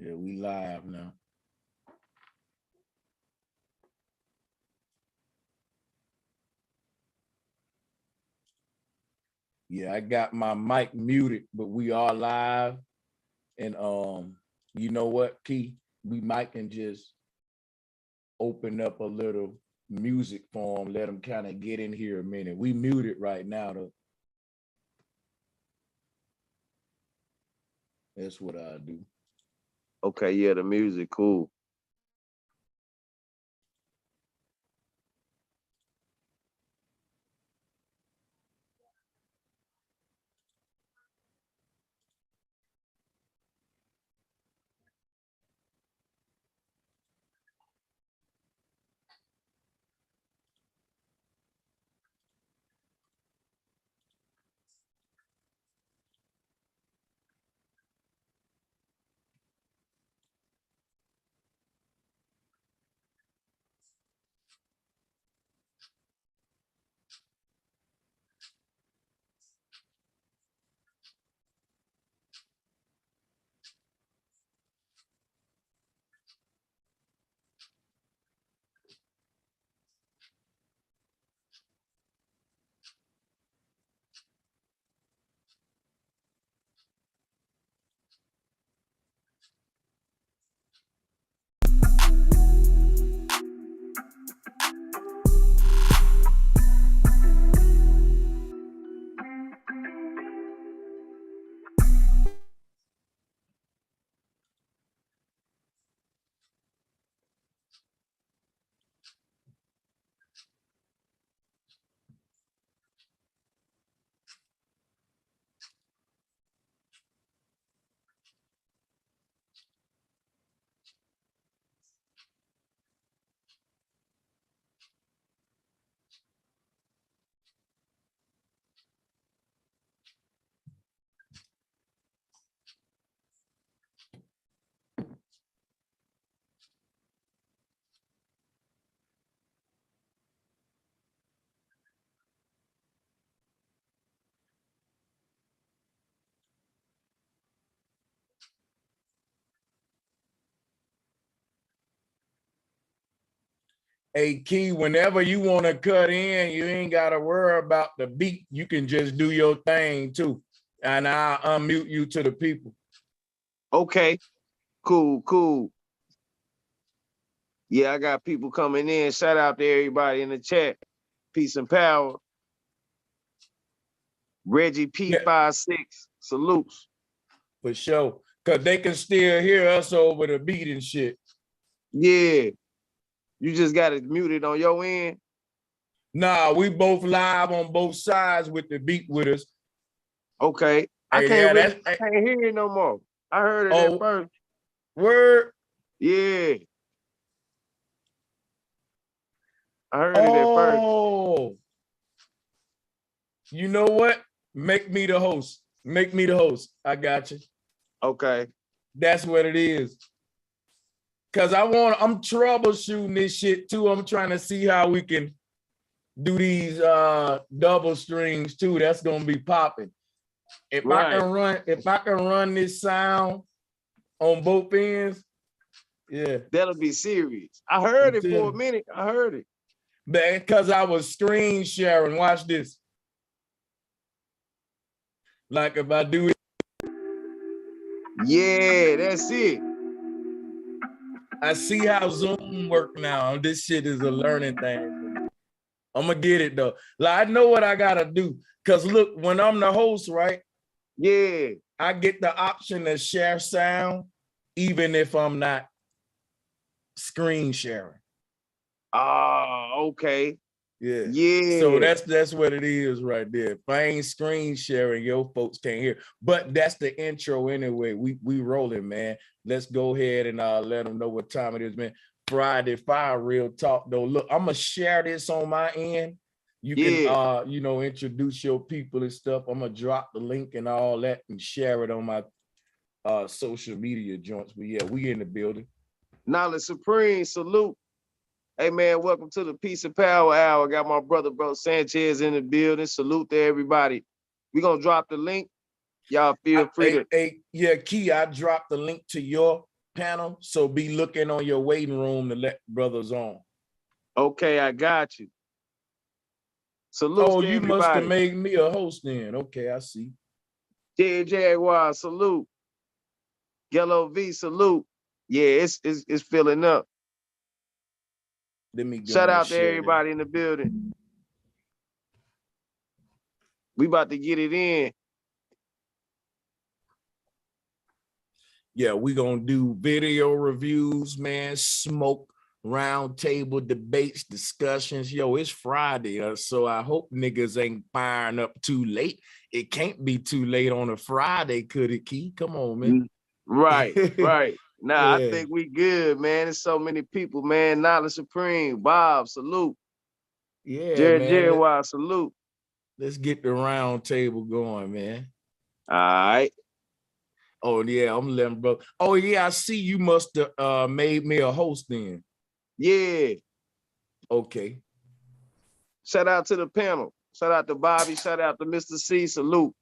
Yeah, we live now. Yeah, I got my mic muted, but we are live. And you know what, Key? We might can just open up a little music for them, let them kind of get in here a minute. We muted right now though. That's what I do. Okay, yeah, the music, cool. Hey, Key, whenever you want to cut in, you ain't got to worry about the beat. You can just do your thing too. And I'll unmute you to the people. Okay, cool, cool. Yeah, I got people coming in. Shout out to everybody in the chat. Peace and power. Reggie P56, salutes. For sure. Because they can still hear us over the beat and shit. Yeah. You just got it muted on your end? Nah, we both live on both sides with the beat with us. Okay. I can't hear you no more. I heard it at first. Word? Yeah. I heard it at first. Oh. You know what? Make me the host. Make me the host. I got you. Okay. That's what it is. Cause I'm troubleshooting this shit too. I'm trying to see how we can do these double strings too. That's gonna be popping. If I can run this sound on both ends, yeah. That'll be serious. I heard it for a minute. I heard it. Because I was screen sharing. Watch this. Like if I do it. Yeah, that's it. I see how Zoom work now. This shit is a learning thing. I'm gonna get it though. Like I know what I gotta do. Cause look, when I'm the host, right? Yeah. I get the option to share sound, even if I'm not screen sharing. Ah, okay. Yeah. Yeah. So that's what it is right there. If I ain't screen sharing, your folks can't hear. But that's the intro anyway. We rolling, man. Let's go ahead and let them know what time it is, man. Friday Fire Real Talk though. Look, I'm gonna share this on my end. You can introduce your people and stuff. I'm gonna drop the link and all that and share it on my social media joints. But yeah, we in the building. Knowledge Supreme, salute. Hey man, welcome to the Peace and Power Hour. Got my brother, Sanchez in the building. Salute to everybody. We're gonna drop the link. Y'all feel free to. Yeah, Key, I dropped the link to your panel. So be looking on your waiting room to let brothers on. Okay, I got you. Salute Oh, to you must have everybody. made me a host then. Okay, I see. Dead Jaguar, salute. Yellow V, salute. Yeah, it's filling up. Let me go Shout and out to share everybody in the building. We about to get it in. Yeah, we gonna do video reviews, man, smoke, roundtable debates, discussions. Yo, it's Friday, so I hope niggas ain't firing up too late. It can't be too late on a Friday, could it, Key? Come on, man. Right, right. Nah, Yeah. I think we good, man. There's so many people, man. Knowledge Supreme, Bob, salute. Yeah, Jared man. Jaguar, salute. Let's get the roundtable going, man. All right. Oh, yeah, I'm letting bro. Oh, yeah, I see you must have made me a host then. Yeah. Okay. Shout out to the panel. Shout out to Bobby. Shout out to Mr. C. Salute.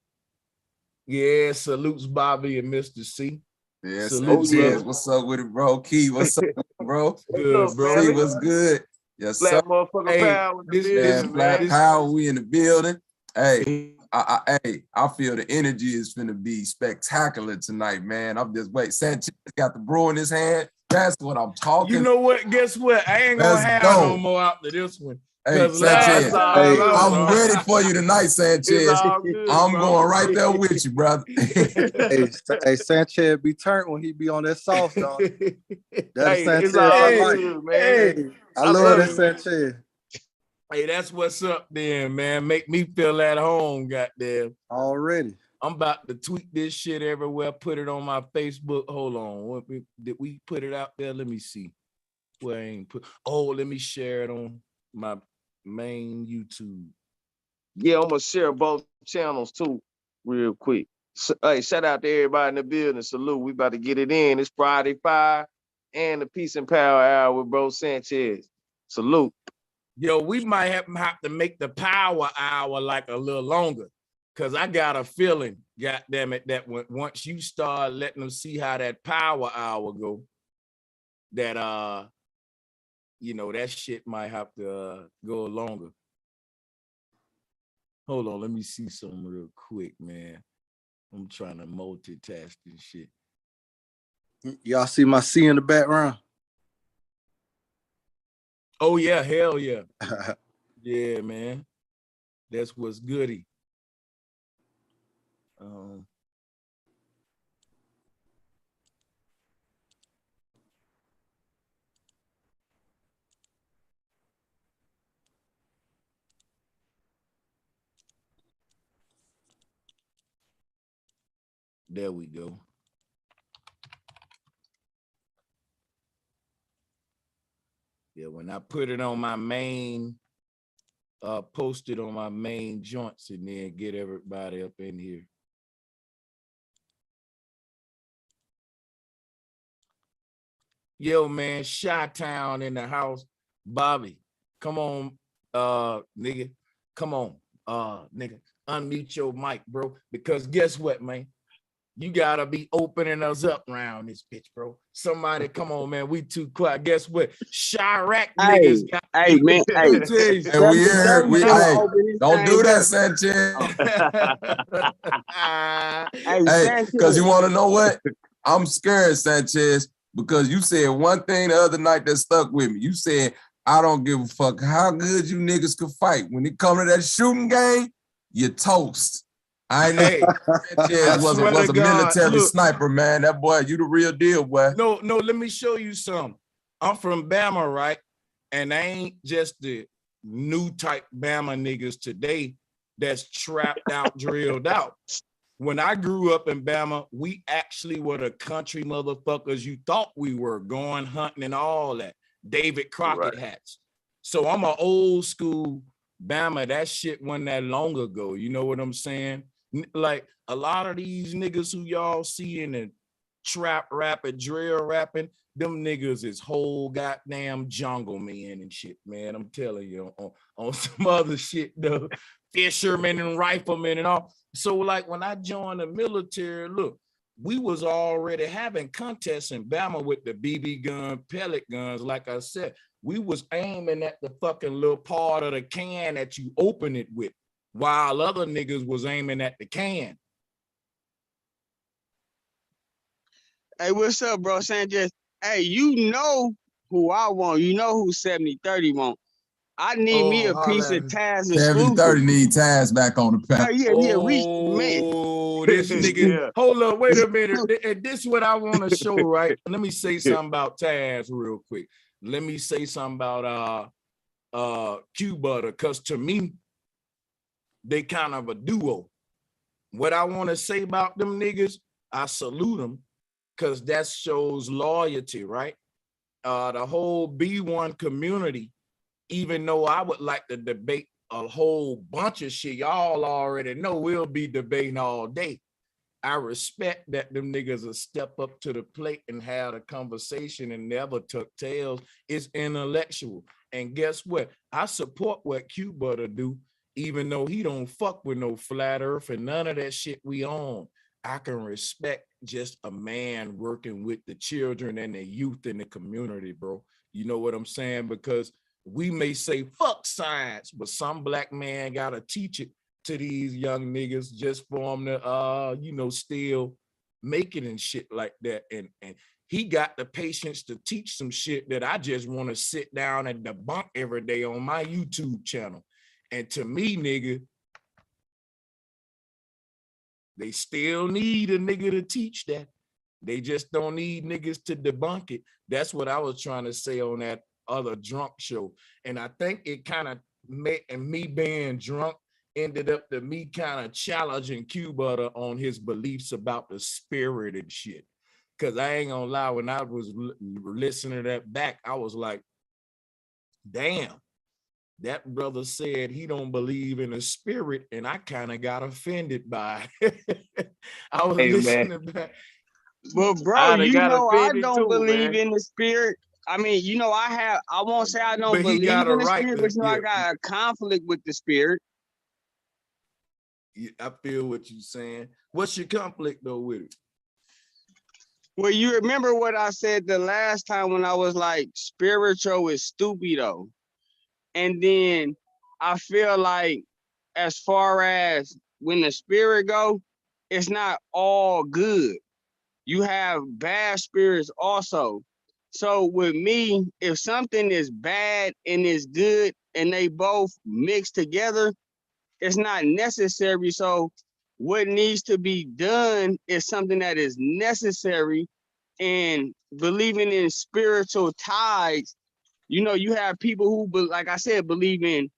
Yeah, salutes Bobby and Mr. C. Yeah, Salute, Sanchez, brother. what's up with it, bro? Key, what's up, bro? Good, up, bro. C, family? what's good? Yes, sir. Black motherfucker Hey, power in the this- building, Man, Black man. Power, we in the building. Hey, I feel the energy is finna be spectacular tonight, man. I'm just wait. Sanchez got the brew in his hand. That's what I'm talking. You know what? Guess what? I ain't gonna Let's have go. no more after this one. Hey, 'Cause Sanchez, Nah, hey, it's all I'm good, ready for you tonight, It's Sanchez. all good, I'm bro. going right there with you, brother. Hey, Sanchez be turned when he be on that sauce, dog. That's Hey, Sanchez it's all I like. good, man. Hey, I I love love that it, man. Sanchez hey, that's what's up then, man. Make me feel at home, goddamn. already. I'm about to tweet this shit everywhere, put it on my Facebook. Hold on. Did we put it out there? Let me see. Well, I ain't put. Oh, let me share it on my main YouTube. Yeah, I'm gonna share both channels too, real quick. Hey, shout out to everybody in the building. Salute. We about to get it in. It's Friday 5 and the Peace and Power Hour with Bro Sanchez. Salute. Yo, we might have to make the power hour like a little longer. Cause I got a feeling, goddamn it, that once you start letting them see how that power hour go, that you know, that shit might have to go longer. Hold on, let me see something real quick, man. I'm trying to multitask this shit. Y'all see my C in the background? Oh yeah, hell yeah. Yeah, man. That's what's goody. There we go. Yeah, when I put it on my main, post it on my main joints and then get everybody up in here. Yo, man, Chi-Town in the house. Bobby, come on, nigga. Come on, nigga. Unmute your mic, bro. Because guess what, man? You gotta be opening us up around this bitch, bro. Somebody, come on, man. We too quiet. Guess what? Chirac niggas got. Hey, man. Hey, we here. Hey, don't do that, Sanchez. Hey, because you want to know what? I'm scared, Sanchez, because you said one thing the other night that stuck with me. You said, I don't give a fuck how good you niggas could fight. When it comes to that shooting game, you toast. I know Sanchez was a military sniper, man. That boy, you the real deal, boy. No, let me show you something. I'm from Bama, right? And I ain't just the new type Bama niggas today that's trapped out, drilled out. When I grew up in Bama, we actually were the country motherfuckers you thought we were, going hunting and all that. David Crockett hats. So I'm an old school Bama. That shit wasn't that long ago. You know what I'm saying? Like a lot of these niggas who y'all see in the trap rapping, drill rapping, them niggas is whole goddamn jungle men and shit, man. I'm telling you, on some other shit though, fishermen and riflemen and all. So like when I joined the military, look, we was already having contests in Bama with the BB gun, pellet guns. Like I said, we was aiming at the fucking little part of the can that you open it with, while other niggas was aiming at the can. Hey, what's up, bro? Sanchez. Hey, you know who I want. You know who 7030 want. I need me a piece of Taz exclusive. 7030 need Taz back on the path. Yeah, we man. Oh, this nigga. Yeah. Hold up, wait a minute. This is what I want to show, right? Let me say something about Taz real quick. Let me say something about Q Butter, because to me, they kind of a duo. What I want to say about them niggas, I salute them, because that shows loyalty, right? The whole B1 community, even though I would like to debate a whole bunch of shit, y'all already know we'll be debating all day. I respect that them niggas will step up to the plate and have a conversation and never tuck tails. It's intellectual. And guess what? I support what Q Butter do, even though he don't fuck with no flat earth and none of that shit we on. I can respect just a man working with the children and the youth in the community, bro. You know what I'm saying? Because we may say fuck science, but some black man gotta teach it to these young niggas just for them to still make it and shit like that. And he got the patience to teach some shit that I just want to sit down and debunk every day on my YouTube channel. And to me, nigga, they still need a nigga to teach that. They just don't need niggas to debunk it. That's what I was trying to say on that other drunk show. And I think it kind of made, and me being drunk ended up to me kind of challenging Q Butter on his beliefs about the spirit and shit. Cause I ain't gonna lie, when I was listening to that back, I was like, damn, that brother said he don't believe in the spirit, and I kind of got offended by it. I was listening back. But bro, you know I don't believe in the spirit. I mean, you know, I won't say I don't believe in the spirit, but you know, I got a conflict with the spirit. I feel what you're saying. What's your conflict though with it? Well, you remember what I said the last time when I was like, spiritual is stupido. And then I feel like as far as when the spirit go, it's not all good. You have bad spirits also. So with me, if something is bad and is good and they both mix together, it's not necessary. So what needs to be done is something that is necessary. And believing in spiritual ties, you know, you have people who, like I said, believe in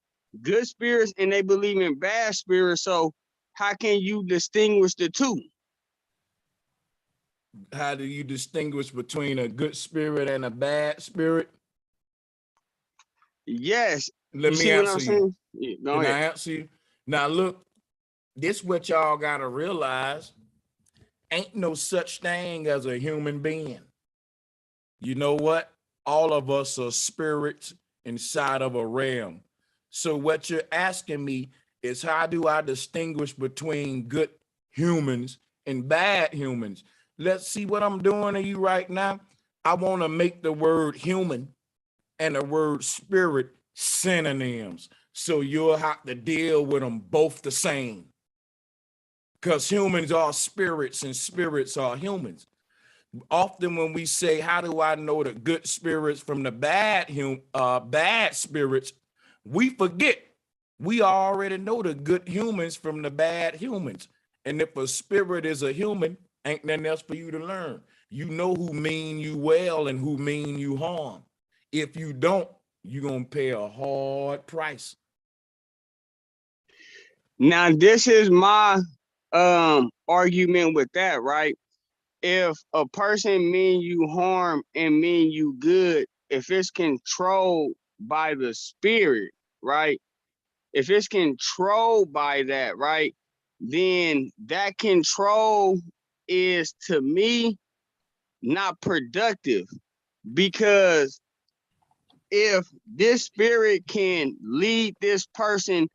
good spirits and they believe in bad spirits. So how can you distinguish the two? How do you distinguish between a good spirit and a bad spirit? Yes. Let me answer you. Can I answer you? Now look, this what y'all gotta realize. Ain't no such thing as a human being. You know what? All of us are spirits inside of a realm. So what you're asking me is, how do I distinguish between good humans and bad humans? Let's see what I'm doing to you right now. I want to make the word human and the word spirit synonyms. So you'll have to deal with them both the same. Because humans are spirits and spirits are humans. Often when we say, how do I know the good spirits from the bad spirits, we forget we already know the good humans from the bad humans. And if a spirit is a human, ain't nothing else for you to learn. You know who mean you well and who mean you harm. If you don't, you're going to pay a hard price. Now, this is my argument with that, right? If a person mean you harm and mean you good, if it's controlled by the spirit, right? If it's controlled by that, right? Then that control is, to me, not productive, because if this spirit can lead this person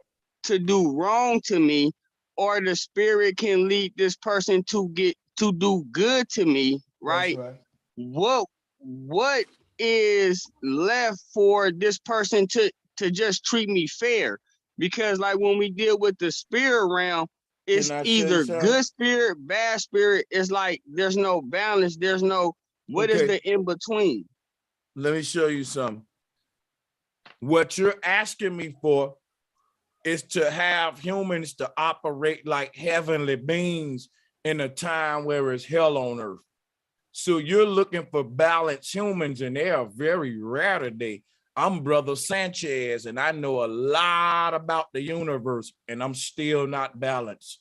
to do wrong to me, or the spirit can lead this person to get to do good to me, right? That's right. What is left for this person to just treat me fair? Because like when we deal with the spirit realm, Can it's I say either something? good spirit, bad spirit. It's like there's no balance. There's no, what is Okay. the in between? Let me show you something. What you're asking me for is to have humans to operate like heavenly beings in a time where it's hell on earth. So you're looking for balanced humans, and they are very rare today. I'm Brother Sanchez, and I know a lot about the universe, and I'm still not balanced.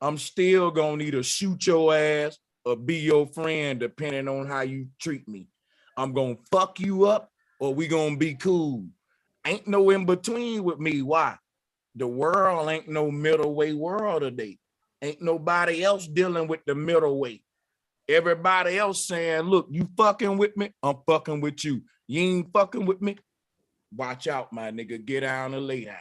I'm still gonna either shoot your ass or be your friend, depending on how you treat me. I'm gonna fuck you up, or we gonna be cool. Ain't no in between with me. Why? The world ain't no middle way world today. Ain't nobody else dealing with the middle way. Everybody else saying, look, you fucking with me, I'm fucking with you. You ain't fucking with me, watch out, my nigga, get down and lay down.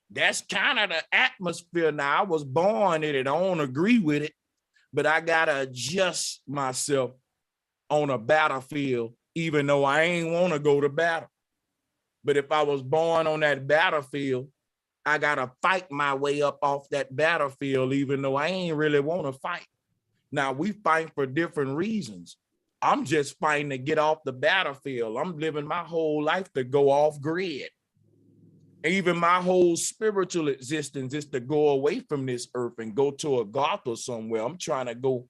That's kind of the atmosphere now. I was born in it, I don't agree with it, but I gotta adjust myself on a battlefield, even though I ain't wanna go to battle. But if I was born on that battlefield, I gotta fight my way up off that battlefield, even though I ain't really wanna fight. Now we fight for different reasons. I'm just fighting to get off the battlefield. I'm living my whole life to go off grid. Even my whole spiritual existence is to go away from this earth and go to a Goth or somewhere. I'm trying to go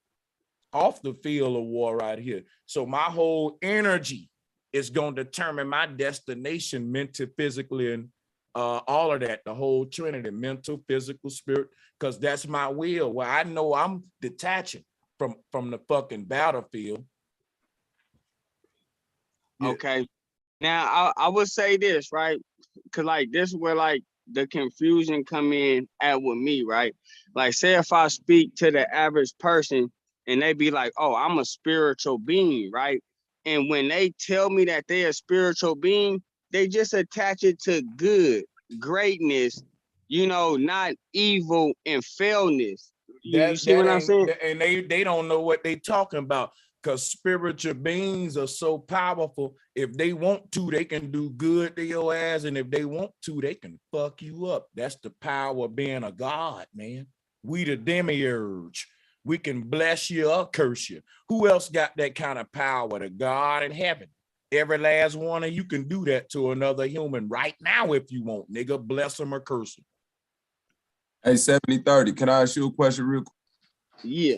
off the field of war right here. So my whole energy is going to determine my destination, mental, physically, and all of that, the whole trinity, mental, physical, spirit, because that's my will. Well, I know I'm detaching from the fucking battlefield. Yeah. Okay. Now I would say this, right? Cause like this is where like the confusion come in at with me, right? Like say if I speak to the average person and they be like, oh, I'm a spiritual being, right? And when they tell me that they're a spiritual being, they just attach it to good, greatness, you know, not evil and failness. You see That what I'm ain't, saying? and they don't know what they talking about, because spiritual beings are so powerful. If they want to, they can do good to your ass, and if they want to, they can fuck you up. That's the power of being a god, man. We the demiurge. We can bless you or curse you. Who else got that kind of power? The God in heaven. Every last one of you can do that to another human right now if you want, nigga. Bless them or curse them. Hey, 7030, can I ask you a question real quick? Yeah.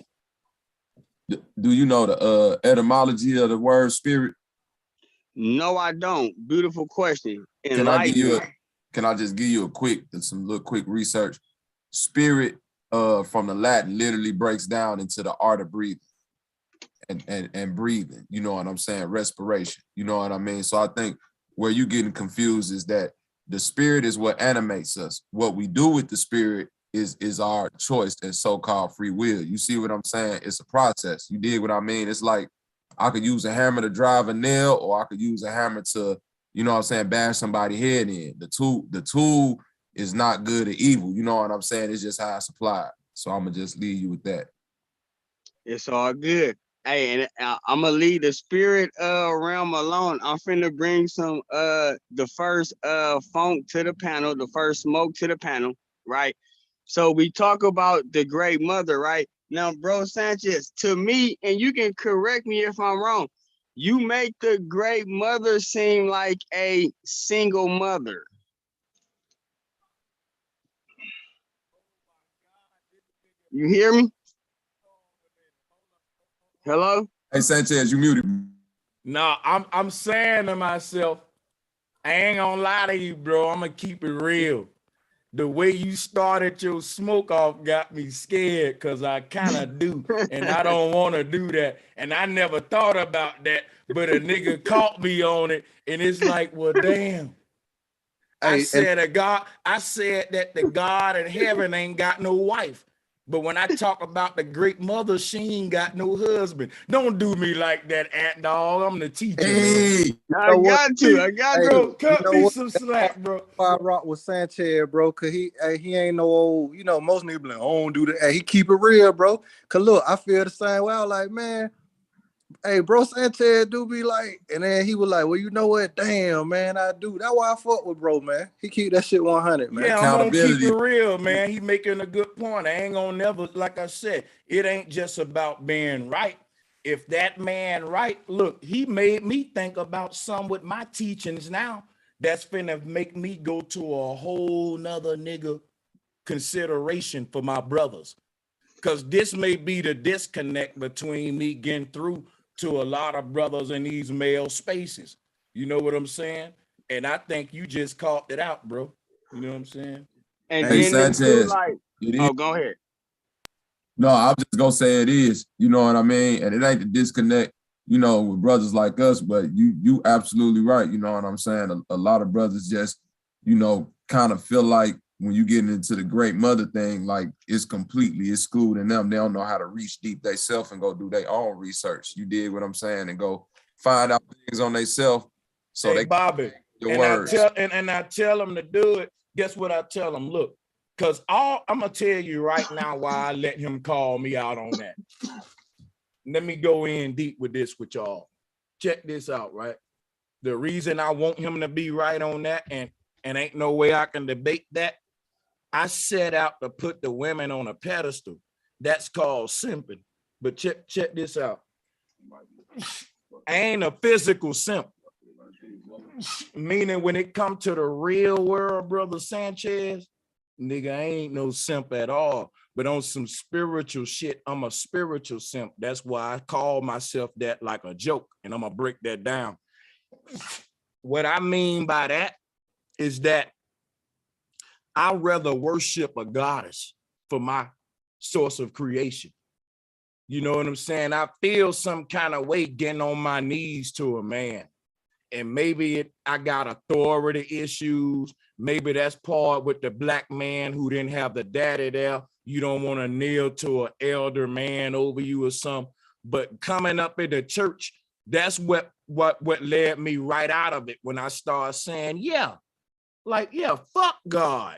Do you know the etymology of the word spirit? No, I don't. Beautiful question. Can I give Enlighten you me. can I just give you some little quick research? Spirit from the Latin literally breaks down into the art of breathing and breathing, you know what I'm saying? Respiration, you know what I mean? So I think where you getting confused is that the spirit is what animates us. What we do with the spirit is our choice and so-called free will. You see what I'm saying? It's a process. You dig what I mean? It's like I could use a hammer to drive a nail, or I could use a hammer to, you know what I'm saying, bash somebody's head in. The tool is not good or evil. You know what I'm saying? It's just how it's applied. So I'm gonna just leave you with that. It's all good. Hey, and I'm gonna leave the spirit realm alone. I'm finna bring some the first funk to the panel, the first smoke to the panel, right? So we talk about the great mother, right? Now, bro Sanchez, to me, and you can correct me if I'm wrong, you make the great mother seem like a single mother. You hear me? Hello? Hey, Sanchez, you muted me. No, I'm saying to myself, I ain't gonna lie to you, bro. I'm gonna keep it real. The way you started your smoke off got me scared, because I kind of do, and I don't want to do that. And I never thought about that, but a nigga caught me on it, and it's like, well, damn. I Hey, and said that the God in heaven ain't got no wife. But when I talk about the great mother, she ain't got no husband. Don't do me like that, ant dog. I'm the teacher, man. Hey, I got to. I got Hey, to. Bro, you cut know me what? some slack, bro. I rock with Sanchez, bro, cause he ain't no old, most niggas be like, I don't do that. Hey, he keep it real, bro. Cause look, I feel the same way. I was like, man, hey, bro, Sanchez do be like, and then he was like, well, you know what? Damn, man, I do. That's why I fuck with bro, man. He keep that shit 100, man. Yeah, I'm gonna keep accountability. it real, man. He making a good point. I ain't gonna never, like I said, it ain't just about being right. If that man right, look, he made me think about some with my teachings now that's finna make me go to a whole nother nigga consideration for my brothers. Because this may be the disconnect between me getting through to a lot of brothers in these male spaces. You know what I'm saying? And I think you just caught it out, bro. You know what I'm saying? And Hey, then it's too Sanchez, like, it is. oh, go ahead. No, I'm just gonna say it is. You know what I mean? And it ain't the disconnect, with brothers like us, but you absolutely right. You know what I'm saying? A lot of brothers just, kind of feel like when you get into the great mother thing, like it's schooled in them. They don't know how to reach deep themselves and go do their own research. You dig what I'm saying? And go find out things on themselves so Hey, they Bobby, your and words. I tell them to do it. Guess what I tell them? Look, because I'm gonna tell you right now why I let him call me out on that. Let me go in deep with this with y'all. Check this out, right? The reason I want him to be right on that, and ain't no way I can debate that. I set out to put the women on a pedestal. That's called simping. But check this out. I ain't a physical simp. Meaning when it comes to the real world, brother Sanchez, nigga, I ain't no simp at all. But on some spiritual shit, I'm a spiritual simp. That's why I call myself that like a joke. And I'm gonna break that down. What I mean by that is that I'd rather worship a goddess for my source of creation. You know what I'm saying? I feel some kind of way getting on my knees to a man. And maybe I got authority issues. Maybe that's part with the black man who didn't have the daddy there. You don't want to kneel to an elder man over you or something. But coming up in the church, that's what led me right out of it when I started saying, yeah, fuck God,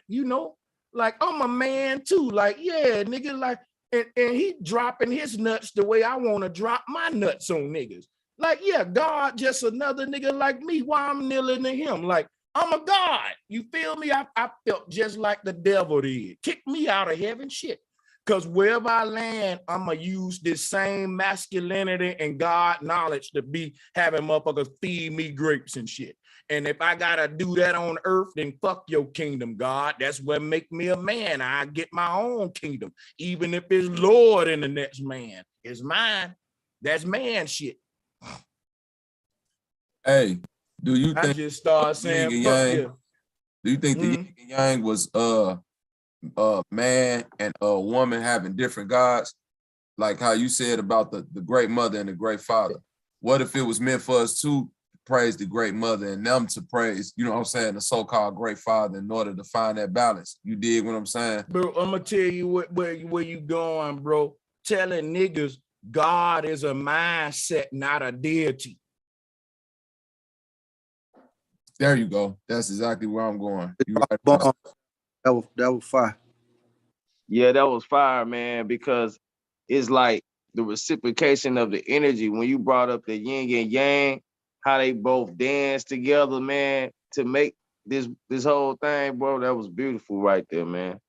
like I'm a man too. Like, yeah, nigga, like, and he dropping his nuts the way I want to drop my nuts on niggas. Like, yeah, God just another nigga like me. Why I'm kneeling to him? Like, I'm a God. You feel me? I felt just like the devil did. Kick me out of heaven, shit. Because wherever I land, I'm going to use this same masculinity and God knowledge to be having motherfuckers feed me grapes and shit. And if I got to do that on earth, then fuck your kingdom, God. That's what make me a man. I get my own kingdom. Even if it's Lord in the next man. It's mine. That's man shit. Hey, do you I think just start yin saying, and fuck yang? yeah. Do you think the yin and yang was man and a woman having different gods? Like how you said about the great mother and the great father. What if it was meant for us to praise the great mother and them to praise, the so-called great father in order to find that balance? You dig what I'm saying? Bro, I'm gonna tell you where you going, bro. Telling niggas God is a mindset, not a deity. There you go. That's exactly where I'm going. You right. That was fire. Yeah, that was fire, man, because it's like the reciprocation of the energy. When you brought up the yin and yang, how they both dance together, man, to make this whole thing, bro, that was beautiful right there, man.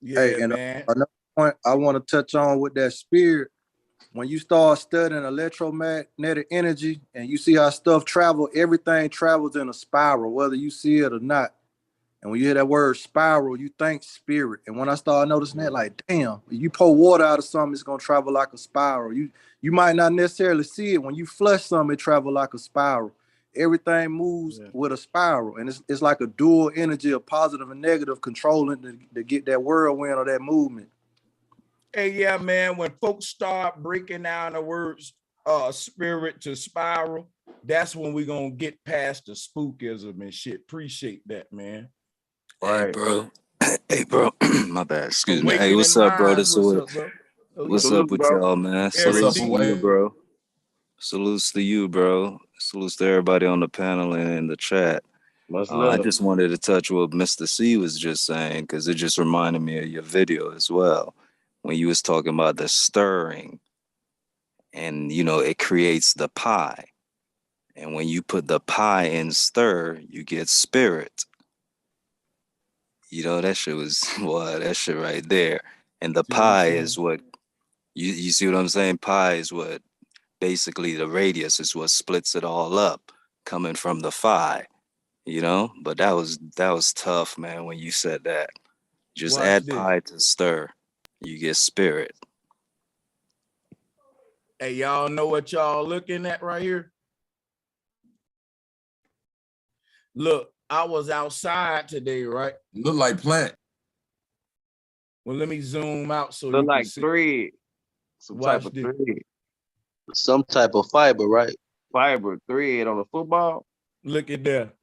Yeah, Hey, and man. another point I want to touch on with that spirit, when you start studying electromagnetic energy and you see how stuff travel, everything travels in a spiral, whether you see it or not. And when you hear that word spiral, you think spirit. And when I started noticing that, like, damn, if you pour water out of something, it's gonna travel like a spiral. You might not necessarily see it. When you flush something, it travel like a spiral. Everything moves with a spiral. And it's like a dual energy of positive and negative controlling to get that whirlwind or that movement. Hey, yeah, man, when folks start breaking down the words spirit to spiral, that's when we're gonna get past the spookism and shit. Appreciate that, man. Hey, bro. Hey, bro. My bad. Excuse me. Hey, Awakening what's up, bro? minds. What's up, bro? Oh yeah, What's up Salute, with bro. y'all, man? Eric What's Salutes up, to D. you, away? bro. Salutes to you, bro. Salutes to everybody on the panel and in the chat. Much I love. just wanted to touch what Mr. C was just saying because it just reminded me of your video as well when you was talking about the stirring and it creates the pie. And when you put the pie in stir, you get spirit. That shit was well, that shit right there. And the See what I'm pie saying? is what you see what I'm saying? Pie is what basically the radius is what splits it all up coming from the phi, But that was tough, man, when you said that. Just Watch add this. pi to stir, you get spirit. Hey, y'all know what y'all looking at right here? Look, I was outside today, right? Look like plant. Well, let me zoom out so Look you can like see. thread. Some type Watch of this. thread. Some type of fiber, right? Fiber thread on a football. Look at that.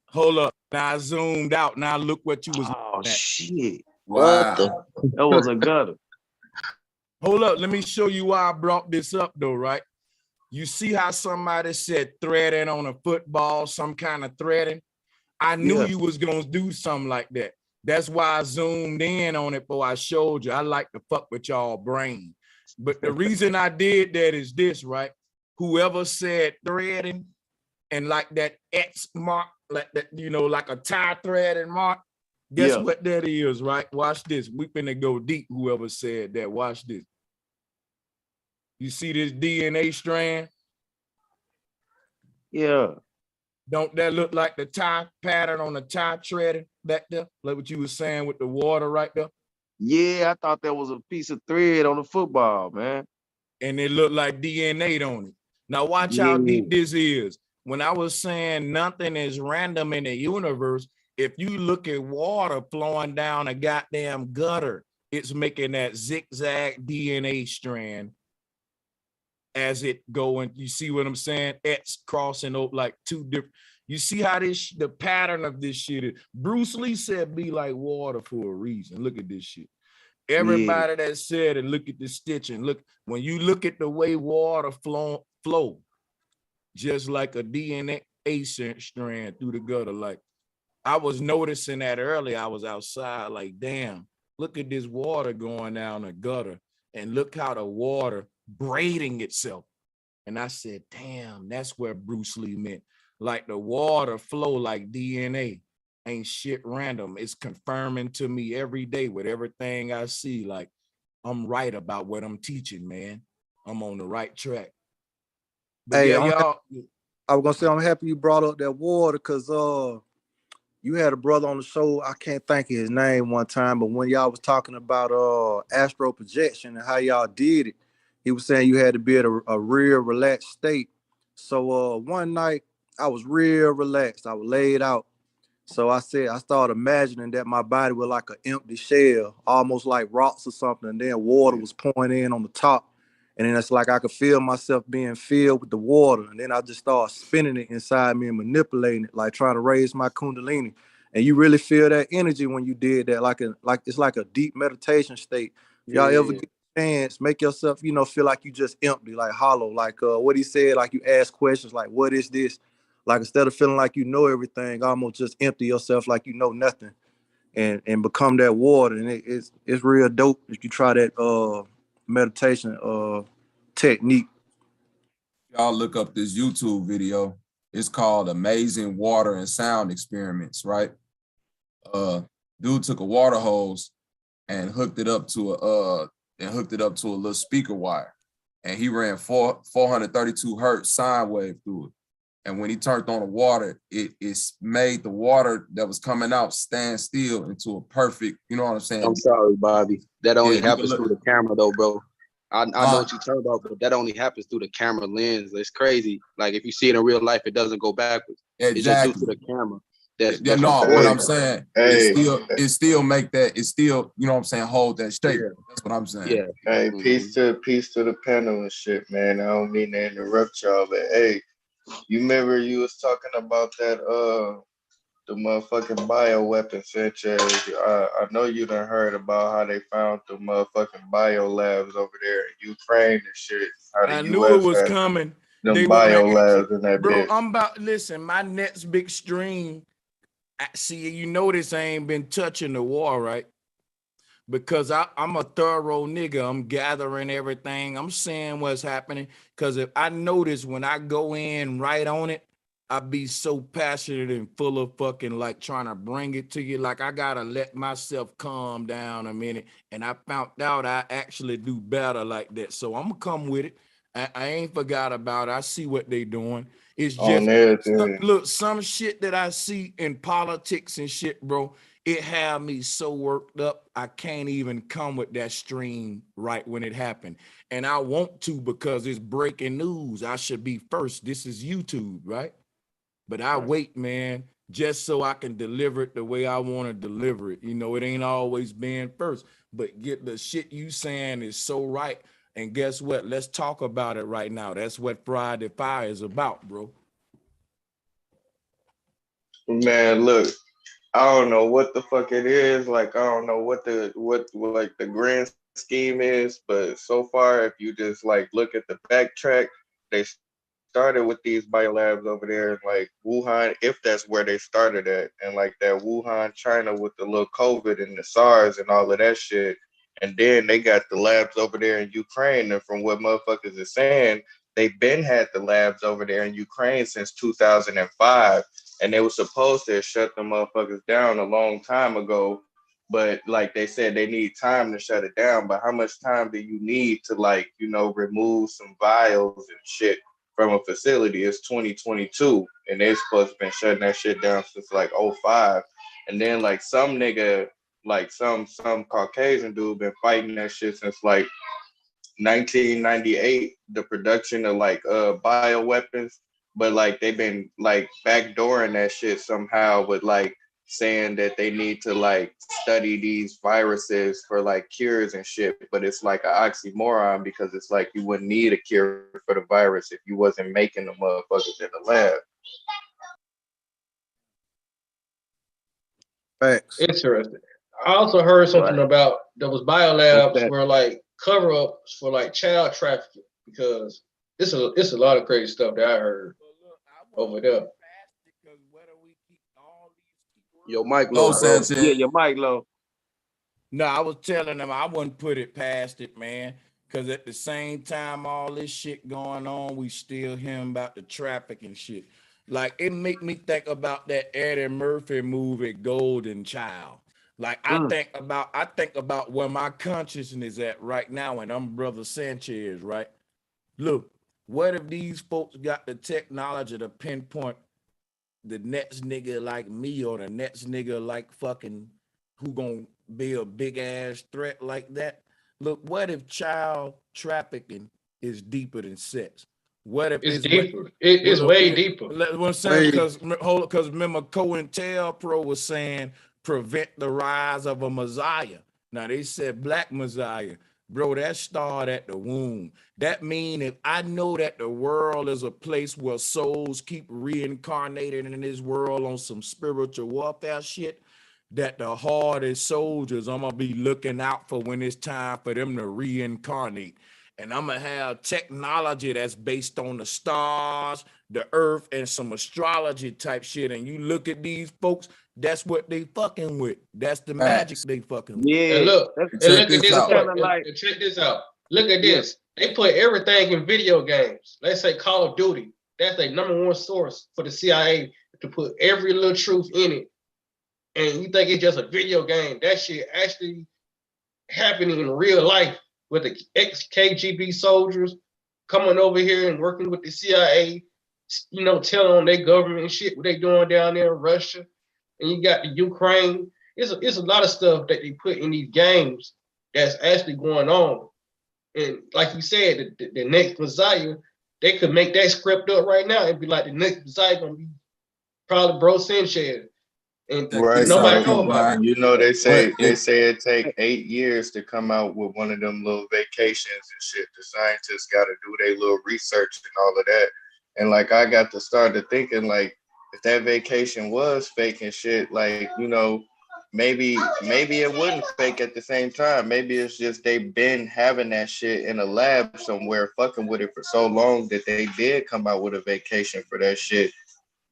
Hold up. Now I zoomed out. Now look what you was Oh looking at. shit. What the? Wow. That was a gutter. Hold up. Let me show you why I brought this up though, right? You see how somebody said threading on a football, some kind of threading? I knew Yeah. you was gonna do something like that. That's why I zoomed in on it before I showed you. I like to fuck with y'all brain. But the reason I did that is this, right? Whoever said threading and like that X mark, like that, like a tie thread and mark, guess Yeah. what that is, right? Watch this. We finna go deep, whoever said that. Watch this. You see this DNA strand? Yeah. Don't that look like the tie pattern on the tie threading back there? Like what you were saying with the water right there? Yeah, I thought that was a piece of thread on the football, man. And it looked like DNA on it. Now watch how Yeah. deep this is. When I was saying nothing is random in the universe, if you look at water flowing down a goddamn gutter, it's making that zigzag DNA strand as it going. You see what I'm saying? X crossing over like two different. You see how the pattern of this shit is. Bruce Lee said be like water for a reason. Look at this shit. Yeah. Everybody that said it, look at the stitching. Look, when you look at the way water flow, just like a DNA strand through the gutter. Like I was noticing that earlier. I was outside, like, damn, look at this water going down the gutter, and look how the water braiding itself. And I said, damn, that's where Bruce Lee meant. Like the water flow like DNA. Ain't shit random. It's confirming to me every day with everything I see. Like I'm right about what I'm teaching, man. I'm on the right track. But Hey, yeah, y'all. I was gonna say I'm happy you brought up that water because you had a brother on the show. I can't think of his name one time, but when y'all was talking about astral projection and how y'all did it, he was saying you had to be at a real relaxed state. So one night I was real relaxed. I was laid out. So I started imagining that my body was like an empty shell, almost like rocks or something, and then water was pouring in on the top. And then it's like I could feel myself being filled with the water. And then I just started spinning it inside me and manipulating it, like trying to raise my kundalini. And you really feel that energy when you did that, like it's like a deep meditation state. If y'all ever Yeah. get a chance, make yourself, feel like you just empty, like hollow, like what he said, like you ask questions like, what is this? Like instead of feeling like you know everything, almost just empty yourself like you know nothing, and become that water. And it's real dope if you try that meditation technique. Y'all look up this YouTube video. It's called Amazing Water and Sound Experiments, right? Dude took a water hose and hooked it up to a little speaker wire, and he ran 432 hertz sine wave through it. And when he turned on the water, it's made the water that was coming out stand still into a perfect, you know what I'm saying? I'm sorry, Bobby. That only Yeah, you can happens look. through the camera, though, bro. I know what you turned off, but that only happens through the camera lens. It's crazy. Like if you see it in real life, it doesn't go backwards. It's just due to Exactly. the camera. That's Yeah, no, what recording. I'm saying, Hey, it still make that, it still, you know what I'm saying, hold that shape. Yeah. That's what I'm saying. Yeah. hey, peace to the panel and shit, man. I don't mean to interrupt y'all, but hey, you remember you was talking about that the motherfucking bioweapon, Sanchez. I know you done heard about how they found the motherfucking bio labs over there in Ukraine and shit. How the I knew it US was has coming. them They were bio man, labs in that bro. bitch. I'm about listen. My next big stream. See, you notice I ain't been touching the war, right? Because I'm a thorough nigga. I'm gathering everything. I'm seeing what's happening. Because if I notice when I go in right on it, I be so passionate and full of fucking like trying to bring it to you. Like I gotta let myself calm down a minute. And I found out I actually do better like that. So I'm gonna come with it. I ain't forgot about it. I see what they doing. It's On just everything. look, some shit that I see in politics and shit, bro. It had me so worked up, I can't even come with that stream right when it happened. And I want to because it's breaking news. I should be first. This is YouTube, right? But I wait, man, just so I can deliver it the way I want to deliver it. You know, it ain't always been first, but get the shit you saying is so right. And guess what? Let's talk about it right now. That's what Friday Fire is about, bro. Man, look, I don't know what the fuck it is. Like I don't know what like the grand scheme is, but so far, if you just like look at the backtrack, they started with these biolabs over there in like Wuhan, if that's where they started at, and like that Wuhan, China, with the little COVID and the SARS and all of that shit. And then they got the labs over there in Ukraine, and from what motherfuckers are saying, they've been had the labs over there in Ukraine since 2005, and they were supposed to shut the motherfuckers down a long time ago. But like they said, they need time to shut it down. But how much time do you need to like, remove some vials and shit from a facility? It's 2022, and they're supposed to have been shutting that shit down since like '05. And then like some nigga, like some Caucasian dude been fighting that shit since like 1998, the production of like bioweapons, but like they've been like backdooring that shit somehow with like saying that they need to like study these viruses for like cures and shit, but it's like an oxymoron because it's like you wouldn't need a cure for the virus if you wasn't making the motherfuckers in the lab. Facts. Interesting. I also heard something Right. about there was What's biolabs that? where like cover-ups for like child trafficking, because it's a lot of crazy stuff that I heard over there. Yo, Mike Go, low, bro. Yeah, Sanchez. your mic low. No, I was telling them I wouldn't put it past it, man. Cause at the same time, all this shit going on, we still hearing about the traffic and shit. Like it make me think about that Eddie Murphy movie, Golden Child. Like Mm. I think about where my consciousness is at right now, and I'm Brother Sanchez, right? Look, what if these folks got the technology to pinpoint the next nigga like me or the next nigga like fucking who gonna be a big ass threat like that? Look, what if child trafficking is deeper than sex? What if It's it's what? deeper. It's Well, way deeper. what I'm saying, Way because remember, COINTELPRO was saying prevent the rise of a Messiah. Now they said Black Messiah. Bro, that started at the womb. That mean if I know that the world is a place where souls keep reincarnating in this world on some spiritual warfare shit, that the hardest soldiers I'm gonna be looking out for when it's time for them to reincarnate. And I'm gonna have technology that's based on the stars, the earth, and some astrology type shit. And you look at these folks, that's what they fucking with. That's the magic Facts. they fucking with. And Yeah, look, that's And and check look at this this that's out. point. kind of like And check this out. Look at yeah. this. They put everything in video games. Let's say Call of Duty. That's their number one source for the CIA to put every little truth in it. And you think it's just a video game? That shit actually happening in real life with the ex-KGB soldiers coming over here and working with the CIA, telling on their government and shit what they doing down there in Russia. And you got the Ukraine. It's a lot of stuff that they put in these games that's actually going on. And like you said, the next Messiah, they could make that script up right now and be like, the next Messiah gonna be probably Bro Sanchez. And Check Right. this nobody out, know too, about it. right? You know, they But say it, it take 8 years to come out with one of them little vacations and shit. The scientists got to do their little research and all of that. And like I got to start to thinking like if that vacation was fake and shit, like, you know, maybe it wouldn't fake at the same time. Maybe it's just they been having that shit in a lab somewhere, fucking with it for so long that they did come out with a vacation for that shit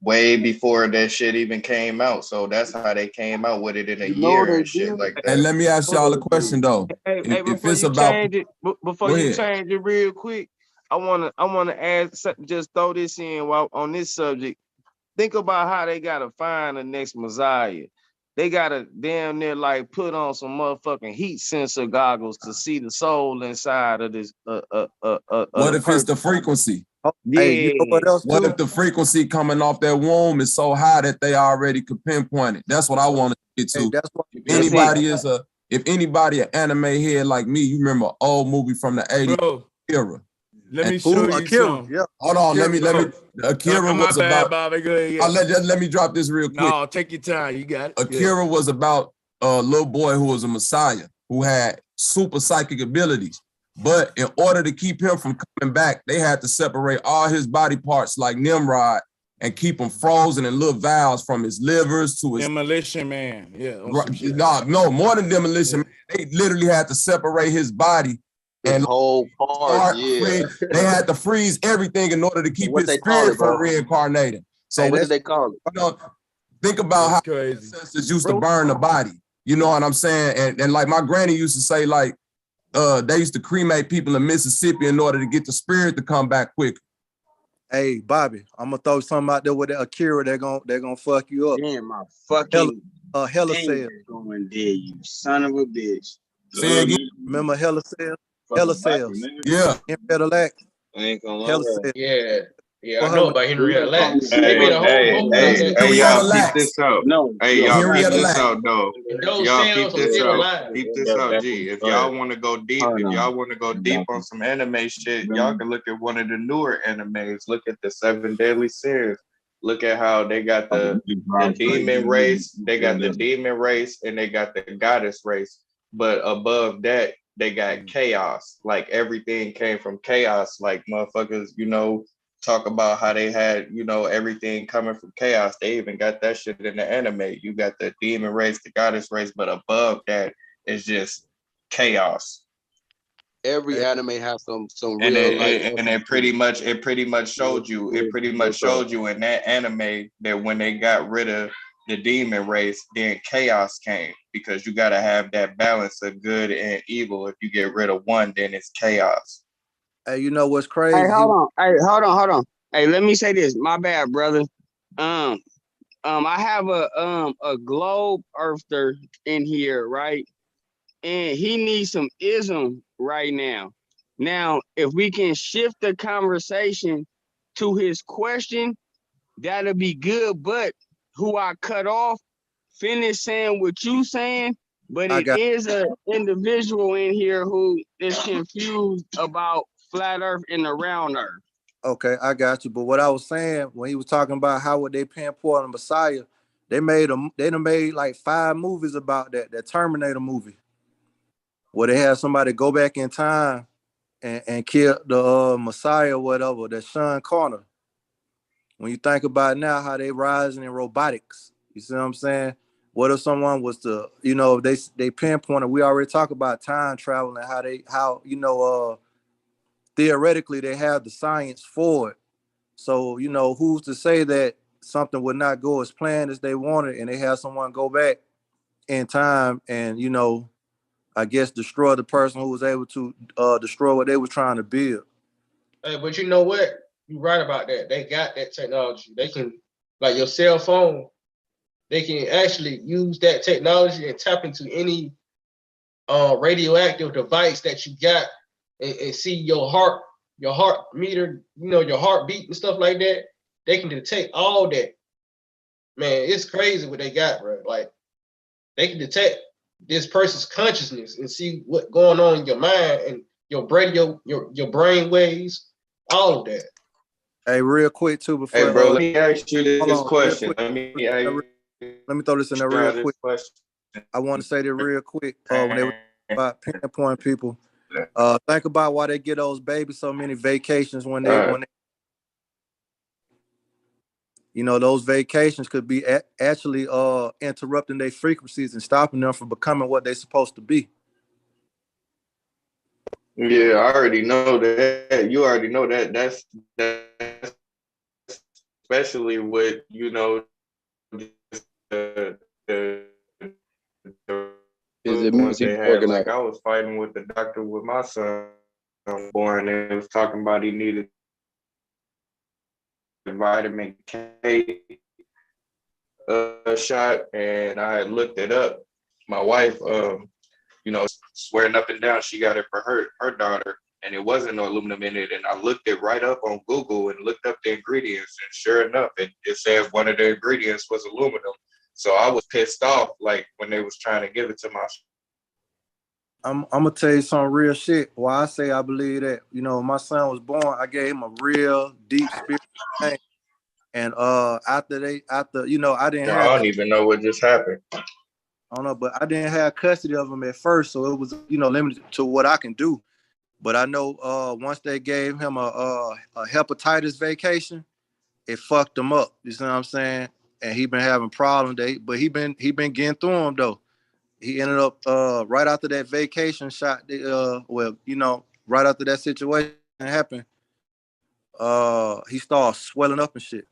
way before that shit even came out. So that's how they came out with it in a year and shit like that. And let me ask y'all a question though. Hey, If before it's you about, change it, before you change it real quick, I wanna add, just throw this in while on this subject. Think about how they gotta find the next Messiah. They gotta damn near like put on some motherfucking heat sensor goggles to see the soul inside of this. What if it's the frequency? Yeah. Hey, you know what else? What if the frequency coming off that womb is so high that they already could pinpoint it? That's what I want to get to. Hey, that's what, if anybody an anime head like me, you remember an old movie from the 80s, Bro, Akira. let me show you Akira, something. yeah. Hold on, let me. Akira My was bad, about. Bobby. Go ahead. Yeah. Let me drop this real quick. No, take your time. You got it. Akira was about a little boy who was a messiah who had super psychic abilities. But in order to keep him from coming back, they had to separate all his body parts like Nimrod and keep him frozen in little valves from his livers to his Demolition Man. Yeah. no, more than demolition. Yeah. They literally had to separate his body and whole part. They had to freeze everything in order to keep his spirit from reincarnating. So what did they call it? You know, think about how ancestors used to burn the body. You know what I'm saying? And like my granny used to say, like, they used to cremate people in Mississippi in order to get the spirit to come back quick. Hey, Bobby, I'm gonna throw something out there with the Akira. They're gonna fuck you up. Damn, my fucking Hella Cell. Going there, you son of a bitch. Say again. Remember Hella Cell? Hella Cells. Yeah. Hella Cell. Yeah. Yeah, I Well, know about Henrietta Lacks. They made a whole book Hey, y'all peep this out. No, hey, y'all peep this out, though. Y'all Peep this out. alive. Peep this out, G. If y'all want to go deep, on some anime shit, y'all can look at one of the newer animes. Look at the 7 Deadly Sins. Look at how they got the demon race. They got the demon race and they got the goddess race. But above that, they got chaos. Like everything came from chaos. Like motherfuckers, you know, talk about how they had, you know, everything coming from chaos. They even got that shit in the anime. You got the demon race, the goddess race, but above that is just chaos. Every anime has some And real life. it pretty much showed you in that anime that when they got rid of the demon race, then chaos came, because you got to have that balance of good and evil. If you get rid of one, then it's chaos. Hey, you know what's crazy? Hey, hold on. Hey, let me say this. My bad, brother. I have a globe earther in here, right? And he needs some ism right now. Now, if we can shift the conversation to his question, that'll be good. But who I cut off, finish saying what you saying, but it is an individual in here who is confused about flat earth and the round earth. Okay, I got you. But what I was saying when he was talking about how would they pinpoint a Messiah, they done made like 5 movies about that Terminator movie, where they had somebody go back in time and kill the Messiah or whatever, that Sean Connor. When you think about now how they rising in robotics, you see what I'm saying? What if someone was to, you know, they pinpointed, we already talk about time travel and how you know, theoretically they have the science for it. So, you know, who's to say that something would not go as planned as they wanted and they have someone go back in time and, you know, I guess destroy the person who was able to destroy what they were trying to build. Hey, but you know what? You're right about that. They got that technology. They can, like your cell phone, they can actually use that technology and tap into any radioactive device that you got and see your heart meter, you know, your heartbeat and stuff like that. They can detect all that. Man, it's crazy what they got, bro. Like, they can detect this person's consciousness and see what's going on in your mind and your brain waves, all of that. Hey, real quick too before. Hey, bro, let me ask you this question. Let me throw this in there real quick. I want to say that real quick. When they were about pinpoint people, think about why they get those babies so many vacations when they you know, those vacations could be actually interrupting their frequencies and stopping them from becoming what they're supposed to be. Yeah, I already know that. You already know that. That's especially with, you know, the Is it ones missing they had. organized? Like I was fighting with the doctor with my son born, and it was talking about he needed vitamin K shot, and I had looked it up. My wife, you know, swearing up and down she got it for her daughter, and it wasn't no aluminum in it. And I looked it right up on Google and looked up the ingredients, and sure enough, it said one of the ingredients was aluminum. So I was pissed off, like when they was trying to give it to my. I'm gonna tell you some real shit. Why I say I believe that, you know, when my son was born, I gave him a real deep spirit thing. And after you know, I didn't I have, don't even know what just happened. I don't know, but I didn't have custody of him at first, so it was, you know, limited to what I can do. But I know once they gave him a hepatitis vacation, it fucked him up. You see what I'm saying? And he been having problems. But he been getting through them though. He ended up right after that vacation shot. Well, you know, right after that situation happened, he started swelling up and shit.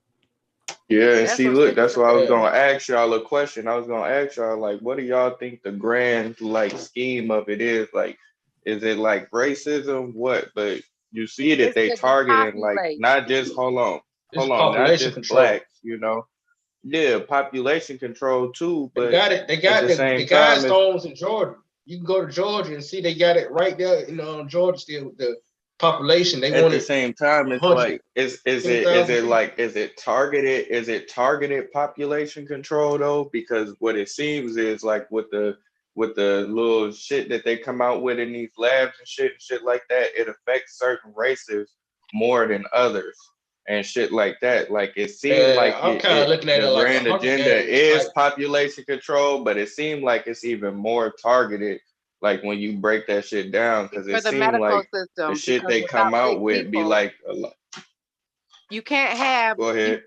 Yeah, and see, look, that's why I was gonna ask y'all a question. I was gonna ask y'all, like, what do y'all think the grand like scheme of it is? Like, is it like racism? What? But you see that they targeting like not just not population just control. blacks, you know. Yeah, population control too, but They got at the same the time, guidestones in Georgia. You can go to Georgia and see they got it right there. You know, Georgia still with the population. They at want the it same time, it's 100. like is it targeted population control though? Because what it seems is like with the little shit that they come out with in these labs and shit like that, it affects certain races more than others and shit like that. Like it seemed like I'm kind of looking at it the like grand a Hunger agenda Games, is like, population control, but it seemed like it's even more targeted. Like when you break that shit down, because it seemed like the shit they come out with be like a lot. You can't have Go ahead.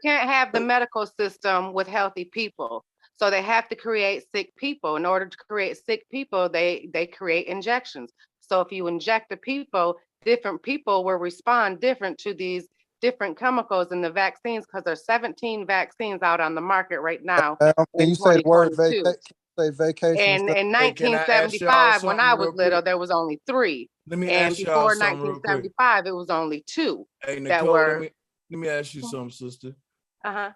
the medical system with healthy people. So they have to create sick people. In order to create sick people, they create injections. So if you inject the people, different people will respond different to these different chemicals in the vaccines, because there's 17 vaccines out on the market right now. Can you say the word vacation? In 1975, when I was little, there was only 3. Let me And ask y'all before something real quick. 1975, it was only 2 Hey, that Nicole, were. let me ask you something, sister. Uh-huh.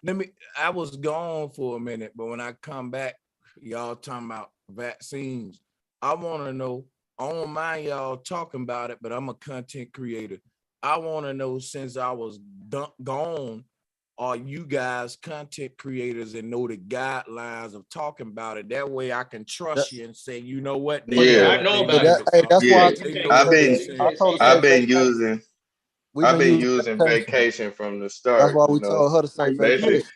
I was gone for a minute, but when I come back, y'all talking about vaccines. I want to know, I don't mind y'all talking about it, but I'm a content creator. I want to know, since I was gone, are you guys content creators and know the guidelines of talking about it? That way I can trust you and say, you know what? Yeah, I know about it. Hey, that's why I've been using vacation from the start. That's why we you know? told her to say vacation.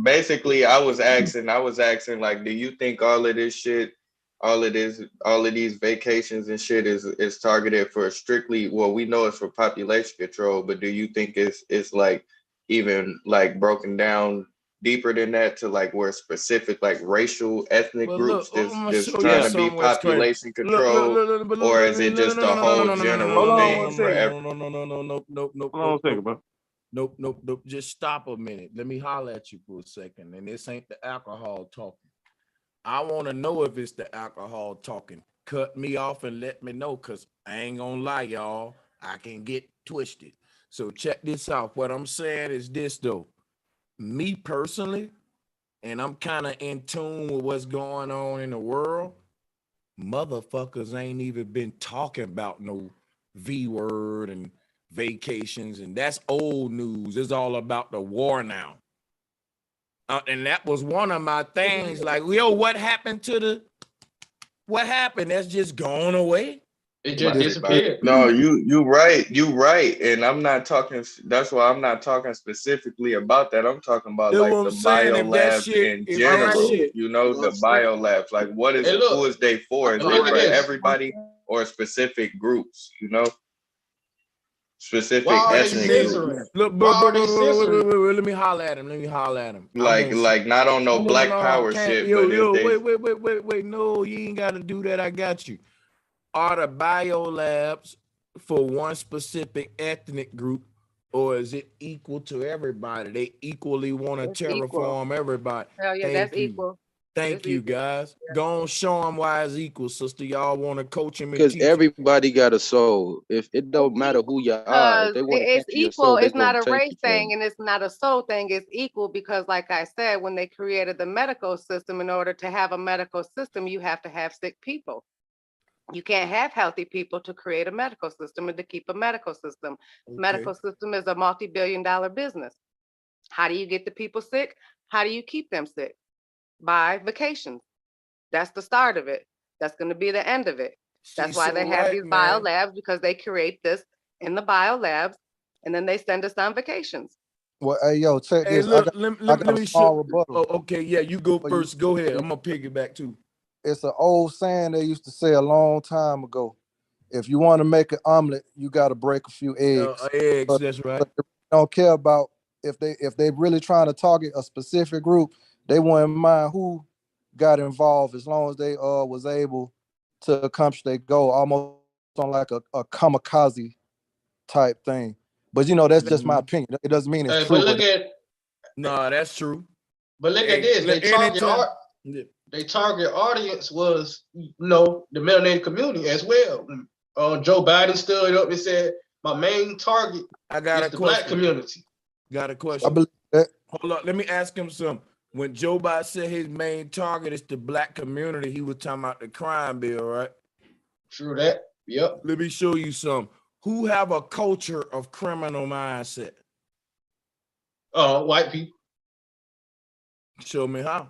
Basically, I was asking, like, do you think all of these vacations and shit is targeted for strictly? Well, we know it's for population control, but do you think it's like even like broken down deeper than that to like where specific like racial ethnic groups just trying to be population control, or is it just a whole general thing for everyone? Nope. Just stop a minute. Let me holler at you for a second. And this ain't the alcohol talking. I want to know if it's the alcohol talking. Cut me off and let me know, because I ain't gonna lie, y'all. I can get twisted. So check this out. What I'm saying is this, though. Me personally, and I'm kind of in tune with what's going on in the world, motherfuckers ain't even been talking about no V word and vacations, and that's old news. It's all about the war now. And that was one of my things, like, yo, what happened? That's just gone away. It just disappeared. No, you right. And I'm not talking, that's why I'm not talking specifically about that. I'm talking about like the bio labs in general, you know, the bio labs. Like who is they for? Is it for everybody or specific groups, you know? specific Why are they ethnic group. censoring? Look, Why are they censoring? wait, let me holler at him. Like not on no black power Can't, shit, but if they wait. No, you ain't got to do that. I got you. Are the biolabs for one specific ethnic group, or is it equal to everybody? They equally want to It's equal. terraform everybody. Hell yeah, that's equal. Thank It's you, equal. guys. Go on, show them why it's equal, sister. Y'all want to coach him and Because teach him. everybody got a soul. If it don't matter who you are, if Because they want to it's capture your equal. soul, they're It's not gonna a take race you from thing you. and it's not a soul thing. It's equal because, like I said, when they created the medical system, in order to have a medical system, you have to have sick people. You can't have healthy people to create a medical system and to keep a medical system. Medical system is a multi-billion-dollar business. How do you get the people sick? How do you keep them sick? By vacations. That's the start of it. That's going to be the end of it. That's why they have these bio labs, because they create this in the bio labs and then they send us on vacations. Well, hey, yo, check Hey, this. look, I let got me a small show. rebuttal. Oh, okay, yeah, you go for first. Go ahead. for I'm gonna piggyback too. It's an old saying they used to say a long time ago. If you want to make an omelet, you got to break a few eggs. But That's right. they don't care about if they really trying to target a specific group. They wouldn't mind who got involved as long as they was able to accomplish their goal, almost on like a kamikaze type thing. But you know, that's just my opinion. It doesn't mean it's Hey, true. but look at No, that's true. but look at this. They target audience was, you know, the melanated community as well. Joe Biden stood up and said, "My main target is the black community." Got a I question. believe that. Hold up, let me ask him something. When Joe Biden said his main target is the black community, he was talking about the crime bill, right? True that. Yep. Let me show you some. Who have a culture of criminal mindset? White people. Show me how.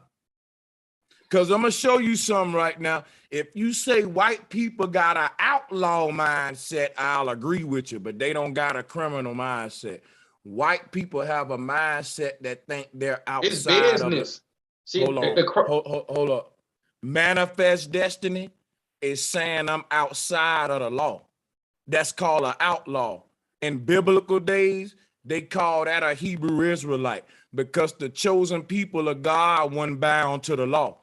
Because I'm going to show you something right now. If you say white people got an outlaw mindset, I'll agree with you, but they don't got a criminal mindset. White people have a mindset that think they're outside of it. See, hold up. Manifest destiny is saying I'm outside of the law. That's called an outlaw. In biblical days, they call that a Hebrew Israelite because the chosen people of God weren't bound to the law.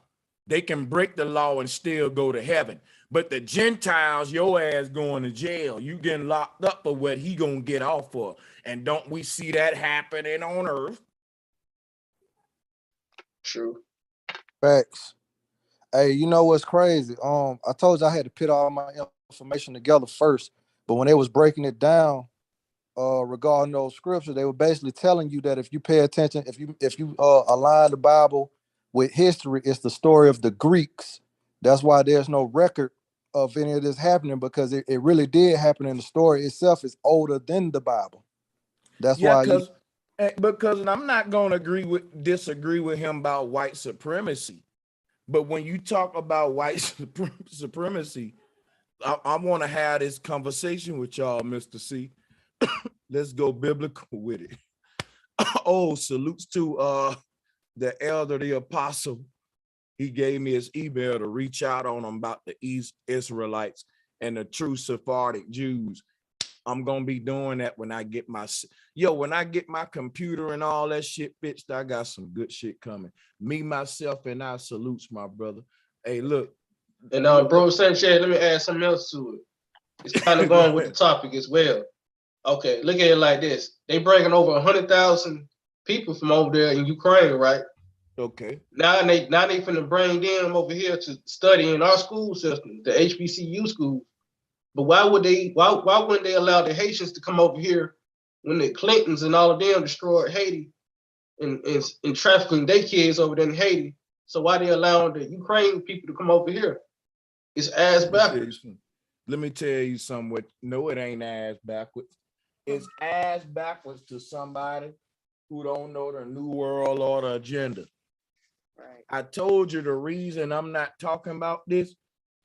They can break the law and still go to heaven. But the Gentiles, your ass going to jail. You getting locked up for what he gonna get off for. And don't we see that happening on earth? True. Facts. Hey, you know what's crazy? I told you I had to put all my information together first, but when they was breaking it down, regarding those scriptures, they were basically telling you that if you pay attention, if you align the Bible with history, it's the story of the Greeks. That's why there's no record of any of this happening, because it really did happen, and the story itself is older than the Bible. That's why because I'm not gonna disagree with him about white supremacy. But when you talk about white supremacy, I want to have this conversation with y'all, Mr. C. Let's go biblical with it. Oh, salutes to the elder, the apostle. He gave me his email to reach out on him about the East Israelites and the true Sephardic Jews. I'm gonna be doing that when I get my computer and all that shit fixed. I got some good shit coming. Me, myself, and I salutes my brother. Hey, look. And bro, Sanchez, let me add something else to it. It's kind of going with the topic as well. Okay, look at it like this. They bringing over 100,000 people from over there in Ukraine, right? Okay. Now they finna bring them over here to study in our school system, the HBCU school. But why wouldn't they allow the Haitians to come over here when the Clintons and all of them destroyed Haiti and trafficking their kids over there in Haiti? So why they allowing the Ukraine people to come over here? It's ass backwards. Let me tell you something. No, it ain't ass backwards. It's ass backwards to somebody who don't know the New World Order agenda. Right. I told you the reason I'm not talking about this,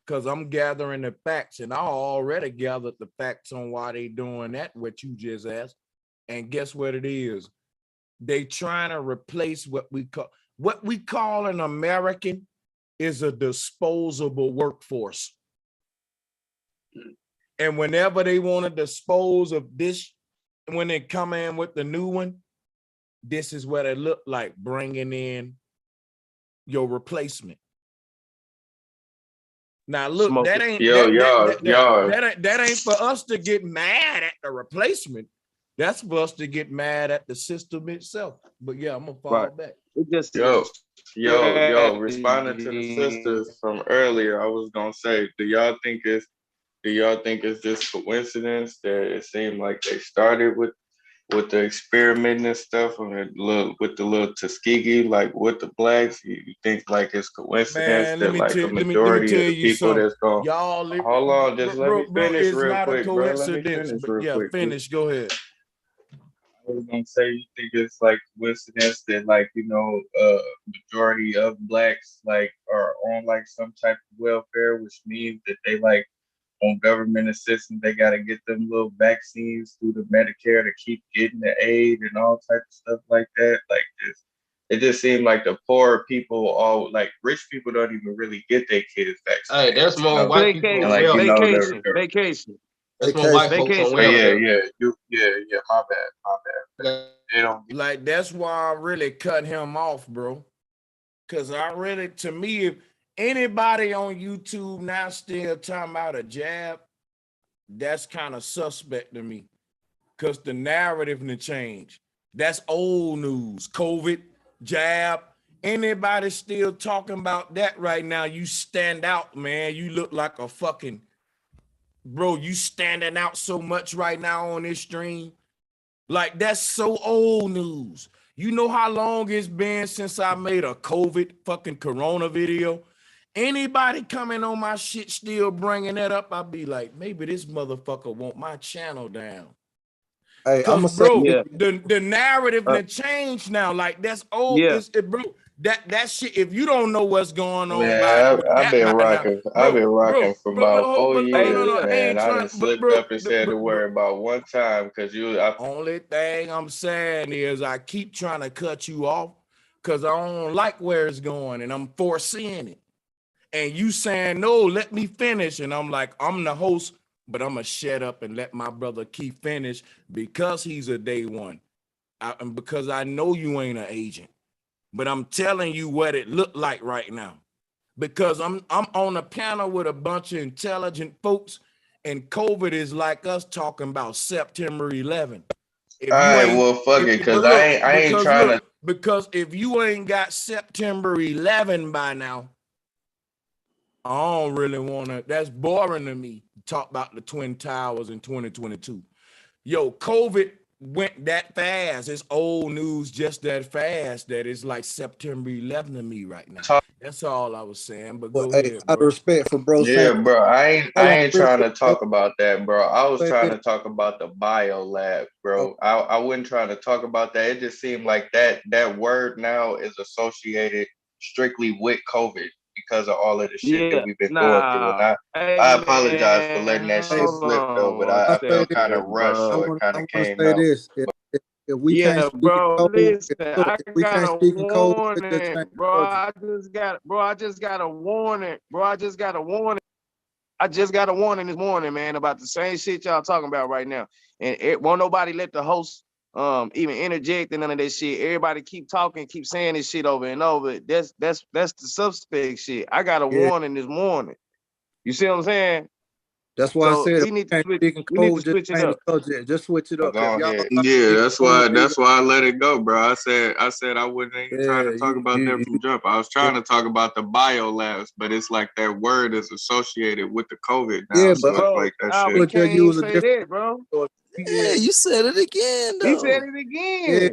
because I'm gathering the facts, and I already gathered the facts on why they doing that, what you just asked. And guess what it is? They trying to replace what we call an American is a disposable workforce. And whenever they want to dispose of this, when they come in with the new one, this is what it looked like, bringing in your replacement. Now look, Smoke that it. ain't Yo, that ain't for us to get mad at the replacement. That's for us to get mad at the system itself. But yeah, I'm gonna fall back. It just responding to the sisters from earlier, I was gonna say, do y'all think it's just coincidence that it seemed like they started with the experimenting and stuff and with the little Tuskegee, like with the blacks? You think like it's coincidence that like a majority of the people that's going, y'all, hold on, just let me finish it's real not quick, a bro. Let me coincidence, finish but real yeah, quick. finish. Go ahead. I was gonna say, you think it's like coincidence that like, majority of blacks like are on like some type of welfare, which means that they like on government assistance, they gotta get them little vaccines through the Medicare to keep getting the aid and all type of stuff like that. Like this, it just seemed like the poor people, all like rich people, don't even really get their kids vaccinated. Hey, there's more white people on like, vacation. There's more white folks on welfare. My bad. They don't get Like that's why I really cut him off, bro. Cause to me, if anybody on YouTube now still talking about a jab, that's kind of suspect to me. Cause the narrative done changed. That's old news. COVID, jab. Anybody still talking about that right now, you stand out, man. You look like a fucking, bro, you standing out so much right now on this stream. Like that's so old news. You know how long it's been since I made a COVID fucking corona video? Anybody coming on my shit still bringing that up, I'll be like, maybe this motherfucker want my channel down. Hey, I'm gonna say, bro, the narrative that changed now. Like that's old. Yeah. Bro, that shit. If you don't know what's going on, I've been rocking for about 4 years, man. I done slipped up and said the word about one time because only thing I'm saying is I keep trying to cut you off because I don't like where it's going and I'm foreseeing it. And you saying, no, let me finish. And I'm like, I'm the host, but I'm going to shut up and let my brother Keith finish because he's a day one. And because I know you ain't an agent. But I'm telling you what it looked like right now. Because I'm on a panel with a bunch of intelligent folks, and COVID is like us talking about September 11th. Because if you ain't got September 11 by now, I don't really want to. That's boring to me. Talk about the Twin Towers in 2022. Yo, COVID went that fast. It's old news just that fast that it's like September 11 to me right now. That's all I was saying. But go ahead, bro. Out of respect for bro. Yeah, bro. I ain't trying to talk about that, bro. I was trying to talk about the bio lab, bro. I wasn't trying to talk about that. It just seemed like that word now is associated strictly with COVID because of all of the shit that we've been going through. And I apologize for letting that shit slip though, but I felt kind of rushed, so it kind of came out. If we can't speak in code, listen, if we can't speak in code, I just got a warning. I just got a warning this morning, man, about the same shit y'all talking about right now. And it won't nobody let the host even interject and none of that shit. Everybody keep talking, keep saying this shit over and over. That's the suspect shit. I got a warning this morning. You see what I'm saying? That's why I said we need to switch it up. Just switch it up. Yeah, that's why I let it go, bro. I said I wasn't even trying to talk about that from jump. I was trying to talk about the bio labs, but it's like that word is associated with the COVID now. Yeah, so but it's like that shit. We can't even say that, bro. Yeah, you said it again, though. He said it again. Yeah.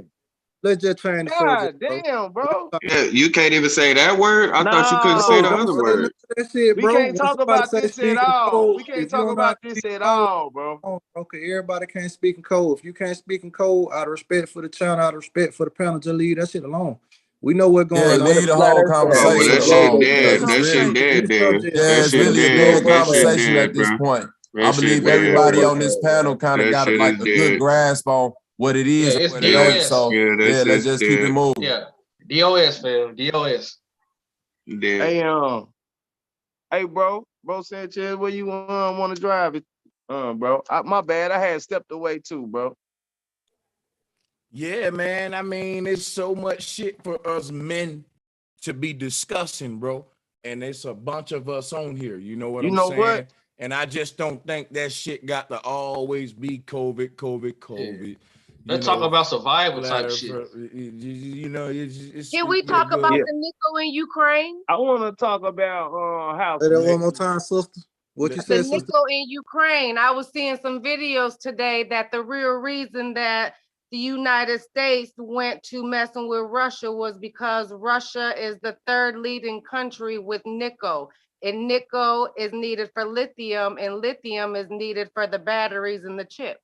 Let's just train the God damn, bro. Yeah, you can't even say that word. I thought you couldn't say the other word. That shit, we bro. can't talk about this at all. We can't talk about this at all, bro. Okay, everybody can't speak in code. If you can't speak in code, out of respect for the channel, out of respect for the panel, just leave that shit alone. We know what's going on. Leave the whole conversation that shit alone. dead. That shit dead, dude. Yeah, it's really a dead conversation at this point. I believe everybody on this panel kind of got like a good grasp on what it is and what it ain't. So yeah, let's just keep it moving. Yeah, DOS, fam, DOS. Hey, hey, bro Sanchez, where you want to drive it? Bro. My bad. I had stepped away too, bro. Yeah, man. I mean, it's so much shit for us men to be discussing, bro. And it's a bunch of us on here. You know what You I'm know what? saying? And I just don't think that shit got to always be COVID. Let's talk about survival type shit. You know, Can we talk about Yeah. the nickel in Ukraine? I want to talk about how Say that one more time, sister. What you The said, sister? nickel in Ukraine. I was seeing some videos today that the real reason that the United States went to messing with Russia was because Russia is the third leading country with nickel. And nickel is needed for lithium, and lithium is needed for the batteries and the chips.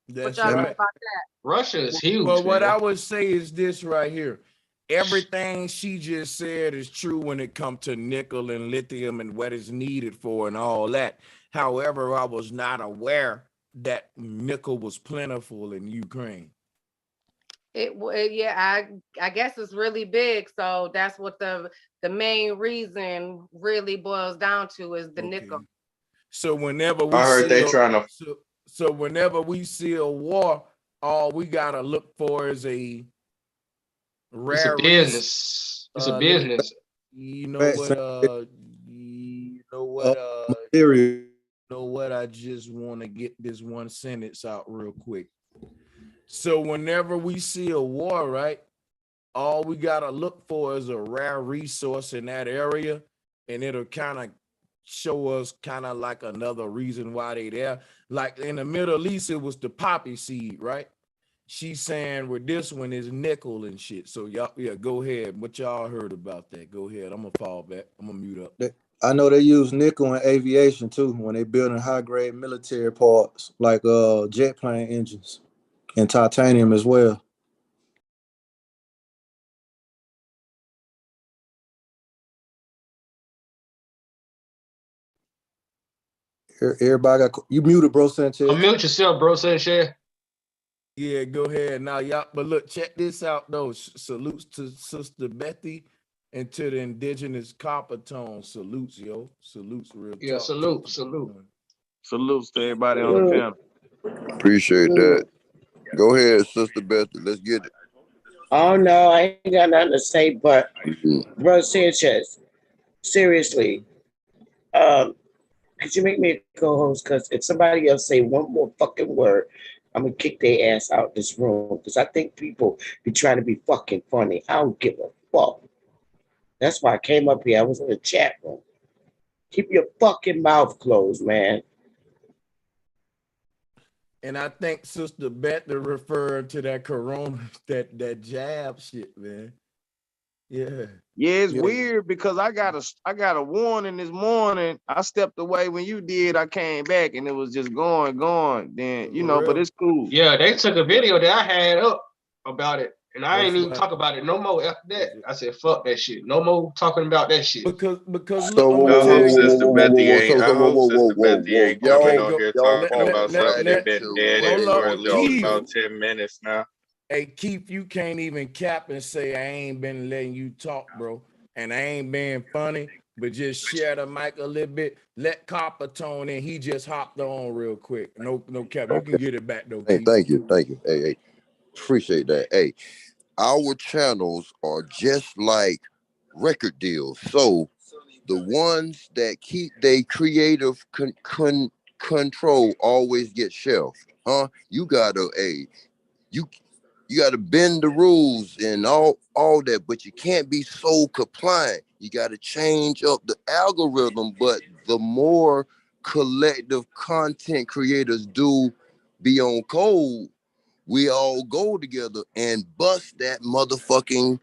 What That's y'all think right. about that? Russia is huge. But what man. I would say is this right here. Everything she just said is true when it comes to nickel and lithium and what is needed for and all that. However, I was not aware that nickel was plentiful in Ukraine. Yeah, I guess it's really big. So that's what the main reason really boils down to is the nickel. So whenever we I heard they trying to. so whenever we see a war, all we gotta look for is a It's a rare business. It's a business. You know Facts, what? Material. Know what? I just want to get this one sentence out real quick. So whenever we see a war, right, all we gotta look for is a rare resource in that area, and it'll kind of show us kind of like another reason why they there. Like in the Middle East, it was the poppy seed, right? She's saying with this one is nickel and shit. So y'all, yeah, go ahead. What y'all heard about that? Go ahead. I'm gonna fall back. I'm gonna mute up. I know they use nickel in aviation too when they building high grade military parts like jet plane engines and titanium as well. Everybody got you muted, bro, Sanchez. Unmute yourself, bro, Sanchez. Yeah, go ahead now, y'all. But look, check this out though. Salutes to Sister Bethy and to the indigenous copper tone. Salutes, yo. Salutes, real Yeah, talk. salute. salutes to everybody on the panel. Appreciate that. Go ahead, Sister Beth. Let's get it. Oh no, I ain't got nothing to say, but Bro Sanchez, seriously, could you make me a co-host? Because if somebody else say one more fucking word, I'm gonna kick their ass out this room. Because I think people be trying to be fucking funny. I don't give a fuck. That's why I came up here. I was in the chat room. Keep your fucking mouth closed, man. And I think Sister Betty referred to that corona, that jab shit, man. Yeah. Yeah, it's weird because I got a warning this morning. I stepped away when you did. I came back and it was just going. Then but it's cool. Yeah, they took a video that I had up about it, and I ain't even why- talk about it no more after that. I said, "Fuck that shit. No more talking about that shit." Because So look, I hope Sister Bethy ain't. I hope whoa, Sister Bethy ain't coming on here talking y'all about something that's been dead hold for up, at least Keith. about 10 minutes now. Hey, Keith, you can't even cap and say I ain't been letting you talk, bro. And I ain't being funny, but just share the mic a little bit. Let Copper Tone in. He just hopped on real quick. No cap. You can get it back though, Hey, Keith. thank you. Hey, appreciate that. Hey, our channels are just like record deals. So the ones that keep their creative control always get shelved. Huh? You gotta, you gotta bend the rules and all that, but you can't be so compliant. You gotta change up the algorithm, but the more collective content creators do be on code, we all go together and bust that motherfucking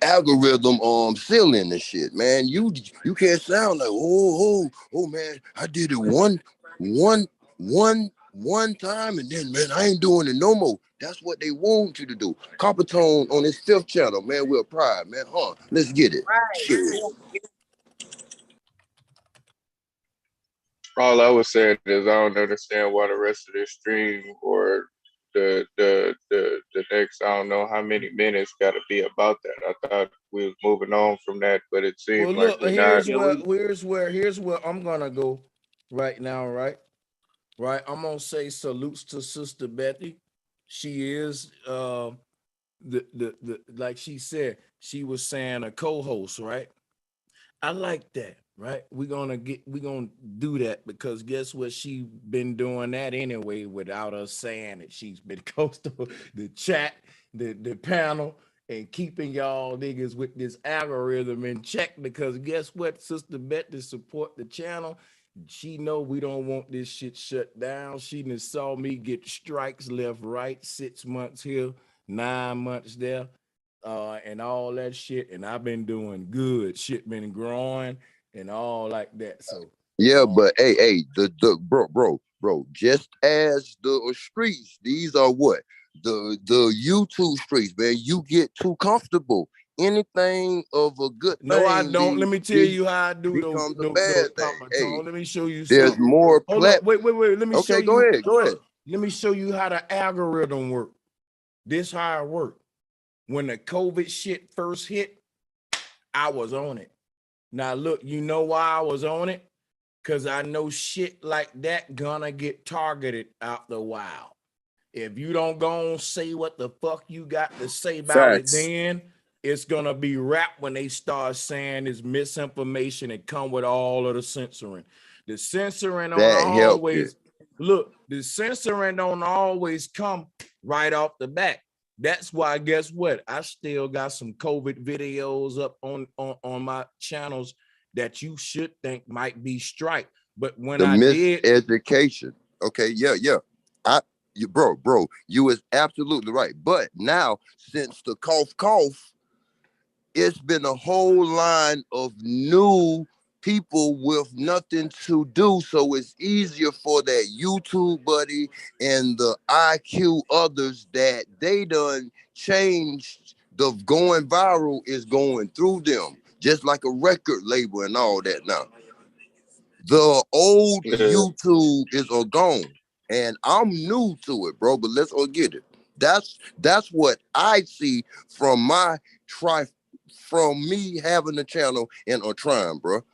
algorithm ceiling and shit, man. You can't sound like oh man, I did it one time and then man, I ain't doing it no more. That's what they want you to do. Copper Tone on his 5th channel, man. We're pride, man. Let's get it. Right. Shit. All I was saying is I don't understand why the rest of this stream or the next I don't know how many minutes got to be about that. I thought we was moving on from that, but it seemed Well, look, like we're not. here's where I'm gonna go. right now, right? Right. I'm gonna say salutes to Sister Betty. She is the like she said, she was saying a co-host, right? I like that, right? We're gonna do that because guess what? She been doing that anyway without us saying it. She's been coastal the chat, the panel, and keeping y'all niggas with this algorithm in check because guess what? Sister Bet to support the channel. She know we don't want this shit shut down. She done saw me get strikes left, right, 6 months here, 9 months there and all that shit. And I've been doing good. Shit been growing and all like that. So Yeah, but hey, the bro, just as the streets, these are what? The YouTube streets, man. You get too comfortable. Anything of a good no, I thing don't. Let me tell you how I do becomes a no bad thing. Papa Hey, Tone. Let me show you there's something. more Hold up, wait. Let me show Okay, you. go ahead. Let me show you how the algorithm work. This how it work. When the COVID shit first hit, I was on it. Now look, you know why I was on it? Cause I know shit like that gonna get targeted out the wild. If you don't go and say what the fuck you got to say about it, then it's gonna be rap when they start saying it's misinformation and come with all of the censoring. The censoring don't That helped it. always look, the censoring don't always come right off the bat. That's why, guess what? I still got some COVID videos up on my channels that you should think might be strike. But when The I did, miseducation. Okay, yeah. Bro, you is absolutely right. But now, since the cough, it's been a whole line of new people with nothing to do. So it's easier for that YouTube buddy and the IQ others that they done changed. The going viral is going through them, just like a record label and all that now. The old YouTube is gone, and I'm new to it, bro. But let's all get it. That's what I see from from me having a channel and trying, bro.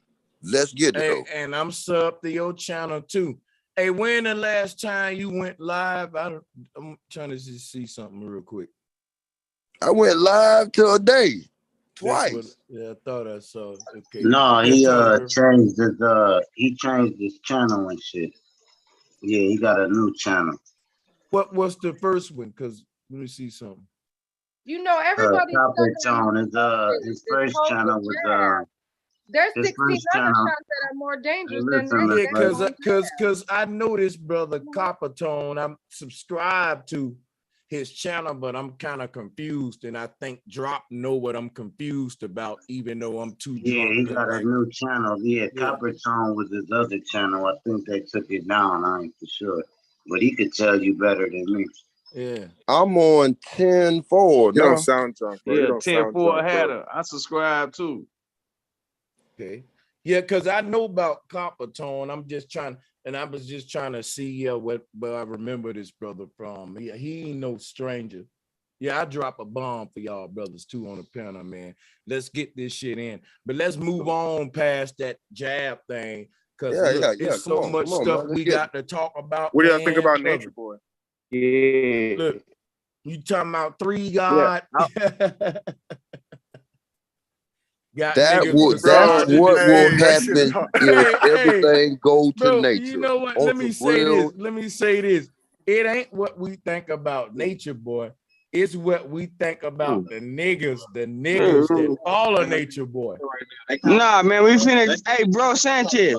Let's get it though. and I'm sub to your channel too. Hey, when the last time you went live? I'm trying to just see something real quick. I went live today, twice. I thought I saw. Okay. No, he changed his channel and shit. Yeah, he got a new channel. What's the first one? Because let me see something. You know, everybody. His first channel was There's his 16 first other channel. shots that are more dangerous Hey, than listen, this. Yeah, because I know this brother Copper Tone. I'm subscribed to his channel, but I'm kind of confused, and I think Drop know what I'm confused about, even though I'm too drunk. Yeah, he got a new channel. Yeah, Copper Tone was his other channel. I think they took it down. I ain't for sure, but he could tell you better than me. Yeah, I'm on 10-4 now. You don't sound drunk, bro. Yeah, 10-4 Hatter. I subscribe too. Okay. Yeah, because I know about Copper Tone. I'm just trying, and I was just trying to see where I remember this brother from. He ain't no stranger. Yeah, I drop a bomb for y'all brothers too on the panel, man. Let's get this shit in. But let's move on past that jab thing. Because there's so much stuff we got to talk about. What do y'all think about Nature Boy? Yeah. Look, you talking about three God? Yeah. That's what will happen if everything go to nature. You know what? Let me say this. It ain't what we think about Nature Boy. It's what we think about the niggas that follow Nature Boy. Nah, man, we finished. Hey, bro Sanchez.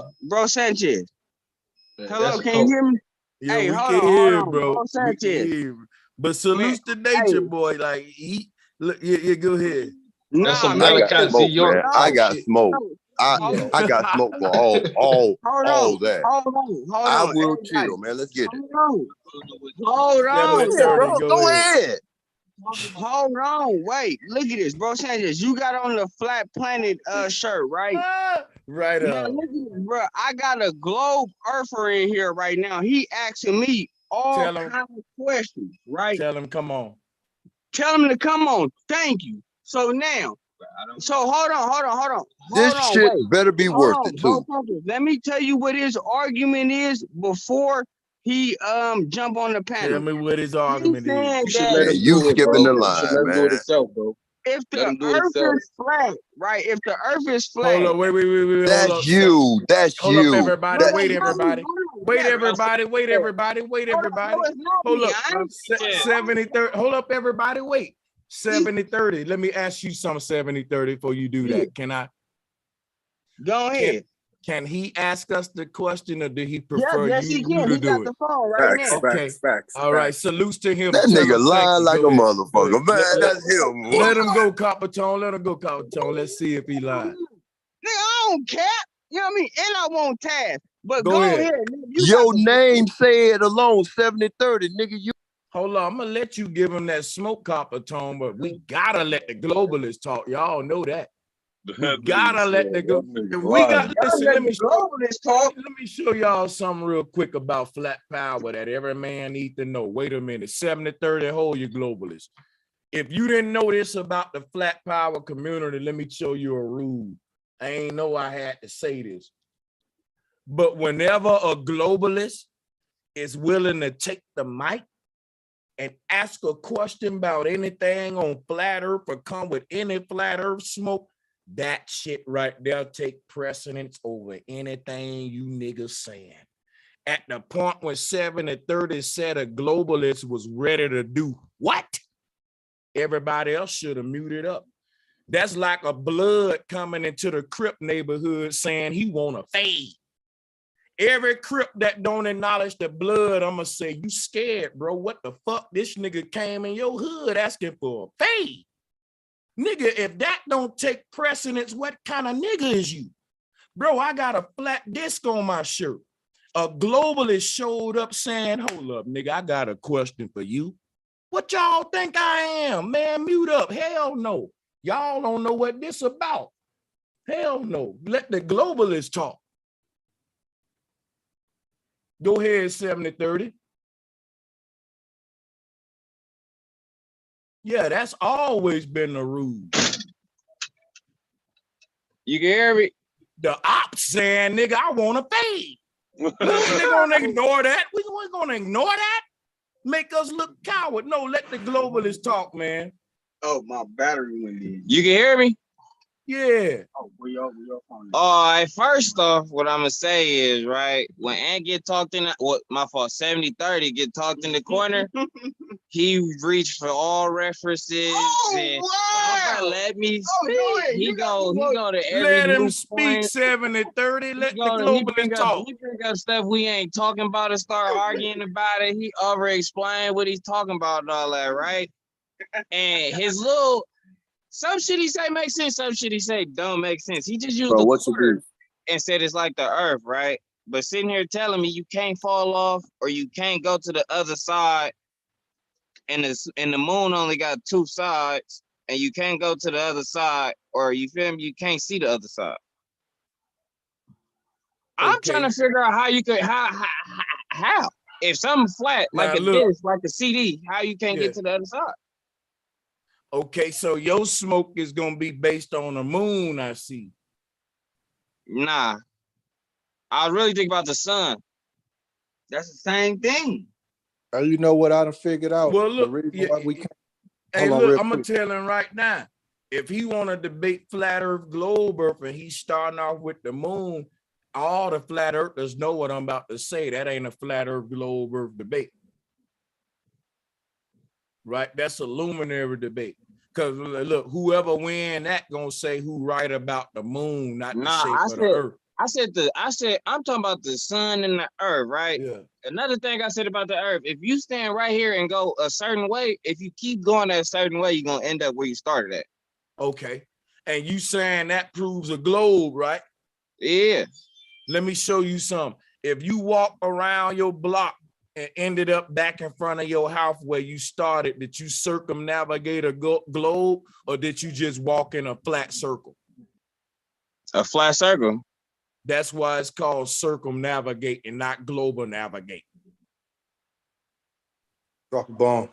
Hello, can you hear me? Yeah, hey, we hold can on, hear, bro. Sanchez. We can hear. But salute to Nature Boy. Like look, yeah, go ahead. Nah, man, I got smoke, man. I got smoke. I got smoke for all that. Hold on. I will chill, man. Let's get it. Hold on. Yeah, bro. Go ahead. Hold on. Wait. Look at this, bro. Sanchez, you got on the Flat Planet shirt, right? Right now, look at this, bro. I got a globe earther in here right now. He asking me all kinds of questions, right? Tell him come on. Tell him to come on. Thank you. So now, So hold on. This shit better be worth it too. Let me tell you what his argument is before he jump on the panel. Tell me what his argument is. You should let him You do it, skipping bro. the You should line, let him do it man. himself, bro. If Let the him do it earth himself. is flat, right? If the earth is flat. Hold up, wait. Hold That's up. you. That's Hold you. up, everybody. That's Wait, you. everybody. Wait, everybody. Wait, everybody. Wait, everybody. Hold up. 70-30. Hold up, everybody. Wait. 70-30. Let me ask you something, 70-30, before you do that. Can I? Go ahead. Can he ask us the question, or do he prefer yes, you he can. to He got do it? the phone right now. Okay. All right. Salutes to him. That Tell nigga him thank lying you. like a Go ahead. motherfucker, man. That's him. Let him go, Coppertone. Let him go, Coppertone. Let's see if he lied. Nigga, I don't care. You know what I mean? And I won't task. But Go ahead. nigga. Your name said alone 70-30, nigga. You Hold on, I'm gonna let you give him that smoke, Coppertone, but we gotta let the globalists talk. Y'all know that. We gotta let the go. Listen, let me show y'all something real quick about flat power that every man needs to know. Wait a minute, 70-30, hold your globalists. If you didn't know this about the flat power community, let me show you a rule. I ain't know I had to say this. But whenever a globalist is willing to take the mic and ask a question about anything on flat earth or come with any flat earth smoke, that shit right there take precedence over anything you niggas saying. At the point when 70-30 said a globalist was ready to do what? Everybody else should have muted up. That's like a blood coming into the Crip neighborhood saying he want to fade. Every Crip that don't acknowledge the blood, I'm gonna say, you scared, bro. What the fuck? This nigga came in your hood asking for a fade. Nigga, if that don't take precedence, what kind of nigga is you? Bro, I got a flat disc on my shirt. A globalist showed up saying, hold up, nigga, I got a question for you. What y'all think I am? Man, mute up. Hell no. Y'all don't know what this about. Hell no. Let the globalists talk. Go ahead, 70-30. Yeah, that's always been the rule. You can hear me? The ops saying, nigga, I want to fade. They're gonna ignore that. We're gonna ignore that? Make us look coward. No, let the globalists talk, man. Oh, my battery went in. You can hear me? Yeah. Oh, where your phone? All right, first off, what I'm gonna say is, right, when Ant get talked in, my fault, 70-30 get talked in the corner, he reached for all references. And wow. Let me speak. He go to every let him speak 70-30. Let the globalists talk. He bring up stuff we ain't talking about and start arguing about it. He over explain what he's talking about and all that, right? And his little some shit he say makes sense, some shit he say don't make sense. He just used the word and said it's like the earth, right? But sitting here telling me you can't fall off or you can't go to the other side, and the moon only got two sides, and you can't go to the other side, or you feel me? You can't see the other side. I'm trying to figure out how you could how if something flat like a disc, like a CD, how you can't get to the other side. Okay, so your smoke is gonna be based on the moon, I see. Nah, I really think about the sun. That's the same thing. You know what I done figured out? Well, look, the reason why we can't. Hey, look, I'm gonna tell him right now. If he want to debate flat Earth, globe Earth, and he's starting off with the moon, all the flat earthers know what I'm about to say. That ain't a flat Earth, globe Earth debate, right? That's a luminary debate. Because look, whoever win that gonna say who right about the moon, not the shape of the earth. I said I'm talking about the sun and the earth, right? Yeah. Another thing I said about the earth, if you stand right here and go a certain way, if you keep going that certain way, you're gonna end up where you started at. Okay. And you saying that proves a globe, right? Yeah. Let me show you some. If you walk around your block and ended up back in front of your house where you started, did you circumnavigate a globe, or did you just walk in a flat circle? A flat circle. That's why it's called circumnavigate and not global navigate. Drop a bomb.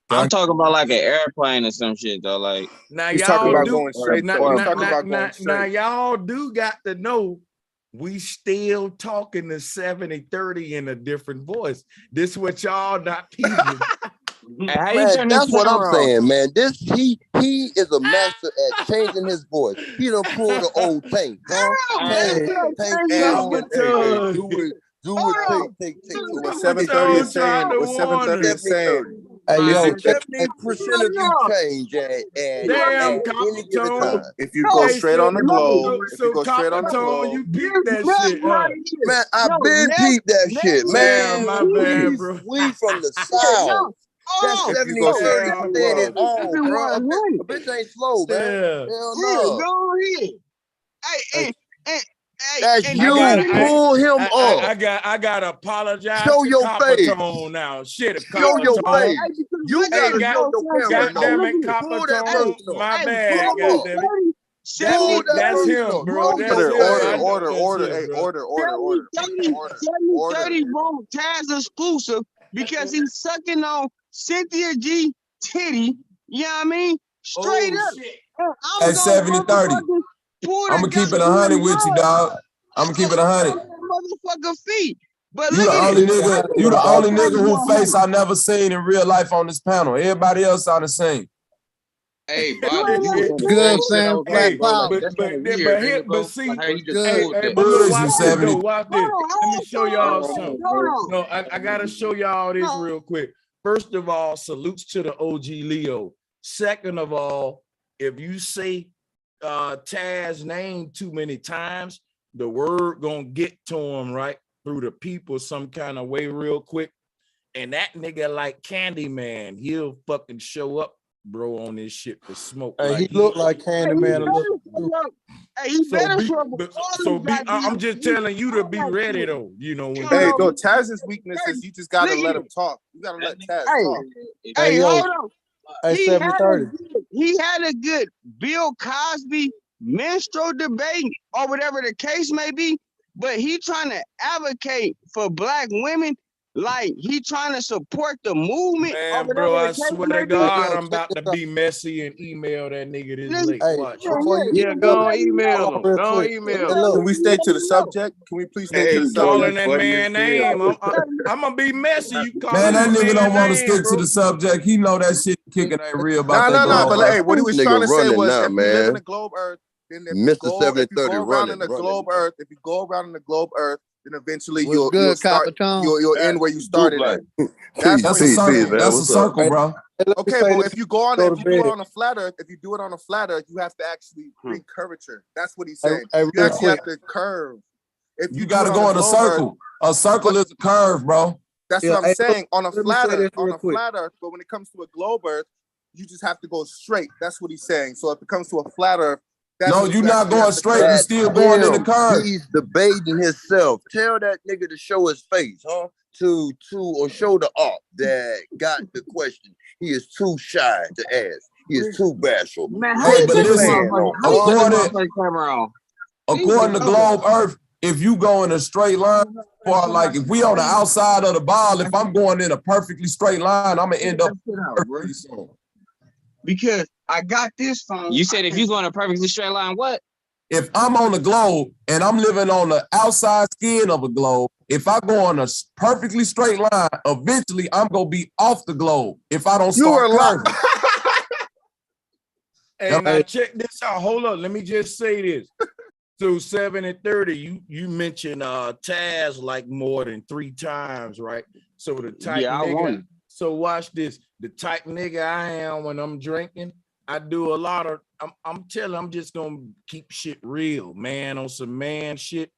I'm talking about like an airplane or some shit though. Like now he's talking y'all about do going straight. He's talking about going now straight. y'all do got to know we still talking the 70-30 in a different voice. This is what y'all not peeping. Man, that's what I'm saying, man. He is a master at changing his voice. He done pulled the old Tank, huh? Tank ass. Do it, take. So what 730 is saying? What 730 is saying? Hey, yo, 70% of you change at any given time. If you go straight on the globe, if you go straight on the globe, you peep that shit, huh? Man, I've been peeped that shit, man. My bad, bro. We from the South. That's if you go 70-30 saying it all, bro. A bitch ain't slow, man. Hell no. Go ahead. Hey, that's you. Pull him up. I gotta apologize. Show to your face. Tone now. Shit, show your face. You gotta show your camera. Goddamn it, Copper Tone. My bad. Goddamn it. That's him, bro. That's him. Order. 30 won't Taz exclusive because he's sucking on Cynthia G titty. You know what I mean? Straight up. Shit. At 70-30. I'm gonna keep it 100 with you, dog. I'm gonna keep it 100. Motherfucker feet. But You the only nigga who face I never seen in real life on this panel. Everybody else I done seen. Hey, Bobby, good, Sam. Black power. But see, Hey, watch this though. Watch this. Let me show y'all something. No, I gotta show y'all this real quick. First of all, salutes to the OG Leo. Second of all, if you say Taz's name too many times, the word gonna get to him right through the people some kind of way real quick. And that nigga like Candyman, he'll fucking show up, bro, on this shit for smoke. Hey, like, he looked like Candyman. I'm just telling you to be ready though. You know when. Hey, no, Taz's weakness is you just gotta let him talk. You gotta let Taz talk. Hey, hold on. Hey, 730. He had a good Bill Cosby minstrel debate or whatever the case may be, but he trying to advocate for black women, like he trying to support the movement. Man, bro, I swear to God, I'm about to be messy and email that nigga this late. Watch. Go email him. Go email him. Can we stay to the subject? Can we please stay to the subject? Calling that man name. I'm gonna be messy. You call man, that nigga don't want to stick to the subject. He know that shit kicking ain't real about that. No. But hey, what he was trying to say was, if you live in the globe Earth, then if you go around in the globe Earth, if you go around in the globe Earth, then eventually you'll end where you started at. That's a circle. That's a circle, bro. Okay, but if you do it on a flat Earth, you have to actually bring curvature. That's what he's saying. You actually have to curve. If you gotta go in a circle. A circle is a curve, bro. That's what I'm saying. On a flat Earth, but when it comes to a globe Earth, you just have to go straight. That's what he's saying. So if it comes to a flat Earth, no, you're not going straight. You're still going in the curve. He's debating himself. Tell that nigga to show his face, huh? Or show the art that got the question. He is too shy to ask. He is too bashful. Man, hey, but listen, according to Globe Earth, if you go in a straight line, or like if we on the outside of the ball, if I'm going in a perfectly straight line, I'm gonna end up perfectly soon. Because I got this phone. You said if you go in a perfectly straight line, what? If I'm on the globe and I'm living on the outside skin of a globe, if I go on a perfectly straight line, eventually I'm gonna be off the globe if I don't start curving. Hey, now check this out. Hold up. Let me just say this. So 70-30, you mentioned Taz like more than 3 times, right? So the type nigga. So watch this. The type nigga I am when I'm drinking, I do a lot of. I'm just gonna keep shit real, man. On some man shit.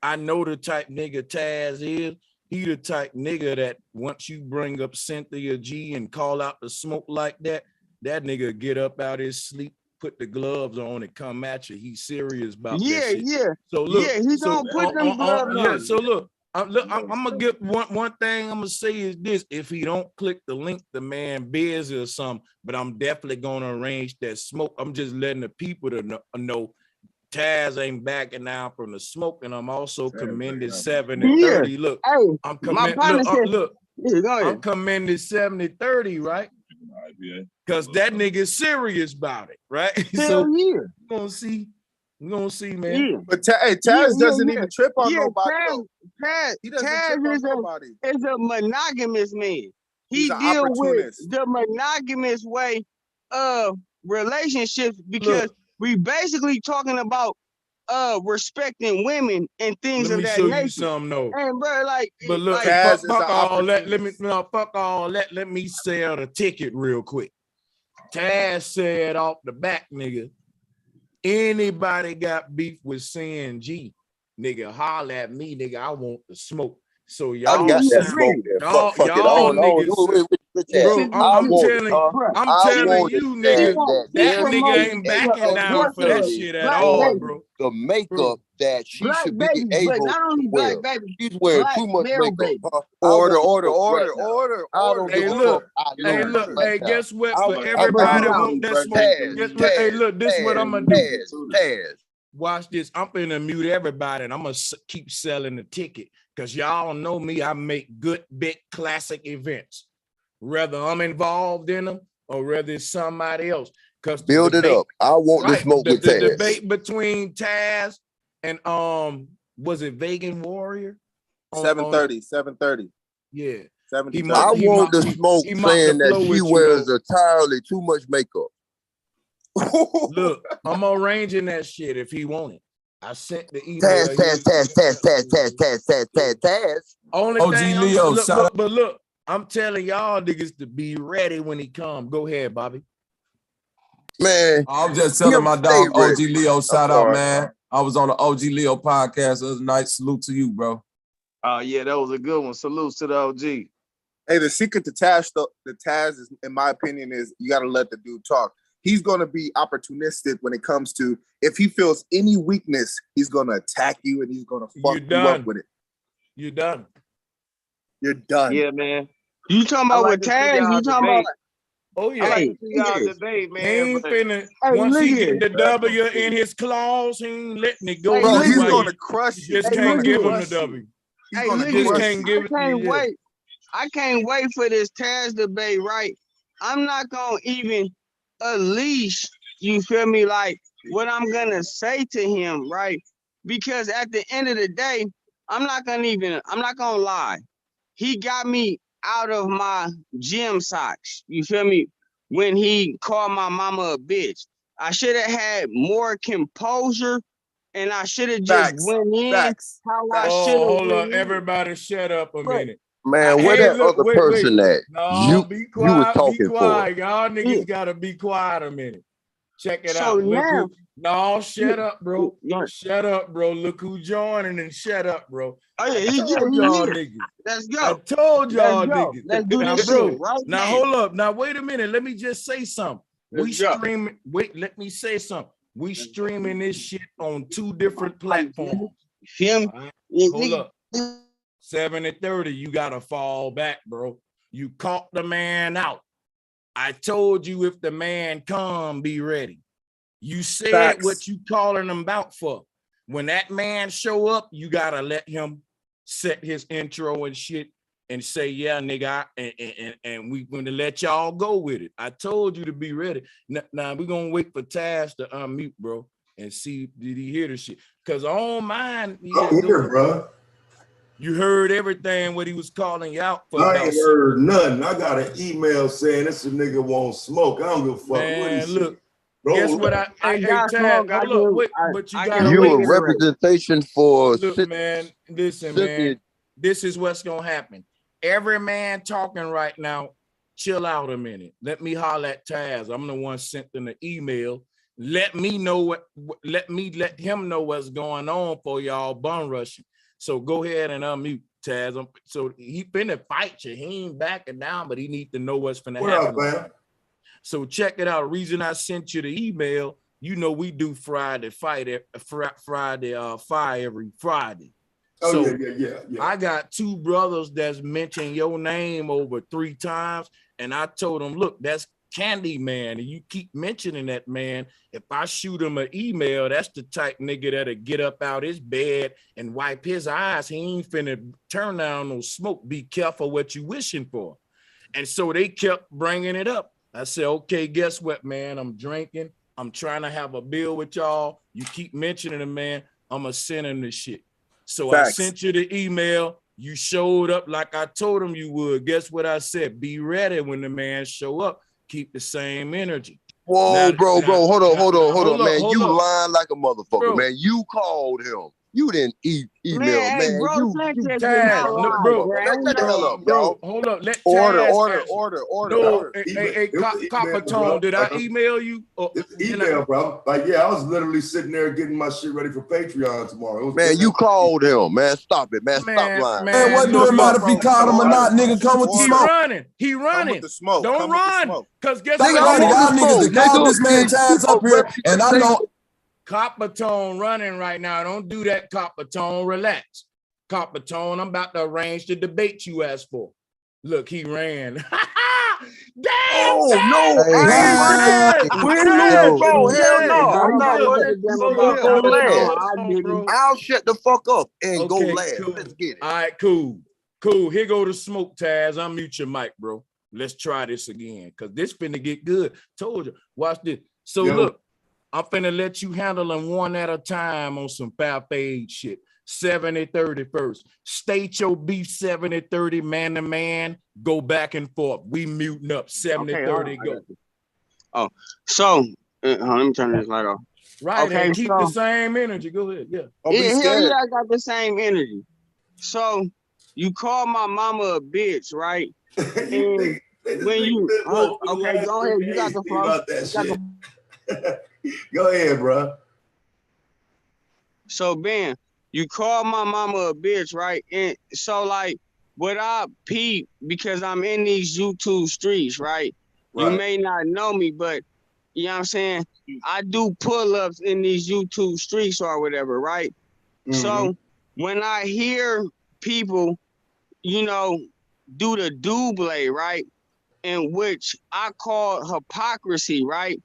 I know the type nigga Taz is. He the type nigga that once you bring up Cynthia G and call out the smoke like that, that nigga get up out his sleep, put the gloves on, and come at you. He's serious about that shit. Yeah. So look, he's gonna put them gloves on. Yeah. So look, I'm gonna get one thing. I'm gonna say is this: if he don't click the link, the man busy or something. But I'm definitely gonna arrange that smoke. I'm just letting the people to know. Taz ain't backing down from the smoke, and I'm also commending 70-30. Look, I'm commending. I'm commending 70-30, right? Because that nigga is serious about it, right? Hell So yeah. we're gonna see, man. Yeah. But Taz doesn't even trip on nobody. He doesn't trip on nobody. Is a monogamous man. He's He an deal with opportunist. the monogamous way of relationships because we basically talking about respecting women and things Let of me that show nature. you something though. And bro, like, But look, like, fuck all that. Fuck all that. Let me sell the ticket real quick. Taz said off the back, nigga. Anybody got beef with CNG, nigga, holler at me, nigga. I want the smoke. So y'all, I got that smoke there. Fuck it. Bro, I'm telling you, nigga, that nigga ain't backing down for that shit at all, bro. The makeup that she black should be baby, able but not only to black wear. baby, She's wearing black too much male makeup. baby. Huh? Order. Hey, look. Hey, look. Hey, guess what? For everybody want that smoke. Guess what? Hey, look. This is what I'm gonna do. Watch this. I'm gonna mute everybody, and I'm gonna keep selling the ticket because y'all know me. I make good, big, classic events. Whether I'm involved in them or whether it's somebody else. Because build it up. I want to smoke with Taz. The debate between Taz and was it Vegan Warrior? 7:30. Yeah. 7:30. I want the smoke saying that she wears entirely too much makeup. Look, I'm arranging that shit if he want it. I sent the email. Taz. Only OG thing Leo, but look, I'm telling y'all niggas to be ready when he come. Go ahead, Bobby. Man, I'm just telling my dog OG Leo, shout out, man. I was on the OG Leo podcast the other night. Salute to you, bro. Oh yeah, that was a good one. Salutes to the OG. Hey, the secret to Taz, is, in my opinion, is you got to let the dude talk. He's going to be opportunistic when it comes to, if he feels any weakness, he's going to attack you and he's going to fuck you up with it. You're done. You're done. Yeah, man. You talking about with Taz? You talking about? Oh yeah. I like to see y'all debate, man. He ain't finna, once he get the W in his claws, he ain't letting it go. Bro, he's going to crush you. Just can't give him the W. Hey, look at I can't wait for this Taz debate, right? I'm not gonna even unleash, you feel me, like what I'm gonna say to him, right? Because at the end of the day, I'm not gonna lie. He got me out of my gym socks, you feel me? When he called my mama a bitch. I should have had more composure and I should have just went in how I should have. Hold on, everybody shut up a minute. Man, where that other person at? No, be quiet, talking be quiet. Y'all niggas gotta be quiet a minute. Check it out. Look who, no, shut up, bro. Shut up, bro. Look who joining and shut up, bro. I told y'all niggas. Let's go. I told y'all niggas. Let's do now, this bro. shit right now, hold up. Now, wait a minute. Let me just say something. We streaming. Wait, let me say something. We streaming this shit on 2 different platforms. Him. Hold up. 7:30. You gotta fall back, bro. You caught the man out. I told you if the man come, be ready. You said what you calling him about for. When that man show up, you gotta let him set his intro and shit and say, yeah, nigga, and we gonna let y'all go with it. I told you to be ready. Now we're gonna wait for Taz to unmute, bro, and see did he hear the shit. Cause on mine, bro. You heard everything what he was calling you out for. I ain't heard nothing. I got an email saying this nigga won't smoke. I don't give a fuck what he look, said. Guess what? I got smoke. But you got you a representation for. Look, man. Listen, man. This is what's gonna happen. Every man talking right now. Chill out a minute. Let me holler at Taz. I'm the one sent in the email. Let me know what. Let him know what's going on for y'all bum rushing. So go ahead and unmute Taz. So he finna fight you. He ain't backing down, but he need to know what's finna happen. What up, man? So check it out. The reason I sent you the email, you know we do Friday fire every Friday. Oh, so yeah. I got 2 brothers that's mentioned your name over 3 times, and I told them, look, that's Candy Man, and you keep mentioning that man. If I shoot him an email, that's the type nigga that'll get up out his bed and wipe his eyes. He ain't finna turn down no smoke. Be careful what you wishing for. And so they kept bringing it up. I said, okay, guess what, man? I'm drinking. I'm trying to have a bill with y'all. You keep mentioning it, man. I'm going to send him this shit. So Facts. I sent you the email. You showed up like I told him you would. Guess what I said? Be ready when the man show up. Keep the same energy. Whoa, bro, hold on, man. Hold You up. lying like a motherfucker, Bro. man. You called him. You didn't email, Man, hey, man. bro, You Sanchez did Taz, not lie, bro, bro. shut the hell up, bro, y'all. hold up. Let Order, Taz order, answer. order. No, Email. hey, It was an Copper email, Tone, bro. did I email you? Or, It's email, bro. Like, yeah, I was literally sitting there getting my shit ready for Patreon tomorrow. It was Man, you called him, man. Stop it, man. Stop lying. Man, what do it matter if he called him or not? Nigga, come with the smoke. He running. Come with the smoke. Don't Come with the run. smoke. Because guess Stop what? letting y'all niggas that called this man Taz up here, and I know. Copper Tone running right now. Don't do that, Copper Tone. Relax. Copper Tone, I'm about to arrange the debate you asked for. Look, he ran. Damn! Oh, no, I ain't we ain't losing, bro. Hell no. Bro, I'm not you running. gotta give So him let's a go Coppertone. last. I didn't. I'll shut the fuck up and go Okay, last. cool. Let's get it. All right, cool. Here go the smoke, Taz. Unmute your mic, bro. Let's try this again, because this finna get good. Told you. Watch this. So look, I'm finna let you handle them one at a time on some five-page shit. 70-30 first. State your beef 70-30, man to man. Go back and forth. We muting up 70-30. Go. Oh, so let me turn this light off. Right, Okay, and keep so the same energy. Go ahead. Yeah. hell yeah, I got the same energy. So you call my mama a bitch, right? And when you okay, go ahead. You got the flow. About that shit. Go ahead, bro. So Ben, you call my mama a bitch, right? And so like what I peep, because I'm in these YouTube streets, right? You may not know me, but you know what I'm saying? I do pull-ups in these YouTube streets or whatever, right? So when I hear people, you know, do the double, right? In which I call hypocrisy, right?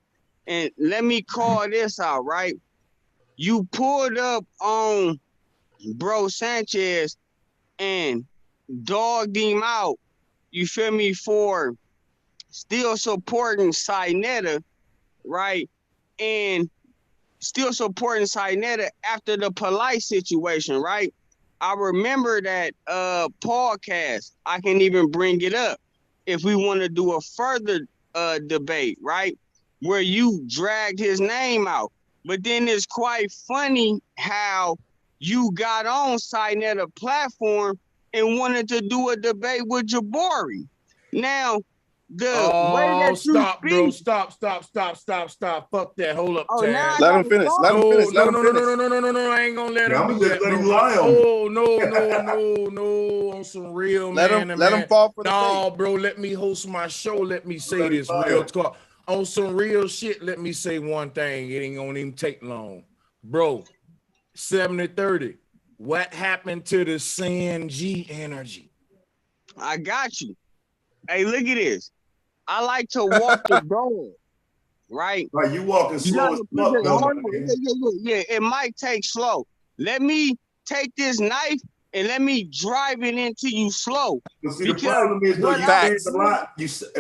And let me call this out, right? You pulled up on bro Sanchez and dogged him out, you feel me, for still supporting Sinetta, right? And still supporting Sinetta after the polite situation, right? I remember that podcast. I can even bring it up if we want to do a further debate, right? Where you dragged his name out. But then it's quite funny how you got on Sinetta platform and wanted to do a debate with Jabari. Now, the way that you Stop, speak, bro. Stop. Fuck that. Hold up, oh, now Taz. I Let gotta him finish. stop. Let him finish. Let him finish. No. I ain't gonna let Yeah, him I'm do gonna that, just let bro. him lie on me. No. On some real Let man. him fall for the No, bait. bro. Let me host my show. Let me say this real talk. On some real shit, let me say one thing. It ain't gonna even take long. Bro, 70-30. What happened to the CNG energy? I got you. Hey, look at this. I like to walk the dog, right? Right, you walking slow as fuck, though, my nigga. Yeah. It might take slow. Let me take this knife and let me drive it into you slow. But see, the problem is, though, you saying a lot.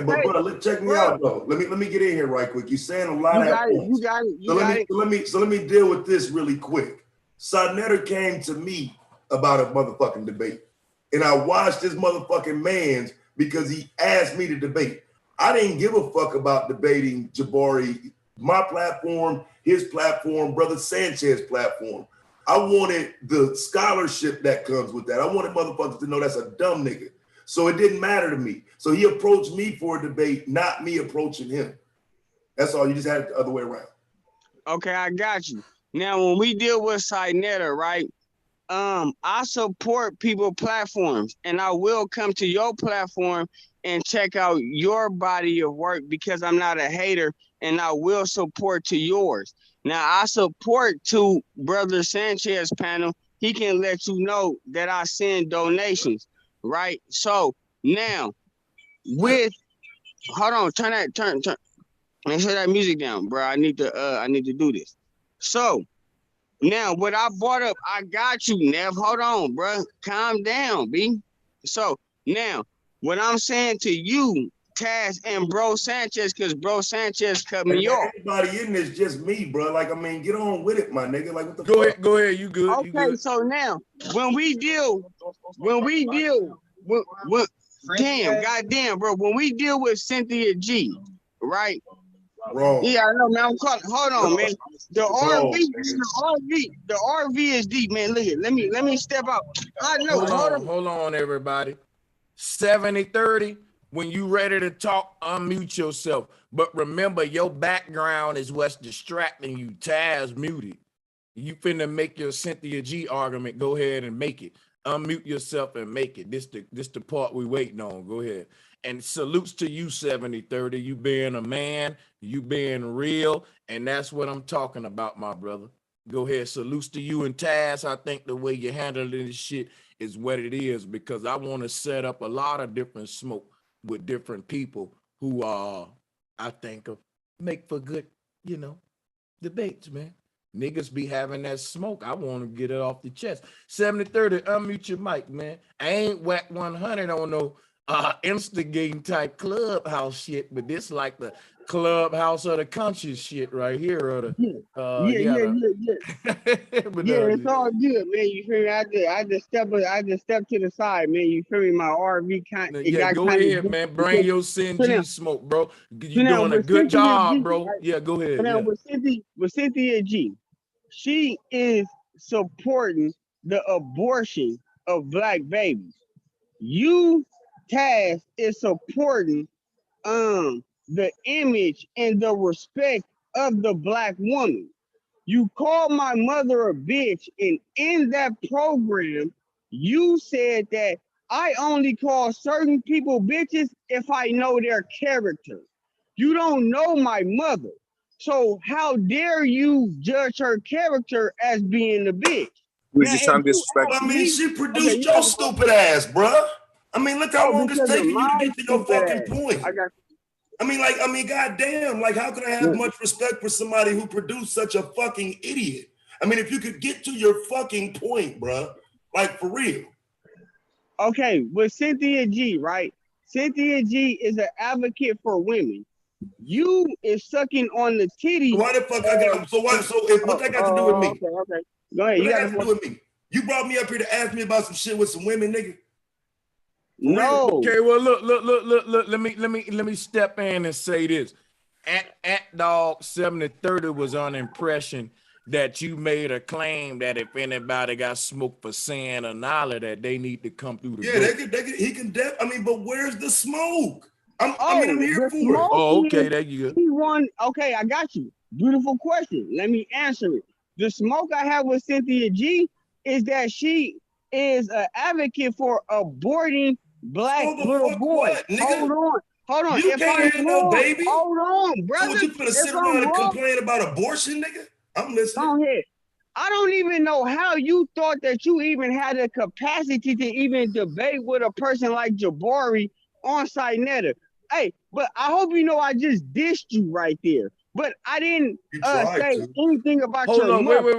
But brother, check me out, though. Let me get in here right quick. You saying a lot at once. You got it. So let me deal with this really quick. Sinetta came to me about a motherfucking debate, and I watched this motherfucking man's because he asked me to debate. I didn't give a fuck about debating Jabari, my platform, his platform, brother Sanchez platform. I wanted the scholarship that comes with that. I wanted motherfuckers to know that's a dumb nigga. So it didn't matter to me. So he approached me for a debate, not me approaching him. That's all. You just had it the other way around. Okay, I got you. Now, when we deal with Sinetta, right? I support people platforms, and I will come to your platform and check out your body of work because I'm not a hater, and I will support to yours. Now, I support to Brother Sanchez panel. He can let you know that I send donations, right? So now, hold on, turn. Make sure that music down, bro. I need to do this. So now, what I brought up, I got you, Nev. Hold on, bro. Calm down, B. So now, What I'm saying to you, Taz and Bro Sanchez, because Bro Sanchez cut me off. Everybody in this just me, bro. Like, I mean, get on with it, my nigga. Like, what the Go fuck? ahead, go ahead. You good? Okay, you good. so now when we deal with goddamn, bro, when we deal with Cynthia G, right? Wrong. Yeah, I know, man. I'm calling. Hold on, man. The Wrong, the RV is deep, man. Look at, let me step out. I know. Hold on, everybody. 70-30. When you ready to talk, unmute yourself. But remember, your background is what's distracting you. Taz muted. You finna make your Cynthia G argument. Go ahead and make it. Unmute yourself and make it. This the part we waiting on. Go ahead. And salutes to you, 70-30. You being a man, you being real, and that's what I'm talking about, my brother. Go ahead. Salutes to you and Taz. I think the way you're handling this shit is what it is, because I want to set up a lot of different smoke with different people who I think make for good, debates, man. Niggas be having that smoke. I want to get it off the chest. 70-30, unmute your mic, man. I ain't whack 100 on no instigating type clubhouse shit, but this like the clubhouse of the conscious shit right here. Or the It's all good, man. You feel me? I just step to the side, man. You feel me? My RV go ahead, man. Bring your Sin smoke, bro. You're doing a good job, bro. Right? Yeah, go ahead. Now with Cynthia G, she is supporting the abortion of black babies. You, Taz, is supporting the image and the respect of the black woman. You called my mother a bitch, and in that program, you said that I only call certain people bitches if I know their character. You don't know my mother. So how dare you judge her character as being a bitch? He was just trying to disrespect. I mean, she produced your stupid ass, bruh. I mean, look how long it's taking you to get to your fucking point. I mean, goddamn, like, how can I have much respect for somebody who produced such a fucking idiot? I mean, if you could get to your fucking point, bruh, like, for real. Okay, with Cynthia G, right? Cynthia G is an advocate for women. You is sucking on the titty. Why the fuck I got? So what? So what that got to do with me? Okay. Go ahead. What that got to do with me? You brought me up here to ask me about some shit with some women, nigga. No. Okay, well, look. Let me step in and say this. At dog 7030 was on impression that you made a claim that if anybody got smoked for saying or knowledge, that they need to come through the door. He can. I mean, but where's the smoke? I'm here for it. Oh, okay, there you go. Okay, I got you. Beautiful question. Let me answer it. The smoke I have with Cynthia G is that she is an advocate for aborting black little boys. Hold on. You can't have no baby. Hold on, brother. So you finna sit around and complain about abortion, nigga? I'm listening. Go ahead. I don't even know how you thought that you even had the capacity to even debate with a person like Jabari on Sinetta. Hey, but I hope you know I just dissed you right there. But I didn't say anything about your mother. Wait.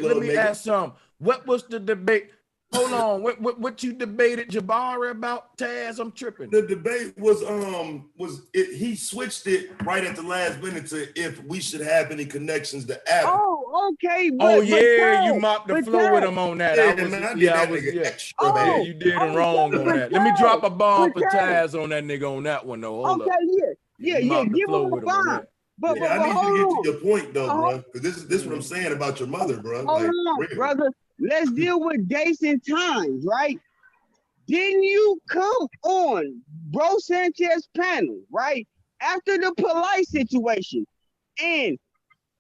Let me ask something. What was the debate? Hold on. What you debated Jabari about, Taz? I'm tripping. The debate was he switched it right at the last minute to if we should have any connections to Adam. Oh, okay. You mopped the floor with him on that. You did him wrong on that. Let me drop a bomb for Taz on that nigga on that one though. Hold up. Yeah. Give him a bomb. But I need you to get to your point though, bro. Because this is what I'm saying about your mother, bro. Hold on, brother. Let's deal with dates and times, right? Didn't you come on Bro Sanchez panel, right? After the polite situation and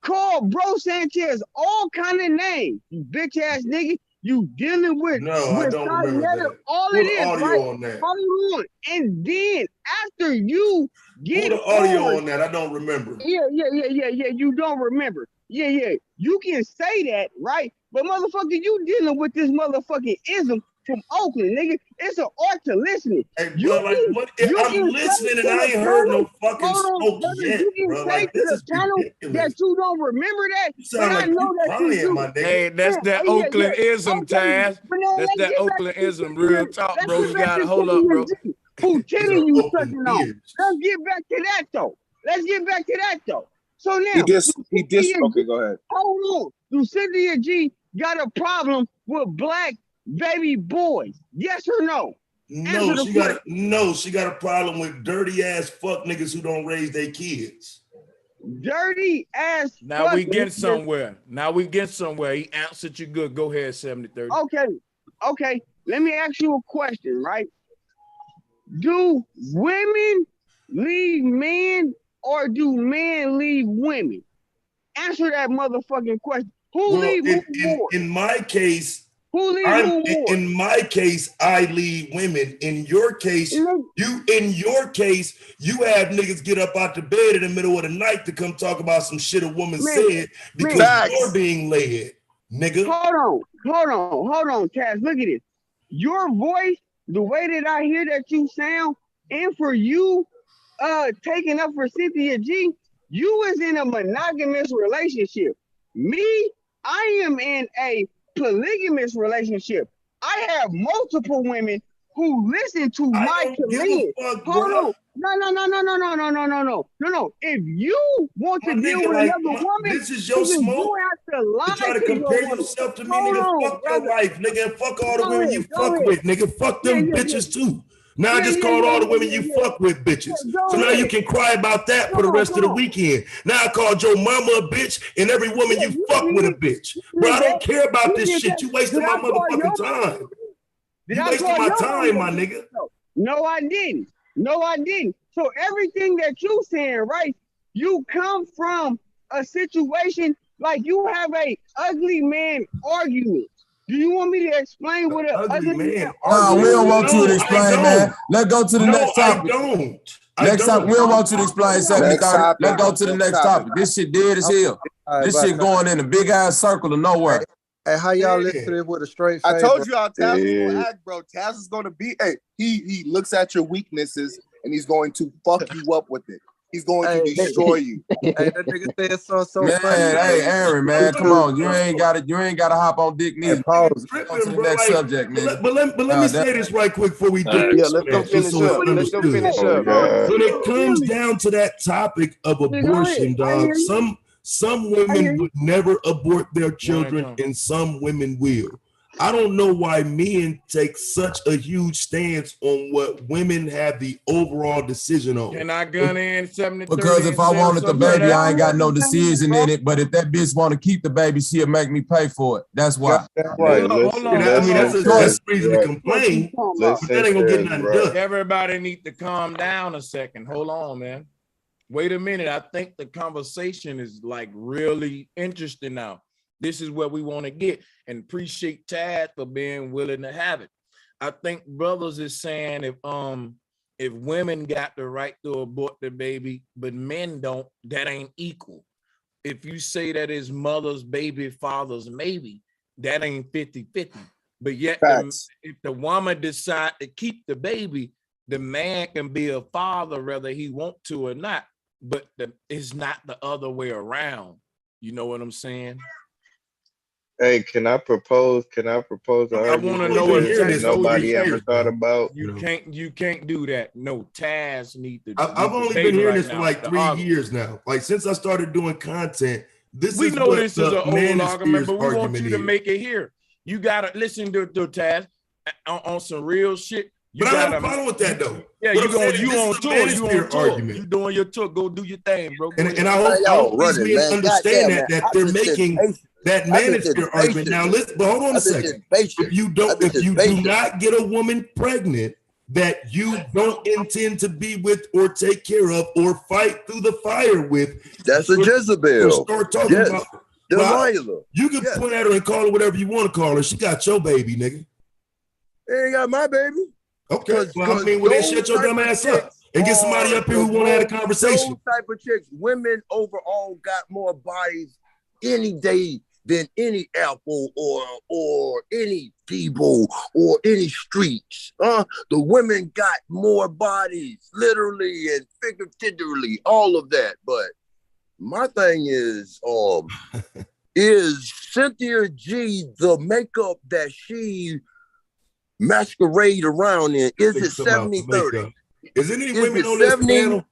call Bro Sanchez all kind of names. You bitch ass nigga. You dealing with I don't remember that. All Pull it is, audio right? on that. Hold on. And then after you get the audio on that, I don't remember. Yeah. You don't remember. Yeah. You can say that, right? But motherfucker, you dealing with this motherfucking ism from Oakland, nigga. It's an art to listening. Hey, You bro, like can, what? you I'm can listening say and to I the ain't heard panel, no fucking hold on, smoke brother, yet, you can bro. say Like to this the is panel ridiculous. that you don't remember that, You but sound I like know you that you playing, my do. nigga. Hey, that's Man, that yeah, yeah. Oakland-ism, Okay, Taz. but now That's let's that get back to Oakland-ism. Real talk, let's bro. get You back got to to hold up, bro. City who These Titty are you Oakland sucking on. ears. Let's get back to that though. Let's get back to that though. So He now, okay, go ahead. hold on. Do Cynthia G got a problem with black baby boys? Yes or no? No, she got a problem with dirty ass fuck niggas who don't raise their kids. Dirty ass. Now we get somewhere. He answered you good. Go ahead, 70-30. Okay. Let me ask you a question, right? Do women leave men or do men leave women? Answer that motherfucking question. Who leave who more? In my case, who leave who more? In my case, I lead women. In your case, you have niggas get up out the bed in the middle of the night to come talk about some shit a woman said because you're being led, nigga. Hold on, Taz. Look at this. Your voice, the way that I hear that you sound, and for you taking up for Cynthia G, you is in a monogamous relationship. Me, I am in a polygamous relationship. I have multiple women who listen to my commands. Hold on. No. If you want to deal with another woman, this is your smoke. you have to lie to try to to compare your woman. yourself to me, Hold nigga. on, Fuck brother. your wife, nigga, and fuck all the Go women ahead, you go fuck ahead. with, nigga. Fuck them bitches too. Now I just called all the women you fuck with bitches. So now you can cry about that for the rest of the weekend. Now I called your mama a bitch and every woman you fuck with a bitch. Bro, I don't care about this shit. You wasting my motherfucking time. You wasting my time, my nigga. No, I didn't. So everything that you saying, right? You come from a situation like you have a ugly man argument. Do you want me to explain what an ugly man No, we don't want you to explain, man. Let's go to the next topic. Next topic, we don't want you to explain 70-30. Let's go to the next topic. This shit dead as hell. This shit going in a big ass circle of nowhere. Hey, how y'all listen to this with a straight face? I told you how Taz is gonna act, bro. Taz is gonna be. Hey, he looks at your weaknesses and he's going to fuck you up with it. He's going to destroy you. Hey, that nigga said so man, funny. Hey, Aaron, man, come on. You ain't gotta hop on dick neither. Hey, pause. On to the next subject, nigga. But let me say this right quick before we do. Yeah, let's go finish up. Let's go finish up. When it comes down to that topic of abortion, dog, some women would never abort their children and some women will. I don't know why men take such a huge stance on what women have the overall decision on. Can I gun in 70-30? Because if I wanted the baby, I ain't got no decision in it. But if that bitch want to keep the baby, she'll make me pay for it. That's why. Hold on. That's a reason to complain. But that ain't gonna get nothing done. Everybody need to calm down a second. Hold on, man. Wait a minute. I think the conversation is like really interesting now. This is where we want to get, and appreciate Tad for being willing to have it. I think brothers is saying if women got the right to abort the baby, but men don't, that ain't equal. If you say that is mother's baby, father's maybe, that ain't 50-50. But yet, if the woman decide to keep the baby, the man can be a father whether he want to or not. But it's not the other way around. You know what I'm saying? Hey, can I propose? I want to know what nobody ever thought about. You can't do that. No, Taz need to. I've only been hearing this for like 3 years now. Like since I started doing content, we know this is an old argument, but we want you to make it here. You gotta listen to Taz on some real shit. But I have a problem with that though. Yeah, you on tour. You doing your tour. Go do your thing, bro. And I hope these men understand that they're making that manosphere argument. Now listen, but hold on a second. If you do not get a woman pregnant that you don't intend to be with or take care of or fight through the fire with, that's a Jezebel. Start talking about Delilah. You can point at her and call her whatever you want to call her. She got your baby, nigga. They ain't got my baby. Okay, well, I mean, will they shut your dumb ass up and get somebody up here who want to have a conversation? Those type of chicks, women overall got more bodies any day than any Apple or any Debo or any streets. The women got more bodies, literally and figuratively, all of that. But my thing is Cynthia G the makeup that she masquerade around in? Is it 70-30? Is there any women on this panel?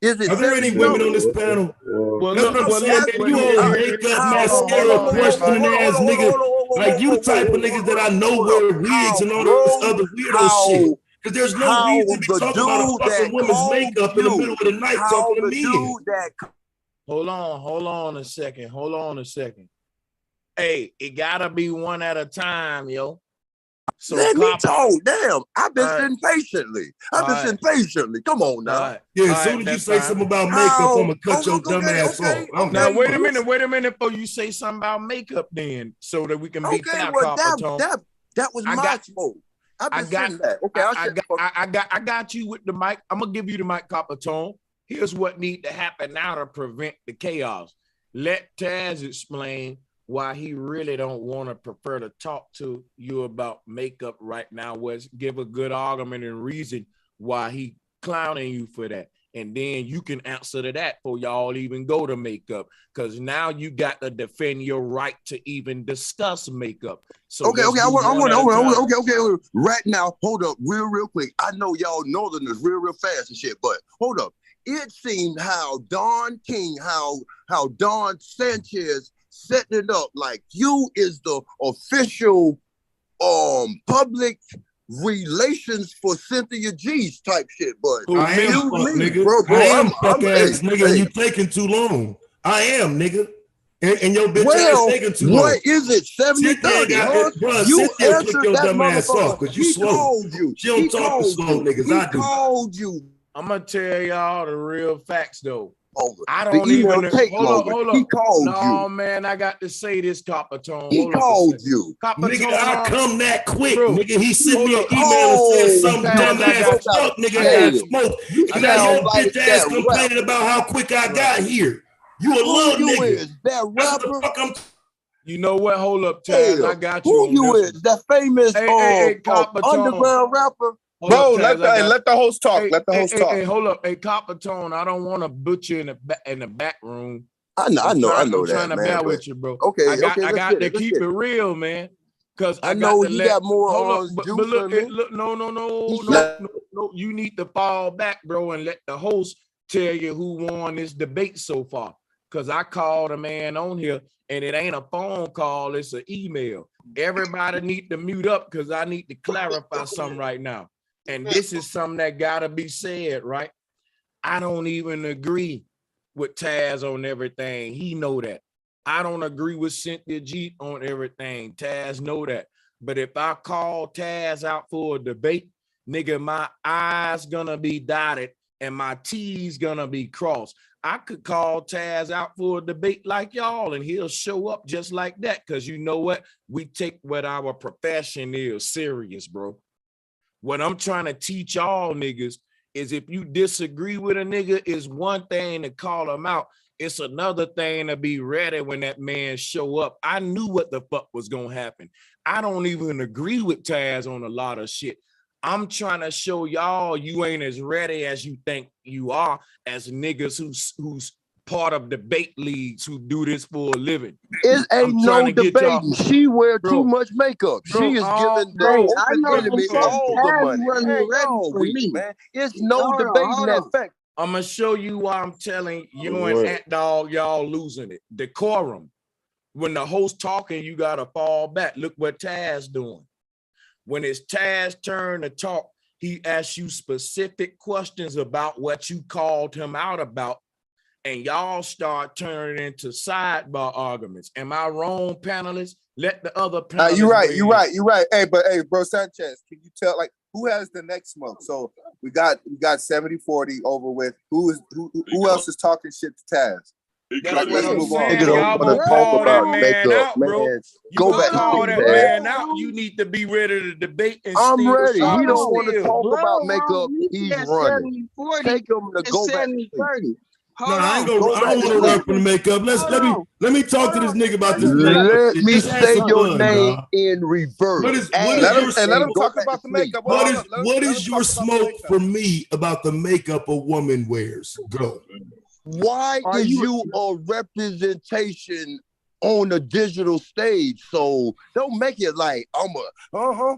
Are there any women on this panel? Well, that's what I'm saying. You old makeup, mascara, questioning ass nigga. Like you the type of niggas that I know wear wigs and all this other weirdo shit. Because there's no reason to be talking about a fucking woman's makeup in the middle of the night talking to me. Hold on a second. Hey, it gotta be one at a time, yo. So let me talk. Damn, I've been sitting patiently. Come on now. Yeah, as soon as you say something about makeup, I'm gonna cut your dumb ass off. Now wait a minute before you say something about makeup, then, so that we can be fair. That was my smoke. I got you with the mic. I'm gonna give you the mic, Copper Tone. Here's what need to happen now to prevent the chaos. Let Taz explain why he really don't want to prefer to talk to you about makeup right now. Was give a good argument and reason why he clowning you for that. And then you can answer to that before y'all even go to makeup. Because now you got to defend your right to even discuss makeup. So okay. Right now, hold up real quick. I know y'all Northerners real fast and shit, but hold up. It seemed how Don King, how Don Sanchez setting it up like you is the official public relations for Cynthia G's type shit, but I am fuck ass nigga, and you taking too long. I am, nigga. And your bitch ass taking too long. What is it? 70-30, bro, you answered your dumb ass off because you slow. She don't talk to slow niggas. I do. Called you. I'm gonna tell y'all the real facts though. I The don't email even take hold longer. up. He called you. No, man, I got to say this, Copper Tone. He called you. Nigga, I come that quick. Nigga, he sent me an email and said some dumb ass fuck nigga had smoke. And now your bitch ass complaining about how quick I got here. You a little nigga. That rapper? You know what? Hold up, Taz. I got you. Who you is? That famous underground rapper? Bro, let the host talk. Let the host talk. Hey, hold up. Hey, Copper Tone, I don't want to butcher in the back room. I know I'm that, trying to man, bear with you, bro. Okay, I got to keep it real, man. Because I know he got more juice on me. No. You need to fall back, bro, and let the host tell you who won this debate so far. Because I called a man on here, and it ain't a phone call, it's an email. Everybody need to mute up because I need to clarify something right now. And this is something that gotta be said, right? I don't even agree with Taz on everything. He know that. I don't agree with Cynthia G on everything. Taz know that. But if I call Taz out for a debate, nigga, my I's gonna be dotted and my T's gonna be crossed. I could call Taz out for a debate like y'all and he'll show up just like that. Cause you know what? We take what our profession is serious, bro. What I'm trying to teach y'all niggas is if you disagree with a nigga, it's one thing to call him out. It's another thing to be ready when that man show up. I knew what the fuck was gonna happen. I don't even agree with Taz on a lot of shit. I'm trying to show y'all you ain't as ready as you think you are as niggas who's part of debate leagues who do this for a living. It ain't no debating. She wear too much makeup. She is giving the open enemy all the money. Man. It's no debating that fact. I'm gonna show you why I'm telling you and Ant Dog, y'all losing it. Decorum. When the host talking, you gotta fall back. Look what Taz doing. When it's Taz's turn to talk, he asks you specific questions about what you called him out about. And y'all start turning into sidebar arguments. Am I wrong, panelists? Let the other panelists. You're right. Hey, bro, Sanchez, can you tell who has the next smoke? So we got 70-40 over with. Who else is talking shit to Taz? That's what I'm saying. Y'all want to talk about makeup, man. Go back to that man out. You need to be ready to debate. And I'm ready. He don't want to talk about makeup. He's running. Take him to go back. No, I ain't gonna. I don't want to run from the makeup. Let me talk to this nigga about this makeup. Let me Just have say some your fun, name dog. in reverse. What is let him talk about the makeup. What is your smoke for me about the makeup a woman wears? Go. Why is you a representation on the digital stage? So don't make it like I'm a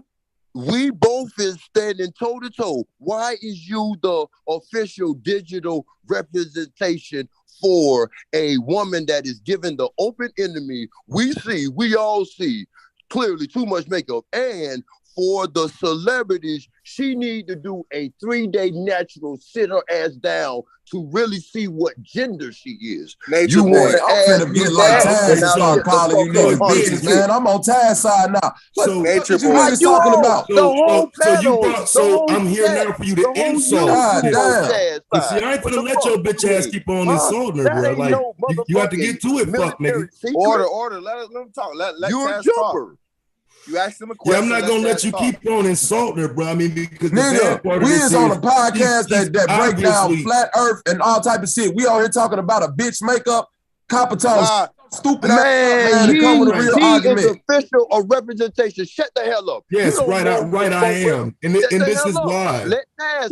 we both is standing toe to toe. Why is you the official digital representation for a woman that is given the open enemy? We all see clearly too much makeup. And for the celebrities, she need to do a 3-day natural, sit her ass down to really see what gender she is. Nature You want to I'm finna get like Taz and start calling you niggas bitches, man. I'm on Taz side now. So what you niggas talking about? So I'm here now for you to insult. God damn. But see, I ain't finna let your bitch ass keep on insulting her, bro. Like you have to get to it, fuck nigga. Order. Let him talk. Let You're Taz a jumper. talk. You asked him a Yeah, question. I'm not gonna let you keep on insulting her, bro. I mean, because the bad part of we this is on a podcast she's that break down obviously flat earth and all type of shit. We out here talking about a bitch makeup, copper tone, stupid Man, to come with a real he argument. is official of representation. Shut the hell up. Yes, right. I am, and this is why. Let Taz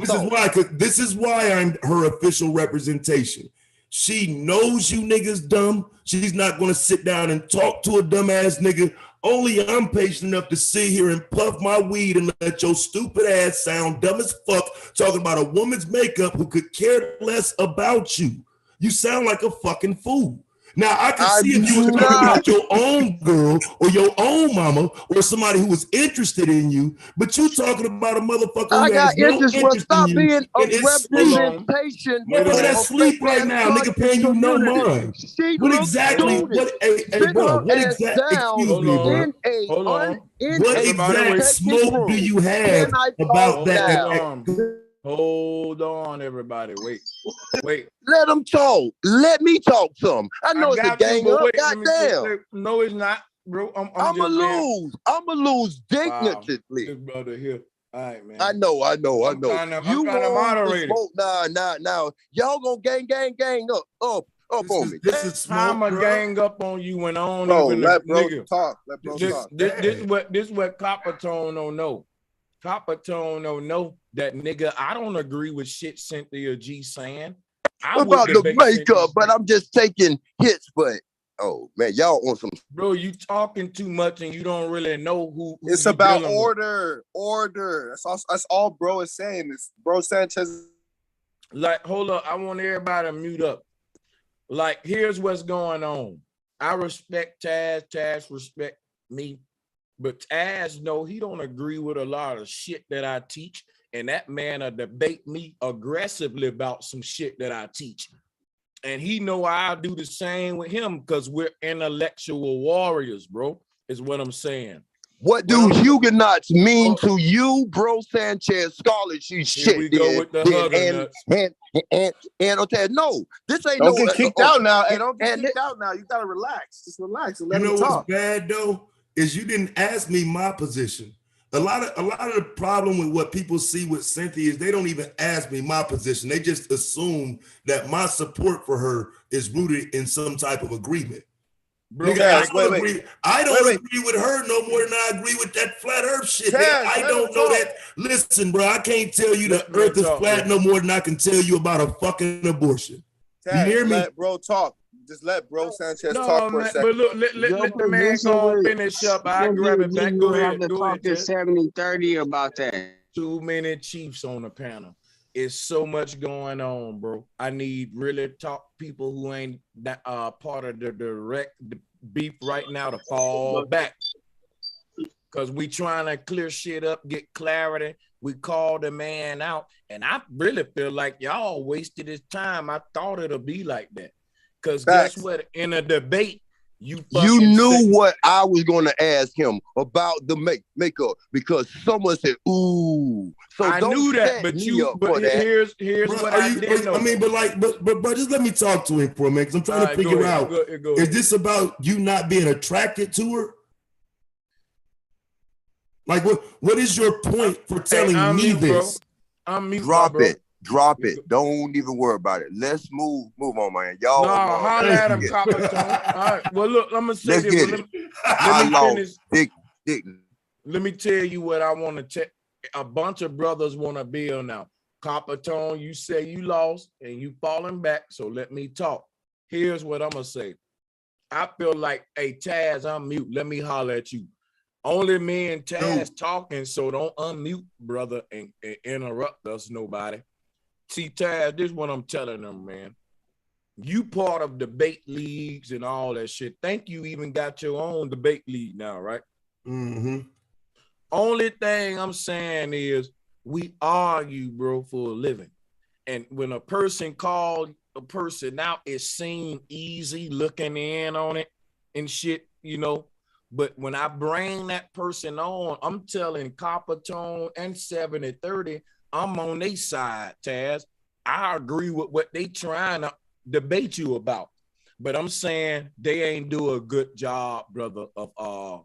This is why I'm her official representation. She knows you niggas dumb. She's not gonna sit down and talk to a dumbass nigga. Only I'm patient enough to sit here and puff my weed and let your stupid ass sound dumb as fuck talking about a woman's makeup who could care less about you. You sound like a fucking fool. Now, I can see if you were talking about your own girl or your own mama or somebody who was interested in you, but you talking about a motherfucker who has no interest in you. Stop being a representation. Motherfucker, that's sleep right now. Nigga paying you no mind. What exactly? Bro? What exactly? Excuse me, bro. Hold on. What exact smoke do you have about that? Hold on, everybody. Wait. Let them talk. Let me talk some. I know it's a gang up. Goddamn. No, it's not, bro. I'm gonna lose. I'm gonna lose dignitily. This brother here. All right, man. I know. I'm trying to moderate it. Now. Y'all gonna gang up on me. This is time a gang up on you when I don't even let bro nigga. talk. Let bro talk. This what Copper Tone don't know. Copper Tone don't know that nigga. I don't agree with shit Cynthia G saying. About the makeup, but I'm just taking hits. But oh man, y'all on some. Bro, you talking too much and you don't really know who it's about order. That's all bro is saying. It's bro Sanchez. Like, hold up. I want everybody to mute up. Like, here's what's going on. I respect Taz. Taz respect me. But Taz, no, he don't agree with a lot of shit that I teach. And that man debate me aggressively about some shit that I teach. And he know I'll do the same with him because we're intellectual warriors, bro, is what I'm saying. What do Huguenots mean to you, bro Sanchez? Scholarship shit. Here we go with the and no, this ain't don't get kicked out now. Hey, don't get kicked out now. You gotta relax. Just relax and let him talk. What's bad though is you didn't ask me my position. A lot of the problem with what people see with Cynthia is they don't even ask me my position. They just assume that my support for her is rooted in some type of agreement. Bro, nigga, I don't agree with her no more than I agree with that flat earth shit. Taz, I don't know that. Listen, bro, I can't tell you the earth is flat no more than I can tell you about a fucking abortion. Taz, you hear me? Let bro talk. Just let bro Sanchez talk for a second. But look, let the man go finish up. I grab it back. Go ahead. Go ahead. 70-30 about that. Too many chiefs on the panel. It's so much going on, bro. I need really talk people who ain't that part of the direct beef right now to fall back. Because we trying to clear shit up, get clarity. We call the man out. And I really feel like y'all wasted his time. I thought it'll be like that. Because guess what? In a debate, you knew what I was going to ask him about the makeup because someone said, "Ooh." So I knew that, but here's bro, what I did know. I mean, but just let me talk to him for a minute because I'm trying to figure out: is this about you not being attracted to her? Like, what is your point for telling me this? I'm mute. Drop it. Drop it. Don't even worry about it. Let's move on, man. Y'all. No, holla at him, Copper Tone. All right. Well, look, I'm gonna say Let's this. get Let it. me finish. Dick. Let me tell you what I want to tell. A bunch of brothers want to build now. Copper Tone, you say you lost and you falling back. So let me talk. Here's what I'm gonna say. I feel like, hey, Taz, I'm mute. Let me holler at you. Only me and Taz talking, so don't unmute, brother, and interrupt us, nobody. See, Taz, this is what I'm telling them, man. You part of debate leagues and all that shit. Think you even got your own debate league now, right? Mm-hmm. Only thing I'm saying is we argue, bro, for a living. And when a person called a person out, it seemed easy looking in on it and shit, you know. But when I bring that person on, I'm telling Copper Tone and 7030, I'm on their side, Taz. I agree with what they trying to debate you about. But I'm saying they ain't do a good job, brother, of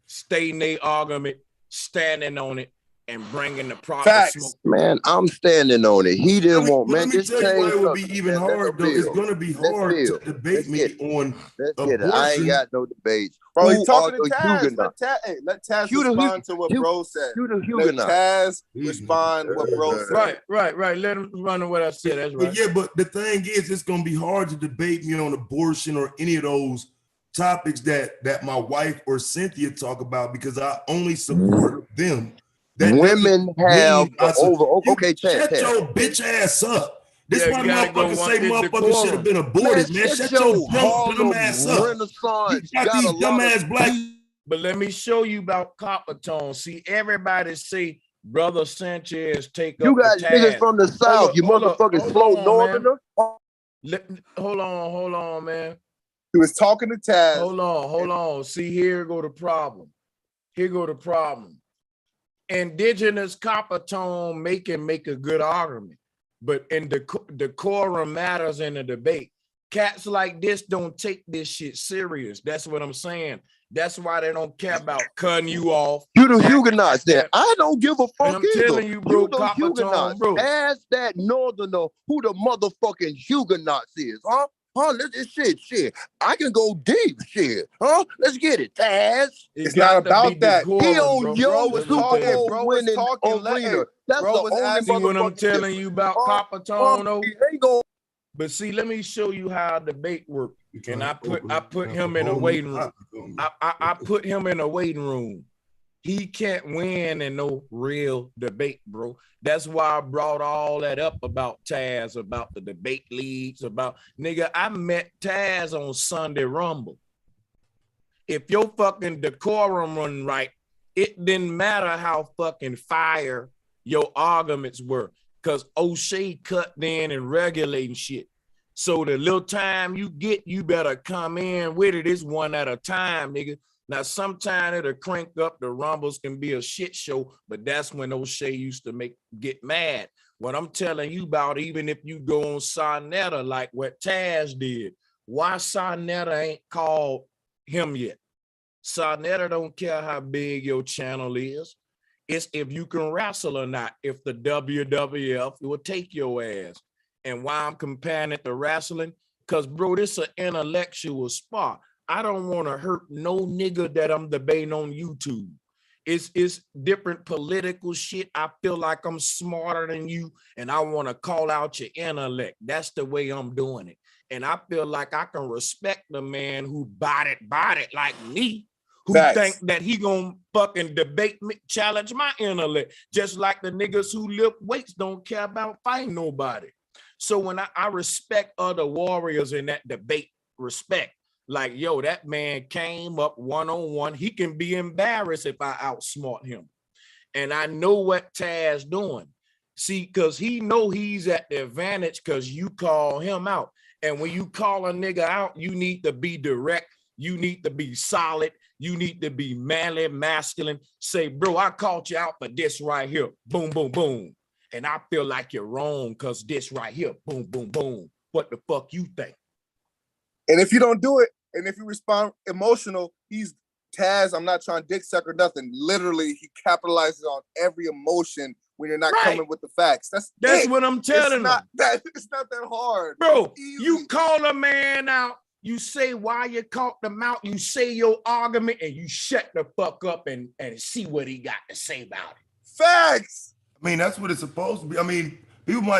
stating their argument, standing on it, and bringing the proper smoke. Man, I'm standing on it. He didn't want, man. Let me tell you why it would be even hard, though. It's going to be hard to debate me on abortion. I ain't got no debates. Bro, Who he's talking to are the Taz. Huguenots? Let Taz respond to what bro said. Let Taz respond what bro said. Right. Let him run to what I said. That's right. But yeah, but the thing is, it's going to be hard to debate me on abortion or any of those topics that my wife or Cynthia talk about, because I only support them. Women have okay, shut your bitch ass up. This Yeah, why you gotta go motherfuckers want say this motherfuckers should have been aborted, man. Shut your dumb ass up. Renaissance You got these dumbass black. But let me show you about Copper Tone. See, everybody say Brother Sanchez take You up got the niggas Taz. from the South, you motherfucking slow northerner. Hold on, man. He was talking to Taz. Hold on. See, here go the problem. Indigenous Copper Tone make a good argument, but in the decorum matters in the debate. Cats like this don't take this shit serious. That's what I'm saying. That's why they don't care about cutting you off. You the Huguenots there. I don't give a fuck I'm either. telling you, bro, the Copper Huguenots. Tone, bro. Ask that northerner who the motherfucking Huguenots is, huh? Let's shit. I can go deep, shit. Huh? Let's get it, Taz. It's not about that. He on your was Super talking, Bowl bro was winning talking. arena. That's bro the was only asking See what I'm motherfucking telling you about Copper Tone, though? But see, let me show you how debate works. And I put him in a waiting room. I put him in a waiting room. He can't win in no real debate, bro. That's why I brought all that up about Taz, about the debate leagues, about nigga. I met Taz on Sunday Rumble. If your fucking decorum run right, it didn't matter how fucking fire your arguments were, because O'Shea cut in and regulating shit. So the little time you get, you better come in with it. It's one at a time, nigga. Now, sometimes it'll crank up. The Rumbles can be a shit show, but that's when O'Shea used to get mad. What I'm telling you about, even if you go on Sonetta, like what Taz did, why Sonetta ain't called him yet? Sonetta don't care how big your channel is. It's if you can wrestle or not, if the WWF will take your ass. And why I'm comparing it to wrestling? Because, bro, this is an intellectual spot. I don't want to hurt no nigga that I'm debating on YouTube. It's different political shit. I feel like I'm smarter than you, and I want to call out your intellect. That's the way I'm doing it. And I feel like I can respect the man who bought it like me, who think that he gonna fucking debate me, challenge my intellect, just like the niggas who lift weights don't care about fighting nobody. So when I respect other warriors in that debate, respect. Like, yo, that man came up one-on-one. He can be embarrassed if I outsmart him. And I know what Taz doing. See, because he know he's at the advantage because you call him out. And when you call a nigga out, you need to be direct. You need to be solid. You need to be manly, masculine. Say, bro, I called you out for this right here. Boom, boom, boom. And I feel like you're wrong because this right here. Boom, boom, boom. What the fuck you think? And if you don't do it, and if you respond emotional, he's Taz. I'm not trying to dick suck or nothing. Literally, he capitalizes on every emotion when you're not Right. coming with the facts. That's what I'm telling them. It's not that hard, bro. You call a man out. You say why you caught them out. You say your argument, and you shut the fuck up and see what he got to say about it. Facts. I mean, that's what it's supposed to be. I mean,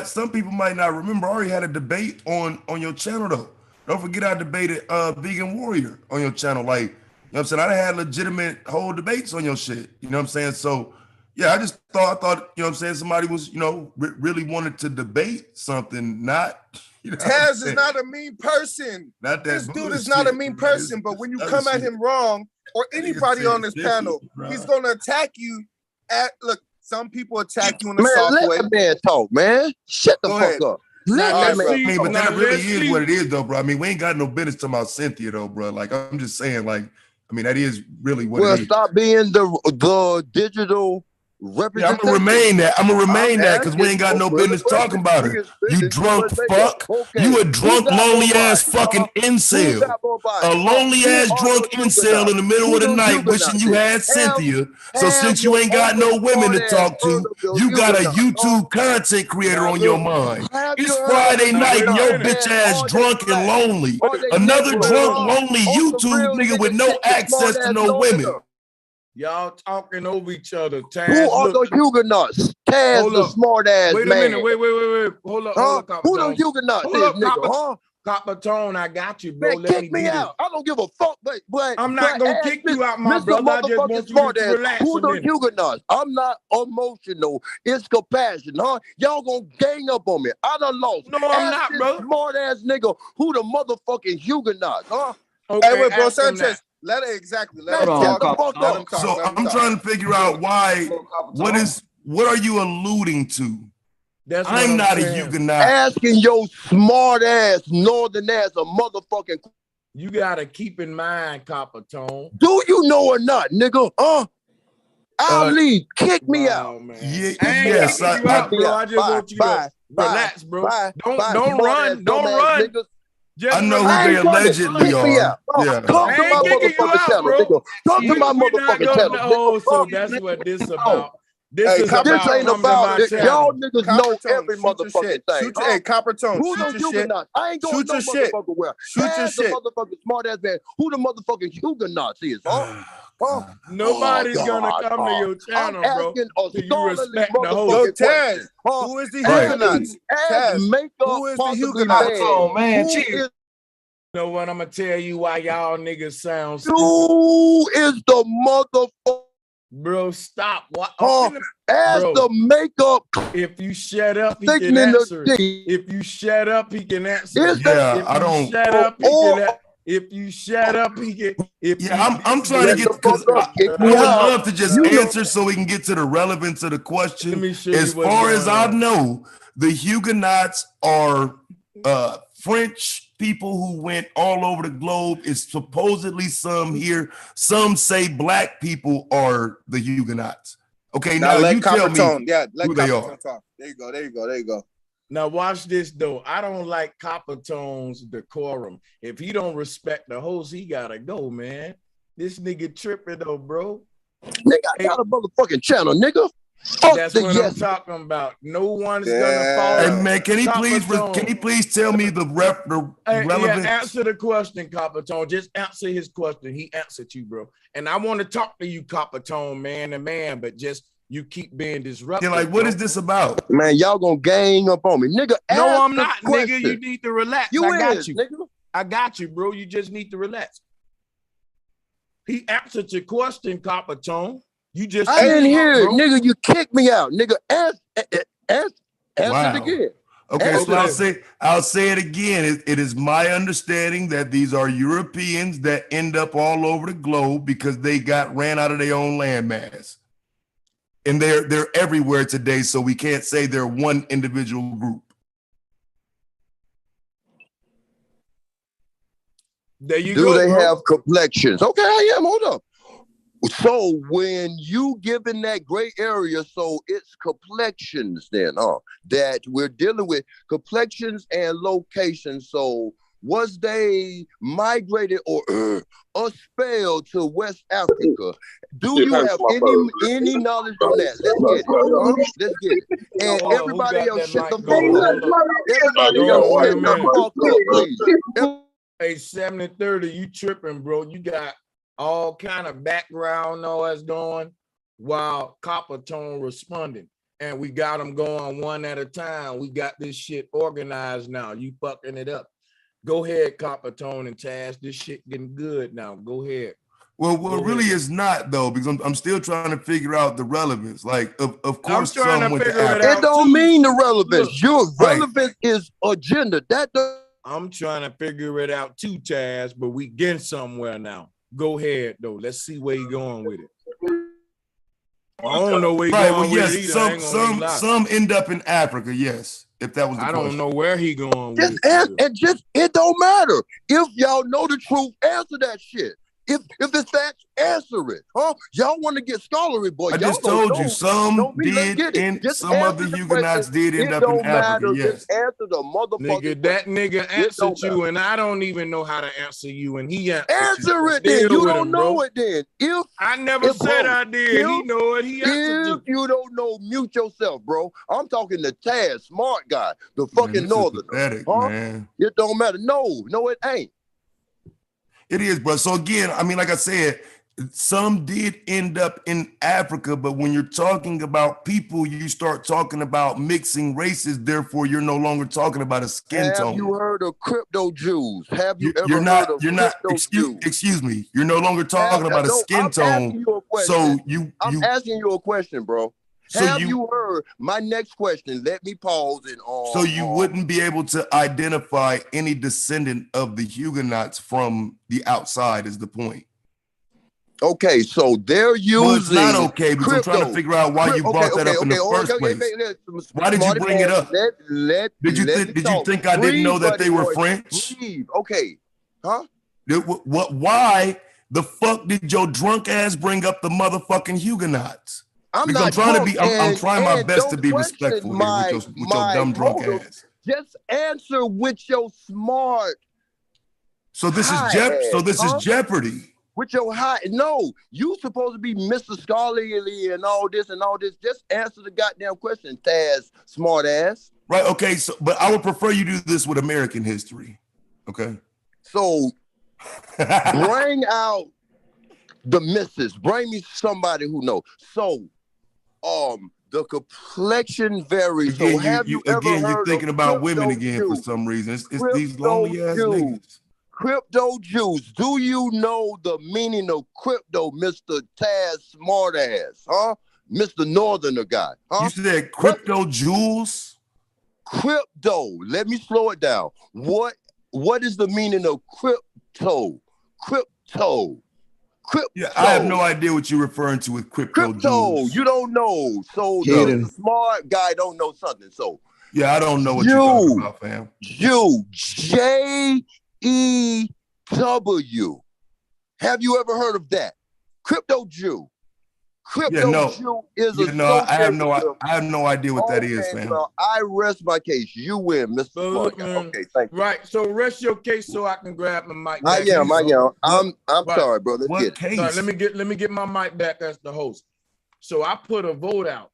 some people might not remember. I already had a debate on your channel though. Don't forget I debated Vegan Warrior on your channel. Like, you know what I'm saying? I had legitimate whole debates on your shit. You know what I'm saying? So yeah, I thought, you know what I'm saying, somebody was, you know, really wanted to debate something, not, you know. Taz is not a mean person. Not that this dude bullshit, is not a mean person, but when you come at him wrong, or anybody on this panel, he's gonna attack you look, some people attack you in a soft way. Let the man talk, man. Shut the fuck up. Let that man I mean, talk. but that really is what it is, though, bro. I mean, we ain't got no business talking about Cynthia, though, bro. Like, I'm just saying, like, I mean, that is really what it is. Stop being the digital representation. I'm gonna remain that because we ain't got no business talking about her. You drunk fuck. You a drunk, lonely ass fucking incel. A lonely ass drunk incel in the middle of the night wishing you had Cynthia. So since you ain't got no women to talk to, you got a YouTube content creator on your mind. It's Friday night and your bitch ass drunk and lonely. Another drunk, lonely YouTube nigga with no access to no women. Y'all talking over each other. Taz, who are the Huguenots? Taz, the smart ass man. Wait a minute. Wait. Hold up. Who the Huguenots is, nigga? Copper Tone, I got you, bro. Man, kick me out. I don't give a fuck, but I'm not gonna kick you out, my brother. I just want you to relax. Who the Huguenots? I'm not emotional. It's compassion, huh? Y'all gonna gang up on me. I done lost. No, I'm not, bro. Smart ass nigga. Who the motherfucking Huguenots, huh? Okay, hey, wait, bro, Sanchez. Let him talk. So I'm trying to figure out why. What are you alluding to? I'm not a Huguenot. Asking your smart ass, northern ass, a motherfucking. You gotta keep in mind, Copper Tone. Do you know or not, nigga? I'll leave. Kick me out. Man. Yes, I just want you to relax, bro. Don't run. I know who they allegedly are. Yeah. Come to my motherfucking channel, nigga. Come to my motherfucking channel. Oh, so that's what this about. This ain't about y'all niggas know every motherfucking thing. Hey, Copper Tone, who the Huguenots? I ain't going no motherfucking where. Shoot your shit. Motherfucking smart ass man. Who the motherfucking Huguenots is, huh? Nobody's gonna come to your channel, bro. Do you respect the whole? Yo, Taz, who is the Huguenots? Taz, who is the Huguenots? Oh man, cheers. You know what? I'm gonna tell you why y'all niggas sound stupid. Who is the motherfucker? Bro, stop. What? As the makeup. If you shut up, he can answer. If you shut up, he can answer. Yeah, I don't. Shut up, he can. If you shut up, he can. I'm trying to get because I would love to just answer so we can get to the relevance of the question. Let me show as you far as I know, the Huguenots are French people who went all over the globe. It's supposedly some here. Some say black people are the Huguenots. Okay, now you tell me who they are. Talk. There you go. Now watch this though. I don't like Copper Tone's decorum. If he don't respect the host, he gotta go, man. This nigga tripping though, bro. Nigga, I got a motherfucking channel, nigga. That's what I'm talking about. No one's gonna follow. Hey man, can he please tell me the relevance? Answer the question, Copper Tone. Just answer his question. He answered you, bro. And I want to talk to you, Copper Tone, man to man, but just you keep being disruptive. You're like, what is this about? Man, y'all gonna gang up on me, nigga. No, I'm not, nigga. You need to relax. I got you, nigga. I got you, bro. You just need to relax. He answered your question, Copper Tone. You just I didn't hear it, nigga. You kicked me out, nigga. Ask it again. Okay, so I'll say it again. It is my understanding that these are Europeans that end up all over the globe because they ran out of their own landmass. And they're everywhere today, so we can't say they're one individual group. There you go. Do they have complexions? Okay, I am. Hold up. So when you give in that gray area, so it's complexions then, that we're dealing with complexions and locations. So Was they migrated or expelled to West Africa? Do you have any knowledge on that? Let's get it. Huh? Let's get it. And everybody else shut the fuck up. Everybody else shut the fuck up, please. Hey, 70-30, you tripping, bro. You got all kind of background noise going while Copper Tone responding. And we got them going one at a time. We got this shit organized now. You fucking it up. Go ahead, Copper Tone and Taz. This shit getting good now. Go ahead. Well, really is not though, because I'm still trying to figure out the relevance. Like, of course, I'm trying to figure it out. It don't mean the relevance. Your relevance is agenda. I'm trying to figure it out too, Taz, but we getting somewhere now. Go ahead though. Let's see where you going with it. I don't know where you're going with it either. Some end up in Africa, yes. If that was the question. I don't know where he going with it. It don't matter. If y'all know the truth, answer that shit. If it's facts, answer it. Huh? Y'all want to get scholarly, boy. I just told you some did, and some of the Huguenots did end up in Africa. Yes. Just answer the motherfucker. Nigga, that nigga answered you, and I don't even know how to answer you, and he answer it. Then you don't know it. Then if I never said I did, he know it. He answered you. If you don't know, mute yourself, bro. I'm talking to Taz, smart guy, the fucking northerner. Pathetic, man. It don't matter. No, it ain't. It is, bro. So again, I mean, like I said, some did end up in Africa, but when you're talking about people, you start talking about mixing races. Therefore, you're no longer talking about a skin tone. Have you heard of crypto Jews? Have you ever heard of crypto Jews? Excuse me. You're no longer talking about a skin tone. So I'm asking you a question, bro. So have you heard my next question? Let me pause and so you wouldn't be able to identify any descendant of the Huguenots from the outside is the point. Okay, so they're using. Well, it's not okay because I'm trying to figure out why you brought that up in the first place. Why did you bring it up? Did you think I didn't know that they were French? Okay, huh? Why the fuck did your drunk ass bring up the motherfucking Huguenots? I'm trying my best to be respectful here with your dumb drunk ass. Just answer with your smart. So this is Jeopardy. With your high, no, you supposed to be Mr. Scholarly and all this and all this. Just answer the goddamn question, Taz, smart ass. Right. Okay. So, but I would prefer you do this with American history. Okay. So bring out the missus. Bring me somebody who knows. So, the complexion varies. Again, so have you ever heard you're thinking about women again Jews? For some reason. It's these lonely ass niggas. Crypto Jews. Do you know the meaning of crypto, Mr. Taz Smartass? Huh? Mr. Northerner guy. Huh? You said crypto jewels? Crypto. Let me slow it down. What is the meaning of crypto? Crypto. Yeah, I have no idea what you're referring to with crypto jewels. You don't know. So the smart guy don't know something. So yeah, I don't know what you're talking about, fam. Jew. Have you ever heard of that? Crypto Jew. Jew is I have no idea what that is, fam. Well, I rest my case. You win, Mr. Smart guy. Okay, thank you. Right. So rest your case so I can grab my mic. I am. I'm sorry, bro. Let's get case? Sorry, let me get my mic back as the host. So I put a vote out.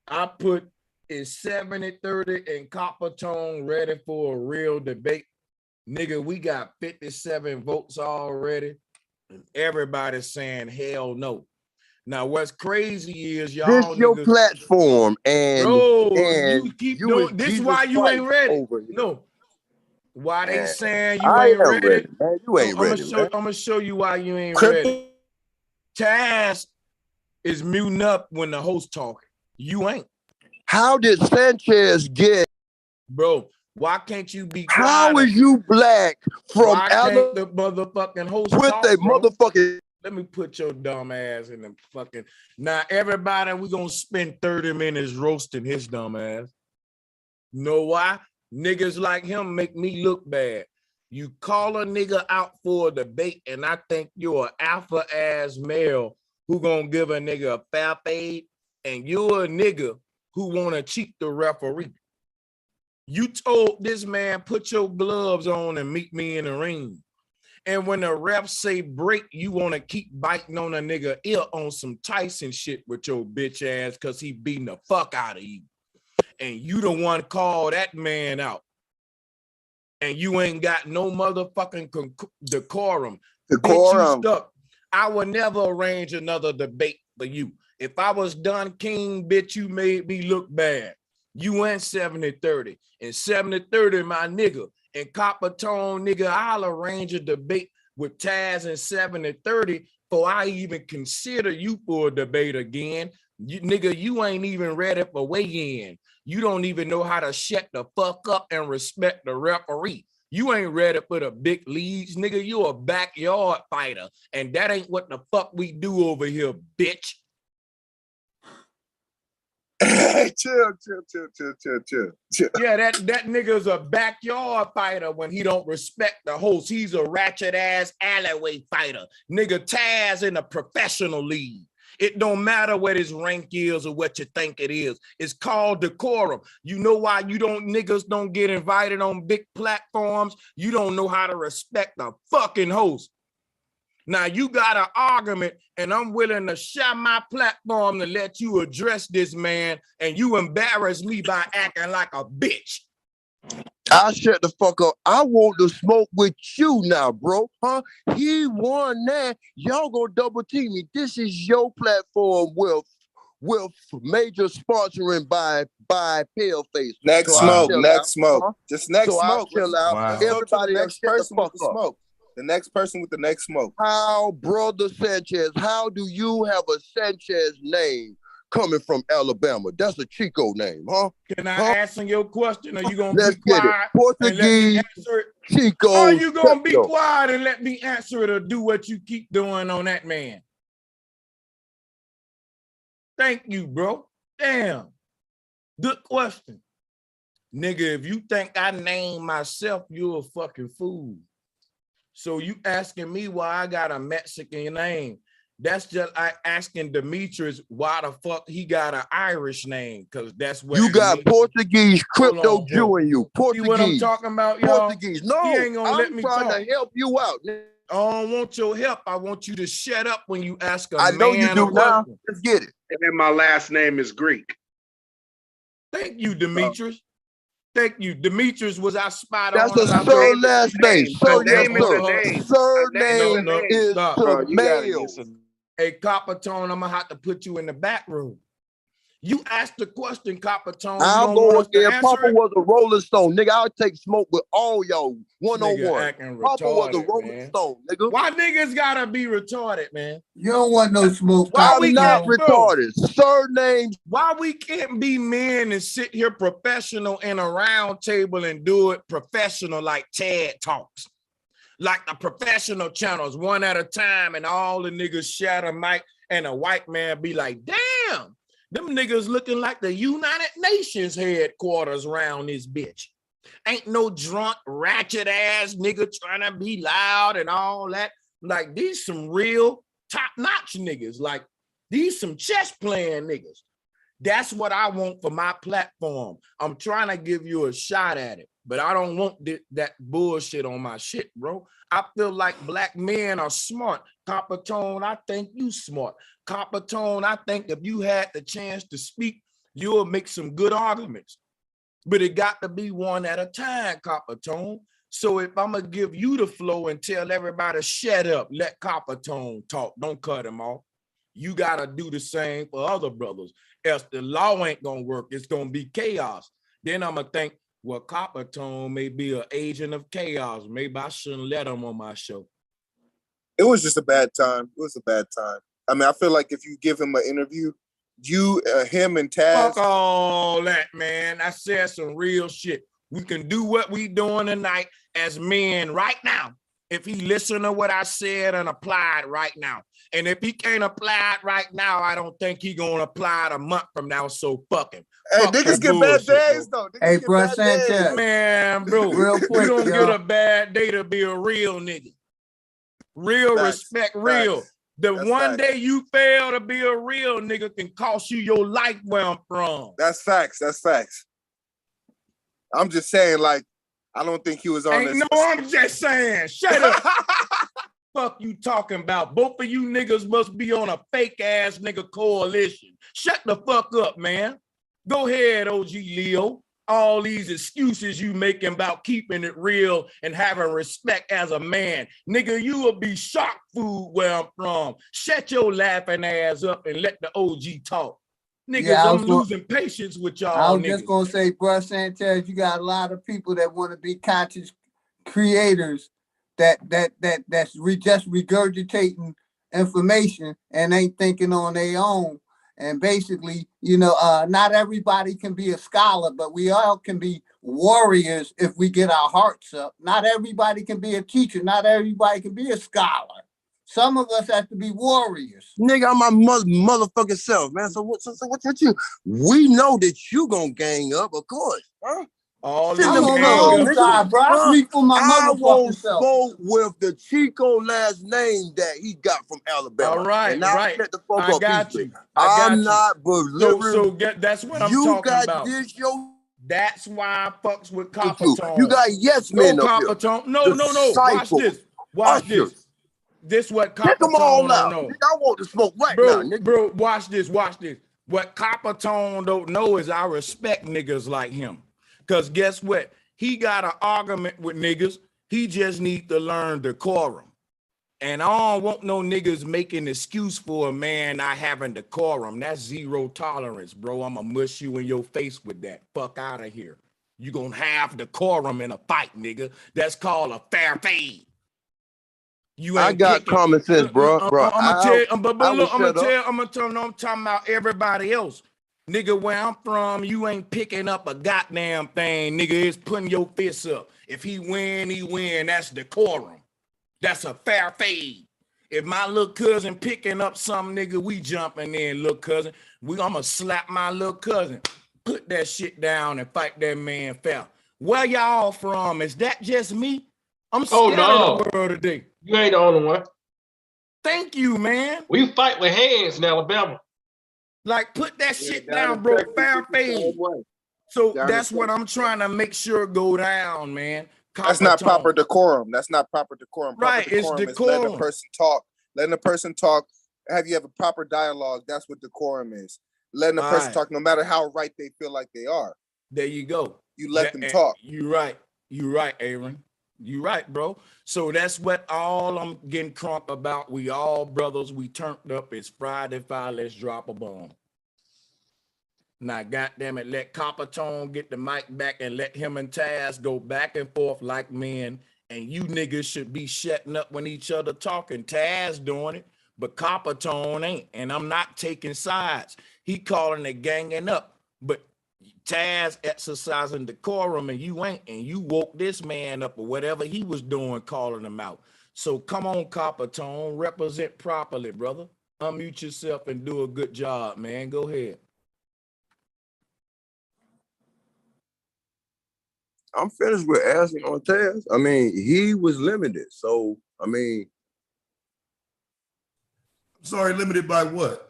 I put is 70-30 and Copper Tone ready for a real debate. Nigga, we got 57 votes already. And everybody's saying hell no. Now, what's crazy is y'all. This your platform, and you keep doing this. Why you ain't ready? No, why they saying you ain't ready? Man, you ain't ready. I'm gonna show you why you ain't ready. Taz is muting up when the host talking. You ain't. How did Sanchez get? Bro, why can't you be quiet? How is you black from the motherfucking host with a motherfucking? Let me put your dumb ass in the fucking. Now, everybody, we're going to spend 30 minutes roasting his dumb ass. Know why? Niggas like him make me look bad. You call a nigga out for a debate, and I think you're an alpha ass male who going to give a nigga a fair fade, and you're a nigga who want to cheat the referee. You told this man, put your gloves on and meet me in the ring. And when the refs say break, you want to keep biting on a nigga ear on some Tyson shit with your bitch ass because he beating the fuck out of you. And you the one call that man out. And you ain't got no motherfucking decorum. Bitch, you stuck. I would never arrange another debate for you. If I was Don King, bitch, you made me look bad. You went 70-30. And 70-30, my nigga. And Copper Tone, nigga, I'll arrange a debate with Taz and 70-30 before I even consider you for a debate again. You, nigga, you ain't even ready for weigh-in. You don't even know how to shut the fuck up and respect the referee. You ain't ready for the big leagues, nigga. You a backyard fighter, and that ain't what the fuck we do over here, bitch. chill. Yeah, that nigga's a backyard fighter when he don't respect the host. He's a ratchet ass alleyway fighter. Nigga, Taz in a professional league. It don't matter what his rank is or what you think it is. It's called decorum. You know why niggas don't get invited on big platforms? You don't know how to respect the fucking host. Now you got an argument and I'm willing to share my platform to let you address this man, and you embarrass me by acting like a bitch. I shut the fuck up. I want to smoke with you now, bro. Huh? He won that. Y'all gonna double team me. This is your platform with major sponsoring by Paleface. Next So smoke. Huh? Just next so smoke. I chill out. Let's go to Everybody the else next shut the person with fuck the up. smoke. The next person with the next smoke. How, brother Sanchez, how do you have a Sanchez name coming from Alabama? That's a Chico name, huh? Can I answer your question, or you gonna Let's be get quiet it. Portuguese, and let me answer it? Chico. Are you gonna be Pepto. quiet and let me answer it, or do what you keep doing on that man? Thank you, bro. Damn. Good question. Nigga, if you think I name myself, you're a fucking fool. So you asking me why I got a Mexican name. That's just like asking Demetrius why the fuck he got an Irish name, because that's what you got Demetrius. Portuguese crypto on, Jew in you. Portuguese. See what I'm talking about, y'all? Portuguese. No, He ain't gonna let I'm me trying talk. to help you out. I don't want your help. I want you to shut up when you ask a I man know you do a now. question. Let's get it. And then my last name is Greek. Thank you, Demetrius. Thank you. Demetrius was our spot That's on. a sir last name. Sir, A yes, name is sir. a name. Surname No, is stop. to male. Hey, Copper Tone, I'm gonna have to put you in the back room. You asked the question, Copper Tone. You I'll don't go want us to again. answer Papa it? was a Rolling Stone, nigga. I'll take smoke with all y'all Nigga 1-on-one. acting Papa was a retarded, Rolling man. Stone, nigga. Why niggas gotta be retarded, man? You don't want no smoke. Why I'm we not can't go? retarded. Surnames. Why we can't be men and sit here professional in a round table and do it professional like TED Talks? Like the professional channels, one at a time, and all the niggas shatter mic, and a white man be like, damn, them niggas looking like the United Nations headquarters around this bitch. Ain't no drunk, ratchet ass nigga trying to be loud and all that. Like, these some real top-notch niggas. Like, these some chess playing niggas. That's what I want for my platform. I'm trying to give you a shot at it, but I don't want that bullshit on my shit, bro. I feel like black men are smart. Copper Tone, I think you smart. Copper Tone, I think if you had the chance to speak, you'll make some good arguments. But it got to be one at a time, Copper Tone. So if I'm going to give you the flow and tell everybody, shut up, let Copper Tone talk, don't cut him off. You got to do the same for other brothers. Else the law ain't going to work. It's going to be chaos. Then I'm going to think, well, Copper Tone may be an agent of chaos. Maybe I shouldn't let him on my show. It was just a bad time. It was a bad time. I mean, I feel like if you give him an interview, him and Taz. Fuck all that, man. I said some real shit. We can do what we doing tonight as men right now. If he listen to what I said and apply it right now. And if he can't apply it right now, I don't think he gonna apply it a month from now. So fuck him. Hey, fuck niggas get bad days though. Hey, bro, Sanchez. Man, bro, real quick, you don't y'all. get a bad day to be a real nigga. Real Facts. respect, real. Facts. The That's one facts. day you fail to be a real nigga can cost you your life where I'm from. That's facts. That's facts. I'm just saying, like, I don't think he was on this. No, I'm just saying. Shut up. Fuck you talking about? Both of you niggas must be on a fake ass nigga coalition. Shut the fuck up, man. Go ahead, OG Leo. All these excuses you making about keeping it real and having respect as a man. Nigga, you will be shark food where I'm from. Shut your laughing ass up and let the OG talk. Niggas, Yeah, I'm losing patience with y'all. I was niggas. just gonna say, bro, Sanchez, you got a lot of people that want to be conscious creators that's just regurgitating information and ain't thinking on their own. And basically, you know, not everybody can be a scholar, but we all can be warriors if we get our hearts up. Not everybody can be a teacher. Not everybody can be a scholar. Some of us have to be warriors. Nigga, I'm my motherfucking self, man. So what you? We know that you gonna gang up, of course, huh? All I'm on my own side, bro. I speak for my motherfucking self. I won't spoke with the Chico last name that he got from Alabama. All right, and right. Let the fuck I up got you. I'm not believing. That's what I'm talking about. This your. That's why I fucks with Copper Tone. You got yes men up Copper here. Tone. No. Watch this. Watch this. This what Copper Tone don't know. I want to smoke right now, nigga. Bro, watch this. What Copper Tone don't know is I respect niggas like him. Because guess what? He got an argument with niggas. He just need to learn decorum. And I don't want no niggas making excuse for a man not having decorum. That's zero tolerance, bro. I'ma mush you in your face with that. Fuck out of here. You gonna have decorum in a fight, nigga. That's called a fair fade. I got common sense, bro. I'm talking about everybody else. Nigga, where I'm from, you ain't picking up a goddamn thing. Nigga, it's putting your fists up. If he win, he win. That's decorum. That's a fair fade. If my little cousin picking up some nigga, we jumping in, little cousin. I'ma slap my little cousin. Put that shit down and fight that man fair. Where y'all from? Is that just me? I'm scared of the world today. You ain't the only one. Thank you, man. We fight with hands in Alabama. Like, put that shit down, bro. Fair fade. So that's what I'm trying to make sure go down, man. That's not proper decorum. That's not proper decorum. Right, it's decorum. Is letting a person talk. Letting a person talk. Have you have a proper dialogue? That's what decorum is. Letting a person talk, no matter how right they feel like they are. There you go. You let them talk. You're right. You're right, Aaron. You're right, bro. So that's what all I'm getting crunk about. We all brothers. We turned up. It's Friday 5. Let's drop a bomb. Now, goddamn it, let Copper Tone get the mic back and let him and Taz go back and forth like men. And you niggas should be shutting up when each other talking. Taz doing it, but Copper Tone ain't. And I'm not taking sides. He calling it ganging up, but Taz exercising decorum and you ain't. And you woke this man up or whatever he was doing, calling him out. So come on, Copper Tone, represent properly, brother. Unmute yourself and do a good job, man. Go ahead. I'm finished with asking on Taz. I mean, he was limited. So, I mean. Sorry, limited by what?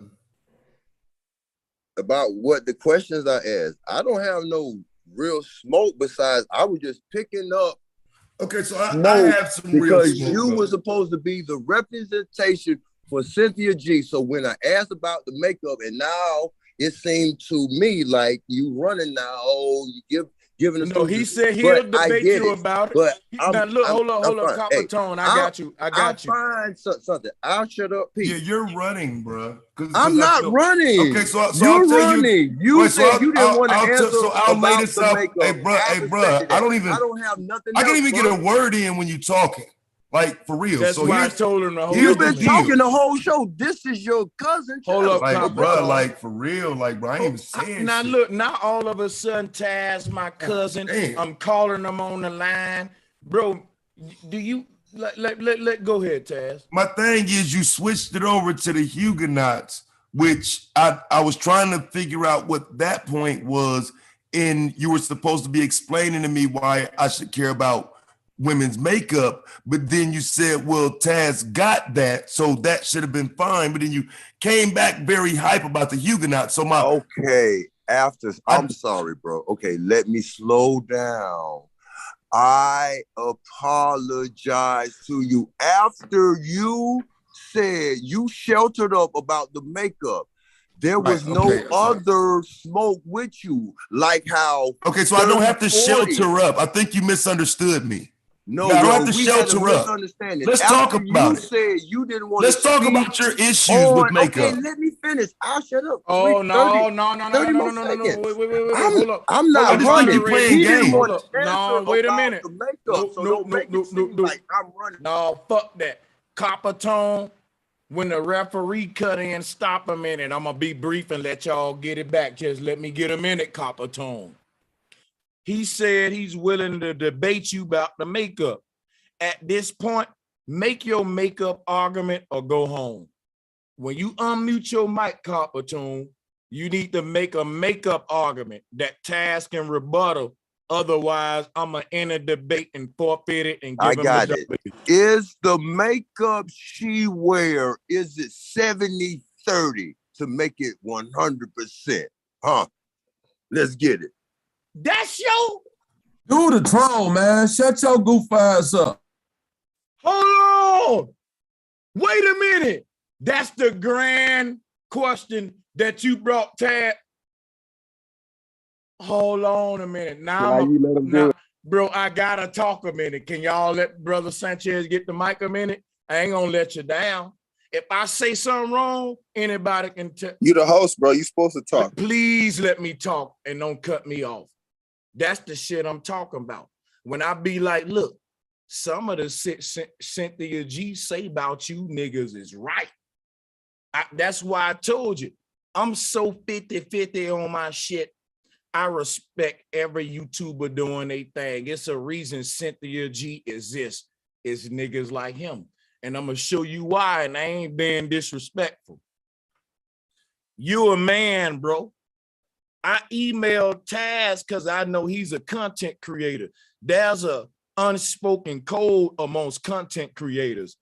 About what the questions I asked. I don't have no real smoke besides I was just picking up. Okay, so I have some real smoke. Because you were supposed to be the representation for Cynthia G. So when I asked about the makeup, and now it seemed to me like you running now, giving us. No, he said he'll debate you about it. But now look, hold on, Copper Tone. I got you. I'll find something. I'll shut up, Pete. Yeah, you're running, bro. I'm not running. Okay, so you're I'll tell running. You said you didn't want to answer. So I'll lay this out. Hey, bro. I don't have nothing. I can't even get a word in when you're talking. Like, for real. That's so why I told him the whole You've been talking the whole show. This is your cousin. Hold up, like, bro, like, for real. Like, bro, I ain't even saying now, shit. look, now all of a sudden, Taz, my cousin, I'm calling him on the line. Bro, do you, let go ahead, Taz. My thing is you switched it over to the Huguenots, which I was trying to figure out what that point was, and you were supposed to be explaining to me why I should care about women's makeup, but then you said, well, Taz got that, so that should have been fine. But then you came back very hype about the Huguenots. So I'm sorry, bro. Okay, let me slow down. I apologize to you. After you said you sheltered up about the makeup, there was no other smoke with you, like how. Okay, so I don't have to shelter up. I think you misunderstood me. No, I don't yo, have to we had a shelter up. misunderstanding. Let's After talk about you it. said you didn't want Let's to talk speak about your issues with makeup. Okay, let me finish. I'll shut up. Oh, Wait, no, 30 no, no, no, 30 no, more no, no, no, no. seconds. Wait, hold up. I'm not Hold up, running. moderator. He didn't Hold want up. to answer No, wait a about minute. the makeup, so don't make it seem like I'm running. No, fuck that. Copper tone. When the referee cut in, stop a minute. I'm gonna be brief and let y'all get it back. Just let me get a minute, Copper tone. He said he's willing to debate you about the makeup. At this point, make your makeup argument or go home. When you unmute your mic, Copper tone, you need to make a makeup argument that Taz can rebuttal. Otherwise, I'm going to end a debate and forfeit it and give I him got the it. W. Is the makeup she wear, is it 70-30 to make it 100%? Huh? Let's get it. That's your... Do the troll, man. Shut your goof ass up. Hold on. Wait a minute. That's the grand question that you brought, Tad. Hold on a minute. Bro, I gotta talk a minute. Can y'all let Brother Sanchez get the mic a minute? I ain't gonna let you down. If I say something wrong, anybody can tell. You the host, bro. You supposed to talk. Please let me talk and don't cut me off. That's the shit I'm talking about. When I be like, look, some of the Cynthia G say about you niggas is right. That's why I told you, I'm so 50-50 on my shit. I respect every YouTuber doing their thing. It's a reason Cynthia G exists. It's niggas like him. And I'm going to show you why, and I ain't being disrespectful. You a man, bro. I emailed Taz because I know he's a content creator. There's a unspoken code amongst content creators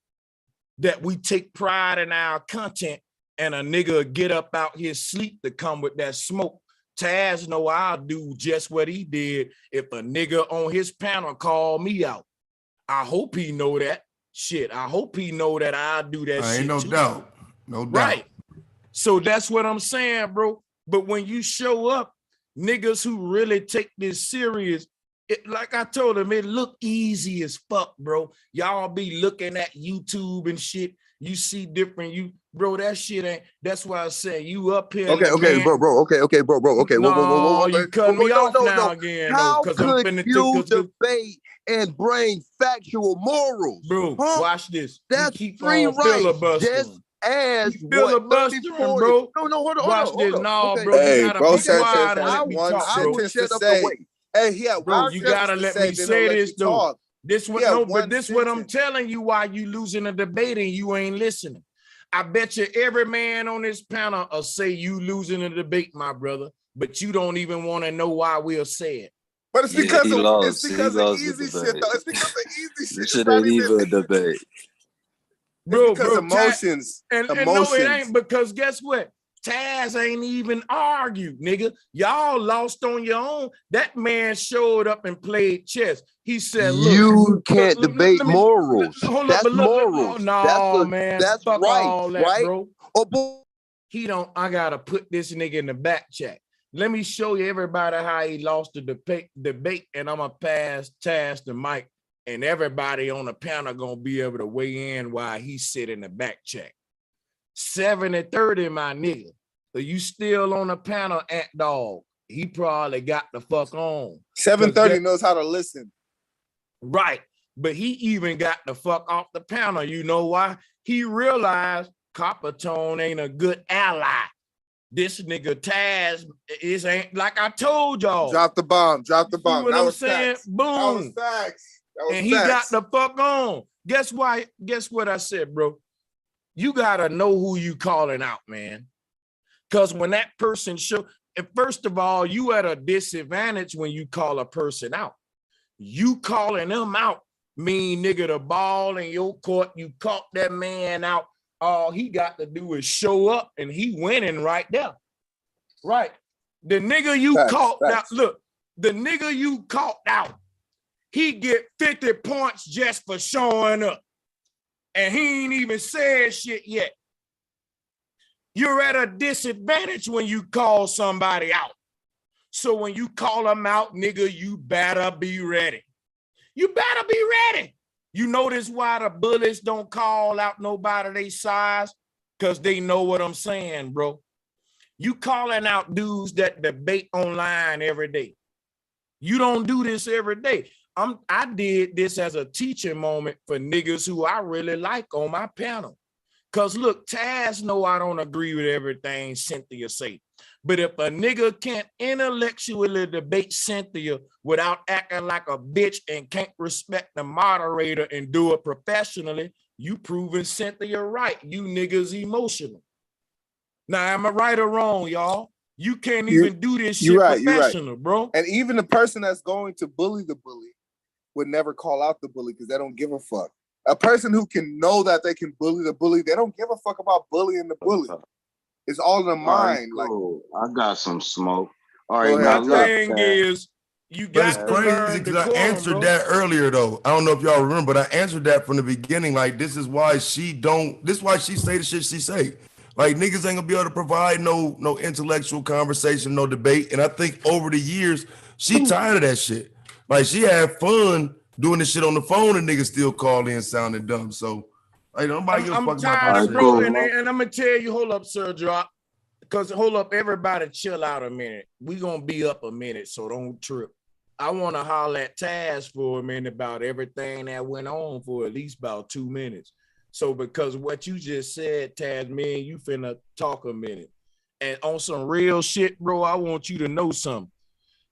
that we take pride in our content, and a nigga get up out his sleep to come with that smoke. Taz know I'll do just what he did if a nigga on his panel called me out. I hope he know that shit. I hope he know that I'll do that shit. Ain't no too. doubt. No doubt. Right. So that's what I'm saying, bro. But when you show up, niggas who really take this serious, like I told him, it look easy as fuck, bro. Y'all be looking at YouTube and shit. You see different, bro, that shit ain't, that's why I say you up here. Okay, bro. Okay. No, you cut me off now again. How could you debate and bring factual morals? Bro, watch this. That's keep free on rights. filibustering. Just as Filibustering, bro. No, hold on. Watch this. No, Okay. bro, you Hey, gotta bro, be quiet and let me one talk, bro. sentence to say. Hey, he had Bro, one you sentence gotta to let say, me then say he'll let this you though. talk. This what but this what I'm telling you why you losing a debate and you ain't listening. I bet you every man on this panel will say you losing a debate, my brother, but you don't even want to know why we'll say it. But it's because he of lost. it's because He of lost easy the shit debate. though. It's because of easy shit. This shit ain't even a debate. It's because emotions. And no, it ain't, because guess what? Taz ain't even argued, nigga. Y'all lost on your own. That man showed up and played chess. He said, look, you can't debate morals. Hold up, morals. No, man. That's fuck right, all that, right? bro. He don't, I gotta put this nigga in the back chat. Let me show you everybody how he lost the debate, and I'm gonna pass Taz the mic, and everybody on the panel gonna be able to weigh in while he sit in the back chat. 70-30, my nigga. So you still on the panel, Ant Dog. He probably got the fuck on. 730 knows how to listen. Right. But he even got the fuck off the panel. You know why? He realized Copper Tone ain't a good ally. This nigga Taz ain't, like I told y'all. Drop the bomb. See what I'm saying? Facts. Boom. That was facts. And he got the fuck on. Guess why? Guess what I said, bro? You gotta know who you calling out, man. Because when that person first of all, you at a disadvantage when you call a person out. You calling them out mean, nigga, the ball in your court, you caught that man out. All he got to do is show up and he winning right there. Right. The nigga you Facts, caught out, facts. look, the nigga you caught out, he get 50 points just for showing up. And he ain't even said shit yet. You're at a disadvantage when you call somebody out. So when you call them out, nigga, you better be ready. You better be ready. You notice why the bullies don't call out nobody they size? Because they know what I'm saying, bro. You calling out dudes that debate online every day. You don't do this every day. I did this as a teaching moment for niggas who I really like on my panel. Cause look, Taz know I don't agree with everything Cynthia say. But if a nigga can't intellectually debate Cynthia without acting like a bitch and can't respect the moderator and do it professionally, you proving Cynthia right. You niggas emotional. Now, am I right or wrong, y'all? You can't even do this shit professional, bro. And even the person that's going to bully the bully would never call out the bully because they don't give a fuck. A person who can know that they can bully the bully, they don't give a fuck about bullying the bully. It's all in the mind. Right, cool. I got some smoke. All Go right, ahead, now look, thing is, you But got it's to crazy learn because I decorum, answered bro. that earlier though. I don't know if y'all remember, but I answered that from the beginning. Like, this is why she say the shit she say. Like, niggas ain't gonna be able to provide no intellectual conversation, no debate. And I think over the years, she tired of that shit. Like, she had fun doing this shit on the phone and niggas still call in sounding dumb. So, like, nobody gives a I'm fuck about tired that of, shit. bro, and I'm gonna tell you, hold up, Sir Drop. Because hold up, everybody chill out a minute. We gonna be up a minute, so don't trip. I want to holler at Taz for a minute about everything that went on for at least about 2 minutes. So because what you just said, Taz, man, you finna talk a minute. And on some real shit, bro, I want you to know something.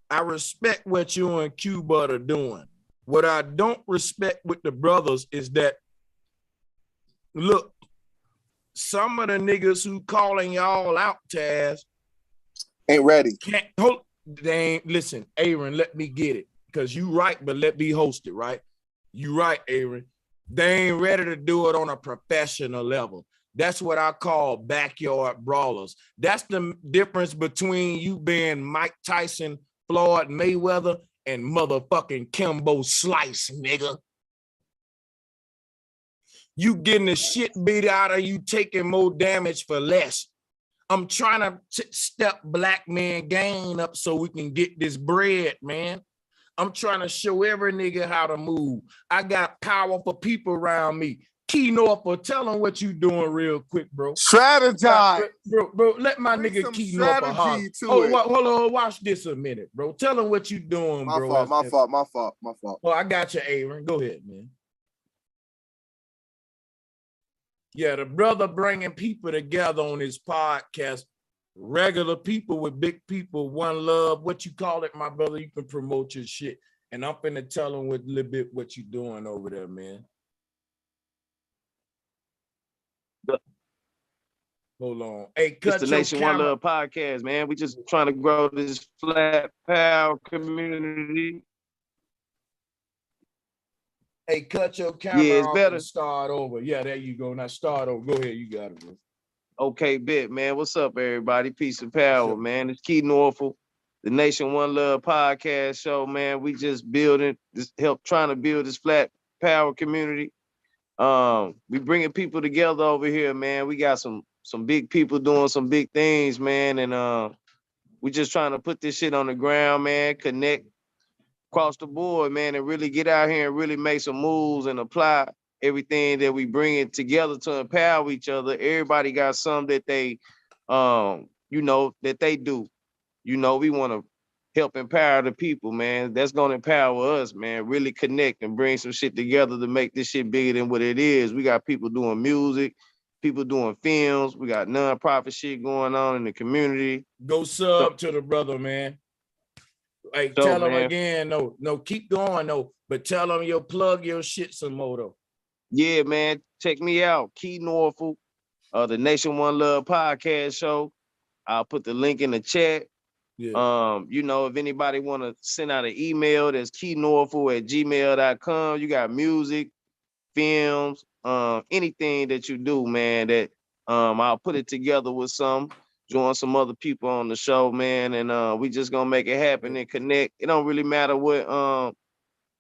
I respect what you and Q-Bud are doing. What I don't respect with the brothers is that, look, some of the niggas who calling y'all out, Taz, ain't ready. Can't hold. They ain't listen, Aaron. Let me get it, cause you right, but let me host it, right? You right, Aaron. They ain't ready to do it on a professional level. That's what I call backyard brawlers. That's the difference between you being Mike Tyson, Floyd Mayweather, and motherfucking Kimbo Slice, nigga. You getting the shit beat out of you, taking more damage for less. I'm trying to step black man game up so we can get this bread, man. I'm trying to show every nigga how to move. I got powerful people around me. Key Norfolk, tell them what you doing real quick, bro. Strategize. Bro, let my Bring nigga some Key Norfolk holler. Hold on, watch this a minute, bro. Tell them what you doing, bro. My fault. Oh, I got you, Aaron. Go ahead, man. Yeah, the brother bringing people together on his podcast, regular people with big people, one love. What you call it, my brother? You can promote your shit. And I'm finna tell them with a little bit what you doing over there, man. Hold on. Hey, cut it's the your Nation One camera. Love podcast, man. We just trying to grow this flat power community. Hey, cut your camera Yeah, it's off better. and start over. Yeah, there you go. Now start over. Go ahead, you got it, bro. Okay, bet, man. What's up, everybody? Peace and power, man. It's Key Norfolk, the Nation One Love podcast show, man. We just trying to build this flat power community. We bringing people together over here, man. We got some big people doing some big things, man, and we just trying to put this shit on the ground, man. Connect across the board, man, and really get out here and really make some moves and apply everything that we bring it together to empower each other. Everybody got something that they, that they do. You know, we want to help empower the people, man. That's going to empower us, man. Really connect and bring some shit together to make this shit bigger than what it is. We got people doing music, people doing films. We got nonprofit shit going on in the community. Go sub to the brother, man. Hey, tell them again, no, keep going, no, but tell them you'll plug your shit some more, though. Yeah, man, check me out, Key Norfolk, the Nation One Love podcast show. I'll put the link in the chat. Yeah. If anybody want to send out an email, that's keynorfolk@gmail.com. You got music, films, anything that you do, man, that I'll put it together with some. join some other people on the show, man, and we just gonna make it happen and connect. It don't really matter what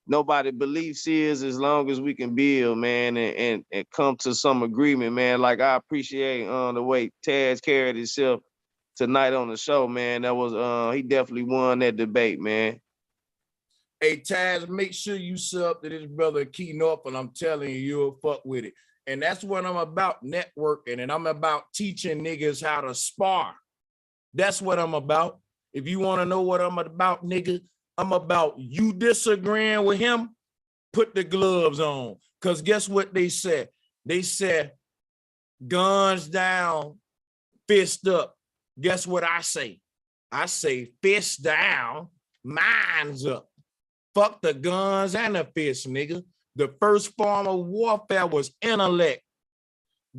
nobody beliefs is, as long as we can build, man, and come to some agreement, man. Like I appreciate the way Taz carried himself tonight on the show, man. That was he definitely won that debate, man. Hey, Taz, make sure you sub to this brother Key North, and I'm telling you, you'll fuck with it. And that's what I'm about, networking, and I'm about teaching niggas how to spar. That's what I'm about. If you want to know what I'm about, nigga, I'm about you disagreeing with him, put the gloves on. Because guess what they said? They said, guns down, fist up. Guess what I say? I say, fist down, minds up. Fuck the guns and the fists, nigga. The first form of warfare was intellect.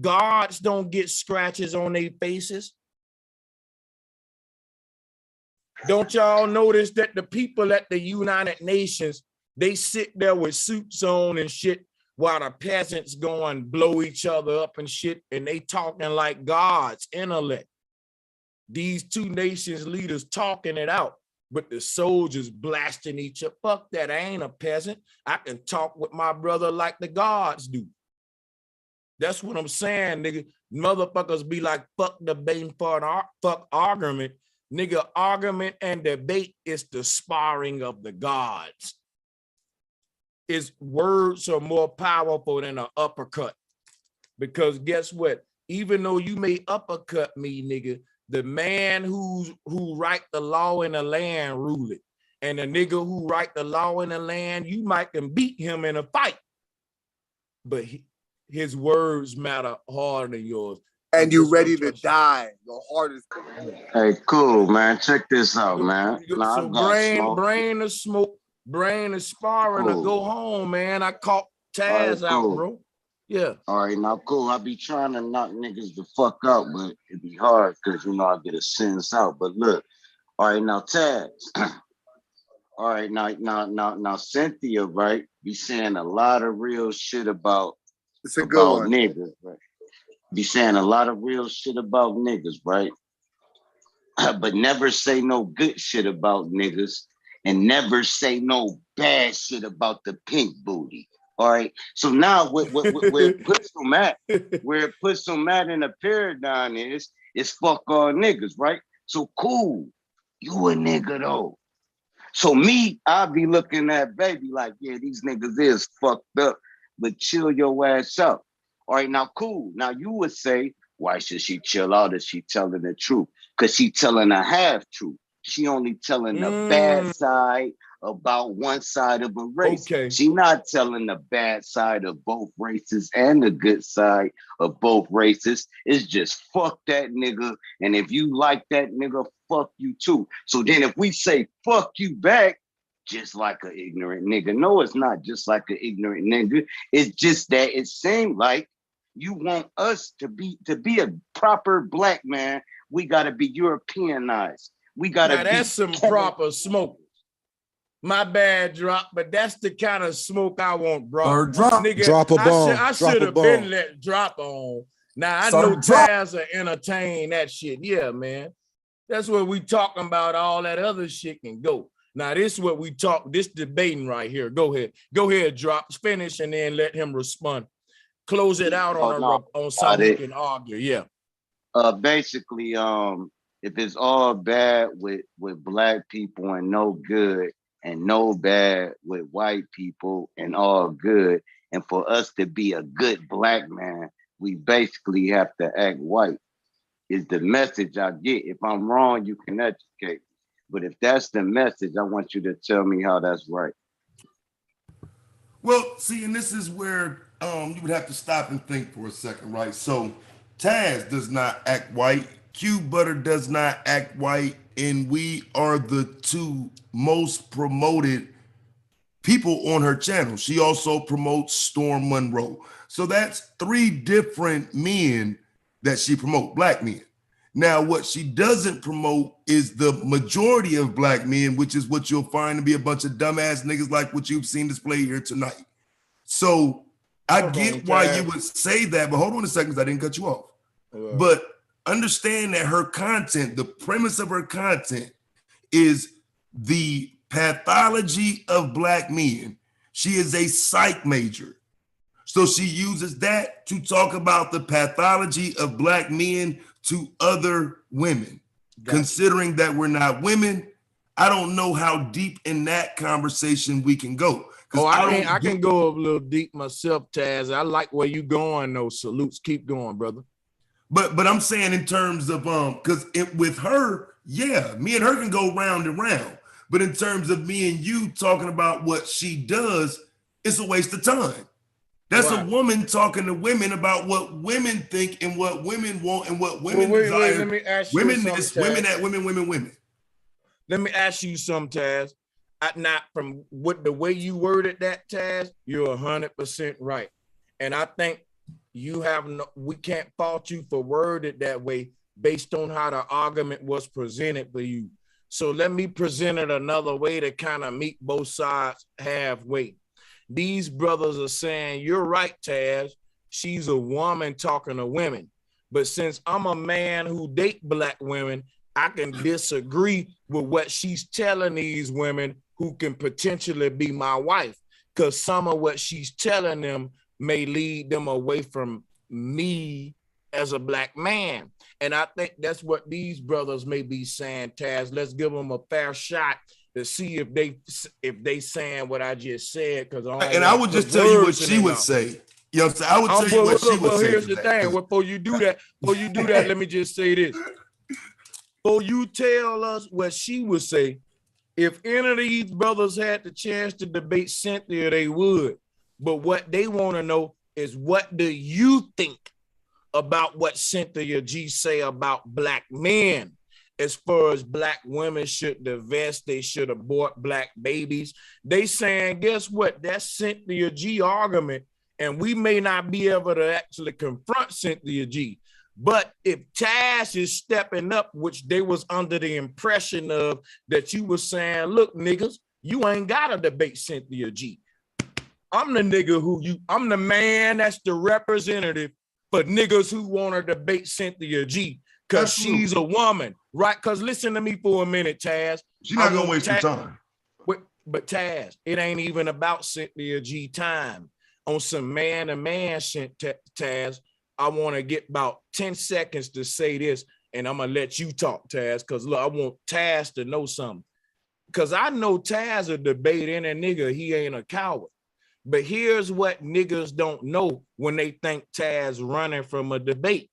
Guards don't get scratches on their faces. Don't y'all notice that the people at the United Nations, they sit there with suits on and shit while the peasants go and blow each other up and shit, and they talking like gods, intellect. These two nations leaders talking it out, but the soldiers blasting each other. Fuck that, I ain't a peasant. I can talk with my brother like the gods do. That's what I'm saying, nigga. Motherfuckers be like, fuck debating for an fuck argument. Nigga, argument and debate is the sparring of the gods. Its words are more powerful than an uppercut. Because guess what? Even though you may uppercut me, nigga, the man who write the law in the land rule it. And the nigga who write the law in the land, you might can beat him in a fight. But his words matter harder than yours. And you're ready to die. Your heart is. Hey, cool, man. Check this out, man. So brain to smoke, brain to sparring to go home, man. I caught Taz out, bro. Yeah. All right, now cool. I be trying to knock niggas the fuck out, but it be hard because you know I get a sentence out. But look, all right, now Taz. All right, now Cynthia, right? Be saying a lot of real shit about niggas, right? Be saying a lot of real shit about niggas, right? But never say no good shit about niggas and never say no bad shit about the pink booty. All right. So now where it puts them at in a paradigm is fuck all niggas, right? So cool. You a nigga though. So me, I'll be looking at baby like, yeah, these niggas is fucked up, but chill your ass up. All right, now cool. Now you would say, why should she chill out if she telling the truth? Because she telling a half truth. She only telling the bad side about one side of a race. Okay. She not telling the bad side of both races and the good side of both races. It's just fuck that nigga. And if you like that nigga, fuck you too. So then if we say fuck you back, just like an ignorant nigga. No, it's not just like an ignorant nigga. It's just that it seemed like you want us to be a proper black man. We gotta be Europeanized. We gotta now that's some proper smoke. My bad, Drop, but that's the kind of smoke I want, bro. Or drop, nigga, drop a bomb. I should have been let Drop on. Now I know Taz will entertain that shit. Yeah, man. That's what we talking about. All that other shit can go. Now this is what we talk. This debating right here. Go ahead, Drop. Finish and then let him respond. Close it out on something we can argue. Yeah. Basically, if it's all bad with black people and no good, and no bad with white people and all good, and for us to be a good black man, we basically have to act white. Is the message I get. If I'm wrong, you can educate me. But if that's the message, I want you to tell me how that's right. Well, see, and this is where you would have to stop and think for a second, right? So Taz does not act white. Q Butter does not act white. And we are the two most promoted people on her channel. She also promotes Storm Monroe. So that's 3 different men that she promotes, black men. Now, what she doesn't promote is the majority of black men, which is what you'll find to be a bunch of dumbass niggas like what you've seen displayed here tonight. So I get why you would say that, but hold on a second, because I didn't cut you off. But understand that her content, the premise of her content is the pathology of Black men. She is a psych major. So she uses that to talk about the pathology of Black men to other women. Gotcha. Considering that we're not women, I don't know how deep in that conversation we can go. Oh, I can go a little deep myself, Taz. I like where you going, though. Salutes. Keep going, brother. But I'm saying in terms of because with her, yeah, me and her can go round and round. But in terms of me and you talking about what she does, it's a waste of time. That's right. A woman talking to women about what women think and what women want and what women desire. Let me ask you women this, women that, women. Let me ask you something, Taz. Not from what the way you worded that, Taz, you're 100% right. And I think we can't fault you for worded that way based on how the argument was presented for you. So let me present it another way to kind of meet both sides halfway. These brothers are saying, you're right, Taz. She's a woman talking to women. But since I'm a man who date Black women, I can disagree with what she's telling these women who can potentially be my wife, because some of what she's telling them may lead them away from me as a Black man. And I think that's what these brothers may be saying, Taz. Let's give them a fair shot to see if they saying what I just said. I would just tell you what she would say. You know what I'm saying? I would tell you what she would say. Here's the thing. Before you do that, let me just say this. Before you tell us what she would say, if any of these brothers had the chance to debate Cynthia, they would. But what they want to know is, what do you think about what Cynthia G say about Black men? As far as Black women should divest, they should abort Black babies. They saying, guess what? That's Cynthia G argument. And we may not be able to actually confront Cynthia G. But if Taz is stepping up, which they was under the impression of, that you were saying, look, niggas, you ain't got to debate Cynthia G. I'm the nigga I'm the man that's the representative for niggas who want to debate Cynthia G. Because she's a woman, right? Because listen to me for a minute, Taz. She's not going to waste your time. But Taz, it ain't even about Cynthia G time. On some man-to-man shit, Taz, I want to get about 10 seconds to say this, and I'm going to let you talk, Taz, because look, I want Taz to know something. Because I know Taz will debate any nigga, he ain't a coward. But here's what niggas don't know when they think Taz running from a debate.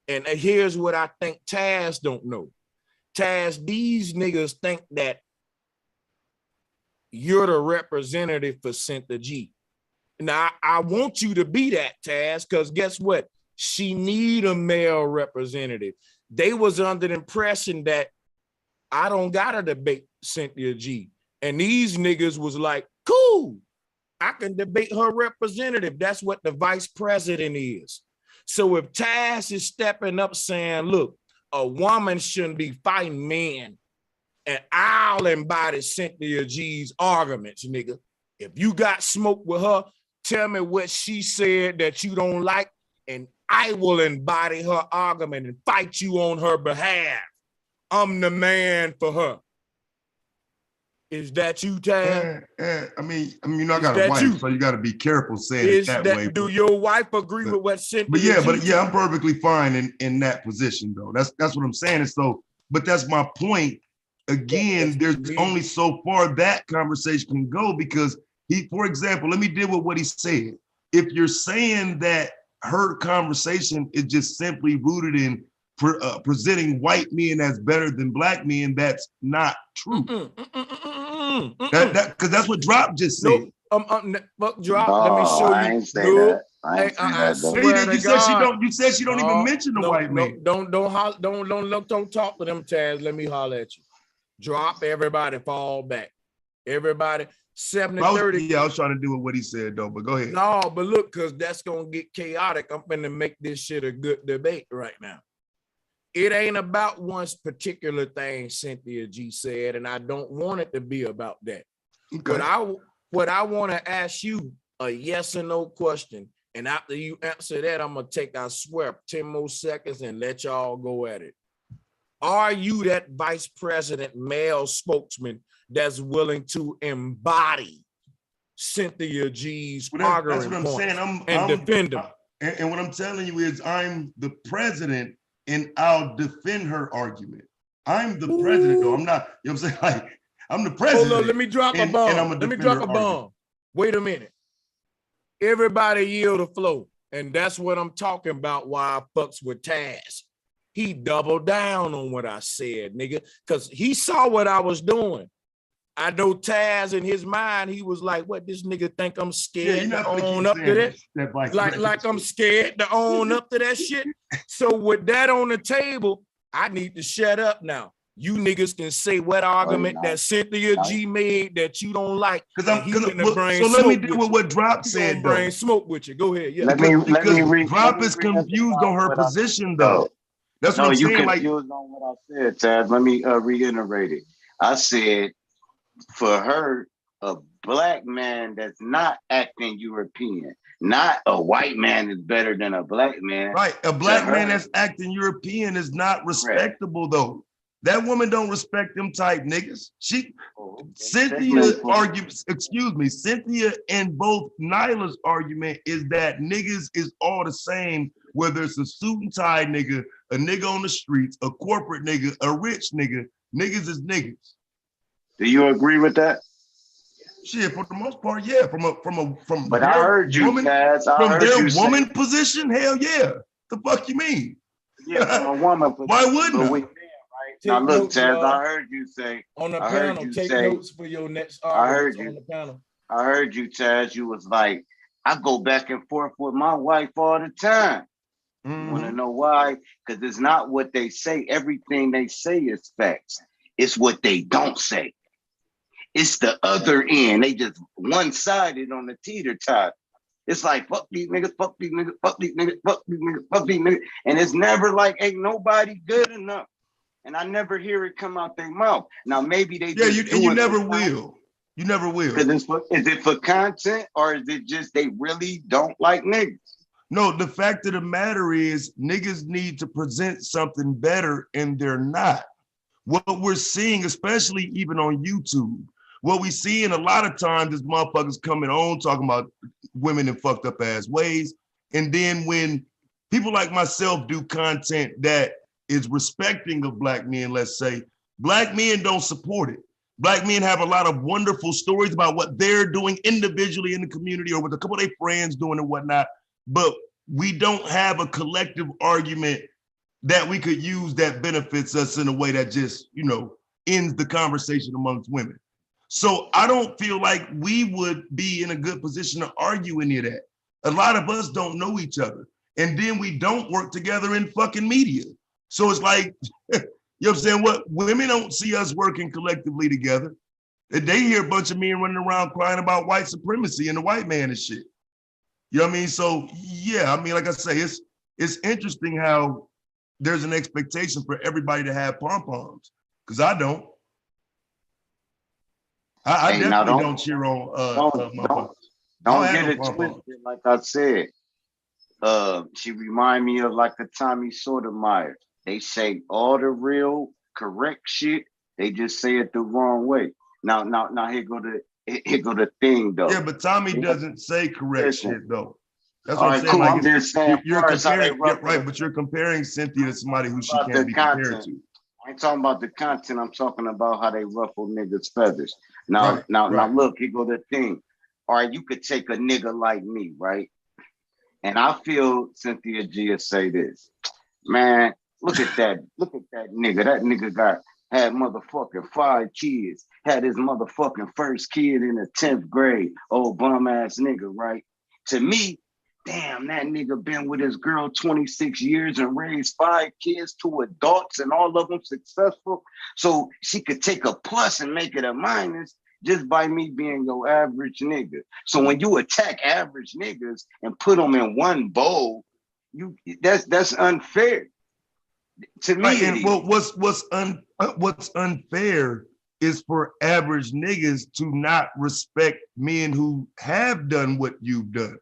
And here's what I think Taz don't know. Taz, these niggas think that you're the representative for Cynthia G. Now, I want you to be that, Taz, because guess what? She need a male representative. They was under the impression that I don't gotta debate Cynthia G. And these niggas was like, cool, I can debate her representative. That's what the vice president is. So if Taz is stepping up saying, look, a woman shouldn't be fighting men, and I'll embody Cynthia G's arguments, nigga. If you got smoke with her, tell me what she said that you don't like, and I will embody her argument and fight you on her behalf. I'm the man for her. Is that you, Taz? I mean, you know, I got a wife, so you got to be careful saying it that way. Do your wife agree with what Cynthia? But yeah, I'm perfectly fine in that position, though. That's what I'm saying. And so, but that's my point. Again, there's only so far that conversation can go, because for example, let me deal with what he said. If you're saying that her conversation is just simply rooted in presenting white men as better than Black men, that's not true. Because that's what Drop just said. Fuck Drop. Let me show you. I ain't say that. You said she don't even mention the white man. Don't talk to them, Taz. Let me holler at you. Drop, everybody fall back. Everybody 70-30. I was trying to do what he said though, but go ahead. No, but look, because that's gonna get chaotic. I'm gonna make this shit a good debate right now. It ain't about one particular thing Cynthia G said, and I don't want it to be about that. Okay. What I want to ask you, a yes or no question. And after you answer that, I'm gonna take, I swear, 10 more seconds and let y'all go at it. Are you that vice president male spokesman that's willing to embody Cynthia G's arguing that's what I'm points saying. and defend them? And what I'm telling you is I'm the president and I'll defend her argument. I'm the president, though. I'm not, you know what I'm saying? Like, I'm the president. Hold on, let me drop a bomb. And I'm Let me drop a bomb. Wait a minute. Everybody yield the flow. And that's what I'm talking about why I fucks with Taz. He doubled down on what I said, nigga, because he saw what I was doing. I know Taz in his mind, he was like, what, this nigga think I'm scared to own up to that? Like I'm scared to own up to that shit. So with that on the table, I need to shut up now. You niggas can say what argument that Cynthia G made that you don't like. So let me deal with what Drop said, though. Bring smoke with you. Go ahead. Yeah. Because Drop is confused on her position, though. That's what I'm saying. You confused on what I said, Taz. Let me reiterate it. I said, for her, a black man that's not acting European, not a white man is better than a black man. Right. A black man that's acting European is not respectable, though. That woman don't respect them type niggas. Cynthia argues, Cynthia and both Nyla's argument is that niggas is all the same, whether it's a suit and tie nigga, a nigga on the streets, a corporate nigga, a rich nigga. Niggas is niggas. Do you agree with that? Shit, for the most part, yeah. From but I heard you, woman, Taz. From their woman position, hell yeah. The fuck you mean? Yeah, from a woman position. Why wouldn't I? Now look, Taz, I heard you say on the panel, take notes for your next argument on the panel. I heard you, Taz, you was like, I go back and forth with my wife all the time. You wanna know why? Because it's not what they say. Everything they say is facts. It's what they don't say. It's the other end. They just one-sided on the teeter-tot. It's like, fuck these niggas, fuck these niggas, fuck these niggas, fuck these niggas, fuck these niggas. And it's never like, ain't nobody good enough. And I never hear it come out their mouth. Now maybe they you never will. You never will. Is it for content or is it just they really don't like niggas? No, the fact of the matter is niggas need to present something better and they're not. What we're seeing, especially even on YouTube, what we see in a lot of times is motherfuckers coming on talking about women in fucked up ass ways. And then when people like myself do content that is respecting of black men, let's say, black men don't support it. Black men have a lot of wonderful stories about what they're doing individually in the community or with a couple of their friends doing and whatnot, but we don't have a collective argument that we could use that benefits us in a way that just, ends the conversation amongst women. So I don't feel like we would be in a good position to argue any of that. A lot of us don't know each other. And then we don't work together in fucking media. So it's like, you know what I'm saying? What women don't see us working collectively together. They hear a bunch of men running around crying about white supremacy and the white man and shit. You know what I mean? So yeah, I mean, like I say, it's interesting how there's an expectation for everybody to have pom-poms, because I don't. I definitely don't cheer on don't get it twisted, like I said. She remind me of like a Tommy Sotomayor. They say all the real correct shit, they just say it the wrong way. Now here go the thing though. Yeah, but Tommy doesn't say correct shit though. That's all what right, I'm saying. cool. Like, I'm just saying you're comparing, right, but you're comparing Cynthia to somebody who she can't be compared to. I ain't talking about the content. I'm talking about how they ruffle niggas' feathers. Now, look, here go the thing. All right, you could take a nigga like me, right? And I feel Cynthia G will say this, man. Look at that nigga. That nigga had motherfucking 5 kids. Had his motherfucking first kid in the 10th grade. Old bum ass nigga, right? To me, damn, that nigga been with his girl 26 years and raised 5 kids to adults and all of them successful. So she could take a plus and make it a minus just by me being your average nigga. So when you attack average niggas and put them in one bowl, that's unfair. To me, right, and well, what's unfair is for average niggas to not respect men who have done what you've done.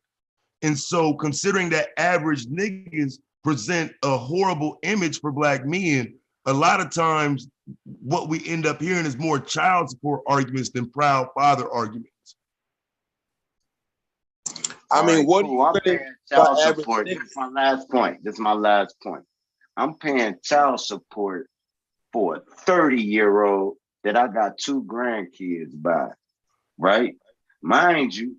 And so considering that average niggas present a horrible image for black men, a lot of times what we end up hearing is more child support arguments than proud father arguments. I mean, what cool. I'm do you paying think child about support. average This is my last point. This is my last point. I'm paying child support for a 30-year-old that I got 2 grandkids by, right? Mind you,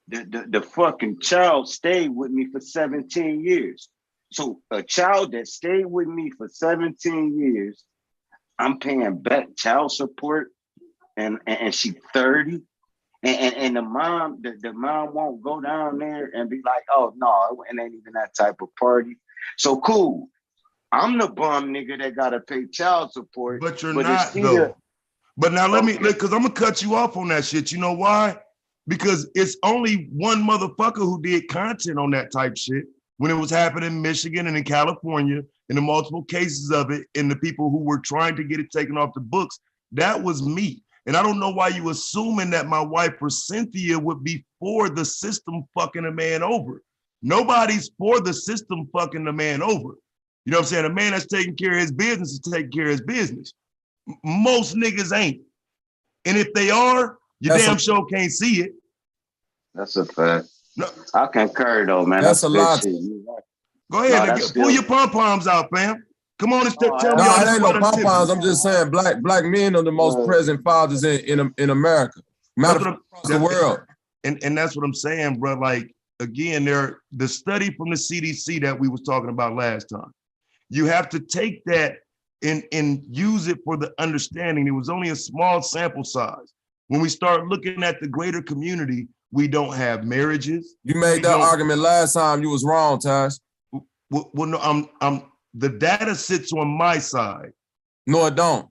the fucking child stayed with me for 17 years. So a child that stayed with me for 17 years, I'm paying back child support, and she 30. And the mom won't go down there and be like, oh no, it ain't even that type of party. So cool. I'm the bum nigga that gotta pay child support. But you're not though. But now because I'm gonna cut you off on that shit. You know why? Because it's only one motherfucker who did content on that type shit when it was happening in Michigan and in California, and the multiple cases of it, and the people who were trying to get it taken off the books. That was me. And I don't know why you assuming that my wife or Cynthia would be for the system fucking a man over. Nobody's for the system fucking the man over. You know what I'm saying? A man that's taking care of his business is taking care of his business. Most niggas ain't. And if they are, you damn sure can't see it. That's a fact. No. I concur though, man. That's a lot. Go ahead, pull your pom-poms out, fam. Come on and tell me. No, it ain't no pom-poms. I'm just saying black men are the most present fathers in America. Across the world. And that's what I'm saying, bro. Like, again, the study from the CDC that we was talking about last time. You have to take that and use it for the understanding. It was only a small sample size. When we start looking at the greater community, we don't have marriages. You made that argument last time. You was wrong, Tash. Well, no, the data sits on my side. No, it don't.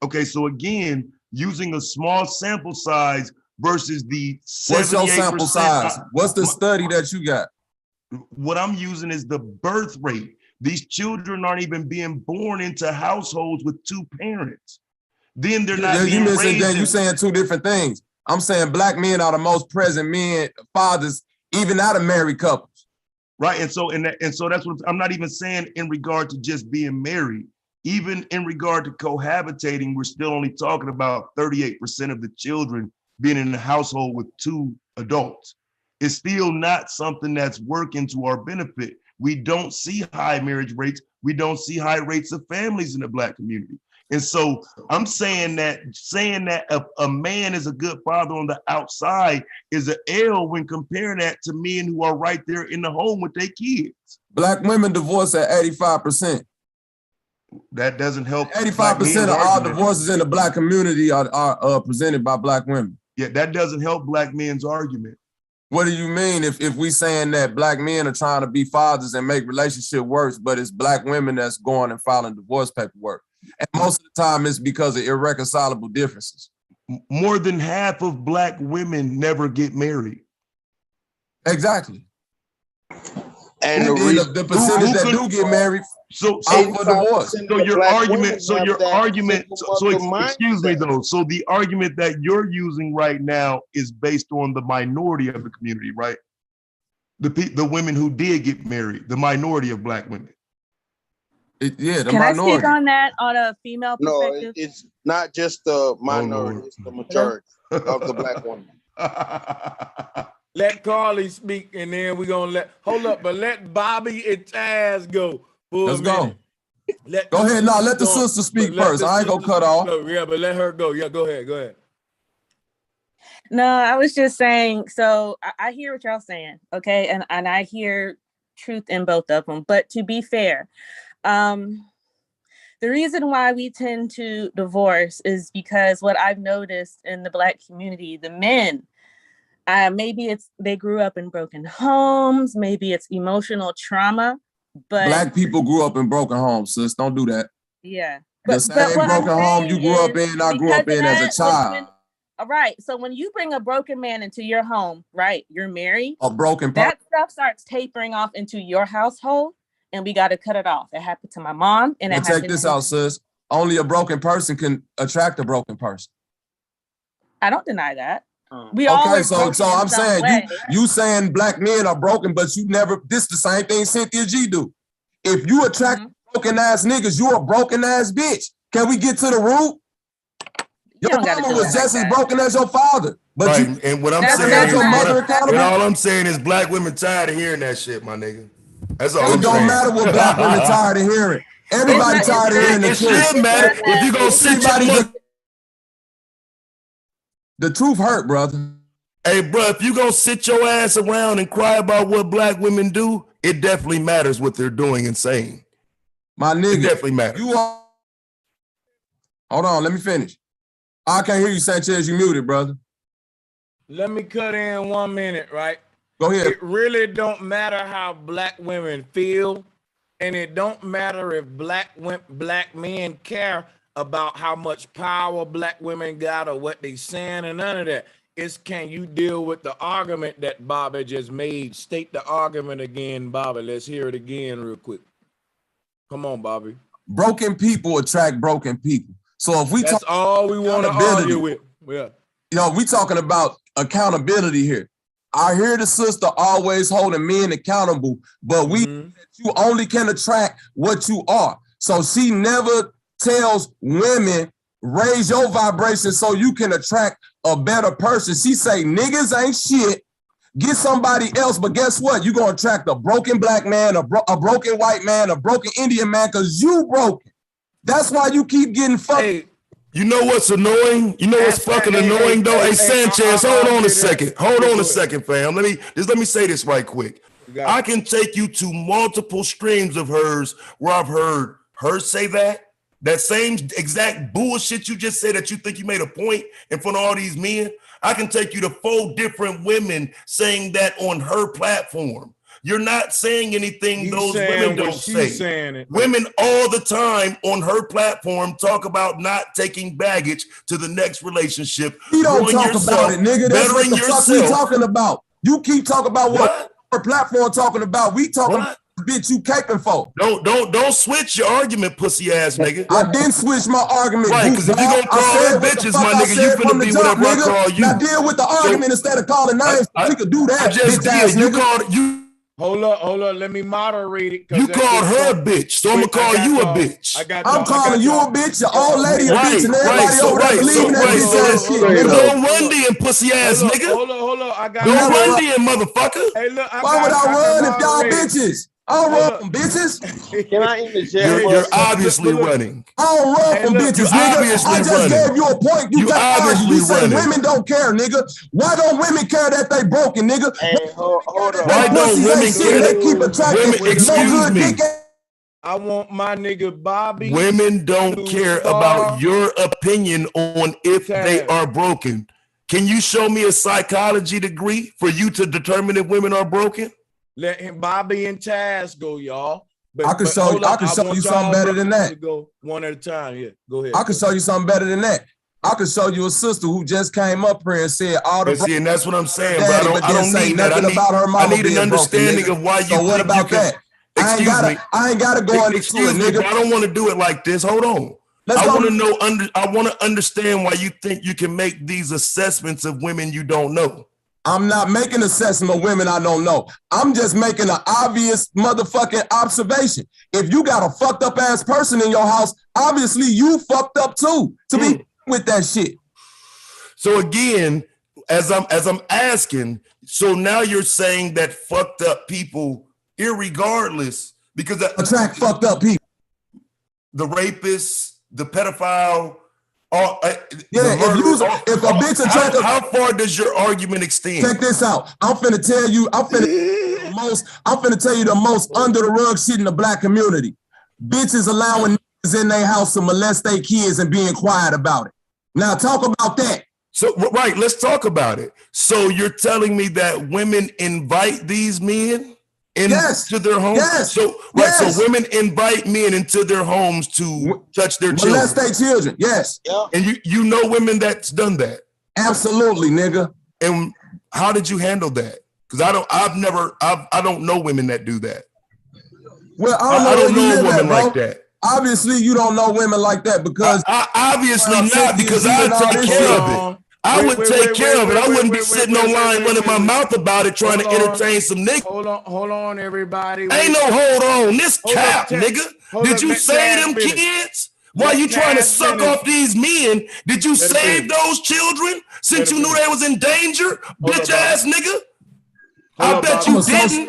Okay, so again, using a small sample size versus the 78%. What's your sample size? What's the study that you got? What I'm using is the birth rate. These children aren't even being born into households with 2 parents. Then they're not being raised. You're saying 2 different things. I'm saying black men are the most present men, fathers, even out of married couples. Right, and so that's what I'm not even saying in regard to just being married. Even in regard to cohabitating, we're still only talking about 38% of the children being in a household with 2 adults. It's still not something that's working to our benefit. We don't see high marriage rates. We don't see high rates of families in the black community. And so I'm saying that a man is a good father on the outside is an L when comparing that to men who are right there in the home with their kids. Black women divorce at 85%. That doesn't help. 85% of all divorces in the black community are presented by black women. Yeah, that doesn't help black men's argument. What do you mean if we saying that black men are trying to be fathers and make relationship worse, but it's black women that's going and filing divorce paperwork? And most of the time it's because of irreconcilable differences. More than half of black women never get married. Exactly. And the percentage that do get married, so for divorce. So your argument, excuse me though. So the argument that you're using right now is based on the minority of the community, right? The women who did get married, the minority of black women. The Can minority. I speak on that on a female perspective? No, it's not just the minority, it's the majority of the black women. Let Carly speak, and then we're gonna let Bobby and Taz go. Let's go. Go ahead. No, let the sister speak first. I ain't gonna cut off. Yeah, but let her go. Yeah, go ahead. No, I was just saying, so I hear what y'all saying, okay? And I hear truth in both of them. But to be fair, the reason why we tend to divorce is because what I've noticed in the black community, the men, maybe they grew up in broken homes, maybe it's emotional trauma, but black people grew up in broken homes, sis. Don't do that. Yeah. The same broken home you grew up in, I grew up in as a child. All right. So when you bring a broken man into your home, right? You're married. A broken that stuff starts tapering off into your household, and we got to cut it off. It happened to my mom, and check this out, sis. Only a broken person can attract a broken person. I don't deny that. We all Okay, are so broken in I'm some saying way. you saying black men are broken, but you never. This the same thing Cynthia G do. If you attract broken ass niggas, you a broken ass bitch. Can we get to the root? Your mama was just as broken as your father, but right. you And what I'm never saying held is, your mother accountable. and all I'm saying is, black women tired of hearing that shit, my nigga. That's all. It don't matter what black women tired of hearing. Everybody tired of hearing the It truth. should matter if you gonna sit your mother. The truth hurt, brother. Hey, bro, if you gonna sit your ass around and cry about what black women do, it definitely matters what they're doing and saying. My nigga, it definitely matters. You are. Hold on, let me finish. I can't hear you, Sanchez. You muted, brother. Let me cut in 1 minute, right? Go ahead. It really don't matter how black women feel, and it don't matter if black men care about how much power black women got or what they saying, and none of that. It's can you deal with the argument that Bobby just made? State the argument again, Bobby. Let's hear it again real quick. Come on, Bobby. Broken people attract broken people. So if we That's all we want to argue with. Yeah. You know, we talking about accountability here. I hear the sister always holding men accountable, but you only can attract what you are. So she never tells women, raise your vibration so you can attract a better person. She say, niggas ain't shit. Get somebody else, but guess what? You're going to attract a broken black man, a broken white man, a broken Indian man, because you broken. That's why you keep getting fucked. Hey, you know what's annoying? You know what's fucking annoying, though? Hey, Sanchez, hold on a second. Hold on a second, fam. Let me say this right quick. I can take you to multiple streams of hers where I've heard her say that same exact bullshit you just said that you think you made a point in front of all these men. I can take you to 4 different women saying that on her platform. You're not saying anything those women don't say. Women all the time on her platform talk about not taking baggage to the next relationship. You don't talk about it, nigga. That's what the fuck we talking about. You keep talking about what her platform talking about. We talking about bitch you caping for. Don't switch your argument, pussy ass nigga. I didn't switch my argument. Right, because if you gonna call her bitches, my nigga, you finna be whatever I call you. Now deal with the argument instead of calling names. We could do that. I just did. You called you. Hold up. Let me moderate it. You called her a bitch, so I'm gonna call you a bitch. I'm calling you a bitch, your old lady a bitch, and everybody over there believing that bitch ass shit. Don't run then, pussy ass nigga. Hold up. Don't run then, motherfucker. Hey, look, why would I run if y'all bitches? I don't run from bitches. Can I interject? You're obviously running. I don't run from bitches, nigga. I just gave you a point. You obviously say women don't care, nigga. Why don't women care that they broken, nigga? Hey, hold on. Why don't women care that they keep attracting excuse me. I want my nigga Bobby. Women don't care about your opinion on if they are broken. Can you show me a psychology degree for you to determine if women are broken? Let him, Bobby and Taz go, y'all. But, I can show you something better than that. Go one at a time. Yeah, go ahead. I can show you something better than that. I can show you a sister who just came up here and said all the. And that's what I'm saying, bro. I don't need that. I need an understanding of why you. So what about that? I ain't gotta go into it, nigga. I don't want to do it like this. Hold on. I want to know. I want to understand why you think you can make these assessments of women you don't know. I'm not making an assessment of women I don't know. I'm just making an obvious motherfucking observation. If you got a fucked up ass person in your house, obviously you fucked up too to be with that shit. So again, as I'm asking, so now you're saying that fucked up people, irregardless, because attract fucked up people, the rapist, the pedophile. If a bitch attract how far does your argument extend? Check this out. I'm finna tell you the most under the rug shit in the black community. Bitches allowing niggas in their house to molest their kids and being quiet about it. Now talk about that. So right, let's talk about it. So you're telling me that women invite these men into their homes? Yes. So women invite men into their homes to touch their children. Molest their children, yes. And you know women that's done that? Absolutely, nigga. And how did you handle that? Because I don't know women that do that. Well, I don't know women like that. Obviously, you don't know women like that because obviously not, because I take care of it. I would take care of it. I wouldn't be sitting online running my mouth about it, trying to entertain some niggas. Hold on, everybody. Ain't no hold on. This cap, nigga. Did you save them kids? While you trying to suck off these men, did you save those children since you knew they was in danger? Bitch ass nigga. I bet you didn't.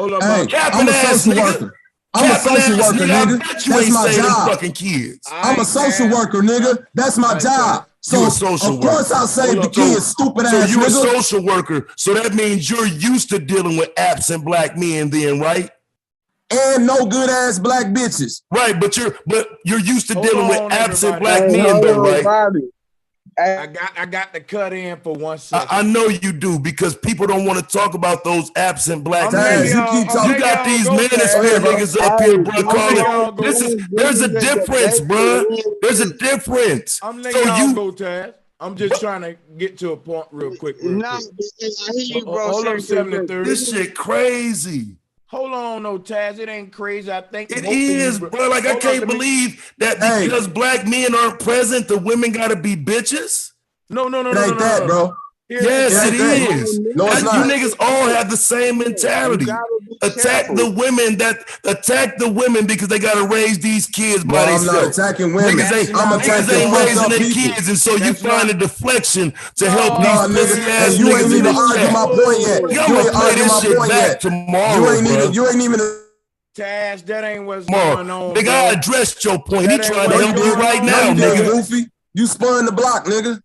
Capping ass nigga. I'm a social worker, nigga. That's my job. Fucking kids. I'm a social worker, nigga. That's my job. So of course I'll save the kids, stupid ass nigga. So you a social worker. So that means you're used to dealing with absent black men then, right? And no good ass black bitches. Right, but you're used to dealing with absent black men though, right? Bobby. I got to cut in for 1 second. I know you do, because people don't want to talk about those absent black men. You got these manosphere niggas up here, bro, calling. There's a difference, bro. There's a difference. I'm letting y'all go, Taz. I'm just trying to get to a point real quick. I hear you, bro. Hold up, 70-30. This shit crazy. Hold on, no, Taz. It ain't crazy. I think it is, bro. Like, I can't believe that because black men aren't present, the women gotta be bitches. No. It ain't that, bro. Yes, it is. No, it's not. You niggas all have the same mentality. Attack the women because they gotta raise these kids by themselves. I'm not attacking women. Niggas ain't raising their kids, and so you find a deflection to help these pussy ass niggas. You ain't even arguing my point yet. You ain't play this shit back tomorrow. You ain't even. Taz, that ain't what's going on. Nigga, I addressed your point. He trying to help you right now, nigga. Goofy. You spun the block, nigga.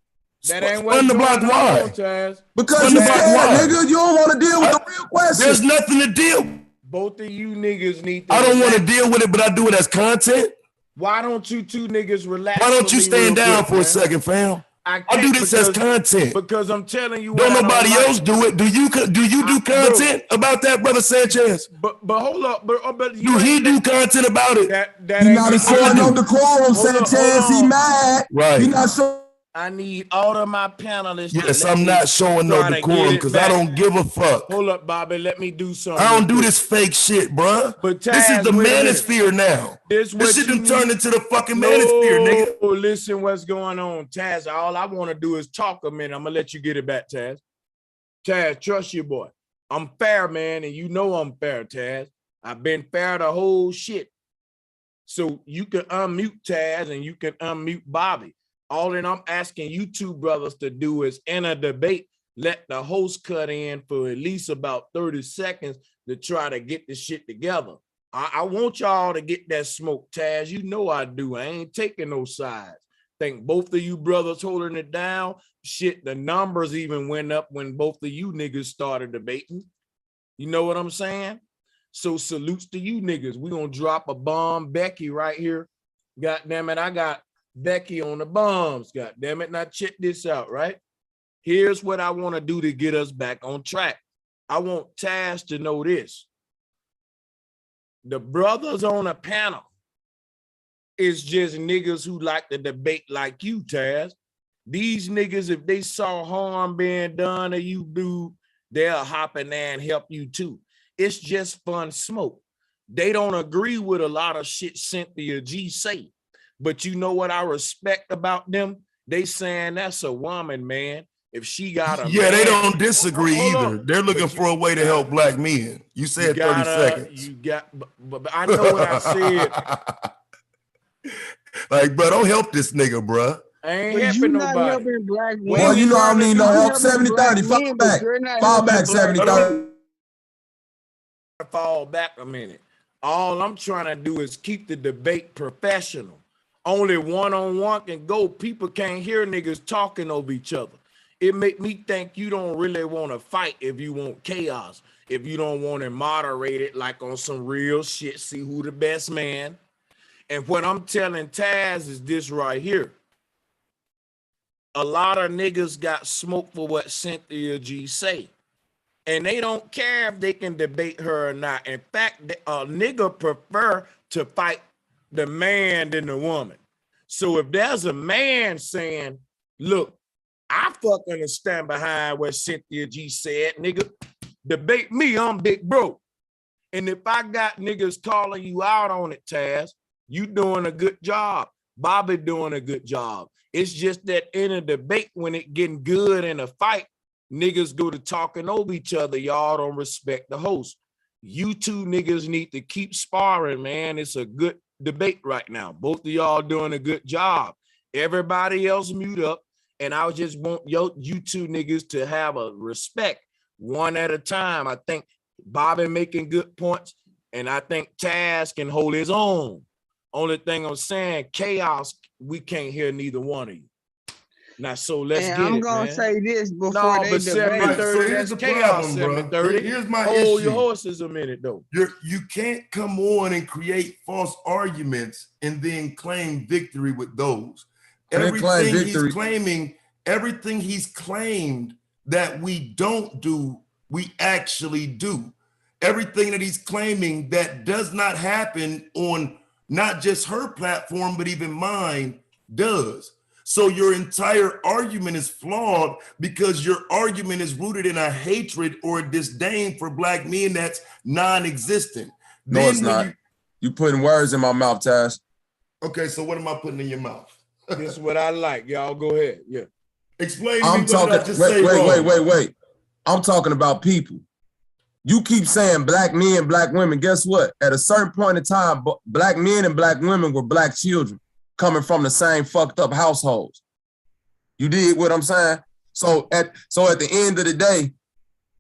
That ain't what's going on, Taz. Because you're scared, nigga. You don't want to deal with the real question. There's nothing to deal with. Both of you niggas need to. I don't want to deal with it, but I do it as content. Why don't you two niggas relax? Why don't you stand down for a second, fam? I do this as content. Because I'm telling you, don't nobody else do it. Do you do content about that, brother Sanchez? But hold up, but do he do content about it? He not showing no decorum, Sanchez. He mad. Right. He not showing. I need all of my panelists. Yes, I'm not showing no decorum because I don't give a fuck. Hold up, Bobby. Let me do something. I don't do this fake shit, bruh. But Taz, this is the manosphere now. This shit done turned into the fucking manosphere, nigga. Oh, listen, what's going on, Taz? All I want to do is talk a minute. I'm gonna let you get it back, Taz. Taz, trust your boy. I'm fair, man, and you know I'm fair, Taz. I've been fair the whole shit. So you can unmute Taz and you can unmute Bobby. All that I'm asking you two brothers to do is in a debate, let the host cut in for at least about 30 seconds to try to get the shit together. I want y'all to get that smoke, Taz. You know I do. I ain't taking no sides. Think both of you brothers holding it down. Shit, the numbers even went up when both of you niggas started debating. You know what I'm saying? So salutes to you niggas. We gonna drop a bomb. Becky right here. God damn it, I got Becky on the bombs. God damn it. Now check this out, right? Here's what I want to do to get us back on track. I want Taz to know this. The brothers on a panel is just niggas who like to debate like you, Taz. These niggas, if they saw harm being done to you, dude, they'll hop in there and help you too. It's just fun smoke. They don't agree with a lot of shit Cynthia G say. But you know what I respect about them? They saying that's a woman, man. If she got a man, they don't disagree either. They're looking for a way to help black men. You said 30 seconds. You got, but I know what I said. Like, bro, don't help this nigga, bro. I ain't helping nobody. Well, you know I don't need no help. 70-30. Fall back. Fall back, 70-30. Fall back a minute. All I'm trying to do is keep the debate professional. Only one-on-one can go. People can't hear niggas talking over each other. It make me think you don't really want to fight if you want chaos. If you don't want to moderate it like on some real shit, see who the best man. And what I'm telling Taz is this right here. A lot of niggas got smoked for what Cynthia G say. And they don't care if they can debate her or not. In fact, a nigga prefer to fight the man than the woman. So if there's a man saying, look, I fucking stand behind what Cynthia G said, nigga, debate me, I'm big bro. And if I got niggas calling you out on it, Taz, you doing a good job. Bobby doing a good job. It's just that in a debate, when it getting good in a fight, niggas go to talking over each other. Y'all don't respect the host. You two niggas need to keep sparring, man. It's a good debate right now. Both of y'all doing a good job. Everybody else mute up. And I just want you two niggas to have a respect one at a time. I think Bobby making good points, and I think Taz can hold his own. Only thing I'm saying, chaos, we can't hear neither one of you. Now, so let's get I'm it, gonna man. say this before No, they but debate. 7:30, so here's that's the chaos. problem, bro. 7:30. Here's my Hold your issue. horses a minute, though. You can't come on and create false arguments and then claim victory with those. Everything he's claimed that we don't do, we actually do. Everything that he's claiming that does not happen on not just her platform, but even mine does. So your entire argument is flawed because your argument is rooted in a hatred or a disdain for Black men that's non-existent. No, it's not. You putting words in my mouth, Taz. Okay, so what am I putting in your mouth? This is what I like. Y'all go ahead. Yeah. Explain to I'm me talking, what did I just say wrong? wait. I'm talking about people. You keep saying Black men, Black women. Guess what? At a certain point in time, Black men and Black women were Black children coming from the same fucked up households. You dig what I'm saying? So at the end of the day,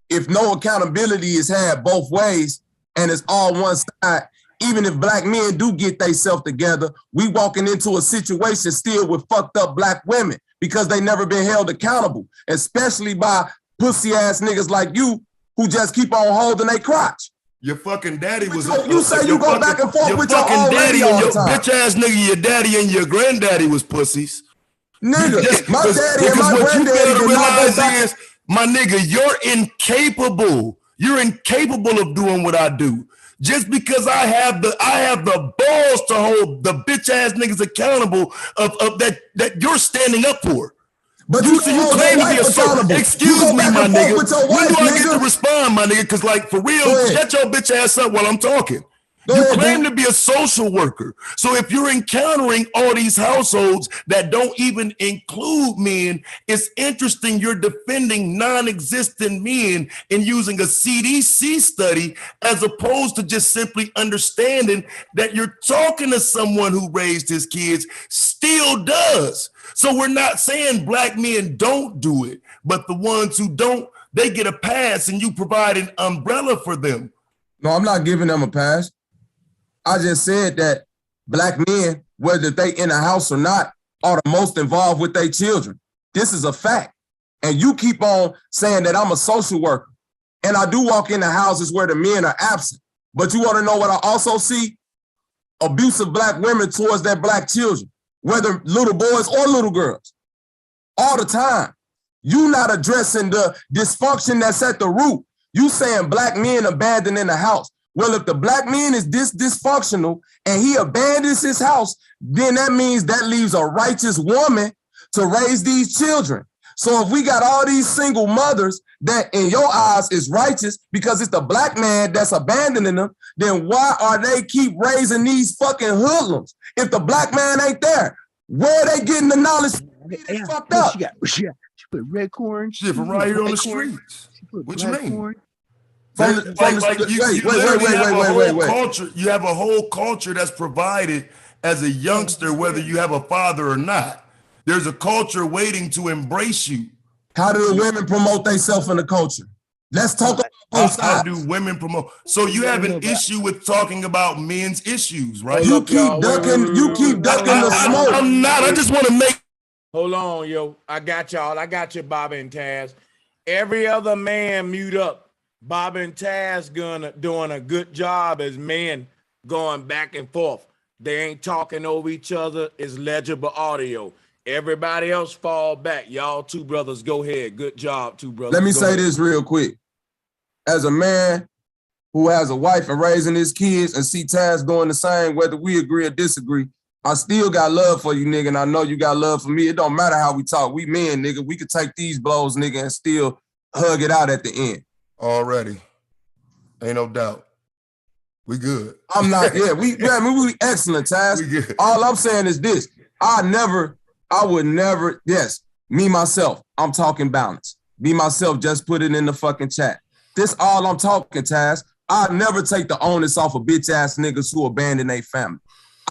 if no accountability is had both ways and it's all one side, even if Black men do get themselves together, we walking into a situation still with fucked up Black women because they never been held accountable, especially by pussy ass niggas like you who just keep on holding their crotch. Your fucking daddy was. You say you go back and forth with your old lady all the time. Bitch ass nigga, your daddy and your granddaddy was pussies. Nigga, my daddy and my what you granddaddy fail to did not go realize back. is, my nigga, you're incapable. You're incapable of doing what I do. Just because I have the balls to hold the bitch ass niggas accountable of that you're standing up for. But you claim to be a soul. Excuse me, my nigga. When do I get to respond, my nigga? Because like for real, shut your bitch ass up while I'm talking. You claim to be a social worker. So if you're encountering all these households that don't even include men, it's interesting you're defending non-existent men and using a CDC study as opposed to just simply understanding that you're talking to someone who raised his kids, still does. So we're not saying Black men don't do it, but the ones who don't, they get a pass and you provide an umbrella for them. No, I'm not giving them a pass. I just said that Black men, whether they in a house or not, are the most involved with their children. This is a fact. And you keep on saying that I'm a social worker. And I do walk into houses where the men are absent. But you want to know what I also see? Abusive Black women towards their Black children, whether little boys or little girls. All the time. You not addressing the dysfunction that's at the root. You saying Black men abandoning the house. Well, if the Black man is dysfunctional and he abandons his house, then that means that leaves a righteous woman to raise these children. So if we got all these single mothers that in your eyes is righteous because it's the Black man that's abandoning them, then why are they keep raising these fucking hoodlums? If the Black man ain't there, where are they getting the knowledge? It's fucked up. She put red corn. Shit, from right here on the streets. What you mean? Corn. Wait. You have a whole culture that's provided as a youngster, whether you have a father or not. There's a culture waiting to embrace you. How do the women promote themselves in the culture? Let's talk about both sides. How do women promote? So you have an issue with talking about men's issues, right? You keep ducking the smoke. I'm not. I just want to make. Hold on, yo. I got y'all. I got you, Bobby and Taz. Every other man mute up. Bobby and Taz doing a good job as men going back and forth. They ain't talking over each other. It's legible audio. Everybody else fall back. Y'all two brothers, go ahead. Good job, two brothers. Let me say this real quick. As a man who has a wife and raising his kids and see Taz doing the same, whether we agree or disagree, I still got love for you, nigga, and I know you got love for me. It don't matter how we talk. We men, nigga. We could take these blows, nigga, and still hug it out at the end. Already. Ain't no doubt. We good. I'm not, we excellent, Taz. All I'm saying is this. I would never, yes, me, myself, I'm talking balance. Me, myself, just put it in the fucking chat. This all I'm talking, Taz. I never take the onus off of bitch ass niggas who abandon their family.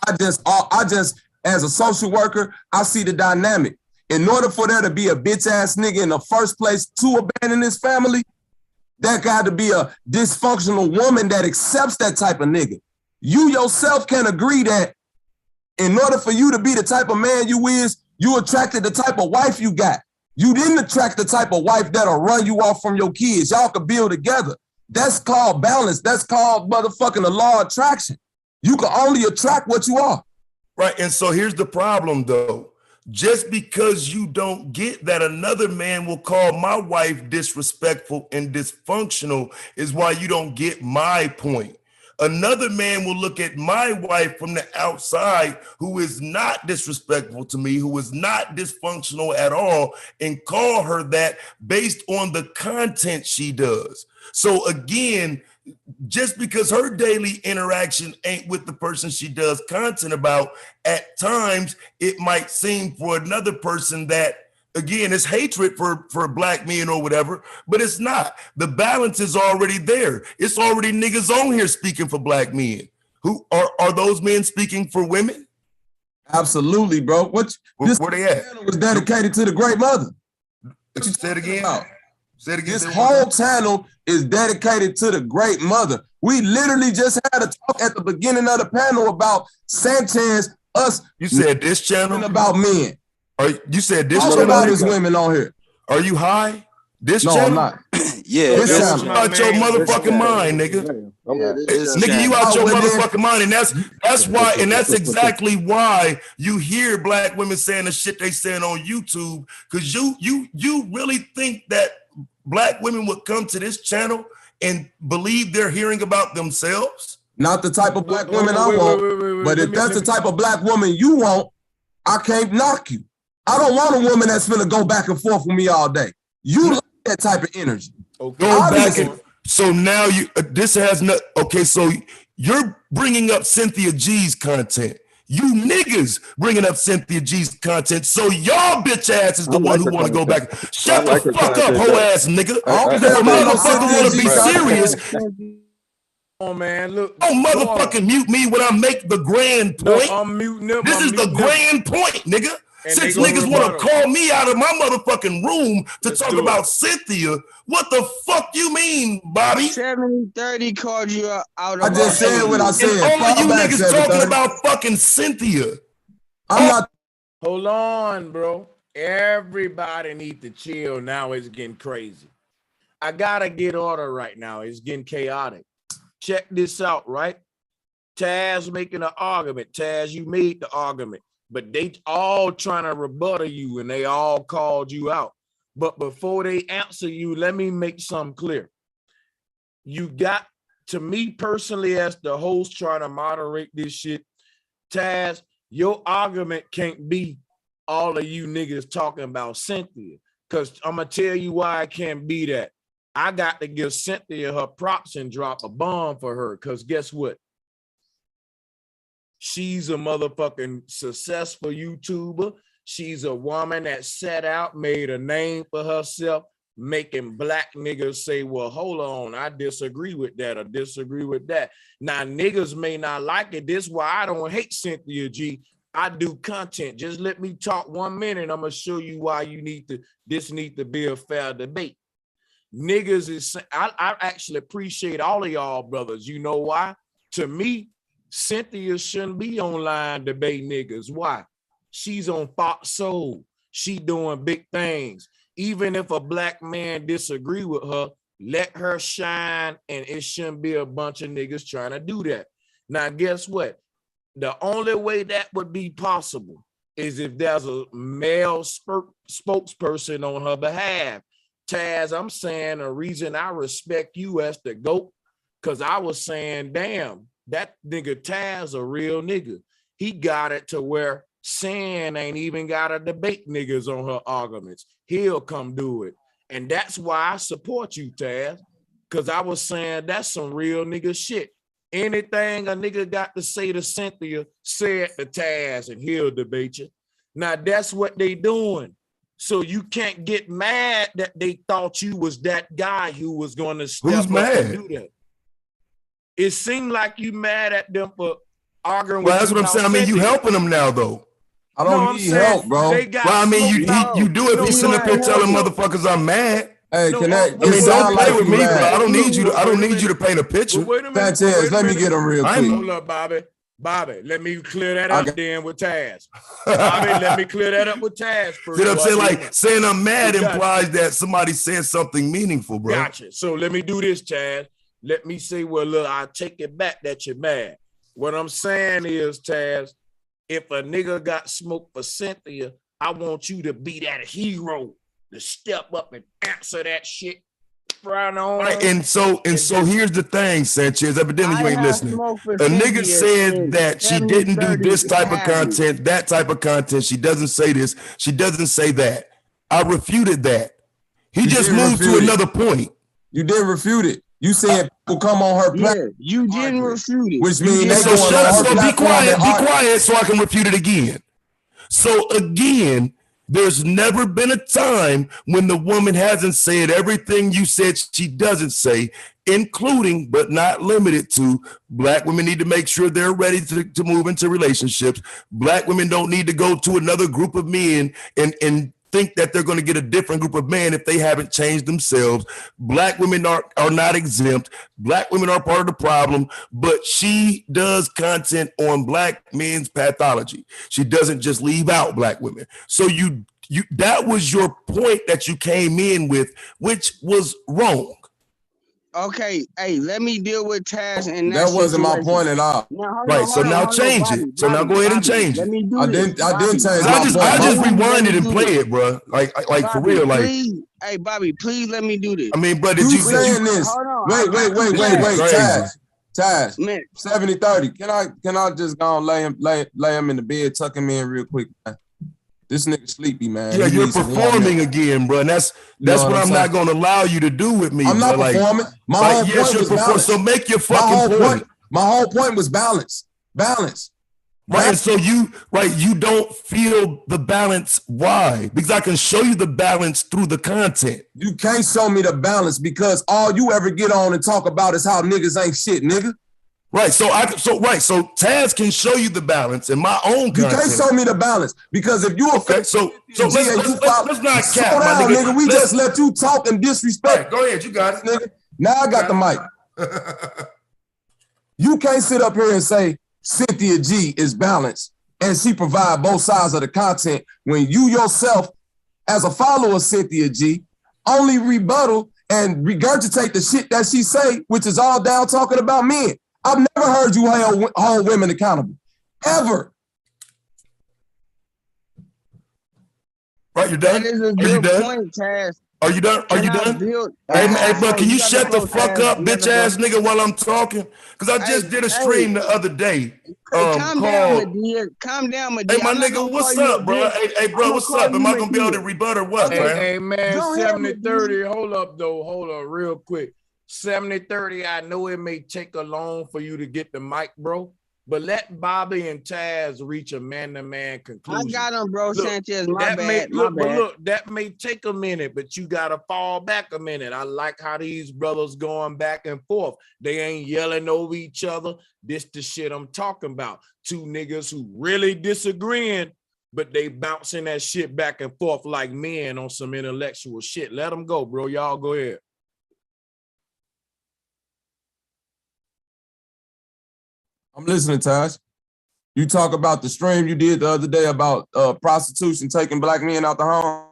I just, as a social worker, I see the dynamic. In order for there to be a bitch ass nigga in the first place to abandon his family, that got to be a dysfunctional woman that accepts that type of nigga. You yourself can agree that in order for you to be the type of man you is, you attracted the type of wife you got. You didn't attract the type of wife that'll run you off from your kids. Y'all could build together. That's called balance. That's called motherfucking the law of attraction. You can only attract what you are. Right, and so here's the problem though. Just because you don't get that another man will call my wife disrespectful and dysfunctional is why you don't get my point. Another man will look at my wife from the outside who is not disrespectful to me, who is not dysfunctional at all, and call her that based on the content she does. So again, just because her daily interaction ain't with the person she does content about, at times it might seem for another person that, again, it's hatred for black men or whatever, but it's not. The balance is already there. It's already niggas on here speaking for black men. Who are those men speaking for women? Absolutely, bro. Where they at? Channel was dedicated to the great mother. Say it again. Say it again. This whole channel is dedicated to the great mother. We literally just had a talk at the beginning of the panel about Sanchez, us. You said this channel? About men. You said this channel? About his women on here. Are you high? This no, channel? I'm not. Yeah. This channel. You out your motherfucking mind, nigga. Nigga, you out your motherfucking mind. And that's why, and that's exactly why you hear black women saying the shit they saying on YouTube. Because you really think that black women would come to this channel and believe they're hearing about themselves? Not the type of black woman I want. But if that's the type of black woman you want, I can't knock you. I don't want a woman that's gonna go back and forth with me all day. You like that type of energy. Okay. Go back and so now you this has not okay. So you're bringing up Cynthia G's content. You niggas bringing up Cynthia G's content. So y'all bitch ass is the one who want to go back. Shut the fuck up, hoe ass nigga. If a motherfucker want to be serious. Oh man, look. Don't motherfucking mute me when I make the grand point. No, I'm muting them. This is the grand point, nigga. And since niggas want to call me out of my motherfucking room to talk about Cynthia, what the fuck you mean, Bobby? 7030 called you out of I just said what I said. And all of you niggas talking about fucking Cynthia. I'm not. Hold on, bro. Everybody need to chill. Now it's getting crazy. I gotta get order right now. It's getting chaotic. Check this out, right? Taz making an argument. Taz, you made the argument. But they all trying to rebuttal you and they all called you out. But before they answer you, let me make something clear. You got, to me personally, as the host trying to moderate this shit, Taz, your argument can't be all of you niggas talking about Cynthia. Because I'm going to tell you why I can't be that. I got to give Cynthia her props and drop a bomb for her. Because guess what? She's a motherfucking successful YouTuber. She's a woman that set out, made a name for herself, making black niggas say, well, hold on, I disagree with that or disagree with that. Now, niggas may not like it. This is why I don't hate Cynthia G. I do content. Just let me talk 1 minute. I'm going to show you why this need to be a fair debate. Niggas is, I actually appreciate all of y'all brothers. You know why? To me, Cynthia shouldn't be online debating niggas. Why? She's on Fox Soul. She doing big things. Even if a black man disagree with her, let her shine, and it shouldn't be a bunch of niggas trying to do that. Now, guess what? The only way that would be possible is if there's a male spokesperson on her behalf. Taz, I'm saying the reason I respect you as the GOAT, because I was saying, damn, that nigga Taz a real nigga. He got it to where San ain't even got to debate niggas on her arguments. He'll come do it. And that's why I support you, Taz. Because I was saying that's some real nigga shit. Anything a nigga got to say to Cynthia, say it to Taz and he'll debate you. Now that's what they doing. So you can't get mad that they thought you was that guy who was going to step Who's up mad? and do that. It seemed like you mad at them for arguing. Well, with that's you what I'm about saying. I mean, you Cynthia. helping them now, though. I don't need help, bro. They got Well, I mean, you do if you sitting up here telling motherfuckers I'm mad. Hey, No, can that? I mean, It don't sound play like with you me, bro. mad. I don't need you. I don't Wait a need you to paint a picture. Wait a minute. Sanchez, let me get him real quick. Hold up, Bobby. Bobby, let me clear that up then with Taz. Bobby, let me clear that up with Taz. See what I'm saying? Like saying I'm mad Gotcha. implies that somebody said something meaningful, bro. Gotcha. So let me do this, Taz. Let me say, well, look, I'll take it back that you're mad. What I'm saying is, Taz, if a nigga got smoked for Cynthia, I want you to be that hero to step up and answer that shit. Right on. Right, and so here's the thing, Sanchez. Evidently, you ain't listening. A nigga said that she didn't do this type of content, that type of content. She doesn't say this. She doesn't say that. I refuted that. He just moved to another point. You didn't refute it. You said people come on her platform. You didn't refute it. Which means they so going shut on up. her So be platform. quiet, so I can refute it again. So again, there's never been a time when the woman hasn't said everything you said she doesn't say, including but not limited to Black women need to make sure they're ready to move into relationships. Black women don't need to go to another group of men and think that they're going to get a different group of men if they haven't changed themselves. Black women are not exempt. Black women are part of the problem, but she does content on Black men's pathology. She doesn't just leave out Black women. So you that was your point that you came in with, which was wrong. Okay, hey, let me deal with Taz and that wasn't my point at all. Right, so now change it. So now go ahead and change it. Let me do I this. didn't change my point. I just rewind it and play it, bro. Like Bobby, for real, like. Please, hey, Bobby, please let me do this. I mean, but did You you saying this? Hold on. Wait, Taz. Man. 70-30. Can I just go and lay him in the bed, tuck him in real quick, man? This nigga sleepy, man. Yeah, you're performing again, bro. And that's what I'm not going to allow you to do with me. I'm not performing. My whole point was balance. So make your fucking point. My whole point was balance. Balance. Right. And so you don't feel the balance. Why? Because I can show you the balance through the content. You can't show me the balance because all you ever get on and talk about is how niggas ain't shit, nigga. Right. So Taz can show you the balance in my own content. You can't show me the balance because if you okay, so let's not cap, slow down, nigga. We just let you talk and disrespect. Right, go ahead, you got it, nigga. Now I got the mic. You can't sit up here and say Cynthia G is balanced and she provide both sides of the content when you yourself, as a follower of Cynthia G, only rebuttal and regurgitate the shit that she say, which is all down talking about men. I've never heard you hold women accountable, ever. Right, you done? That is a good point, Taz. Are you done? Are you done? Hey, bro, can you shut the fuck up, bitch ass nigga, while I'm talking? Because I just did a stream the other day. Calm down, Medea. Calm down, Medea. Hey, my nigga, what's up, bro? Hey, bro, what's up? Am I gonna be able to rebut or what, man? Hey, man, 70-30. Hold up, real quick. 70-30. I know it may take a long for you to get the mic, bro. But let Bobby and Taz reach a man-to-man conclusion. I got him, bro. Look, Sanchez, my bad. But look, that may take a minute, but you gotta fall back a minute. I like how these brothers going back and forth. They ain't yelling over each other. This the shit I'm talking about. Two niggas who really disagreeing, but they bouncing that shit back and forth like men on some intellectual shit. Let them go, bro. Y'all go ahead. I'm listening, Taj. You talk about the stream you did the other day about prostitution taking Black men out the home.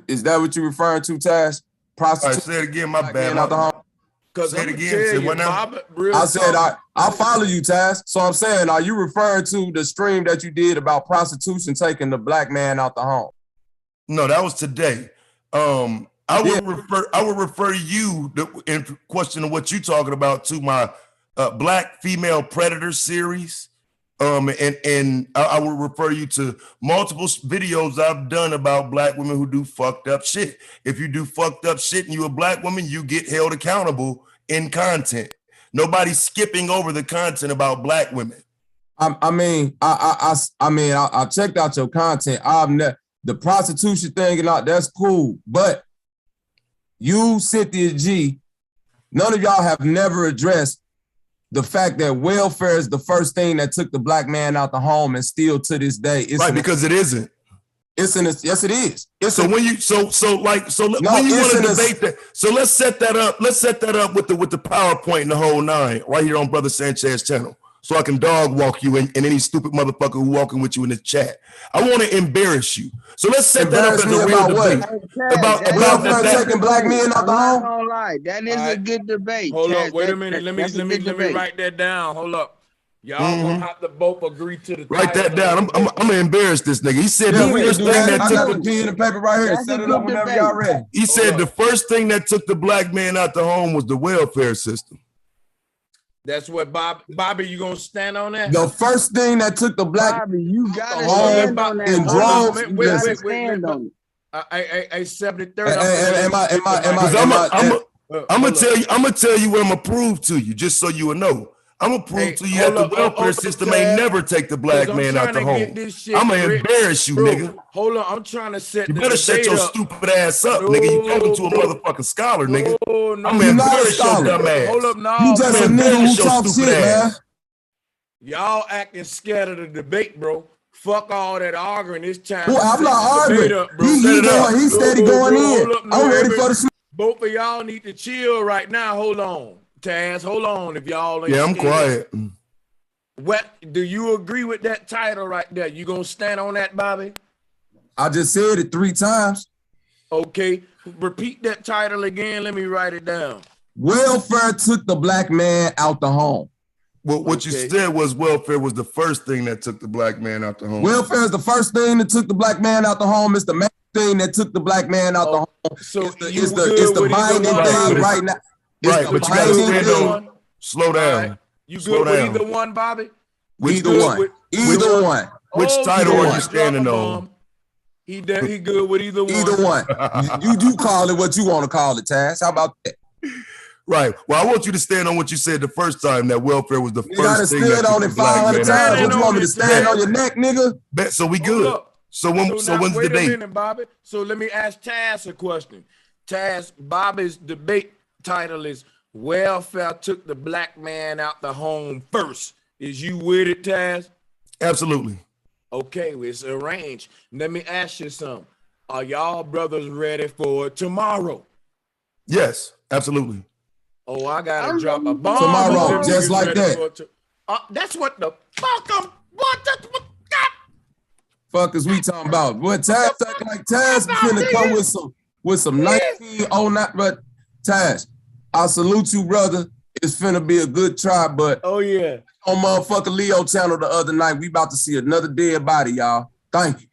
Is that what you're referring to, Taj? Prostitution. Say it again, my bad. Out the home. Say it again. I said I follow you, Taz. So I'm saying, are you referring to the stream that you did about prostitution taking the Black man out the home? No, that was today. I would refer you in question of what you're talking about to my Black Female Predator series. And I would refer you to multiple videos I've done about Black women who do fucked up shit. If you do fucked up shit and you're a Black woman, you get held accountable in content. Nobody's skipping over the content about black women. I mean, I checked out your content. The prostitution thing and all that's cool, but you, Cynthia G, none of y'all have never addressed the fact that welfare is the first thing that took the black man out the home, and still to this day, it's right, because it isn't. Yes, it is. So when you when you want to debate that, so let's set that up. Let's set that up with the PowerPoint and the whole nine right here on Brother Sanchez channel, so I can dog walk you and any stupid motherfucker who walking with you in the chat. I want to embarrass you. So let's set that up as a real debate about taking black men out the home. Don't lie. That is a good debate. Hold up, wait a minute. Let me write that down. Hold up. Y'all gonna have to both agree to the write that down. I'm gonna embarrass this nigga. He said the first thing that took the pen and paper right here. Set it up whenever y'all ready. He said the first thing that took the black man out the home was the welfare system. That's what Bobby, you gonna stand on that? The first thing that took the black Bobby, you gotta stand on that. And drones. Wait. I 70-30. I'm gonna tell you what I'm gonna prove to you, just so you will know. I'm gonna prove to you that the welfare system ain't never take the black man out the home. I'm gonna embarrass you, nigga. Hold on, I'm trying to set. You better shut your stupid ass up, nigga. You talking to a motherfucking scholar, nigga. I'm gonna embarrass your dumb ass. Hold up, no. You just a nigga who talk shit, man. Y'all acting scared of the debate, bro. Fuck all that arguing. It's time. Well, I'm not arguing. He steady going in. I'm ready for the. Both of y'all need to chill right now. Hold on. Taz, hold on. If y'all ain't I'm quiet. What do you agree with that title right there? You gonna stand on that, Bobby? I just said it 3 times. Okay, repeat that title again. Let me write it down. Welfare took the black man out the home. Well, what you said was welfare was the first thing that took the black man out the home. Welfare is the first thing that took the black man out the home. It's the main thing that took the black man out the home. So it's the binding thing right now. Right, but you gotta stand on. Slow down. Right. You good with either one, Bobby? Either one. Which title are you standing on? He good with either one. Either one. You call it what you want to call it, Taz. How about that? Right. Well, I want you to stand on what you said the first time, that welfare was the first thing. You gotta stand on it 500 times. What you want me to stand on your neck, nigga? Bet, so we good. So when's the debate? Wait a minute, Bobby. So let me ask Taz a question. Taz, Bobby's debate title is welfare took the black man out the home first. Is you with it, Taz? Absolutely. Okay, well, it's arranged. Let me ask you something. Are y'all brothers ready for tomorrow? Yes, absolutely. Oh, I gotta drop a bomb tomorrow, just like that. That's what the fuck fuck is we talking about? What Taz talking like? Taz finna come with some 1909, but Taz, I salute you, brother. It's finna be a good try, but oh yeah, on motherfucker Leo channel the other night, we about to see another dead body, y'all. Thank you.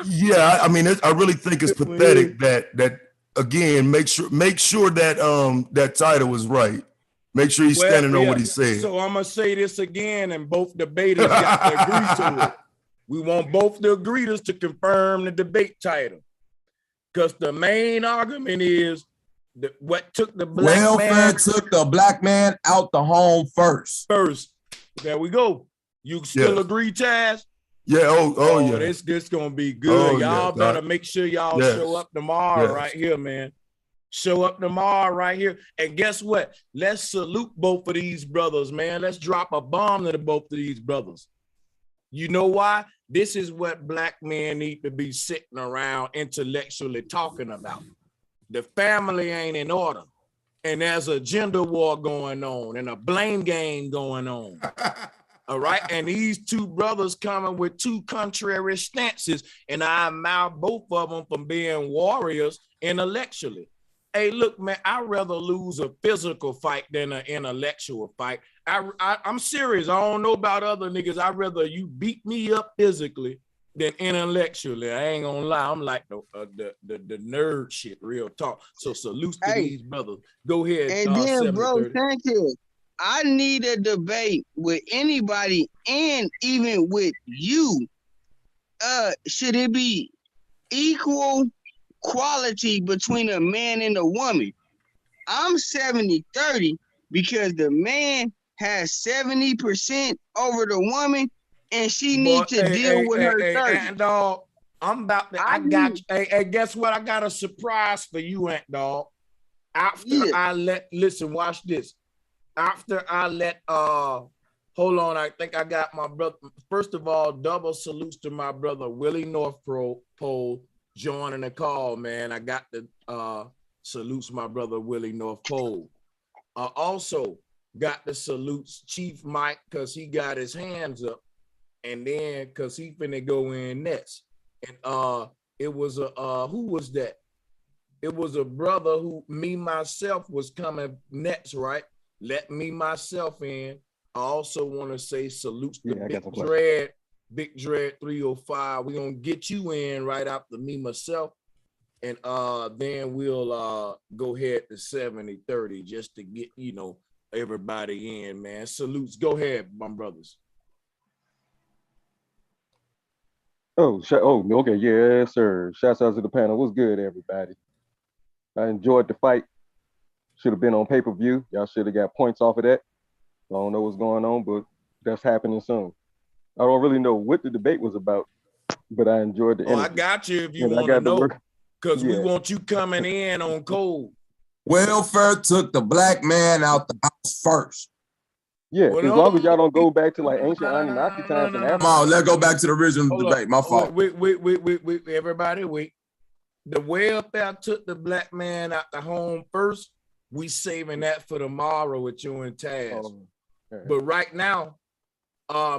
Yeah, I mean, I really think it's pathetic that again, make sure that that title is right. Make sure he's standing on what he said. So I'm gonna say this again, and both debaters got to agree to it. We want both the agreeers to confirm the debate title, because the main argument is what took the black welfare took the black man out the home first. There we go. You still agree, Taz? Yeah. Oh yeah. This gonna be good. Y'all better make sure y'all show up tomorrow right here, man. Show up tomorrow right here. And guess what? Let's salute both of these brothers, man. Let's drop a bomb to both of these brothers. You know why? This is what black men need to be sitting around intellectually talking about. The family ain't in order. And there's a gender war going on and a blame game going on. All right. And these two brothers coming with two contrary stances. And I admire both of them from being warriors intellectually. Hey, look, man, I'd rather lose a physical fight than an intellectual fight. I'm serious. I don't know about other niggas. I'd rather you beat me up physically than intellectually. I ain't gonna lie. I'm like the nerd shit, real talk. So salute to these brothers. Go ahead. And then, bro, Sanchez, I need a debate with anybody and even with you. Should it be equal quality between a man and a woman? I'm 70-30 because the man has 70% over the woman, and she needs to deal with her 30. Ant Dog, I'm about to. I got you. Hey, guess what? I got a surprise for you, Ant Dog. After I listen, watch this. After I let hold on, I think I got my brother. First of all, double salutes to my brother Willie North Pole joining the call, man. I got the salutes my brother Willie North Pole. Also got the salutes Chief Mike because he got his hands up, and then because he finna go in next. And it was a who was that? It was a brother who myself was coming next, right? Let me myself in. I also want to say salutes to Big Dread 305. We're gonna get you in right after me myself. And then we'll go ahead to 70-30 just to get, you know, everybody in, man. Salutes. Go ahead, my brothers. Oh, okay, yes, sir. Shouts out to the panel. What's good, everybody? I enjoyed the fight. Should have been on pay-per-view. Y'all should have got points off of that. I don't know what's going on, but that's happening soon. I don't really know what the debate was about, but I enjoyed the energy. I got you if you want to know, because we want you coming in on cold. Welfare took the black man out the house first. Yeah, as long as y'all don't go back to like ancient Anunnaki times in Africa. Come on, let's go back to the original debate. My fault. Wait, everybody, wait. The welfare took the black man out the home first. We saving that for tomorrow with you and Taz. But right now,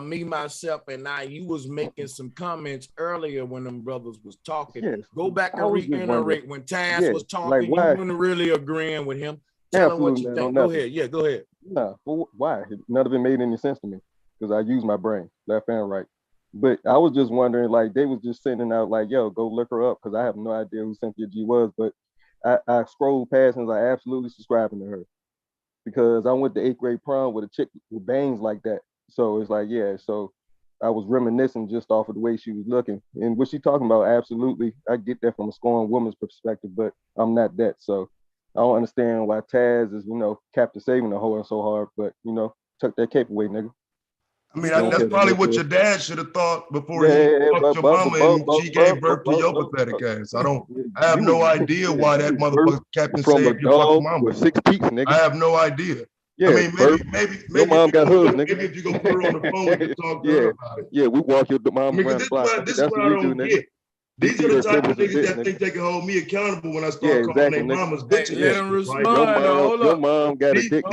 me, myself, and you was making some comments earlier when them brothers was talking. Yes, go back and reiterate when Taz was talking. Like, you weren't really agreeing with him. Tell him what you think. Go ahead. Yeah, go ahead. No, well, why? None of it made any sense to me because I use my brain, left and right. But I was just wondering, like, they was just sending out, like, yo, go look her up because I have no idea who Cynthia G was. But I scrolled past and I absolutely subscribing to her because I went to 8th grade prom with a chick with bangs like that. So it's like, yeah. So I was reminiscing just off of the way she was looking and what she talking about. Absolutely, I get that from a scorned woman's perspective, but I'm not that. So I don't understand why Taz is, you know, Captain Saving the whore so hard, but you know, tuck that cape away, nigga. I mean, that's probably what your dad should have thought before he fucked your mama and she gave birth to your pathetic ass. I have no idea why that motherfucker Captain Saved your fucking mama. With 6 peaks, nigga. I have no idea. Yeah, I mean, maybe your mom got hoods, nigga. Maybe if you go put her on the phone, we can talk to her about it. Yeah, we walk your mom around the block. This is what I don't get. These are the type of niggas that think they can hold me accountable when I start calling their mamas bitches. Let them respond. Your mom got a dick.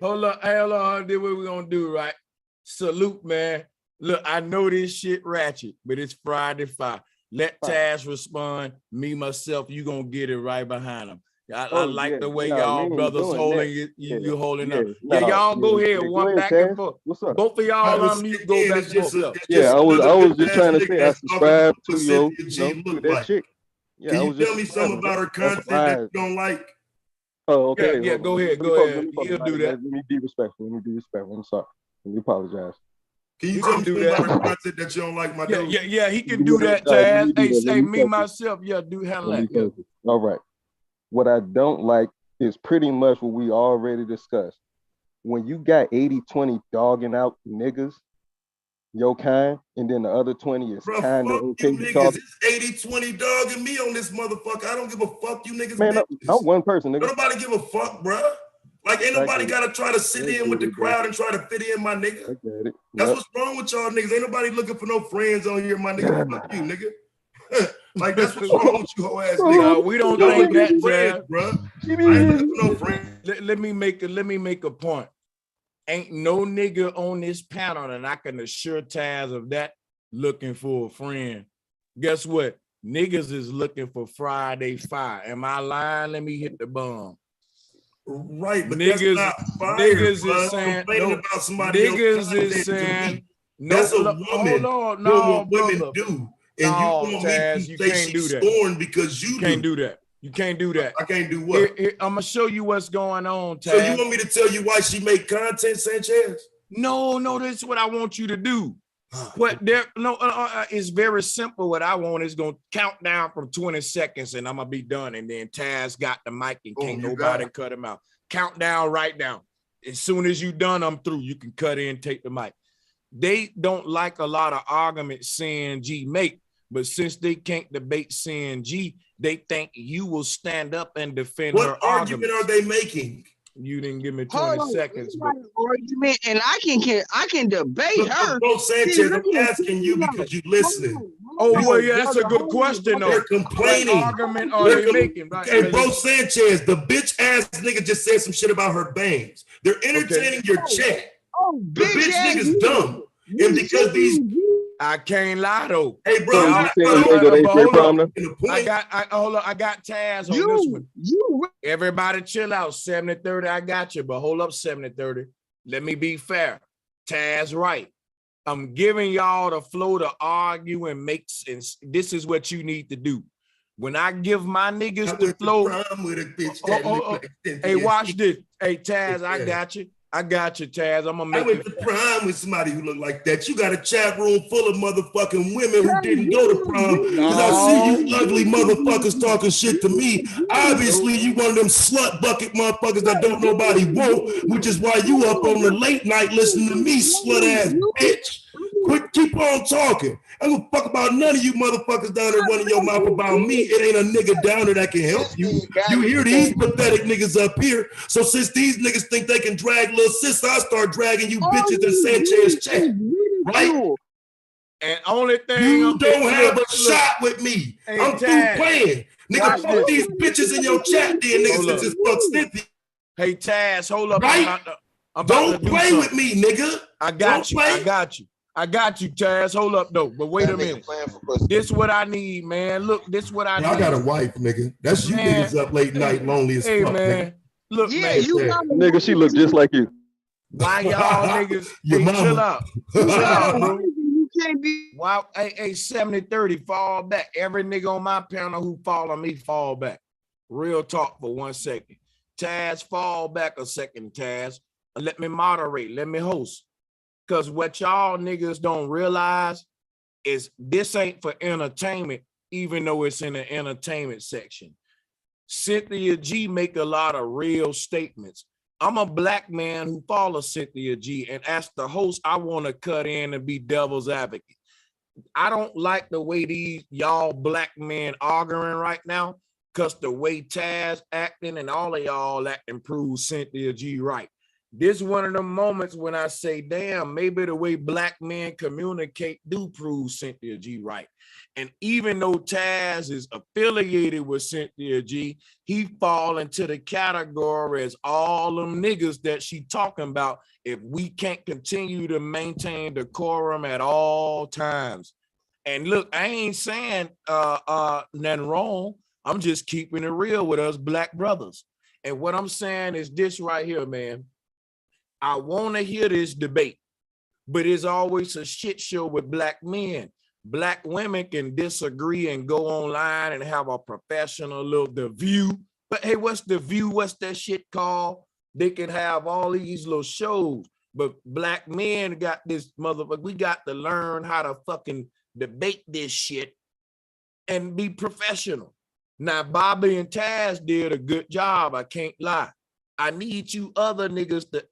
Hold on. This what we're gonna do, right? Salute, man. Look, I know this shit ratchet, but it's Friday 5. Let Taz respond. Me, myself, you gonna get it right behind him. I like the way y'all brothers holding you holding up. Y'all go ahead, one back and forth. What's up? Both of y'all unmute, go back and forth. I was just trying to say I subscribe to that chick. Can you tell me something about her content that you don't like? Oh, okay. Yeah, go ahead. He'll do that. Let me be respectful. I'm sorry. Let me apologize. Can you tell me about her content that you don't like, my dude? Yeah, he can do that, Taz. Hey, me, myself, do handle that. All right. What I don't like is pretty much what we already discussed. When you got 80-20 dogging out niggas, your kind, and then the other 20 is kind of okay you niggas. It's 80-20 dogging me on this motherfucker. I don't give a fuck, you niggas. Man, I'm one person, nigga. Don't nobody give a fuck, bro. Like, ain't nobody gotta try to sit in with the crowd and try to fit in, my nigga. I get it. That's what's wrong with y'all niggas. Ain't nobody looking for no friends on here, my nigga. Fuck you, nigga. Like, that's what's wrong with you, whole ass nigga. We don't think that, friends, bro. I ain't looking for no friends. Let me make a point. Ain't no nigga on this panel, and I can assure Taz of that, looking for a friend. Guess what? Niggas is looking for Friday 5. Am I lying? Let me hit the bomb. Right, but niggas, that's not fire, niggas bro. is saying, about somebody niggas is saying, that's a woman. Hold on, no, women brother. do. No, And you want Taz, me to say she's scorned because you can't do that. You can't do that. I can't do what? I'm gonna show you what's going on, Taz. So you want me to tell you why she make content, Sanchez? No, this is what I want you to do. What there? No, it's very simple. What I want is gonna count down from 20 seconds, and I'm gonna be done. And then Taz got the mic, and can't nobody cut him out. Count down right now. As soon as you done, I'm through. You can cut in, take the mic. They don't like a lot of arguments CNG make, but since they can't debate CNG, they think you will stand up and defend her argument are they making? You didn't give me 20 seconds. But argument, and I can debate her. Bro Sanchez, I'm asking you because you listening. Oh, well, yeah, that's a good question, though. They're complaining. What argument are they making? Right? Okay, Bro Sanchez, the bitch ass nigga just said some shit about her bangs. They're entertaining your chat. The bitch nigga's dumb. And because these... I can't lie, though. Hey, bro, I got Taz on this one. Everybody chill out. 70-30, I got you, but hold up, 70-30. Let me be fair. Taz right. I'm giving y'all the flow to argue and make sense. This is what you need to do. When I give my niggas the flow, hey, watch this. Hey, Taz, I got you. I got you, Taz. I'm gonna make I went to prom with somebody who looked like that. You got a chat room full of motherfucking women who didn't go to prom because I see you ugly motherfuckers talking shit to me. Obviously, you one of them slut bucket motherfuckers that don't nobody want, which is why you up on the late night listening to me, slut ass bitch. Quick, keep on talking. I don't fuck about none of you motherfuckers down there running your mouth about me. It ain't a nigga down there that can help you. You hear these pathetic niggas up here. So since these niggas think they can drag little sis, I start dragging you bitches in Sanchez chat. Right? And only thing you don't have a shot with me. Hey, I'm through playing. Nigga, fuck these bitches in your chat then, niggas that just fuck Snippy. Hey, Taz, hold up. Right? Don't play with me, nigga. I got you. I got you. I got you, Taz. Hold up, though. But wait a minute. This what I need, man. Look, this what I need. I got a wife, nigga. That's you niggas up late night, lonely as fuck, man. Nigga. Look, man. Nigga, she look just like you. Why y'all niggas? Hey, chill out. Chill out, bro. Wow, hey, 70-30, fall back. Every nigga on my panel who follow me, fall back. Real talk for 1 second. Taz, fall back a second, Taz. Let me moderate. Let me host. Because what y'all niggas don't realize is this ain't for entertainment, even though it's in the entertainment section. Cynthia G make a lot of real statements. I'm a black man who follows Cynthia G, and as the host, I want to cut in and be devil's advocate. I don't like the way these y'all black men arguing right now, because the way Taz acting and all of y'all acting proves Cynthia G right. This is one of the moments when I say, damn, maybe the way black men communicate do prove Cynthia G right. And even though Taz is affiliated with Cynthia G, he fall into the category as all them niggas that she talking about if we can't continue to maintain decorum at all times. And look, I ain't saying nothing wrong. I'm just keeping it real with us black brothers. And what I'm saying is this right here, man. I want to hear this debate, but it's always a shit show with black men. Black women can disagree and go online and have a professional little The View. But hey, what's The View? What's that shit called? They can have all these little shows, but black men got this motherfucker. We got to learn how to fucking debate this shit and be professional. Now, Bobby and Taz did a good job. I can't lie. I need you other niggas to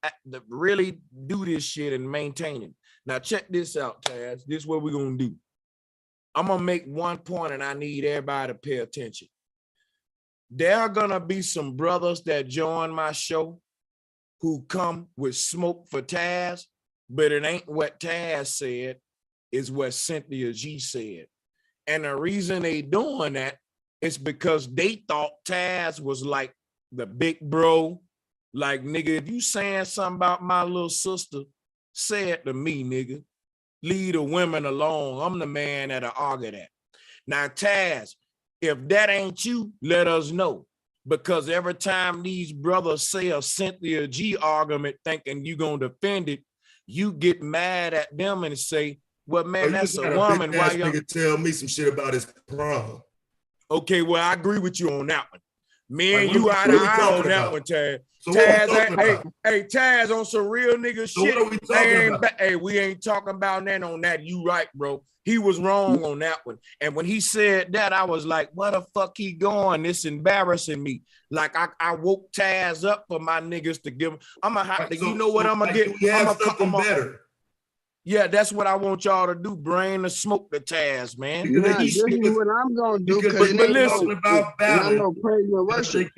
really do this shit and maintain it. Now check this out, Taz. This is what we're gonna do. I'm gonna make one point and I need everybody to pay attention. There are gonna be some brothers that join my show who come with smoke for Taz, but it ain't what Taz said, is what Cynthia G said. And the reason they doing that is because they thought Taz was like the big bro. Like, nigga, if you saying something about my little sister, say it to me, nigga. Leave the women alone. I'm the man that'll argue that. Now, Taz, if that ain't you, let us know. Because every time these brothers say a Cynthia G argument thinking you gonna defend it, you get mad at them and say, well, man, that's a woman. Why y'all nigga tell me some shit about his prom? Okay, well, I agree with you on that one. Me and Like, you what eye are to we eye talking on that about? one, Taz. So what we Taz, talking about? hey, Taz, on some real nigga So shit. what are we talking about? Hey, we ain't talking about that on that. You right, bro. He was wrong on that one. And when he said that, I was like, what the fuck he going? It's embarrassing me. Like I woke Taz up for my niggas to give him. I'm gonna have to, you know what I'm gonna get? Do we have something I'm better? Yeah, that's what I want y'all to do. Bring the smoke to Taz, man. Nah, this is what I'm gonna do because it but ain't listen, about balance. No praise and worship.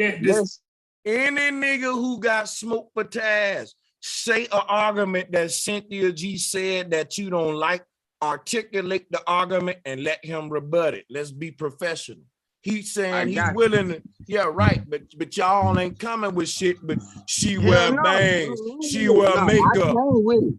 Any nigga who got smoke for Taz, say an argument that Cynthia G said that you don't like, articulate the argument and let him rebut it. Let's be professional. He's saying he's willing to, yeah, right, but y'all ain't coming with shit, but she wear bangs, she wear makeup.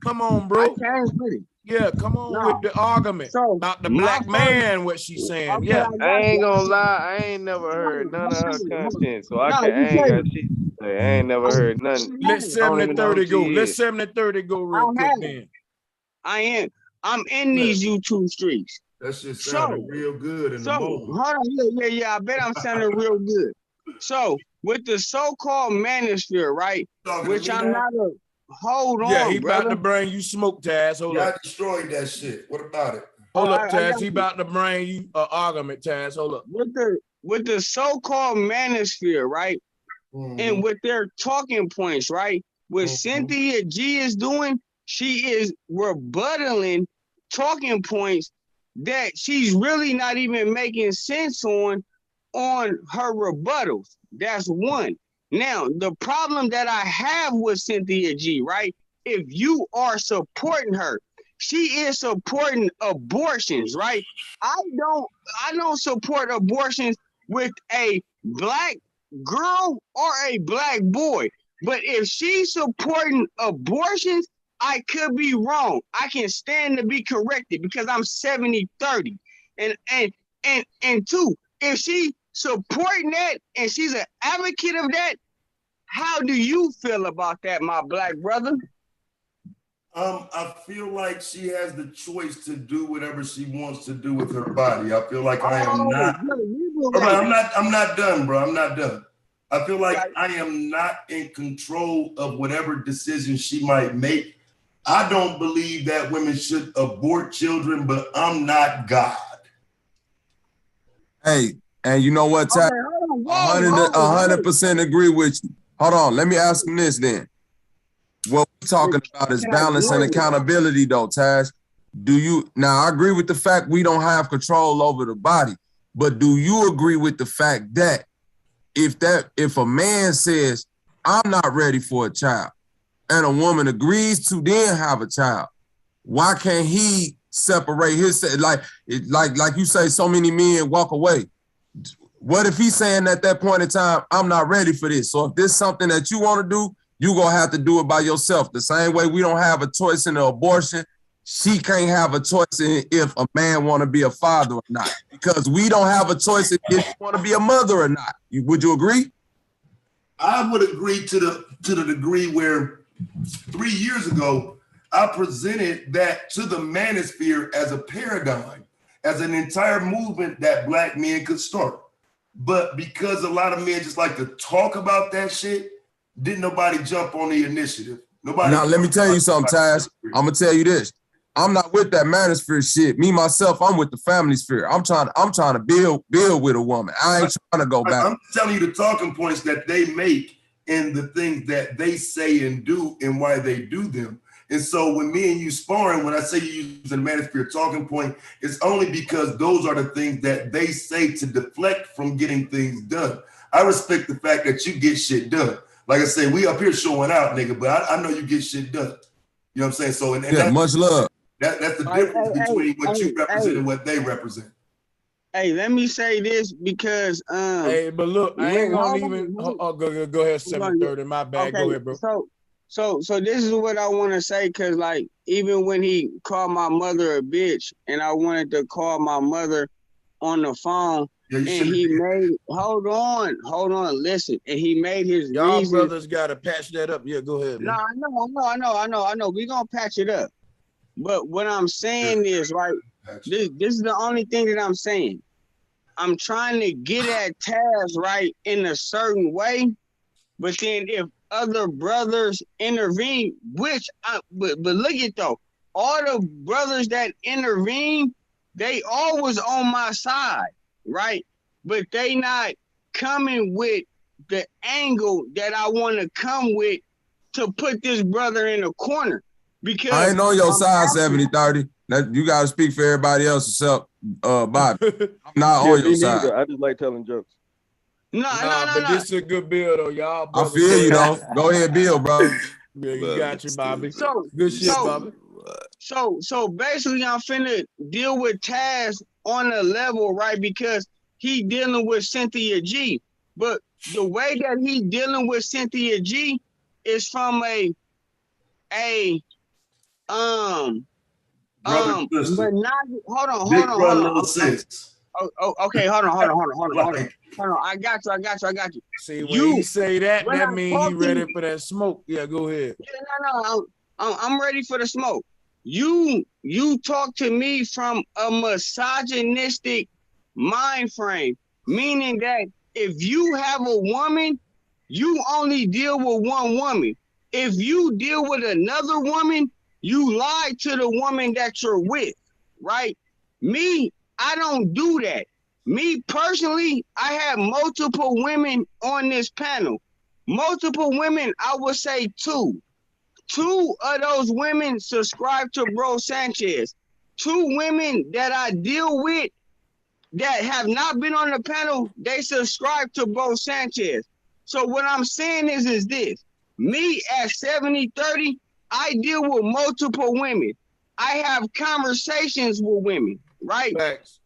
Come on, bro. I came with it. Yeah, come on with the argument about the black man, what she's saying. Okay, Yeah. I ain't gonna lie, I ain't never heard none of her content, so I ain't got shit to say. I ain't never heard nothing. Let I don't even know 70-30 who go. she Let is. 70-30 go real quick then. I'm in these YouTube streets. That shit sounded real good in the moment. Hold on, yeah. I bet I'm sounding real good. So with the so-called manosphere, right? Which I'm not a hold on. Yeah, he brother. about to bring you smoke, Taz. Hold I up. destroyed that shit. What about it? Hold up, Taz. He about to bring you an argument, Taz. Hold up. With the so-called manosphere, right? And with their talking points, right? What Cynthia G is doing, she is rebuttaling talking points that she's really not even making sense on her rebuttals. That's one. Now, the problem that I have with Cynthia G, right? If you are supporting her, she is supporting abortions, right? I don't support abortions with a black girl or a black boy. But if she's supporting abortions, I could be wrong. I can stand to be corrected because I'm 70-30. And two, if she supporting that and she's an advocate of that, how do you feel about that, my black brother? I feel like she has the choice to do whatever she wants to do with her body. I feel like I am not. I'm not done, bro. I'm not done. I feel like I am not in control of whatever decision she might make. I don't believe that women should abort children, but I'm not God. Hey, and you know what, Ty? 100% agree with you. Hold on, let me ask him this then. What we're talking about is balance and accountability, though, Taz. Now I agree with the fact we don't have control over the body, but do you agree with the fact that if a man says, I'm not ready for a child, and a woman agrees to then have a child, why can't he separate his, like you say, so many men walk away? What if he's saying at that point in time, I'm not ready for this? So if this is something that you want to do, you're going to have to do it by yourself. The same way we don't have a choice in the abortion, she can't have a choice in if a man want to be a father or not, because we don't have a choice if you want to be a mother or not. Would you agree? I would agree to the degree where 3 years ago, I presented that to the manosphere as a paradigm, as an entire movement that black men could start. But because a lot of men just like to talk about that shit, didn't nobody jump on the initiative. Nobody. Now, let me tell you something, Taz. I'm going to tell you this. I'm not with that manosphere shit. Me, myself, I'm with the family sphere. I'm trying to build with a woman. I ain't trying to go back. I'm telling you the talking points that they make and the things that they say and do and why they do them. And so when me and you sparring, when I say you use the manosphere talking point, it's only because those are the things that they say to deflect from getting things done. I respect the fact that you get shit done. Like I said, we up here showing out, nigga, but I know you get shit done. You know what I'm saying? So, and yeah, much love. That's the difference between what you represent and what they represent. Hey, let me say this because hey, but look, I ain't gonna even go ahead, 7:30. My bad. Okay, go ahead, bro. So this is what I want to say, because like even when he called my mother a bitch and I wanted to call my mother on the phone, and he made hold on, listen, and he made his y'all brothers gotta patch that up. Yeah, go ahead, man. No, I know. We gonna patch it up. But what I'm saying is, right, this is the only thing that I'm saying. I'm trying to get at Taz right in a certain way, but then if other brothers intervene, which but look at though, all the brothers that intervene, they always on my side, right? But they not coming with the angle that I want to come with to put this brother in a corner. Because I ain't on your side 70-30. You gotta speak for everybody else except Bobby. I'm not on your side. I just like telling jokes. No. But this is a good bill though, y'all. I feel you though. Go ahead, Bill, bro. Yeah, you got you, Bobby. So good shit, Bobby. So basically, I'm finna deal with Taz on a level, right? Because he dealing with Cynthia G. But the way that he dealing with Cynthia G is from Brother, sister. hold on. Big brother, little sis. Okay, hold on. I got you. See, when he say that means he ready for that smoke. Yeah, go ahead. Yeah, no. I'm ready for the smoke. You talk to me from a misogynistic mind frame, meaning that if you have a woman, you only deal with one woman. If you deal with another woman, you lie to the woman that you're with, right? Me, I don't do that. Me personally, I have multiple women on this panel. Multiple women, I would say two. Two of those women subscribe to Bro Sanchez. Two women that I deal with that have not been on the panel, they subscribe to Bro Sanchez. So what I'm saying is this. Me at 70-30, I deal with multiple women. I have conversations with women, right? Thanks.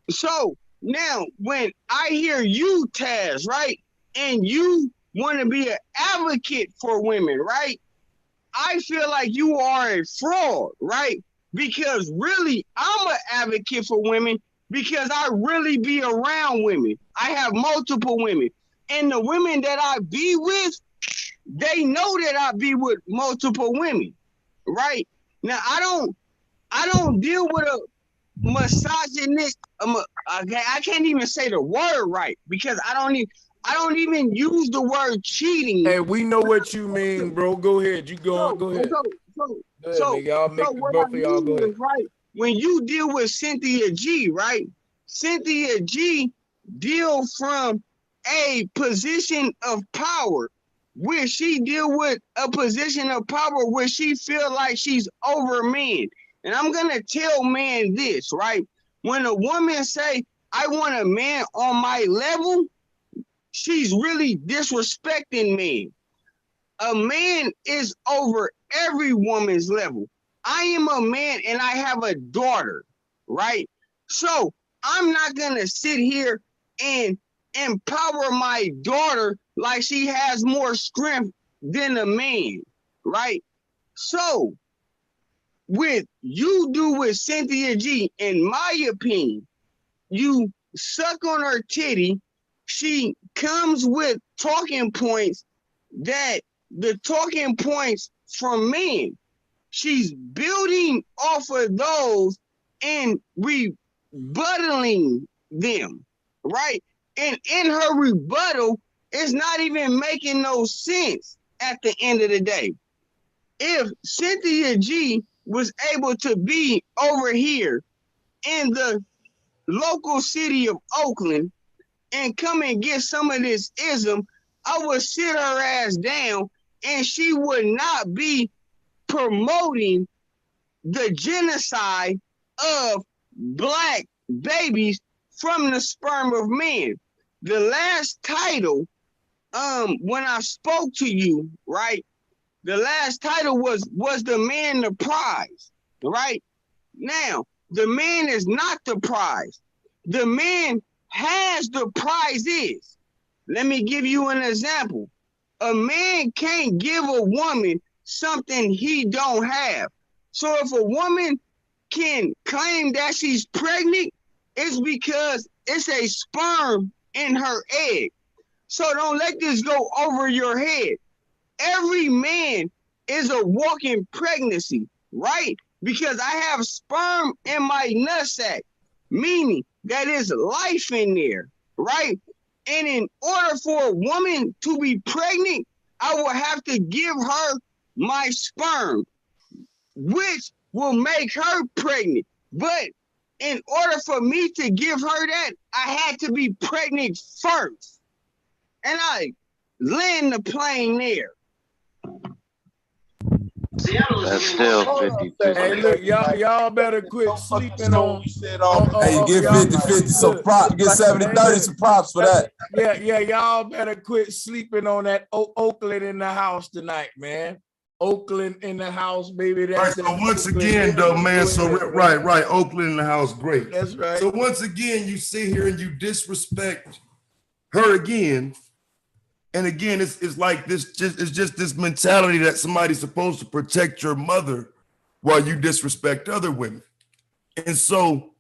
So now when I hear you, Taz, right? And you want to be an advocate for women, right? I feel like you are a fraud, right? Because really, I'm an advocate for women because I really be around women. I have multiple women. And the women that I be with, they know that I be with multiple women, right? Now, I don't deal with a misogynist, I can't even say the word right because I don't even use the word cheating. Hey, we know what you mean, bro. Go ahead. You go on. Go ahead. So y'all make what both I of y'all go mean ahead. is, right, when you deal with Cynthia G, right? Cynthia G deal from a position of power where she deal with a position of power where she feel like she's over men. And I'm gonna tell men this, right? When a woman say, I want a man on my level, she's really disrespecting men. A man is over every woman's level. I am a man and I have a daughter, right? So I'm not gonna sit here and empower my daughter like she has more strength than a man, right? So with you do with Cynthia G, in my opinion, you suck on her titty. She comes with talking points that the talking points from men. She's building off of those and rebuttaling them, right? And in her rebuttal, it's not even making no sense at the end of the day. If Cynthia G was able to be over here in the local city of Oakland and come and get some of this ism, I would sit her ass down and she would not be promoting the genocide of black babies from the sperm of men. The last title, when I spoke to you, right? The last title was the man the prize, right? Now, the man is not the prize. The man has the prizes. Let me give you an example. A man can't give a woman something he don't have. So if a woman can claim that she's pregnant, it's because it's a sperm in her egg. So don't let this go over your head. Every man is a walking pregnancy, right? Because I have sperm in my nutsack, meaning that is life in there, right? And in order for a woman to be pregnant, I will have to give her my sperm, which will make her pregnant. But in order for me to give her that, I had to be pregnant first. And I land the plane there. That's still 50-50. Hey, look, y'all better quit sleeping on. Hey, you get 50-50 some props, get 70-30 some props for that. Yeah, y'all better quit sleeping on that Oakland in the house tonight, man. Oakland in the house, baby. Right, so once again, though, man, right, Oakland in the house, great. That's right. So once again, you sit here and you disrespect her again. And again, it's like this, it's just this mentality that somebody's supposed to protect your mother while you disrespect other women. And so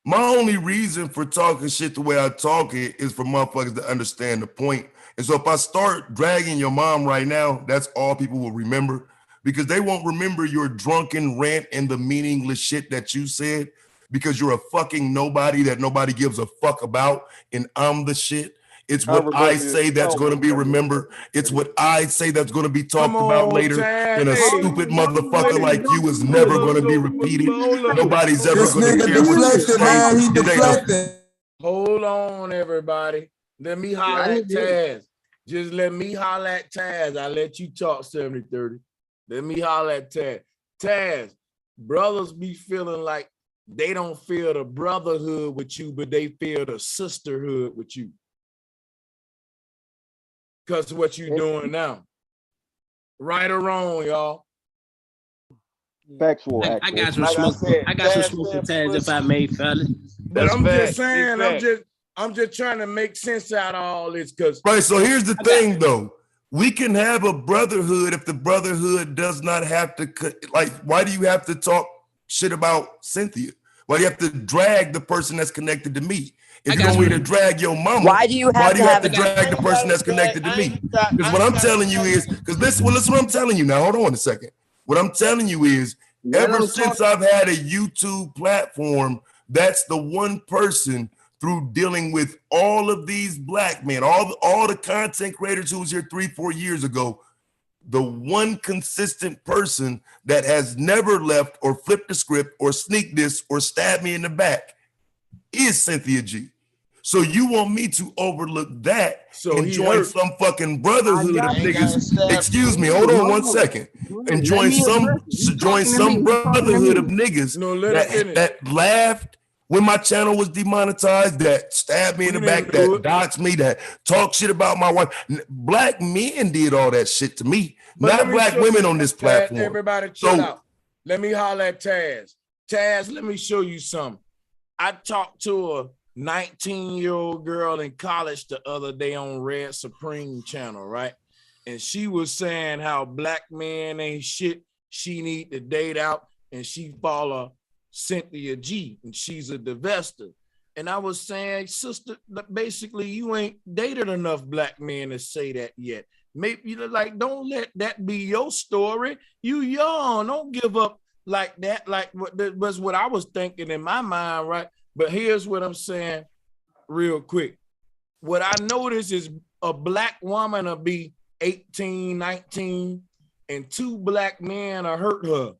my only reason for talking shit the way I talk it is for motherfuckers to understand the point. And so if I start dragging your mom right now, that's all people will remember, because they won't remember your drunken rant and the meaningless shit that you said, because you're a fucking nobody that nobody gives a fuck about, and I'm the shit. It's what I say that's going to be remembered. It's what I say that's going to be talked about later. And a stupid motherfucker like you is never going to be repeated. Nobody's ever going to care what you say. He deflected. Hold on, everybody. Let me holler at Taz. Just let me holler at Taz. I let you talk 70-30. Let me holler at Taz. Taz, brothers be feeling like they don't feel the brotherhood with you, but they feel the sisterhood with you. Because of what you doing now. Right or wrong, y'all? Factual. I got some smoke. I got some smoke for Taz, if I may, fella. But I'm just saying, I'm just trying to make sense out of all this, because right. So here's the thing, though. We can have a brotherhood if the brotherhood does not have to, like, why do you have to talk shit about Cynthia? Why do you have to drag the person that's connected to me? If you don't want to drag your mama, why do you have to drag the person that's connected to me? Because what I'm telling you is, listen what I'm telling you now. Hold on a second. What I'm telling you is, ever since I've had a YouTube platform, that's the one person through dealing with all of these black men, all the content creators who was here 3-4 years ago, the one consistent person that has never left or flipped the script or sneaked this or stabbed me in the back is Cynthia G. So you want me to overlook that and join some fucking brotherhood of niggas? Excuse me, hold on 1 second. And join some brotherhood of niggas that laughed when my channel was demonetized, that stabbed me in the back, that doxed me, that talked shit about my wife. Black men did all that shit to me, not black women on this platform. Everybody chill out. Let me holler at Taz. Taz, let me show you something. I talked to a 19-year-old girl in college the other day on Red Supreme channel, right? And she was saying how black men ain't shit. She need to date out, and she follow Cynthia G, and she's a divester. And I was saying, sister, basically you ain't dated enough black men to say that yet. Maybe, like, don't let that be your story. You young, don't give up like that. Like what was what I was thinking in my mind, right? But here's what I'm saying real quick. What I notice is a black woman will be 18, 19, and 2 black men will hurt her.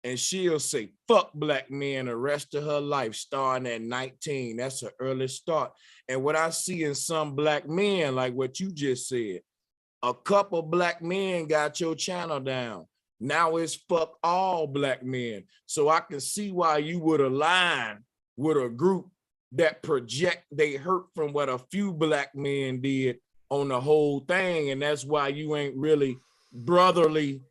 And she'll say, fuck black men the rest of her life, starting at 19. That's her early start. And what I see in some black men, like what you just said, a couple black men got your channel down. Now it's fuck all black men. So I can see why you would align with a group that project they hurt from what a few black men did on the whole thing. And that's why you ain't really brotherly,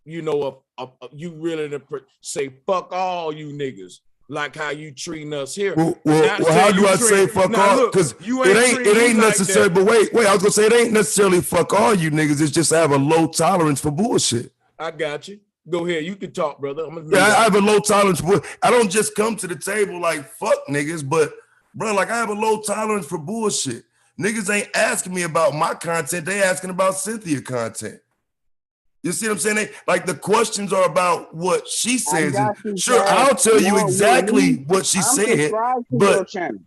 you know, you really say fuck all you niggas, like how you treating us here. Well, how do I say fuck all? Because it ain't necessary. But wait, I was gonna say it ain't necessarily fuck all you niggas. It's just I have a low tolerance for bullshit. I got you. Go ahead, you can talk, brother. I have a low tolerance for. I don't just come to the table like fuck niggas, but bro, like I have a low tolerance for bullshit. Niggas ain't asking me about my content; they asking about Cynthia content. You see what I'm saying? Like the questions are about what she says. And you, sure, Chad. I'll tell you No, with exactly me, what she I'm said. subscribed to your channel.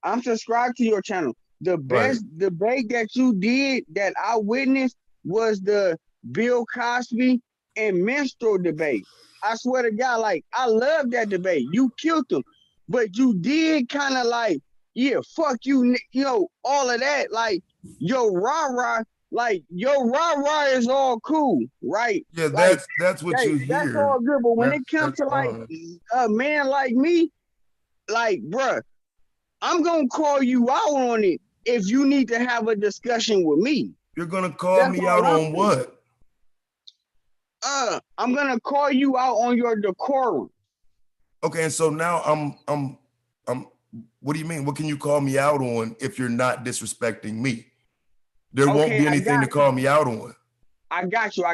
I'm subscribed to your channel. The best debate that you did that I witnessed was the Bill Cosby and minstrel debate. I swear to God, like I love that debate. You killed them, but you did kind of like, yeah, fuck you, you know, all of that. Like your rah-rah, like your rah-rah is all cool, right? Yeah, Like that's what you hear. That's all good. But when it comes to like fine. a man like me, like, bruh, I'm gonna call you out on it if you need to have a discussion with me. You're gonna call me out on what? I'm gonna call you out on your decorum. Okay, and so now I'm what do you mean? What can you call me out on if you're not disrespecting me? There won't be anything to call me out on. I got you.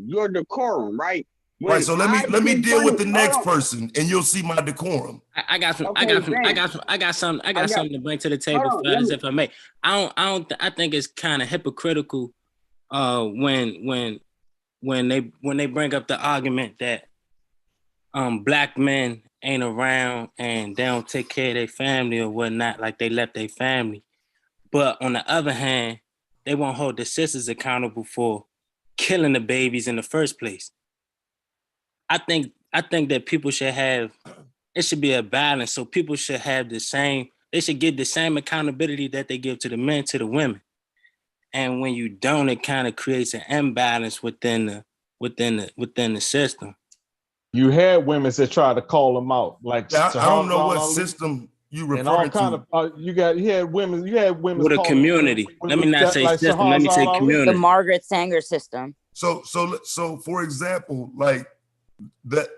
Your decorum, right? Right, so let me deal with the next person, and you'll see my decorum. I got something to bring to the table, fellas, if I may. I think it's kind of hypocritical when they bring up the argument that black men ain't around and they don't take care of their family or whatnot, like they left their family. But on the other hand, they won't hold the sisters accountable for killing the babies in the first place. I think that people should have, it should be a balance. So people should have they should give the same accountability that they give to the men to the women. And when you don't, it kind of creates an imbalance within the system. You had women that try to call them out, like I don't know what system you referring to. You had women with a community. Let me not say system. Let me say community. The Margaret Sanger system. So for example, like that,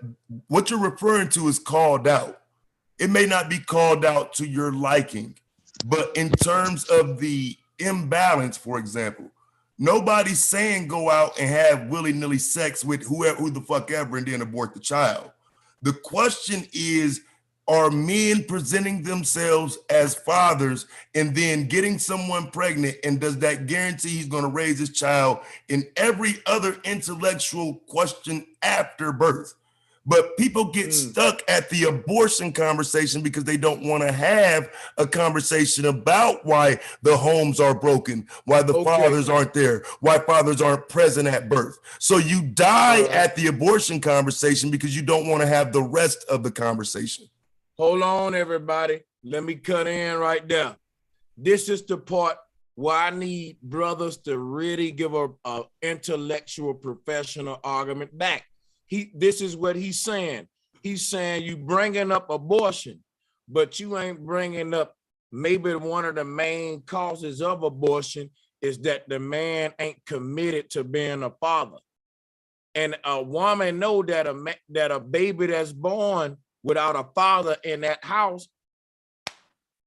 what you're referring to is called out. It may not be called out to your liking, but in terms of the imbalance, for example, nobody's saying go out and have willy-nilly sex with who the fuck ever and then abort the child. The question is, are men presenting themselves as fathers and then getting someone pregnant, and does that guarantee he's going to raise his child in every other intellectual question after birth? But people get stuck at the abortion conversation because they don't want to have a conversation about why the homes are broken, why the fathers aren't there, why fathers aren't present at birth. So you die at the abortion conversation because you don't want to have the rest of the conversation. Hold on, everybody. Let me cut in right there. This is the part where I need brothers to really give a intellectual, professional argument back. This is what he's saying. He's saying you bringing up abortion, but you ain't bringing up maybe one of the main causes of abortion is that the man ain't committed to being a father. And a woman know that a baby that's born without a father in that house,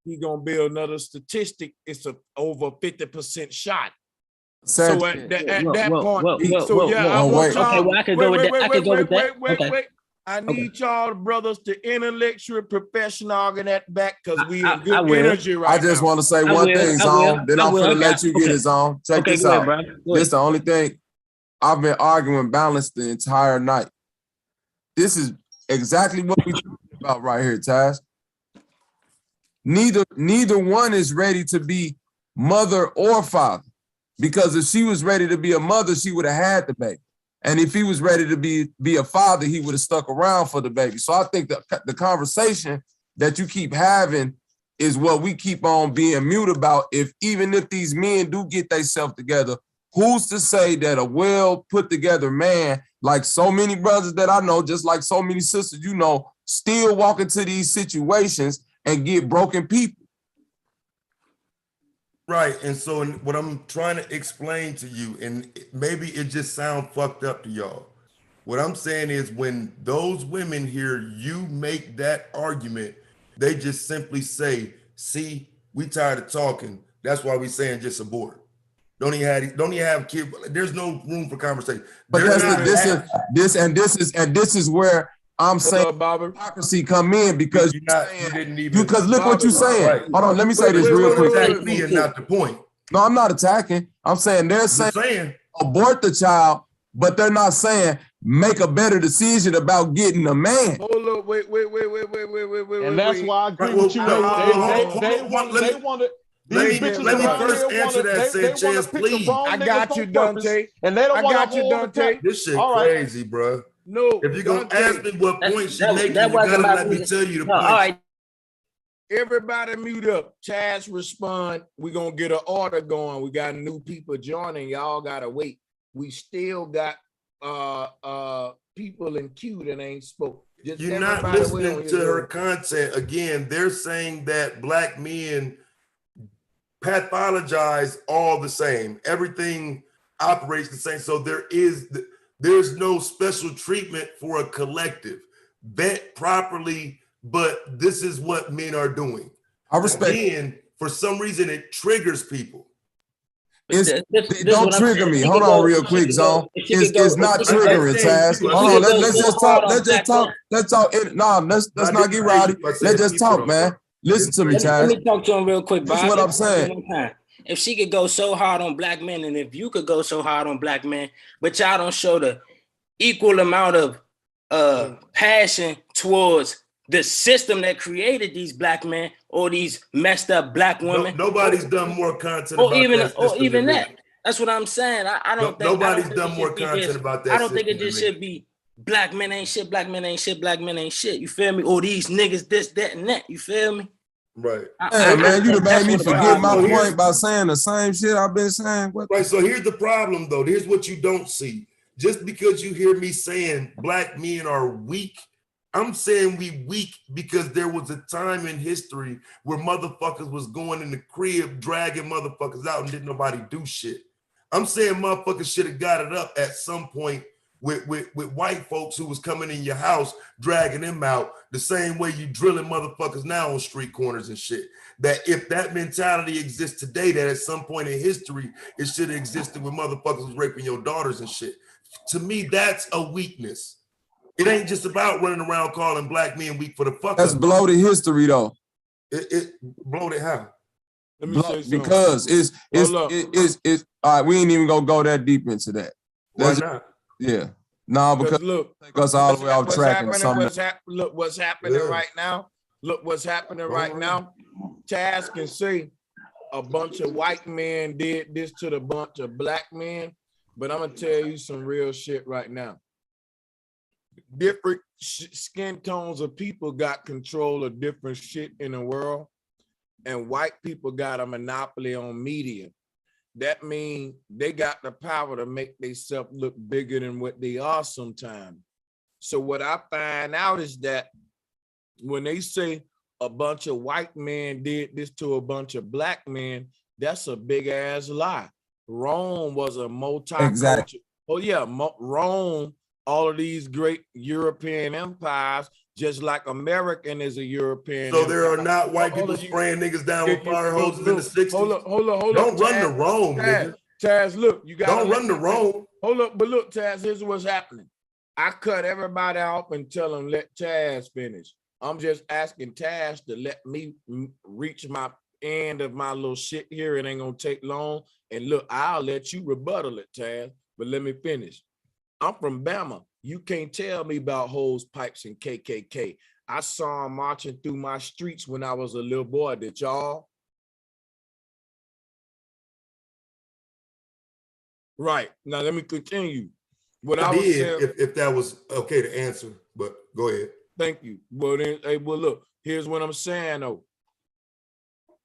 he gonna be another statistic. It's over 50% shot. So at that point, I need y'all brothers to intellectual professional argue that back because we have good energy right now. I just want to say one thing, Zone. Then I'm gonna let you get it, Zone. Check this out. This is the only thing I've been arguing balance the entire night. This is exactly what we're talking about right here, Taz. Neither one is ready to be mother or father, because if she was ready to be a mother, she would have had the baby, and if he was ready to be a father, he would have stuck around for the baby. So I think the conversation that you keep having is what we keep on being mute about. Even if these men do get themselves together, who's to say that a well put together man, like so many brothers that I know, just like so many sisters you know, still walk into these situations and get broken people? Right, and so what I'm trying to explain to you, and maybe it just sounds fucked up to y'all. What I'm saying is when those women hear you make that argument, they just simply say, see, we tired of talking. That's why we saying just abort. Don't even have kids. There's no room for conversation. But this is where I'm saying hypocrisy come in, because because look what you're saying. Right. Hold on, let me say this real quick. Me and not the point. No, I'm not attacking. I'm saying they're saying abort the child, but they're not saying make a better decision about getting a man. Hold up, wait. And that's why I agree with you. They want to. These bitches let me around first here answer that, Sanchez, please. I got you, Dante. And they don't want to hold the This shit all right. crazy, bro. No, if you're gonna ask me what point she making, that you gotta wasn't let about me me. tell you the No, point. all right. Everybody mute up. Chaz respond. We're gonna get an order going. We got new people joining. Y'all gotta wait. We still got people in queue that ain't spoke. Just You're not everybody wait listening on to your her content. Again, they're saying that black men pathologize all the same. Everything operates the same. So there's no special treatment for a collective. Vet properly, but this is what men are doing. I respect. Again, for some reason, it triggers people. Don't trigger me. Hold on real quick, Zone. It's not triggering, Taz. Hold on, let's just talk. Let's talk. No, let's not get rowdy. Let's just talk, man. Listen to me, Taz. Let me talk to him real quick, Bob. That's what I'm saying. If she could go so hard on black men, and if you could go so hard on black men, but y'all don't show the equal amount of passion towards the system that created these black men or these messed up black women. Nobody's done more content or about even that or system even than that. me. That's what I'm saying. I don't think nobody's done more content about that. I don't think it system just than me. should be black men ain't shit, black men ain't shit, black men ain't shit. You feel me? Or these niggas this, that, and that. You feel me? Right. Man, you done made me forget my point by saying the same shit I've been saying. Right. So here's the problem, though. Here's what you don't see. Just because you hear me saying black men are weak, I'm saying we weak because there was a time in history where motherfuckers was going in the crib, dragging motherfuckers out and didn't nobody do shit. I'm saying motherfuckers should have got it up at some point with white folks who was coming in your house, dragging them out the same way you drilling motherfuckers now on street corners and shit. That if that mentality exists today, that at some point in history, it should have existed when motherfuckers was raping your daughters and shit. To me, that's a weakness. It ain't just about running around calling black men weak for the fuck. That's bloated history, though. It bloated how? Let me say something. Because it's all right. We ain't even gonna go that deep into that. Why not? Yeah, no, because look, take us all the way off track. Look what's happening right now. Look what's happening right now. Taz can say a bunch of white men did this to the bunch of black men, but I'm gonna tell you some real shit right now. Different skin tones of people got control of different shit in the world, and white people got a monopoly on media. That means they got the power to make themselves look bigger than what they are sometimes. So what I find out is that when they say a bunch of white men did this to a bunch of black men, that's a big ass lie. Rome was a multi-cultural. Exactly. Oh yeah, Rome, all of these great European empires, just like American is a European. So there are not white people spraying niggas down with fire hoses in the 60s. Hold up. Don't run to Rome, nigga. Taz, look, you got. Don't run to Rome. Hold up, but look, Taz, here's what's happening. I cut everybody off and tell them let Taz finish. I'm just asking Taz to let me reach my end of my little shit here. It ain't gonna take long. And look, I'll let you rebuttal it, Taz, but let me finish. I'm from Bama. You can't tell me about hose pipes and KKK. I saw them marching through my streets when I was a little boy. Did y'all? Right. Now let me continue. What I was saying, if that was okay to answer, but go ahead. Thank you. Well, then, hey, well, look, here's what I'm saying, though.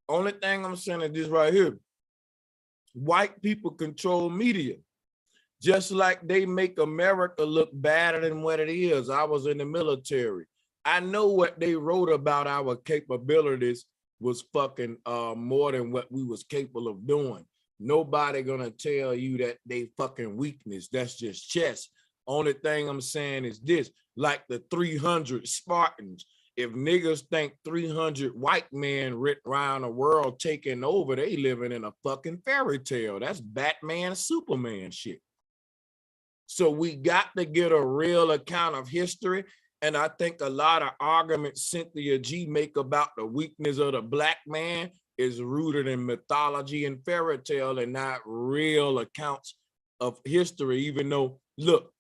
Only thing I'm saying is this right here. White people control media. Just like they make America look better than what it is. I was in the military. I know what they wrote about our capabilities was fucking more than what we was capable of doing. Nobody gonna tell you that they fucking weakness. That's just chess. Only thing I'm saying is this, like the 300 Spartans. If niggas think 300 white men writ around the world taking over, they living in a fucking fairy tale. That's Batman, Superman shit. So we got to get a real account of history. And I think a lot of arguments Cynthia G make about the weakness of the black man is rooted in mythology and fairy tale and not real accounts of history, even though Look,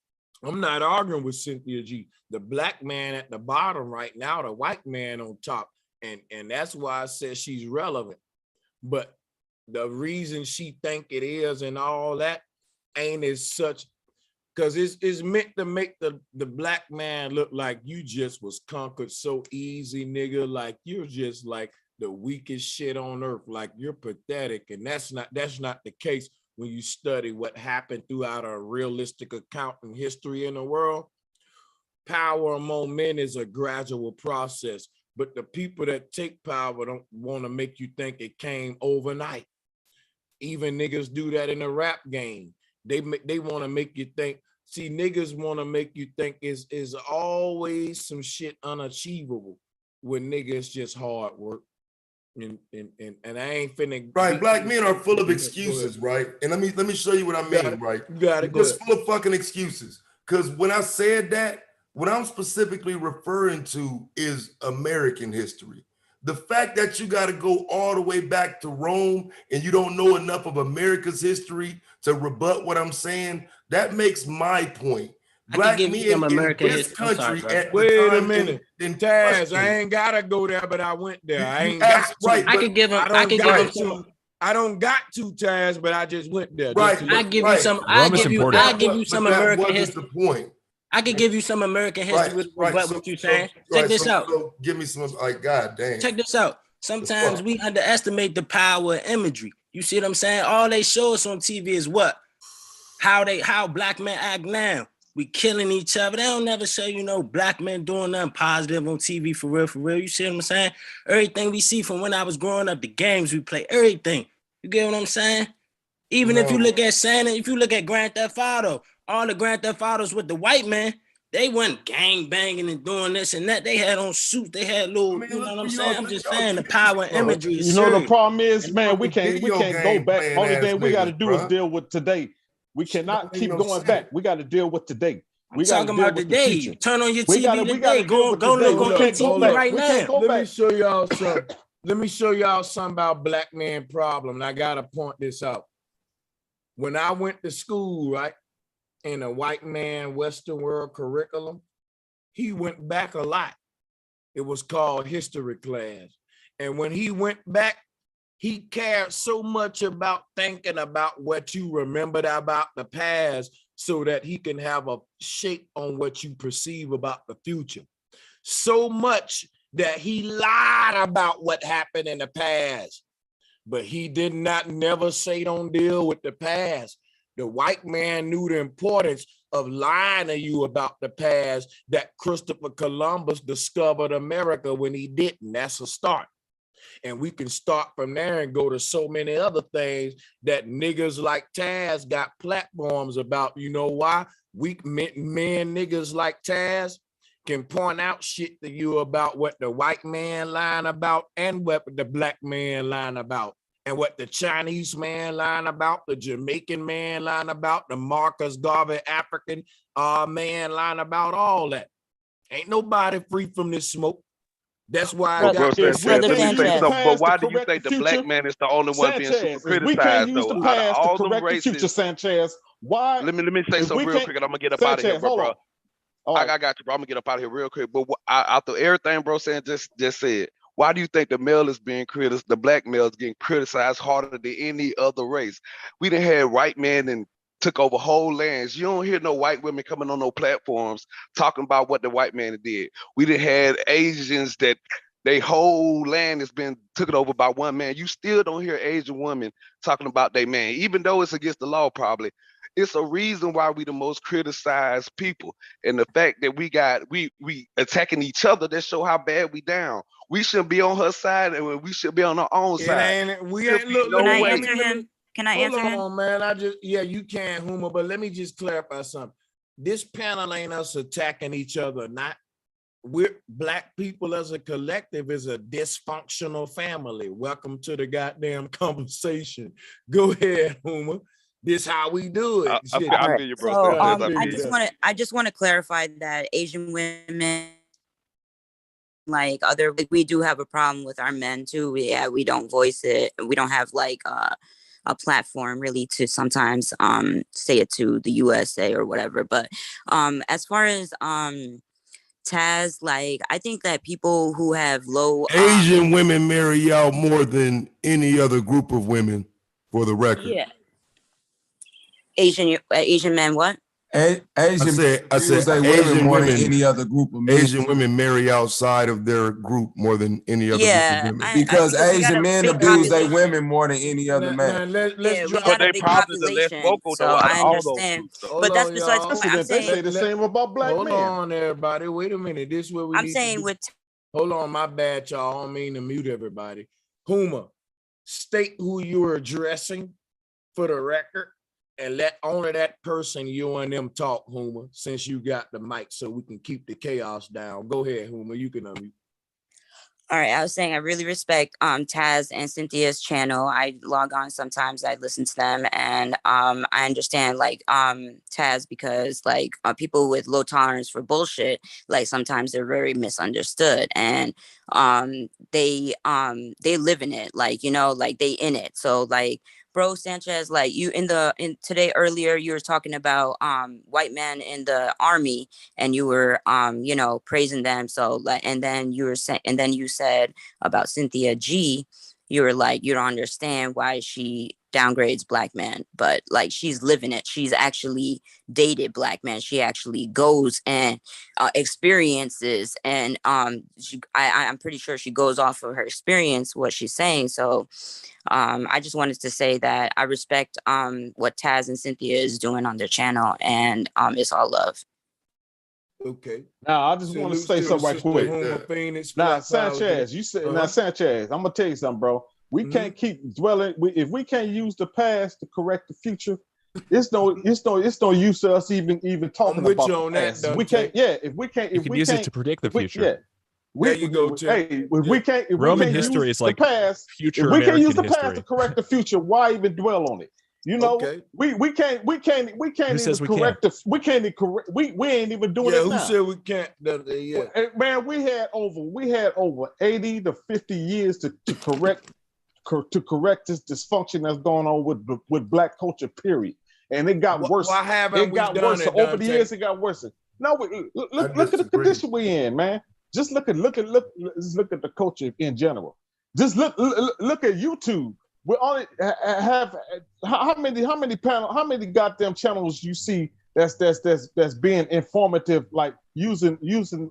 I'm not arguing with Cynthia G. The black man at the bottom right now, the white man on top. And that's why I said she's relevant. But the reason she think it is and all that ain't as such, because it's meant to make the black man look like you just was conquered so easy, nigga. Like you're just like the weakest shit on earth. Like you're pathetic. And that's not the case when you study what happened throughout a realistic account in history in the world. Power among men is a gradual process, but the people that take power don't want to make you think it came overnight. Even niggas do that in the rap game. They want to make you think. See, niggas want to make you think is always some shit unachievable when niggas just hard work. And I ain't finna. Right, black men are full of excuses, right? And let me show you what I mean, right? You got it. They're just full of fucking excuses. Because when I said that, what I'm specifically referring to is American history. The fact that you got to go all the way back to Rome and you don't know enough of America's history to rebut what I'm saying, that makes my point. Black men in this country at Wait the a time minute. in Taz, question. I ain't gotta go there, but I went there. I ain't asked, got to. right, I could give him. I could give him some. I don't got to, Taz, but I just went there. Right, I give you some. I give you some American history. The point. I could give you some American history about what you're saying. Check this out. So give me some. Like, God damn. Check this out. Sometimes we underestimate the power of imagery. You see what I'm saying? All they show us on TV is what? How black men act now. We killing each other. They don't never show you no black men doing nothing positive on TV for real, for real. You see what I'm saying? Everything we see from when I was growing up, the games we play, everything. You get what I'm saying? Even if you look at Santa, if you look at Grand Theft Auto, all the Grand Theft Autos with the white man, they wasn't gang banging and doing this and that. They had on suits. They had little, you know what I'm saying? I'm just saying the power and imagery is You know, serious. the problem is, man, we can't go back. Only thing we got to do is deal with today. We cannot keep going back. We got to deal with today. We got to talking deal about with today. the future. Turn on your We TV today. Go look on TV right now. Let me show y'all something. Let me show y'all something about black man problem. And I gotta point this out. When I went to school, right, in a white man Western world curriculum, he went back a lot. It was called history class. And when he went back, he cared so much about thinking about what you remembered about the past so that he can have a shape on what you perceive about the future. So much that he lied about what happened in the past, but he did not never say don't deal with the past. The white man knew the importance of lying to you about the past, that Christopher Columbus discovered America when he didn't. That's a start. And we can start from there and go to so many other things that niggas like Taz got platforms about. You know why? Weak men niggas like Taz can point out shit to you about what the white man lying about and what the black man lying about. And what the Chinese man lying about, the Jamaican man lying about, the Marcus Garvey African man lying about, all that. Ain't nobody free from this smoke. That's why I got but why do you think the black man is the only one being super criticized though? Out of all them races, Sanchez. Why? Let me say something real quick, and I'm gonna get up out of here, bro. I got you, bro. I'm gonna get up out of here real quick. But after everything, bro, saying just said, why do you think the male is being criticized? The black male is getting criticized harder than any other race. We done had white men and took over whole lands. You don't hear no white women coming on no platforms talking about what the white man did. We done had Asians that they whole land has been taken over by one man. You still don't hear Asian women talking about their man, even though it's against the law probably. It's a reason why we the most criticized people. And the fact that we attacking each other, that show how bad we down. We shouldn't be on her side and we should be on our own side. We ain't look. Can I answer him? Can I answer him? Hold on, man. You can, Huma, but let me just clarify something. This panel ain't us attacking each other, not. We're black people as a collective is a dysfunctional family. Welcome to the goddamn conversation. Go ahead, Huma. This how we do it. I feel you, bro. So, I just want to clarify that Asian women, we do have a problem with our men too. We don't voice it. We don't have a platform really to sometimes say it to the USA or whatever. But as far as Taz, like I think that people who have low Asian women marry out more than any other group of women, for the record. yeah, Asian men what? Asian I said Asian more than any other group of men. Asian women marry outside of their group more than any other group of women. Because Asian men abuse their women more than any other man. Let's drop. But they probably the less vocal though. I understand, but that's besides the point. I'm They say saying the same about black hold men. on, everybody. Wait a minute. This is what we I'm need saying to do. with. Hold on, my bad, y'all. I don't mean to mute everybody. Huma, state who you are addressing for the record, and let only that person you and them talk, Huma, since you got the mic, so we can keep the chaos down. Go ahead, Huma. You can unmute. All right, I was saying I really respect Taz and Cynthia's channel. I log on sometimes, I listen to them, and I understand like Taz, because like people with low tolerance for bullshit, like sometimes they're very misunderstood, and they live in it, like, you know, like they in it. So like bro Sanchez, like you in today earlier you were talking about white men in the army, and you were you know, praising them. So like, and then you said about Cynthia G, you were like, you don't understand why she downgrades black men, but like she's living it. She's actually dated black men. She actually goes and experiences, and I'm pretty sure she goes off of her experience what she's saying. So I just wanted to say that I respect what Taz and Cynthia is doing on their channel, and it's all love. Okay. Now I just want to say something right quick. Now Sanchez, you said now Sanchez, I'm gonna tell you something, bro. We can't keep dwelling. If we can't use the past to correct the future, it's no use to us even talking about the past. We can't. Yeah, if we can't, if we use can't, it to predict the future. Yeah. There you go, Tim. Hey, if we can't, if Roman we can't history use is like the past, future if we can't use American the past history. to correct the future, why even dwell on it? You know, we can't Who even says we correct the. We can't even correct. We ain't even doing it who now. said we can't? Yeah. Man, we had over 80 to 50 years to correct this dysfunction that's going on with black culture. Period. And it got worse. Why haven't we done worse. it, So over the Dante? years, it got worse. No, look at the condition we in, man. Just look at the culture in general. Just look at YouTube. We only have how many goddamn channels you see that's being informative, like using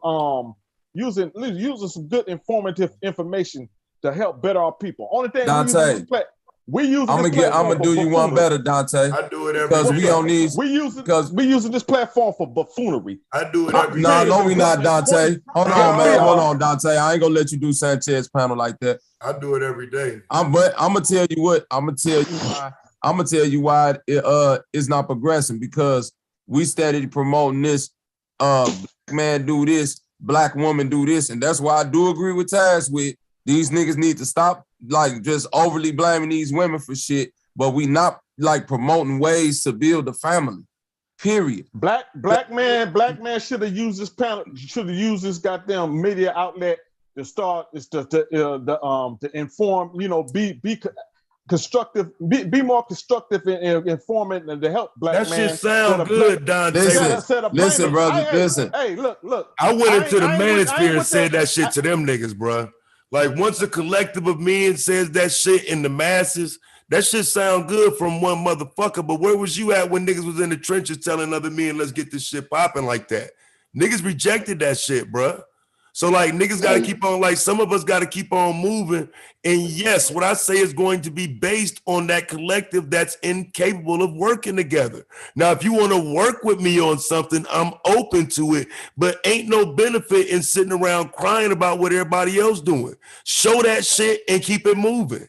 some good informative information to help better our people. Only thing Dante, we use I'm gonna do you one better, Dante. I do it every because day. we don't need we using this platform for buffoonery. I do it every day. No, we not, Dante. Hold on, man. Hold on, Dante. I ain't gonna let you do Sanchez panel like that. I do it every day. But I'm gonna tell you what. I'm gonna tell you why it's not progressing, because we steadily promoting this. Black man do this, black woman do this, and that's why I do agree with Taz with these niggas need to stop like just overly blaming these women for shit, but we not like promoting ways to build a family. Period. Black man should have used this panel, should have used this goddamn media outlet to start to inform, you know, be constructive, be more constructive in informing and to help black that man. Shit sound good, Dante. Listen, brother. Listen. Hey, look. I went into the manosphere and said that shit to them niggas, bro. Like once a collective of men says that shit in the masses, that shit sound good from one motherfucker. But where was you at when niggas was in the trenches telling other men, let's get this shit popping like that? Niggas rejected that shit, bro. So like niggas got to keep on, like some of us got to keep on moving. And yes, what I say is going to be based on that collective that's incapable of working together. Now, if you want to work with me on something, I'm open to it, but ain't no benefit in sitting around crying about what everybody else doing. Show that shit and keep it moving.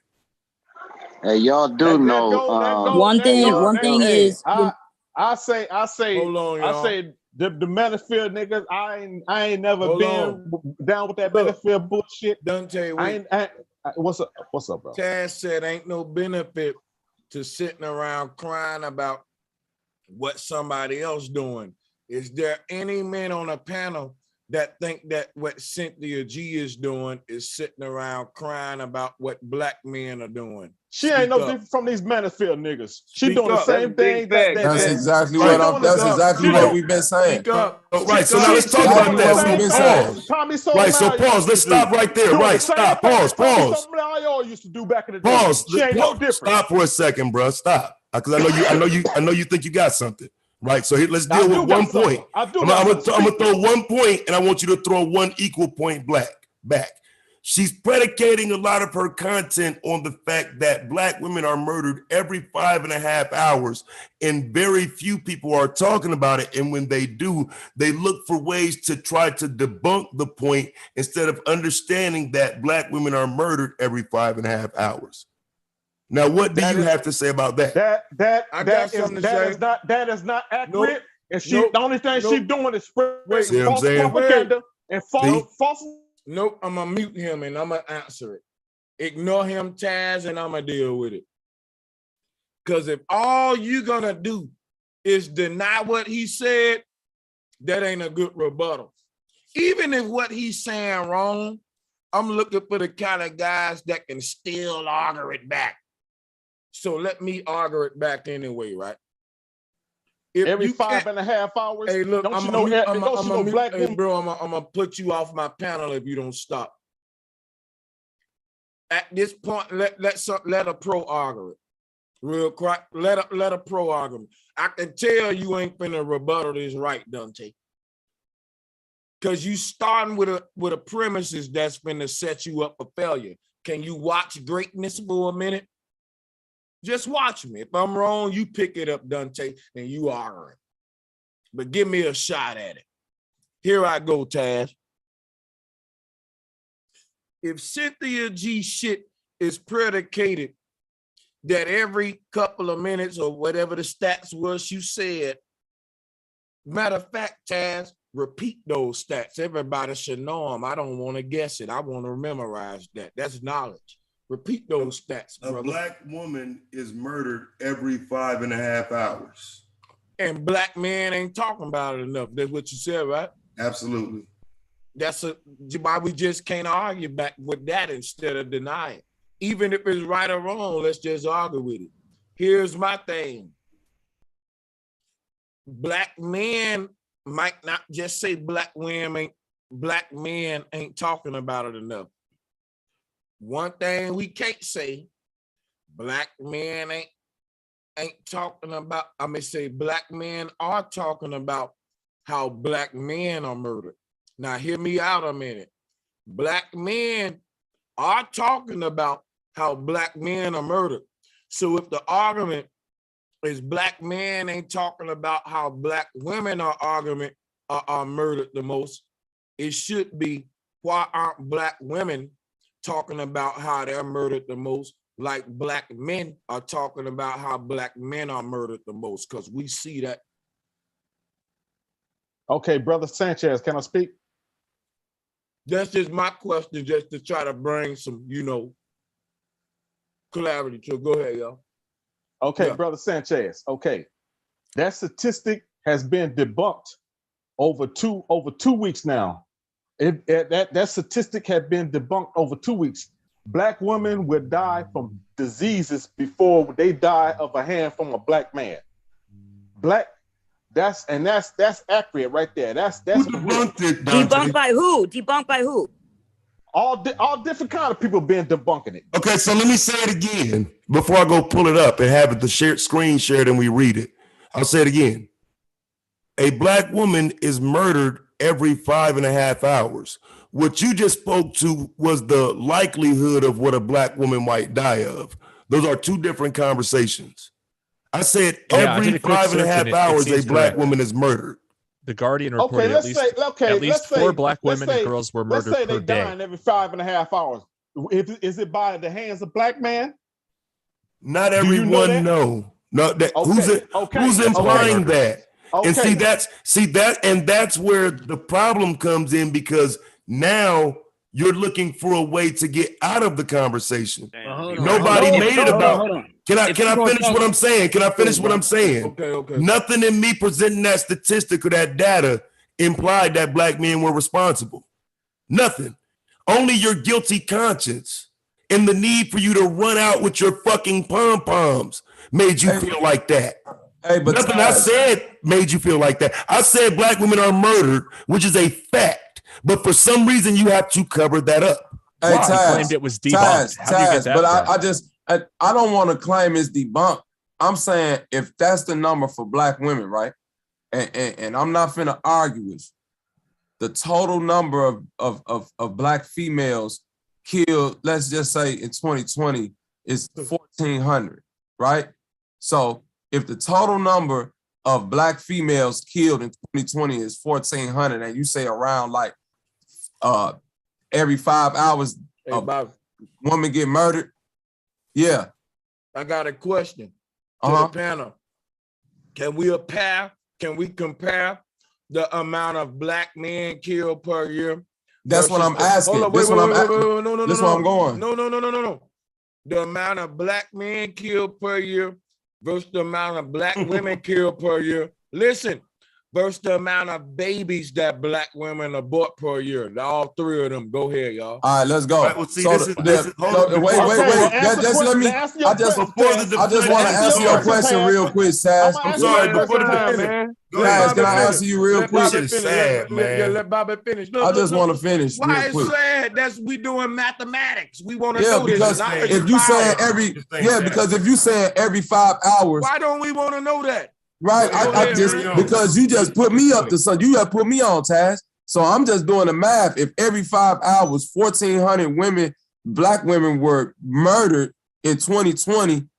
Hey, y'all do know. One thing is, I say, hold on, y'all. I say the manosphere niggas. I ain't never been down with that manosphere bullshit. Dante, what's up? What's up, bro? Taz said ain't no benefit to sitting around crying about what somebody else doing. Is there any men on a panel that think that what Cynthia G is doing is sitting around crying about what black men are doing. She ain't no different from these Mansfield niggas. She Speak doing the up. same thing. That's exactly what we've been saying. Speak up. Right, so now let's talk about that. So pause. Tommy Right, so pause. Let's stop right there. Right, stop. Pause. Pause. Y'all used to do back in the day. Pause. She ain't no different. Stop for a second, bro. Stop. Because I know you think you got something. Right, so here, let's deal with one point. I'm gonna throw 1 point, and I want you to throw 1 equal point back. She's predicating a lot of her content on the fact that black women are murdered every 5.5 hours, and very few people are talking about it. And when they do, they look for ways to try to debunk the point instead of understanding that black women are murdered every 5.5 hours. Now, what do you have to say about that? That is not accurate. And the only thing she's doing is spreading false propaganda and false. Nope, I'm gonna mute him and I'm gonna answer it. Ignore him, Taz, and I'm gonna deal with it. Because if all you're gonna do is deny what he said, that ain't a good rebuttal. Even if what he's saying wrong, I'm looking for the kind of guys that can still argue it back. So let me argue it back anyway, right? If every 5.5 hours. Hey, look, I'm gonna put you off my panel if you don't stop. At this point, let a pro argue it. Real quick, let a pro argue. I can tell you ain't finna rebuttal this right, Dante. Because you starting with a premises that's finna set you up for failure. Can you watch greatness for a minute? Just watch me. If I'm wrong, you pick it up, Dante, and you argue it. But give me a shot at it. Here I go, Taz. If Cynthia G shit is predicated that every couple of minutes or whatever the stats was you said, matter of fact, Taz, repeat those stats. Everybody should know them. I don't want to guess it. I want to memorize that. That's knowledge. Repeat those stats, brother. A black woman is murdered every 5.5 hours. And black men ain't talking about it enough. That's what you said, right? Absolutely. That's why we just can't argue back with that instead of denying. Even if it's right or wrong, let's just argue with it. Here's my thing. Black men might not just say black men ain't talking about it enough. One thing we can't say, black men ain't talking about, black men are talking about how black men are murdered. Now hear me out a minute. Black men are talking about how black men are murdered. So if the argument is black men ain't talking about how black women are murdered the most, it should be, why aren't black women talking about how they're murdered the most, like black men are talking about how black men are murdered the most, because we see that. Okay, Brother Sanchez, can I speak? That's just my question, just to try to bring some, clarity to it. Go ahead, y'all. Okay, yeah. Brother Sanchez, okay. That statistic has been debunked over two weeks now. That statistic had been debunked over 2 weeks. Black women will die from diseases before they die of a hand from a black man. That's accurate right there. That's debunked it, debunked by who? Debunked by who? All different kind of people been debunking it. Okay, so let me say it again before I go pull it up and have it the screen shared and we read it. I'll say it again. A black woman is murdered every 5.5 hours. What you just spoke to was the likelihood of what a black woman might die of. Those are two different conversations. I said every 5.5 hours a black woman is murdered. The Guardian reported at least 4 black women and girls were murdered let's say per they day. dying every 5.5 hours. Is it by the hands of black man? Not everyone, no. Who's implying that? Okay. And that's where the problem comes in, because now you're looking for a way to get out of the conversation. Nobody made it about. Can I finish what I'm saying? Can I finish what I'm saying? Okay. Nothing in me presenting that statistic or that data implied that black men were responsible. Nothing. Only your guilty conscience and the need for you to run out with your fucking pom-poms made you feel like that. Hey, but nothing I said made you feel like that. I said black women are murdered, which is a fact. But for some reason, you have to cover that up. Hey, Taz, claimed it was debunked. How do you get that but I don't want to claim it's debunked. I'm saying if that's the number for black women, right? And I'm not finna argue with you. The total number of black females killed, let's just say in 2020, is 1,400, right? So if the total number of black females killed in 2020 is 1,400, and you say around like every 5 hours a woman get murdered, yeah. I got a question to the panel. Can we compare the amount of black men killed per year? That's what I'm asking. This is what I'm going. No. The amount of black men killed per year versus the amount of black women killed per year. Listen, versus the amount of babies that black women abort per year. All three of them. Go ahead, y'all. All right, let's go. Right, well, see, wait. Just let me. I just want to answer your question real quick, Saz. I'm sorry, before the man. Guys, can I answer you real quick? Sad, man. Let Bobby finish. I just want to finish. Why real quick. is sad? We doing mathematics. We want to Yeah, know because this. if you saying because if you saying every 5 hours, why don't we want to know that? Right, because you just put me up to something. You have put me on task. So I'm just doing the math. If every 5 hours, 1,400 women, black women were murdered in 2020,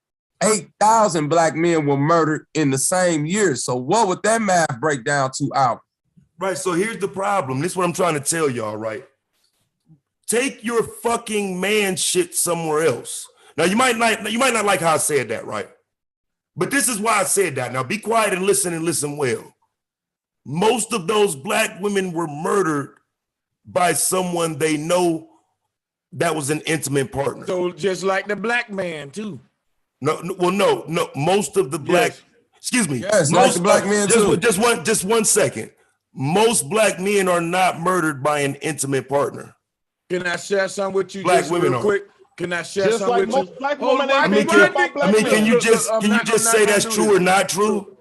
8,000 black men were murdered in the same year. So what would that math break down to out? Right, so here's the problem. This is what I'm trying to tell y'all, right? Take your fucking man shit somewhere else. Now, you might not like how I said that, right? But this is why I said that. Now be quiet and listen well. Most of those black women were murdered by someone they know that was an intimate partner. So just like the black man too. No. Most of the black, excuse me. Yes, most like the black men too. Just 1 second. Most black men are not murdered by an intimate partner. Can I share something with you? Black women real are. quick? Can I share Just something like with most you? black women ain't I mean, can you just say that's true or not true?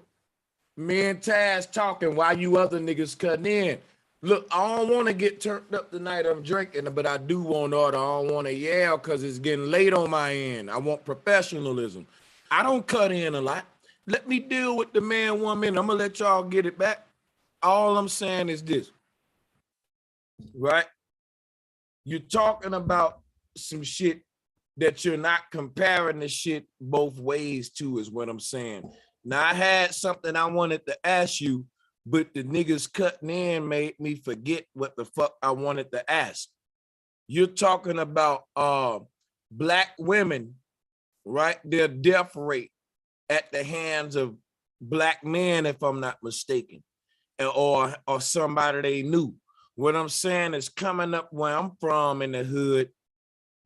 Me and Taz talking while you other niggas cutting in. Look, I don't want to get turned up tonight. I'm drinking, but I do want order. I don't want to yell because it's getting late on my end. I want professionalism. I don't cut in a lot. Let me deal with the man 1 minute. I'm going to let y'all get it back. All I'm saying is this, right? You're talking about some shit that you're not comparing the shit both ways to is what I'm saying. Now, I had something I wanted to ask you, but the niggas cutting in made me forget what the fuck I wanted to ask. You're talking about black women, right? Their death rate at the hands of black men, if I'm not mistaken, or somebody they knew. What I'm saying is coming up where I'm from in the hood,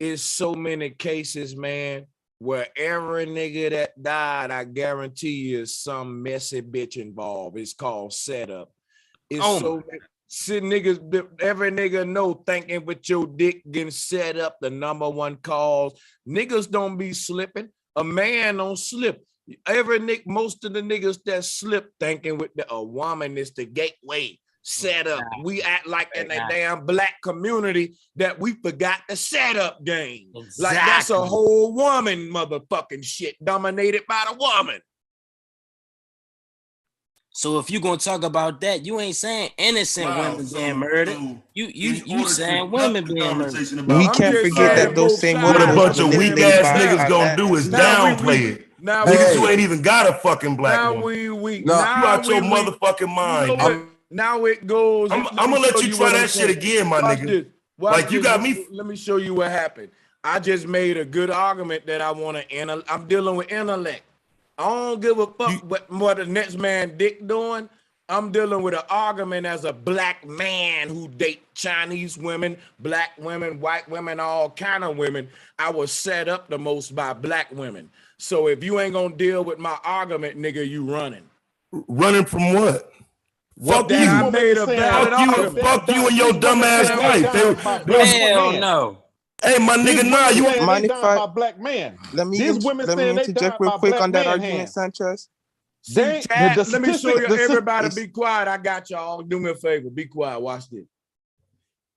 is so many cases, man, where every nigga that died, I guarantee you, is some messy bitch involved. It's called setup. It's niggas, every nigga know thinking with your dick getting set up, the number one cause. Niggas don't be slipping. A man don't slip. Most of the niggas that slip thinking with a woman is the gateway. Set up. We act like in a damn black community that we forgot the setup game. Exactly. Like that's a whole woman motherfucking shit dominated by the woman. So if you're gonna talk about that, you ain't saying innocent women being murdered. You saying women being murdered. We can't forget that those same women. What a bunch of weak ass niggas gonna do is downplay it. Niggas who ain't even got a fucking black woman. You out your motherfucking mind. Now it goes. I'm gonna let you try that shit again, my nigga. Like you got me. Let me show you what happened. I just made a good argument that I want to. I'm dealing with intellect. I don't give a fuck what the next man dick doing. I'm dealing with an argument as a black man who date Chinese women, black women, white women, all kind of women. I was set up the most by black women. So if you ain't gonna deal with my argument, nigga, you running. Running from what? Fuck you. I made a valid argument. Fuck you and your dumbass life. Hell no. Hey, my nigga, nah, you mind if I by black men. let me These women saying they interject died real by quick black on that man argument, hands. Sanchez? See, Chad, let me show you. statistic- Everybody, be quiet. I got y'all. Do me a favor. Be quiet. Watch this.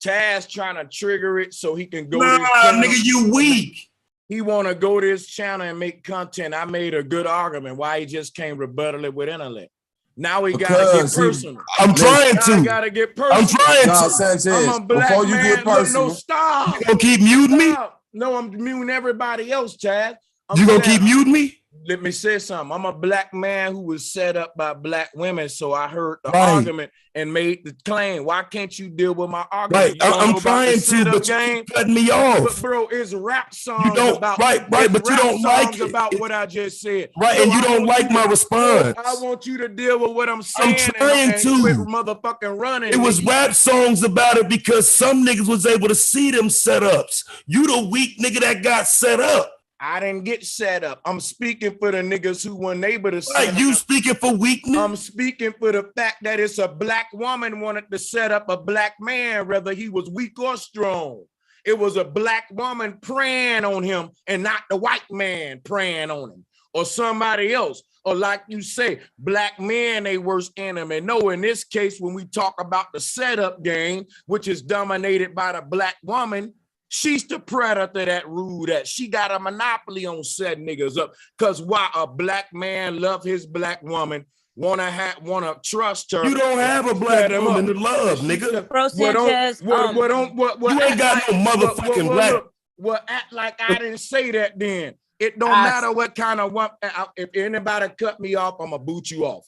Chad's trying to trigger it so he can go. Nah, to his channel. nigga, you weak. He want to go to his channel and make content. I made a good argument. Why he just can't rebuttal it with intellect? Now he got to get personal. I'm trying Now to. he got to get personal. I'm trying Nah, to. Sanchez, I'm a black before you man. get personal, No, stop. You gonna keep muting me? No, I'm muting everybody else, Chad. You gonna keep muting me? Let me say something. I'm a black man who was set up by black women, so I heard the argument and made the claim. Why can't you deal with my argument? Right, I'm trying to, but you keep cutting me off. But bro, it's rap songs You don't about right, but you don't like it. about what I just said. Right, So and you I don't want like my response. I want you to deal with what I'm saying. I'm trying to. Quit motherfucking running. It was rap songs about it because some niggas was able to see them setups. You the weak nigga that got set up. I didn't get set up. I'm speaking for the niggas who weren't able to set up. You speaking for weakness? I'm speaking for the fact that it's a black woman wanted to set up a black man, whether he was weak or strong. It was a black woman preying on him and not the white man preying on him or somebody else. Or like you say, black men, they worst enemy. No, in this case, when we talk about the setup game, which is dominated by the black woman, she's the predator that rule that. She got a monopoly on setting niggas up. Cause why a black man love his black woman, wanna trust her. You don't have a black woman to love, nigga. Bro, Sanchez, you ain't got no motherfucking black. Well, act like I didn't say that then. It don't matter what kind of one. If anybody cut me off, I'm gonna boot you off.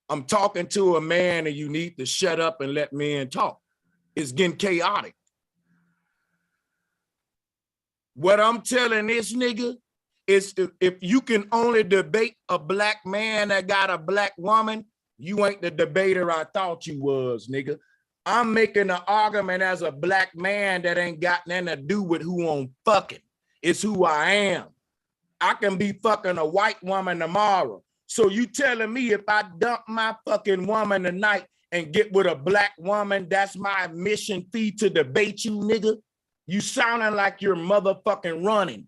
I'm talking to a man and you need to shut up and let men talk. It's getting chaotic. What I'm telling this nigga is if you can only debate a black man that got a black woman, you ain't the debater I thought you was, nigga. I'm making an argument as a black man that ain't got nothing to do with who I'm fucking. It's who I am. I can be fucking a white woman tomorrow. So you telling me if I dump my fucking woman tonight and get with a black woman, that's my admission fee to debate you, nigga? You sounding like you're motherfucking running.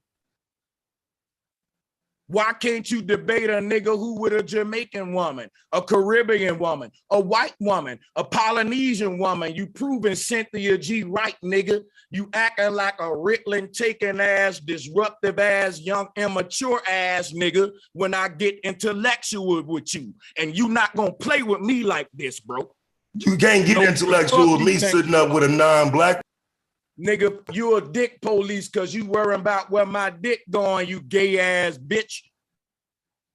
Why can't you debate a nigga who with a Jamaican woman, a Caribbean woman, a white woman, a Polynesian woman? You proving Cynthia G right, nigga. You acting like a Ritalin taking ass, disruptive ass, young, immature ass nigga when I get intellectual with you. And you not gonna play with me like this, bro. You can't get intellectual with me sitting up with a non-black. Nigga, you a dick police because you worrying about where my dick going, you gay ass bitch.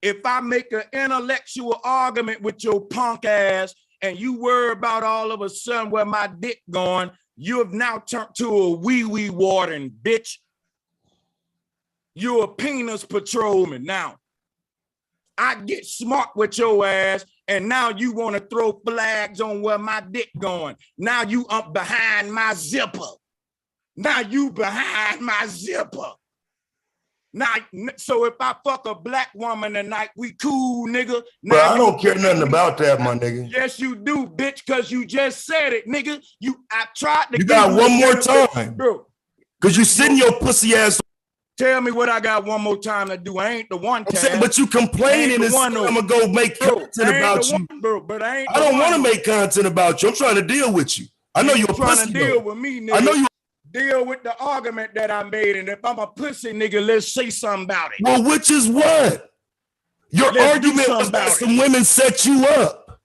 If I make an intellectual argument with your punk ass and you worry about all of a sudden where my dick going, you have now turned to a wee-wee warden, bitch. You're a penis patrolman now. I get smart with your ass and now you want to throw flags on where my dick going. Now you up behind my zipper. Now you behind my zipper. Now, so if I fuck a black woman tonight, we cool, nigga. Now Bro, I don't care nothing about that, my nigga. Yes, you do, bitch, because you just said it, nigga. I tried to. You got one more time, bro. Because you sitting your pussy ass. Tell me what I got one more time to do. I ain't the one time. But you complaining and I'm gonna go make content about you. Bro, but I ain't. I don't want to make content about you. I'm trying to deal with you. I know you're a trying pussy. to deal with me, nigga. I know you. Deal with the argument that I made, and if I'm a pussy nigga, let's say something about it. Well, which is what? Your argument was that some women set you up.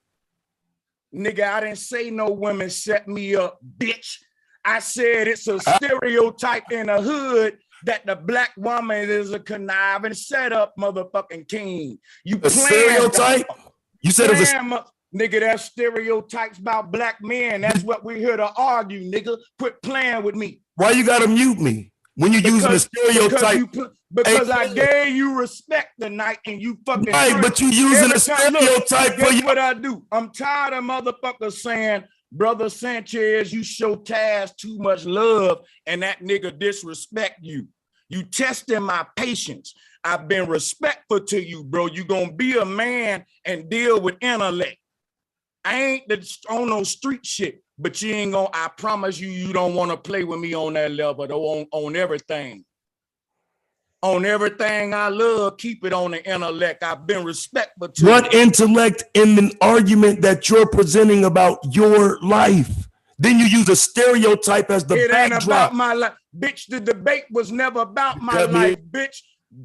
Nigga, I didn't say no women set me up, bitch. I said it's a stereotype in the hood that the black woman is a conniving setup motherfucking king. You a stereotype? You said it was a nigga, that's stereotypes about black men. That's what we're here to argue, nigga. Quit playing with me. Why you gotta mute me when you're using a stereotype? Because I gave you respect tonight and you fucking right, but you using a stereotype for you. What I do? I'm tired of motherfuckers saying, brother Sanchez, you show Taz too much love and that nigga disrespect you. You testing my patience. I've been respectful to you, bro. You gonna be a man and deal with intellect. I ain't on no street shit, but you ain't gonna, I promise you, you don't want to play with me on that level, though, on everything. On everything I love, keep it on the intellect. I've been respectful to what intellect in an argument that you're presenting about your life? Then you use a stereotype as the backdrop. It ain't about my life. Bitch, the debate was never about my life, bitch.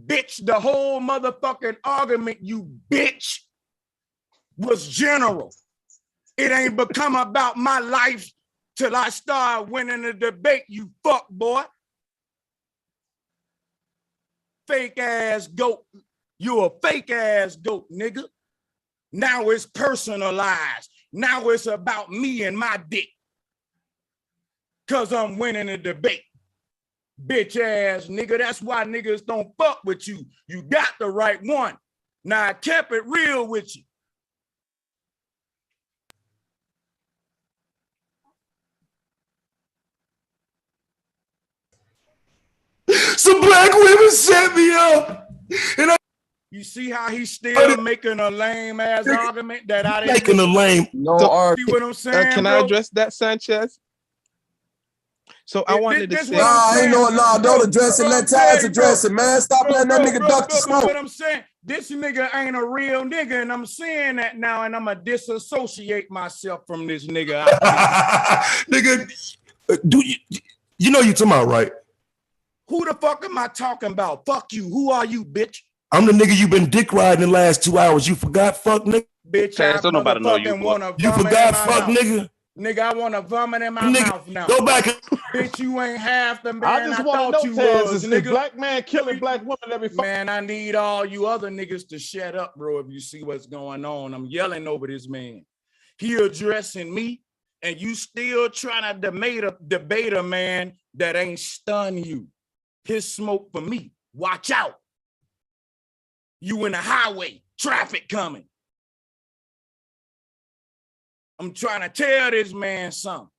Bitch, the whole motherfucking argument, you bitch, was general. It ain't become about my life till I start winning the debate, you fuck boy. Fake ass goat. You a fake ass goat, nigga. Now it's personalized. Now it's about me and my dick. Cause I'm winning the debate. Bitch ass nigga. That's why niggas don't fuck with you. You got the right one. Now I kept it real with you. Some black women set me up. And you see how he's still making a lame ass argument that I didn't making a lame. No, see what I'm saying? Can I address that, Sanchez? So I wanted to say, don't address it. Let Taz address it, man. Stop letting that nigga duck the smoke. What I'm saying, this nigga ain't a real nigga, and I'm saying that now, and I'm gonna disassociate myself from this nigga. Nigga, do you know you talking about, right? Who the fuck am I talking about? Fuck you. Who are you, bitch? I'm the nigga you been dick riding the last 2 hours. You forgot, fuck nigga? Bitch, I nobody know you, boy. You forgot, fuck nigga? Nigga, I want to vomit in my mouth now. Go back. Bitch, you ain't half the man I just want to know, Taz, is nigga. Black man killing black women every Man, I need all you other niggas to shut up, bro, if you see what's going on. I'm yelling over this man. He addressing me, and you still trying to debate a man that ain't stun you. His smoke for me. Watch out. You in the highway, traffic coming. I'm trying to tell this man something.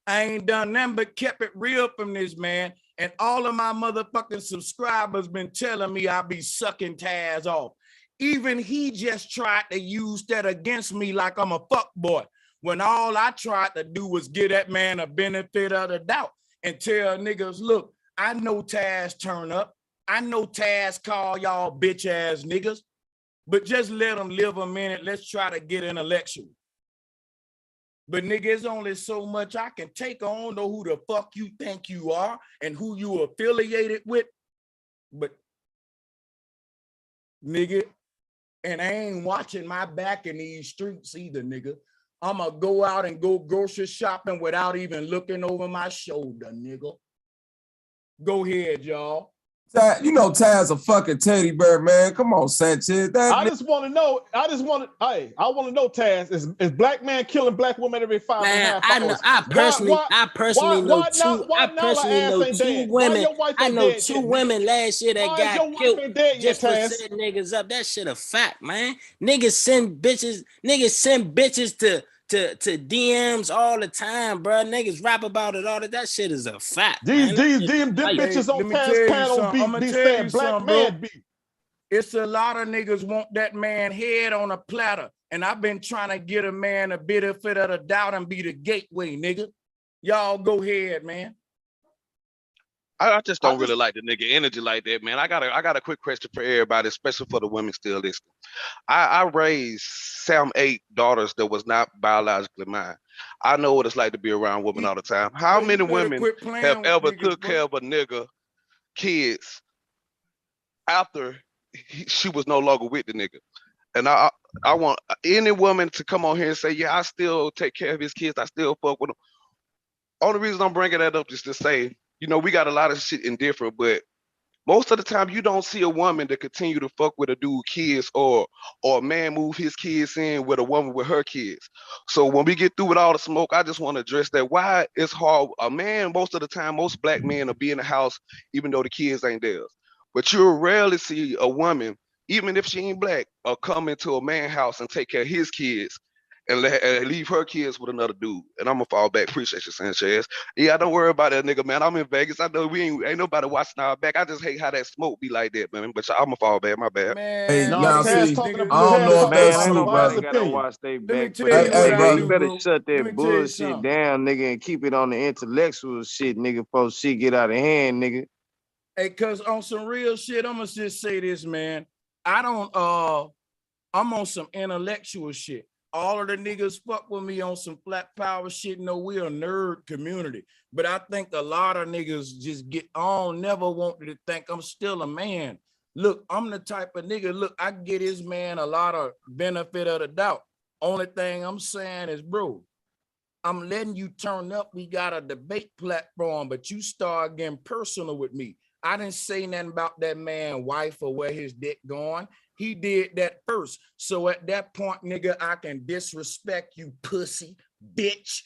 I ain't done nothing but kept it real from this man. And all of my motherfucking subscribers been telling me I be sucking Taz off. Even he just tried to use that against me like I'm a fuck boy. When all I tried to do was give that man a benefit of the doubt and tell niggas, look, I know Taz turn up. I know Taz call y'all bitch ass niggas, but just let them live a minute. Let's try to get intellectual. But nigga, it's only so much I can take. I don't know who the fuck you think you are and who you affiliated with. But nigga, and I ain't watching my back in these streets either, nigga. I'ma go out and go grocery shopping without even looking over my shoulder, nigga. Go ahead, y'all. You know Taz a fucking teddy bear, man. Come on, Sanchez. I just want to know. I want to know, Taz, is black man killing black women every 5.5 hours? I personally know two women. I know two women last year that got killed just for setting niggas up. That shit a fact, man. Niggas send bitches to DMs all the time, bro. Niggas rap about it all that shit is a fact. Them bitches on Taz panel be saying black man be. It's a lot of niggas want that man head on a platter. And I've been trying to get a man a benefit of the doubt and be the gateway, nigga. Y'all go ahead, man. I just don't really like the nigga energy like that, man. I got a quick question for everybody, especially for the women still listening. I raised 8 daughters that was not biologically mine. I know what it's like to be around women all the time. How many women have ever took care of a nigga kids after she was no longer with the nigga? And I want any woman to come on here and say, yeah, I still take care of his kids. I still fuck with them. Only reason I'm bringing that up is to say, you know, we got a lot of shit indifferent, but most of the time you don't see a woman to continue to fuck with a dude kids or a man move his kids in with a woman with her kids. So when we get through with all the smoke, I just want to address that. Why it's hard. A man, most of the time, most black men will be in the house even though the kids ain't theirs. But you'll rarely see a woman, even if she ain't black, come into a man's house and take care of his kids and leave her kids with another dude. And I'm gonna fall back. Appreciate you, Sanchez. Yeah, don't worry about that nigga, man. I'm in Vegas. I know we ain't nobody watching our back. I just hate how that smoke be like that, man. But I'm gonna fall back. My bad. Man, Hey, No, now Taz see, talking I about don't know if Man, that's ain't true, nobody brother. gotta watch they let me back tell for you that, what Hey, I nigga. brother. You do, better bro. shut Let that me tell you bullshit something. down, nigga, and keep it on the intellectual shit, nigga, before shit get out of hand, nigga. Hey, cause on some real shit, I'm gonna just say this, man. I don't I'm on some intellectual shit. All of the niggas fuck with me on some flat power shit. No, we're a nerd community. But I think a lot of niggas just get on, never wanted to think I'm still a man. Look, I'm the type of nigga, look, I get this man a lot of benefit of the doubt. Only thing I'm saying is, bro, I'm letting you turn up. We got a debate platform, but you start getting personal with me. I didn't say nothing about that man's wife or where his dick going. He did that first. So at that point, nigga, I can disrespect you, pussy, bitch.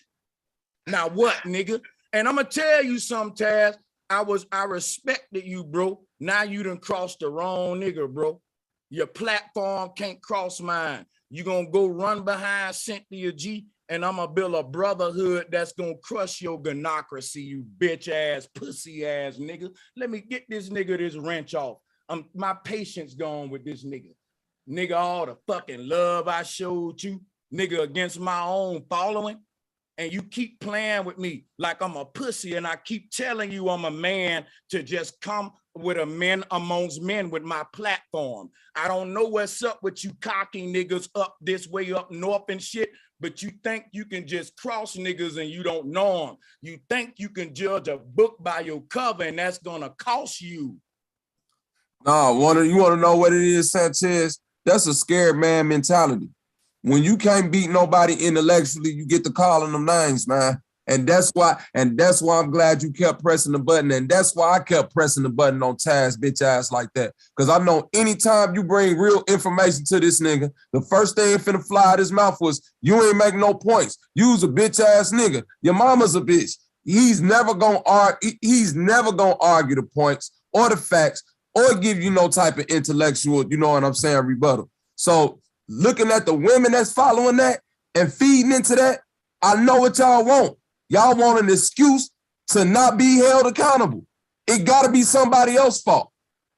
Now what, nigga? And I'm gonna tell you something, Taz. I respected you, bro. Now you done crossed the wrong nigga, bro. Your platform can't cross mine. You gonna go run behind Cynthia G, and I'm gonna build a brotherhood that's gonna crush your gynocracy, you bitch ass, pussy ass nigga. Let me get this nigga this wrench off. My patience gone with this nigga. Nigga, all the fucking love I showed you, nigga, against my own following. And you keep playing with me like I'm a pussy, and I keep telling you I'm a man to just come with a men amongst men with my platform. I don't know what's up with you cocky niggas up this way up north and shit, but you think you can just cross niggas and you don't know them. You think you can judge a book by your cover, and that's gonna cost you. No, you want to know what it is, Sanchez? That's a scared man mentality. When you can't beat nobody intellectually, you get to calling them names, man. And that's why I'm glad you kept pressing the button. And that's why I kept pressing the button on Taz, bitch ass like that. Because I know anytime you bring real information to this nigga, the first thing finna fly out his mouth was, you ain't make no points. You's a bitch ass nigga. Your mama's a bitch. He's never gonna argue the points or the facts or give you no type of intellectual, you know what I'm saying, rebuttal. So looking at the women that's following that and feeding into that, I know what y'all want. Y'all want an excuse to not be held accountable. It gotta be somebody else's fault.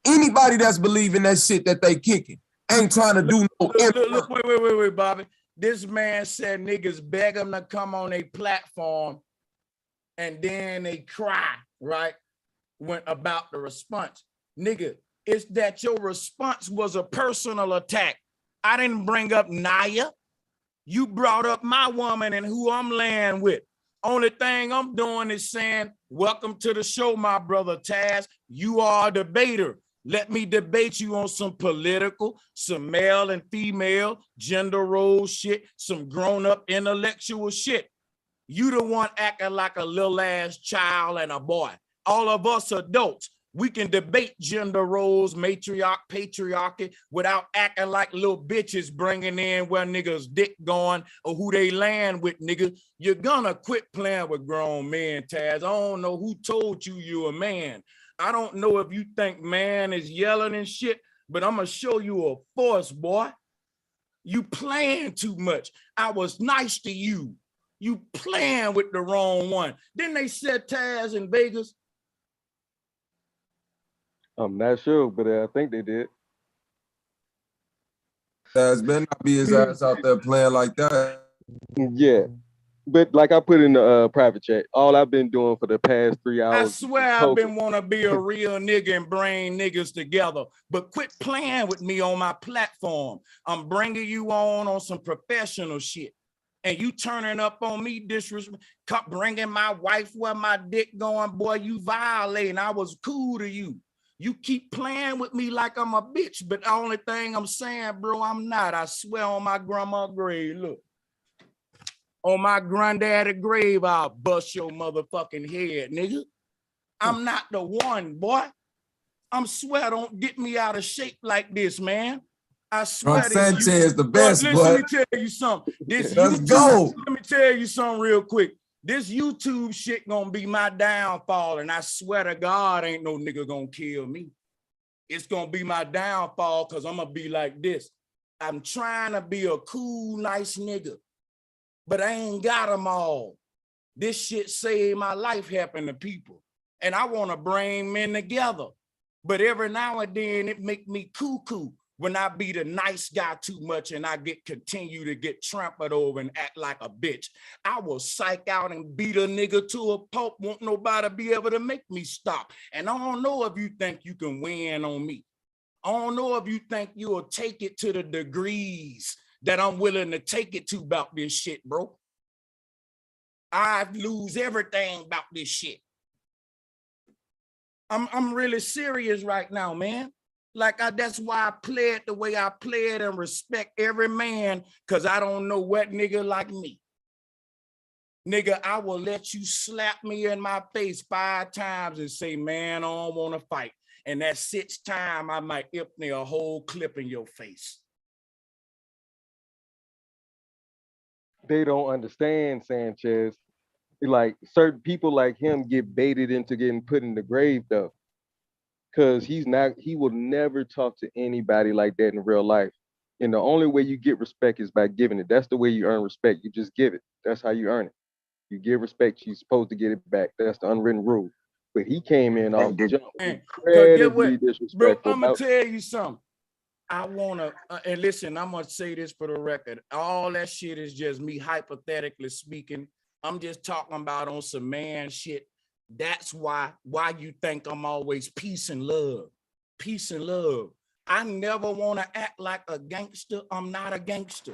Anybody that's believing that shit that they kicking ain't trying to do no. Look, wait, Bobby. This man said niggas beg him to come on a platform and then they cry, right? When about the response. Nigga, it's that your response was a personal attack. I didn't bring up Naya. You brought up my woman and who I'm laying with. Only thing I'm doing is saying, welcome to the show, my brother Taz. You are a debater. Let me debate you on some political, some male and female, gender role shit, some grown-up intellectual shit. You the one acting like a little ass child and a boy. All of us adults, we can debate gender roles, matriarch, patriarchy, without acting like little bitches bringing in where niggas dick going or who they land with, nigga. You're gonna quit playing with grown men, Taz. I don't know who told you you're a man. I don't know if you think man is yelling and shit, but I'm gonna show you a force, boy. You playing too much. I was nice to you. You playing with the wrong one. Didn't they set Taz in Vegas? I'm not sure, but I think they did. Taz better not be his ass out there playing like that. Yeah. But like I put in the private chat, all I've been doing for the past 3 hours. I swear I've been want to be a real nigga and bring niggas together, but quit playing with me on my platform. I'm bringing you on some professional shit. And you turning up on me, disrespect, bringing my wife where my dick going, boy, you violating. I was cool to you. You keep playing with me like I'm a bitch, but the only thing I'm saying, bro, I'm not. I swear on my grandma's grave, look. On my granddaddy grave, I'll bust your motherfucking head, nigga. I'm not the one, boy. I'm swear, don't get me out of shape like this, man. I swear Sanchez is the best, listen, boy. let me tell you something. This Let's YouTube, go. let me tell you something real quick. This YouTube shit gonna be my downfall, and I swear to God, ain't no nigga gonna kill me. It's gonna be my downfall because I'm gonna be like this. I'm trying to be a cool, nice nigga. but I ain't got them all. This shit saved my life helping the people. And I want to bring men together. But every now and then it make me cuckoo when I be the nice guy too much and I continue to get trampled over and act like a bitch. I will psych out and beat a nigga to a pulp. Won't nobody be able to make me stop. And I don't know if you think you can win on me. I don't know if you think you'll take it to the degrees that I'm willing to take it to about this shit, bro. I lose everything about this shit. I'm really serious right now, man. Like that's why I play it the way I play it and respect every man, because I don't know what nigga like me. Nigga, I will let you slap me in my face 5 times and say, man, I don't want to fight. And that 6th time, I might me a whole clip in your face. They don't understand, Sanchez. Like certain people like him get baited into getting put in the grave though. Cause he will never talk to anybody like that in real life. And the only way you get respect is by giving it. That's the way you earn respect. You just give it. That's how you earn it. You give respect, you're supposed to get it back. That's the unwritten rule. But he came in off the jump incredibly disrespectful. Bro, I'm gonna tell you something. I wanna, and listen, I'm gonna say this for the record. All that shit is just me hypothetically speaking. I'm just talking about on some man shit. That's why you think I'm always peace and love. Peace and love. I never want to act like a gangster. I'm not a gangster.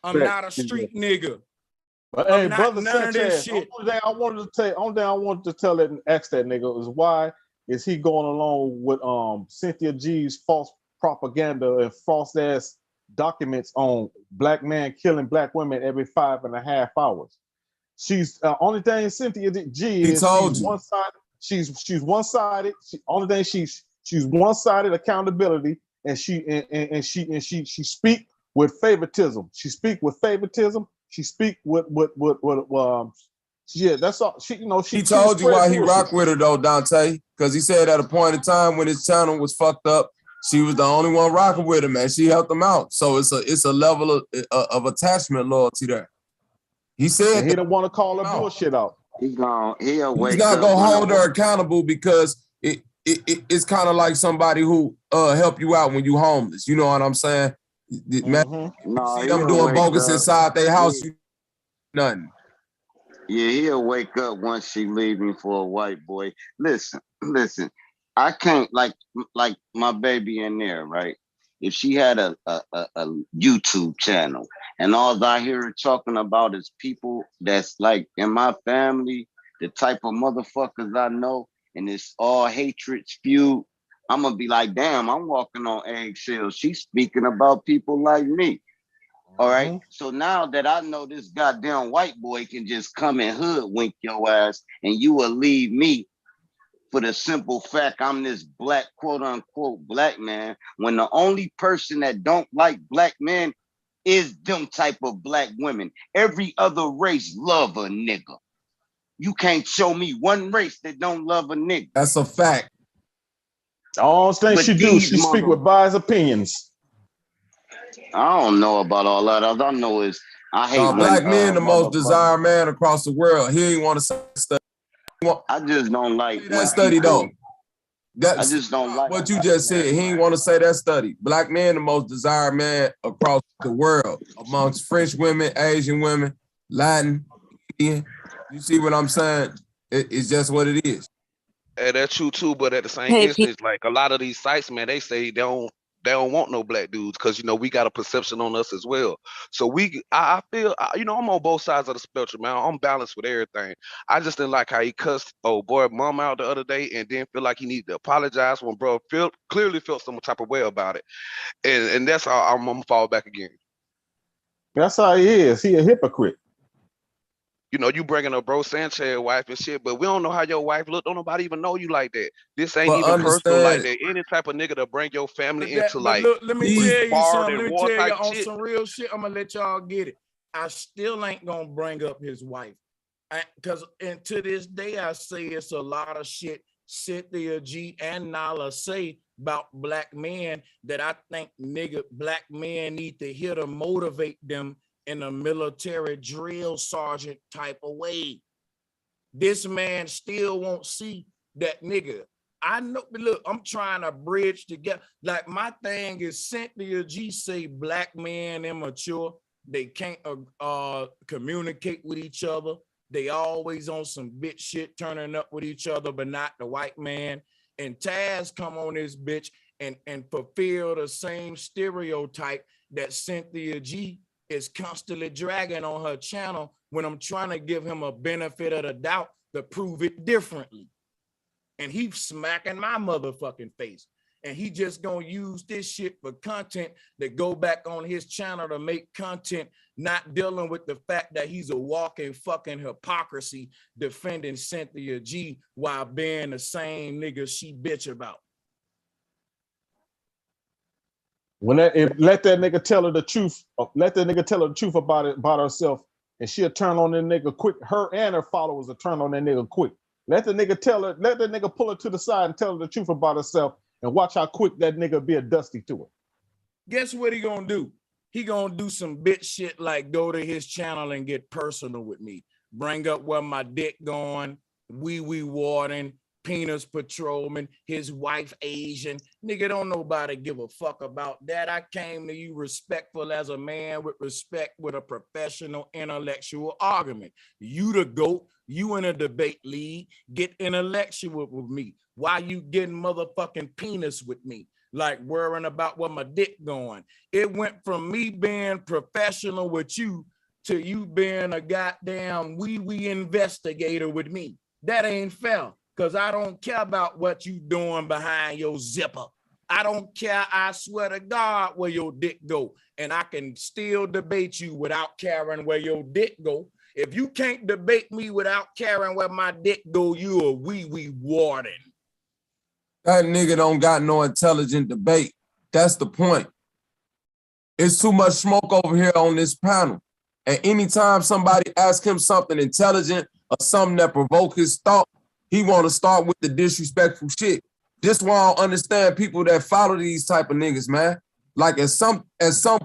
I'm not a street nigga. But hey, brother Sanchez, only thing I wanted to tell that and ask that nigga is why is he going along with Cynthia G's false propaganda and false ass documents on black men killing black women every 5.5 hours? She's only thing Cynthia G is she's one-sided. She's one-sided. Only thing she's one-sided accountability, and she speak with favoritism. She speak with favoritism. She speak with yeah, that's all. He told you why he rocked with her though, Dante, because he said at a point in time when his channel was fucked up, she was the only one rocking with him, and she helped him out. So it's a level of attachment loyalty there. He said and he don't want to call her bullshit out. He's not gonna hold her accountable because it's kind of like somebody who help you out when you homeless. You know what I'm saying? Man, see them doing bogus inside their house, nothing. Yeah, he'll wake up once she leave me for a white boy. Listen. I can't like my baby in there, right? If she had a YouTube channel and all I hear her talking about is people that's like in my family, the type of motherfuckers I know, and it's all hatred spewed, I'm gonna be like, damn, I'm walking on eggshells. She's speaking about people like me. All right. So now that I know this goddamn white boy can just come and hoodwink your ass and you will leave me for the simple fact I'm this black, quote unquote, black man, when the only person that don't like black men is them type of black women. Every other race love a nigga. You can't show me one race that don't love a nigga. That's a fact. All thing she do, she speak with biased opinions. I don't know about all that. All I know is I hate black men the most desired man across the world. He ain't want to say stuff. I just don't like that study though. I just don't like what you just said. He ain't want to say that study. Black men the most desired man across the world amongst French women, Asian women, Latin, Indian. You see what I'm saying? It's just what it is. And that's true too. But at the same instance, like a lot of these sites, man, they say they don't want no black dudes because we got a perception on us as well. So I feel I'm on both sides of the spectrum, man. I'm balanced with everything. I just didn't like how he cussed boy mom out the other day and then feel like he needed to apologize when bro clearly felt some type of way about it. And that's how I'm gonna fall back again. That's how he is. He a hypocrite. You bringing up bro Sanchez wife and shit, but we don't know how your wife look. Don't nobody even know you like that. This ain't even personal like that. Any type of nigga to bring your family into like look, let me tell you something. Let me tell you on shit. Some real shit. I'm gonna let y'all get it. I still ain't gonna bring up his wife, because to this day I say it's a lot of shit Cynthia G and Nala say about black men that I think black men need to hear to motivate them in a military drill sergeant type of way. This man still won't see that nigga. I know, look, I'm trying to bridge together. Like my thing is Cynthia G say black men immature. They can't communicate with each other. They always on some bitch shit, turning up with each other, but not the white man. And Taz come on this bitch and fulfill the same stereotype that Cynthia G is constantly dragging on her channel when I'm trying to give him a benefit of the doubt to prove it differently. And he's smacking my motherfucking face. And he just gonna use this shit for content that go back on his channel to make content, not dealing with the fact that he's a walking fucking hypocrisy defending Cynthia G while being the same nigga she bitch about. When let that nigga tell her the truth, let that nigga tell her the truth about herself, and she'll turn on that nigga quick. Her and her followers will turn on that nigga quick. Let the nigga tell her, let that nigga pull her to the side and tell her the truth about herself, and watch how quick that nigga be a dusty to her. Guess what he gonna do? He gonna do some bitch shit like go to his channel and get personal with me. Bring up where my dick going, wee warding, penis patrolman, his wife Asian. Nigga, don't nobody give a fuck about that. I came to you respectful as a man with respect with a professional intellectual argument. You the GOAT, you in a debate league, get intellectual with me. Why you getting motherfucking penis with me? Like worrying about where my dick going. It went from me being professional with you to you being a goddamn wee investigator with me. That ain't fair. Because I don't care about what you doing behind your zipper. I don't care, I swear to God, where your dick go. And I can still debate you without caring where your dick go. If you can't debate me without caring where my dick go, you a wee warden. That nigga don't got no intelligent debate. That's the point. It's too much smoke over here on this panel. And anytime somebody asks him something intelligent or something that provoke his thought, he want to start with the disrespectful shit. This why I don't understand people that follow these type of niggas, man. Like at some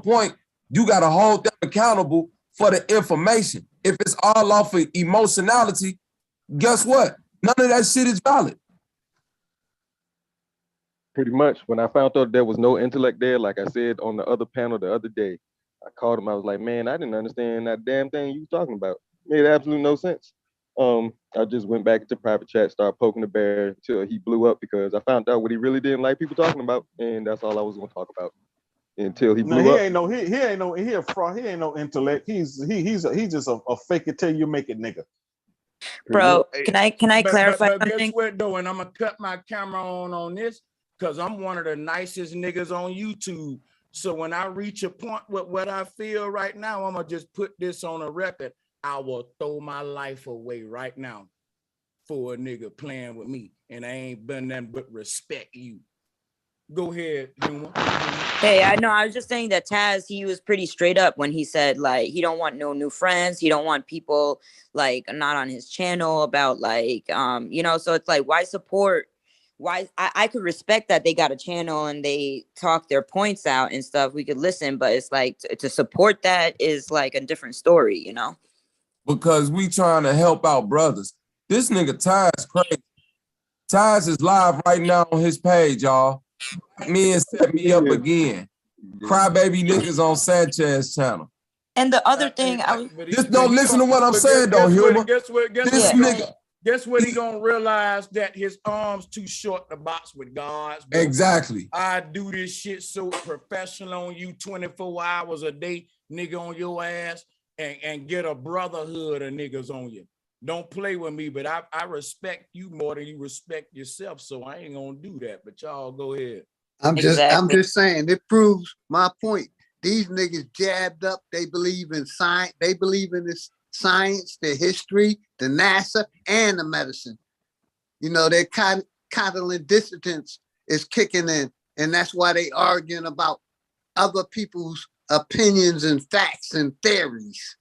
point, you got to hold them accountable for the information. If it's all off of emotionality, guess what? None of that shit is valid. Pretty much. When I found out there was no intellect there, like I said on the other panel the other day, I called him. I was like, man, I didn't understand that damn thing you were talking about. It made absolutely no sense. I just went back into private chat, started poking the bear until he blew up because I found out what he really didn't like people talking about, and that's all I was going to talk about until he blew up. He a fraud. He ain't no intellect. He's just a fake it till you make it nigga. Bro, can I clarify but something? Guess what though? And I'm gonna cut my camera on this because I'm one of the nicest niggas on YouTube. So when I reach a point with what I feel right now, I'm gonna just put this on a record. I will throw my life away right now for a nigga playing with me. And I ain't been nothing but respect you. Go ahead, Yuma. Hey, I know. I was just saying that Taz, he was pretty straight up when he said, like, he don't want no new friends. He don't want people, like, not on his channel about, like, you know, so it's like, why support? Why? I could respect that they got a channel and they talk their points out and stuff. We could listen, but it's like to support that is like a different story, you know? Because we trying to help out brothers. This nigga Taz crazy. Taz is live right now on his page, y'all. Me and set me up again. Crybaby niggas on Sanchez channel. And the other thing, just don't listen to what I'm saying, though, Humor. Guess what he gonna realize that his arms too short to box with gods. Bro. Exactly. I do this shit so professional on you 24 hours a day, nigga, on your ass. And get a brotherhood of niggas on you. Don't play with me, but I respect you more than you respect yourself, so I ain't gonna do that. But y'all go ahead. I'm just saying it proves my point. These niggas jabbed up. They believe in science. They believe in this science, the history, the NASA, and the medicine. You know, their cognitive dissonance is kicking in, and that's why they arguing about other people's opinions and facts and theories.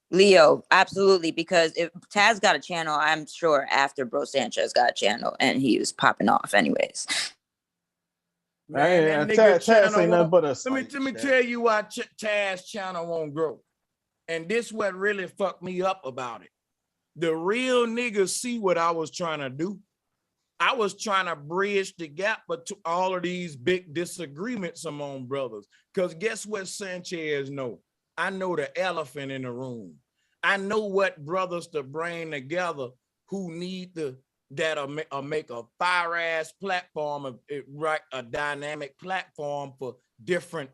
Leo, absolutely, because if Taz got a channel, I'm sure after Bro Sanchez got a channel and he was popping off anyways. Man, that nigga channel ain't nothing but a let me tell you why Taz channel won't grow. And this what really fucked me up about it. The real niggas see what I was trying to do. I was trying to bridge the gap between all of these big disagreements among brothers. Because guess what Sanchez know? I know the elephant in the room. I know what brothers to bring together who need that'll make a fire-ass platform, a dynamic platform for different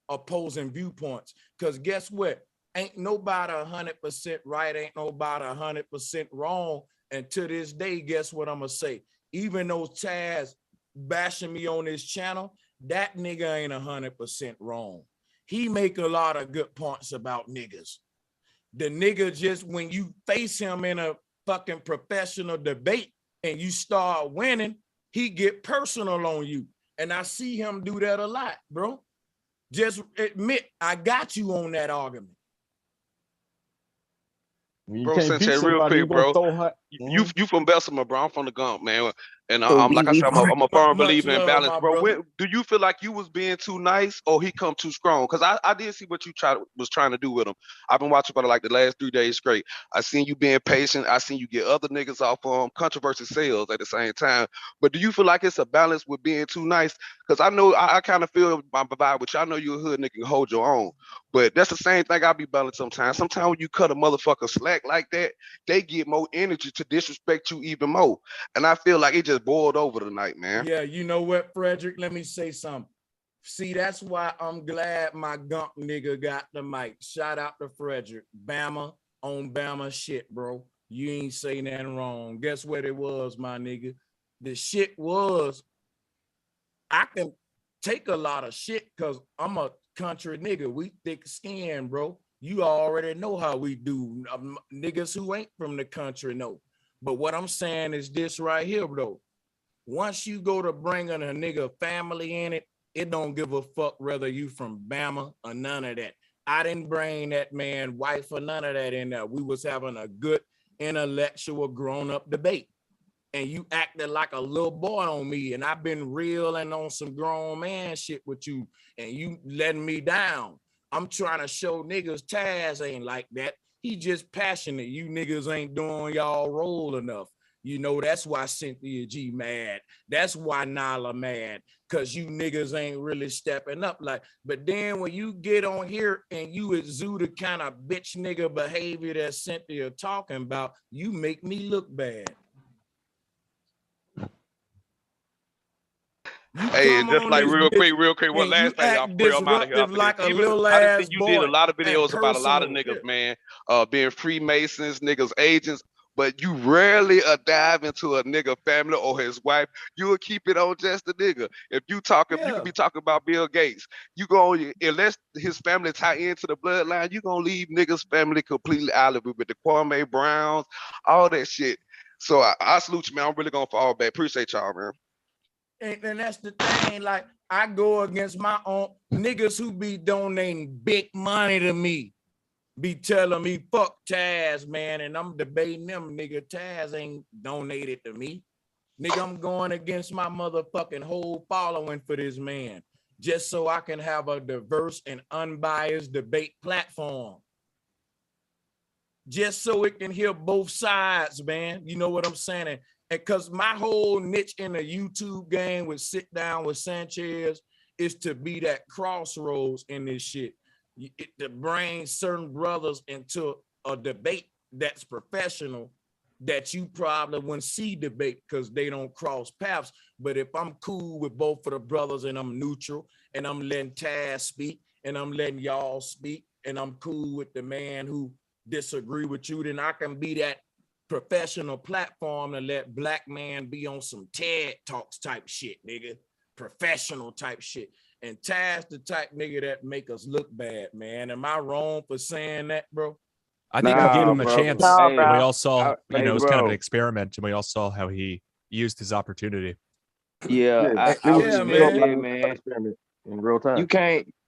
opposing viewpoints. Because guess what? Ain't nobody 100% right, ain't nobody 100% wrong. And to this day, guess what I'm gonna say? Even though Taz bashing me on this channel, that nigga ain't 100% wrong. He make a lot of good points about niggas. The nigga just, when you face him in a fucking professional debate and you start winning, he get personal on you. And I see him do that a lot, bro. Just admit, I got you on that argument. Bro, Sanchez, real quick, bro. You from Bessemer, bro. I'm from the Gump, man. And like I said, I'm a firm believer in balance, bro. Do you feel like you was being too nice or he come too strong? Because I did see what you was trying to do with him. I've been watching for like the last 3 days straight. I seen you being patient. I seen you get other niggas off controversy sales at the same time. But do you feel like it's a balance with being too nice? Because I know I kind of feel my vibe, which I know you a hood nigga can hold your own. But that's the same thing I be balanced sometimes. Sometimes when you cut a motherfucker slack like that, they get more energy to disrespect you even more. And I feel like it just boiled over tonight, man. Yeah, you know what, Frederick? Let me say something. See, that's why I'm glad my Gump nigga got the mic. Shout out to Frederick. Bama on Bama shit, bro. You ain't say nothing wrong. Guess what it was, my nigga? The shit was, I can take a lot of shit because I'm a country nigga. We thick skin, bro. You already know how we do. Niggas who ain't from the country know. But what I'm saying is this right here, bro. Once you go to bringing a nigga family in it, it don't give a fuck whether you from Bama or none of that. I didn't bring that man wife or none of that in there. We was having a good intellectual grown-up debate. And you acted like a little boy on me, and I've been real and on some grown man shit with you, and you letting me down. I'm trying to show niggas Taz ain't like that. He just passionate. You niggas ain't doing y'all role enough. You know, that's why Cynthia G mad. That's why Nala mad, because you niggas ain't really stepping up. But then when you get on here and you exude the kind of bitch nigga behavior that Cynthia talking about, you make me look bad. Hey, just like real quick. One last thing, y'all, before I'm out of here. Like a Even little I just ass think you did a lot of videos about a lot of personal, niggas, man, being Freemasons, niggas, agents. But you rarely dive into a nigga family or his wife. You will keep it on just the nigga. If you talking, you could be talking about Bill Gates. You go, unless his family tie into the bloodline, you gonna leave niggas family completely out of it with the Kwame Browns, all that shit. So I salute you, man. I'm really gonna fall back. Appreciate y'all, man. And that's the thing, like I go against my own niggas who be donating big money to me, be telling me fuck Taz, man, and I'm debating them, nigga. Taz ain't donated to me. Nigga, I'm going against my motherfucking whole following for this man, just so I can have a diverse and unbiased debate platform. Just so it can hear both sides, man. You know what I'm saying? And because my whole niche in the YouTube game with Sit Down with Sanchez is to be that crossroads in this shit. To bring certain brothers into a debate that's professional that you probably wouldn't see debate because they don't cross paths. But if I'm cool with both of the brothers and I'm neutral and I'm letting Taz speak and I'm letting y'all speak and I'm cool with the man who disagree with you, then I can be that professional platform to let black man be on some TED Talks type shit, nigga. Professional type shit. And Taz the type nigga that make us look bad, man. Am I wrong for saying that, bro? I think we gave him a chance. And we all saw, you know, it was kind of an experiment, and we all saw how he used his opportunity. Yeah, I respect that, man. In real time.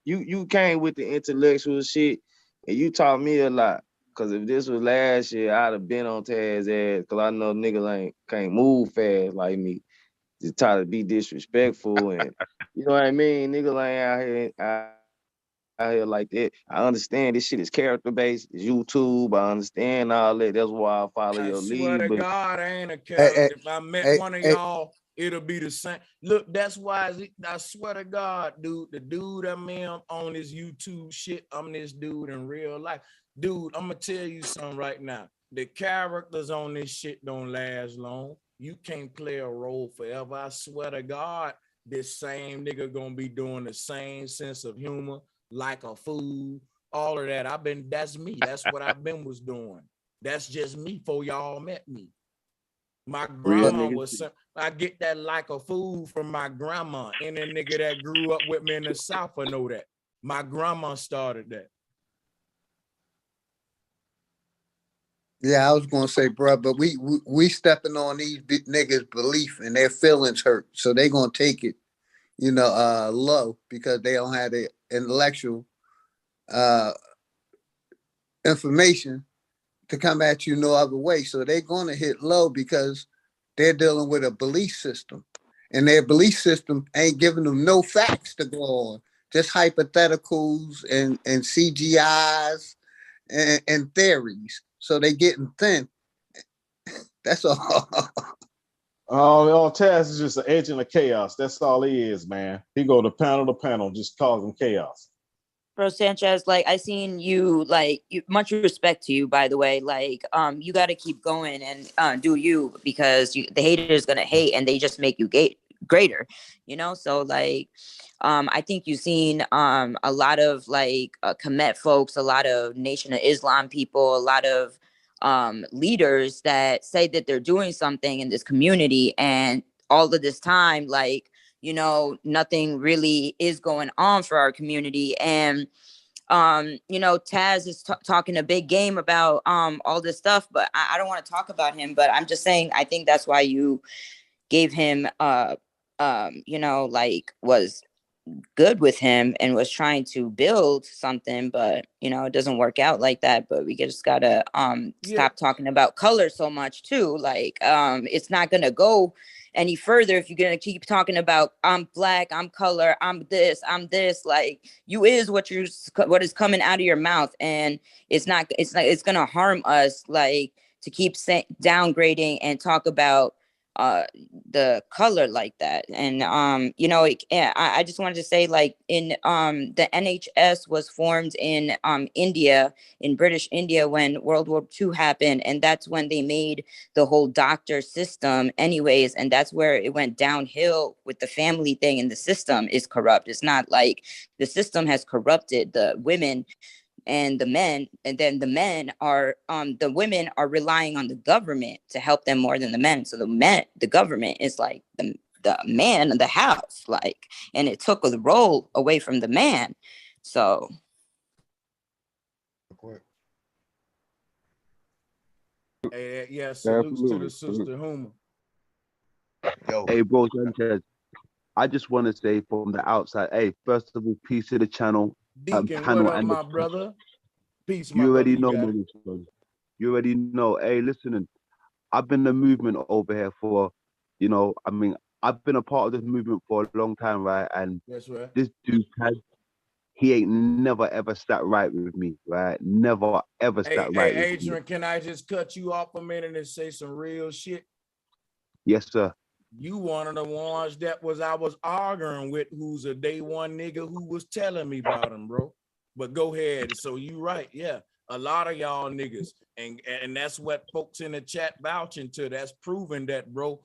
You came with the intellectual shit, and you taught me a lot. Cause if this was last year, I'd have been on Taz's ass. Cause I know niggas can't move fast like me. just try to be disrespectful and you know what I mean? Niggas ain't out here like that. I understand this shit is character based, it's YouTube. I understand all that. That's why I follow I your swear lead. to But God, I ain't a character. If I met one of y'all, it'll be the same. Look, that's why I swear to God, dude, the dude I'm on this YouTube shit, I'm this dude in real life. Dude, I'm gonna tell you something right now. The characters on this shit don't last long. You can't play a role forever. I swear to God, this same nigga gonna be doing the same sense of humor, like a fool, all of that. That's me. That's what I've been was doing. That's just me before y'all met me. My grandma I get that like a fool from my grandma. And a nigga that grew up with me in the South, I know that. My grandma started that. Yeah, I was gonna say, bro, but we stepping on these niggas' belief and their feelings hurt, so they gonna take it, low because they don't have the intellectual information to come at you no other way. So they're gonna hit low because they're dealing with a belief system, and their belief system ain't giving them no facts to go on, just hypotheticals and CGIs and theories. So they getting thin. That's all. Taz is just an agent of chaos. That's all he is, man. He go to panel, just causing chaos. Bro, Sanchez, like I seen you, much respect to you, by the way. You got to keep going and do you, because the haters gonna hate and they just make you greater, So I think you've seen a lot of Kemet folks, a lot of Nation of Islam people, a lot of leaders that say that they're doing something in this community, and all of this time, nothing really is going on for our community. And Taz is talking a big game about all this stuff, but I don't want to talk about him. But I'm just saying, I think that's why you gave him was good with him and was trying to build something, but it doesn't work out like that. But we just gotta stop talking about color so much too. It's not gonna go any further if you're gonna keep talking about I'm black, I'm color, I'm this. You is what is coming out of your mouth, and it's gonna harm us to keep downgrading and talk about the color like that. And I just wanted to say, in the NHS was formed in India, in British India, when World War II happened, and that's when they made the whole doctor system anyways, and that's where it went downhill with the family thing, and the system is corrupt. It's not like the system has corrupted the women and the men, and then the women are relying on the government to help them more than the men. So the government is like the man of the house, and it took the role away from the man. So salutes to the sister Huma. Hey, bro, Sanchez, I just want to say from the outside, hey, first of all, peace to the channel. Deacon, panel, what up, and my brother? Peace, my you already brother. know, you already know. Hey, listening, I've been in the movement over here for, I've been a part of this movement for a long time, right? And that's right. This dude he ain't never ever sat right with me, right? Never ever sat right with Adrian, me. can I just cut you off a minute and say some real shit? Yes, sir. You one of the ones that I was arguing with, who's a day one nigga who was telling me about him, bro. But go ahead. So you right, yeah. A lot of y'all niggas, and that's what folks in the chat vouching to. That's proving that, bro.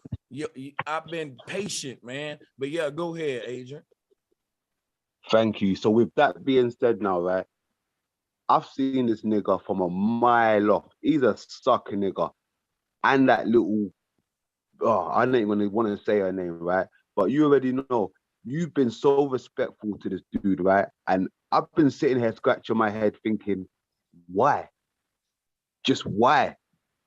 I've been patient, man. But yeah, go ahead, Adrian. Thank you. So with that being said now, right, I've seen this nigga from a mile off. He's a sucker nigga. And that little, I don't even want to say her name, right? But you already know, you've been so respectful to this dude, right? And I've been sitting here scratching my head thinking, why? Just why?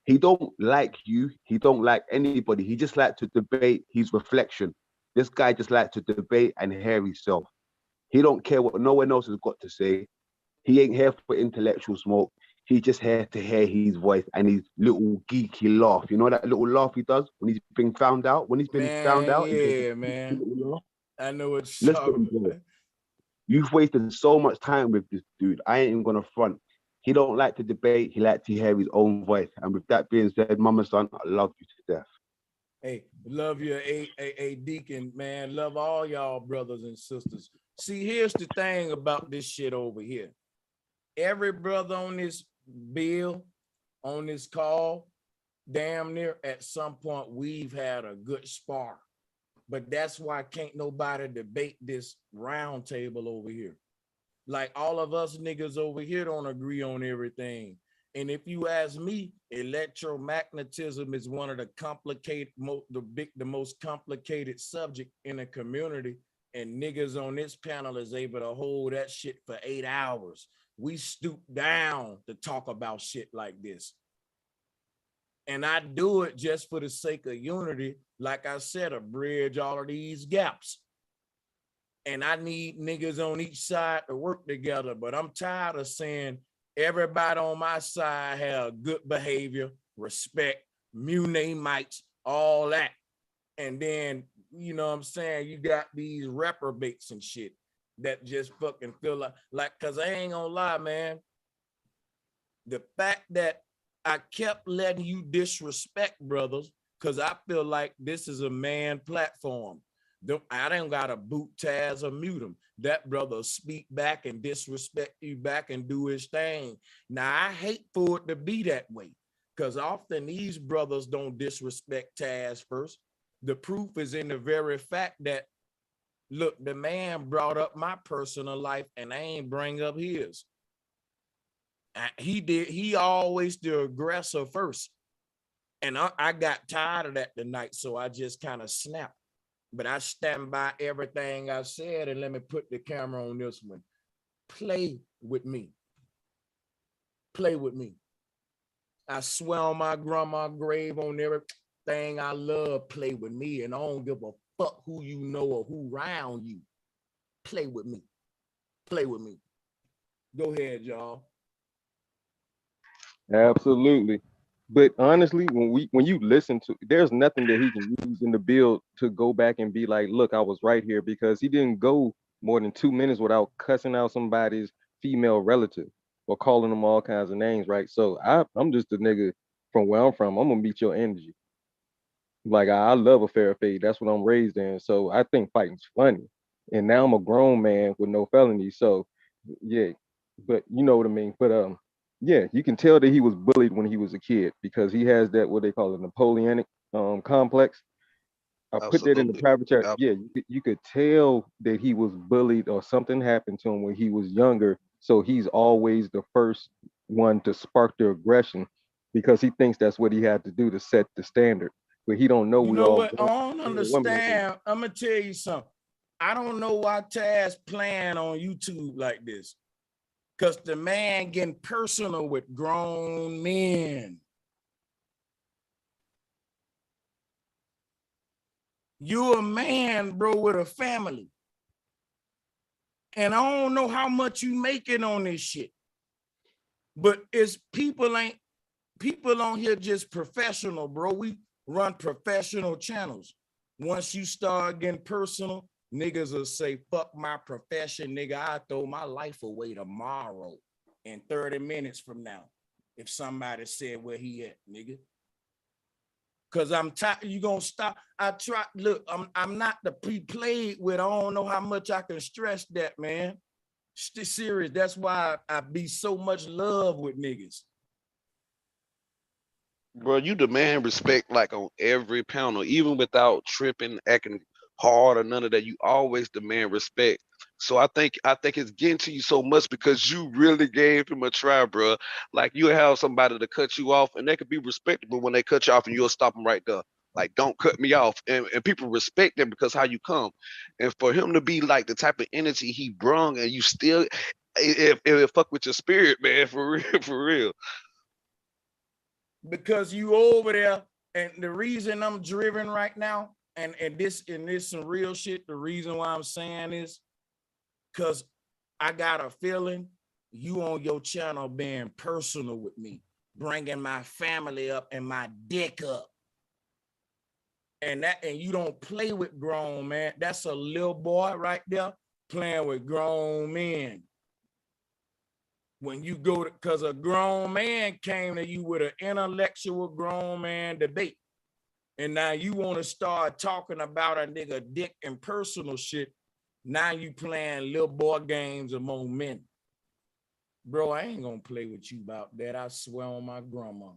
He don't like you. He don't like anybody. He just like to debate his reflection. This guy just like to debate and hear himself. He don't care what no one else has got to say. He ain't here for intellectual smoke. He just had to hear his voice and his little geeky laugh. You know that little laugh he does when he's been found out? When he's been found out? Yeah, man. I know what you're Listen, talking bro. about. You've wasted so much time with this dude. I ain't even gonna front. He don't like to debate. He likes to hear his own voice. And with that being said, Mama Son, I love you to death. Hey, love you, a Deacon, man. Love all y'all brothers and sisters. See, here's the thing about this shit over here. Every brother on this bill, on this call, damn near at some point we've had a good spar. But that's why can't nobody debate this round table over here. Like all of us niggas over here don't agree on everything. And if you ask me, electromagnetism is one of the complicated, the most complicated subject in a community. And niggas on this panel is able to hold that shit for 8 hours. We stoop down to talk about shit like this. And I do it just for the sake of unity. Like I said, to bridge all of these gaps. And I need niggas on each side to work together. But I'm tired of saying everybody on my side have good behavior, respect, mites, all that. And then, you know what I'm saying, you got these reprobates and shit that just fucking feel like, cause I ain't gonna lie, man. The fact that I kept letting you disrespect brothers, cause I feel like this is a man platform. I don't gotta boot Taz or mute him. That brother speak back and disrespect you back and do his thing. Now I hate for it to be that way, because often these brothers don't disrespect Taz first. The proof is in the very fact that, look, the man brought up my personal life and I ain't bring up his. He always the aggressor first. And I got tired of that tonight, so I just kind of snapped. But I stand by everything I said, and let me put the camera on this one. Play with me. Play with me. I swear on my grandma's grave, on everything I love, play with me, and I don't give a fuck who you know or who around you. Play with me. Play with me. Go ahead, y'all. Absolutely. But honestly, when you listen to, there's nothing that he can use in the bill to go back and be like, look, I was right here, because he didn't go more than 2 minutes without cussing out somebody's female relative or calling them all kinds of names, right? So I'm just a nigga from where I'm from. I'm gonna meet your energy. Like I love a fair fade. That's what I'm raised in. So I think fighting's funny. And now I'm a grown man with no felony. So yeah, but you know what I mean. But yeah, you can tell that he was bullied when he was a kid, because he has that, what they call a Napoleonic complex. I put that in the private chat. Yeah, you could tell that he was bullied or something happened to him when he was younger. So he's always the first one to spark the aggression, because he thinks that's what he had to do to set the standard. But he don't know You we know all what? I don't understand. I'm gonna tell you something. I don't know why Taz playing on YouTube like this. Because the man getting personal with grown men. You a man, bro, with a family. And I don't know how much you making on this shit. But it's people on here just professional, bro. We run professional channels. Once you start getting personal, niggas will say, fuck my profession, nigga. I throw my life away tomorrow in 30 minutes from now. If somebody said where he at, nigga. Cause I'm tired. You gonna stop? I try. Look, I'm not the pre-played with. I don't know how much I can stress that, man. Still serious. That's why I be so much love with niggas. Bro, you demand respect like on every panel, even without tripping, acting hard or none of that. You always demand respect. So I think it's getting to you so much because you really gave him a try, bro. Like you have somebody to cut you off, and they could be respectable when they cut you off, and you'll stop them right there. Like, don't cut me off. And people respect them because how you come. And for him to be like the type of energy he brung, and you still, it fuck with your spirit, man, for real, for real. Because you over there, and the reason I'm driven right now, and this some real shit, the reason why I'm saying this, because I got a feeling you on your channel being personal with me, bringing my family up and my dick up. And you don't play with grown man. That's a little boy right there playing with grown men. When you go to, because a grown man came to you with an intellectual grown man debate. And now you want to start talking about a nigga dick and personal shit. Now you playing little boy games among men. Bro, I ain't gonna play with you about that. I swear on my grandma.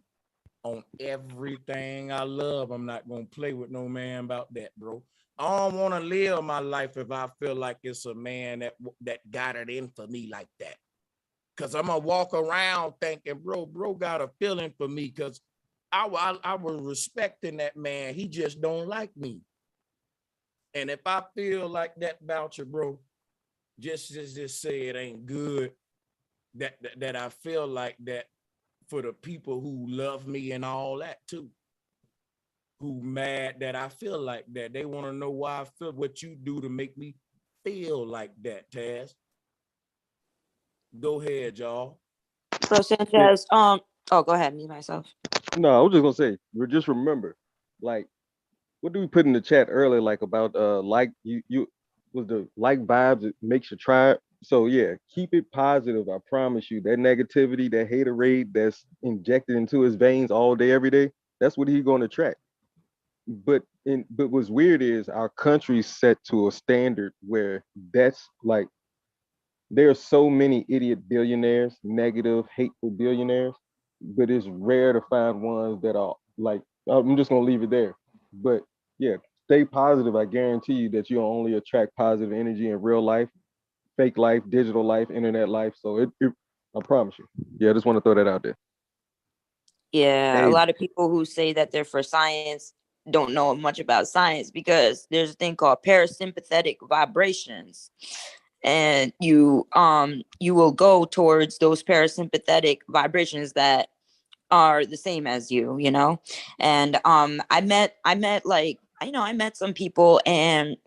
On everything I love, I'm not gonna play with no man about that, bro. I don't want to live my life if I feel like it's a man that got it in for me like that. Cause I'm gonna walk around thinking, bro got a feeling for me, cause I was respecting that man. He just don't like me. And if I feel like that about you, bro, just say it ain't good. That I feel like that for the people who love me and all that too. Who mad that I feel like that. They want to know why I feel what you do to make me feel like that, Taz. Go ahead, y'all. So Sanchez, oh, go ahead, me myself. No, I was just gonna say, just remember, like, what do we put in the chat earlier, like about like you was the like vibes, it makes you try it. So yeah, keep it positive. I promise you, that negativity, that haterade that's injected into his veins all day, every day, that's what he's gonna attract. But what's weird is our country's set to a standard where that's like, there are so many idiot billionaires, negative, hateful billionaires, but it's rare to find ones that are like, I'm just gonna leave it there. But yeah, stay positive. I guarantee you that you'll only attract positive energy in real life, fake life, digital life, internet life. So I promise you. Yeah, I just want to throw that out there. Yeah, a lot of people who say that they're for science don't know much about science, because there's a thing called parasympathetic vibrations. And you will go towards those parasympathetic vibrations that are the same as you, you know. And I met like, I met some people, and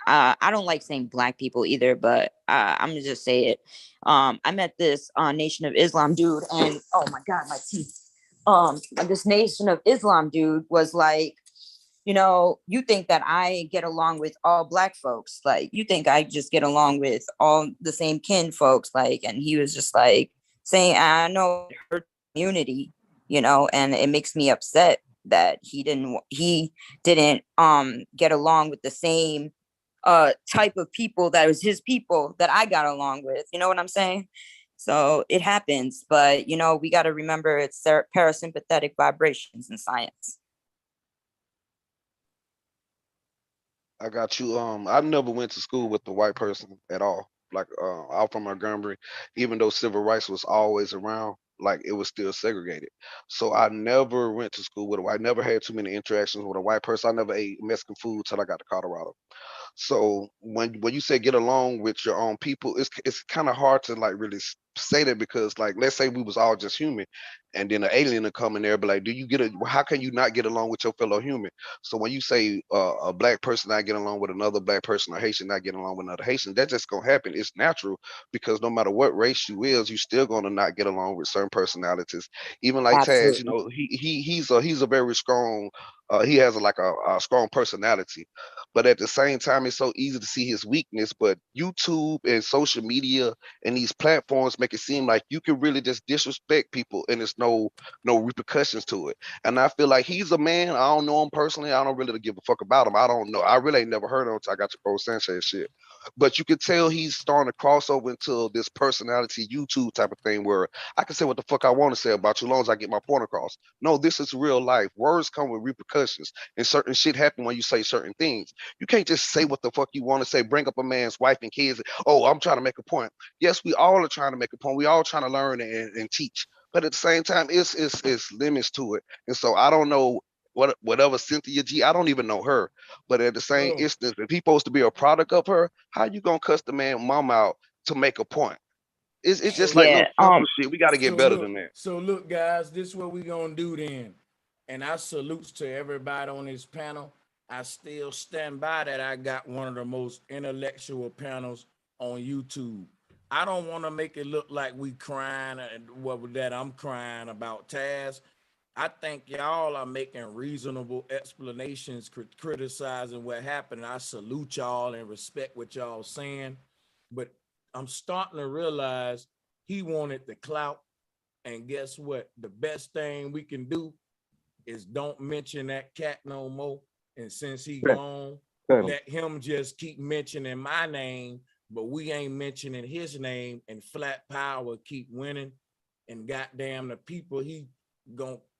I don't like saying black people either, but I'm gonna just say it. I met this Nation of Islam dude, and oh my god, my teeth. This Nation of Islam dude was like, you think that I get along with all black folks. Like, you think I just get along with all the same kin folks. Like, and he was just like saying, I know it hurt community, and it makes me upset that he didn't get along with the same type of people that was his people that I got along with. You know what I'm saying? So it happens, but we got to remember it's parasympathetic vibrations in science. I got you. I never went to school with the white person at all. Like, I'm from Montgomery, even though civil rights was always around, like it was still segregated. So I never went to school with a white. I never had too many interactions with a white person. I never ate Mexican food till I got to Colorado. So when you say get along with your own people, it's kind of hard to like really say that, because like, let's say we was all just human, and then an alien will come in there, but like, how can you not get along with your fellow human? So when you say a black person not getting along with another black person, or Haitian not getting along with another Haitian, that's just gonna happen. It's natural, because no matter what race you still gonna not get along with certain personalities. Even like Taz, he's a very strong. He has a strong personality, but at the same time, it's so easy to see his weakness. But YouTube and social media and these platforms make it seem like you can really just disrespect people, and there's no repercussions to it. And I feel like he's a man. I don't know him personally. I don't really give a fuck about him. I don't know. I really ain't never heard of him until I got to bro Sanchez shit. But you can tell he's starting to cross over into this personality YouTube type of thing, where I can say what the fuck I want to say about you, as long as I get my point across. No, this is real life. Words come with repercussions, and certain shit happen when you say certain things. You can't just say what the fuck you want to say, bring up a man's wife and kids. Oh, I'm trying to make a point. Yes, we all are trying to make a point. We all trying to learn and teach. But at the same time, it's limits to it. And so I don't know whatever Cynthia G, I don't even know her. But at the same instance, if he's supposed to be a product of her, how you gonna cuss the man mom out to make a point? It's just like little simple shit. We got to get better than that. So look, guys, this is what we gonna do then. And I salute to everybody on this panel. I still stand by that I got one of the most intellectual panels on YouTube. I don't want to make it look like we crying that I'm crying about Taz. I think y'all are making reasonable explanations, criticizing what happened. I salute y'all and respect what y'all saying, but I'm starting to realize he wanted the clout. And guess what? The best thing we can do is don't mention that cat no more. And since he gone, let him just keep mentioning my name, but we ain't mentioning his name, and Flat Power keep winning. And goddamn, the people he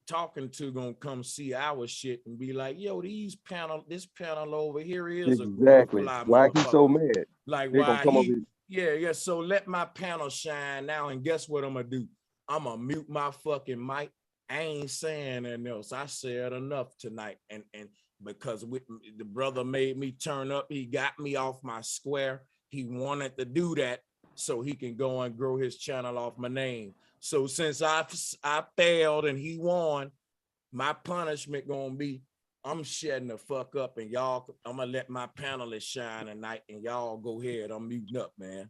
talking to gonna come see our shit and be like, yo, this panel over here is exactly a fly why he's so mad. like They gonna why come over here. yeah. So let my panel shine now, and guess what I'm gonna do? I'm gonna mute my fucking mic. I ain't saying anything else. I said enough tonight, and because the brother made me turn up, he got me off my square. He wanted to do that so he can go and grow his channel off my name. So since I failed and he won, my punishment gonna be I'm shutting the fuck up, and y'all, I'm gonna let my panelists shine tonight, and y'all go ahead. I'm muting up, man.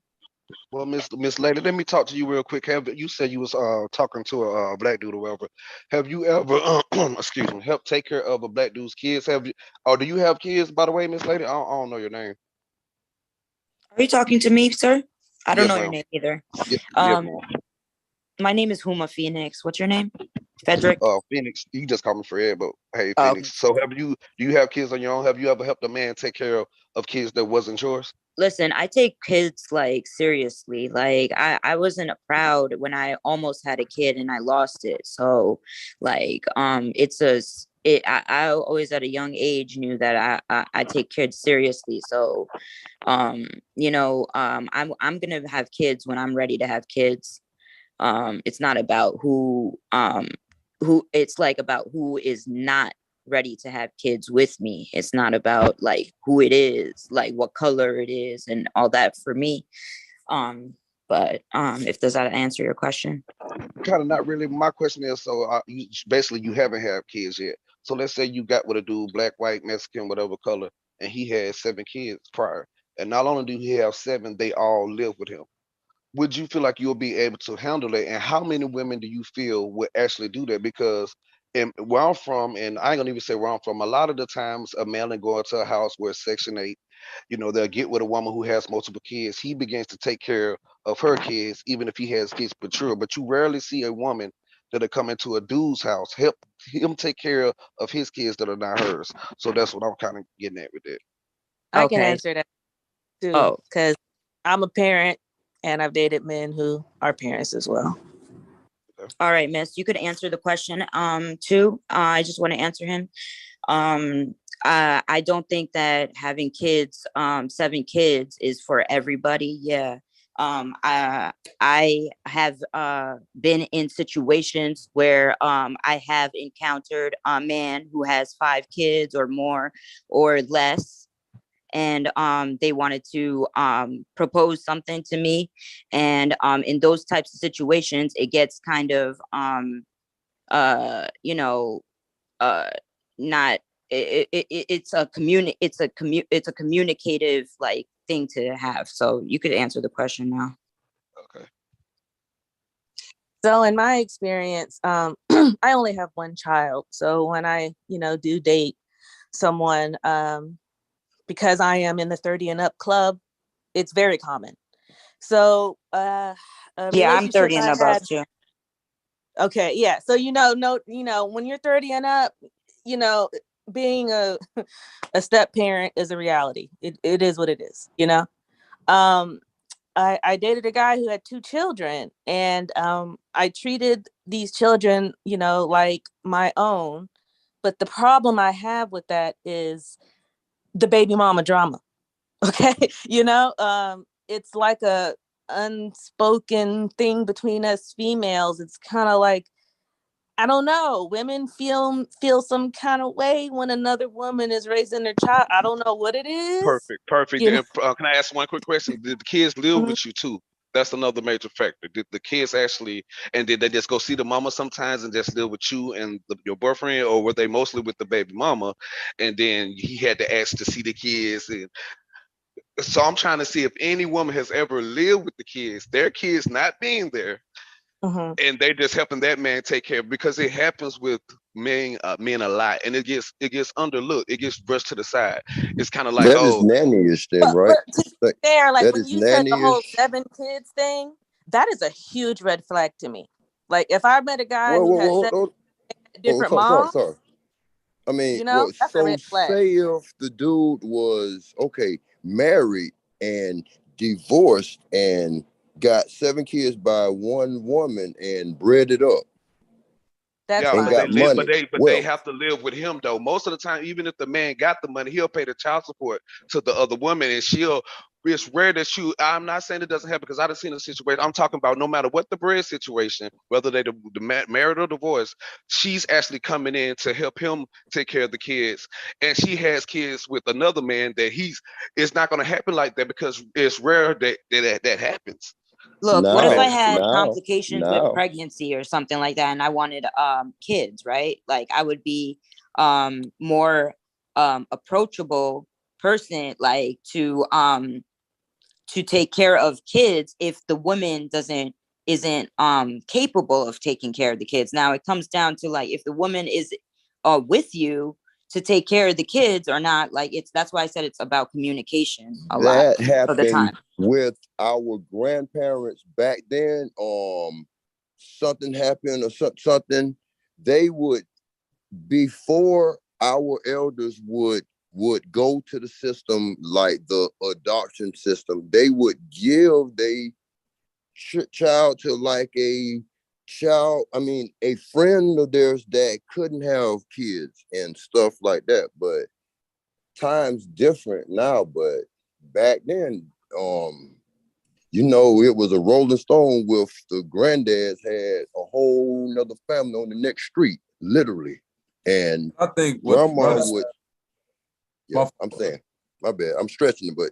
Well, Miss Lady, let me talk to you real quick. You said you was talking to a black dude or whatever. Have you ever excuse me, helped take care of a black dude's kids? Have you, or do you have kids, by the way, Miss Lady? I don't know your name. Are you talking to me, sir? I don't Yes, know your ma'am. name either. Yes, ma'am. My name is Huma Phoenix. What's your name? Frederick. Phoenix. You just call me Fred, but hey, Oh, Phoenix. So do you have kids on your own? Have you ever helped a man take care of kids that wasn't yours? listen, I take kids like seriously. Like I wasn't proud when I almost had a kid and I lost it. So like I always at a young age knew that I take kids seriously. So I'm gonna have kids when I'm ready to have kids. It's not about who it's like about who is not ready to have kids with me. It's not about like who it is, like what color it is and all that for me. But if does that answer your question? Kind of not really. My question is, so basically you haven't had kids yet. So let's say you got with a dude, black, white, Mexican, whatever color, and he had 7 kids prior. And not only do he have 7, they all live with him. Would you feel like you'll be able to handle it? And how many women do you feel would actually do that? Because where I'm from, and I ain't gonna even say where I'm from, a lot of the times a man will go into a house where it's Section 8, they'll get with a woman who has multiple kids. He begins to take care of her kids, even if he has kids mature. But you rarely see a woman that'll come into a dude's house, help him take care of his kids that are not hers. So that's what I'm kind of getting at with it. I can answer that too, because I'm a parent and I've dated men who are parents as well. All right, miss, you could answer the question too. I just want to answer him. I don't think that having kids, 7 kids is for everybody. Yeah. I have been in situations where I have encountered a man who has 5 kids or more or less, and they wanted to propose something to me, and in those types of situations it gets kind of not it's a communicative like thing to have. So you could answer the question now. Okay. So in my experience, I only have 1 child. So when I, do date someone, because I am in the 30 and up club, it's very common. So yeah, I'm 30 and above too. Okay, yeah. So when you're 30 and up, being a step parent is a reality. It is what it is, I dated a guy who had 2 children, and I treated these children, like my own. But the problem I have with that is the baby mama drama. Okay. It's like a unspoken thing between us females. It's kind of like, I don't know, women feel some kind of way when another woman is raising their child. I don't know what it is. Perfect. Can I ask one quick question? Did the kids live with you too? That's another major factor. Did the kids actually, and did they just go see the mama sometimes and just live with you and your boyfriend, or were they mostly with the baby mama, and then he had to ask to see the kids? And So I'm trying to see if any woman has ever lived with the kids, their kids not being there, and they just helping that man take care of, because it happens with men a lot, and it gets underlooked, it gets brushed to the side. It's kind of like, that is nannyish then, right? But to be fair, like that when is you said the whole nannyish. 7 kids thing, that is a huge red flag to me. Like if I met a guy who had 7 different moms, sorry. I mean, you know, that's a red flag. say if the dude was married and divorced and got 7 kids by one woman and bred it up. That's and fine. got money. They have to live with him though. Most of the time, even if the man got the money, he'll pay the child support to the other woman, and it's rare that I'm not saying it doesn't happen, because I've seen a situation. I'm talking about no matter what the bread situation, whether they the married or divorced, she's actually coming in to help him take care of the kids, and she has kids with another man that it's not going to happen like that, because it's rare that happens. Look, what if I had complications with pregnancy or something like that, and I wanted kids, right? Like I would be more approachable person, like to take care of kids if the woman isn't capable of taking care of the kids. Now it comes down to like if the woman is with you to take care of the kids or not. Like that's why I said it's about communication a lot of the time. With our grandparents back then. Something happened or something, they would, before our elders would go to the system, like the adoption system, they would give their child to like a friend of theirs that couldn't have kids and stuff like that. But times different now, but back then, it was a Rolling Stone with the granddads had a whole nother family on the next street, literally. And I think grandma would. Yeah, I'm saying, my bad. I'm stretching it, but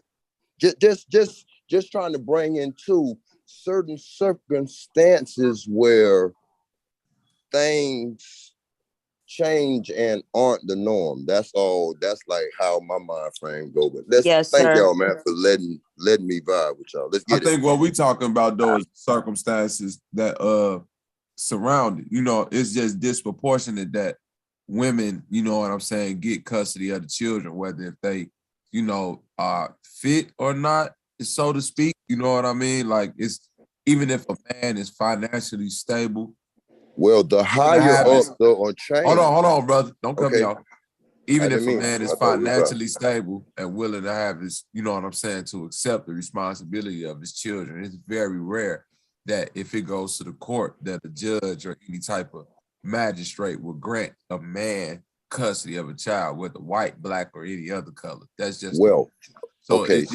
just trying to bring into certain circumstances where things change and aren't the norm. That's all. That's like how my mind frame go. But thank y'all, man, for letting me vibe with y'all. Let's get it. I think what we talking about though is circumstances that surround it. It's just disproportionate that women, you know what I'm saying, get custody of the children, whether if they, are fit or not, so to speak. You know what I mean? Like it's even if a man is financially stable. Well, the higher up on chain. Hold on, brother. Don't cut me off. Even if a man is financially stable and willing to have his, you know what I'm saying, to accept the responsibility of his children, it's very rare that if it goes to the court that a judge or any type of magistrate will grant a man custody of a child, whether white, black, or any other color. That's just so it's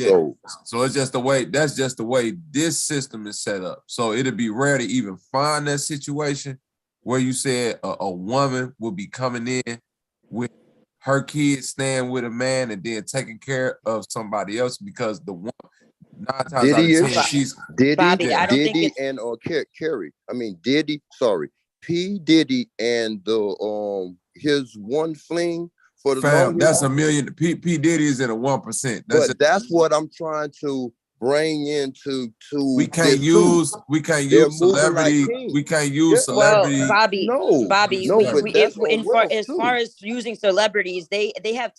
just the way. That's just the way this system is set up. So it'd be rare to even find that situation where you said a woman will be coming in with her kids staying with a man and then taking care of somebody else, because the one 9 times out of 10 she's Diddy and Carrie. I mean Diddy. Sorry, P Diddy and the his one fling for the longest. That's a million. P Diddy is in a 1%. That's what I'm trying to bring into. We can't use celebrity. We can't use celebrity. Well, Bobby. As far as using celebrities, they have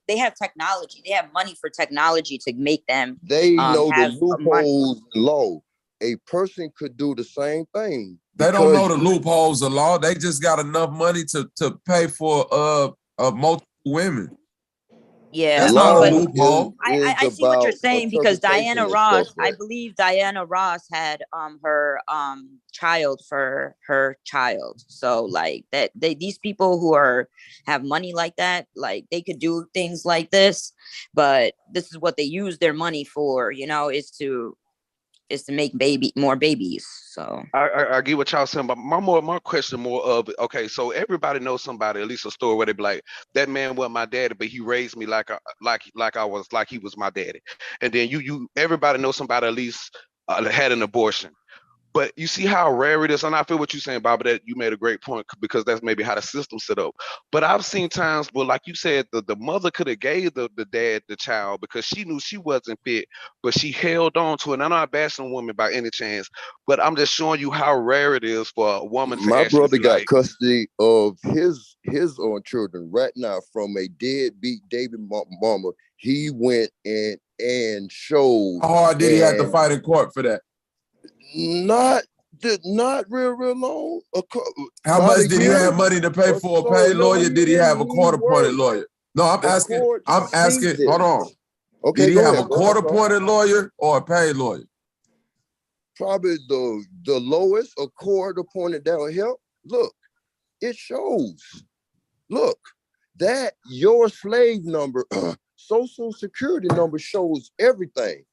they have technology. They have money for technology to make them. They know the loopholes in law. A person could do the same thing. They don't know the loopholes of law. They just got enough money to pay for multiple women. Yeah, that's not a loophole. I see what you're saying, because Diana Ross, I believe Diana Ross had her child for her child. So like that, these people who have money like that, like they could do things like this, but this is what they use their money for, is to make more babies. So I get what y'all saying, but my question more of, okay, so everybody knows somebody, at least a story where they be like, that man wasn't my daddy, but he raised me like he was my daddy. And then you everybody knows somebody at least had an abortion. But you see how rare it is, and I feel what you're saying, Bobby, that you made a great point because that's maybe how the system's set up. But I've seen times where, like you said, the mother could have gave the dad the child because she knew she wasn't fit, but she held on to it. And I'm not bashing a woman by any chance, but I'm just showing you how rare it is for a woman to My actually brother be got like, custody of his own children right now from a deadbeat David mama. He went and showed. How hard did he have to fight in court for that? Not real long. How much did he have money to pay for a paid lawyer? Did he have a court-appointed lawyer? No, I'm asking. Hold on. Okay, did he have a go ahead, court-appointed lawyer or a paid lawyer? Probably the lowest, a court-appointed that will help. Look, it shows. Look, that your slave number, social security number shows everything.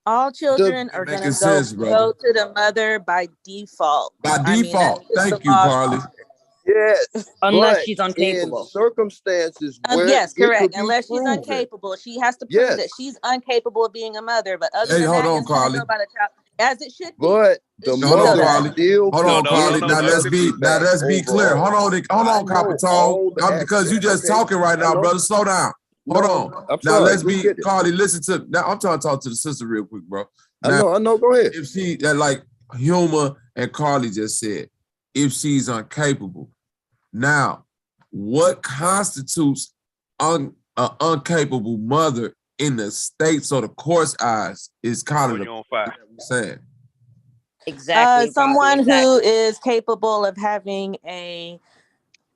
All children are going to go to the mother by default. By default. Thank you, Carly. Yes. Unless she's incapable. In circumstances where yes, correct. Unless she's incapable. She has to prove that she's incapable of being a mother. But other than that, it's going to go by the child, as it should be. But the mother still. Hold on, Carly. Now let's be clear. Hold on, Capitone. Because you just talking right now, brother. Slow down. Hold on. Now let's be Carly. Listen to. Now I'm trying to talk to the sister real quick, bro. Now, I know. Go ahead. If she like Huma and Carly just said, if she's incapable. Now, what constitutes an incapable mother in the states or the court's eyes is kind of saying. Exactly. Someone who is capable of having a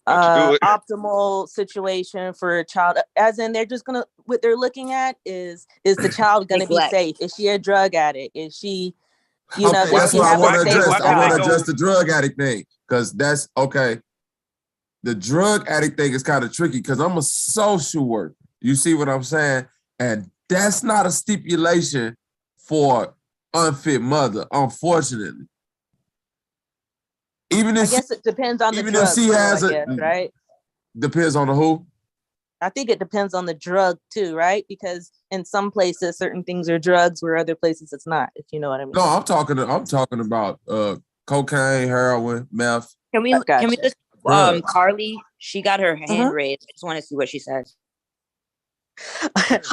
optimal situation for a child, as in they're just gonna, what they're looking at is the child gonna be safe? Is she a drug addict? Is she, that's what I want to address. I want to address the drug addict thing because that's okay. The drug addict thing is kind of tricky because I'm a social worker. You see what I'm saying? And that's not a stipulation for unfit mother, unfortunately. Even if I guess it depends on the drug. Even if she has right? Depends on the who? I think it depends on the drug too, right? Because in some places, certain things are drugs, where other places it's not. If you know what I mean. No, I'm talking about cocaine, heroin, meth. Can we just Carly? She got her hand raised. I just want to see what she says.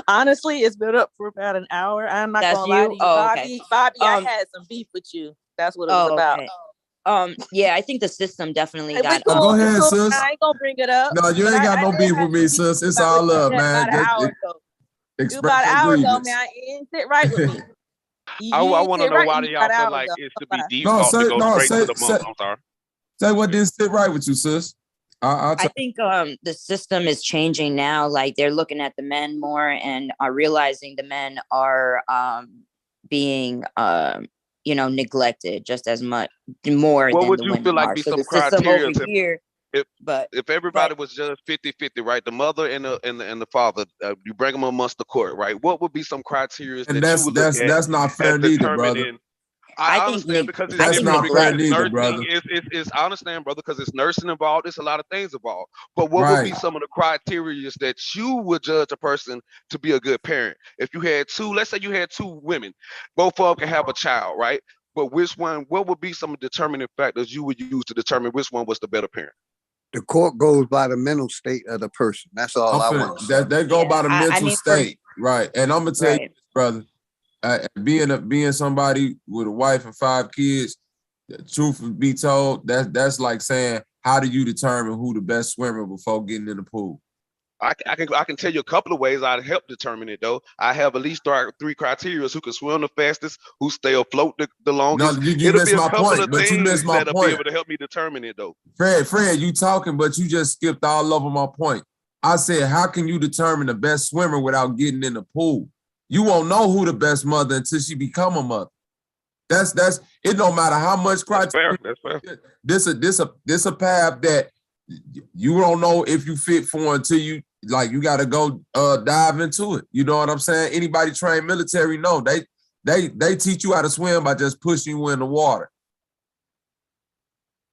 Honestly, it's been up for about an hour. I'm not gonna lie to you, Bobby. Bobby, I had some beef with you. That's what it was about. Okay. Yeah, I think the system definitely got. Go ahead, sis. I ain't gonna bring it up. No, you ain't got no beef with me, sis. It's all love, man. About an hour ago, man. It didn't sit right with me. I want to know why do y'all feel like it should be default to go straight to the mom? I'm sorry. Say what didn't sit right with you, sis. I think the system is changing now. Like they're looking at the men more and are realizing the men are being neglected just as much more than the women. What would you feel like be some criteria if everybody was just 50-50, right? The mother and the father, you bring them amongst the court, right? What would be some criteria that you would look at? That's not fair neither, brother. I understand because that's not fair neither, brother. I understand, brother, because it's nursing involved. There's a lot of things involved. But what would be some of the criteria that you would judge a person to be a good parent? If you had let's say you had two women, both of them can have a child, right? But what would be some determining factors you would use to determine which one was the better parent? The court goes by the mental state of the person. That's all I want to say. They go by the mental state, right? And I'm gonna tell you, brother. Being somebody with a wife and 5 kids, the truth be told, that's like saying, how do you determine who the best swimmer before getting in the pool? I can tell you a couple of ways I'd help determine it though. I have at least 3 criteria: who can swim the fastest, who stay afloat the longest. No, you missed my point, but you missed my point. Be able to help me determine it though. Fred, you talking, but you just skipped all over my point. I said, how can you determine the best swimmer without getting in the pool? You won't know who the best mother until she become a mother. That's it. Don't matter how much criteria. That's fair. This a path that you don't know if you fit for until you got to go dive into it. You know what I'm saying? Anybody trained military know they teach you how to swim by just pushing you in the water.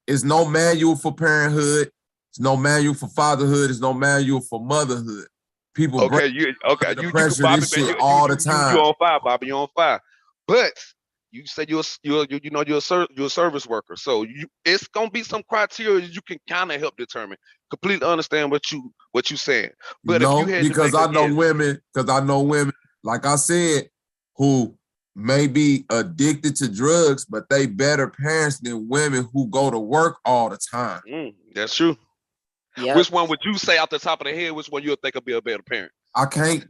It's no manual for parenthood. It's no manual for fatherhood. It's no manual for motherhood. People you pressure this shit all the time. You on fire, Bobby. You on fire. But you said you're a service worker, so it's gonna be some criteria you can kind of help determine. Completely understand what you saying, but if you had because to I know women, like I said, who may be addicted to drugs, but they better parents than women who go to work all the time. That's true. Yep. Which one would you say out the top of the head? Which one you think would be a better parent? I can't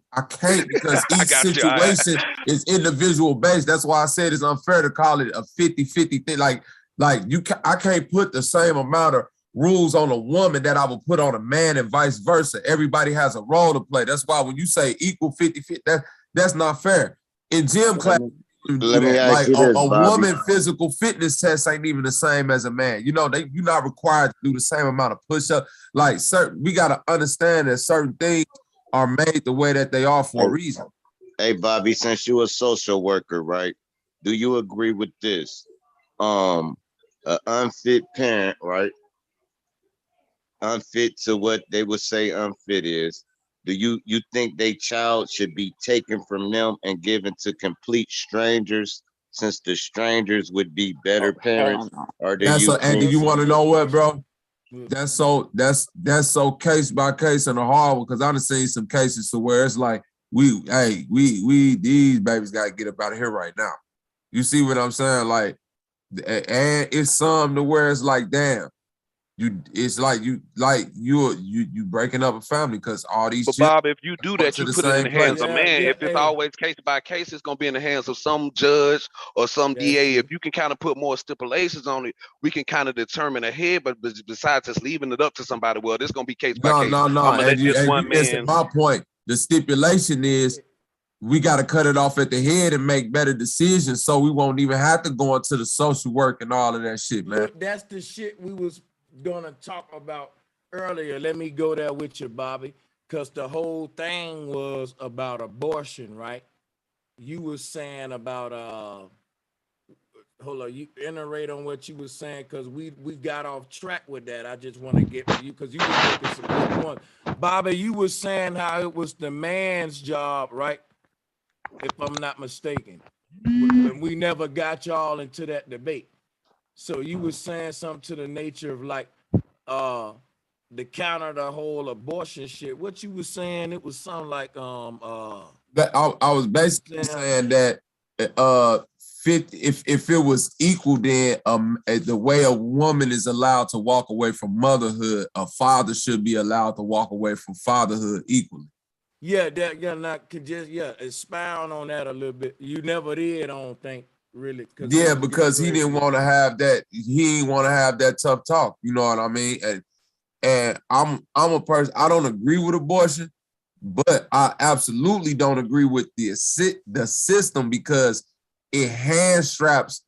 because each situation is individual based. That's why I said it's unfair to call it a 50-50 thing. Like I can't put the same amount of rules on a woman that I would put on a man and vice versa. Everybody has a role to play. That's why when you say equal 50-50, that's not fair. In gym class, let me ask you this, a Bobby. woman physical fitness test ain't even the same as a man. You're not required to do the same amount of push-up. Like we gotta understand that certain things are made the way that they are for a reason. Hey, Bobby, since you're a social worker, right? Do you agree with this? An unfit parent, right? Unfit to what they would say unfit is. Do you think their child should be taken from them and given to complete strangers, since the strangers would be better parents? Or do you want to know what, bro? That's so case by case and a hard one, because I've seen some cases to where it's like we these babies gotta get up out of here right now. You see what I'm saying? Like, and it's some to where it's like, damn, you breaking up a family because all these. But Bob, if you do that, you put it in the hands of man. If it's always case by case, it's gonna be in the hands of some judge or some DA. If you can kind of put more stipulations on it, we can kind of determine ahead. But besides just leaving it up to somebody, well, this gonna be case by case. No. And you missing my point. The stipulation is we got to cut it off at the head and make better decisions, so we won't even have to go into the social work and all of that shit, man. Look, that's the shit we was gonna talk about earlier. Let me go there with you, Bobby, because the whole thing was about abortion, right? You was saying about hold on, you iterate on what you was saying, because we got off track with that. I just want to get to you because you was making some good points. Bobby, you was saying how it was the man's job, right? If I'm not mistaken. When we never got y'all into that debate. So you was saying something to the nature of like the counter the whole abortion shit. What you was saying, it was something like that I was basically saying that 50 if it was equal, then the way a woman is allowed to walk away from motherhood, a father should be allowed to walk away from fatherhood equally. Yeah, could just expound on that a little bit. You never did, I don't think, really. Yeah, because he didn't want to have that. He didn't want to have that tough talk. You know what I mean? And I'm a person. I don't agree with abortion, but I absolutely don't agree with the system, because it hand straps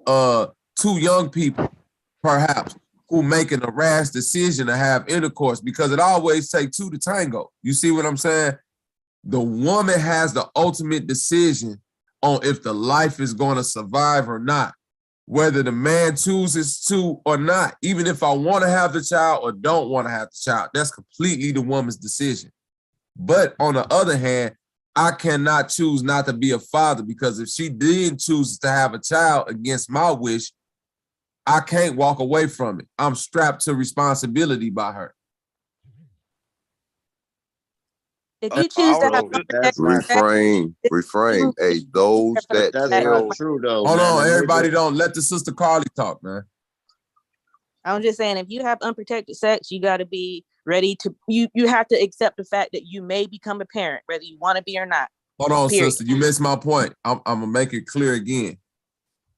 two young people, perhaps, who making a rash decision to have intercourse, because it always takes two to tango. You see what I'm saying? The woman has the ultimate decision on if the life is going to survive or not, whether the man chooses to or not. Even if I want to have the child or don't want to have the child, that's completely the woman's decision. But on the other hand, I cannot choose not to be a father, because if she did choose to have a child against my wish, I can't walk away from it. I'm strapped to responsibility by her. If you choose to have refrain. Hey, those that that's tell not true though. Hold man. on, everybody, don't let the sister Carly talk, man. I'm just saying, if you have unprotected sex, you got to be ready to. You have to accept the fact that you may become a parent, whether you want to be or not. Hold on, sister, you missed my point. I'm gonna make it clear again.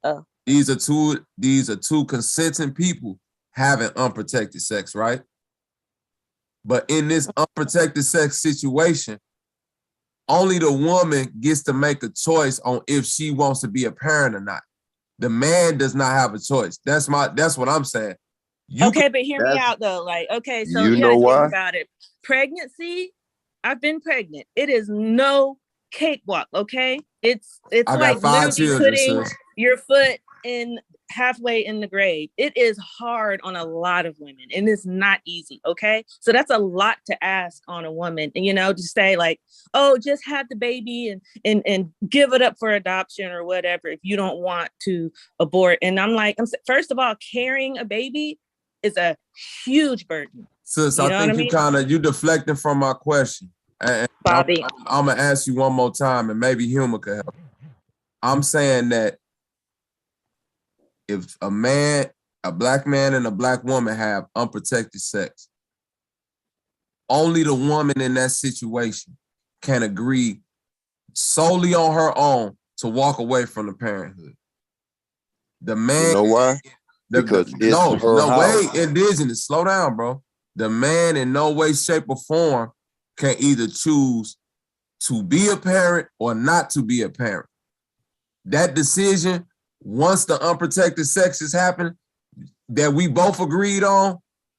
Oh. These are two consenting people having unprotected sex, right? But in this unprotected sex situation, only the woman gets to make a choice on if she wants to be a parent or not. The man does not have a choice. That's what I'm saying. But hear me out though. Like, okay, so you know why? think about it. Pregnancy, I've been pregnant. It is no cakewalk, okay? It's like literally putting your foot in halfway in the grave. It is hard on a lot of women and it's not easy. Okay. So that's a lot to ask on a woman, and, you know, to say like, oh, just have the baby and give it up for adoption or whatever if you don't want to abort. And I'm like, first of all, carrying a baby is a huge burden. Sis, You know I think you deflecting from my question. And Bobby, I'm gonna ask you one more time, and maybe Humor could help. I'm saying that if a black man and a black woman have unprotected sex, only the woman in that situation can agree solely on her own to walk away from the parenthood. The man, you know why? Because it's her house. Wait, indigenous, slow down, bro. The man in no way, shape, or form can either choose to be a parent or not to be a parent. That decision, once the unprotected sex has happened, that we both agreed on,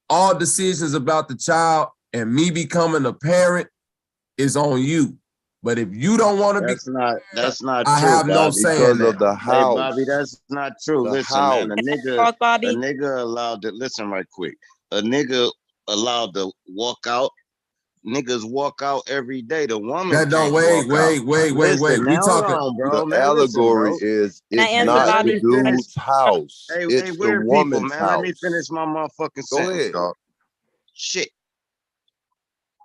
all decisions about the child and me becoming a parent is on you. But if you don't want to be, that's not I true. have no Bobby. say because in of that. the house. Hey, Bobby, that's not true. The Listen, house. man, a nigga allowed to listen right quick. A nigga allowed to walk out. Niggas walk out every day. The woman That don't can't wait. Listen, We now, talking. hold on, bro. The Man, allegory listen, bro. is Can I it's answer, not Bobby? the dude's house. Hey, It's the weird people, woman's man. house. Let me finish my motherfucking Go sentence, ahead. dog. Shit.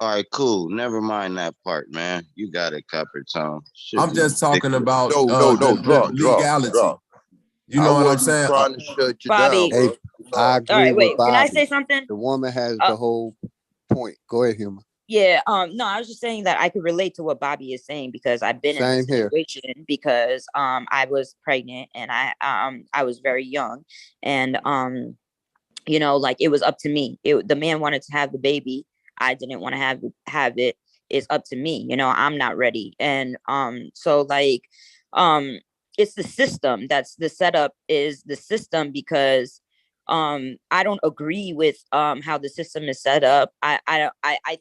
All right, cool. Never mind that part, man. You got it, Copper Tone. Shit I'm just talking about no, the drop. legality. You know what I'm saying? Trying to shut you Bobby. down, bro. I All agree right, wait. with Bobby. Can I say something? The woman has the whole point. Go ahead, Humor. Yeah, no, I was just saying that I could relate to what Bobby is saying because I've been in this situation because I was pregnant and I was very young and you know, like it was up to me. The man wanted to have the baby. I didn't want to have it. It's up to me. You know, I'm not ready. And so like it's the system that's the setup is the system because I don't agree with how the system is set up. I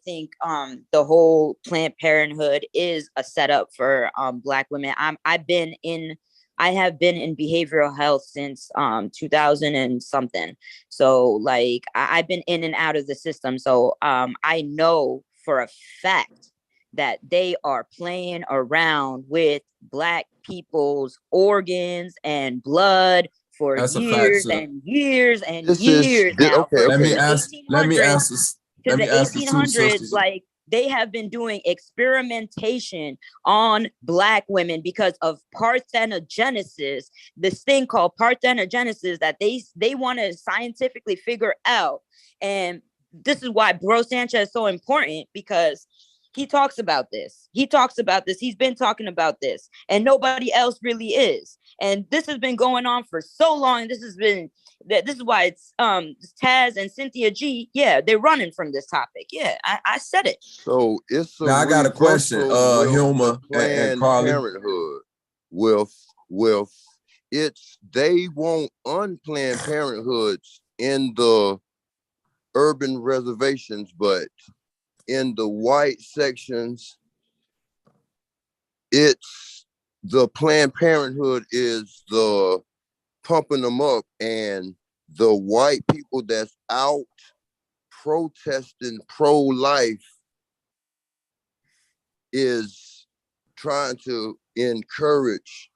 think the whole Planned Parenthood is a setup for Black women. I have been in behavioral health since 2000 and something. So like I've been in and out of the system. So I know for a fact that they are playing around with Black people's organs and blood for years and years and years now. Okay. Let me ask to the 1800s, like they have been doing experimentation on Black women because of parthenogenesis, this thing called parthenogenesis that they want to scientifically figure out. And this is why Bro Sanchez is so important because he talks about this. He's been talking about this and nobody else really is. And this has been going on for so long. This is why it's Taz and Cynthia G. Yeah, they're running from this topic. Yeah, I said it. So it's now I got a question, Hilma and Carly. Parenthood with they want unplanned parenthoods in the urban reservations, but in the white sections, it's the Planned Parenthood is the pumping them up, and the white people that's out protesting pro-life is trying to encourage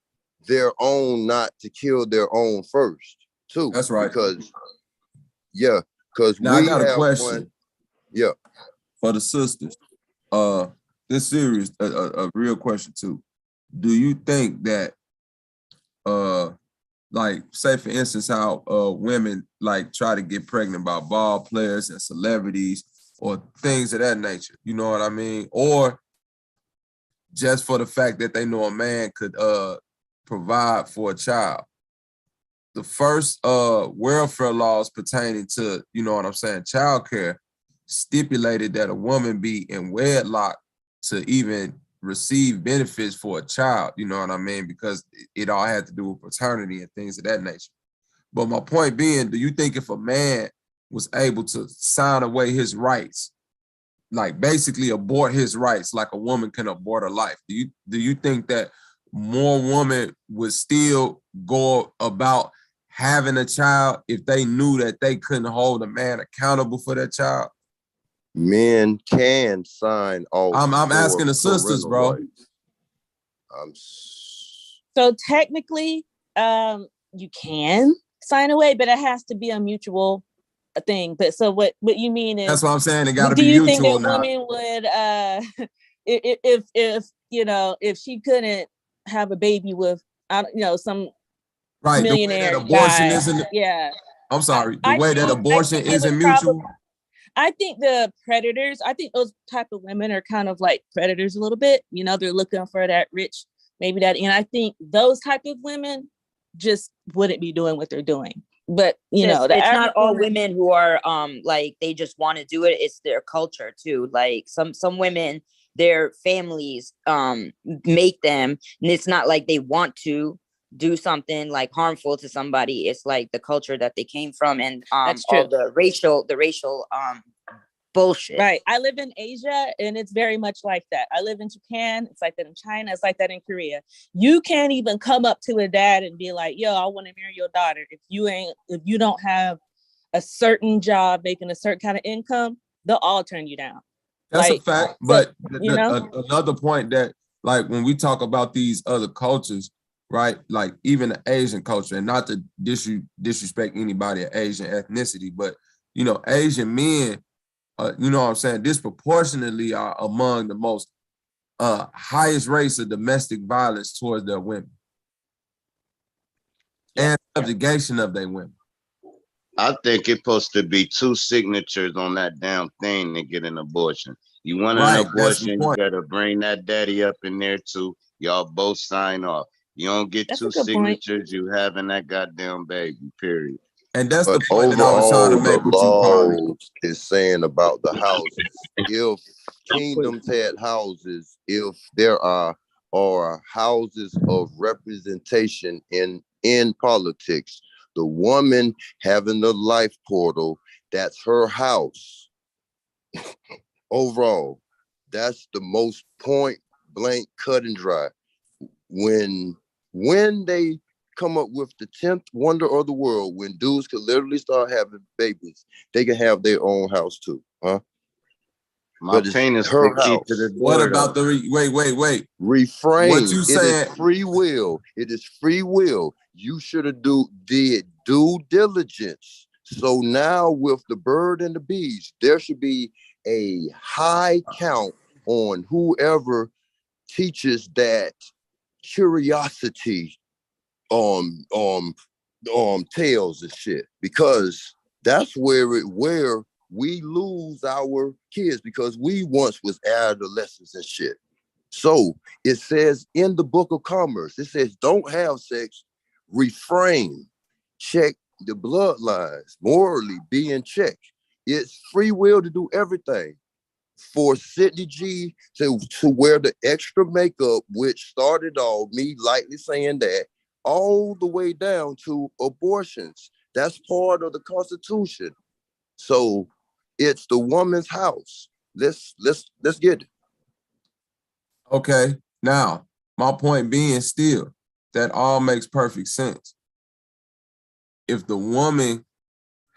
their own not to kill their own first, too. That's right. Because now I got a question. Yeah. For the sisters, this series, a real question too. Do you think that, like, say for instance, how women like try to get pregnant by ball players and celebrities or things of that nature? You know what I mean? Or just for the fact that they know a man could provide for a child. The first welfare laws pertaining to, you know what I'm saying, childcare stipulated that a woman be in wedlock to even receive benefits for a child, you know what I mean? Because it all had to do with paternity and things of that nature. But my point being, do you think if a man was able to sign away his rights, like basically abort his rights like a woman can abort her life, do you think that more women would still go about having a child if they knew that they couldn't hold a man accountable for that child? Men can sign off. I'm asking the sisters, bro. So technically, you can sign away, but it has to be a mutual thing. But so what you mean is, that's what I'm saying. It got to be mutual. Do you think that women would, if she couldn't have a baby with, some millionaire abortion guy, isn't? Yeah. I'm sorry. The way that abortion isn't mutual. I think the predators, I think those type of women are kind of like predators a little bit. They're looking for that rich, maybe that. And I think those type of women just wouldn't be doing what they're doing. But, it's not all women who are like they just want to do it. It's their culture too. Like some women, their families make them, and it's not like they want to do something like harmful to somebody. It's like the culture that they came from, and all the racial bullshit. Right. I live in Asia, and it's very much like that. I live in Japan. It's like that in China. It's like that in Korea. You can't even come up to a dad and be like, yo, I want to marry your daughter. If you don't have a certain job making a certain kind of income, they'll all turn you down. That's a fact. But another point that, like, when we talk about these other cultures, right? Like even the Asian culture, and not to disrespect anybody of Asian ethnicity, but Asian men, you know what I'm saying, disproportionately are among the most highest rates of domestic violence towards their women and subjugation of their women. I think it's supposed to be 2 signatures on that damn thing to get an abortion. You want an abortion, you gotta bring that daddy up in there too. Y'all both sign off. You don't get 2 signatures, you having that goddamn baby, period. And that's the point that I was trying to make with you, Carly. Is saying about the houses. If kingdoms had houses, if there are houses of representation in politics, the woman having the life portal, that's her house. Overall, that's the most point blank, cut and dry. When they come up with the 10th wonder of the world, when dudes could literally start having babies, they can have their own house too, huh? My penis her house. What about the wait? Refrain. What you saying? It is free will. It is free will. You should have did due diligence. So now with the bird and the bees, there should be a high count on whoever teaches that curiosity tales and shit, because that's where we lose our kids, because we once was adolescents and shit. So it says in the book of commerce, it says don't have sex, refrain, check the bloodlines, morally be in check. It's free will to do everything. For Sidney G to wear the extra makeup, which started off me lightly saying that, all the way down to abortions. That's part of the Constitution. So it's the woman's house. Let's get it. Okay. Now, my point being still, that all makes perfect sense. If the woman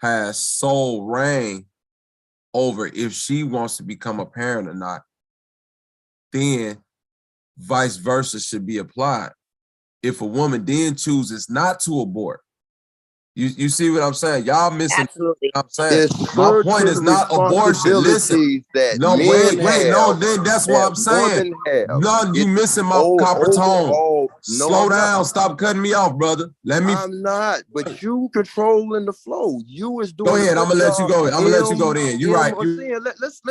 has sole reign over if she wants to become a parent or not, then vice versa should be applied. If a woman then chooses not to abort, you see what I'm saying? Y'all missing. Absolutely. What I'm saying. My point is not abortion. Listen, no, wait, no, then that's what I'm saying. None, you missing my copper tone. Slow down, stop cutting me off, brother. I'm not, but you controlling the flow. You is doing. Go ahead, I'm gonna let you go. I'm gonna let you go then. You're right. Let's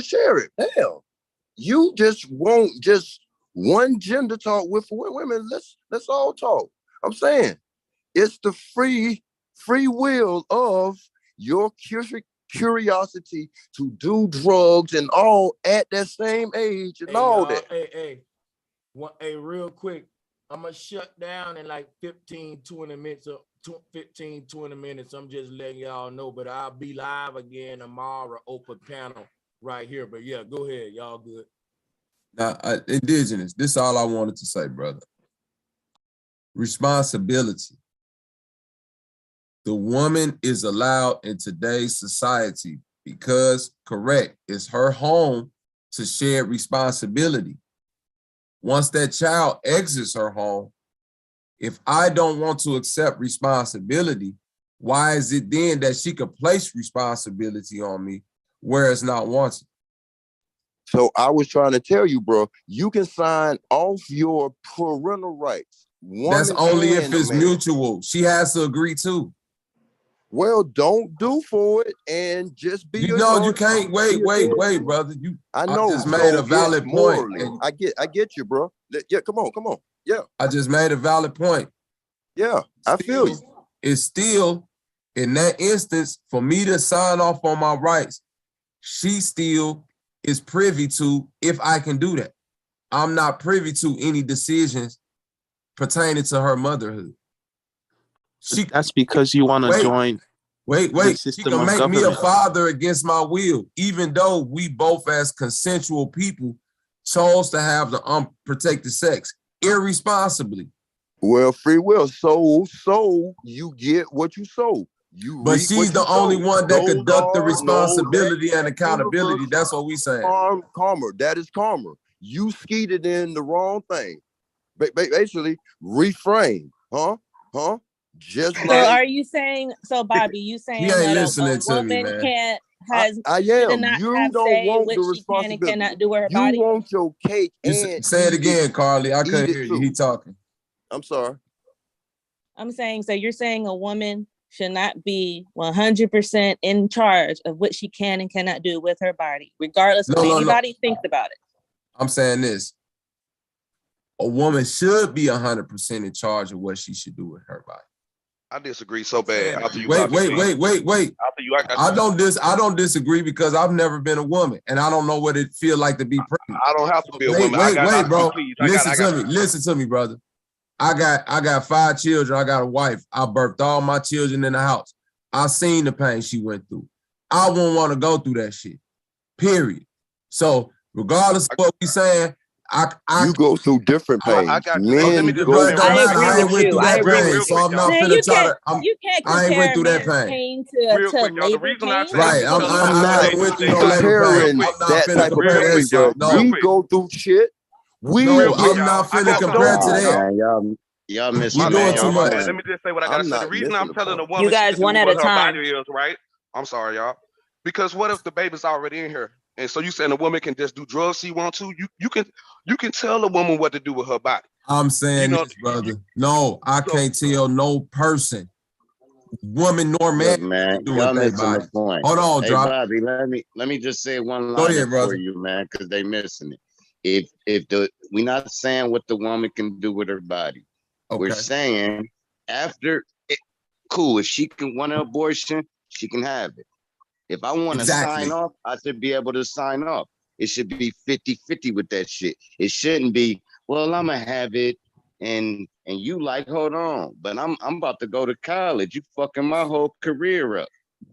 share it. Hell, you just won't just one gender talk with women. Let's all talk. I'm saying it's the free will of your curiosity to do drugs and all at that same age and all that. Hey, real quick, I'm gonna shut down in like 15-20 minutes. 15-20 minutes. I'm just letting y'all know, but I'll be live again tomorrow, open panel right here. But yeah, go ahead, y'all good. Now, indigenous, this is all I wanted to say, brother. Responsibility The woman is allowed in today's society because, correct, it's her home to share responsibility. Once that child exits her home, if I don't want to accept responsibility, why is it then that she could place responsibility on me where it's not wanted? So I was trying to tell you, bro, you can sign off your parental rights. That's only if it's mutual. She has to agree too. Well, don't do for it and just be. You know, you can't wait, brother. I know. I just made a valid point. I get you, bro. Yeah, come on. Yeah. I just made a valid point. Yeah, I feel you. It's still, in that instance, for me to sign off on my rights, she still is privy to if I can do that. I'm not privy to any decisions pertaining to her motherhood. That's because you want to join. Wait. She can make me a father against my will, even though we both as consensual people chose to have the unprotected sex irresponsibly. Well, free will. So you get what you sow. But she's the only one that conduct the responsibility and accountability. That's what we saying. Karma. That is karma. You skeeted in the wrong thing. Basically, reframe. Huh? Just so like, are you saying, so Bobby, you saying that a woman can't, has, I am. You don't want the responsibility. She can and cannot do with her body? You want your cake and say it again, Carly. I couldn't hear you. He talking. I'm sorry. I'm saying, so you're saying a woman should not be 100% in charge of what she can and cannot do with her body, regardless of what anybody thinks about it. I'm saying this. A woman should be 100% in charge of what she should do with her body. I disagree so bad. Wait. I don't disagree because I've never been a woman and I don't know what it feel like to be pregnant. I don't have to be a woman. Wait, bro. Listen to me, brother. I got 5 children. I got a wife. I birthed all my children in the house. I seen the pain she went through. I won't want to go through that shit. Period. So regardless of what we saying, you go through different pains. I ain't went through that pain, so I'm not finna try to. I ain't went through that pain. The reason I say right, I'm not went through no comparing that type of pain. We go through shit. I'm not finna compare to that. Y'all missing. You doing too much. Let me just say what I gotta say. The reason I'm telling a woman, you guys one at a time. Is, right? I'm sorry, y'all. Because what if the baby's already in here? And so you saying a woman can just do drugs she wants to? You can tell a woman what to do with her body. I'm saying this, brother. No, I can't tell no person, woman nor man, do y'all with missing the point. Hold on, drop. Bobby, let me just say one line for you, man, because they missing it. We're not saying what the woman can do with her body. Okay. We're saying after it, cool. If she can want an abortion, she can have it. If I want to sign off, I should be able to sign off. It should be 50-50 with that shit. It shouldn't be, well, I'm gonna have it, and you like, hold on, but I'm about to go to college. You fucking my whole career up.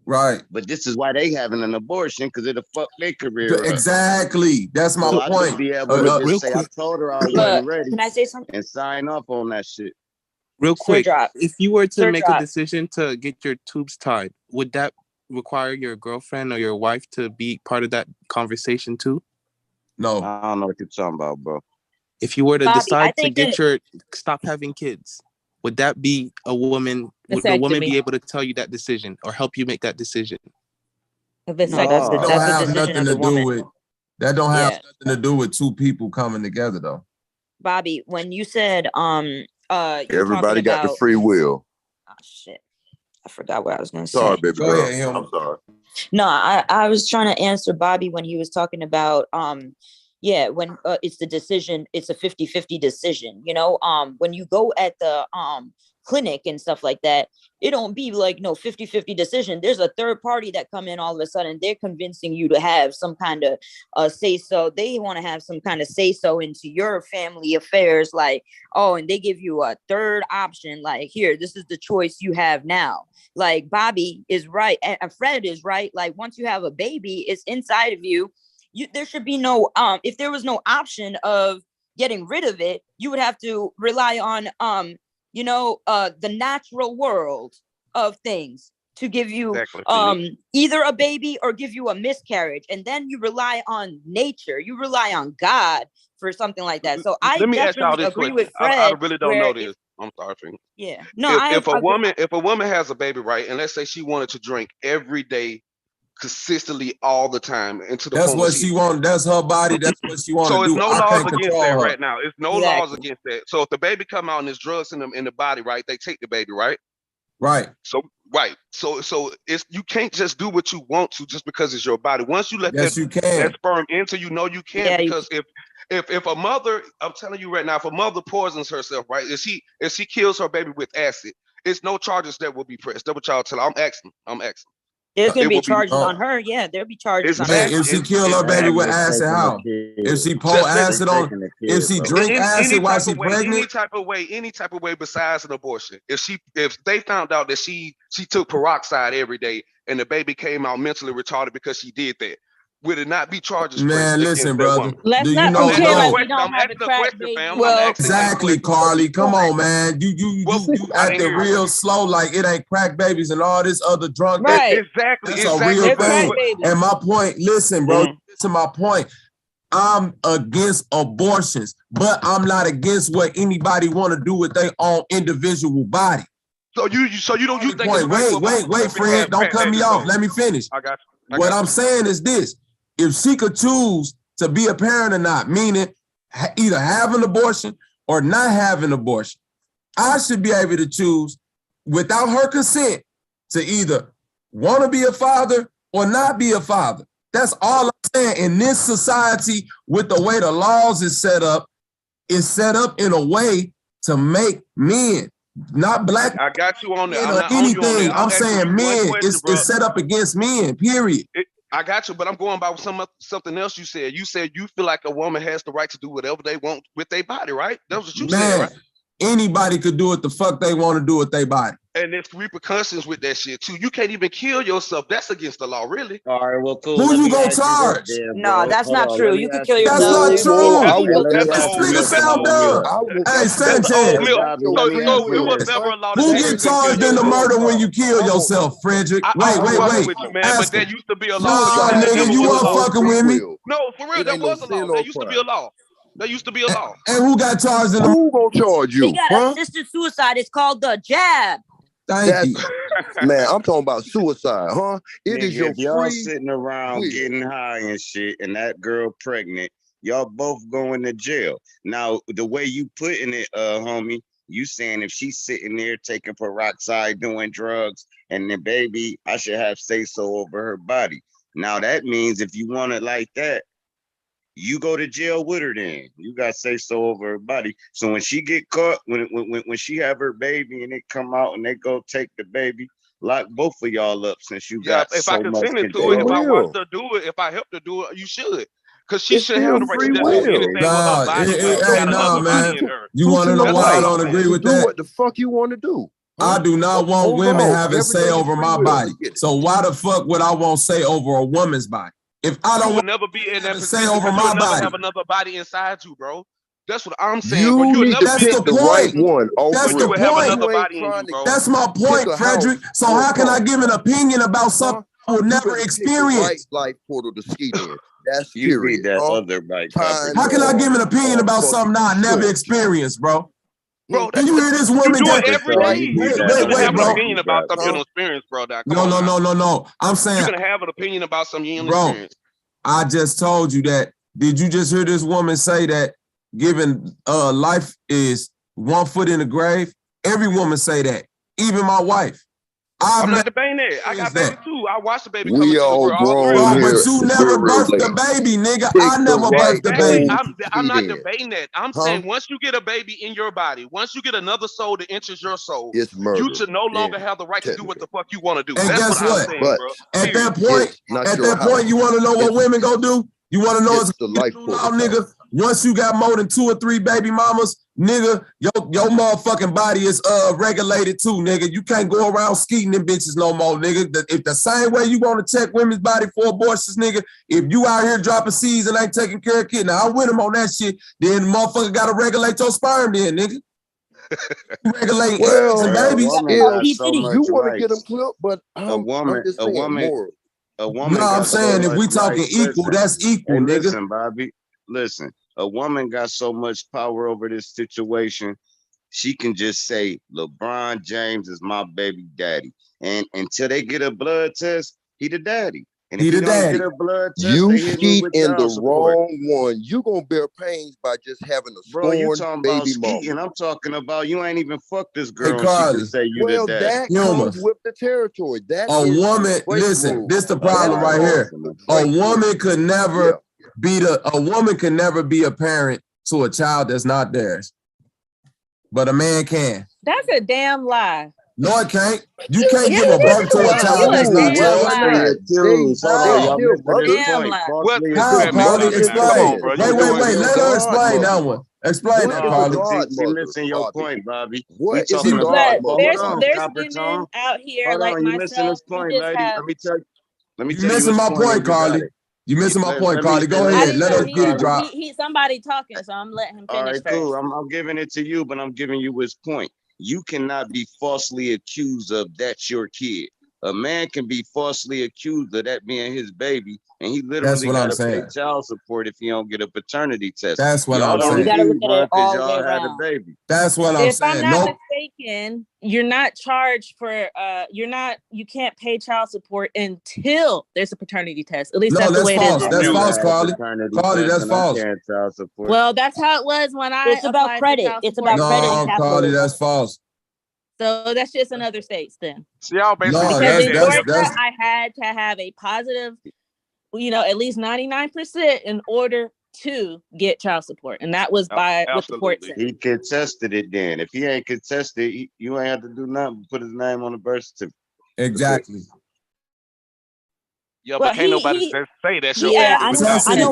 Right. But this is why they having an abortion, because it'll fuck their career up. Exactly. That's my point. I should be able to just say, I told her I wasn't ready. Can I say something? And sign off on that shit. Real quick, if you were to make a decision to get your tubes tied, would that require your girlfriend or your wife to be part of that conversation too? No. I don't know what you're talking about, bro. If you were to decide to stop having kids, would that be a woman? Would the woman be able to tell you that decision or help you make that decision? That don't have nothing to do with. That don't have nothing to do with two people coming together, though. Bobby, when you said everybody got the free will. Oh shit. I forgot what I was going to say. Sorry, baby girl. I'm sorry. No, I was trying to answer Bobby when he was talking about, when it's the decision, it's a 50-50 decision, you know, when you go at the clinic and stuff like that, it don't be like no 50-50 decision. There's a third party that come in all of a sudden. They're convincing you to have some kind of say so. They want to have some kind of say so into your family affairs, like, oh, and they give you a third option, like, here, this is the choice you have now. Like Bobby is right, and Fred is right. Like once you have a baby, it's inside of you. There should be no if there was no option of getting rid of it, you would have to rely on the natural world of things to give you Exactly. either a baby or give you a miscarriage, and then you rely on nature, you rely on God for something like that. So I Let me ask y'all definitely this agree question. with I Fred. really don't know this. I'm sorry, Fred. Yeah, no, If a woman has a baby, right, and let's say she wanted to drink every day, consistently, all the time, and to the That's point where what she want. That's her body. That's what she want so to it's do. no I laws can't against control that her. right now. It's no laws against that. So if the baby come out and there's drugs in the body, right, they take the baby, right? Right. So right. So it's you can't just do what you want to just because it's your body. Once you let Yes, you can. that sperm enter, you know you can, because if a mother, I'm telling you right now, if a mother poisons herself, right, if she kills her baby with acid, it's no charges that will be pressed. That's what y'all tell her. I'm asking. There's gonna It be will be charges on her. Yeah, there'll be charges on her. If she kill her baby with acid, how? If she pour acid on, if she drink acid while she pregnant, any type of way besides an abortion. If they found out that she took peroxide every day and the baby came out mentally retarded because she did that, would it not be charges pressed man, listen, against that brother. woman? Let's Do you not know? pretend like we I'm don't have a asking a crack question, baby. fam. Well, Exactly, Carly. Come on, man. You I didn't acting hear real slow, like it ain't crack babies and all this other drunk. Right. Exactly. That's a real thing. babies. And my point, listen, bro. To my point. I'm against abortions, but I'm not against what anybody want to do with their own individual body. So you think it's right for a wait, woman to Fred, have don't crack cut me babies, off. though? Let me finish. I got you. What I'm saying is this: if she could choose to be a parent or not, meaning either have an abortion or not have an abortion, I should be able to choose without her consent to either want to be a father or not be a father. That's all I'm saying. In this society, with the way the laws is set up in a way to make men, not black. I got you on that. Men I'm or not on you on anything. that. I'm saying men. It's set up against men. Period. I got you, but I'm going by something else you said. You said you feel like a woman has the right to do whatever they want with their body, right? That's what you said, right? Anybody could do what the fuck they want to do with their body. And there's repercussions with that shit too. You can't even kill yourself. That's against the law, really. All right, well, cool. Who you gonna charge? No, that's not true. You can kill yourself. That's not true. That's This nigga sound dumb. Hey, Sanchez. We will never allow Who get charged in the murder when you kill yourself, Frederick? Wait. With you, man, but there used to be a law. Nah, nigga, you weren't fucking with me. No, for real, there was a law. There used to be a law. There used to be a law. And who got charged in the Who gonna charge you? He got assisted suicide. It's called the jab. Thank you. Man, I'm talking about suicide, huh? It is your if y'all free sitting around will. getting high and shit, and that girl pregnant, y'all both going to jail. Now, the way you putting it, homie, you saying if she's sitting there taking peroxide, doing drugs, and the baby, I should have say-so over her body. Now, that means if you want it like that, you go to jail with her then. You got say-so over her body. So when she get caught, when she have her baby and it come out and they go take the baby, lock both of y'all up since you got if so I much consent to control. it, if I want to do it, if I help to do it, you should. Because she should have the right to do anything with her body. Man. You want to know why I don't agree with that? Do what the fuck you want to do. I do not want women having say over my body. So why the fuck would I want say over a woman's body? If I don't would never be in that say over my you'll never body. have another body inside you, bro. That's what I'm saying. You bro. You need to pick the right one. That's the point. That's my point, Frederick. So how can I give an opinion about something I will never experience? Right life portal to ski in. That's You period. need that other bike. How can I give an opinion about something I never experienced, bro? Bro, can you hear this woman? You do it every day. You can have bro. an opinion about something you don't experience, bro. Come No. I'm saying you can have an opinion about something you don't bro, experience. I just told you that. Did you just hear this woman say that giving life is 1 foot in the grave? Every woman say that. Even my wife. I'm not debating that. I got baby too. I watched the baby come We into the all world. grown here. But you never birthed the baby, nigga. I never birthed the baby. I'm not debating that. I'm saying once you get a baby in your body, once you get another soul that enters your soul, it's murder. You should no longer have the right to do what the fuck you want to do. And That's guess what? I'm what? saying, But bro. At that point, you want to know what women go do? You want to know it's the life portal, nigga? Once you got more than 2 or 3 baby mamas, nigga, your motherfucking body is regulated too, nigga. You can't go around skeeting them bitches no more, nigga. If the same way you want to check women's body for abortions, nigga, if you out here dropping seeds and ain't taking care of kids, now I with them on that shit, then the motherfucker gotta regulate your sperm then, nigga. Regulating Well, and babies. if So much you want to get them rights. clipped, but I'm just saying moral. A No, woman I'm got so saying if much we talking rights. equal, Listen, that's equal, hey, nigga. listen, Bobby. Listen, a woman got so much power over this situation. She can just say LeBron James is my baby daddy, and until they get a blood test, he the daddy. And if He he the don't daddy. get a blood test, You they hit me skeet with in the child support. wrong one. You gonna bear pains by just having a Bro, you scorned talking about baby mama. skeeting? I'm talking about you ain't even fucked this Hey, girl, and she can Carly. say you the Well, daddy. that Humor. comes with the territory. That A is woman, break listen, rules. this the All problem That's right right, here. called A break woman rules. could never a woman can never be a parent to a child that's not theirs. But a man can. That's a damn lie. No, it can't. You can't Yeah, give a it birth to a is. child You that's a not damn yours. Falsely lie. accused. Hold on, y'all missing this Damn point. lie. Falsely How, accused. Carly? Mother is the Explain. man. Wait. Let her explain that one. Explain What that, is a Carly. She godmother, missing your Bobby? point, Bobby. What We is a talking about, But but godmother, hold there's on, Bobby? women Coppertone. out here Hold like on, you missing myself. this We point, just lady. have. Let me You tell you missing his my point, point, and you got Carly. it. You missing my point, Let me Carly. Go and I ahead. didn't Let know her he get it was. drop. He somebody talking, so I'm letting him All finish right, cool. first. I'm giving it to you, but I'm giving you his point. You cannot be falsely accused of that's your kid. A man can be falsely accused of that being his baby, and he That's literally what got I'm to pay saying. child support if he don't get a paternity test. That's what Y'all I'm Yeah, we don't saying. got to look need at it one because all the way y'all had a around. baby. That's what I'm If I'm saying. not Nope. mistaken, you're not charged for you can't pay child support until there's a paternity test. At least No, that's the that's way it is false. in I That's New never York. false, had a Carly. paternity Carly, test, that's and I'm false. paying child support. Well, that's how it was when I It's about applied for credit. child It's support. about credit and No, Carly, capitalism. that's false. So that's just in other states then. So y'all basically No, Because saying in that Georgia, if I had to have a positive, at least 99% in order to get child support, and that was by what the court absolutely. said. He contested it then. If he ain't contested, you ain't have to do nothing but put his name on the birth certificate. Exactly. Yeah, Well, but can't nobody just say that's your Yeah, baby I without.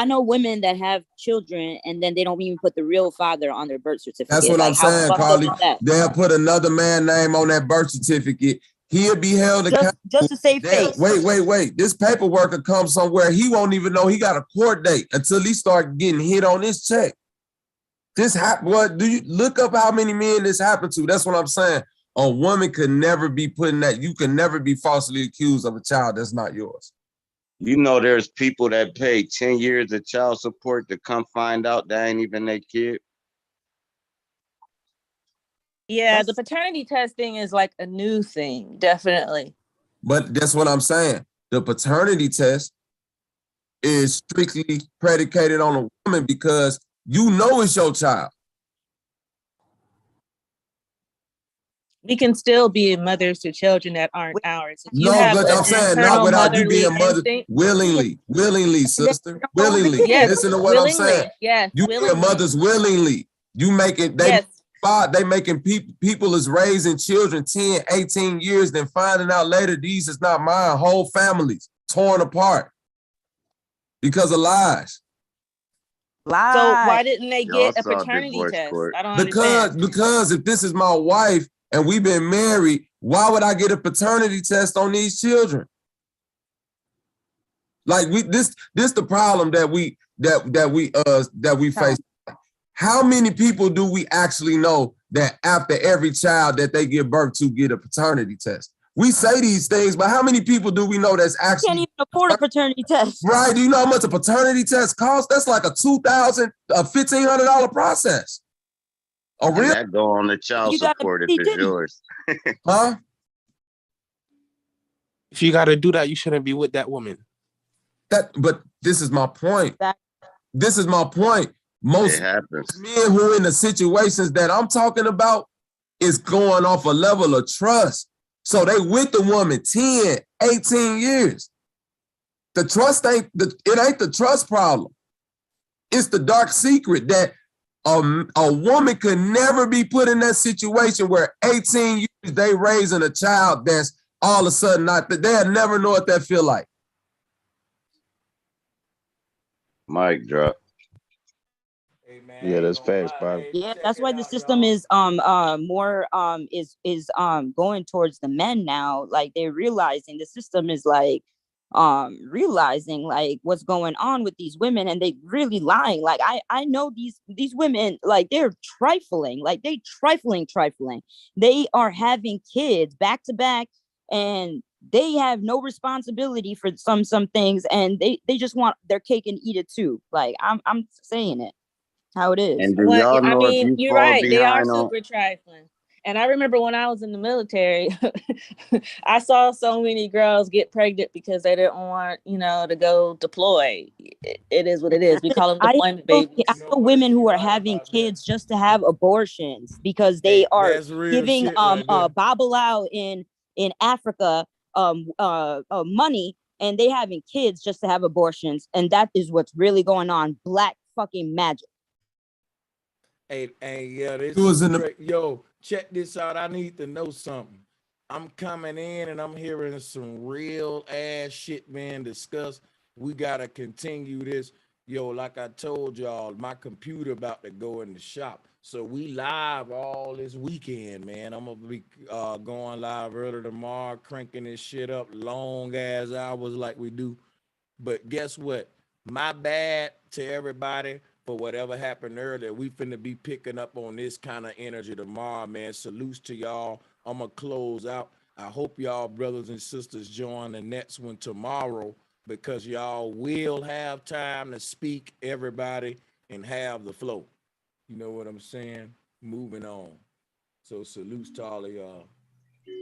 know women that have children and then they don't even put the real father on their birth certificate. That's what like, I'm how saying, fucked Carly. up is that? They'll put another man's name on that birth certificate. He'll be held accountable. Just to save face. Wait. This paperwork will come somewhere. He won't even know he got a court date until he start getting hit on this check. This what do you look up how many men this happened to? That's what I'm saying. A woman could never be putting that. You can never be falsely accused of a child that's not yours. You know, there's people that pay 10 years of child support to come find out that ain't even their kid. Yeah, the paternity testing is like a new thing, definitely. But that's what I'm saying. The paternity test is strictly predicated on a woman because you know it's your child. We can still be mothers to children that aren't ours. If you No, have but I'm saying not internal without you motherly being mother instinct, willingly, sister, willingly. Yes, Listen to what I'm saying. Yes, You being mothers willingly. You making they making people is raising children 10, 18 years, then finding out later these is not mine. Whole families torn apart because of lies. So why didn't they get a paternity test? I don't understand. Because if this is my wife and we've been married, why would I get a paternity test on these children? Like this the problem that we face. How many people do we actually know that after every child that they give birth to get a paternity test? We say these things, but how many people do we know that's actually can't even afford a paternity test? Right? Do you know how much a paternity test costs? That's like a $1,500 process. And that go on the child support if it's yours. Huh? If you got to do that, you shouldn't be with that woman. But this is my point. This is my point. Most men who are in the situations that I'm talking about is going off a level of trust. So they with the woman 10, 18 years. The trust ain't the trust problem. It's the dark secret that a woman could never be put in that situation where 18 years they raising a child that's all of a sudden not that they'll never know what that feel like. Mic drop. Yeah, that's facts, Bob. Yeah, that's why the system is more is going towards the men now. Like they're realizing the system is like realizing like what's going on with these women, and they really lying. Like I know these women, like they're trifling, like they trifling. They are having kids back to back, and they have no responsibility for some things, and they just want their cake and eat it too. Like I'm saying it how it is. And do Well, y'all I know if mean, you you're fall right. They are behind on? super trifling. And I remember when I was in the military, I saw so many girls get pregnant because they didn't want, to go deploy. It is what it is. We call them deployment babies. I know women who are having kids just to have abortions because they are That's real giving shit right there. Babalao in Africa money, and they having kids just to have abortions, and that is what's really going on. Black fucking magic. Hey, yeah, this was is in the- great. Yo, check this out. I need to know something. I'm coming in and I'm hearing some real ass shit being discussed. We gotta continue this. Yo, like I told y'all, my computer about to go in the shop. So we live all this weekend, man. I'm gonna be going live early tomorrow, cranking this shit up long ass hours like we do. But guess what? My bad to everybody for whatever happened earlier. We finna be picking up on this kind of energy tomorrow, man. Salutes to y'all. I'm gonna close out. I hope y'all brothers and sisters join the next one tomorrow, because y'all will have time to speak, everybody, and have the flow. You know what I'm saying? Moving on. So salutes to all of y'all.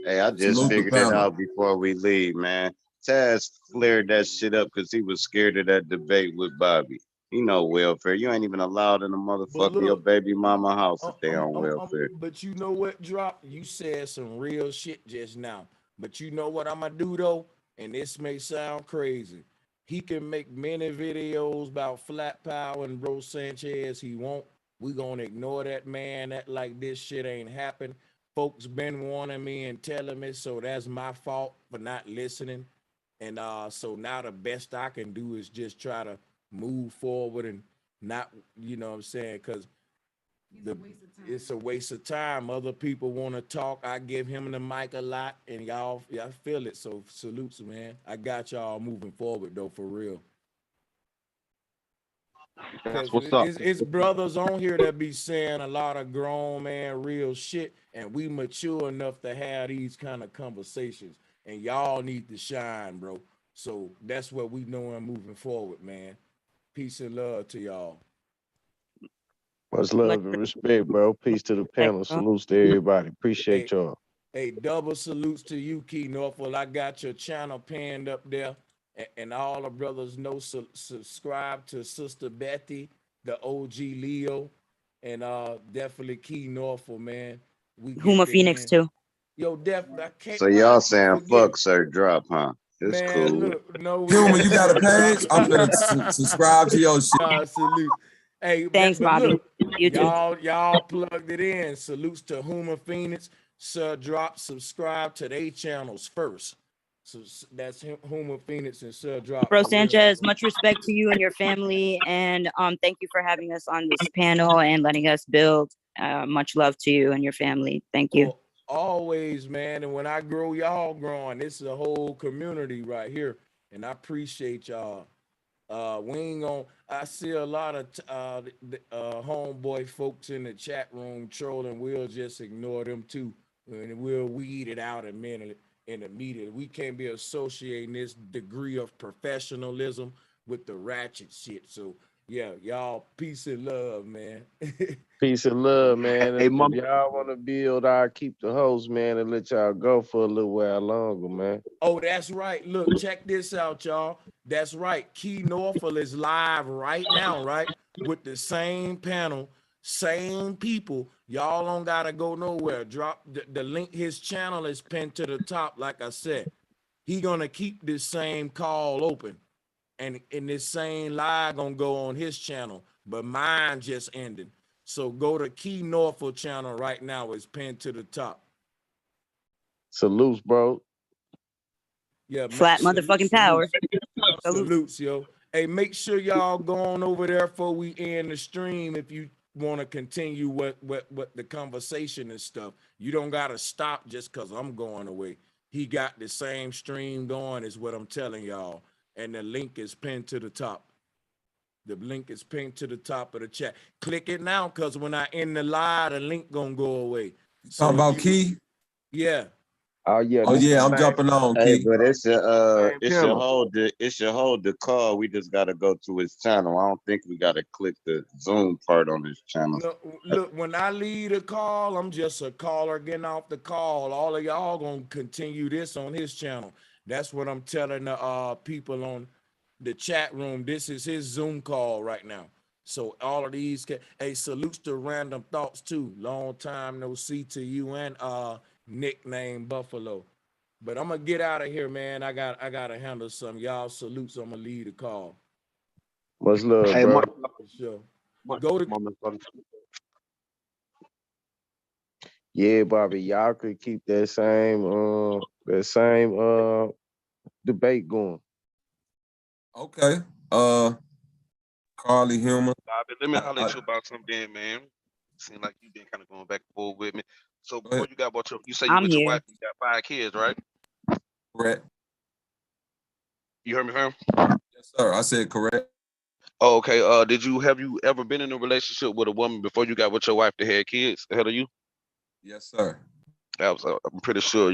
Hey, I just Salute the figured that panel. out before we leave, man. Taz flared that shit up because he was scared of that debate with Bobby. He know welfare. You ain't even allowed in the motherfucker your look, baby mama house if they on welfare. But you know what, Drop? You said some real shit just now. But you know what I'm gonna do though? And this may sound crazy. He can make many videos about flat power and bro Sanchez. He won't. We gonna ignore that man. That like this shit ain't happened. Folks been warning me and telling me, so that's my fault for not listening. And so now the best I can do is just try to move forward and not, you know what I'm saying? Because it's a waste of time. Other people want to talk. I give him the mic a lot, and y'all feel it. So salutes, man. I got y'all moving forward though, for real. That's what's up. It's brothers on here that be saying a lot of grown man real shit, and we mature enough to have these kind of conversations. And y'all need to shine, bro. So that's what we doing moving forward, man. Peace and love to y'all. Much love and respect, bro. Peace to the panel. Salutes to everybody. Appreciate y'all. Hey, double salutes to you, Key Norfolk. I got your channel pinned up there. And all the brothers know, subscribe to Sister Betty, the OG Leo, and definitely Key Norfolk, man. We Huma Phoenix too. Yo, definitely. I can't. So y'all saying fuck Sir Drop, huh? It's Man, cool. look, no. Human, you got a page? I'm gonna subscribe to your shit. Salute. Hey, thanks, Bobby. Look, you too. Y'all plugged it in. Salutes to Huma Phoenix. Sir Drop, subscribe to their channels first. So that's Huma Phoenix and Sir Drop. Bro Sanchez, much respect to you and your family, and thank you for having us on this panel and letting us build. Much love to you and your family. Thank you. Always, man. And when I grow, y'all growing. This is a whole community right here, and I appreciate y'all. We ain't gonna. I see a lot of homeboy folks in the chat room trolling. We'll just ignore them too, and we'll weed it out in a meeting. We can't be associating this degree of professionalism with the ratchet shit. So yeah, y'all, peace and love, man. Peace and love, man. Hey, If y'all want to build, I'll keep the host, man, and let y'all go for a little while longer, man. Oh, that's right. Look, check this out, y'all. That's right. Key Norfolk is live right now, right? With the same panel, same people. Y'all don't gotta go nowhere. Drop the link. His channel is pinned to the top. Like I said, he gonna keep this same call open, and this same live gonna go on his channel. But mine just ended. So go to Key Norfolk channel right now. It's pinned to the top. Salutes, bro. Yeah, flat motherfucking power. Salutes, yo. Hey, make sure y'all go on over there before we end the stream if you want to continue what the conversation and stuff. You don't gotta stop just because I'm going away. he got the same stream going is what I'm telling y'all. And the link is pinned to the top. The link is pinned to the top of the chat. Click it now, because when I end the live, the link gonna go away. So Talking about Key? Yeah. Oh yeah. Oh yeah, I'm jumping on. Hey, Key. but it's Same it's channel. your hold the call. We just gotta go to his channel. I don't think we gotta click the Zoom part on his channel. No, look, when I lead a call, I'm just a caller getting off the call. All of y'all gonna continue this on his channel. That's what I'm telling the people on the chat room. This is his Zoom call right now. So all of these hey, salutes to Random Thoughts too. Long time no see to you and nickname Buffalo. But I'm gonna get out of here, man. I gotta handle some y'all salutes. I'm gonna lead a call. Much love, Hey, bro. Sure. Much Go to Yeah, Bobby. Y'all could keep that same debate going. Okay. Carly Humor. Bobby, let me holler at you about something, man. Seems like you've been kind of going back and forth with me. So before you got about you say you I'm with your here. wife, you got 5 kids, right? Correct. You heard me, fam? Yes, sir. I said correct. Oh, okay. Have you ever been in a relationship with a woman before you got with your wife that had kids ahead of you? Yes, sir. That was I'm pretty sure,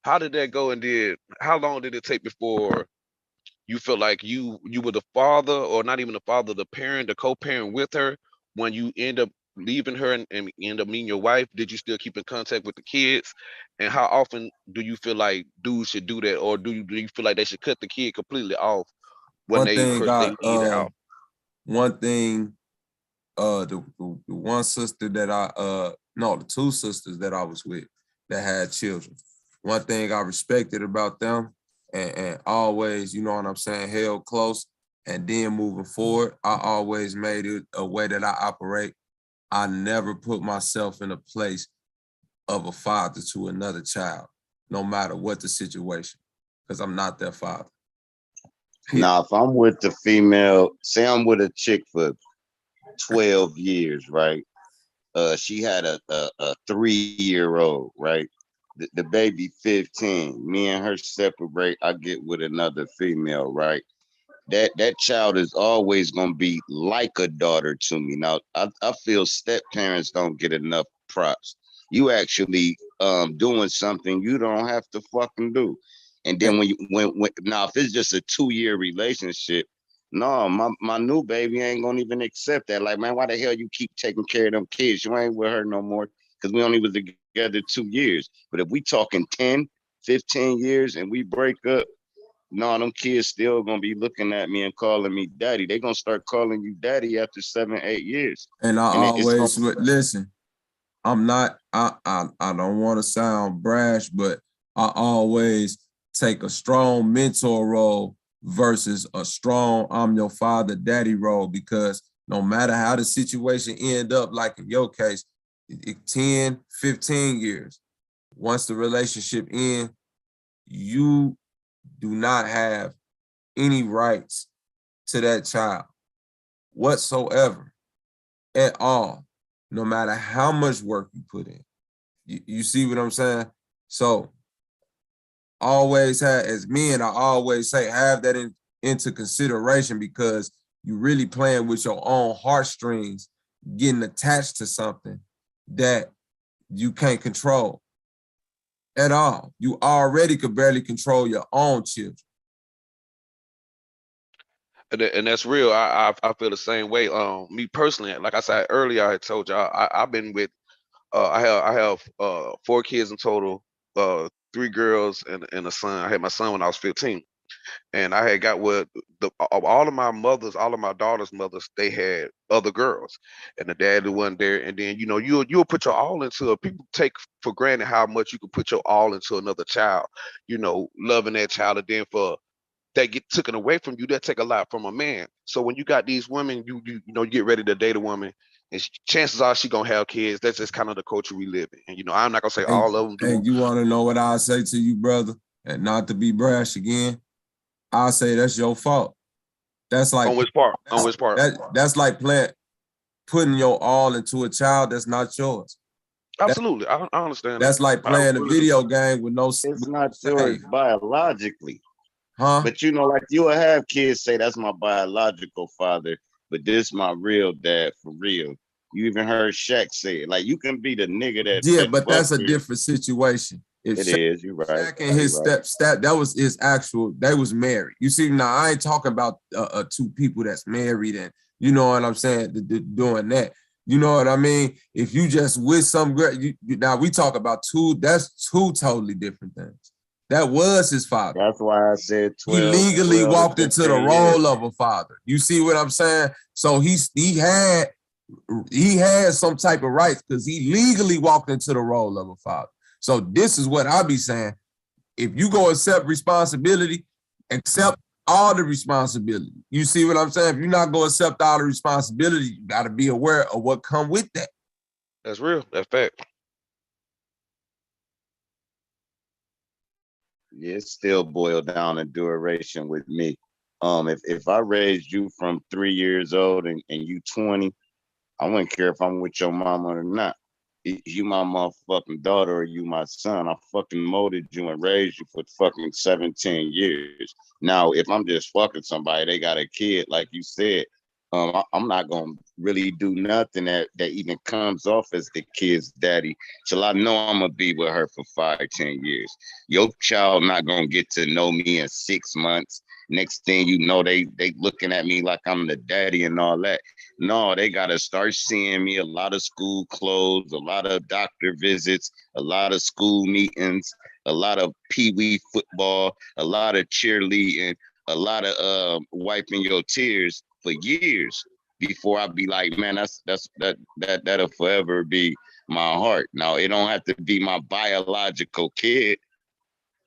how did that go, and how long did it take before you felt like you were the father, or not even the father, the parent, the co-parent with her when you end up leaving her and end up meeting your wife? Did you still keep in contact with the kids? And how often do you feel like dudes should do that, or do you feel like they should cut the kid completely off when One they thing leave the house? one thing, the one sister that the 2 sisters that I was with that had children. One thing I respected about them and always, you know what I'm saying, held close, and then moving forward, I always made it a way that I operate. I never put myself in a place of a father to another child, no matter what the situation, because I'm not their father. Now, if I'm with the female, say I'm with a chick for 12 years, right? She had a 3-year-old, right? The baby 15. Me and her separate. I get with another female, right? That child is always gonna be like a daughter to me. Now, I feel step parents don't get enough props. You actually doing something you don't have to fucking do. And then when now, if it's just a 2-year relationship, no, my new baby ain't gonna even accept that. Like, man, why the hell you keep taking care of them kids? You ain't with her no more, because we only was together 2 years. But if we talking 10, 15 years and we break up, no, them kids still gonna be looking at me and calling me daddy. They gonna start calling you daddy after 7, 8 years. And I it's always gonna, listen. I'm not. I don't want to sound brash, but I always take a strong mentor role versus a strong I'm your father daddy role, because no matter how the situation end up, like in your case, 10, 15 years, once the relationship ends, you do not have any rights to that child whatsoever at all, no matter how much work you put in. You see what I'm saying? So always have, as men, I always say, have that into consideration, because you're really playing with your own heartstrings, getting attached to something that you can't control at all. You already could barely control your own children. And that's real. I feel the same way. Me personally, like I said earlier, I had told y'all I've been with I have 4 kids in total, 3 girls and a son. I had my son when I was 15, and I had got with all of my mothers, all of my daughters' mothers. They had other girls, and the daddy wasn't there. And then you'll put your all into it. People take for granted how much you can put your all into another child. Loving that child, and then for that get taken away from you, that take a lot from a man. So when you got these women, you get ready to date a woman, and chances are she gonna have kids. That's just kind of the culture we live in. And I'm not gonna say all of them do. And you want to know what I say to you, brother? And not to be brash again, I say that's your fault. That's like on which part? On which part? That's like putting your all into a child that's not yours. Absolutely, I understand. That's like playing a video game with no. It's not yours biologically. Huh? But you know, like you'll have kids say that's my biological father, but this my real dad for real. You even heard Shaq say it. Like you can be the nigga that But that's a fucked her. different situation. If It Shaq, is, you're right. Shaq and his step, that was his actual, they was married. You see, now I ain't talking about two people that's married and you know what I'm saying, doing that. You know what I mean? If you just with some girl, now we talk about that's two totally different things. That was his father. That's why I said 12. He legally 12 walked into the role of a father. You see what I'm saying? So he had some type of rights because he legally walked into the role of a father. So this is what I be saying. If you go accept responsibility, accept all the responsibility. You see what I'm saying? If you're not going to accept all the responsibility, you got to be aware of what come with that. That's real. That's fact. Yeah, it still boiled down to duration with me. If I raised you from 3 years old and you 20, I wouldn't care if I'm with your mama or not. You my motherfucking daughter or you my son. I fucking molded you and raised you for fucking 17 years. Now, if I'm just fucking somebody, they got a kid, like you said, I'm not gonna really do nothing that even comes off as the kid's daddy till I know I'm gonna be with her for 5-10 years. Your child not gonna get to know me in 6 months. Next thing you know, they looking at me like I'm the daddy and all that. No, they gotta start seeing me. A lot of school clothes, a lot of doctor visits, a lot of school meetings, a lot of pee-wee football, a lot of cheerleading, a lot of wiping your tears for years before I be like, man, that'll forever be my heart. Now it don't have to be my biological kid.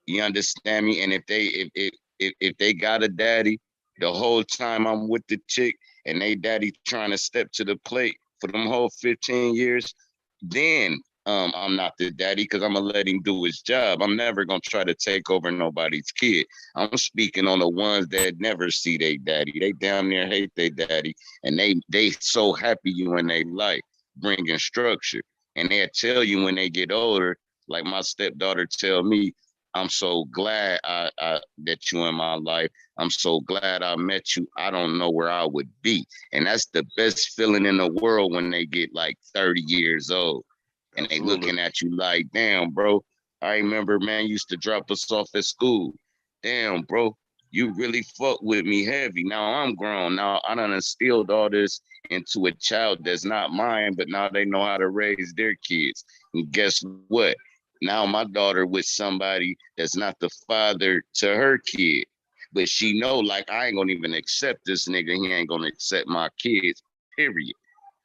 You understand me? And if they got a daddy, the whole time I'm with the chick and they daddy trying to step to the plate for them whole 15 years, then I'm not the daddy because I'm gonna let him do his job. I'm never gonna try to take over nobody's kid. I'm speaking on the ones that never see their daddy. They damn near hate their daddy, and they so happy you in their life, bringing structure. And they'll tell you when they get older, like my stepdaughter tell me, I'm so glad that you in my life. I'm so glad I met you. I don't know where I would be. And that's the best feeling in the world when they get like 30 years old. And they looking at you like, damn, bro. I remember, man, used to drop us off at school. Damn, bro, you really fuck with me heavy. Now I'm grown. Now I done instilled all this into a child that's not mine, but now they know how to raise their kids. And guess what? Now my daughter with somebody that's not the father to her kid. But she know, like, I ain't gonna even accept this nigga. He ain't gonna accept my kids, period.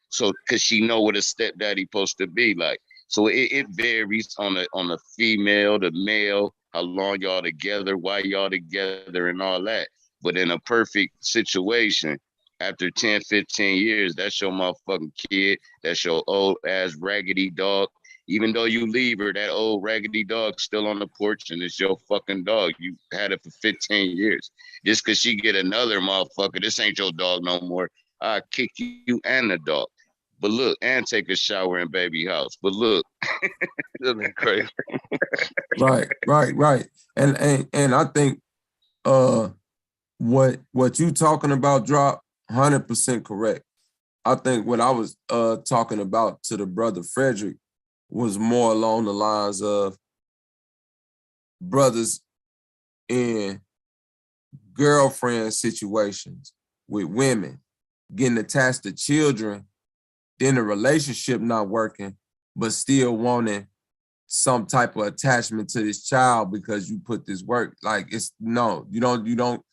So, cause she know what a stepdaddy supposed to be like. So it varies on the female, the male, how long y'all together, why y'all together and all that. But in a perfect situation, after 10, 15 years, that's your motherfucking kid. That's your old ass raggedy dog. Even though you leave her, that old raggedy dog still on the porch and it's your fucking dog. You had it for 15 years. Just cause she get another motherfucker, this ain't your dog no more. I kick you and the dog. But look, and take a shower in baby house. But look, that's crazy. Right. And I think what you talking about, Drop, 100% correct. I think what I was talking about to the brother Frederick was more along the lines of brothers in girlfriend situations with women getting attached to children, then the relationship not working, but still wanting some type of attachment to this child because you put this work. Like it's no, you don't.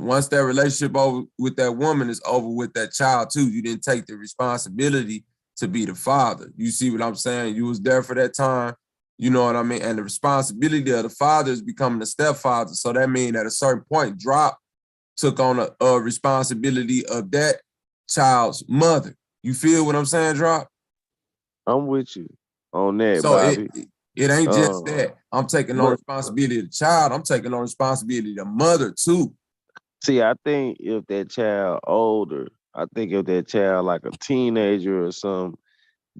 Once that relationship over with that woman is over with that child too, you didn't take the responsibility to be the father. You see what I'm saying? You was there for that time. You know what I mean? And the responsibility of the father is becoming the stepfather. So that means at a certain point, Drop took on a responsibility of that child's mother. You feel what I'm saying, Drop? I'm with you on that, So Bobby. it ain't just that. I'm taking on responsibility of the child. I'm taking on responsibility of the mother too. See, I think if that child older, I think if that child like a teenager or something,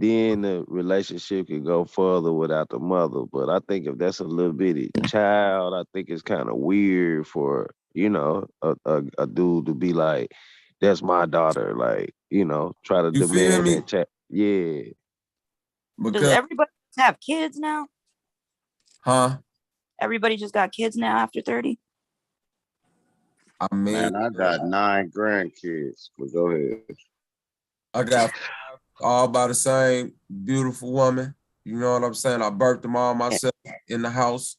then the relationship could go further without the mother. But I think if that's a little bitty child, I think it's kind of weird for, you know, a dude to be like, that's my daughter, like, you know, try to You feel demand me? that child. Yeah. Does Because everybody have kids now? huh? Everybody just got kids now after 30? I mean, Man, I got 9 grandkids. But go ahead. I got 5, all by the same beautiful woman. You know what I'm saying? I birthed them all myself in the house.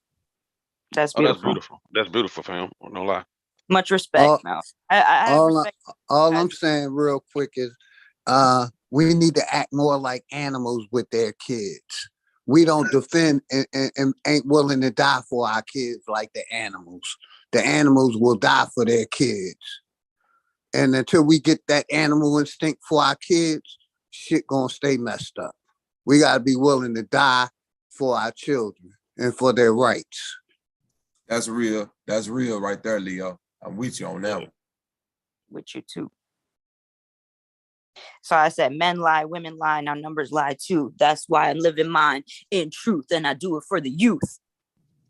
That's Oh, that's beautiful. beautiful. That's beautiful, fam. No lie. Much respect, Mel. I have respect. All I'm saying real quick is we need to act more like animals with their kids. We don't defend and ain't willing to die for our kids like the animals. The animals will die for their kids. And until we get that animal instinct for our kids, shit gonna stay messed up. We gotta be willing to die for our children and for their rights. That's real. That's real right there, Leo. I'm with you on that one. With you too. So I said, men lie, women lie, now numbers lie too. That's why I'm living mine in truth, and I do it for the youth.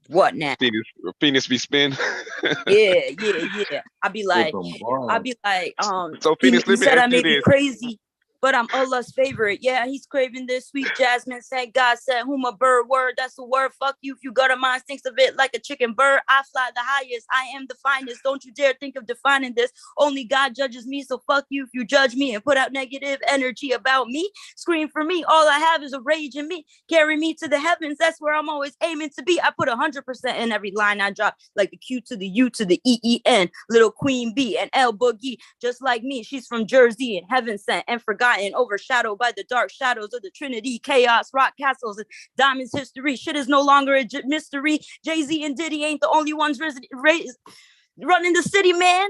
What now? Phoenix be spin. Yeah. I'd be like, So Phoenix, he let me said ask I you may be this. crazy, but I'm Allah's favorite. Yeah, he's craving this sweet jasmine. Saint God said, whom a bird word, that's the word. Fuck you if you got a mind, thinks of it like a chicken bird. I fly the highest, I am the finest. Don't you dare think of defining this. Only God judges me, so fuck you if you judge me and put out negative energy about me. Scream for me, all I have is a rage in me. Carry me to the heavens, that's where I'm always aiming to be. I put 100% in every line I drop, like the Q to the U to the EEN. Little Queen B and L Boogie, just like me, she's from Jersey and heaven sent and forgotten, overshadowed by the dark shadows of the Trinity, chaos, rock castles, and diamonds history. Shit is no longer a mystery. Jay-Z and Diddy ain't the only ones running the city, man.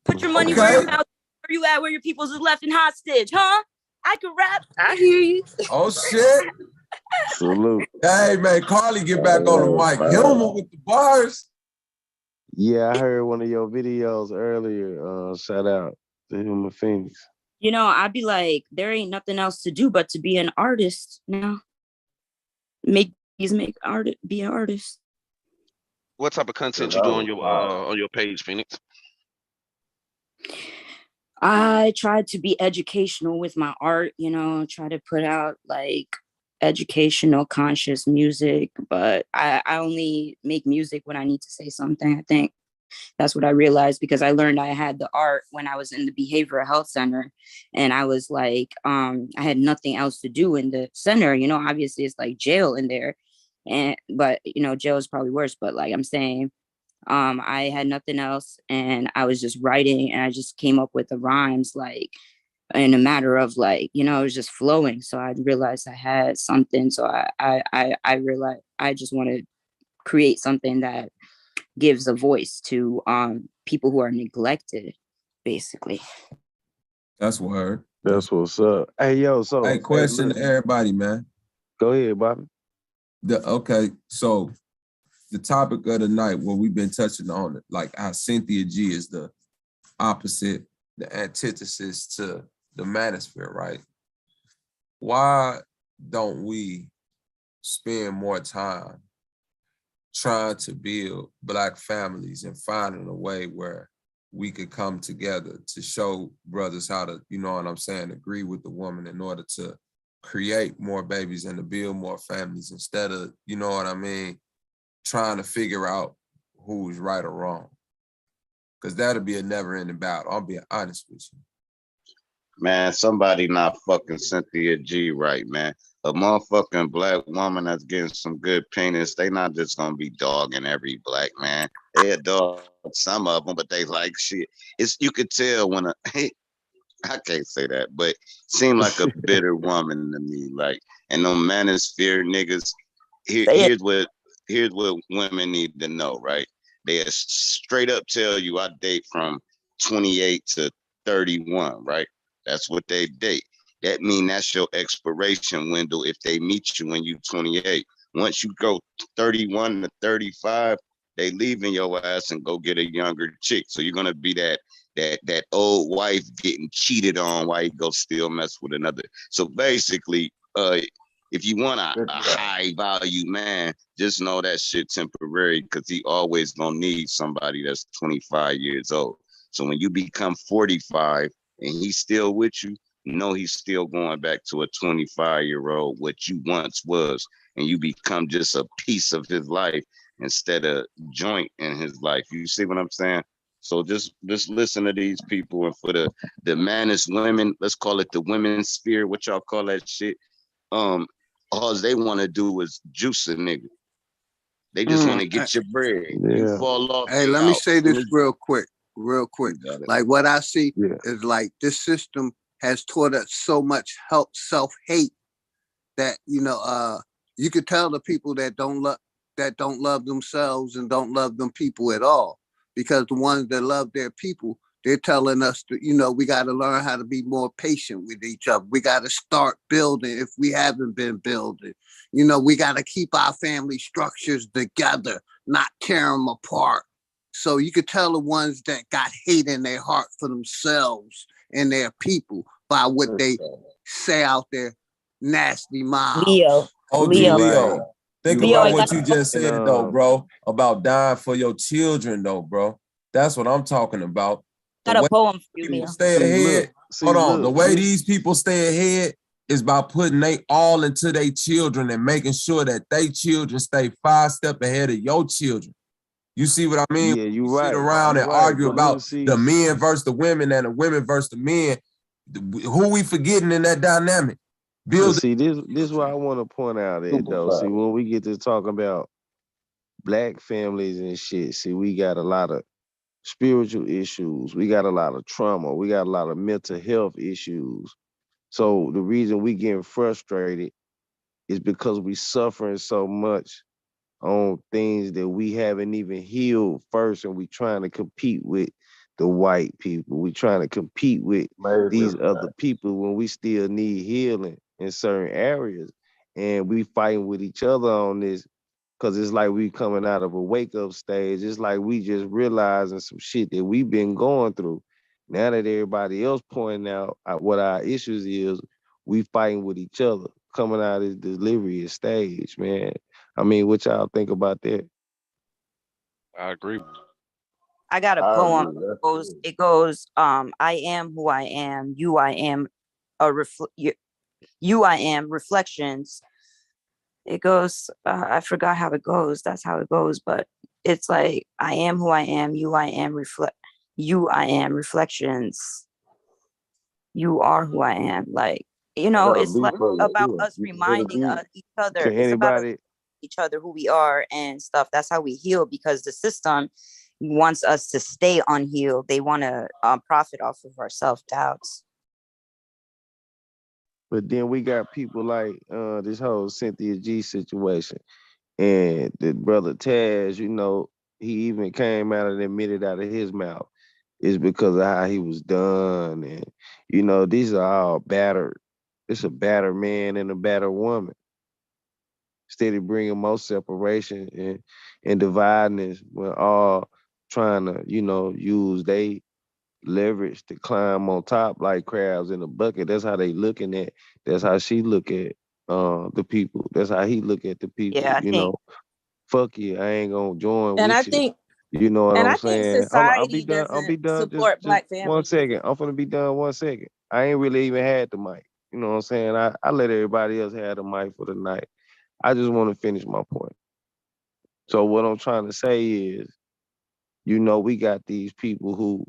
Put your money where your mouth, where you at, where your peoples is left in hostage, huh? I can rap. I hear you. Oh shit. Salute. Hey man, Carly, get back on the mic. Hilma with the bars. Yeah, I heard one of your videos earlier. Shout out to Hilma Phoenix. You know, I'd be like, there ain't nothing else to do but to be an artist now. Be an artist. What type of content you do on your page, Phoenix? I try to be educational with my art, you know, try to put out like educational, conscious music, but I only make music when I need to say something, I think. That's what I realized, because I learned I had the art when I was in the behavioral health center, and I was like, I had nothing else to do in the center. You know, obviously it's like jail in there, but you know, jail is probably worse. But like I'm saying, I had nothing else, and I was just writing, and I just came up with the rhymes like in a matter of like, you know, it was just flowing. So I realized I had something. So I realized I just want to create something that gives a voice to people who are neglected, basically. That's word. That's what's up. Hey, yo, so hey, question to everybody, man. Go ahead, Bobby. Okay, so the topic of the night, what we've been touching on it, like how Cynthia G is the opposite, the antithesis to the manosphere, right? Why don't we spend more time trying to build Black families and finding a way where we could come together to show brothers how to, you know what I'm saying, agree with the woman in order to create more babies and to build more families, instead of, you know what I mean, trying to figure out who's right or wrong? Because that'll be a never-ending battle. I'll be honest with you. Man, somebody not fucking Cynthia G right, man. A motherfucking Black woman that's getting some good penis, they not just gonna be dogging every Black man. They dog some of them, but they like shit. It's, you could tell when I can't say that, but seem like a bitter woman to me. Like, and no manosphere niggas. Here's what women need to know, right? They straight up tell you I date from 28 to 31, right? That's what they date. That mean that's your expiration window if they meet you when you're 28. Once you go 31 to 35, they leaving your ass and go get a younger chick. So you're gonna be that old wife getting cheated on while you go still mess with another. So basically, if you want a high value man, just know that shit temporary, because he always gonna need somebody that's 25 years old. So when you become 45 and he's still with you, know he's still going back to a 25-year-old, what you once was, and you become just a piece of his life instead of joint in his life. You see what I'm saying? So just listen to these people, and for the manest women, let's call it the women's sphere, what y'all call that shit. All they want to do is juice a nigga. They just want to get your bread. You fall off. Hey, let me say this real quick. Like what I see is like this system has taught us so much self-hate that you could tell the people that don't love themselves and don't love them people at all, because the ones that love their people, they're telling us that we got to learn how to be more patient with each other. We got to start building if we haven't been building. We got to keep our family structures together, not tear them apart. So you could tell the ones that got hate in their heart for themselves and their people by what they say out their nasty mouths. Leo. Think about what you just said, though, bro, about dying for your children, though, bro. That's what I'm talking about. Got a poem for you, Leo. Stay ahead. Hold on. The way these people stay ahead is by putting they all into their children and making sure that they children stay 5 steps ahead of your children. You see what I mean? Yeah, you sit around and argue about the men versus the women and the women versus the men. Who we forgetting in that dynamic? See, this is what I want to point out though. See, when we get to talking about black families and shit, see, we got a lot of spiritual issues. We got a lot of trauma. We got a lot of mental health issues. So the reason we getting frustrated is because we suffering so much on things that we haven't even healed first, and we trying to compete with the white people. We trying to compete with these other people when we still need healing in certain areas. And we fighting with each other on this because it's like we coming out of a wake-up stage. It's like we just realizing some shit that we've been going through. Now that everybody else pointing out what our issues is, we fighting with each other, coming out of this delirious stage, man. I mean, what y'all think about that? I agree. I got a poem. It goes, I am who I am, I am I am reflections. It goes, I forgot how it goes. That's how it goes, but it's like, I am who I am, I am I am reflections. You are who I am. Like, it's like about us reminding each other. It's about each other who we are and stuff. That's how we heal, because the system wants us to stay unhealed. They want to profit off of our self-doubts. But then we got people like this whole Cynthia G situation. And the brother Taz, he even came out and admitted out of his mouth it's because of how he was done. And, these are all battered. It's a battered man and a battered woman. Instead of bringing more separation and dividing us, we're all trying to, use they leverage to climb on top like crabs in a bucket. That's how they looking at. That's how she look at the people. That's how he look at the people. Yeah, Fuck you. I ain't gonna join and with I you. think, You know what and I'm I think saying? I'll be society done. I'll be doesn't done. support Just Black 1 families. second. I'm gonna be done 1 second. I ain't really even had the mic. You know what I'm saying? I let everybody else have the mic for the night. I just want to finish my point. So what I'm trying to say is, we got these people who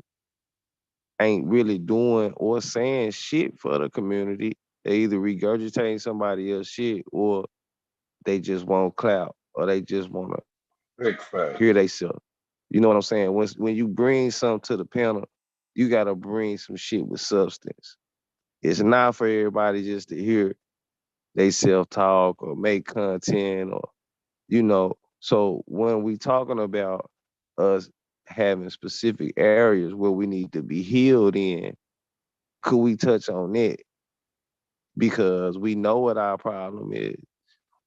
ain't really doing or saying shit for the community. They either regurgitating somebody else's shit, or they just want clout, or they just want to hear themselves. You know what I'm saying? When you bring something to the panel, you got to bring some shit with substance. It's not for everybody just to hear they self-talk or make content or, So when we talking about us having specific areas where we need to be healed in, could we touch on it? Because we know what our problem is.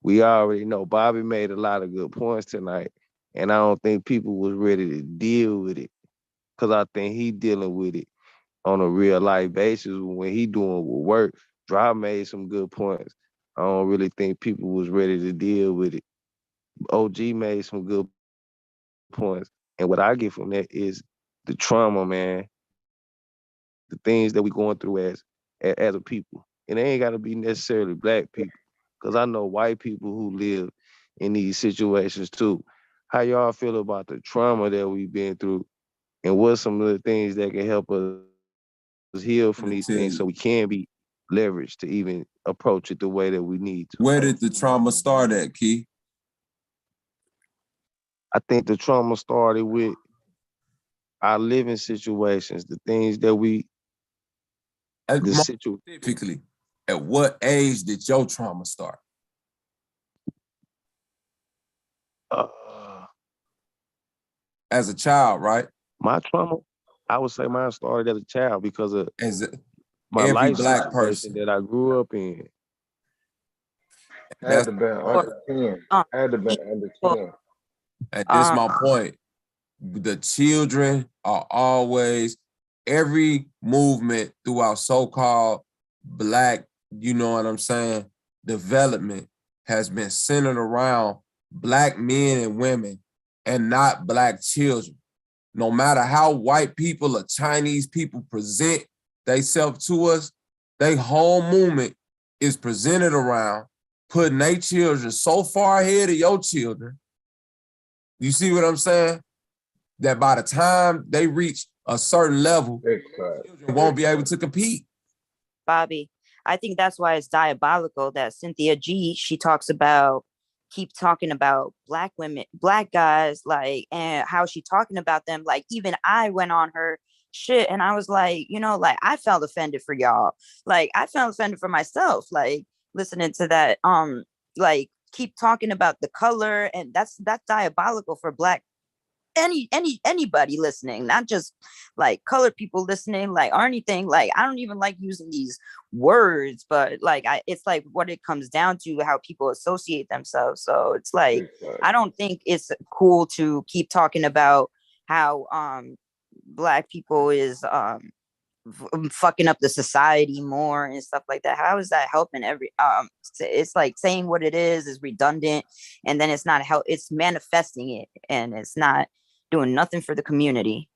We already know. Bobby made a lot of good points tonight. And I don't think people was ready to deal with it. Cause I think he dealing with it on a real life basis when he doing work. Dry made some good points. I don't really think people was ready to deal with it. OG made some good points. And what I get from that is the trauma, man, the things that we going through as a people. And they ain't gotta be necessarily black people. Cause I know white people who live in these situations too. How y'all feel about the trauma that we've been through? And what's some of the things that can help us heal from these things so we can be leveraged to even approach it the way that we need to? Where did the trauma start at, Key? I think the trauma started with our living situations, the things that we, Specifically, at what age did your trauma start? As a child, right? My trauma, I would say mine started as a child because of my every life black situation person that I grew up in. Had to been under 10. Had to been under 10. And this is my point. The children are always, every movement throughout so-called black, you know what I'm saying, development has been centered around black men and women and not black children. No matter how white people or Chinese people present themselves to us, their whole movement is presented around putting their children so far ahead of your children. You see what I'm saying? That by the time they reach a certain level, children won't be able to compete. Bobby, I think that's why it's diabolical that Cynthia G, she talks about, keep talking about black women, black guys, like, and how she talking about them. Like, even I went on her shit and I was like, you know, like, I felt offended for y'all. Like, I felt offended for myself, like, listening to that, like, keep talking about the color, and that's diabolical for black anybody listening, not just like colored people listening, like, or anything. Like, I don't even like using these words, but like, it's like what it comes down to, how people associate themselves. So it's like, I don't think it's cool to keep talking about how black people is fucking up the society more and stuff like that. How is that helping it's like saying what it is redundant, and then it's not it's manifesting it, and it's not doing nothing for the community.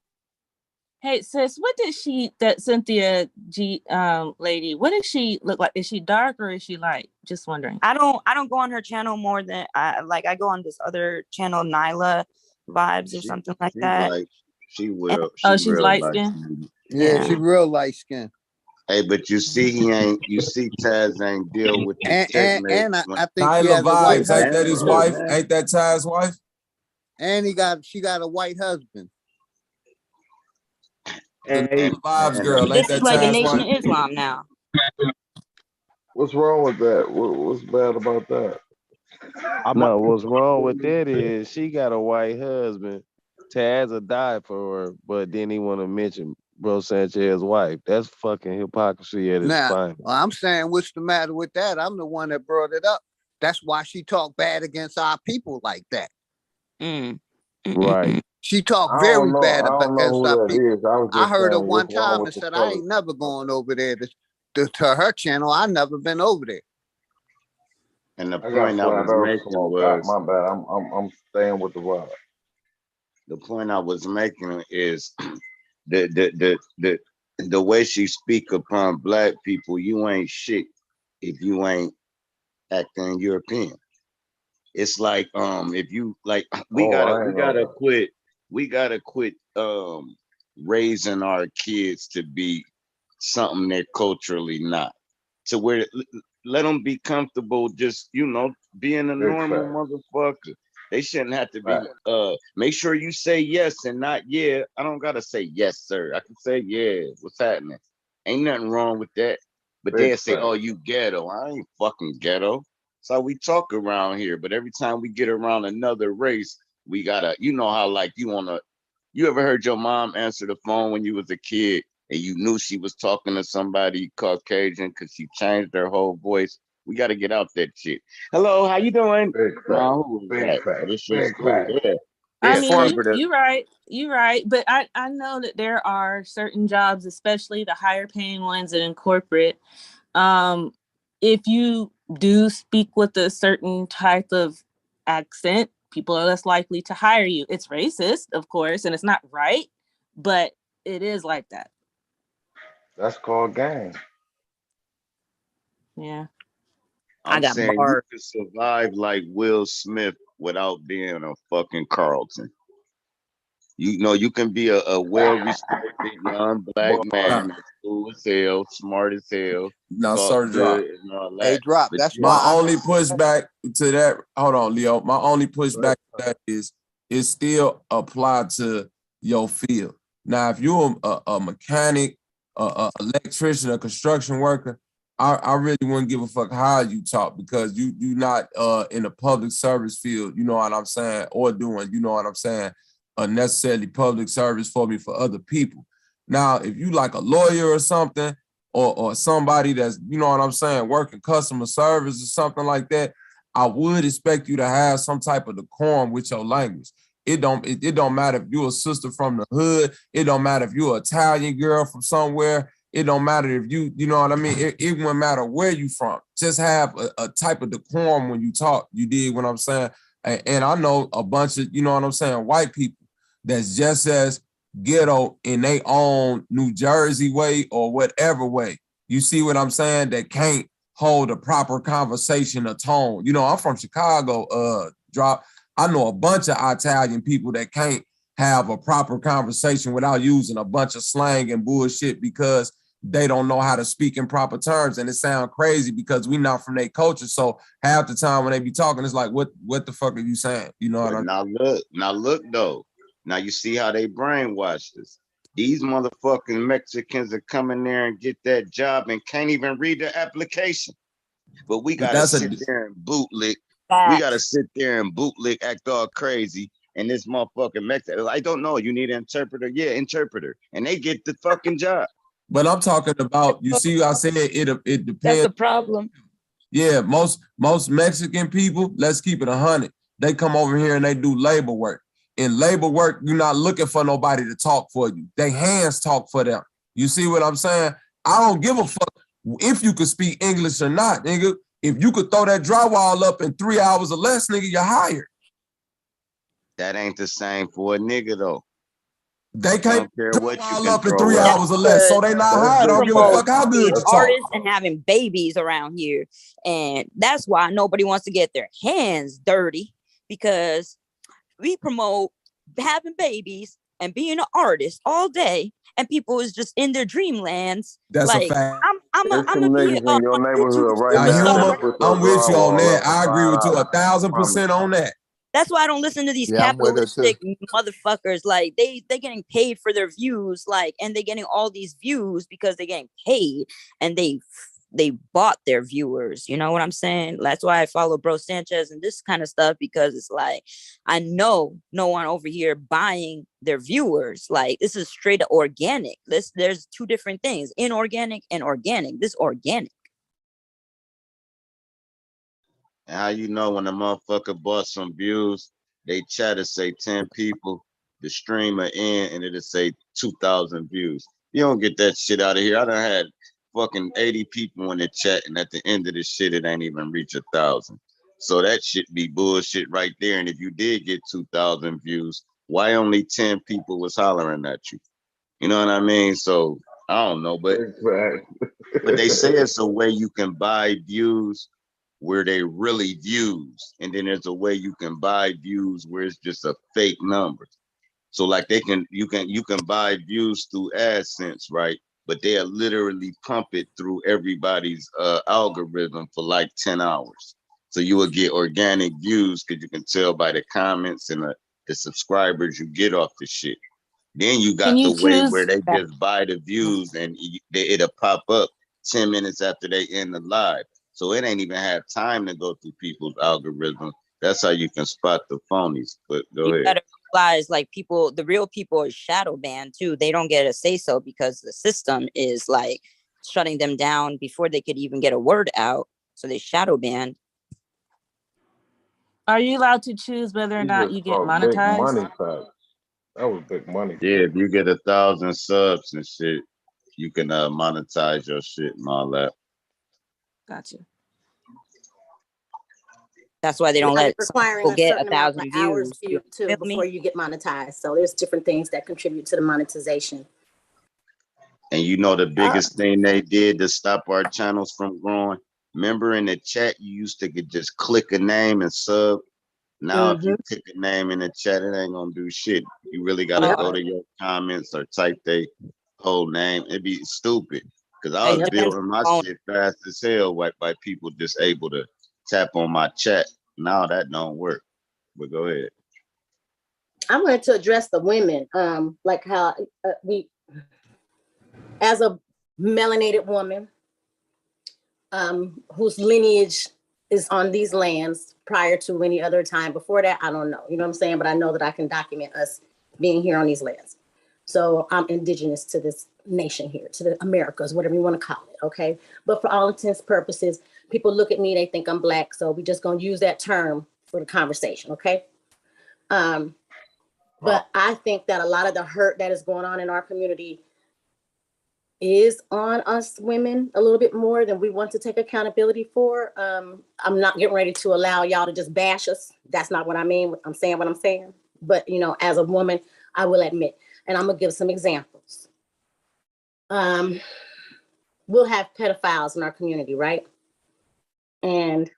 Hey sis, what did that Cynthia G lady, what does she look like? Is she dark or is she light? Just wondering. I don't go on her channel more than I go on this other channel, Nyla Vibes or something like that. Like, she's she's light skinned. Yeah, she real light skinned. Hey, but you see, you see Taz ain't deal with the and I think Nyla she has a white Vibes, ain't that his wife? Ain't that Taz's wife? And she got a white husband. The Nyla Vibes girl, ain't that like a Taz's Nation wife? of Islam now. What's wrong with that? What's bad about that? No, what's wrong with that is she got a white husband. Taz will die for her, but then he want to mention Bro Sanchez's wife. That's fucking hypocrisy at its finest. Well, I'm saying, what's the matter with that? I'm the one that brought it up. That's why she talked bad against our people like that. Right. She talked very bad against our people. I heard her one time and said, I ain't never going over there to her channel. I never been over there. And the point I was making was, my bad. I'm staying with the vibe. The point I was making is the way she speak upon black people. You ain't shit if you ain't acting European. It's like if you like, we gotta quit raising our kids to be something they're culturally not. To where let them be comfortable, just being a normal motherfucker. They shouldn't have to be. Make sure you say yes and not yeah. I don't gotta say yes, sir. I can say yeah. What's happening? Ain't nothing wrong with that. But they'll say, "Oh, you ghetto." I ain't fucking ghetto. That's how we talk around here. But every time we get around another race, we gotta. You know how like you ever heard your mom answer the phone when you was a kid and you knew she was talking to somebody Caucasian because she changed her whole voice? We got to get out that shit. Hello, how you doing? Mom, who was that? This shit's cool. Yeah. I mean, you're right. You're right. But I know that there are certain jobs, especially the higher paying ones in corporate. If you do speak with a certain type of accent, people are less likely to hire you. It's racist, of course, and it's not right, but it is like that. That's called gang. Yeah. I'm saying you could survive like Will Smith without being a fucking Carlton. You know, you can be a well-respected young black man, that's cool as hell, smart as hell, Now, talk sir, drop. good and all that. Hey, drop. But That's you- My only pushback to that, hold on, Leo. My only pushback to that is it still applied to your field. Now, if you're a mechanic, a electrician, a construction worker, I really wouldn't give a fuck how you talk because you not in a public service field, you know what I'm saying, or doing, you know what I'm saying, a necessarily public service for me for other people. Now, if you like a lawyer or something, or somebody that's, you know what I'm saying, working customer service or something like that, I would expect you to have some type of decorum with your language. It don't matter if you're a sister from the hood. It don't matter if you're an Italian girl from somewhere. It don't matter if you know what I mean? It wouldn't matter where you from. Just have a type of decorum when you talk. You dig what I'm saying? And I know a bunch of, you know what I'm saying, white people that's just as ghetto in their own New Jersey way or whatever way. You see what I'm saying? That can't hold a proper conversation or tone. You know, I'm from Chicago, drop. I know a bunch of Italian people that can't have a proper conversation without using a bunch of slang and bullshit because they don't know how to speak in proper terms. And it sounds crazy because we not from their culture. So half the time when they be talking, it's like, what the fuck are you saying? You know what I mean? Now look though. Now you see how they brainwashed us. These motherfucking Mexicans are coming there and get that job and can't even read the application. But we gotta sit there and bootlick. We gotta sit there and bootlick, act all crazy. And this motherfucking Mexican, I don't know. You need an interpreter? Yeah, interpreter. And they get the fucking job. But I'm talking about, you see, I said it depends. That's the problem. Yeah, most Mexican people, let's keep it 100. They come over here and they do labor work. In labor work, you're not looking for nobody to talk for you. They hands talk for them. You see what I'm saying? I don't give a fuck if you could speak English or not, nigga. If you could throw that drywall up in 3 hours or less, nigga, you're hired. That ain't the same for a nigga though. They can't care what you can up in throw 3 up. hours or less, so they not hired. I don't give a fuck how good you talk. Artists and having babies around here, and that's why nobody wants to get their hands dirty, because we promote having babies and being an artist all day, and people is just in their dreamlands. That's like, a fact. I'm gonna be in your neighborhood right now. I'm with you on that. I agree with you 1,000% on that. That's why I don't listen to these capitalistic motherfuckers. Like they're getting paid for their views, like, and they're getting all these views because they're getting paid, and they bought their viewers. You know what I'm saying? That's why I follow Bro Sanchez and this kind of stuff, because it's like, I know no one over here buying their viewers. Like, this is straight organic. There's two different things: inorganic and organic. This organic. And how you know when a motherfucker bought some views, they chat to say 10 people, the streamer in, and it'll say 2,000 views. You don't get that shit out of here. I done had fucking 80 people in the chat, and at the end of the shit, it ain't even reach 1,000. So that shit be bullshit right there. And if you did get 2,000 views, why only 10 people was hollering at you? You know what I mean? So I don't know, but they say it's a way you can buy views where they really views, and then there's a way you can buy views where it's just a fake number. So like you can buy views through AdSense, right? But they'll literally pump it through everybody's algorithm for like 10 hours. So you will get organic views because you can tell by the comments and the subscribers you get off the shit. Then you got the way where they just buy the views and it'll pop up 10 minutes after they end the live. So it ain't even have time to go through people's algorithm. That's how you can spot the phonies. But go ahead. Gotta realize, like, people, the real people are shadow banned too. They don't get a say so because the system is like shutting them down before they could even get a word out. So they shadow banned. Are you allowed to choose whether or not you get monetized? Big money facts. That was big money. Yeah, if you get 1,000 subs and shit, you can monetize your shit and all that. Gotcha. That's why they don't let requiring people a get certain amount of 1,000 hours views. viewed too before you get monetized. So there's different things that contribute to the monetization. And you know the biggest thing they did to stop our channels from growing? Remember in the chat, you used to just click a name and sub. Now, if you click a name in the chat, it ain't gonna do shit. You really gotta go to your comments or type their whole name. It'd be stupid. Cause I was building my shit fast as hell by people just able to tap on my chat. Now that don't work. But go ahead. I wanted to address the women, like how we, as a melanated woman, whose lineage is on these lands prior to any other time. Before that, I don't know. You know what I'm saying? But I know that I can document us being here on these lands. So I'm indigenous to this nation here, to the Americas, whatever you want to call it, okay? But for all intents and purposes, people look at me, they think I'm Black. So we just gonna use that term for the conversation, okay? But I think that a lot of the hurt that is going on in our community is on us women a little bit more than we want to take accountability for. I'm not getting ready to allow y'all to just bash us. That's not what I mean. I'm saying what I'm saying. But, you know, as a woman, I will admit, and I'm gonna give some examples. We'll have pedophiles in our community, right? And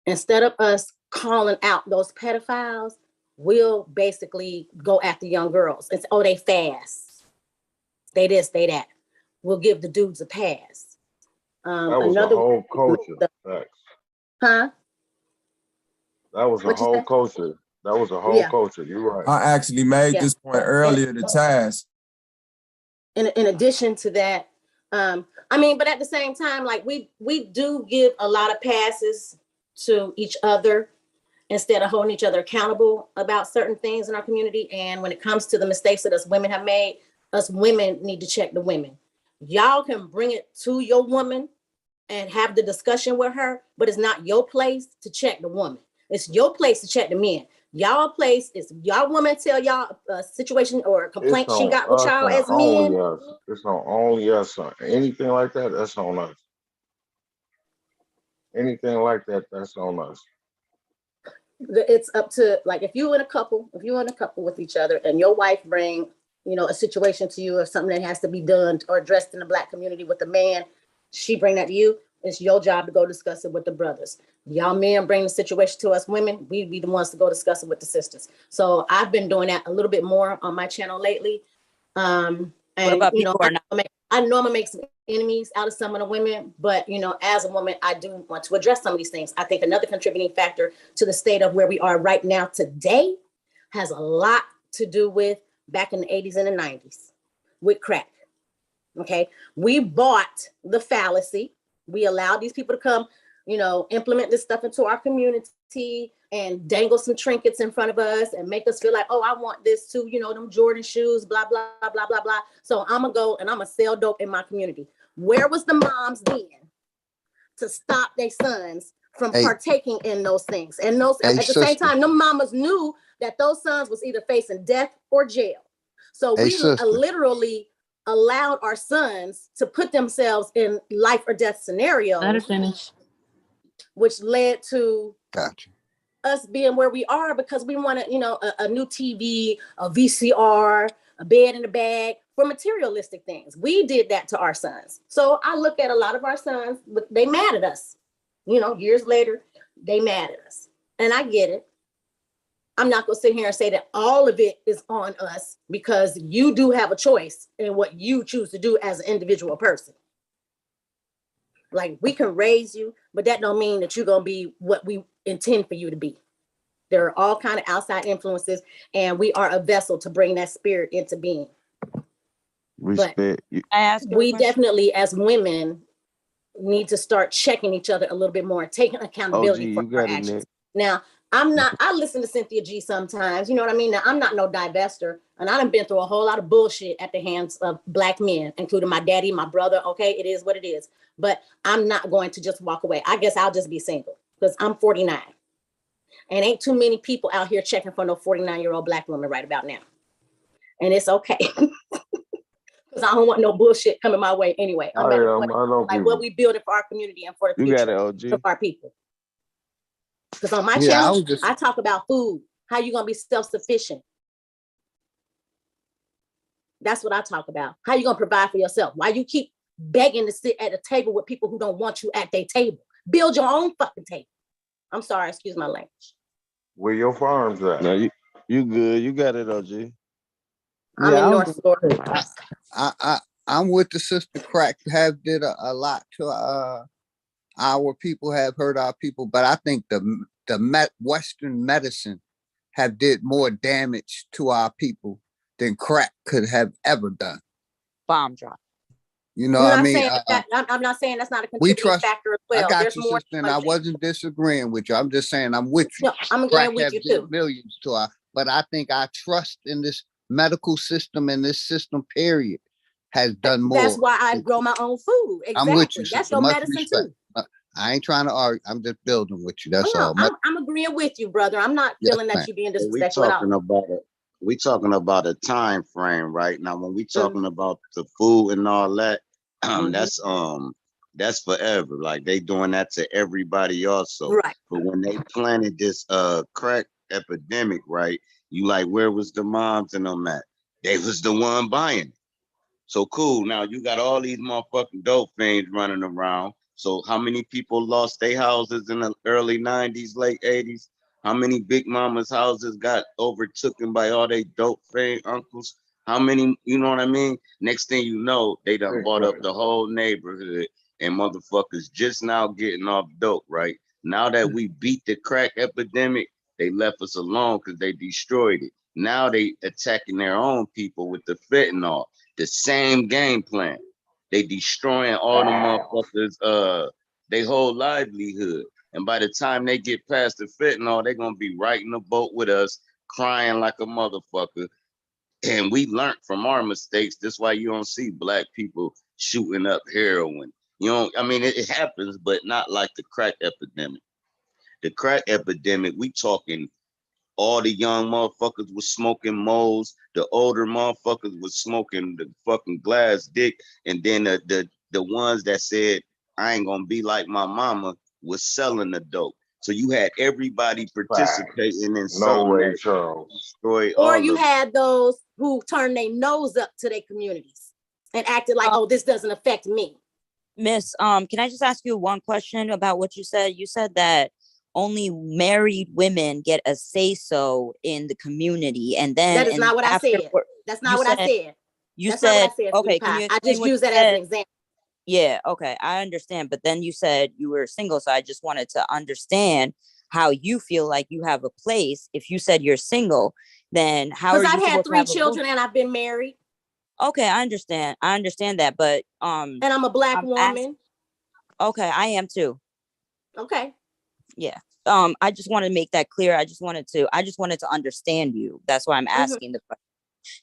instead of us calling out those pedophiles, we'll basically go after young girls. It's, oh, they fast. They this, they that. We'll give the dudes a pass. That was a whole culture. Huh? That was a whole culture. That was a whole culture. You're right. I actually made this point earlier to Taz. In addition to that, I mean, but at the same time, like we do give a lot of passes to each other instead of holding each other accountable about certain things in our community. And when it comes to the mistakes that us women have made, us women need to check the women. Y'all can bring it to your woman and have the discussion with her, but it's not your place to check the woman. It's your place to check the men. Y'all place is y'all woman tell y'all a situation or a complaint she got with y'all as men. It's on only us. Anything like that, that's on us. Anything like that, that's on us. It's up to, like, if you're in a couple with each other and your wife bring, you know, a situation to you or something that has to be done or addressed in the Black community with the man, she bring that to you, it's your job to go discuss it with the brothers. Y'all men bring the situation to us women, we be the ones to go discuss it with the sisters. So I've been doing that a little bit more on my channel lately. And you know, I know I'm gonna make some enemies out of some of the women, but you know, as a woman, I do want to address some of these things. I think another contributing factor to the state of where we are right now today has a lot to do with back in the 80s and the 90s with crack. Okay, we bought the fallacy. We allowed these people to come, you know, implement this stuff into our community and dangle some trinkets in front of us and make us feel like, oh, I want this too, you know, them Jordan shoes, blah, blah, blah, blah, blah. So I'm gonna go and I'm gonna sell dope in my community. Where was the moms then to stop their sons from partaking in those things? And those at the same time, them mamas knew that those sons was either facing death or jail. So we literally allowed our sons to put themselves in life or death scenarios. Let her finish. Which led to us being where we are because we wanted, you know, a new TV, a VCR, a bed in a bag for materialistic things. We did that to our sons. So I look at a lot of our sons, but they mad at us. You know, years later, they mad at us. And I get it. I'm not gonna sit here and say that all of it is on us because you do have a choice in what you choose to do as an individual person. Like, we can raise you, but that don't mean that you're gonna be what we intend for you to be. There are all kind of outside influences, and we are a vessel to bring that spirit into being. Respect. But we definitely, as women, need to start checking each other a little bit more, taking accountability for our actions. Now, I listen to Cynthia G sometimes, you know what I mean? Now, I'm not no divester, and I done been through a whole lot of bullshit at the hands of Black men, including my daddy, my brother. Okay, it is what it is. But I'm not going to just walk away. I guess I'll just be single because I'm 49. And ain't too many people out here checking for no 49-year-old Black woman right about now. And it's okay. Because I don't want no bullshit coming my way anyway. I'm at a point, like what we building for our community and for the future of our people. Because on my channel, I talk about food. How you gonna be self-sufficient? That's what I talk about. How you gonna provide for yourself? Why you keep begging to sit at a table with people who don't want you at their table? Build your own fucking table. I'm sorry, excuse my language. Where your farms at? No, you good. You got it, OG. I'm in North Florida. I'm with the sister. Crack have did a lot to our people, have hurt our people, but I think the Western medicine have did more damage to our people than crack could have ever done. Bomb drop. You know what I mean? I'm not saying that's not a contributing factor as well. I got There's you, more sister, and I wasn't disagreeing with you. I'm just saying I'm with you. No, I'm agreeing with you too. Millions to our, but I think our trust in this medical system and this system, period, has done more. That's why I grow my own food. Exactly. I'm with you. That's your medicine too. I ain't trying to argue. I'm just building with you. That's all. I'm agreeing with you, brother. I'm not feeling that you're being disrespectful at all. We talking about a time frame, right? Now, when we talking about the food and all that, that's forever. Like they doing that to everybody also. Right. But when they planted this crack epidemic, right? You like, where was the moms and them at? They was the one buying it. So cool. Now you got all these motherfucking dope fiends running around. So how many people lost their houses in the early 90s, late 80s? How many big mamas' houses got overtaken by all they dope fiend uncles? How many, you know what I mean? Next thing you know, they done bought up the whole neighborhood and motherfuckers just now getting off dope, right? Now that we beat the crack epidemic, they left us alone because they destroyed it. Now they attacking their own people with the fentanyl. The same game plan. They destroying all the motherfuckers, their whole livelihood. And by the time they get past the fentanyl, they're gonna be right in the boat with us, crying like a motherfucker. And we learned from our mistakes. That's why you don't see Black people shooting up heroin. You know, I mean, it happens, but not like the crack epidemic. The crack epidemic, we talking all the young motherfuckers was smoking moles. The older motherfuckers was smoking the fucking glass dick. And then the ones that said, I ain't gonna be like my mama, was selling the dope. So you had everybody participating in something that destroyed all. Or you had those who turned their nose up to their communities and acted like, oh, this doesn't affect me. Miss, can I just ask you one question about what you said? You said that only married women get a say-so in the community, and then that is not what I said. That's not what I said. You said, okay, I just use that as an example. Yeah, okay, I understand. But then you said you were single, so I just wanted to understand how you feel like you have a place. If you said you're single, then how are you? Because I've had 3 children and I've been married. Okay, I understand that, but and I'm a Black woman. Okay, I am too. Okay. Yeah. I just want to make that clear. I just wanted to understand you. That's why I'm asking the question.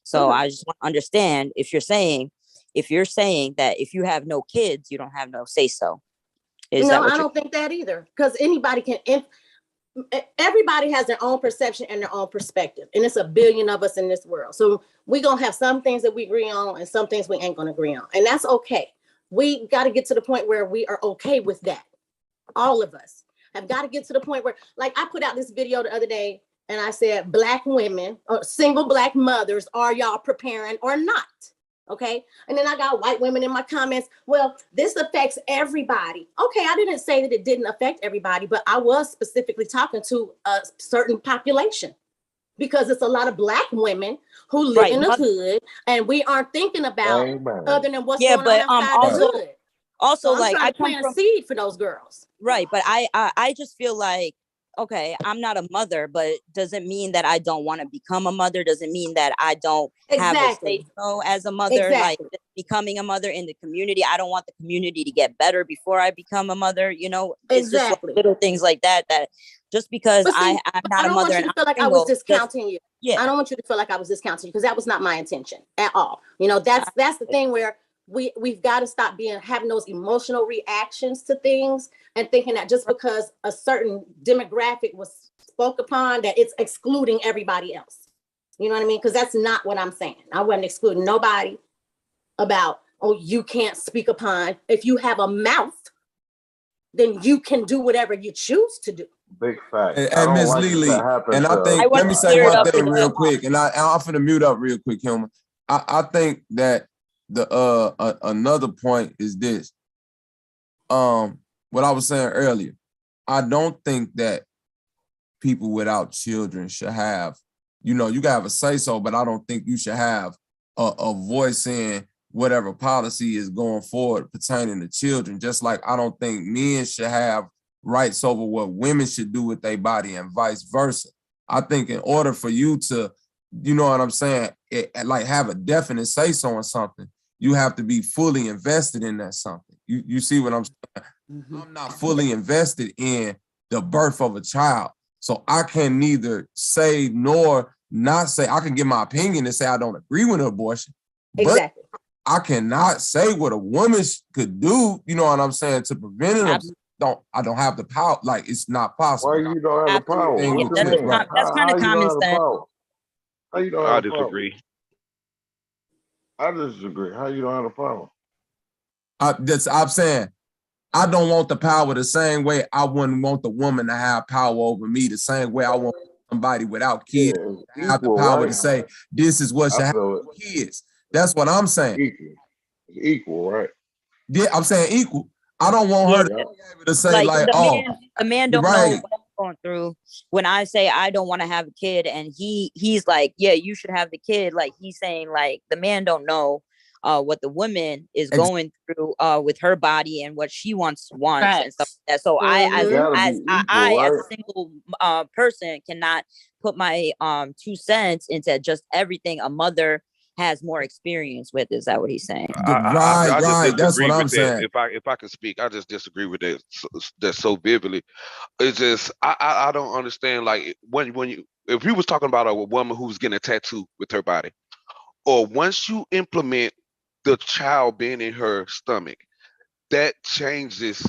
So I just want to understand if you're saying that if you have no kids, you don't have no say so. No, I don't think that either. Because everybody has their own perception and their own perspective. And it's a billion of us in this world. So we're going to have some things that we agree on and some things we ain't going to agree on. And that's okay. We got to get to the point where we are okay with that. All of us have got to get to the point where, like, I put out this video the other day and I said, Black women or single Black mothers, are y'all preparing or not? Okay. And then I got white women in my comments. Well, this affects everybody. Okay. I didn't say that it didn't affect everybody, but I was specifically talking to a certain population because it's a lot of Black women who live in the hood and we aren't thinking about other than what's going on outside the hood. Also, so I plant a seed for those girls. Right. But I just feel like, okay, I'm not a mother, but doesn't mean that I don't want to become a mother. Doesn't mean that I don't have a say so as a mother, like becoming a mother in the community. I don't want the community to get better before I become a mother. You know, it's just like little things like that, that just because I'm not a mother and I feel like I was discounting you. Yeah. I don't want you to feel like I was discounting you because that was not my intention at all. You know, that's the thing where we've got to stop having those emotional reactions to things and thinking that just because a certain demographic was spoke upon that it's excluding everybody else. You know what I mean? Because that's not what I'm saying. I wasn't excluding nobody about, oh, you can't speak upon. If you have a mouth, then you can do whatever you choose to do. Big fact. And Miss Lily, and I think, let me say one thing real quick, and I'm finna mute up real quick, Hilma. I think that another point is this. What I was saying earlier, I don't think that people without children should have, you can have a say-so, but I don't think you should have a voice in whatever policy is going forward pertaining to children. Just like I don't think men should have rights over what women should do with their body and vice versa. I think in order for you to, you know what I'm saying, like have a definite say-so on something, you have to be fully invested in that something. You see what I'm saying? Mm-hmm. I'm not fully invested in the birth of a child. So I can neither say nor not say. I can give my opinion and say I don't agree with an abortion. Exactly. But I cannot say what a woman could do, you know what I'm saying, to prevent it. I don't have the power. Like, it's not possible. Why you don't have the power? Yeah, that's kind of common sense. How you don't have the power? I disagree. I disagree. How you don't have the power? I'm saying I don't want the power the same way I wouldn't want the woman to have power over me, the same way I want somebody without kids to have the power to say, this is what should happen with kids. That's what I'm saying. It's equal, right? Yeah, I'm saying equal. I don't want her to be able to say the man don't know what I'm going through when I say I don't want to have a kid, and he's like, yeah, you should have the kid. Like, he's saying, like, the man don't know what the woman is going through with her body and what she wants and stuff like that. So I as a single person cannot put my 2 cents into just everything a mother has more experience with. Is that what he's saying? I just That's what I'm that. saying. If I can speak, I just disagree with that so vividly. It's just I don't understand. Like, if you was talking about a woman who's getting a tattoo with her body, or once you implement the child being in her stomach, that changes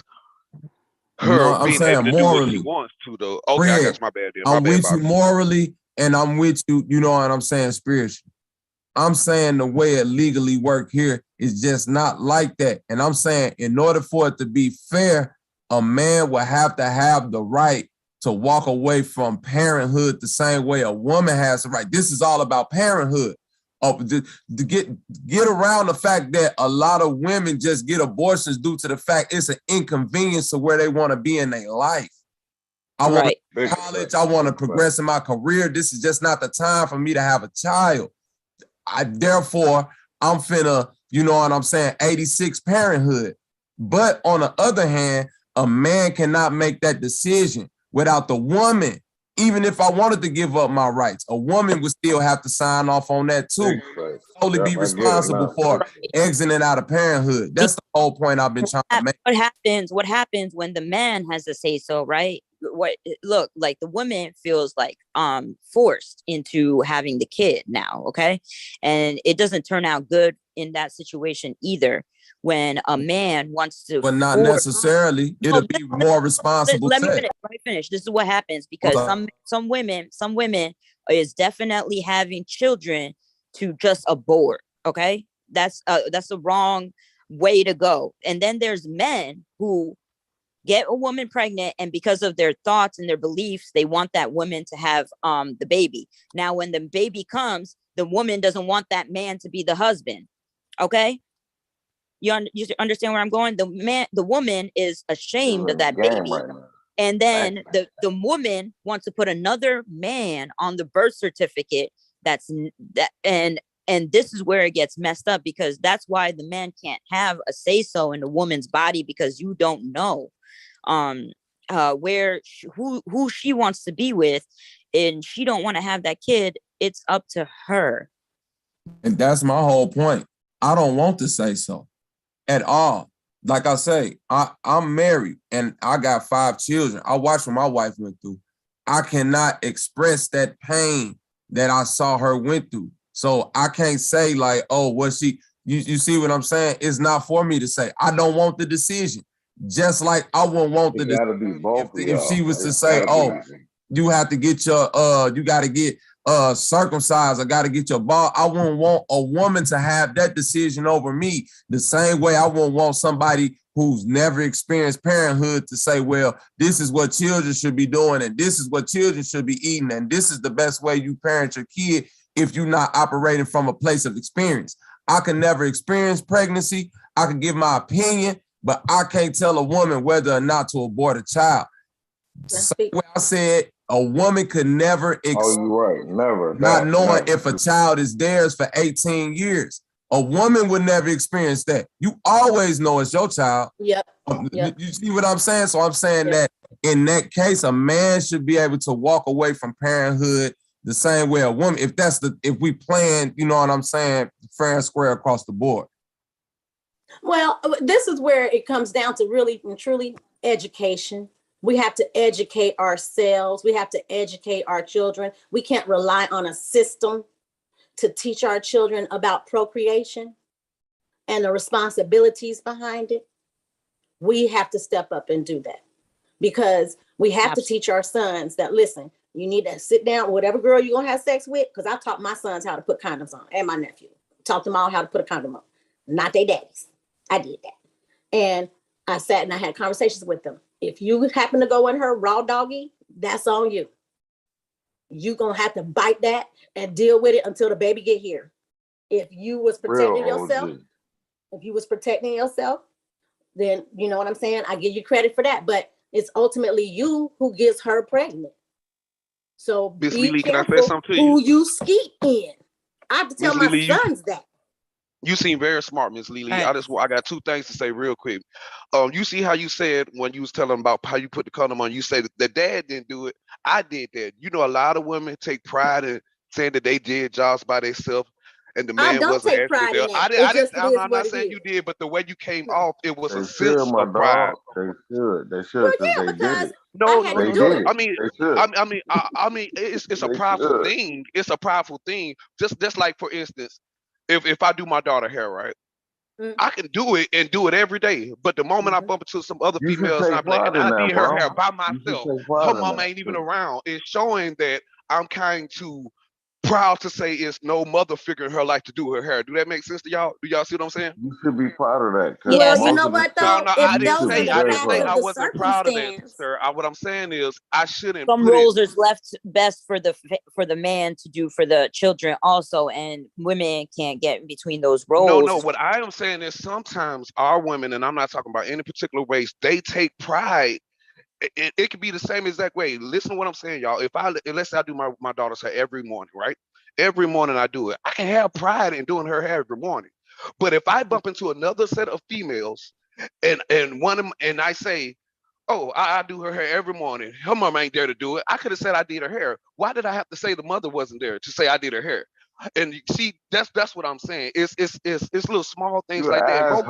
her being able to do what she wants to. Though, okay, Fred, I got my bad. I'm with you morally, and I'm with you. You know what I'm saying, spiritually. I'm saying the way it legally work here is just not like that. And I'm saying in order for it to be fair, a man will have to have the right to walk away from parenthood the same way a woman has the right. This is all about parenthood. To get around the fact that a lot of women just get abortions due to the fact it's an inconvenience to where they want to be in their life. I want to go to college. I want to progress in my career. This is just not the time for me to have a child. Therefore, I'm finna, you know what I'm saying, 86 parenthood. But on the other hand, a man cannot make that decision without the woman. Even if I wanted to give up my rights, a woman would still have to sign off on that too. Totally be responsible for exiting out of parenthood. That's the whole point I've been trying to make. What happens when the man has to say so, right? Look, like, the woman feels like forced into having the kid now, okay? And it doesn't turn out good in that situation either. When a man wants to, but not necessarily, it'll be more responsible. Let me finish. This is what happens because some women is definitely having children to just abort. Okay, that's the wrong way to go. And then there's men who get a woman pregnant, and because of their thoughts and their beliefs, they want that woman to have the baby. Now, when the baby comes, the woman doesn't want that man to be the husband. Okay. You understand where I'm going? The woman is ashamed of that baby. And then the woman wants to put another man on the birth certificate. And this is where it gets messed up, because that's why the man can't have a say-so in the woman's body, because you don't know who she wants to be with, and she don't want to have that kid. It's up to her. And that's my whole point. I don't want to say so at all. Like I say, I'm married and I got 5 children. I watched what my wife went through. I cannot express that pain that I saw her went through. So I can't say like, oh, was she, You see what I'm saying? It's not for me to say. I don't want the decision. Just like I wouldn't want the decision if she was to say, oh, you have to get your you got to get circumcised, I got to get your ball. I wouldn't want a woman to have that decision over me the same way I wouldn't want somebody who's never experienced parenthood to say, well, this is what children should be doing, and this is what children should be eating, and this is the best way you parent your kid if you're not operating from a place of experience. I can never experience pregnancy. I can give my opinion, but I can't tell a woman whether or not to abort a child. Same way I said, a woman could never never. Not knowing if a child is theirs for 18 years. A woman would never experience that. You always know it's your child. Yep. You see what I'm saying? So I'm saying that in that case, a man should be able to walk away from parenthood the same way a woman, if we plan, you know what I'm saying, fair and square across the board. Well, this is where it comes down to really and truly education. We have to educate ourselves. We have to educate our children. We can't rely on a system to teach our children about procreation and the responsibilities behind it. We have to step up and do that, because we have to teach our sons that, listen, you need to sit down, whatever girl you're going to have sex with, because I taught my sons how to put condoms on, and my nephew. Taught them all how to put a condom on. Not their daddies. I did that. And I sat and I had conversations with them. If you happen to go in her raw doggy, that's on you. You're going to have to bite that and deal with it until the baby get here. If you was protecting yourself, then you know what I'm saying? I give you credit for that, but it's ultimately you who gets her pregnant. So Miss be Lily, can I say careful something to who you skeet in. I have to tell my sons that. You seem very smart, Miss Lily. I got two things to say real quick. You see how you said when you was telling about how you put the condom on, you said the dad didn't do it. I did that. You know, a lot of women take pride in saying that they did jobs by themselves and the man wasn't actually there. I'm not saying you did, but the way you came off, it was a sense of pride. They should, because they did it. No, They did it. I mean, it's a prideful thing. It's a prideful thing. Just like, for instance, if I do my daughter hair, right? I can do it and do it every day. But the moment I bump into some other females and I'm like, and I did her hair by myself, her mama ain't even around. It's showing that I'm kind to proud to say it's no mother figure in her life to do her hair. Do that make sense to y'all? Do y'all see what I'm saying? You should be proud of that. Well, you know what though? No, I didn't say I wasn't proud of that, sir. What I'm saying is I shouldn't. Some roles is left best for the man to do for the children also, and women can't get in between those roles. No. What I am saying is sometimes our women, and I'm not talking about any particular race, they take pride. It could be the same exact way. Listen to what I'm saying, y'all. Let's say I do my daughter's hair every morning, right? Every morning I do it. I can have pride in doing her hair every morning. But if I bump into another set of females and I say, oh, I do her hair every morning, her mom ain't there to do it, I could have said I did her hair. Why did I have to say the mother wasn't there to say I did her hair? And you see, that's what I'm saying. It's little small things like that.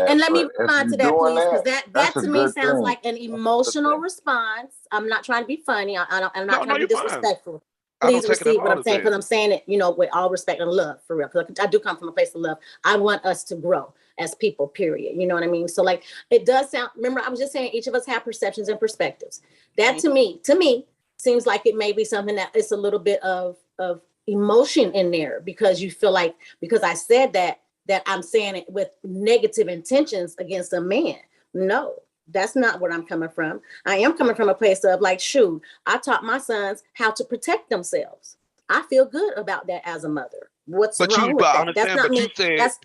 And let me respond to that, please, because that to me sounds like an emotional response. I'm not trying to be funny. I'm not trying to be disrespectful. Please receive what I'm saying, because I'm saying it, with all respect and love, for real. Because I do come from a place of love. I want us to grow as people, period. You know what I mean? So like, it does sound, remember, I was just saying each of us have perceptions and perspectives. That to me seems like it may be something that it's a little bit of emotion in there, because you feel like, because I said that I'm saying it with negative intentions against a man. No, that's not where I'm coming from. I am coming from a place of like, shoot, I taught my sons how to protect themselves. I feel good about that as a mother. What's wrong with that? That's not me. That's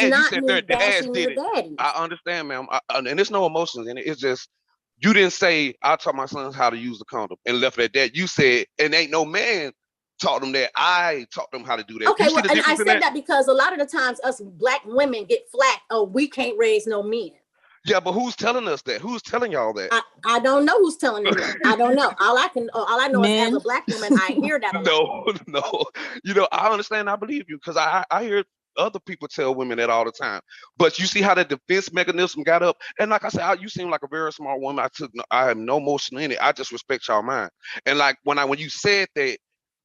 not me bashing your daddy. I understand, ma'am. And there's no emotions in it. It's just, you didn't say, I taught my sons how to use the condom and left it at that. You said, and ain't no man taught them that. I taught them how to do that. Okay, well, and I said that because a lot of the times us black women get flack. Oh, we can't raise no men. Yeah, but who's telling us that? Who's telling y'all that? I don't know who's telling them that. I don't know. All I know is as a black woman, I hear that a lot. No. I understand. I believe you, because I hear other people tell women that all the time. But you see how the defense mechanism got up. And like I said, you seem like a very smart woman. I have no emotion in it. I just respect y'all mind. And like when you said that,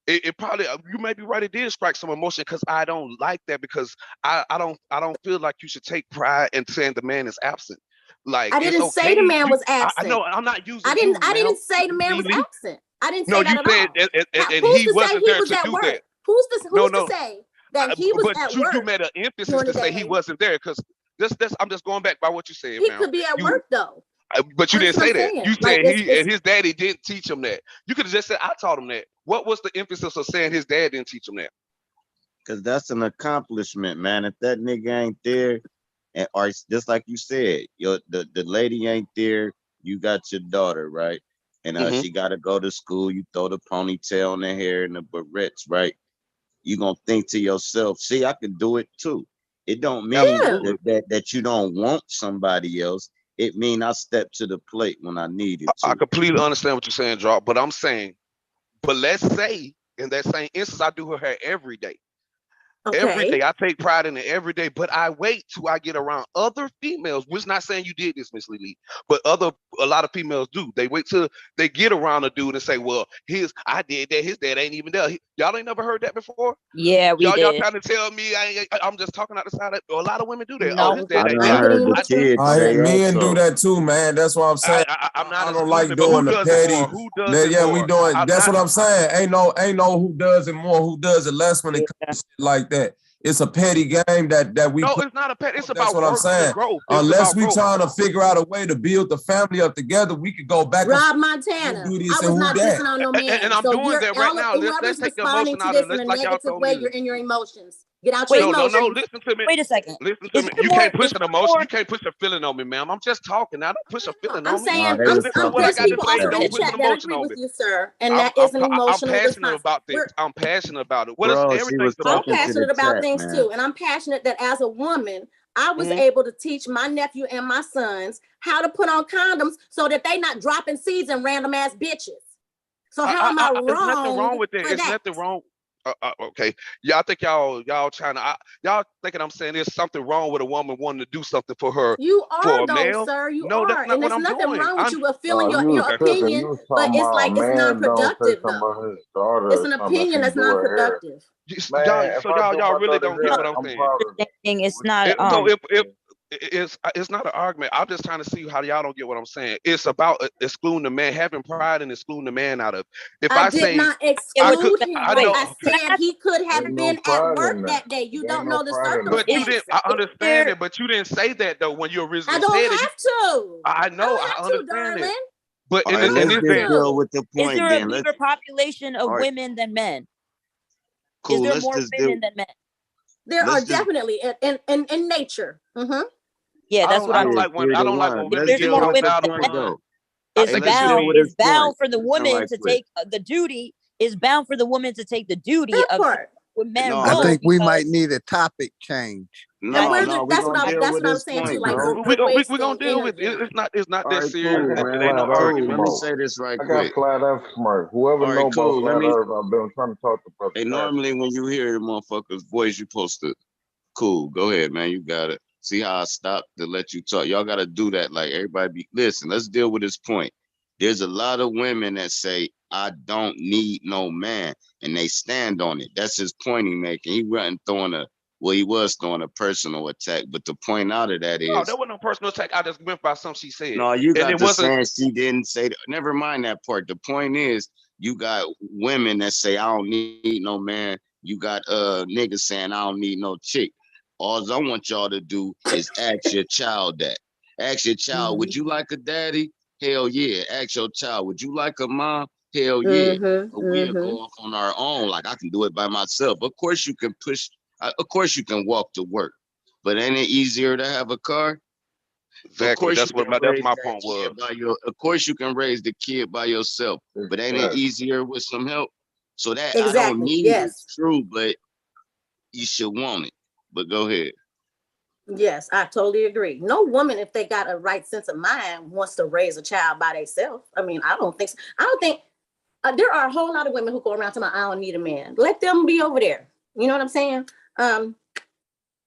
it probably, you may be right, it did strike some emotion, because I don't like that, because I don't feel like you should take pride in saying the man is absent. Like, I it's didn't say okay. the man was absent. I know, I'm not using I didn't ma'am. say the man was Lily. absent. I didn't No, say that you at said, all. and Who's he to say wasn't he there was to at do work? that. Who's No, to say that he was but at you work made an emphasis during to the say he day? wasn't there, because I'm just going back by what you said, He ma'am. could be at work though. But you That's didn't what say I'm that. saying. You Like, said he and his daddy didn't teach him that. You could have just said, I taught him that. What was the emphasis of saying his dad didn't teach him that? Because that's an accomplishment, man. If that nigga ain't there, and or just like you said, the lady ain't there, you got your daughter, right? And she gotta go to school. You throw the ponytail in the hair and the barrettes, right? You gonna think to yourself, see, I can do it too. It don't mean that you don't want somebody else. It mean I step to the plate when I needed to. I completely understand what you're saying, Drop, but I'm saying, but let's say in that same instance, I do her hair every day. Every day, I take pride in it every day, but I wait till I get around other females. We're not saying you did this, Miss Lily, but a lot of females do. They wait till they get around a dude and say, "Well, I did that. His dad ain't even there." Y'all ain't never heard that before? Yeah, we Y'all did. trying to tell me I'm just talking out the side? A lot of women do that. No, oh, his dad I ain't done there. heard the kids say Men do also. that too, man. That's what I'm saying. I'm not I don't like exclusive, but who doing the does petty. it more? Who does it Yeah, more? we doing. I'm That's not. what I'm saying. Ain't no who does it more, who does it less when it comes to shit like that. It's a petty game that we. No, it's not a pet. It's That's about what I'm working and saying. growth. It's Unless about we growth. trying to figure out a way to build the family up together, we could go back. Rob Montana. Who do this I and was who not that? picking on no man. And I'm So doing that right now. Let's whoever's take the responding emotion to out this of it. in a Like y'all negative told way, me. you're in your emotions. Get out your No, emotions. listen to me. Wait a second. Listen to me. You can't push an emotion. You can't push a feeling on me, ma'am. I'm just talking. I don't push a feeling I'm on me. saying, they was Listen to what I there's got to people say. also in Don't the push an chat that emotion agree on with me. you, sir, and that is an I'm emotional passionate response. about things. I'm passionate about it. What is Bro, she was everything's I'm talking emotional? to the passionate about chat, things man. too, and I'm passionate that as a woman, I was able to teach my nephew and my sons how to put on condoms so that they not dropping seeds in random ass bitches. So how am I wrong? There's nothing wrong with that. For It's that? nothing wrong. Okay, y'all think y'all trying to y'all thinking I'm saying there's something wrong with a woman wanting to do something for her You for are a though, male? sir. You No, that's are, not and what there's I'm nothing doing. wrong with you feeling No, you your was tripping. opinion, You was but talking it's about like a it's man don't say non-productive something though. about his daughter It's or an something if opinion he that's do her hair. non-productive. Man, if I do Y'all my really daughter's don't get what hair, I'm I'm saying. proud of it. It's not So if it's not an argument. I'm just trying to see how y'all don't get what I'm saying. It's about excluding the man, having pride and excluding the man out of. If I I did say not I could, exclude him. I I know. said he could have Ain't no been at pride work in that that. day. You There ain't don't no know the pride in that. But you didn't. circumstances. I understand it, but you didn't say that though when you I originally don't said it. have to. I know. I I don't have to, understand it. darling. But All in right, this let's just day, deal with the Is point there a then. bigger population of all right, women than men? cool. Is there Let's more just deal. women than men? There are Let's just definitely in nature. Yeah, that's what I I'm don't yeah, like when 3 I to don't like 1. when If women Let's there's get deal more with talked the women out than point men, upon. though. it's They Let's should deal be. with his bound point. for the Listen woman right to quick. take the duty. Is bound for the woman to take the duty That of part. when men No, I won't think we might because need a topic change. And no, that's we're gonna deal that's with what I was his saying too. point, Like bro. we're We gonna wasting deal with it. energy. It's not All that right, serious. I cool, got It man. ain't no flat earth Cool. argument. Let me smoke. say this right I got quick. flat earth smoke. Whoever All know right, about cool. flat earth, I've been trying to talk to Brother Hey, Sanchez. normally when you hear the motherfucker's voice, you supposed to cool. Go ahead, man. You got it. See how I stopped to let you talk. Y'all gotta do that. Like everybody be listen, let's deal with this point. There's a lot of women that say, I don't need no man, and they stand on it. That's his point he making. He was throwing a personal attack, but the point out of that No, is there wasn't no personal attack. I just went by something she said, no, you and got it the wasn't. saying she didn't say that. Never mind that part. The point is you got women that say I don't need no man. You got niggas saying I don't need no chick. All I want y'all to do is ask your child that. Ask your child, would you like a daddy? Hell yeah. Ask your child, would you like a mom? Hell yeah. But we'll go off on our own. Like I can do it by myself. Of course you can of course you can walk to work. But ain't it easier to have a car? Exactly. Of course That's you can that's raise my that point kid was. of course you can raise the kid by yourself, but ain't it easier with some help? So that I don't Exactly. need it, Yes. true, but you should want it. But go ahead. Yes, I totally agree. No woman, if they got a right sense of mind, wants to raise a child by themselves. I mean, I don't think so. I don't think there are a whole lot of women who go around to my I don't need a man. Let them be over there. You know what I'm saying? I'm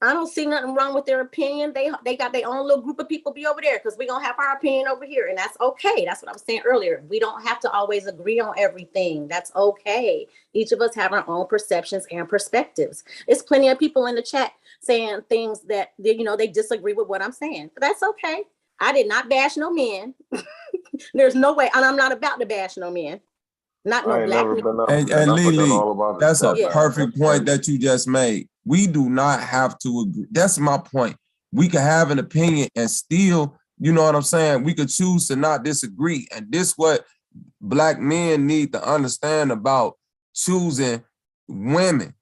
I don't see nothing wrong with their opinion. They got their own little group of people be over there because we're going to have our opinion over here. And that's okay. That's what I was saying earlier. We don't have to always agree on everything. That's okay. Each of us have our own perceptions and perspectives. There's plenty of people in the chat saying things that, they disagree with what I'm saying. But that's okay. I did not bash no men. There's no way. And I'm not about to bash no men. Not no black men. And Lily, that's a Yeah. perfect point that you just made. We do not have to agree. That's my point. We can have an opinion and still, you know what I'm saying? We could choose to not disagree. And this what Black men need to understand about choosing women.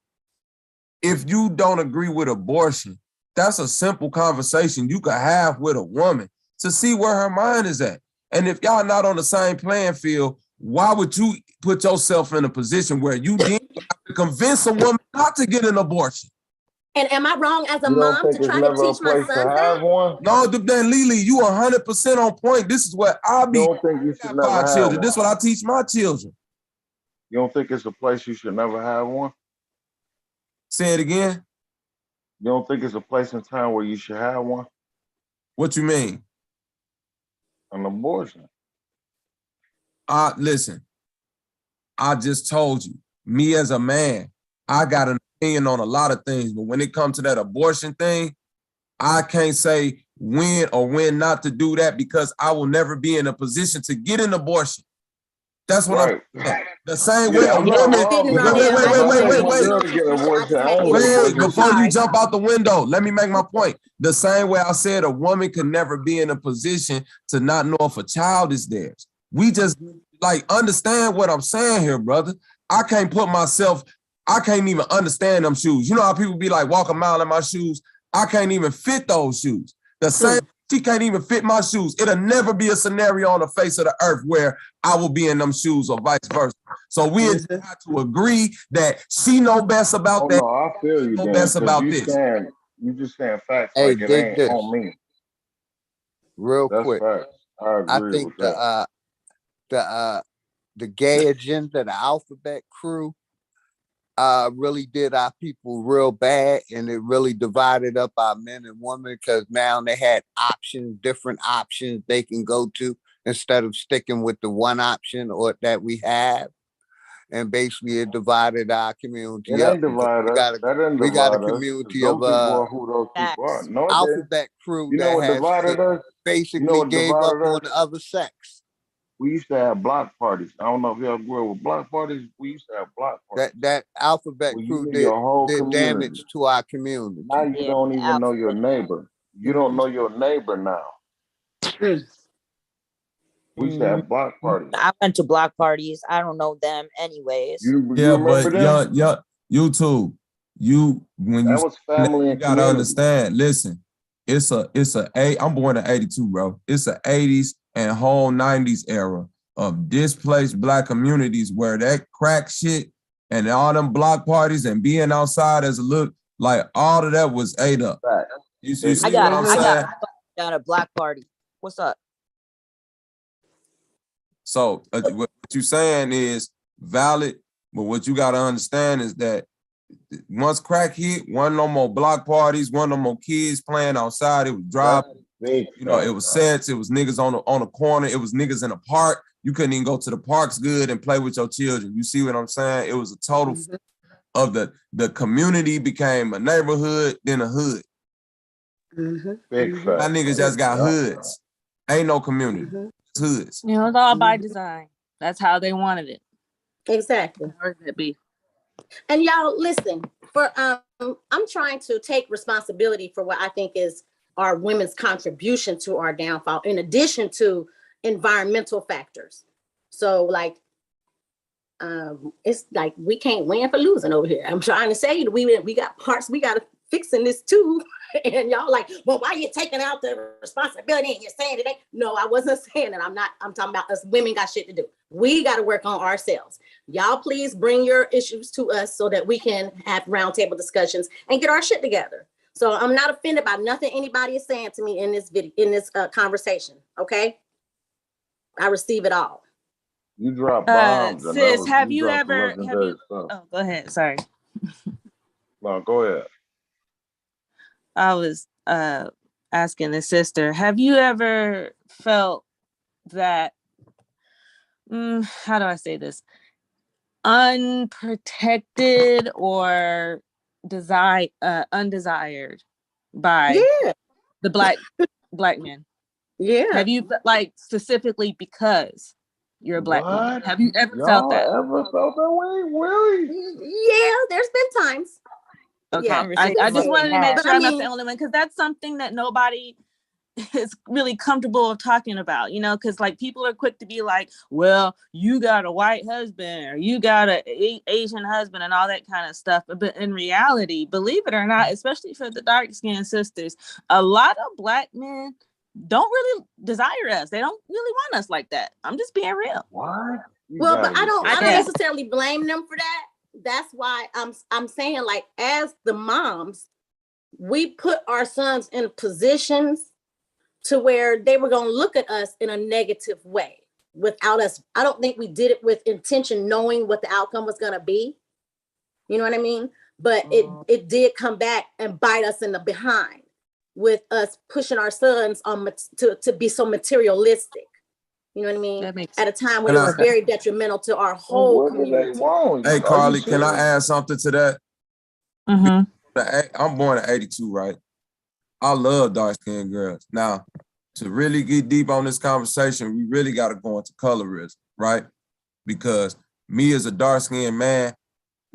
If you don't agree with abortion, that's a simple conversation you could have with a woman to see where her mind is at. And if y'all not on the same playing field, why would you put yourself in a position where you then have to convince a woman not to get an abortion? And am I wrong as a mom to try to teach my son that? No, then Lily, you 100% on point. This is what I be. You don't think you should never have children. one? This is what I teach my children. You don't think it's a place you should never have one? Say it again. You don't think it's a place in time where you should have one? What you mean? An abortion. Listen, I just told you, me as a man, I got an opinion on a lot of things, but when it comes to that abortion thing, I can't say when or when not to do that because I will never be in a position to get an abortion. That's what I'm saying. The same way a woman. Wait, before you jump out the window, let me make my point. The same way I said a woman could never be in a position to not know if a child is theirs. We just understand what I'm saying here, brother. I can't even understand them shoes. You know how people be like, walk a mile in my shoes? I can't even fit those shoes. The same, she can't even fit my shoes. It'll never be a scenario on the face of the earth where I will be in them shoes or vice versa. So we have to agree that she know best about that. No, I feel you, know best about this. You just saying facts Hey, like it dig ain't this. on me. Real That's quick. facts. I agree think with that. the gay agenda, the alphabet crew, really did our people real bad, and it really divided up our men and women because now they had different options they can go to instead of sticking with the one option or that we have. And basically it divided our community It up. ain't divided us. We got a community of who those people are. No, alphabet crew you know what divided us? Basically gave up on the other sex. We used to have block parties. I don't know if y'all grew up with block parties. We used to have block parties. That alphabet crew did damage to our community. Now you don't even know your neighbor. You don't know your neighbor now. We used to have block parties. I went to block parties. I don't know them anyways. But you too. When that was family, you gotta understand. Listen, I'm born in 82, bro. It's a 80s and whole 90s era of displaced Black communities where that crack shit and all them block parties and being outside as a look like all of that was ate up. You see what I'm saying? I got down a block party. What's up? So what you're saying is valid, but what you got to understand is that once crack hit, one no more block parties, one no more kids playing outside. It was dropping. It was sets. It was niggas on the corner. It was niggas in the park. You couldn't even go to the parks good and play with your children. You see what I'm saying? It was a total of the community became a neighborhood, then a hood. Big fact. That niggas just got hoods. Ain't no community. Hoods. It's all by design. That's how they wanted it. Exactly. Where did it be? And y'all listen, I'm trying to take responsibility for what I think is our women's contribution to our downfall, in addition to environmental factors. So it's like we can't win for losing over here. I'm trying to say we got parts we got to fix in this too. And y'all like, well, why are you taking out the responsibility and you're saying today? No, I wasn't saying that. I'm talking about us women got shit to do. We got to work on ourselves. Y'all please bring your issues to us so that we can have roundtable discussions and get our shit together. So I'm not offended by nothing anybody is saying to me in this video, in this conversation. Okay. I receive it all. You drop bombs. Sis, have you ever, oh, go ahead. Sorry. No, go ahead. I was asking the sister, have you ever felt that, how do I say this? Unprotected or undesired by the black men? Yeah. Have you, like, specifically because you're a black woman? Have you ever felt that? Ever felt that way? Really? Yeah, there's been times. Okay. Yeah, I just wanted to make but sure I I'm not mean, the only one, because that's something that nobody is really comfortable of talking about, you know, because like people are quick to be like, well, you got a white husband or you got a Asian husband and all that kind of stuff. But in reality, believe it or not, especially for the dark-skinned sisters, a lot of black men don't really desire us. They don't really want us like that. I'm just being real. What? Well, but I don't necessarily blame them for that. That's why I'm saying, like, as the moms, we put our sons in positions to where they were going to look at us in a negative way without us. I don't think we did it with intention, knowing what the outcome was going to be. You know what I mean? But it did come back and bite us in the behind with us pushing our sons on to be so materialistic. You know what I mean? At a time when it was very detrimental to our whole community. Hey, Carly, can I add something to that? Mm-hmm. I'm born in 82, right? I love dark-skinned girls. Now, to really get deep on this conversation, we really got to go into colorism, right? Because me as a dark-skinned man,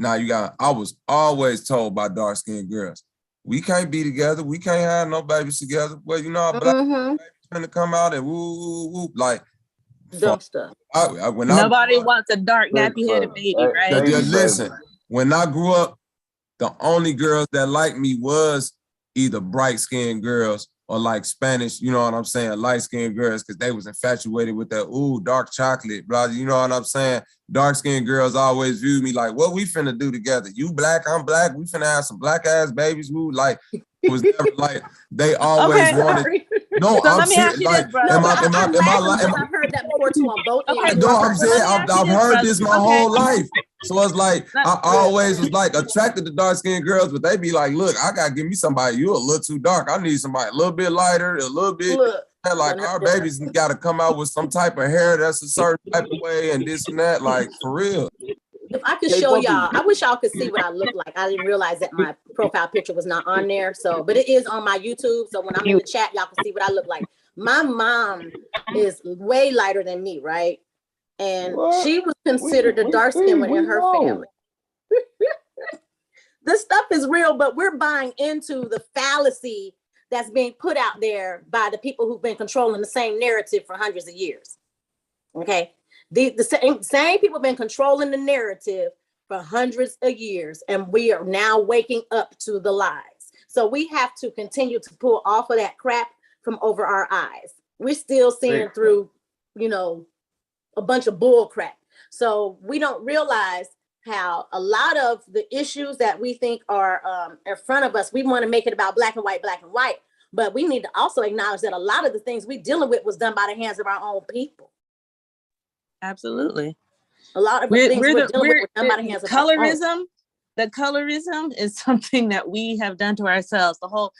I was always told by dark-skinned girls, we can't be together. We can't have no babies together. Well, you know, black babies trying to come out and woo, like dumb stuff. Nobody wants a dark, nappy-headed baby, right? Listen, when I grew up, the only girls that liked me was either bright-skinned girls or like Spanish, you know what I'm saying, light-skinned girls, because they was infatuated with that, dark chocolate, blah, you know what I'm saying? Dark-skinned girls always viewed me like, what we finna do together? You black, I'm black, we finna have some black-ass babies, woo, like, it was never like, they always wanted, no, so I'm let me ask serious, you like, this, brother. I've heard that before too on both ends. no, I'm saying, I've heard this my whole life. So it's like, I always was like attracted to dark-skinned girls, but they be like, look, I gotta give me somebody, you a little too dark. I need somebody a little bit lighter, a little bit, like our babies gotta come out with some type of hair that's a certain type of way and this and that, like for real. If I could show y'all, I wish y'all could see what I look like. I didn't realize that my profile picture was not on there. So, but it is on my YouTube. So when I'm in the chat, y'all can see what I look like. My mom is way lighter than me, right? And she was considered the dark skinned one in her family. This stuff is real, but we're buying into the fallacy that's being put out there by the people who've been controlling the same narrative for hundreds of years. Okay. The same people have been controlling the narrative for hundreds of years, and we are now waking up to the lies. So we have to continue to pull off of that crap from over our eyes. We're still seeing through, a bunch of bull crap. So we don't realize how a lot of the issues that we think are in front of us, we want to make it about black and white, but we need to also acknowledge that a lot of the things we're dealing with was done by the hands of our own people. Absolutely. A lot of the things we're dealing with were done by the hands of colorism. our own. The colorism is something that we have done to ourselves. The whole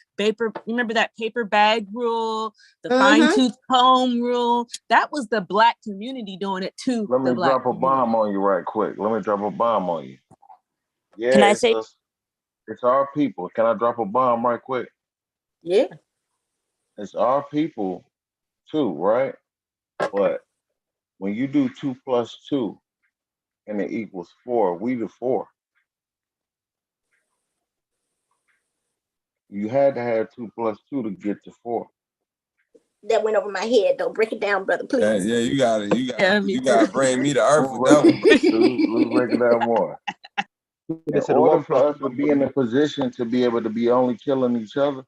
remember that paper bag rule, the fine tooth comb rule? That was the black community doing it too. Let me drop a bomb on you right quick. Yeah, Can I say? It's our people. Can I drop a bomb right quick? Yeah. It's our people too, right? But when you do 2 + 2 and it equals 4, we the 4. You had to have 2 + 2 to get to 4. That went over my head. Don't break it down, brother, please. Yeah, you gotta bring me to earth with that one. Let's break it down more. In order for us to be in a position to be able to be only killing each other,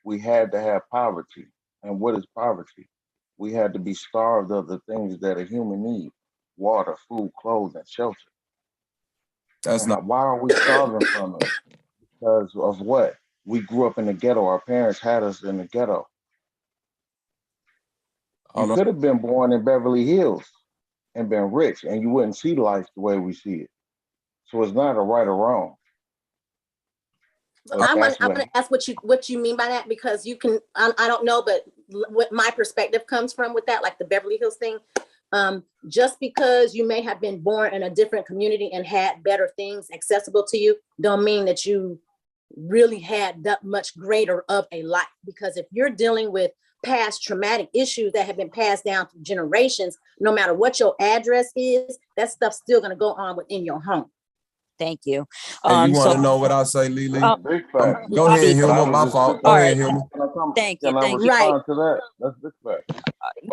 we had to have poverty. And what is poverty? We had to be starved of the things that a human needs: water, food, clothes, and shelter. Why are we starving from it? Because of what? We grew up in the ghetto. Our parents had us in the ghetto. You could have been born in Beverly Hills and been rich, and you wouldn't see life the way we see it. So it's not a right or wrong. I want to ask what you mean by that, because you can, I don't know, but what my perspective comes from with that, like the Beverly Hills thing, just because you may have been born in a different community and had better things accessible to you, don't mean that you really had that much greater of a life. Because if you're dealing with past traumatic issues that have been passed down through generations, no matter what your address is, that stuff's still going to go on within your home. Thank you. Hey, you want to know what I say, Lily? Big fact. Go ahead, Hilma. My fault. Go ahead, Hilma. Thank you. Can I respond to that? That's big fact.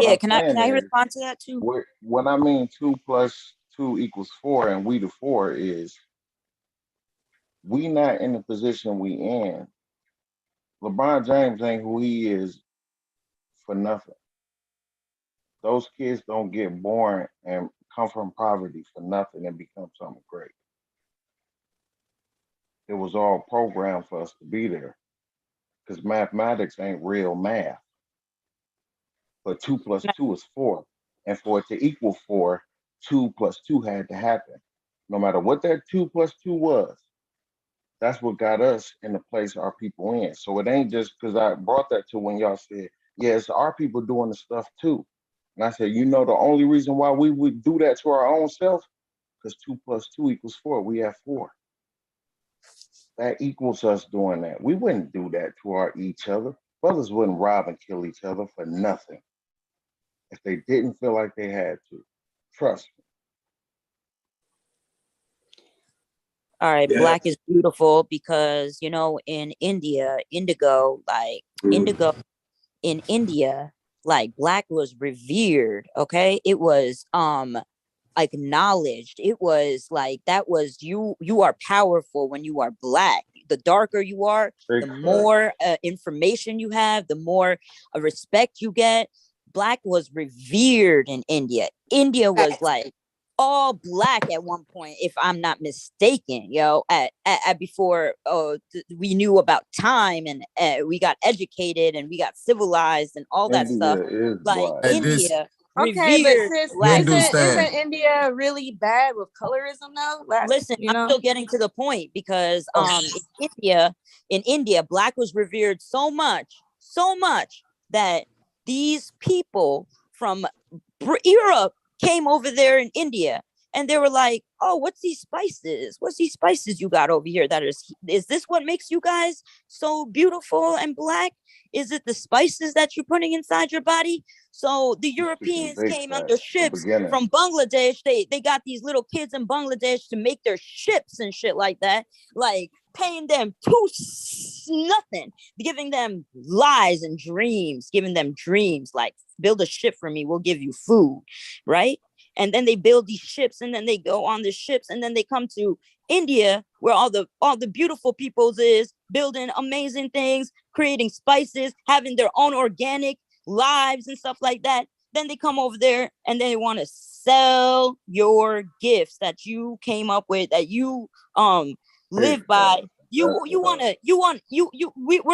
Yeah, can I respond to that too? When I mean 2 + 2 = 4, and we the 4 is, we not in the position we in. LeBron James ain't who he is for nothing. Those kids don't get born and come from poverty for nothing and become something great. It was all programmed for us to be there, because mathematics ain't real math. But 2 + 2 is 4. And for it to equal 4, 2 + 2 had to happen. No matter what that 2 + 2 was, that's what got us in the place our people in. So it ain't just because I brought that to when y'all said, yeah, it's our people doing the stuff too. And I said, the only reason why we would do that to our own self, because 2 + 2 = 4. We have 4. That equals us doing that. We wouldn't do that to each other. Brothers wouldn't rob and kill each other for nothing if they didn't feel like they had to. Trust me. All right, Black is beautiful because, in India, indigo in India, like Black was revered, okay? It was acknowledged. It was like, that was you are powerful when you are Black. The darker you are, the more information you have, the more respect you get. Black was revered in India. India was like all Black at one point, if I'm not mistaken, at before we knew about time, and we got educated and we got civilized and all that stuff. Like India. Okay, but sis, isn't India really bad with colorism though? Listen, I'm still getting to the point, because in India, Black was revered so much that these people from Europe came over there in India, and they were like, oh, what's these spices? What's these spices you got over here? Is this what makes you guys so beautiful and Black? Is it the spices that you're putting inside your body? So the Europeans came under ships from Bangladesh. They got these little kids in Bangladesh to make their ships and shit like that, like paying them nothing, giving them lies and dreams, giving them dreams like, build a ship for me, we'll give you food, right? And then they build these ships, and then they go on the ships, and then they come to India, where all the beautiful peoples is, building amazing things, creating spices, having their own organic lives and stuff like that. Then they come over there and they want to sell your gifts that you came up with, that you live by. We're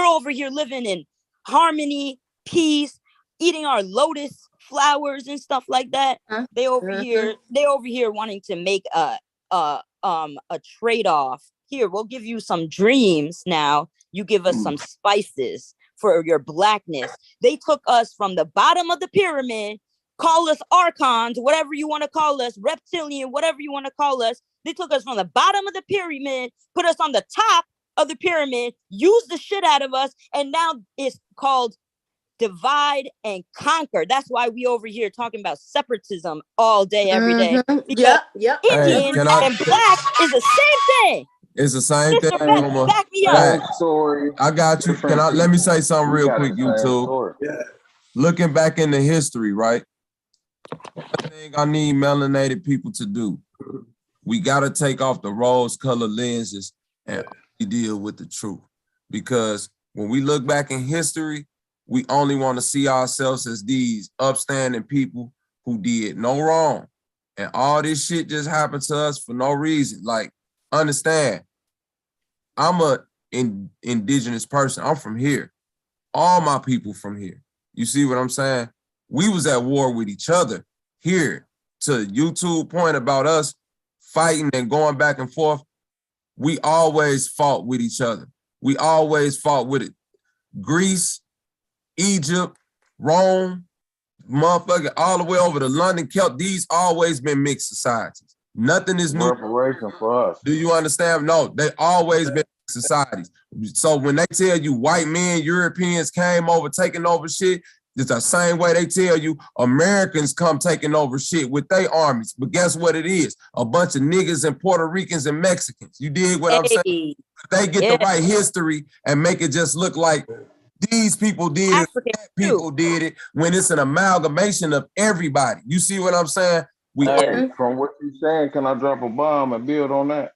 over here living in harmony, peace, eating our lotus flowers and stuff like that. They over here wanting to make a trade-off. Here, we'll give you some dreams now. You give us some spices for your Blackness. They took us from the bottom of the pyramid, call us archons, whatever you want to call us, reptilian, whatever you want to call us. They took us from the bottom of the pyramid, put us on the top of the pyramid, used the shit out of us, and now it's called divide and conquer. That's why we over here talking about separatism all day, every day. Because Indian and Black is the same thing. It's the same thing. Back me up. I got you. Let me say something real quick, YouTube. Looking back into history, right? One thing I need melanated people to do, we got to take off the rose-colored lenses and deal with the truth. Because when we look back in history, we only want to see ourselves as these upstanding people who did no wrong. And all this shit just happened to us for no reason. Like, understand, I'm an indigenous person. I'm from here. All my people from here. You see what I'm saying? We was at war with each other here. To YouTube point about us fighting and going back and forth, we always fought with each other. We always fought with it. Greece, Egypt, Rome, motherfucker, all the way over to London, these always been mixed societies. Nothing is new. Reparation for us. Do you understand? No, they always been societies. So when they tell you white men, Europeans came over, taking over shit, it's the same way they tell you Americans come taking over shit with their armies. But guess what it is? A bunch of niggas and Puerto Ricans and Mexicans. You dig what I'm saying? They get the right history and make it just look like these people did it, that people did it, when it's an amalgamation of everybody. You see what I'm saying? From what you're saying, can I drop a bomb and build on that?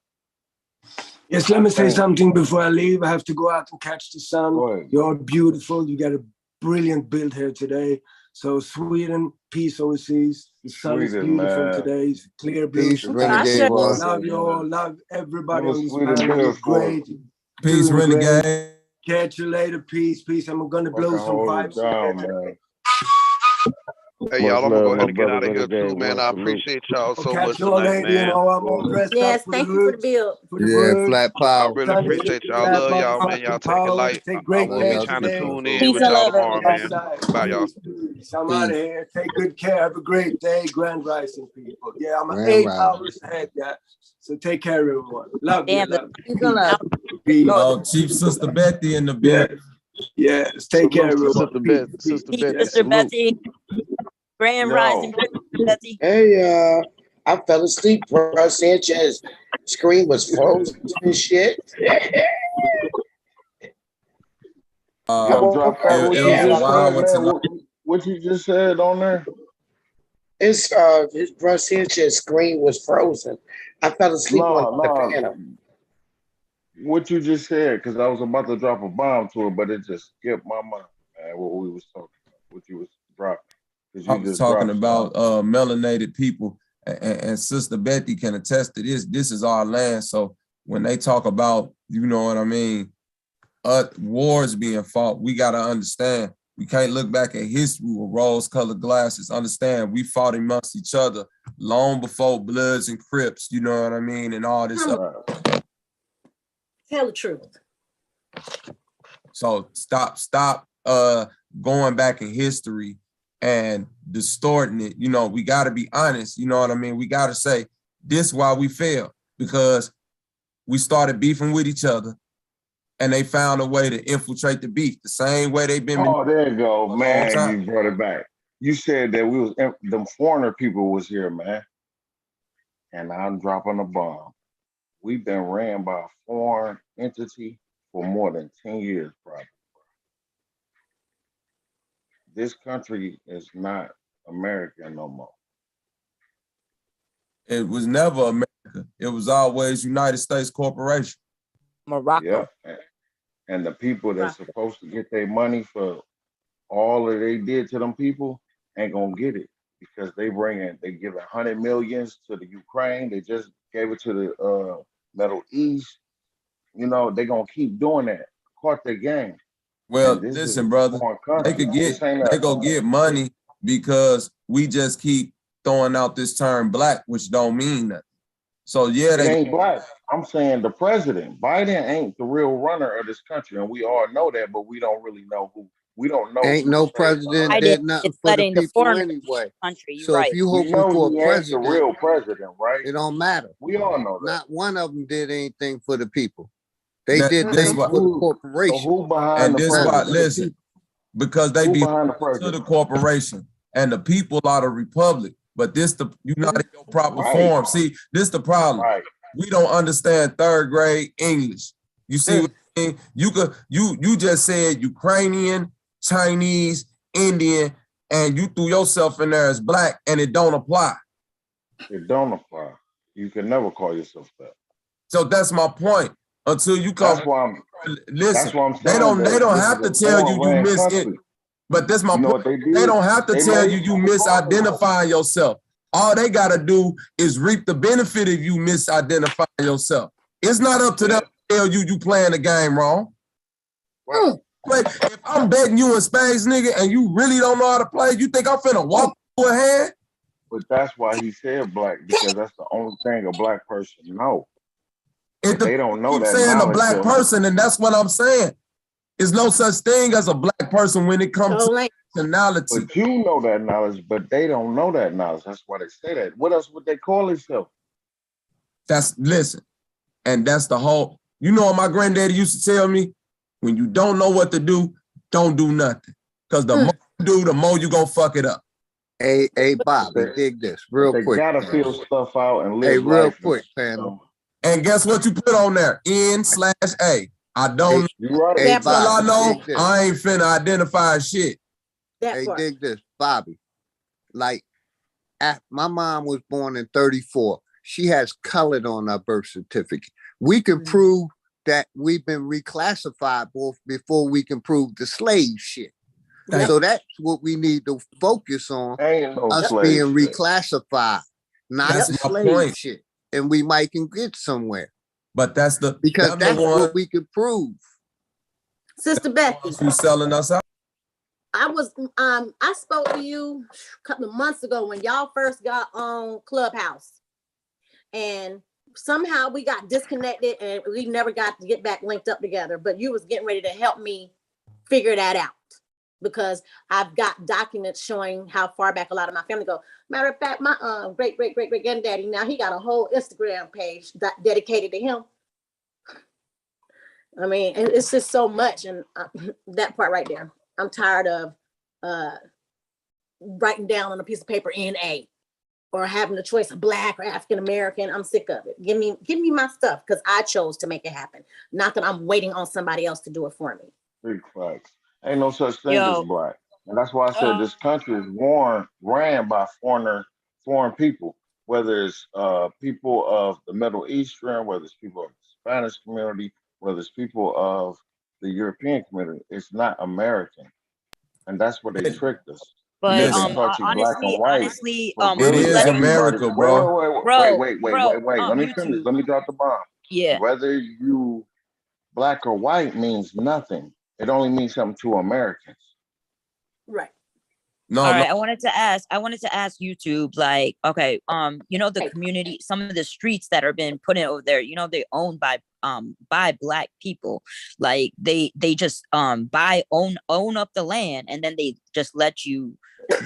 Yes, let me say something before I leave. I have to go out and catch the sun. You're beautiful. You got a brilliant build here today. So Sweden, peace overseas. The sun is beautiful today. It's clear blue. Love you all. Love everybody on this panel. It's great. Peace, Renegade. Catch you later. Peace, peace. I'm gonna blow some vibes. Hey, y'all, I'm gonna go ahead and get out of here too, man. I appreciate y'all so much tonight, man. Yes, thank you for the bill. Yeah, flat power. I really appreciate y'all. Love y'all, man. Y'all take it light. I will be trying to tune in Peace with and y'all love, tomorrow, man. everybody. Bye, y'all. I'm out of here. Take good care. Have a great day. Grand rising, people. Yeah, I'm Grand 8 rising. hours ahead, guys. So take care, everyone. Love you. Love you. Peace and love. Oh, Chief Sister Betty in the building. Yes, take care, everyone. Sister Betty. Sister Betty. Grand rising, Betty. Hey, I fell asleep. Bro. Sanchez screen was frozen and shit. What you just said on there? His bro Sanchez screen was frozen. I fell asleep on the piano. What you just said, because I was about to drop a bomb to it, but it just skipped my mind, man, what we was talking about, what you was dropping. I was talking about melanated people, and Sister Betty can attest to this. This is our land. So when they talk about, you know what I mean, wars being fought, we got to understand. We can't look back at history with rose-colored glasses. Understand, we fought amongst each other long before Bloods and Crips, you know what I mean, and all this stuff. Tell the truth. So stop going back in history and distorting it. You know, we got to be honest. You know what I mean? We got to say this why we failed, because we started beefing with each other and they found a way to infiltrate the beef the same way they've been. Oh, there you go, man. You brought it back. You said that them foreigner people was here, man. And I'm dropping a bomb. We've been ran by a foreign entity for more than 10 years, probably. This country is not American no more. It was never America. It was always United States Corporation. Morocco. Yeah. And the people that's supposed to get their money for all that they did to them people ain't gonna get it, because they give 100 millions to the Ukraine. They just gave it to the Middle East. You know, they gonna keep doing that. Caught their game. Well, listen, brother, they go get money because we just keep throwing out this term black, which don't mean nothing. So yeah, they ain't black. I'm saying the president, Biden, ain't the real runner of this country, and we all know that, but we don't really know who. We don't know. Ain't no president did nothing for the people anyway. So if you hoping for a president, the real president, right? It don't matter. We all know that. Not one of them did anything for the people. They did things for the corporation. So who behind the president? Listen, because they be to the corporation and the people are the republic, but this you're not in your proper form. See, this the problem. We don't understand third grade English. You see what I mean? You just said Ukrainian, Chinese, Indian, and you threw yourself in there as black, and it don't apply. It don't apply. You can never call yourself that. So that's my point. Until you come, that's why listen. They don't have to tell you miss it. But that's my point. They don't have to tell you misidentifying yourself. All they gotta do is reap the benefit of you misidentifying yourself. It's not up to them to tell you playing the game wrong. Like, if I'm betting you in spades, nigga, and you really don't know how to play, you think I'm finna walk to a hand? But that's why he said black, because that's the only thing a black person knows. They don't know that saying a knowledge. black person, and that's what I'm saying. There's no such thing as a black person when it comes to nationality. But you know that knowledge, but they don't know that knowledge. That's why they say that. What else would they call themselves? Listen, and that's the whole, you know what my granddaddy used to tell me? When you don't know what to do, don't do nothing. Because the more you do, the more you're going to fuck it up. Hey, Bobby, dig this real quick. They gotta feel stuff out and live real life. quick, panel. And guess what you put on there? N/A. I don't know. Hey, That's all I know. dig this. I ain't finna identify shit. Hey, dig this, Bobby. Like, my mom was born in 34. She has colored on her birth certificate. We can prove that we've been reclassified before we can prove the slave shit. So that's what we need to focus on, us being reclassified, not the slave shit. And we might can get somewhere. But that's because that's what we can prove. Sister Becky, who's selling us out? I spoke to you a couple of months ago when y'all first got on Clubhouse. And somehow we got disconnected and we never got to get back linked up together. But you was getting ready to help me figure that out, because I've got documents showing how far back a lot of my family go. Matter of fact, my great granddaddy, now he got a whole Instagram page dedicated to him. I mean, it's just so much. And that part right there, I'm tired of writing down on a piece of paper NA or having the choice of Black or African American. I'm sick of it. Give me my stuff, because I chose to make it happen. Not that I'm waiting on somebody else to do it for me. Big facts. Ain't no such thing as black. And that's why I said this country is ran by foreign people, whether it's people of the Middle Eastern, whether it's people of the Spanish community, whether it's people of the European community. It's not American. And that's what they tricked us. But honestly, it is America, bro. Wait. Let me finish. Let me drop the bomb. Yeah. Whether you black or white means nothing. It only means something to Americans. Right. No. All right. I wanted to ask YouTube, like, okay, you know, the community, some of the streets that are being put in over there, you know, they're owned by Black people. Like they just own up the land, and then they just let you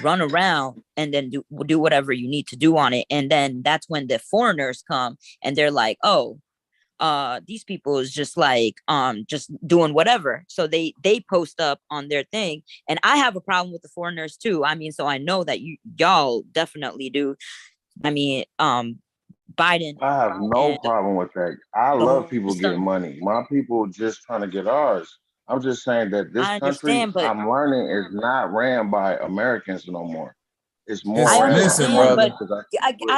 run around and then do whatever you need to do on it. And then that's when the foreigners come and they're like, oh, these people is just like just doing whatever. So they post up on their thing. And I have a problem with the foreigners too. I mean, so I know that y'all definitely do. I mean, Biden. I have no problem with that. I love people getting money. My people just trying to get ours. I'm just saying that this country, I'm learning, is not ran by Americans no more. It's more. I understand, brother. But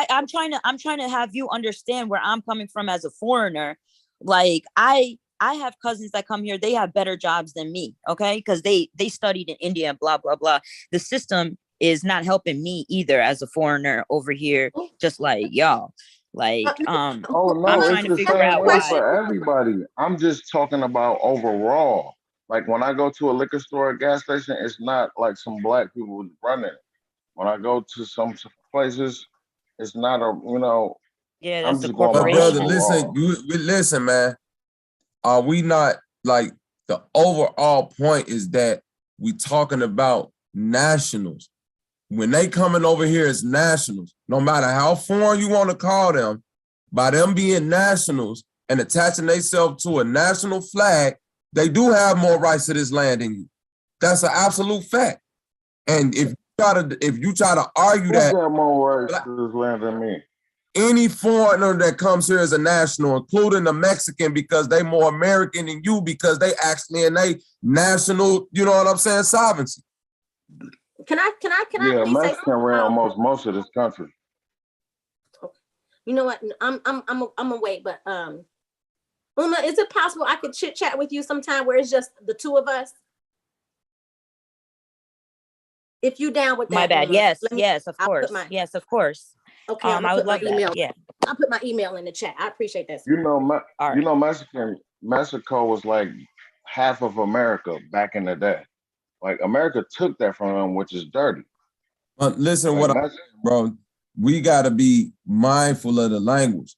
I'm trying to have you understand where I'm coming from as a foreigner. Like I have cousins that come here. They have better jobs than me. Okay, because they studied in India and blah blah blah. The system is not helping me either as a foreigner over here. Just like y'all. Like oh no, I'm trying to figure out why. For everybody. I'm just talking about overall. Like when I go to a liquor store, a gas station, it's not like some Black people running it. When I go to some places, it's not a, you know. Yeah, that's the corporation. Brother, listen, man. Are we not, like, the overall point is that we talking about nationals. When they coming over here as nationals, no matter how foreign you want to call them, by them being nationals and attaching themselves to a national flag, they do have more rights to this land than you. That's an absolute fact. And if you try to argue that, more rights to this land than me. Any foreigner that comes here as a national, including the Mexican, because they more American than you, because they actually in a national, you know what I'm saying, sovereignty. Can I yeah, Mexican ran most of this country. You know what? I'm gonna wait, but Uma, is it possible I could chit chat with you sometime where it's just the two of us? If you down with that. My bad. Yes, of course. Yes, of course. Okay, I would love email. that. Yeah. I'll put my email in the chat. I appreciate that. You know, Mexico was like half of America back in the day. Like America took that from them, which is dirty. Listen, bro, we got to be mindful of the language.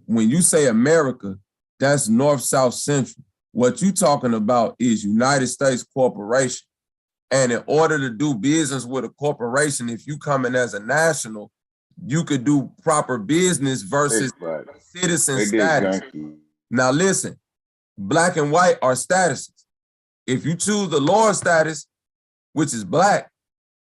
When you say America, That's North, South, Central. What you talking about is United States Corporation. And in order to do business with a corporation, if you come in as a national, you could do proper business versus citizen status. Now listen, black and white are statuses. If you choose the lower status, which is black,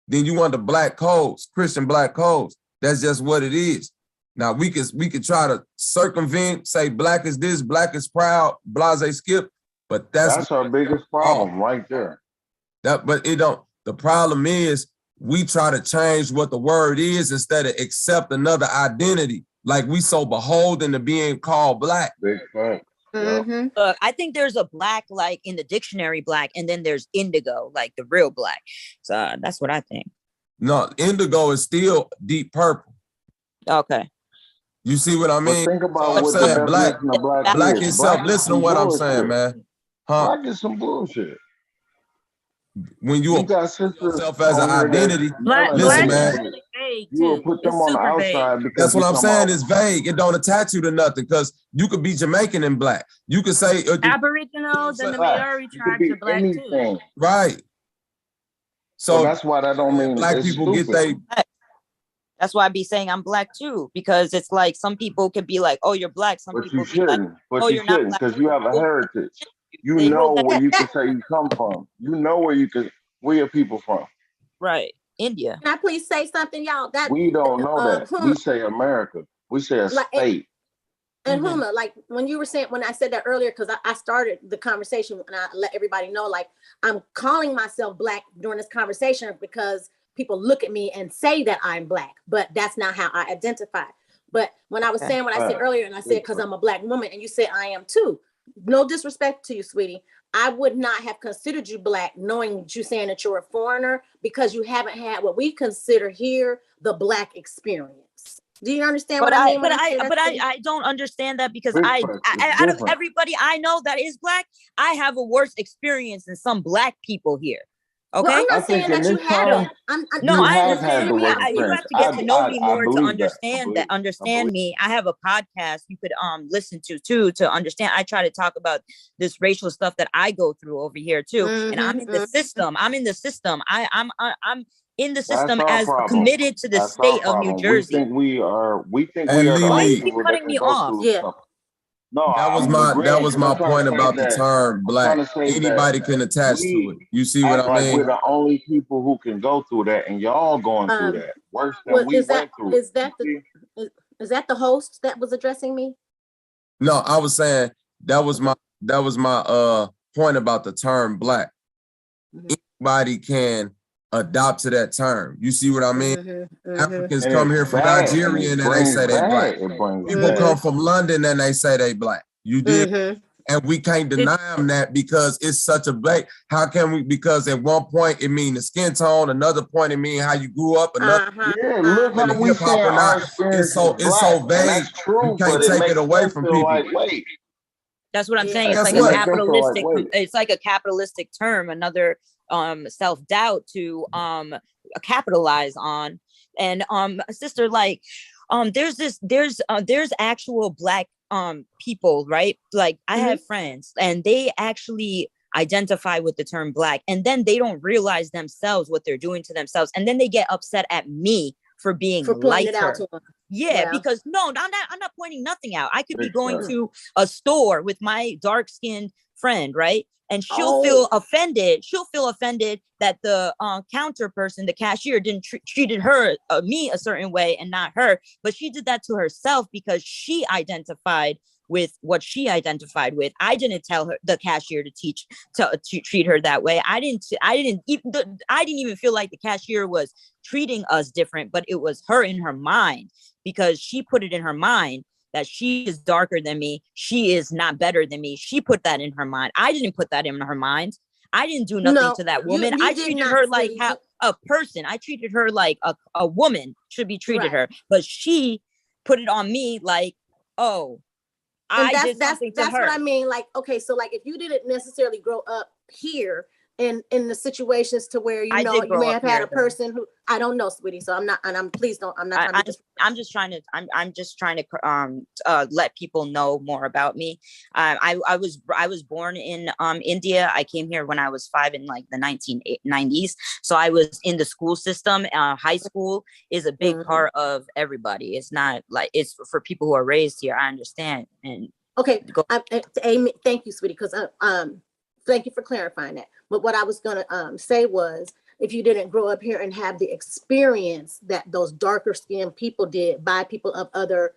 then you want the black codes, Christian black codes. That's just what it is. Now we could try to circumvent, say black is this, black is proud, blase skip, but that's our biggest problem right there. But it don't. The problem is we try to change what the word is instead of accept another identity. Like we so beholden to being called black. Big fact. I think there's a black, like in the dictionary, black, and then there's indigo, like the real black. So that's what I think. No, indigo is still deep purple. Okay. You see what I mean? But think about what I'm saying. Black itself. Listen to what I'm saying, man. Huh? Black is some bullshit. When you got yourself as an identity, black listen, man. is really vague you will too. put them It's on the super vague. outside because That's what I'm saying. It's vague. It don't attach you to nothing because you could be Jamaican and black. You could say Aboriginals and the Maori tribes are black too. right. So that's why that don't mean black people get they. That's why I be saying I'm black too, because it's like some people could be like, "Oh, you're black." Some But people you be shouldn't. like, But "Oh, you you're not shouldn't black." because you have a heritage. You know where you can say you come from. You know where your people from. Right, India. Can I please say something, y'all? That We don't know that. We say America. We say a state. And Huma, like when I said that earlier, because I started the conversation and I let everybody know, like I'm calling myself black during this conversation because people look at me and say that I'm black, but that's not how I identify. But when I was saying what I said earlier, and I said because I'm a black woman, and you said I am too. No disrespect to you, sweetie. I would not have considered you black knowing you saying that you're a foreigner because you haven't had what we consider here the black experience. Do you understand what I mean? I don't understand that because out of everybody I know that is black, I have a worse experience than some black people here. Okay, well, I'm not saying that you haven't. I understand. You have to get to know me more to understand me. I have a podcast you could listen to too to understand. I try to talk about this racial stuff that I go through over here too, and I'm in the system. I'm in the system. I'm in the system as committed to the state of New Jersey. We think we are the only people cutting me off. Yeah. No, that was my point about the term black. Anybody can attach to it. You see what I mean? We're the only people who can go through that, and y'all going through that worse than we went through. Is that the host that was addressing me? No, I was saying that was my point about the term black. Anybody can adopt to that term. You see what I mean? Africans come here from Nigeria and they say they black. People come from London and they say they black. You did. And we can't deny them that because it's such a black. How can we? Because at one point it means the skin tone, another point it means how you grew up, another look how we say our it's so vague. You can't take it away from people. That's what I'm saying. It's like a capitalistic. It's like a capitalistic term. Another self-doubt to capitalize on. And sister, like there's actual black people, right? Like I have friends and they actually identify with the term black, and then they don't realize themselves what they're doing to themselves, and then they get upset at me for being lighter. Yeah, because I'm not pointing nothing out. I could be going to a store with my dark-skinned friend, right? And she'll feel offended. She'll feel offended that the counter person, the cashier, didn't treated me a certain way and not her. But she did that to herself because she identified with what she identified with. I didn't tell her, the cashier, to treat her that way. I didn't even feel like the cashier was treating us different, but it was her in her mind because she put it in her mind that she is darker than me. She is not better than me. She put that in her mind. I didn't put that in her mind. I didn't do nothing to that woman. I treated her like a person. I treated her like a woman should be treated her. But she put it on me like, oh, I did something to her. That's what I mean. Like, okay, so like if you didn't necessarily grow up here in the situations to where you may have had a person who I don't know, sweetie. So I'm not, and I'm please don't. I'm not trying to. I'm just trying to let people know more about me. I was born in India. I came here when I was 5 in like the 1990s. So I was in the school system. High school is a big part of everybody. It's not like it's for people who are raised here. I understand. And okay, Amy, thank you, sweetie, because thank you for clarifying that. But what I was gonna say was, if you didn't grow up here and have the experience that those darker skinned people did by people of other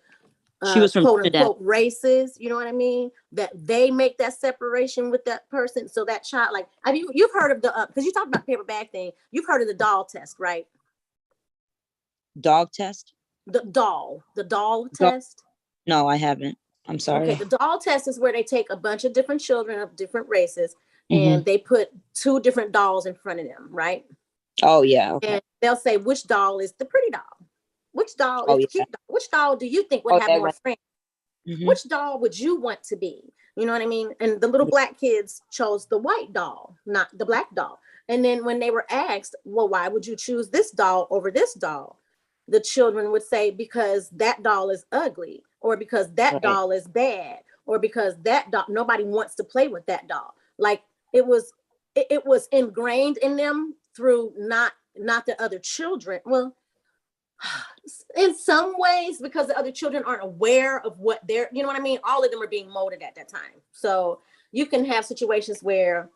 she was from quote unquote races, you know what I mean? That they make that separation with that person. So that child, like, you've heard of the because you talked about the paper bag thing. You've heard of the doll test, right? Dog test? The doll test. No, I haven't. I'm sorry. Okay, the doll test is where they take a bunch of different children of different races and they put 2 different dolls in front of them, right? Oh yeah. Okay. And they'll say which doll is the pretty doll, which doll is the cute doll, which doll do you think would have more friends? Which doll would you want to be? You know what I mean? And the little black kids chose the white doll, not the black doll. And then when they were asked, well, why would you choose this doll over this doll? The children would say, because that doll is ugly, or because that doll is bad, or because that doll, nobody wants to play with that doll. Like it was ingrained in them through not the other children. Well, in some ways, because the other children aren't aware of what they're, you know what I mean? All of them are being molded at that time. So you can have situations where,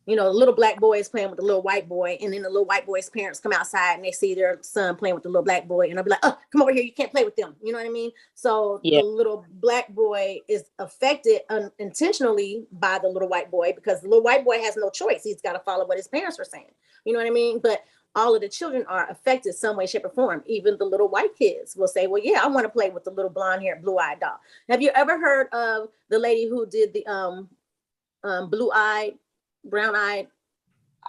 you know, the little black boy is playing with the little white boy, and then the little white boy's parents come outside and they see their son playing with the little black boy, and they'll be like, oh, come over here, you can't play with them. You know what I mean? So the little black boy is affected unintentionally by the little white boy, because the little white boy has no choice. He's got to follow what his parents are saying. You know what I mean? But all of the children are affected some way, shape, or form. Even the little white kids will say, well, yeah, I want to play with the little blonde-haired, blue-eyed doll. Have you ever heard of the lady who did the blue-eyed, brown-eyed?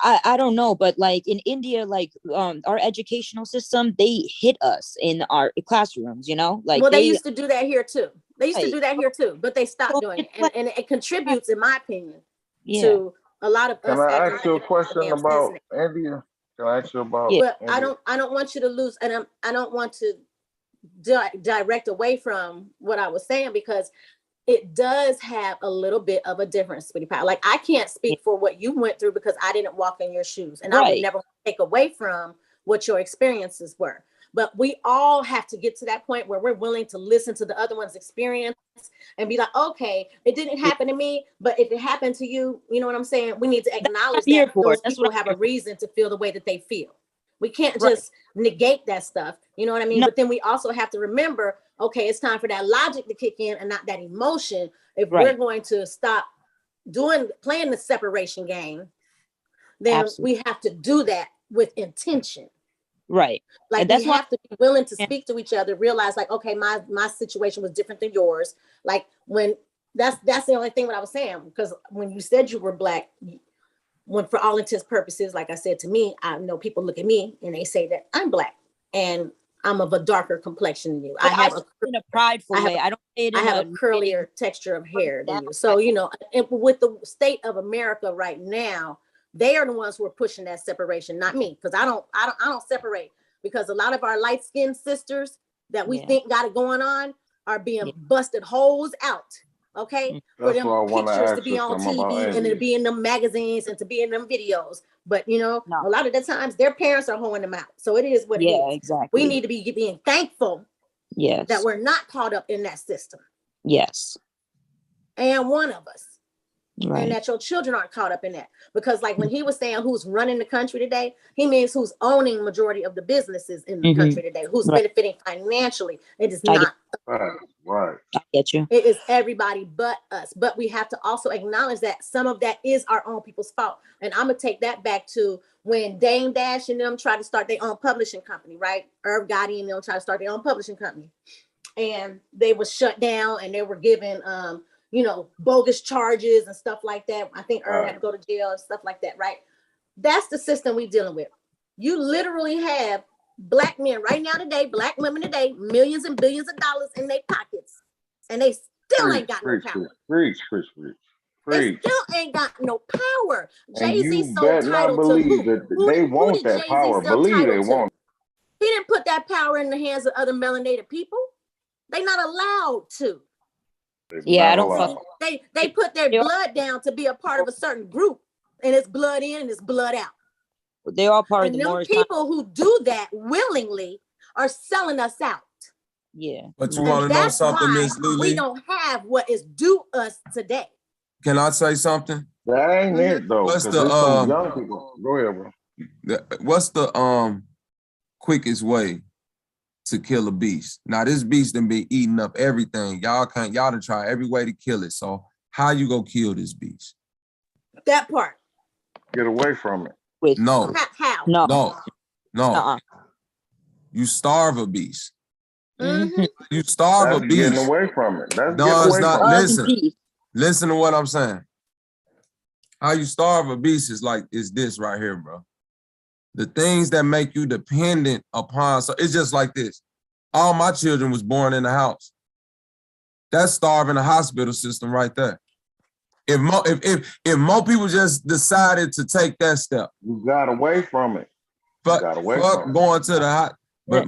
I don't know, but like in India, like our educational system, they hit us in our classrooms, you know? Like well, they used to do that here too. They used to do that here too, but they stopped doing it. And it contributes, in my opinion, to a lot of us. Can I ask you a question about India? Can I ask you about but India? I don't want you to lose, and I don't want to direct away from what I was saying, because it does have a little bit of a difference, sweetie pie. Like, I can't speak for what you went through because I didn't walk in your shoes, and I would never take away from what your experiences were. But we all have to get to that point where we're willing to listen to the other one's experience and be like, okay, it didn't happen to me, but if it happened to you, you know what I'm saying? We need to acknowledge that those people have a reason to feel the way that they feel. We can't just negate that stuff. You know what I mean? No. But then we also have to remember, okay, it's time for that logic to kick in and not that emotion. If we're going to stop playing the separation game, then we have to do that with intention. Right. Like, we have to be willing to speak to each other, realize like, okay, my situation was different than yours. Like, when that's the only thing what I was saying, because when you said you were black, when for all intents purposes, like I said, to me, I know people look at me and they say that I'm black and I'm of a darker complexion than you. I have in a prideful way. I don't say it. I have a curlier texture of hair than you. So, you know, with the state of America right now, they are the ones who are pushing that separation, not me, because I don't separate, because a lot of our light-skinned sisters that we think got it going on are being busted holes out. Okay, for them pictures to be on TV and to be in them magazines and to be in them videos. But you know, a lot of the times their parents are hoeing them out. So it is what it is. Exactly. We need to be being thankful that we're not caught up in that system. Yes. And one of us. And that your children aren't caught up in that. Because like when he was saying who's running the country today, he means who's owning majority of the businesses in the country today, who's benefiting financially. It is not. Right. I get you. It is everybody but us. But we have to also acknowledge that some of that is our own people's fault. And I'm going to take that back to when Dame Dash and them tried to start their own publishing company, right? Irv Gotti and them tried to start their own publishing company. And they were shut down and they were given you know, bogus charges and stuff like that. I think Irv had to go to jail and stuff like that, right? That's the system we're dealing with. You literally have black men right now today, black women today, millions and billions of dollars in their pockets, and they still ain't got no power. Preach. Preach. They still ain't got no power. And Jay-Z you sold bet not title to believe who? that Who they did want that Jay-Z power. sell Believe they title to? want. He didn't put that power in the hands of other melanated people. They not allowed to. Yeah, I don't fuck. They put their blood down to be a part of a certain group, and it's blood in and it's blood out. They are part And of the them Moorish. people who do that willingly are selling us out. Yeah. But you want to know something, Miss Lily? We don't have what is due us today. Can I say something? That ain't it though. What's Because there's some young people. Go ahead, bro. What's the quickest way to kill a beast? Now this beast done been eating up everything. Y'all done try every way to kill it. So how you gonna kill this beast? That part. Get away from it. Wait. No. How? No. You starve a beast. Mm-hmm. You starve That's a beast. getting away from it. That's No, getting it's away not. from it. Listen to what I'm saying. How you starve a beast is this right here, bro. The things that make you dependent upon. So it's just like this. All my children was born in the house. That's starving the hospital system right there. If more people just decided to take that step, you got away from it. Fuck going to the hot. But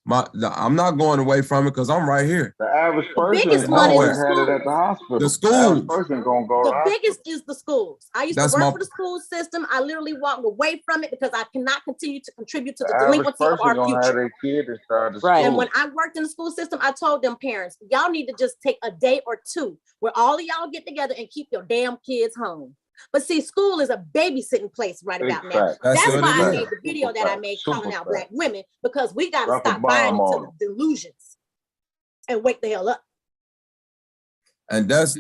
I'm not going away from it because I'm right here. The average person biggest one is always the had it at the hospital. The The schools. average person gonna go to The the biggest is the schools. I used That's to work my- for the school system. I literally walked away from it because I cannot continue to contribute to the average delinquency of person our gonna have future. their kid that started Right. school. And when I worked in the school system, I told them parents, y'all need to just take a day or two where all of y'all get together and keep your damn kids home. But see, school is a babysitting place right Big about now. fact. That's what why it I is. made the video Super that I fact. made Super calling out fact. Black women, because we got to Drop a stop buying bomb into on the delusions and wake the hell up. And that's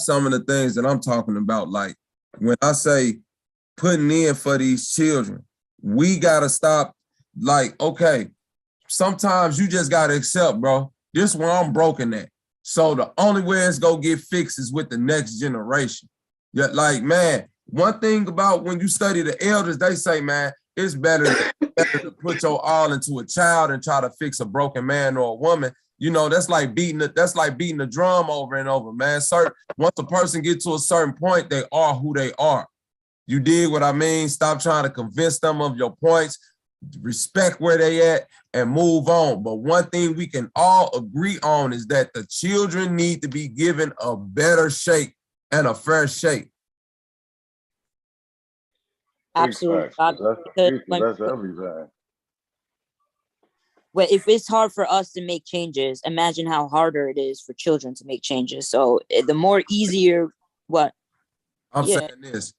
some of the things that I'm talking about. Like when I say putting in for these children, we gotta stop. Like, okay, sometimes you just gotta accept, bro. This where I'm broken at. So the only way it's gonna get fixed is with the next generation. Yeah, like, man, one thing about when you study the elders, they say, man, it's better to put your all into a child and try to fix a broken man or a woman. You know, that's like beating the drum over and over, man. Once a person gets to a certain point, they are who they are. You dig what I mean? Stop trying to convince them of your points, respect where they at, and move on. But one thing we can all agree on is that the children need to be given a better shape and a fair shake. Absolutely. That's everything. Well, if it's hard for us to make changes, imagine how harder it is for children to make changes. So the more easier, what? I'm saying this.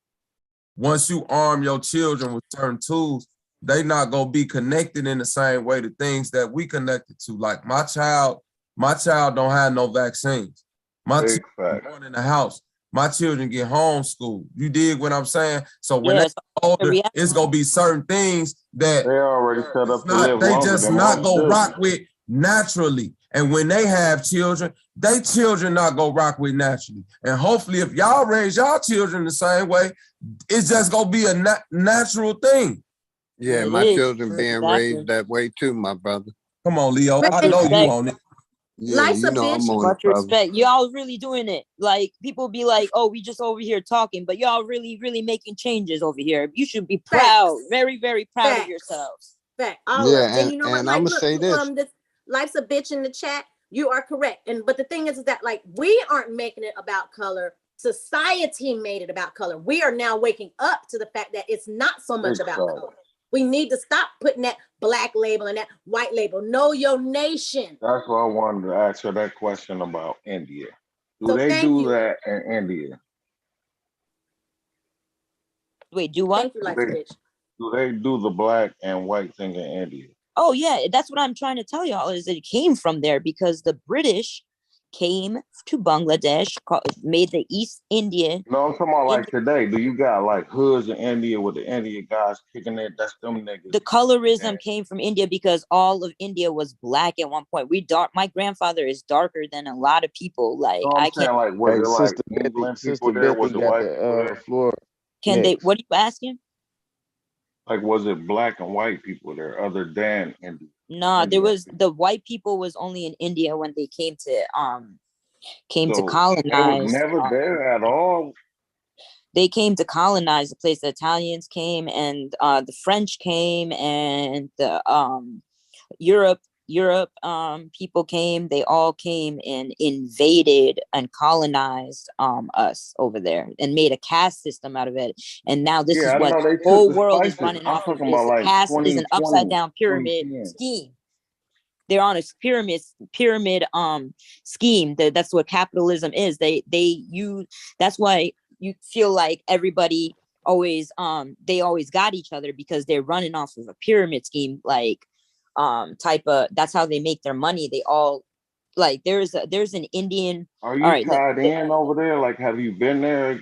Once you arm your children with certain tools, they not gonna be connected in the same way to things that we connected to. Like my child don't have no vaccines. My children born in the house. My children get homeschooled. You dig what I'm saying? So when they're older, it's gonna be certain things that they already set up to live they longer just than not most go children. rock with naturally. And when they have children, they children not go rock with naturally. And hopefully, if y'all raise y'all children the same way, it's just gonna be a natural thing. Yeah, my children being raised that way too, my brother. Come on, Leo. I know you on it. Yeah, you know I'm on it, brother. Respect. Y'all really doing it. Like people be like, "Oh, we just over here talking," but y'all really, really making changes over here. You should be proud, very, very proud of yourselves. Fact. Yeah, you know what? and Like, I'ma look, say this. Life's a bitch in the chat. You are correct. But the thing is that like we aren't making it about color. Society made it about color. We are now waking up to the fact that it's not so much about color. We need to stop putting that black label and that white label. Know your nation. That's why I wanted to ask her that question about India. Do So they thank do you. that in India? Wait, do what? Thank you, Life's bitch. Do they do the black and white thing in India? Oh yeah, that's what I'm trying to tell y'all is it came from there because the British came to Bangladesh, made the East India. No, I'm talking about like today. Do you got like hoods in India with the Indian guys kicking it? That's them niggas. The colorism came from India because all of India was black at one point. My grandfather is darker than a lot of people. Like No, I'm saying like was it like England people there? Was it white people there? Floor. Can they? What are you asking? Like was it black and white people there other than India? Nah, there was the white people was only in India when they came to came to So they was colonize. never there at all. They came to colonize the place. The Italians came, and the French came, and the Europe people came. They all came and invaded and colonized us over there and made a caste system out of it. And now this Yeah, is I what know they the took whole the world is spices. running I'm off of. talking Is about the like caste is an 2020, upside down pyramid 2010. scheme. They're on a pyramid scheme. That's what capitalism is. That's why you feel like everybody always they always got each other, because they're running off of a pyramid scheme, like type of, that's how they make their money. They all, like, there's an Indian. Are All you right, tied in over there? Like, have you been there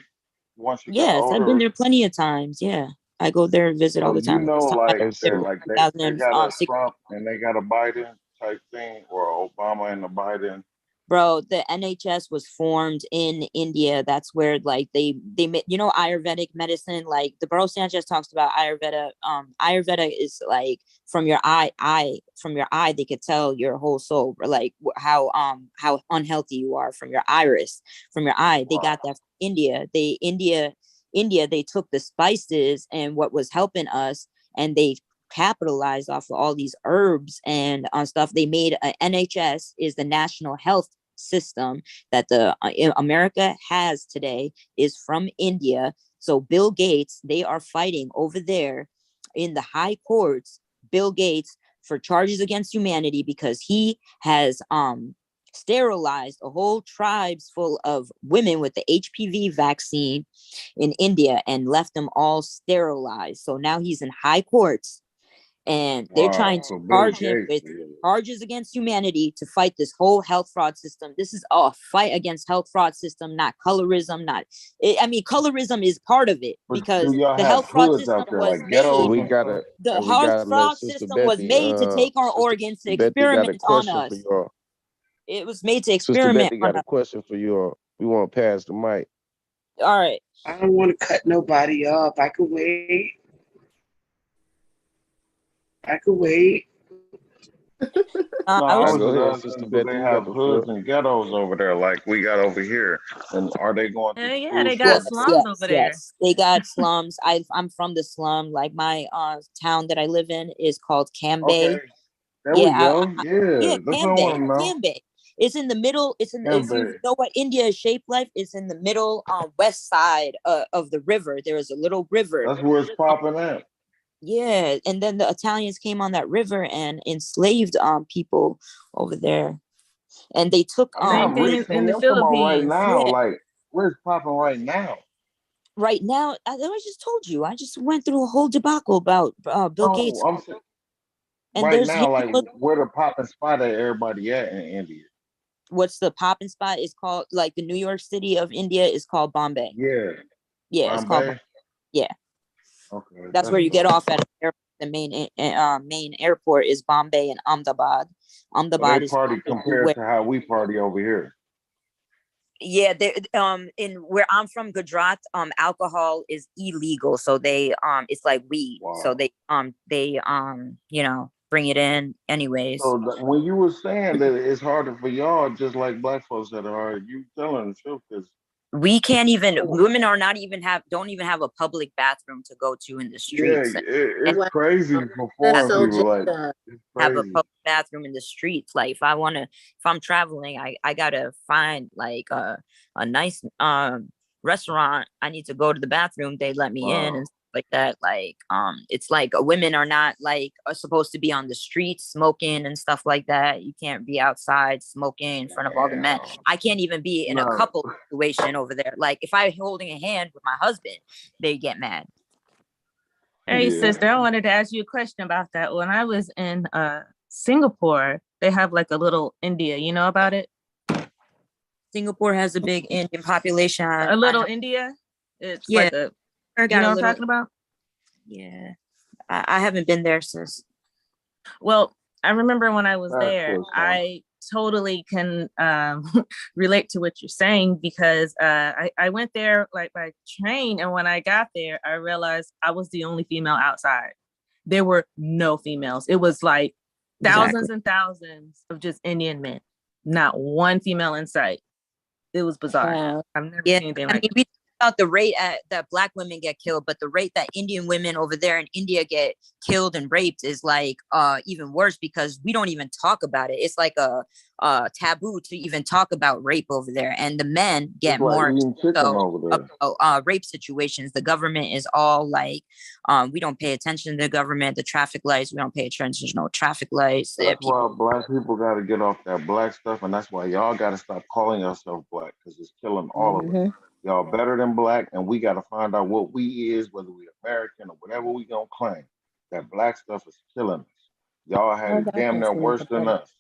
once you got yes, I've been older? there plenty of times. Yeah, I go there and visit all So the you time. know, Last time I like was that, there, like they got a 2006. Trump and they got a Biden type thing, or Obama and a Biden. Bro, the NHS was formed in India. That's where, like, they Ayurvedic medicine, like the bro Sanchez talks about Ayurveda. Ayurveda is like from your eye, they could tell your whole soul, or like how unhealthy you are from your iris, from your eye. They got that from India. India, they took the spices and what was helping us, and they capitalized off of all these herbs and stuff. They made a NHS is the national health system that the America has today is from India. So Bill Gates, they are fighting over there in the high courts, Bill Gates, for charges against humanity, because he has sterilized a whole tribes full of women with the HPV vaccine in India and left them all sterilized. So now he's in high courts, and they're trying to charge him with charges against humanity to fight this whole health fraud system. This is a fight against health fraud system, not colorism. Colorism is part of it, because the health fraud system was made. The health fraud system was made to take our organs to experiment on us. It was made to experiment Sister Betty on got a us. question for you all. We want to pass the mic. All right. I don't want to cut nobody off. I could wait. No, I was go ahead, just Sister asking, do Betty. they You have got the floor. hoods and ghettos over there like we got over here? And are they going through Yeah, school they got systems? slums over there. Yes, they got slums. I'm from the slum. Like my town that I live in is called Cambay. Okay, there we go. Yeah, that's what I want Cambay, to know. Cambay. It's in the middle. If you Cambay. know what India is shaped like, it's in the middle west side of the river. There is a little river. That's where it's popping at. Yeah, and then the Italians came on that river and enslaved people over there, and they took Same thing in the I'm talking about right Philippines. now. Yeah. Like, where's popping right now? Right now, I just told you. I just went through a whole debacle about Bill Gates. I'm saying And right there's now, like, where the popping spot at everybody at in India? what's the popping spot is called, like the New York City of India is called Bombay. Yeah. Yeah, it's called. Bombay? Yeah. Okay. That's where you get off at the main airport is Bombay and Ahmedabad. So Ahmedabad they is party compared to how we party over here. Yeah, in where I'm from, Gujarat, alcohol is illegal, so they it's like weed. Wow. So they bring it in anyways. So when you were saying that it's harder for y'all, just like black folks that are hard, you telling the truth, because We can't even, women are not even don't even have a public bathroom to go to in the streets. Yeah, it's crazy for foreign people. Like, it's have a crazy. public bathroom in the streets. Like if I'm traveling, I gotta find like a nice restaurant. I need to go to the bathroom. They let me in and stuff like that. Like it's like women are not like are supposed to be on the streets smoking and stuff like that. You can't be outside smoking in front of all the men. I can't even be in a couple situation over there. Like if I'm holding a hand with my husband, they get mad. Hey, sister, I wanted to ask you a question about that. When I was in Singapore, they have like a little India. You know about it? Singapore has a big Indian population. A little India? It's Yeah. like a, you know what I'm talking about? Yeah. I haven't been there since. Well, I remember when I was there, I totally can relate to what you're saying, because I went there like by train, and when I got there, I realized I was the only female outside. There were no females. It was like thousands and thousands of just Indian men, not one female in sight. It was bizarre. I've never Yeah, seen anything I like mean, we talk about the rate that Black women get killed, but the rate that Indian women over there in India get killed and raped is like even worse because we don't even talk about it. It's like a taboo to even talk about rape over there, and the men get It's like more eating chicken so over there. about rape situations. The government is all like, we don't pay attention to the government. The traffic lights, we don't pay attention to no traffic lights. That's why black people got to get off that black stuff, and that's why y'all got to stop calling yourself black because it's killing all of us. Y'all better than black, and we got to find out what we is, whether we American or whatever we gonna claim. That black stuff is killing us. Y'all had it damn near worse than us.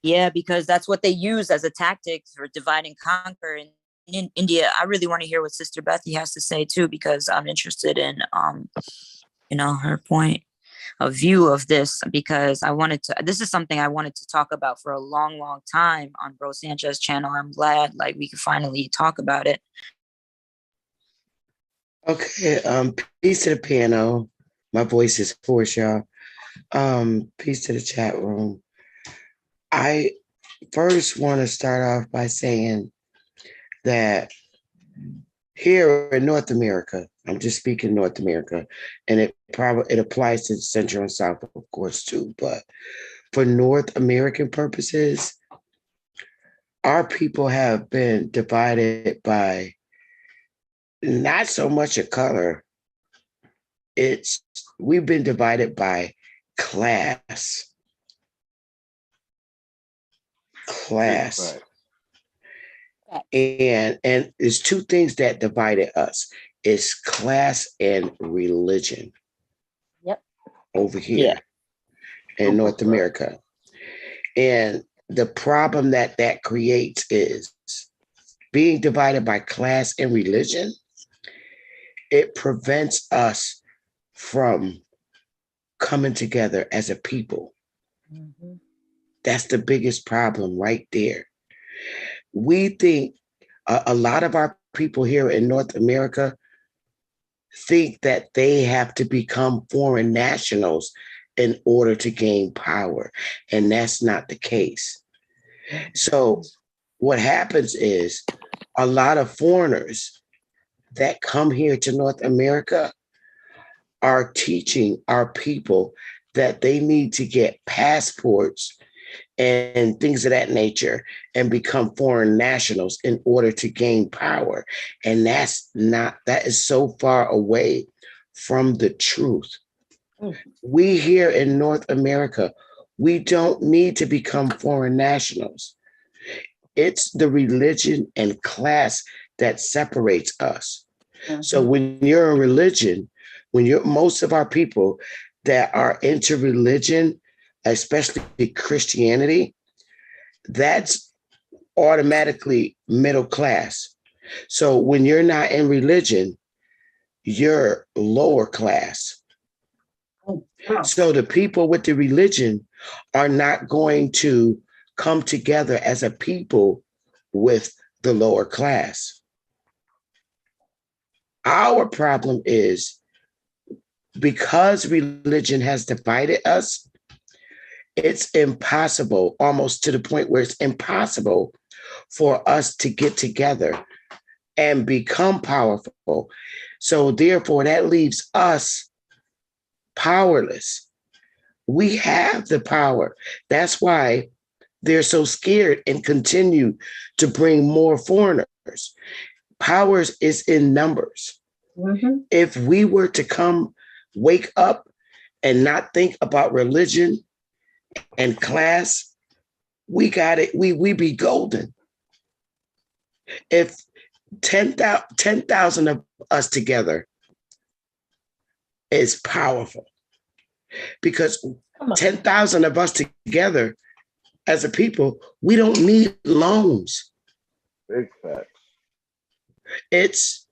Yeah, because that's what they use as a tactic for divide and conquer. And in India, I really want to hear what Sister Bethy has to say too, because I'm interested in, her point of view of this, because this is something I wanted to talk about for a long, long time on Bro Sanchez channel. I'm glad we could finally talk about it. Okay, peace to the piano. My voice is hoarse, y'all. Peace to the chat room. I first want to start off by saying that here in North America, I'm just speaking North America, and it applies to Central and South, of course, too. But for North American purposes, our people have been divided by not so much a color. We've been divided by class. And there's two things that divided us. It's class and religion. Yep. Over here in North America. And the problem that creates is being divided by class and religion. It prevents us from coming together as a people. Mm-hmm. That's the biggest problem right there. We think a lot of our people here in North America think that they have to become foreign nationals in order to gain power. And that's not the case. So what happens is a lot of foreigners that come here to North America are teaching our people that they need to get passports and things of that nature and become foreign nationals in order to gain power. And that is so far away from the truth. We here in North America, we don't need to become foreign nationals. It's the religion and class that separates us. Mm-hmm. So when you're a religion, most of our people that are into religion, especially Christianity, that's automatically middle class. So when you're not in religion, you're lower class. So the people with the religion are not going to come together as a people with the lower class. Our problem is because religion has divided us, it's impossible, almost to the point where it's impossible for us to get together and become powerful. So therefore, that leaves us powerless. We have the power. That's why they're so scared and continue to bring more foreigners. Power is in numbers. Mm-hmm. If we were to wake up and not think about religion and class, we got it. We be golden. If 10,000 of us together is powerful, because 10,000 of us together as a people, we don't need loans. Big facts. It's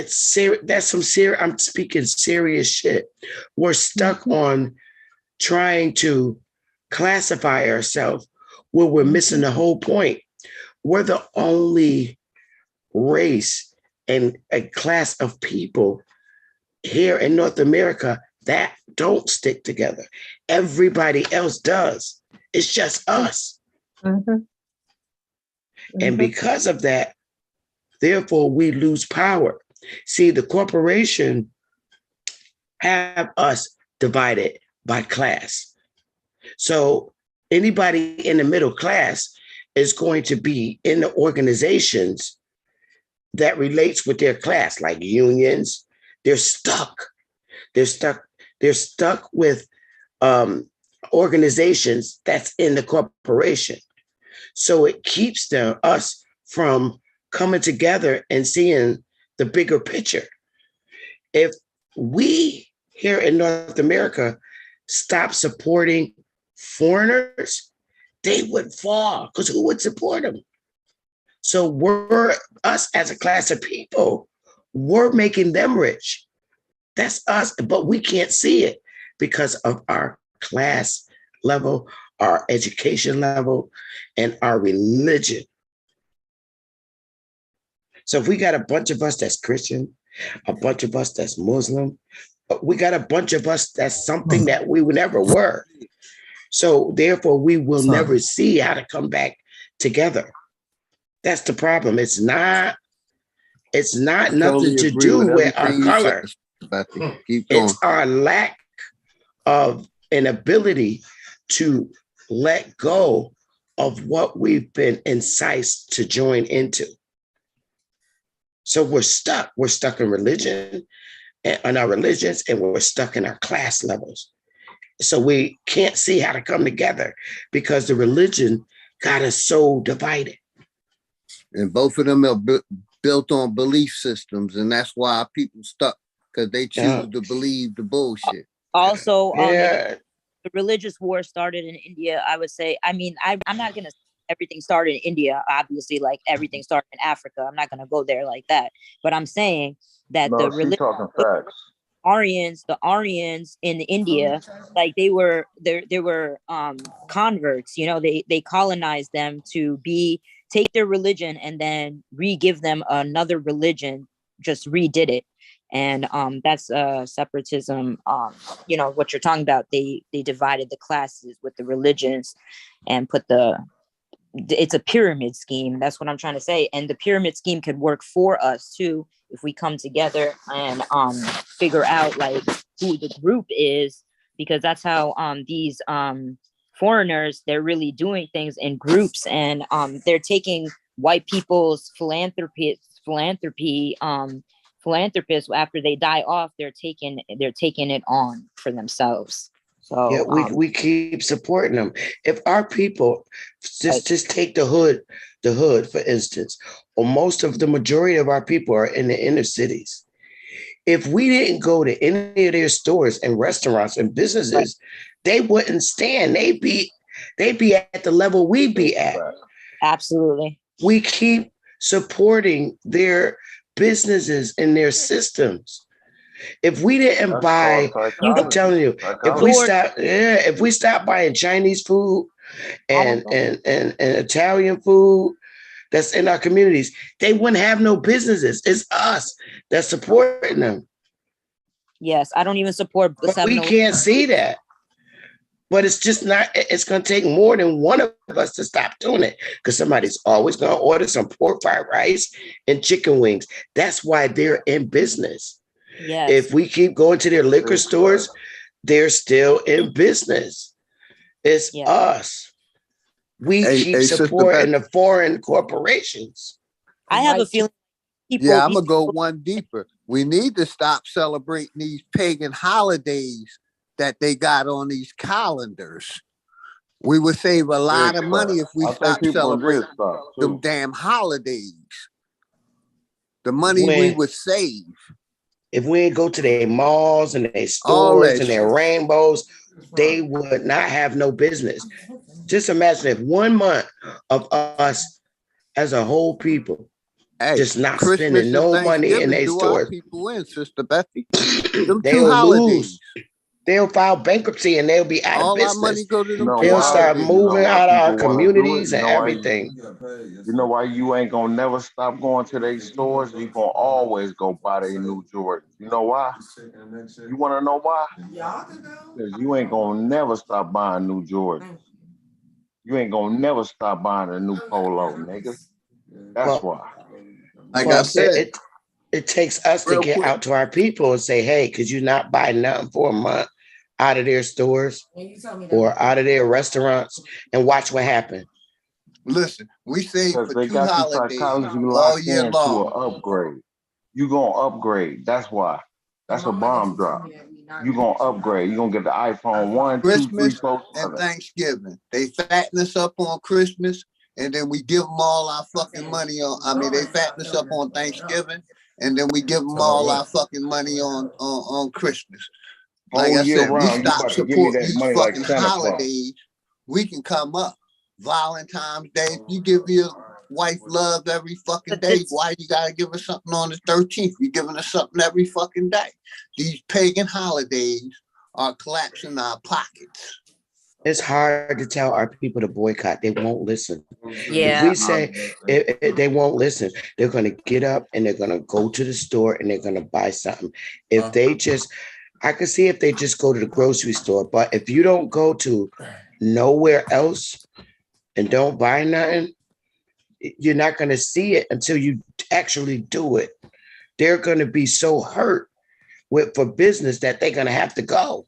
serious. That's some serious. I'm speaking serious shit. We're stuck on trying to classify ourselves where we're missing the whole point. We're the only race and a class of people here in North America that don't stick together. Everybody else does. It's just us. Mm-hmm. And because of that, therefore, we lose power. See, the corporation have us divided by class. So anybody in the middle class is going to be in the organizations that relates with their class, like unions. They're stuck. They're stuck with organizations that's in the corporation. So it keeps us from coming together and seeing the bigger picture. If we here in North America stop supporting foreigners, they would fall, because who would support them? So us as a class of people, we're making them rich. That's us, but we can't see it because of our class level, our education level, and our religion. So if we got a bunch of us that's Christian, a bunch of us that's Muslim, we got a bunch of us that's something that we never were. So therefore, we will never see how to come back together. That's the problem. It's not nothing to do with our color. It's our lack of an ability to let go of what we've been incised to join into. So we're stuck. We're stuck in religion and our religions, and we're stuck in our class levels. So we can't see how to come together because the religion got us so divided. And both of them are built on belief systems, and that's why people stuck, because they choose to believe the bullshit. Also, the religious war started in India, I would say. I mean, I'm not going to say everything started in India. Obviously, like everything started in Africa. I'm not going to go there like that. But I'm saying that the Aryans in India, like they were converts, you know, they colonized them to take their religion and then re-give them another religion, just redid it. And that's separatism. You know what you're talking about. They divided the classes with the religions and it's a pyramid scheme. That's what I'm trying to say. And the pyramid scheme could work for us too if we come together and figure out like who the group is, because that's how these foreigners, they're really doing things in groups, and they're taking white people's philanthropists after they die off. They're taking it on for themselves. So yeah, we keep supporting them. If our people just take the hood for instance, or most of the majority of our people are in the inner cities. If we didn't go to any of their stores and restaurants and businesses, they wouldn't stand. They'd be at the level we be at. Absolutely. We keep supporting their businesses and their systems. If we didn't buy, I'm telling you, if we stop buying Chinese food and Italian food that's in our communities, they wouldn't have no businesses. It's us that's supporting them. Yes, I don't even support. But we can't see that. But it's just not, it's going to take more than one of us to stop doing it, because somebody's always going to order some pork fried rice and chicken wings. That's why they're in business. Yes. If we keep going to their liquor stores, they're still in business. It's us. We keep supporting the foreign corporations. I have a feeling. I'm going to go one deeper. We need to stop celebrating these pagan holidays that they got on these calendars. We would save a lot of money if we stopped celebrating them damn holidays. The money we would save. If we go to their malls and their stores and their rainbows, they would not have no business. Just imagine if 1 month of us as a whole people just not spending no money in their stores. People in, Sister Bethy. They'll lose. They'll file bankruptcy and they'll be out of business. Money go to them they'll start moving out of our communities and everything. You know why you ain't gonna never stop going to their stores? You gonna always go buy their new Jordans. You know why? You wanna know why? Because you ain't gonna never stop buying new Jordans. You ain't gonna never stop buying a new polo, nigga. That's why. Like I said, it takes us to get out to our people and say, hey, could you not buy nothing for a month out of their stores or out of their restaurants and watch what happens? Listen, we say Because for they 2 got the holidays psychology all locked year in to long. an upgrade. You gonna upgrade. That's why. That's a bomb drop. You gonna upgrade. You gonna get the iPhone 1, 2, 3, Christmas 4, and 7. Thanksgiving. They fatten us up on Christmas, and then we give them all our fucking money on. I mean, they fatten us up on Thanksgiving, and then we give them all our fucking money on Christmas. Like Whole I year said, we round, you stop about to give me supporting that these money like fucking Santa Claus. holidays. We can come up. Valentine's Day. If you give your wife love every fucking day, why you gotta give her something on the 13th? You're giving her something every fucking day. These pagan holidays are collapsing our pockets. It's hard to tell our people to boycott. They won't listen. Yeah. If we say they won't listen, they're going to get up and they're going to go to the store and they're going to buy something. If they just, I could see if they just go to the grocery store, but if you don't go to nowhere else and don't buy nothing, you're not going to see it until you actually do it. They're going to be so hurt for business that they're going to have to go.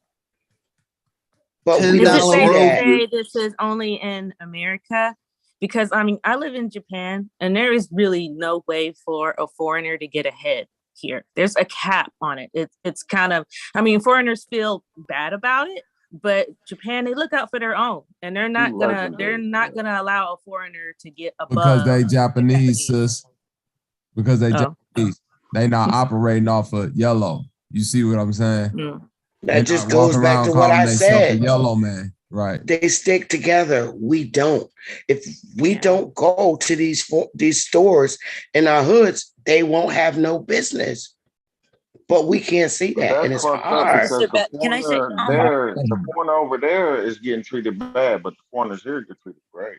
But we Is don't it see safe to that. say this is only in America? Because I mean, I live in Japan, and there is really no way for a foreigner to get ahead here. There's a cap on it. It's kind of, I mean, foreigners feel bad about it, but Japan, they look out for their own, and they're not gonna allow a foreigner to get above. Because they Japanese, sis. Because they Japanese. They not operating off of yellow. You see what I'm saying? Mm. That just goes back to what I said. Yellow man, right? They stick together. We don't. If we don't go to these stores in our hoods, they won't have no business. But we can't see that, and it's hard. Can I say the foreigner over there is getting treated bad, but the foreigners here get treated great.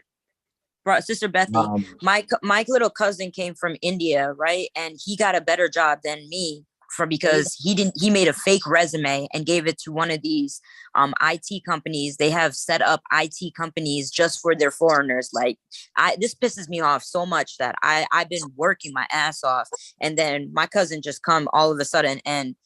Bro, Sister Bethy, my little cousin came from India, right? And he got a better job than me because he made a fake resume and gave it to one of these IT companies. They have set up IT companies just for their foreigners. Like this pisses me off so much that I've been working my ass off, and then my cousin just come all of a sudden and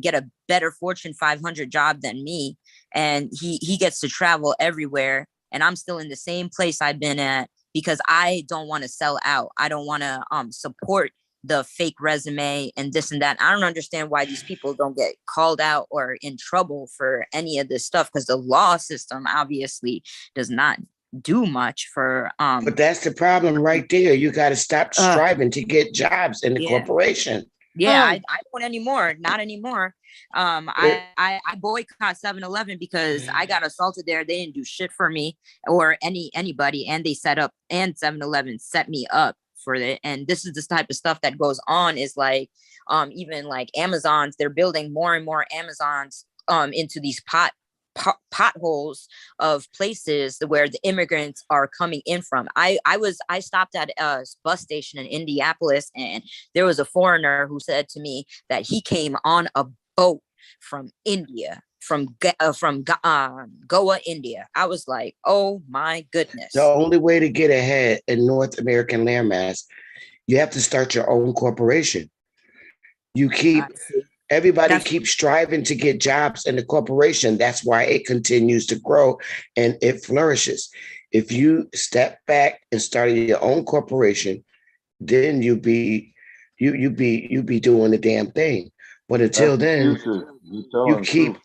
get a better Fortune 500 job than me, and he gets to travel everywhere, and I'm still in the same place I've been at because I don't want to sell out. I don't want to support the fake resume and this and that. I don't understand why these people don't get called out or in trouble for any of this stuff, because the law system obviously does not do much for but that's the problem right there. You got to stop striving to get jobs in the corporation. Yeah, I don't anymore. Not anymore. I boycott 7-Eleven because I got assaulted there. They didn't do shit for me or anybody, and they set up, and 7-Eleven set me up for it. And this is this type of stuff that goes on, is like even like Amazons, they're building more and more Amazons into these potholes of places where the immigrants are coming in from. I stopped at a bus station in Indianapolis, and there was a foreigner who said to me that he came on a boat from India, from Goa, India. I was like, oh my goodness. The only way to get ahead in North American landmass, you have to start your own corporation. Everybody keeps striving to get jobs in the corporation. That's why it continues to grow and it flourishes. If you step back and start your own corporation, then you be doing the damn thing. But until then, you keep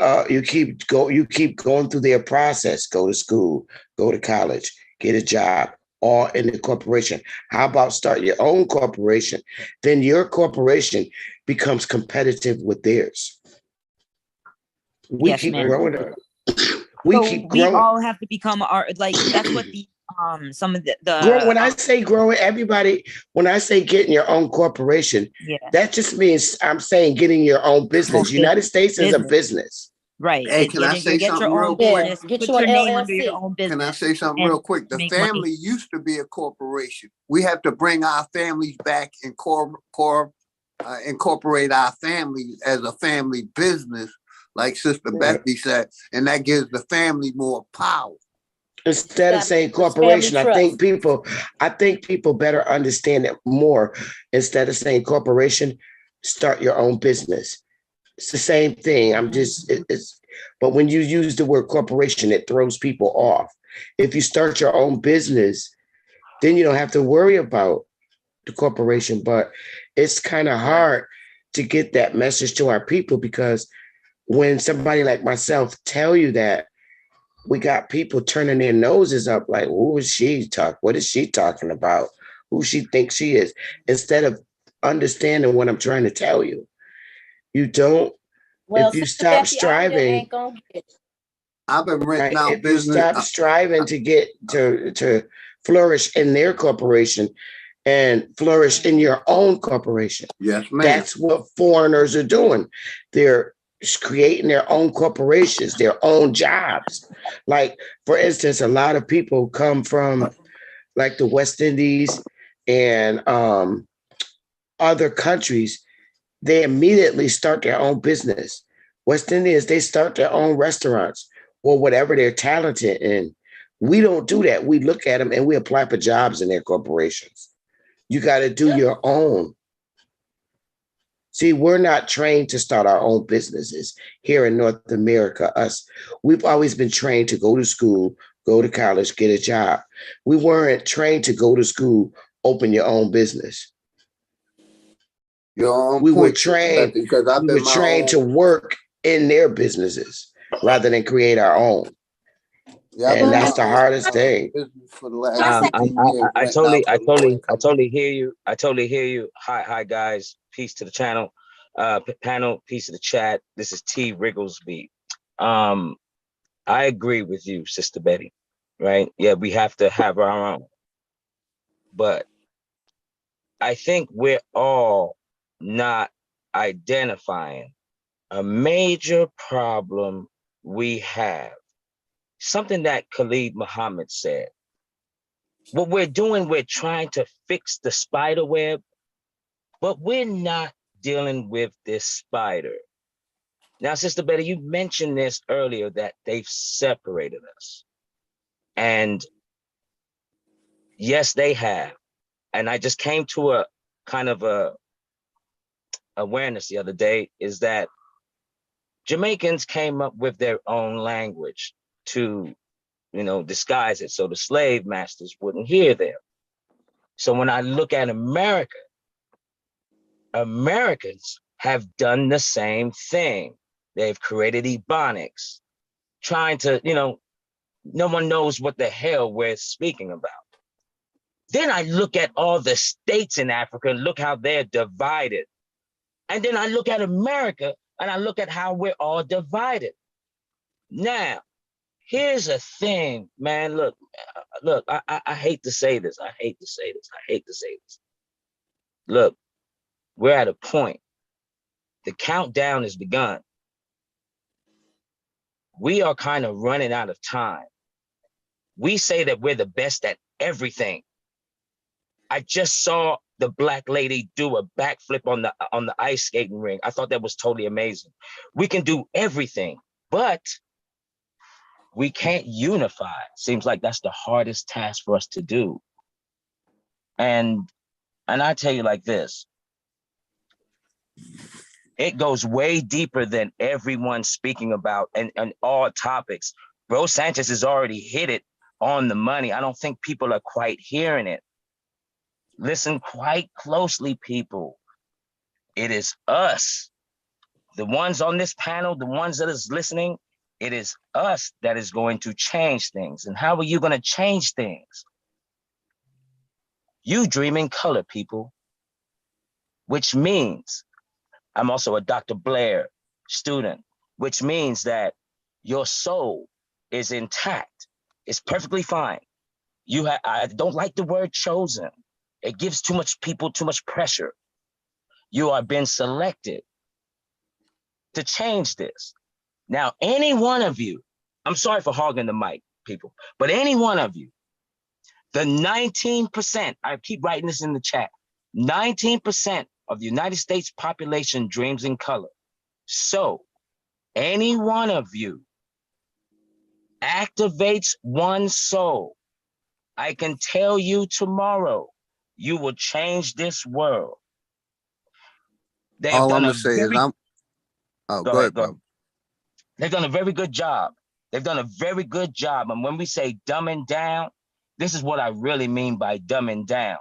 going through their process. Go to school, go to college, get a job, all in the corporation. How about start your own corporation? Then your corporation becomes competitive with theirs. We keep growing. We all have to become that's what the some of the when I say growing, everybody, when I say getting your own corporation, that just means I'm saying getting your own business. United States is a business. Right. Hey, can I say something real quick? Get your name under your own business. Can I say something real quick? The family used to be a corporation. We have to bring our families back and incorporate our families as a family business, like Sister Bethy said, and that gives the family more power. Instead of saying corporation, I think people better understand it more. Instead of saying corporation, start your own business. It's the same thing. But when you use the word corporation, it throws people off. If you start your own business, then you don't have to worry about the corporation. But it's kind of hard to get that message to our people, because when somebody like myself tell you that, we got people turning their noses up like, who is she talking? What is she talking about? Who she thinks she is? Instead of understanding what I'm trying to tell you. You don't, if you stop striving, I've been renting out business. If you stop striving to get to flourish in their corporation and flourish in your own corporation. Yes, ma'am. That's what foreigners are doing. They're creating their own corporations, their own jobs. Like, for instance, a lot of people come from like the West Indies and other countries. They immediately start their own business. West Indians, they start their own restaurants or whatever they're talented in. We don't do that. We look at them and we apply for jobs in their corporations. You got to do your own. See, we're not trained to start our own businesses here in North America. We've always been trained to go to school, go to college, get a job. We weren't trained to go to school, open your own business. We were trained to work in their businesses rather than create our own. And that's the hardest thing. I totally hear you. I totally hear you. Hi guys. Peace to the channel. Panel, peace to the chat. This is T Wrigglesby. I agree with you, Sister Betty. Right? Yeah, we have to have our own. But I think we're all not identifying a major problem we have. Something that Khalid Muhammad said. What we're doing, we're trying to fix the spider web, but we're not dealing with this spider. Now, Sister Betty, you mentioned this earlier, that they've separated us. And yes, they have. And I just came to a kind of a awareness the other day, is that Jamaicans came up with their own language to, disguise it so the slave masters wouldn't hear them. So when I look at America, Americans have done the same thing. They've created ebonics, trying to, no one knows what the hell we're speaking about. Then I look at all the states in Africa and look how they're divided. And then I look at America and I look at how we're all divided. Now, here's a thing, man. Look, I hate to say this. I hate to say this. Look, we're at a point. The countdown has begun. We are kind of running out of time. We say that we're the best at everything. I just saw the black lady do a backflip on the ice skating ring. I thought that was totally amazing. We can do everything, but we can't unify. Seems like that's the hardest task for us to do. And I tell you like this, it goes way deeper than everyone's speaking about and all topics. Bro Sanchez has already hit it on the money. I don't think people are quite hearing it. Listen quite closely, people. It is us, the ones on this panel, the ones that is listening. It is us that is going to change things. And how are you going to change things? You dream in color, people, which means I'm also a Dr. Blair student, which means that your soul is intact. It's perfectly fine. I don't like the word chosen. It gives too much people too much pressure. You are being selected to change this. Now, any one of you, I'm sorry for hogging the mic, people, but any one of you, the 19%, I keep writing this in the chat, 19% of the United States population dreams in color. So any one of you activates one's soul. I can tell you tomorrow, you will change this world. They have All I'm done a gonna say is very, go ahead, bro. They've done a very good job. They've done a very good job. And when we say dumbing down, this is what I really mean by dumbing down.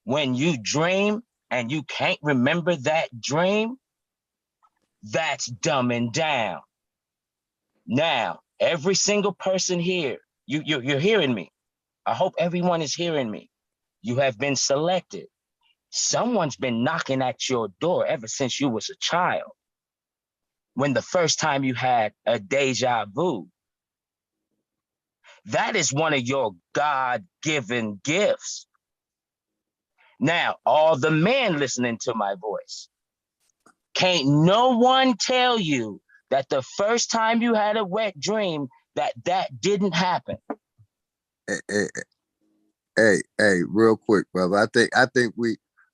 When you dream and you can't remember that dream, that's dumbing down. Now, every single person here, you're hearing me. I hope everyone is hearing me. You have been selected. Someone's been knocking at your door ever since you was a child. When the first time you had a deja vu, that is one of your God-given gifts. Now, all the men listening to my voice, can't no one tell you that the first time you had a wet dream that didn't happen. Hey, real quick, brother.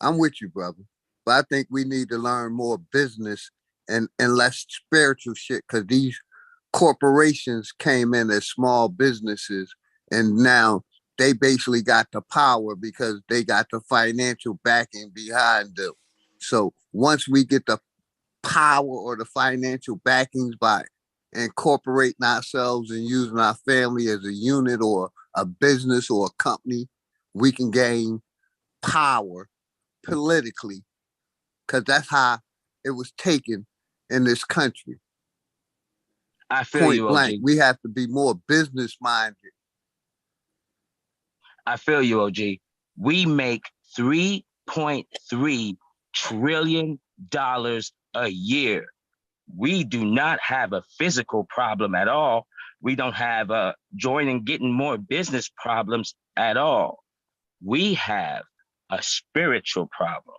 I'm with you, brother. But I think we need to learn more business and less spiritual shit, because these corporations came in as small businesses, and now they basically got the power because they got the financial backing behind them. So once we get the power or the financial backings by incorporating ourselves and using our family as a unit or a business or a company, we can gain power politically, because that's how it was taken in this country. I feel Point you, blank, OG. we have to be more business minded. I feel you, OG. We make $3.3 trillion a year. We do not have a physical problem at all. We don't have joining, getting more business problems at all. We have a spiritual problem.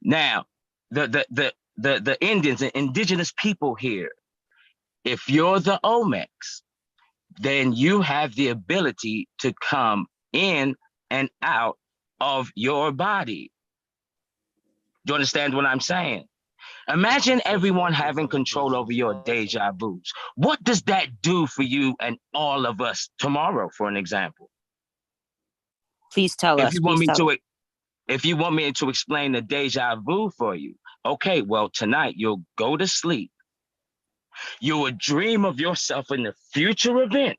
Now, the Indians and indigenous people here, if you're the Olmecs, then you have the ability to come in and out of your body. Do you understand what I'm saying? Imagine everyone having control over your deja vus. What does that do for you and all of us tomorrow, for an example? Please tell us. If you want me to explain the deja vu for you, okay, well, tonight you'll go to sleep. You will dream of yourself in a future event.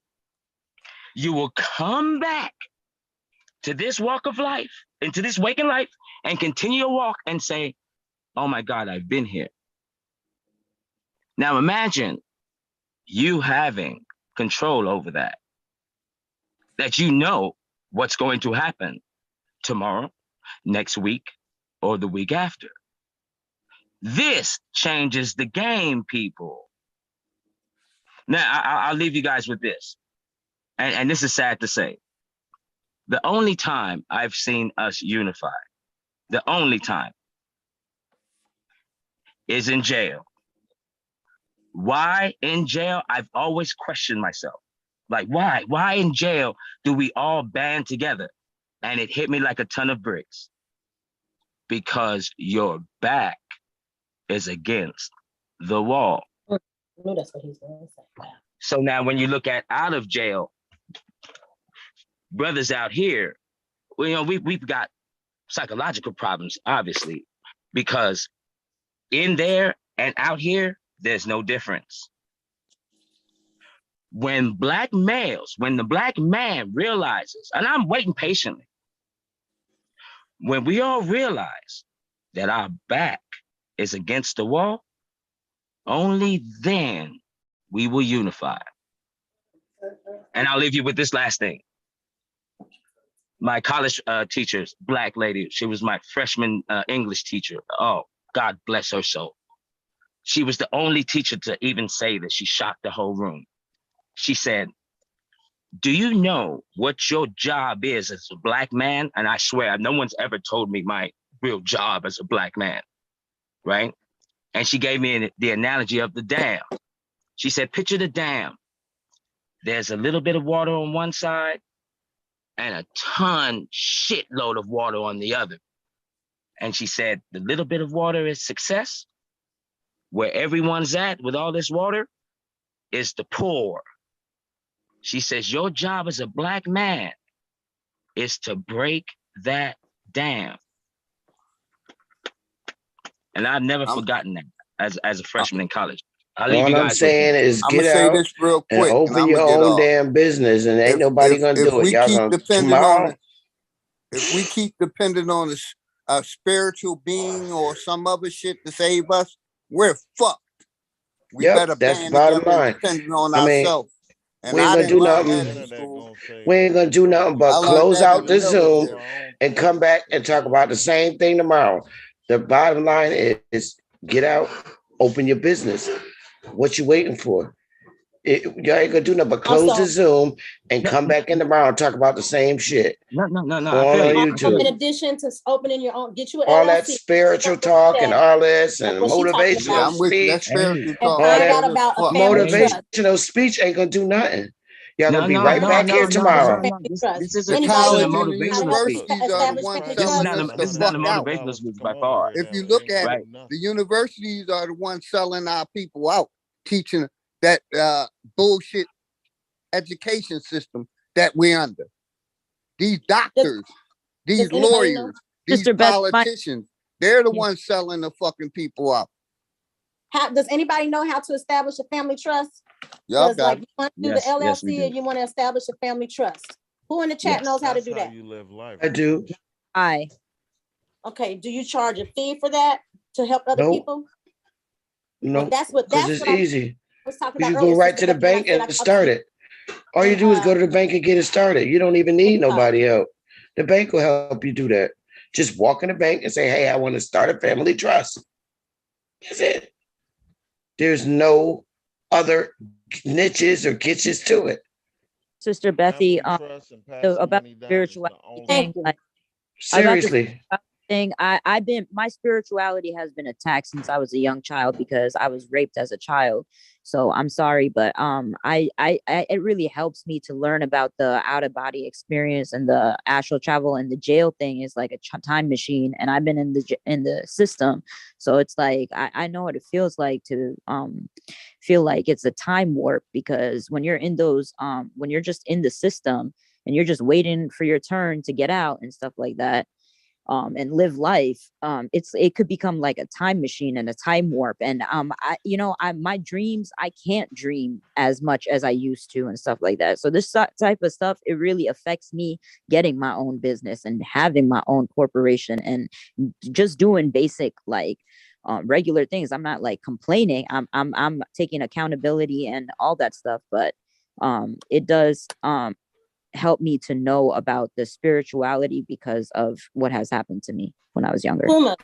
You will come back to this walk of life, into this waking life, and continue your walk and say, oh my God, I've been here. Now imagine you having control over that you know what's going to happen tomorrow, next week, or the week after. This changes the game, people. Now, I'll leave you guys with this. And this is sad to say. The only time I've seen us unify, the only time, is in jail. Why in jail? I've always questioned myself. Like, why? Why in jail do we all band together? And it hit me like a ton of bricks. Because your back is against the wall. I knew that's what he's going to say. So now when you look at out of jail, brothers out here, well, you know, we've got psychological problems, obviously, because in there and out here, there's no difference. When the black man realizes, and I'm waiting patiently, when we all realize that our back is against the wall, only then we will unify. And I'll leave you with this last thing. My college teacher's black lady, she was my freshman English teacher. Oh, God bless her soul. She was the only teacher to even say that. She shocked the whole room. She said, do you know what your job is as a black man? And I swear, no one's ever told me my real job as a black man, right? And she gave me the analogy of the dam. She said, picture the dam. There's a little bit of water on one side and a shitload of water on the other. And she said, the little bit of water is success. Where everyone's at with all this water is the poor. She says, your job as a Black man is to break that down. And I've never forgotten that as a freshman in college. I'll leave All you I'm guys with saying that. is I'm get gonna say out this real and quick, and open I'm your gonna get own off. damn business, and ain't nobody gonna do it. We Y'all keep gonna depending on tomorrow. if we keep depending on a spiritual being or some other shit to save us, we're fucked. We better That's the band bottom together and line. depend on I mean, ourselves. And we ain't I gonna didn't do learn nothing. that in school. We ain't gonna do nothing but I learned close that in out the the Zoom military. and come back and talk about the same thing tomorrow. The bottom line is get out, open your business. What you waiting for? Y'all ain't gonna do nothing but close the Zoom and come back in tomorrow and talk about the same shit. No. All on Also, in YouTube. addition to opening your own, get you an All LLC. that spiritual talk and all this and what she talking motivational about. I'm with you. That speech. spiritual And talk. All find that out about a family trust. motivational speech ain't gonna do nothing. Y'all No, gonna be no, right no, back no, here no, tomorrow. no. This isn't The Anybody college know and the how to help universities are the establish ones family This is selling not trust? a us the fuck out. motivational speech by far. If you look at it, the universities are the ones selling our people out, teaching that bullshit education system that we're under. These doctors, these lawyers, these politicians, they're the ones selling the fucking people out. How does anybody know how to establish a family trust? Y'all Because like got you want to do the LLC and you want to establish a family trust. Who in the chat knows how to do that? I do. Okay, do you charge a fee for that to help other people? No, Well, that's what because it's easy. I was talking You about can go earlier, right to Sister the Becky, bank when I and said start it. All you do is go to the bank and get it started. You don't even need nobody help. The bank will help you do that. Just walk in the bank and say, hey, I want to start a family trust. That's it. There's no other niches or kitchens to it. Sister Bethy, so about spirituality thing, like Seriously. thing, my spirituality has been attacked since I was a young child because I was raped as a child. So I'm sorry, but it really helps me to learn about the out of body experience and the astral travel, and the jail thing is like a time machine, and I've been in the system, so it's like I know what it feels like to feel like it's a time warp, because when you're in those when you're just in the system and you're just waiting for your turn to get out and stuff like that, and live life, it could become like a time machine and a time warp. And my dreams, I can't dream as much as I used to and stuff like that. So this type of stuff, it really affects me getting my own business and having my own corporation and just doing basic like regular things. I'm not like complaining. I'm taking accountability and all that stuff, but it does help me to know about the spirituality because of what has happened to me when I was younger. Puma,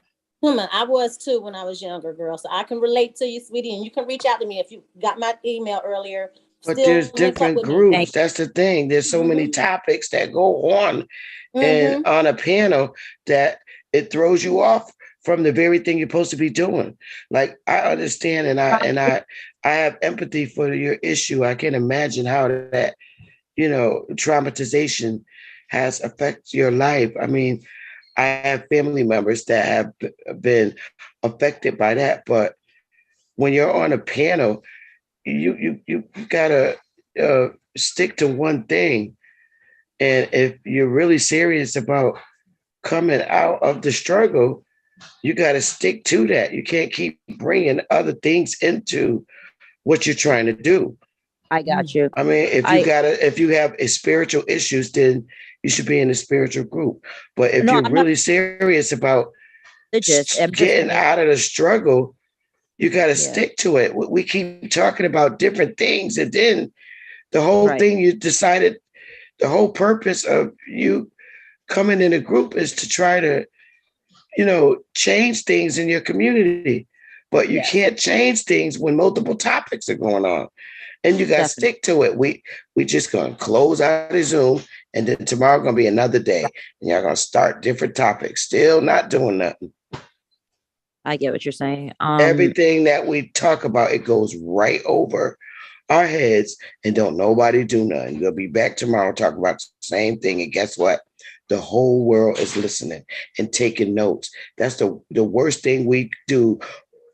I was too when I was younger, girl. So I can relate to you, sweetie, and you can reach out to me if you got my email earlier. But there's different groups. That's the thing. There's so many topics that go on and on a panel that it throws you off from the very thing you're supposed to be doing. Like I understand and I have empathy for your issue. I can imagine how that traumatization has affected your life. I mean, I have family members that have been affected by that, but when you're on a panel, you gotta stick to one thing. And if you're really serious about coming out of the struggle, you got to stick to that. You can't keep bringing other things into what you're trying to do. I got you. I mean, if you have spiritual issues, then you should be in a spiritual group. But if you're really serious about getting out of the struggle, you got to stick to it. We keep talking about different things, and then the whole thing you decided, the whole purpose of you coming in a group is to try to, change things in your community. But you can't change things when multiple topics are going on. And you got to stick to it. We just going to close out the Zoom, and then tomorrow going to be another day. And y'all going to start different topics. Still not doing nothing. I get what you're saying. Everything that we talk about, it goes right over our heads, and don't nobody do nothing. You'll be back tomorrow talking about the same thing. And guess what? The whole world is listening and taking notes. That's the worst thing we do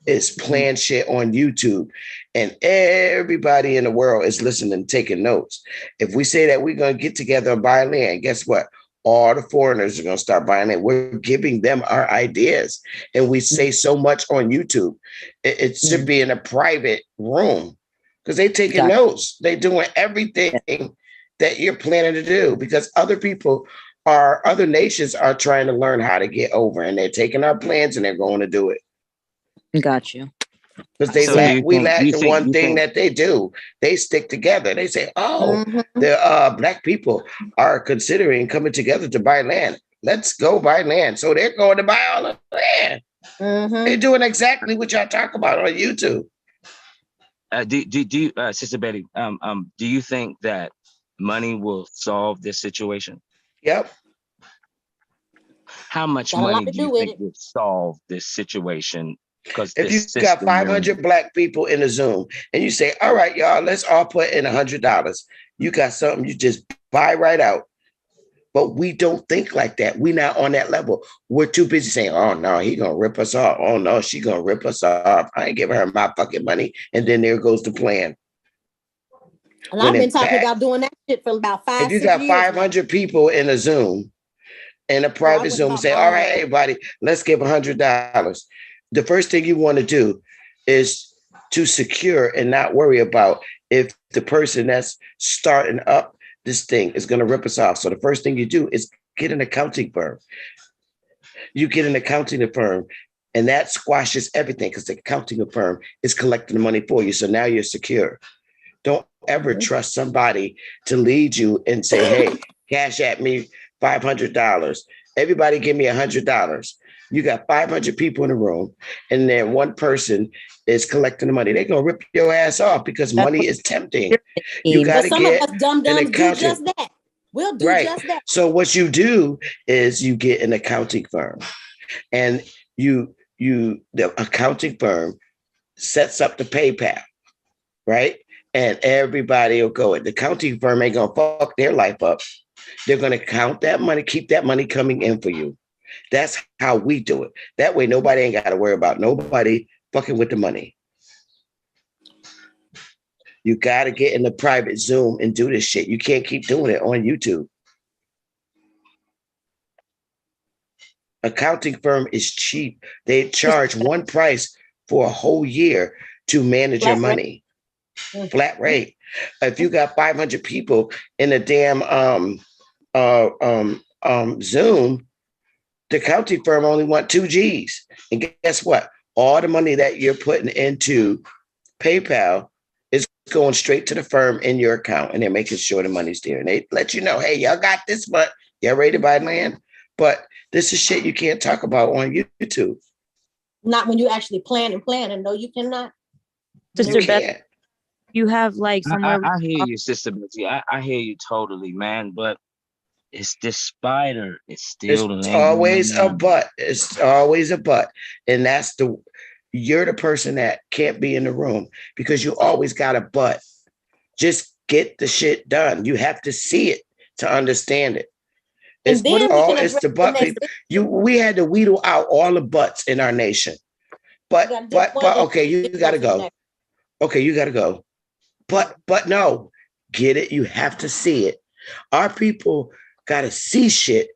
is playing shit on YouTube, and everybody in the world is listening, taking notes. If we say that we're going to get together and buy land, guess what? All the foreigners are going to start buying it. We're giving them our ideas, and we say so much on YouTube. It should be in a private room because they're taking notes. They're doing everything that you're planning to do because other nations are trying to learn how to get over, and they're taking our plans and they're going to do it. Got you. Because we lack the one thing that they do. They stick together. They say, oh, the Black people are considering coming together to buy land. Let's go buy land. So they're going to buy all the land. They're doing exactly what y'all talk about on YouTube. Do you, Sister Betty, do you think that money will solve this situation? Yep. How much money do you think will solve this situation? Because if you got 500 Black people in a Zoom and you say, all right, y'all, let's all put in $100. You got something you just buy right out. But we don't think like that. We're not on that level. We're too busy saying, oh, no, he going to rip us off. Oh, no, she going to rip us off. I ain't giving her my fucking money. And then there goes the plan. And I've been talking about doing that shit for about 5 If you got 500 people in a Zoom, in a private Zoom, say, all right, everybody, let's give $100. The first thing you want to do is to secure and not worry about if the person that's starting up this thing is going to rip us off. So the first thing you do is get an accounting firm. You get an accounting firm, and that squashes everything because the accounting firm is collecting the money for you. So now you're secure. Don't ever trust somebody to lead you and say, hey, cash at me $500. Everybody give me $100. You got 500 people in the room, and then one person is collecting the money. They're going to rip your ass off because money is tempting. You got to get an accountant. Do just that. We'll do just that. So what you do is you get an accounting firm, and the accounting firm sets up the PayPal, right? And everybody will go. The accounting firm ain't going to fuck their life up. They're going to count that money, keep that money coming in for you. That's how we do it. That way, nobody ain't got to worry about nobody fucking with the money. You got to get in the private Zoom and do this shit. You can't keep doing it on YouTube. Accounting firm is cheap. They charge one price for a whole year to manage your money. Flat rate. If you got 500 people in a damn Zoom, the accounting firm only want 2 G's. And guess what? All the money that you're putting into PayPal is going straight to the firm in your account, and they're making sure the money's there. And they let you know, hey, y'all got this, but y'all ready to buy land? But this is shit you can't talk about on YouTube. Not when you actually plan and no, you cannot. Sister Beth, you have like somewhere. I hear you, Sister Betty. I hear you totally, man. But it's this spider. It's still always a but. It's always a but. And you're the person that can't be in the room because you always got a but. Just get the shit done. You have to see it to understand it. It's the but people. We had to wheedle out all the buts in our nation. But okay, you gotta go. Okay, you gotta go. But no, get it. You have to see it. Our people gotta see shit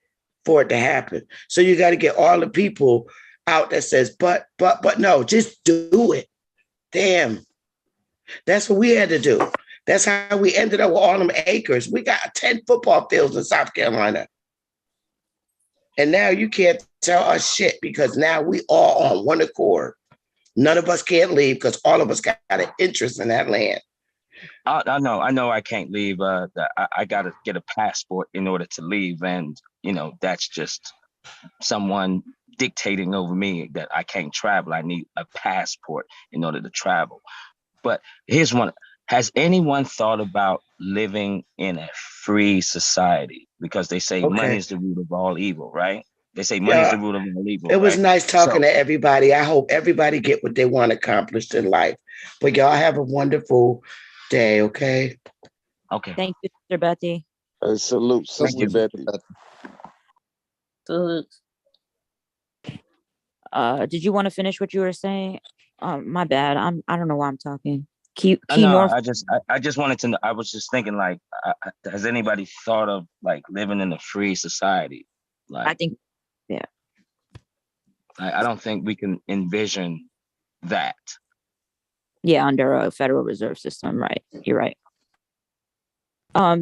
for it to happen. So you gotta get all the people out that says, but no, just do it. Damn. That's what we had to do. That's how we ended up with all them acres. We got 10 football fields in South Carolina. And now you can't tell us shit because now we all on one accord. None of us can't leave because all of us got an interest in that land. I know I can't leave. I got to get a passport in order to leave. And, that's just someone dictating over me that I can't travel. I need a passport in order to travel. But here's one. Has anyone thought about living in a free society? Because they say money is the root of all evil, right? They say money is the root of all evil. It was nice talking to everybody. I hope everybody get what they want accomplished in life. But y'all have a wonderful day, okay? Okay. Thank you, Sister Betty. Salute, Sister Betty. Salute. Did you want to finish what you were saying? My bad. I don't know why I'm talking. Key No, North. I just wanted to know. I was just thinking, like, has anybody thought of like living in a free society? Like, I think, yeah. I don't think we can envision that. Yeah, under a Federal Reserve System, right? You're right.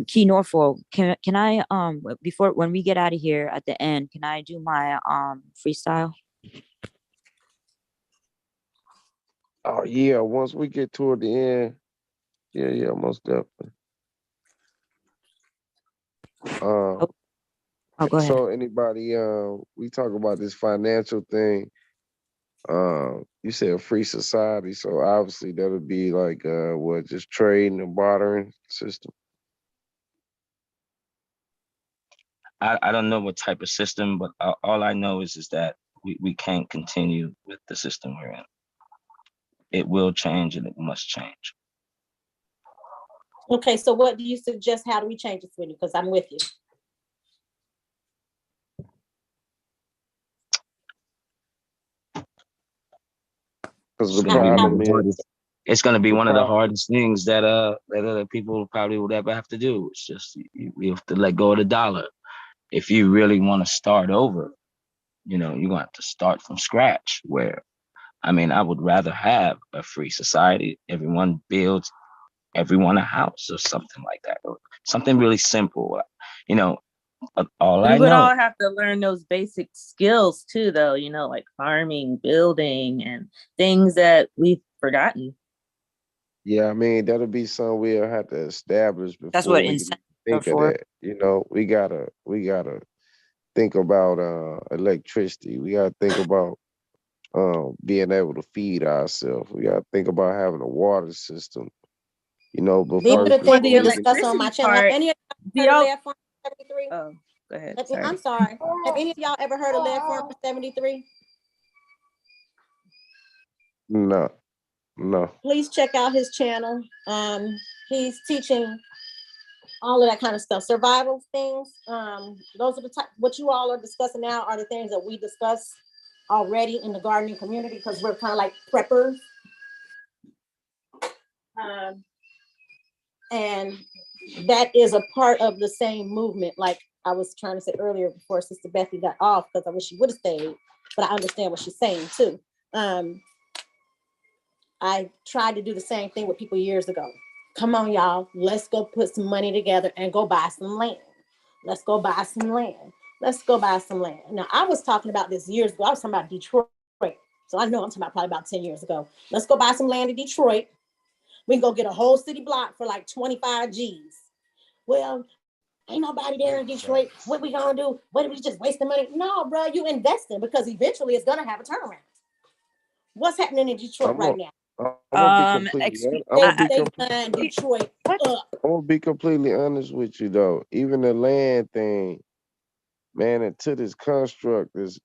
Key Norfolk, can I before when we get out of here at the end, can I do my freestyle? Oh yeah, once we get toward the end, yeah, most definitely. Oh, go ahead. So anybody, we talk about this financial thing. You said a free society, so obviously that would be like what, just trading and bartering system. I don't know what type of system, but all I know is that we can't continue with the system we're in. It will change and it must change. Okay, so what do you suggest? How do we change it, sweetie? Because I'm with you. Because the problem is, it's going to be one of the hardest things that other people probably would ever have to do. It's just you have to let go of the dollar. If you really want to start over, you're going to have to start from scratch. Where, I mean, I would rather have a free society. Everyone builds everyone a house or something like that, or something really simple. All I We would know. all have to learn those basic skills too, though, like farming, building, and things that we've forgotten. Yeah, I mean, that'll be something we'll have to establish before That's what we incentives think are of for. that. We gotta think about electricity. We gotta think about being able to feed ourselves. We gotta think about having a water system. But These are first, the things we before we discuss on my channel. Have any of y'all heard of Lead Farm 73? Oh, go ahead. I'm sorry. Have any of y'all ever heard of Lead Farm 73? No. Please check out his channel. He's teaching all of that kind of stuff, survival things. Those are the type. What you all are discussing now are the things that we discuss already in the gardening community, because we're kind of like preppers. And that is a part of the same movement. Like I was trying to say earlier before Sister Bethy got off, because I wish she would have stayed, but I understand what she's saying too. I tried to do the same thing with people years ago. Come on, y'all, let's go put some money together and go buy some land. Let's go buy some land. Let's go buy some land. Now, I was talking about this years ago. I was talking about Detroit. So I know I'm talking about probably about 10 years ago. Let's go buy some land in Detroit. We can go get a whole city block for like 25 G's. Well, ain't nobody there in Detroit. What we gonna do? What are we just wasting money? No, bro, you investing, because eventually it's gonna have a turnaround. What's happening in Detroit right now? I'm gonna be completely honest with you though. Even the land thing, man, until this construct is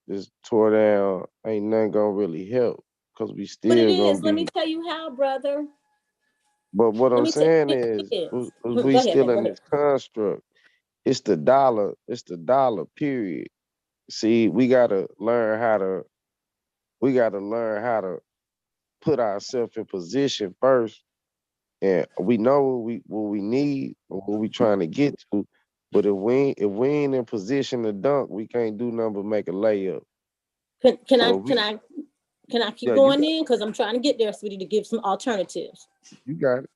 tore down, ain't nothing gonna really help, because we still But it gonna is. be. Let me tell you how, brother. But what I'm saying is, we still in this construct. It's the dollar. It's the dollar. Period. See, we gotta learn how to put ourselves in position first, and we know what we need or what we trying to get to. But if we ain't in position to dunk, we can't do nothing but make a layup. Can I keep going in? Because I'm trying to get there, sweetie, to give some alternatives. You got it.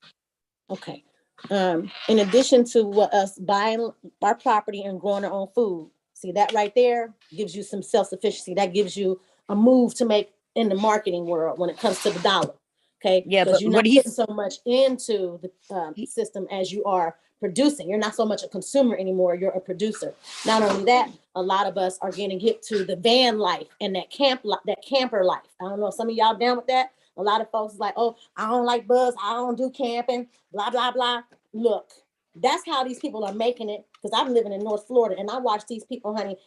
Okay. In addition to us buying our property and growing our own food, see that right there gives you some self-sufficiency. That gives you a move to make in the marketing world when it comes to the dollar. Okay. Yeah, because but you're not putting so much into the system as you are producing. You're not so much a consumer anymore. You're a producer. Not only that, a lot of us are getting hip to the van life and that camper life. I don't know if some of y'all down with that. A lot of folks is like, oh, I don't like buzz. I don't do camping, blah, blah, blah. Look, that's how these people are making it, because I'm living in North Florida and I watch these people, honey,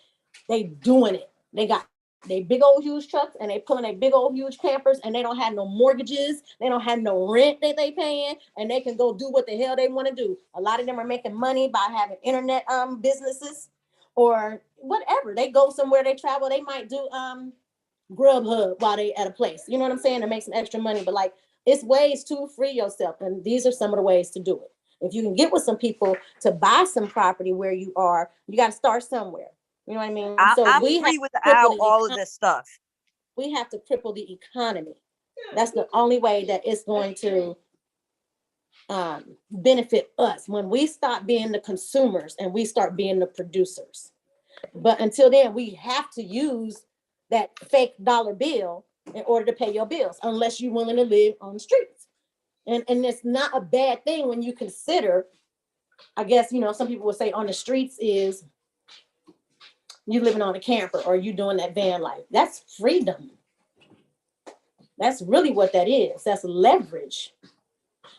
they doing it. They got they big old huge trucks and they pulling a big old huge campers, and they don't have no mortgages. They don't have no rent that they paying, and they can go do what the hell they want to do. A lot of them are making money by having internet businesses or whatever. They go somewhere, they travel, they might do Grubhub while they at a place. You know what I'm saying? To make some extra money. But like, it's ways to free yourself. And these are some of the ways to do it. If you can get with some people to buy some property where you are, you got to start somewhere. You know what I mean? So I'm we free have without all of this stuff. We have to cripple the economy. That's the only way that it's going to benefit us, when we stop being the consumers and we start being the producers. But until then, we have to use that fake dollar bill in order to pay your bills, unless you're willing to live on the streets. And it's not a bad thing when you consider, I guess, you know, some people would say on the streets is you living on a camper or you doing that van life. That's freedom. That's really what that is. That's leverage.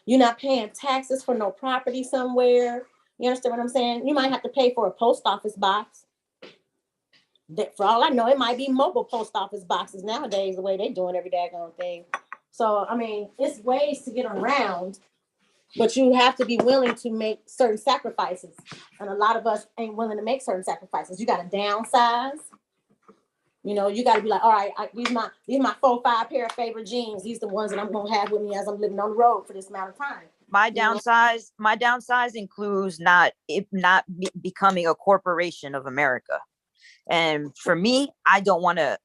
You're not paying taxes for no property somewhere. You understand what I'm saying? You might have to pay for a post office box. That, for all I know, it might be mobile post office boxes nowadays, the way they're doing every daggone thing. So, I mean, it's ways to get around, but you have to be willing to make certain sacrifices. And a lot of us ain't willing to make certain sacrifices. You got to downsize. You know, you got to be like, all right, these my 4-5 pair of favorite jeans. These are the ones that I'm going to have with me as I'm living on the road for this amount of time. My downsize includes not becoming a corporation of America. And for me, I don't want to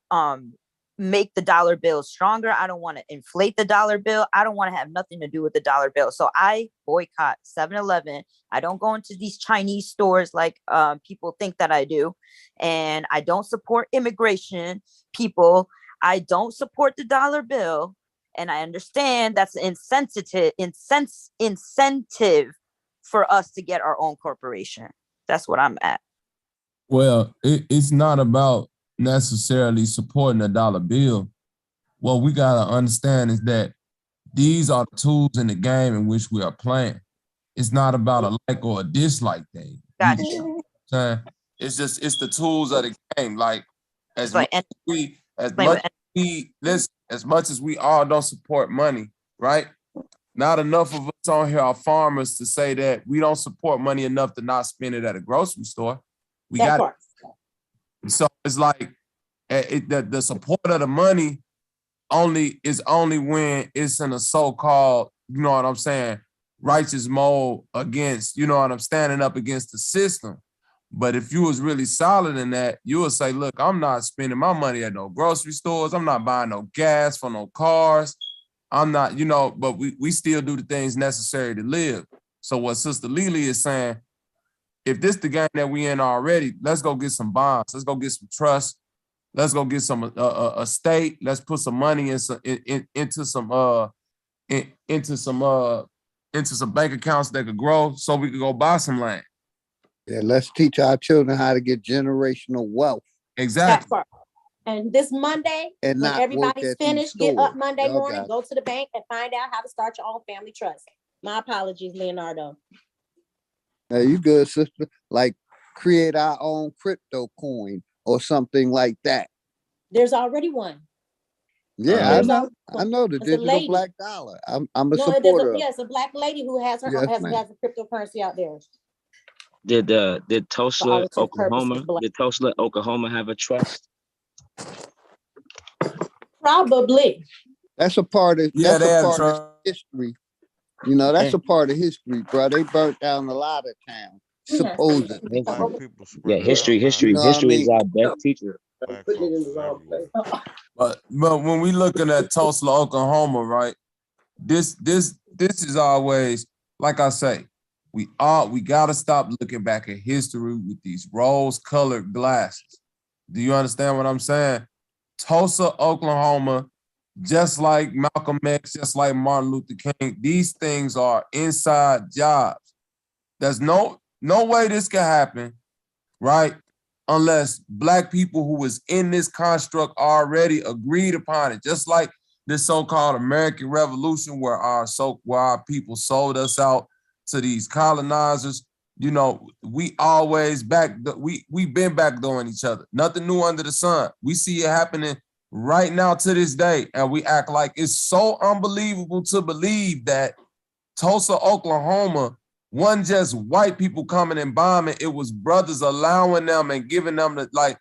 make the dollar bill stronger. I don't want to inflate the dollar bill. I don't want to have nothing to do with the dollar bill. So I boycott 7-Eleven. I don't go into these Chinese stores like people think that I do. And I don't support immigration people. I don't support the dollar bill. And I understand that's incentive for us to get our own corporation. That's what I'm at. Well, it's not about necessarily supporting the dollar bill. What we got to understand is that these are the tools in the game in which we are playing. It's not about a like or a dislike thing. Gotcha. It's the tools of the game. Like as much as we all don't support money, right? Not enough of us on here are farmers to say that we don't support money enough to not spend it at a grocery store. We got it. So it's like the support of the money is only when it's in a so-called, you know what I'm saying, righteous mode against, you know what I'm standing up against the system. But if you was really solid in that, you would say, look, I'm not spending my money at no grocery stores. I'm not buying no gas for no cars. I'm not, you know, but we still do the things necessary to live. So what Sister Lily is saying, if this the game that we in already, let's go get some bonds. Let's go get some trust. Let's go get some estate. Let's put some money into some bank accounts that could grow, so we could go buy some land. Yeah, let's teach our children how to get generational wealth. Exactly. And this Monday, and when everybody's finished, get up Monday morning, go to the bank and find out how to start your own family trust. My apologies, Leonardo. Now you good, sister. Like create our own crypto coin or something like that. There's already one. Yeah, I know the digital black dollar. I'm a supporter. It's a black lady who has her has a cryptocurrency out there. Did Tulsa, Oklahoma have a trust? Probably. That's a part of history. You know, that's a part of history, bro. They burnt down a lot of towns, supposedly. Yeah, history is our best teacher. But when we looking at Tulsa, Oklahoma, right? This is always, like I say, we gotta stop looking back at history with these rose-colored glasses. Do you understand what I'm saying? Tulsa, Oklahoma, just like Malcolm X, just like Martin Luther King, these things are inside jobs. There's no way this can happen, right? Unless black people who was in this construct already agreed upon it. Just like this so-called American Revolution, where our people sold us out to these colonizers. You know, we always we've been backdooring each other. Nothing new under the sun. We see it happening right now to this day, and we act like it's so unbelievable to believe that Tulsa, Oklahoma, wasn't just white people coming and bombing. It was brothers allowing them and giving them the, like,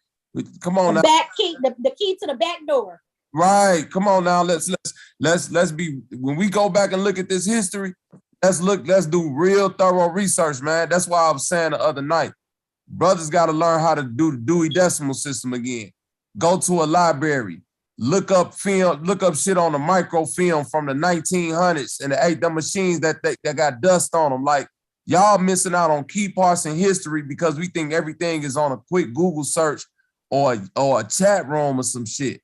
Come on the now. back key, the key to the back door. Right. Come on now. Let's be, when we go back and look at this history, let's do real thorough research, man. That's why I was saying the other night, brothers got to learn how to do the Dewey Decimal System again. Go to a library, look up film, look up shit on the microfilm from the 1900s and the machines that got dust on them. Like, y'all missing out on key parts in history because we think everything is on a quick Google search or a chat room or some shit.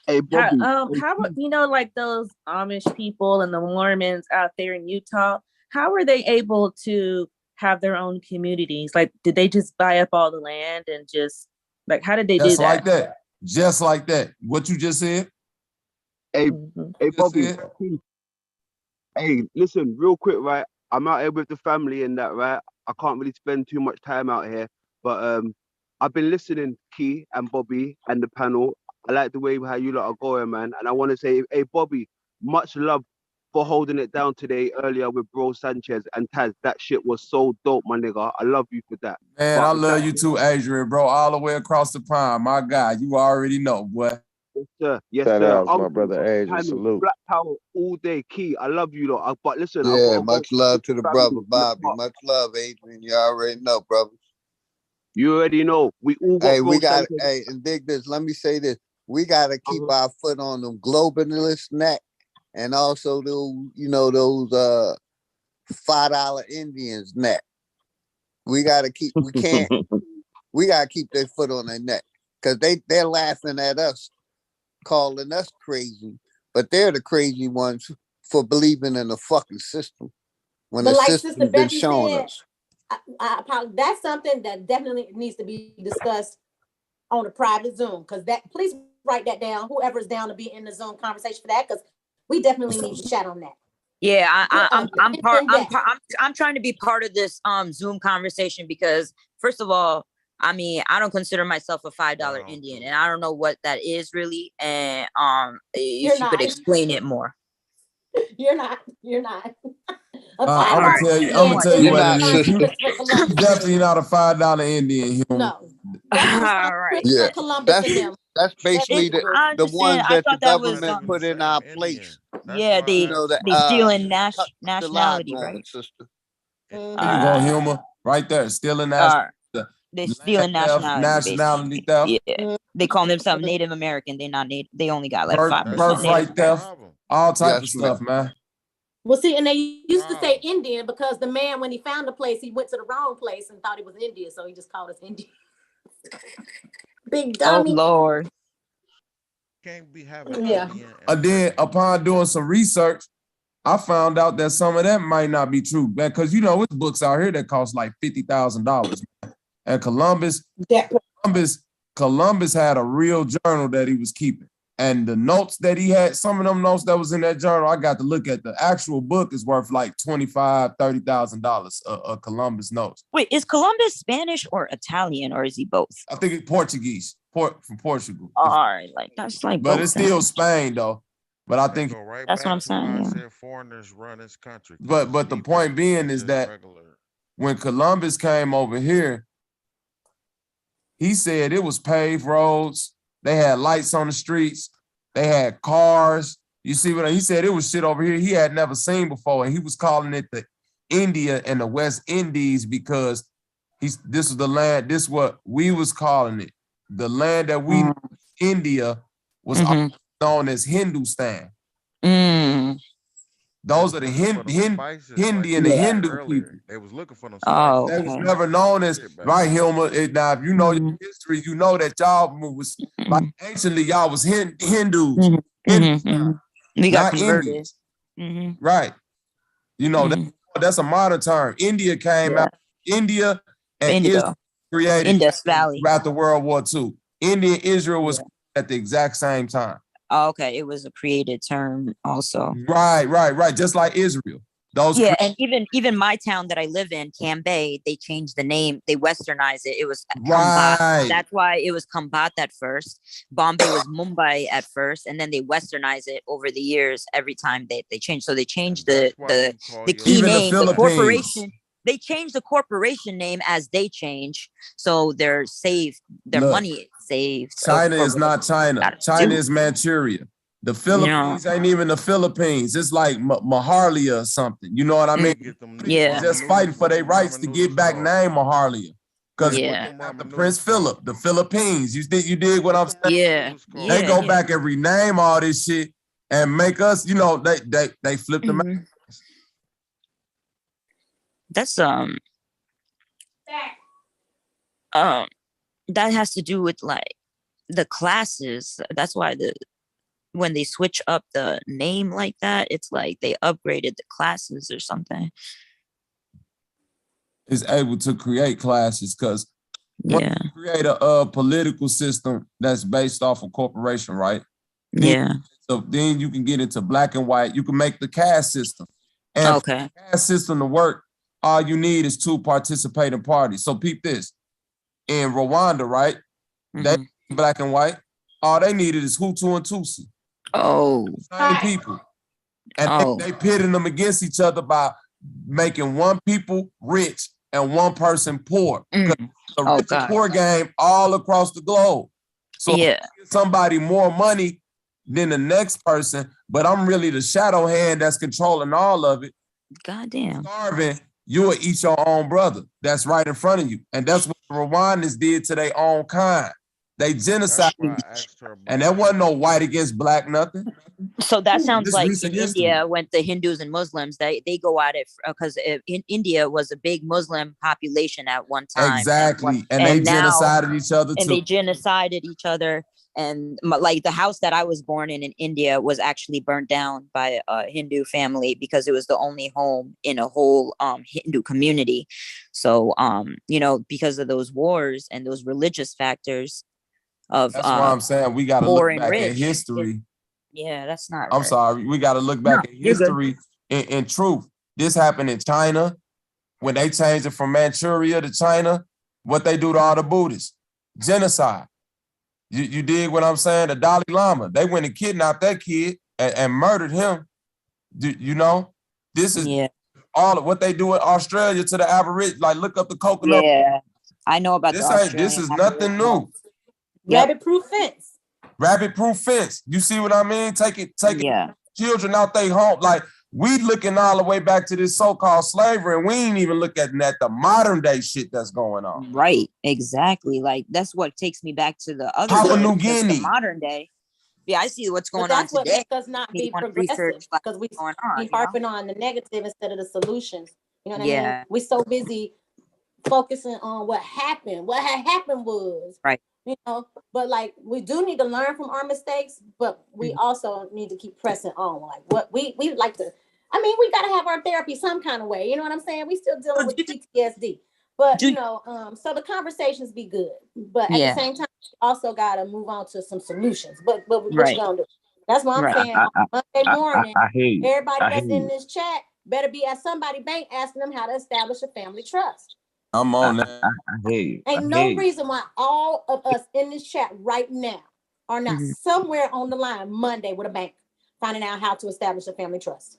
Hey, Bobby. How like those Amish people and the Mormons out there in Utah, how were they able to have their own communities? Like, did they just buy up all the land and just, like, how did they do that? Just like that. What you just said? Hey, Bobby. Hey, listen, real quick, right? I'm out here with the family and that, right? I can't really spend too much time out here, but I've been listening, Key and Bobby and the panel. I like the way how you lot are going, man. And I want to say, hey, Bobby, much love for holding it down today earlier with bro Sanchez and Taz. That shit was so dope, my nigga. I love you for that. Man, I love you too, Adrian, bro. All the way across the pond. My God, you already know, boy. Yes, sir. Yes, Shout sir. out to my brother Adrian. Salute. Black power all day, Key. I love you lot. But listen, yeah, much love to the brother Bobby. Much love, Adrian. You already know, brother. You already know. We all got. Hey, we got. Hey, and dig this. Let me say this. We got to keep our foot on them globalist neck, and also those, those $5 Indians neck. We got to keep. We can't. We got to keep their foot on their neck because they're laughing at us, calling us crazy, but they're the crazy ones for believing in the fucking system when the system's been showing us. That's something that definitely needs to be discussed on a private Zoom, because please write that down, whoever's down to be in the Zoom conversation for that, because we definitely need to chat on that. Yeah, I'm trying to be part of this Zoom conversation because, first of all, I mean, I don't consider myself a $5 Indian, and I don't know what that is really. And if you could explain it more. You're not. I'm gonna tell you what it is. You're definitely not a $5 Indian. No. All right. Yeah, Columbus that's basically the ones that the government put in our place. Yeah, they stealing nationality, right? Sister. There you go, humor. Right there, stealing nationality. They're stealing nationality theft. Yeah, they call themselves Native American. They're not Native. They only got like 5%. Birthright theft. All type of stuff, man. Well, see, and they used to say Indian because the man, when he found the place, he went to the wrong place and thought it was India, so he just called us Indian. Big dummy. Oh Lord. Can't be having And then upon doing some research, I found out that some of that might not be true, man. Because it's books out here that cost like $50,000. And Columbus had a real journal that he was keeping. And the notes that he had, some of them notes that was in that journal, I got to look at. The actual book is worth like $25,000, $30,000 of Columbus notes. Wait, is Columbus Spanish or Italian, or is he both? I think it's Portuguese, from Portugal. All right, like that's like. But it's still Spain though. But I think that's what I'm saying. Yeah. Foreigners run this country. But the point being is that when Columbus came over here, he said it was paved roads. They had lights on the streets. They had cars. You see what he said? It was shit over here he had never seen before, and he was calling it the India and the West Indies because this was the land. This is what we was calling it. The land that we India was known as Hindustan. Those are the Hindi and the Hindu people. They was looking for them. They was never known as right, Hilma. Now, if you know your history, you know that y'all was like anciently y'all was Hindus. We got converted. Right. That's a modern term. India came out. India and Israel created Indus Valley after World War II. India and Israel was at the exact same time. Oh, okay, it was a created term also. Right. Just like Israel. And even my town that I live in, Cambay, they changed the name. They westernized it. It was Kambat. That's why it was Kambat at first. Bombay was Mumbai at first, and then they westernized it over the years. Every time they changed, so they changed the key name, the corporation. they change the corporation name as they change, so they're saved. Their Look, money is saved. China is not China. China is Manchuria. The Philippines ain't even the Philippines. It's like Mahalia or something. You know what I mean? Yeah. Just fighting for their rights to get back name Mahalia. Because after Prince Philip, the Philippines. You dig what I'm saying? Yeah. They go back and rename all this shit and make us, you know, they flip them. That's that has to do with like the classes. That's why when they switch up the name like that, it's like they upgraded the classes or something. Is able to create classes because when you create a political system that's based off of corporation, right? So then you can get into black and white. You can make the caste system. And for the caste system to work, all you need is 2 participating parties. So peep this. In Rwanda, right? They black and white. All they needed is Hutu and Tutsi. Same people. And they pitting them against each other by making one people rich and one person poor. The rich and poor game all across the globe. So if you give somebody more money than the next person, but I'm really the shadow hand that's controlling all of it. Goddamn. Starving, you will eat your own brother that's right in front of you. And that's what the Rwandans did to their own kind. They genocided, and there wasn't no white against black nothing. So that sounds This like recent in history. India, when the Hindus and Muslims, they go at it because in India was a big Muslim population at one time. Exactly. And they genocided each other and too. they genocided each other. And like the house that I was born in India was actually burnt down by a Hindu family because it was the only home in a whole Hindu community. So you know, because of those wars and those religious factors of that's why I'm saying we got to look back at history. Yeah, that's not I'm right. sorry. We got to look back at history in truth. This happened in China when they changed it from Manchuria to China. What they do to all the Buddhists? Genocide. You dig what I'm saying? The Dalai Lama, they went and kidnapped that kid and murdered him. You know, this is all of what they do in Australia to the Aborigines. Like, look up the coconut. Yeah, I know about This is nothing new. Rabbit-proof fence. Rabbit-proof fence. You see what I mean? Taking children out their home. Like, we looking all the way back to this so-called slavery, and we ain't even looking at the modern day shit that's going on. Right, exactly. Like that's what takes me back to the other Papua day, New because Guinea. The modern day. Yeah, I see what's going on That's what today. makes us not be want to progressive research like because we what's going on, be harping on the negative instead of the solutions. You know what I Yeah. mean? We're so busy focusing on what happened. What had happened was, right. You know, but like we do need to learn from our mistakes, but we also need to keep pressing on. Like what we like to. I mean, we gotta have our therapy some kind of way. You know what I'm saying? We still dealing with PTSD, but you know, so the conversations be good, but at the same time, we also gotta move on to some solutions. But what you gonna do? That's what I'm saying. On Monday morning, I hear you. Everybody I that's hear in you. this chat better be at somebody bank asking them how to establish a family trust. I'm on that. I hear you. Ain't no reason why all of us in this chat right now are not somewhere on the line Monday with a bank finding out how to establish a family trust.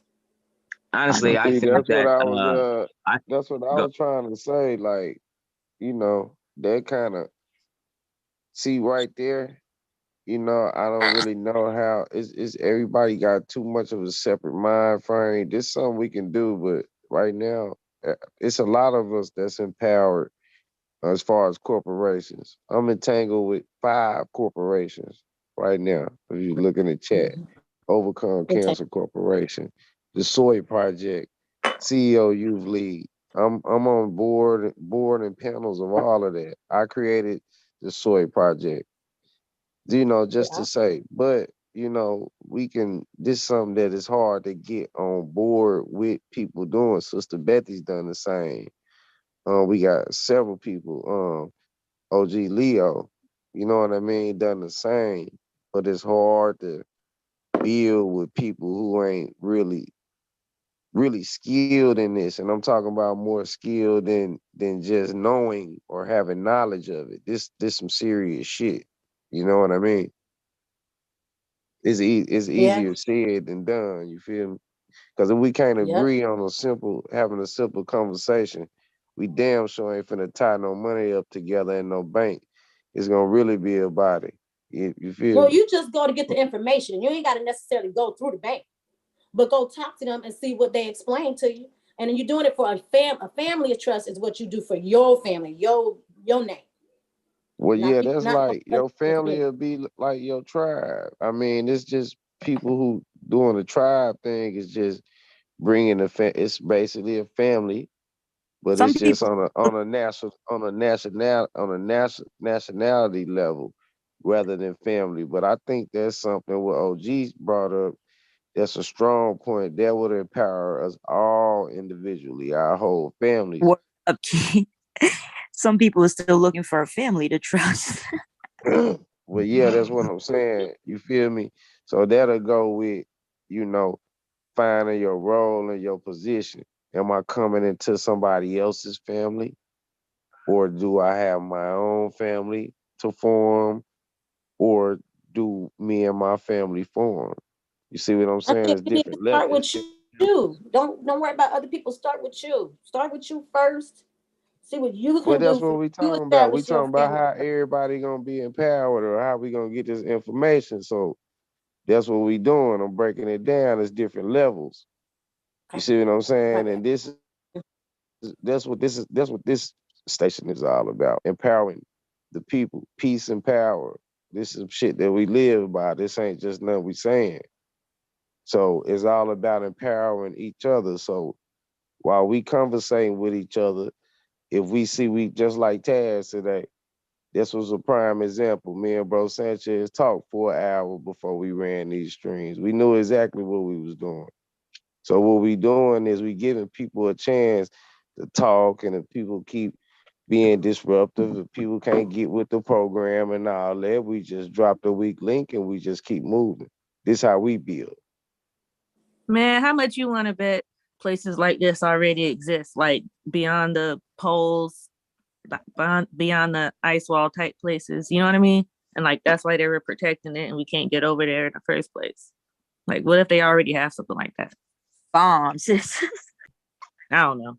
Honestly, I think that's that that's what I was trying to say. Like, you know, that kind of see right there. You know, I don't really know how it's everybody got too much of a separate mind frame. This is something we can do, but right now, it's a lot of us that's empowered as far as corporations. I'm entangled with 5 corporations right now. If you look in the chat, Overcome Cancer Corporation, the Soy Project, CEO Youth League. I'm on board and panels of all of that. I created the Soy Project. You know, just to say, but you know, this is something that is hard to get on board with people doing. Sister Betty's done the same. We got several people, OG Leo, you know what I mean, done the same, but it's hard to build with people who ain't really skilled in this. And I'm talking about more skilled than just knowing or having knowledge of it. This some serious shit. You know what I mean? It's easier said than done. You feel me? Because if we can't Yep. agree on having a simple conversation, we damn sure ain't finna tie no money up together in no bank. It's gonna really be about it. You feel Well, me? you just go to get the information. You ain't got to necessarily go through the bank, but go talk to them and see what they explain to you. And then you're doing it for a family of trust is what you do for your family, your name. Well, Not yeah, people, that's not like your family will be like your tribe. I mean, it's just people who doing the tribe thing is just bringing it's basically a family, but Some it's just people nationality level rather than family. But I think that's something what OG brought up. That's a strong point. That would empower us all individually, our whole families. were up key. Some people are still looking for a family to trust. Well, yeah, that's what I'm saying. You feel me? So that'll go with, you know, finding your role and your position. Am I coming into somebody else's family? Or do I have my own family to form? Or do me and my family form? You see what I'm I saying? think It's you need to different start levels. with you. Don't worry about other people. Start with you. Start with you first. See what you Well, can that's do what for we you. talking about. We Establish your talking about family. how everybody gonna be empowered or how we gonna get this information. So that's what we doing. I'm breaking it down as different levels. You see what I'm saying? And that's what this station is all about. Empowering the people, peace and power. This is shit that we live by. This ain't just nothing we saying. So it's all about empowering each other. So while we conversating with each other, if we see we just like Taz today, this was a prime example. Me and Bro Sanchez talked for an hour before we ran these streams. We knew exactly what we was doing. So what we doing is we giving people a chance to talk, and if people keep being disruptive, if people can't get with the program and all that, we just drop the weak link and we just keep moving. This how we build. Man, how much you want to bet places like this already exist, like beyond the poles, beyond the ice wall type places? You know what I mean? And like that's why they were protecting it, and we can't get over there in the first place. Like, what if they already have something like that? Bombs. I don't know.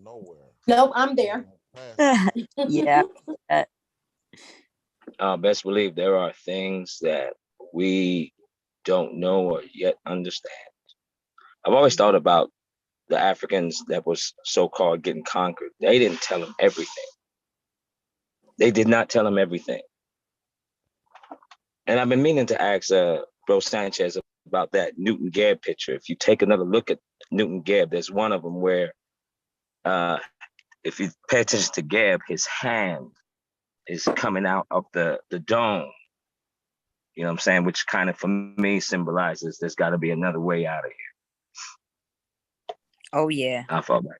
Nowhere. Nope, I'm there. Yeah. Best believe there are things that we don't know or yet understand. I've always thought about the Africans that was so-called getting conquered. They didn't tell them everything. They did not tell them everything. And I've been meaning to ask Bro Sanchez about that Newton Gebb picture. If you take another look at Newton Gebb, there's one of them where if you pay attention to Gebb, his hand is coming out of the dome. You know what I'm saying? Which kind of, for me, symbolizes there's got to be another way out of here. Oh, yeah. I fall back.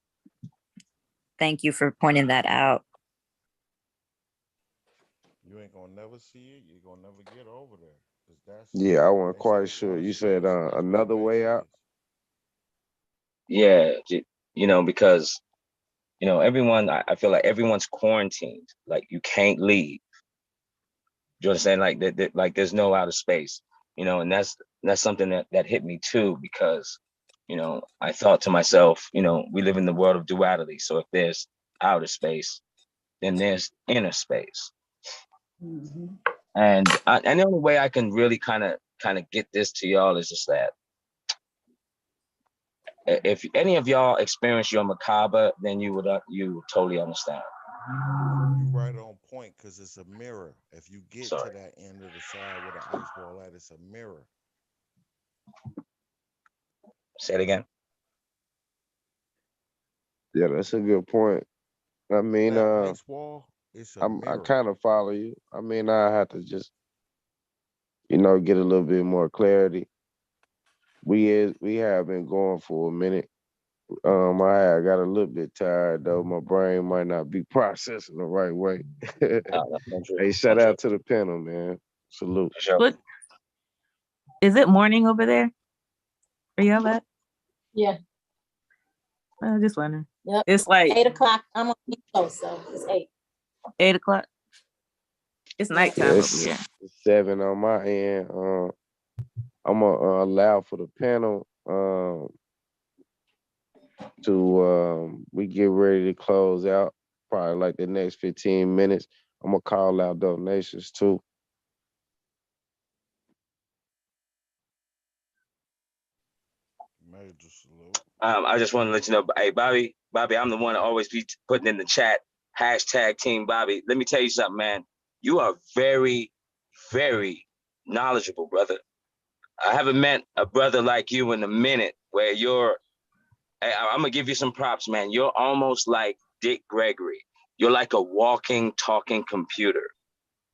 Thank you for pointing that out. You ain't gonna never see it. You're gonna never get over there. Yeah, I wasn't quite sure. You said another way out? Yeah, you know, because, you know, everyone, I feel like everyone's quarantined. Like, you can't leave. You understand? Like there's no outer space, you know, and that's something that hit me too, because, you know, I thought to myself, you know, we live in the world of duality. So if there's outer space, then there's inner space. Mm-hmm. And the only way I can really kind of get this to y'all is just that if any of y'all experience your macabre, then you would totally understand. You right on point, because it's a mirror. If you get to that end of the side where the ice wall at, it's a mirror. Say it again. Yeah, that's a good point. I mean, that ice wall, it's a mirror. I kind of follow you. I mean, I have to just, you know, get a little bit more clarity. We have been going for a minute. I got a little bit tired though. My brain might not be processing the right way. Hey, shout out to the panel, man. Salute. What is it? Morning over there? Are y'all at? Yeah. I just wondering. Yep. It's like 8 o'clock. I'm on the East Coast, so it's 8. 8 o'clock. It's nighttime over here. It's 7 on my end. I'm gonna allow for the panel we get ready to close out, probably like the next 15 minutes. I'm gonna call out donations too. Major salute. I just want to let you know, hey, Bobby, I'm the one to always be putting in the chat, hashtag Team Bobby. Let me tell you something, man. You are very, very knowledgeable, brother. I haven't met a brother like you in a minute where you're, I'm going to give you some props, man. You're almost like Dick Gregory. You're like a walking, talking computer.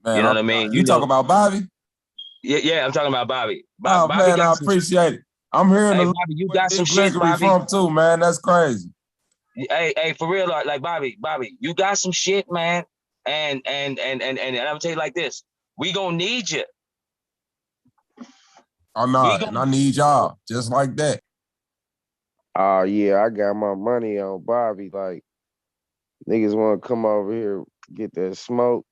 Man, you know what I mean? You talking about Bobby? Yeah, I'm talking about Bobby. Oh, Bobby man, I appreciate it. I'm hearing hey, the Bobby, you got some shit, Gregory Bobby. from too, man. That's crazy. Hey, for real, like Bobby, you got some shit, man. And I'm gonna tell you like this: we gonna need you. I'm not, and I need y'all just like that. Oh yeah, I got my money on Bobby. Like niggas want to come over here get that smoke.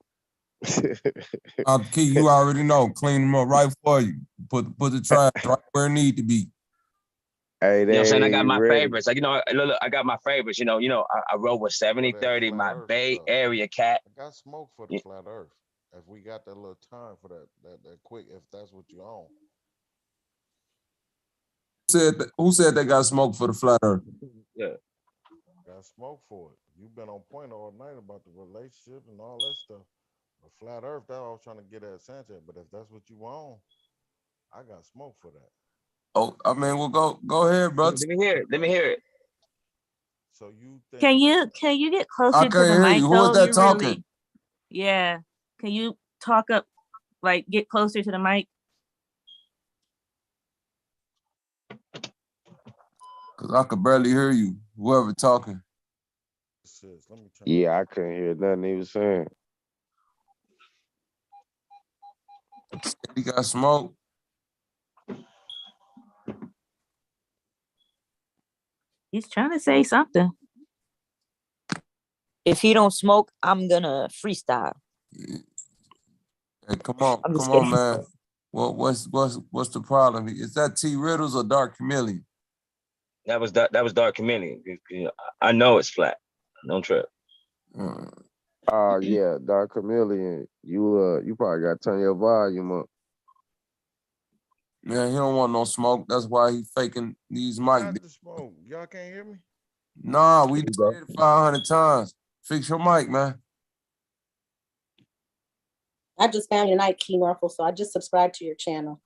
Key, you already know, clean them up right for you. Put the trash right where it need to be. Hey, you know what I'm saying? I got my ready. favorites. Like, look, I got my favorites. I roll with 70-30, my Bay Area cat. I got smoke for the flat earth. If we got that little time for that quick, if that's what you own. Who said they got smoke for the flat earth? Yeah. Got smoke for it. You've been on point all night about the relationship and all that stuff. The flat earth, that I was trying to get at Sanchez, but if that's what you want, I got smoke for that. Oh, I mean, well, go ahead, bro. Let me hear it. So you think Can you get closer to the hear mic? you. Who is that talking? Yeah. Can you talk up, like get closer to the mic? Cause I could barely hear you. Whoever talking. Yeah, I couldn't hear nothing he was saying. He got smoke. He's trying to say something. If he don't smoke, I'm gonna freestyle. Hey, come on, man. Well, what's the problem? Is that T Riddles or Dark Chameleon? That was Dark Chameleon. I know it's flat. Don't trip. Yeah, Dark Chameleon. You probably got to turn your volume up. Man, he don't want no smoke. That's why he faking these mics. Smoke. Y'all can't hear me? Nah, we did it 500 times. Fix your mic, man. I just found your night, Key Norfolk, so I just subscribed to your channel.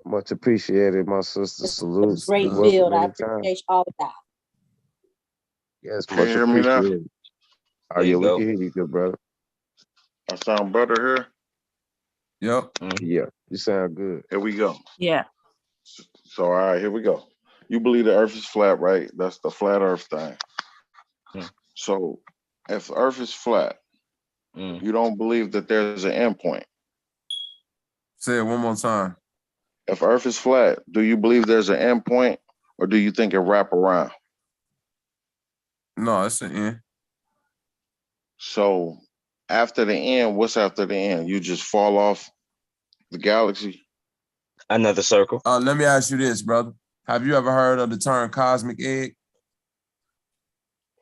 Much appreciated, my sister. Salutes. Great build. I appreciate all of that. Yes, Can much you hear me now? appreciated. Oh yeah, we can hear you, good brother. I sound better here? Yep. Yeah, you sound good. Here we go. Yeah. So all right, here we go. You believe the earth is flat, right? That's the flat earth thing. So if the earth is flat, you don't believe that there's an endpoint. Say it one more time. If earth is flat, do you believe there's an endpoint, or do you think it wrap around? No, it's an end. So after the end, what's after the end? You just fall off the galaxy? Another circle. Let me ask you this, brother. Have you ever heard of the term cosmic egg?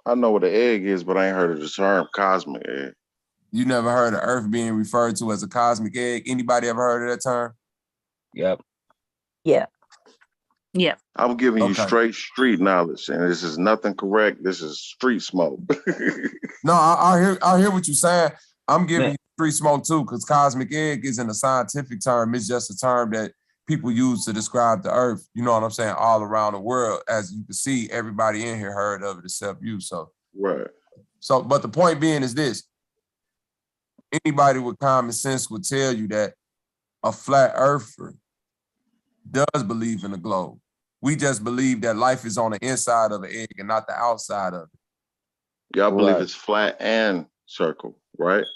I know what an egg is, but I ain't heard of the term cosmic egg. You never heard of Earth being referred to as a cosmic egg? Anybody ever heard of that term? Yep. Yeah. Yeah. I'm giving you straight street knowledge, and this is nothing correct. This is street smoke. No, I hear what you're saying. I'm giving you street smoke too, because cosmic egg isn't a scientific term. It's just a term that people use to describe the earth. You know what I'm saying? All around the world. As you can see, everybody in here heard of it except you. So right. So, but the point being is this. Anybody with common sense would tell you that a flat earther does believe in the globe. We just believe that life is on the inside of the egg and not the outside of it. Y'all believe it's flat and circle, right?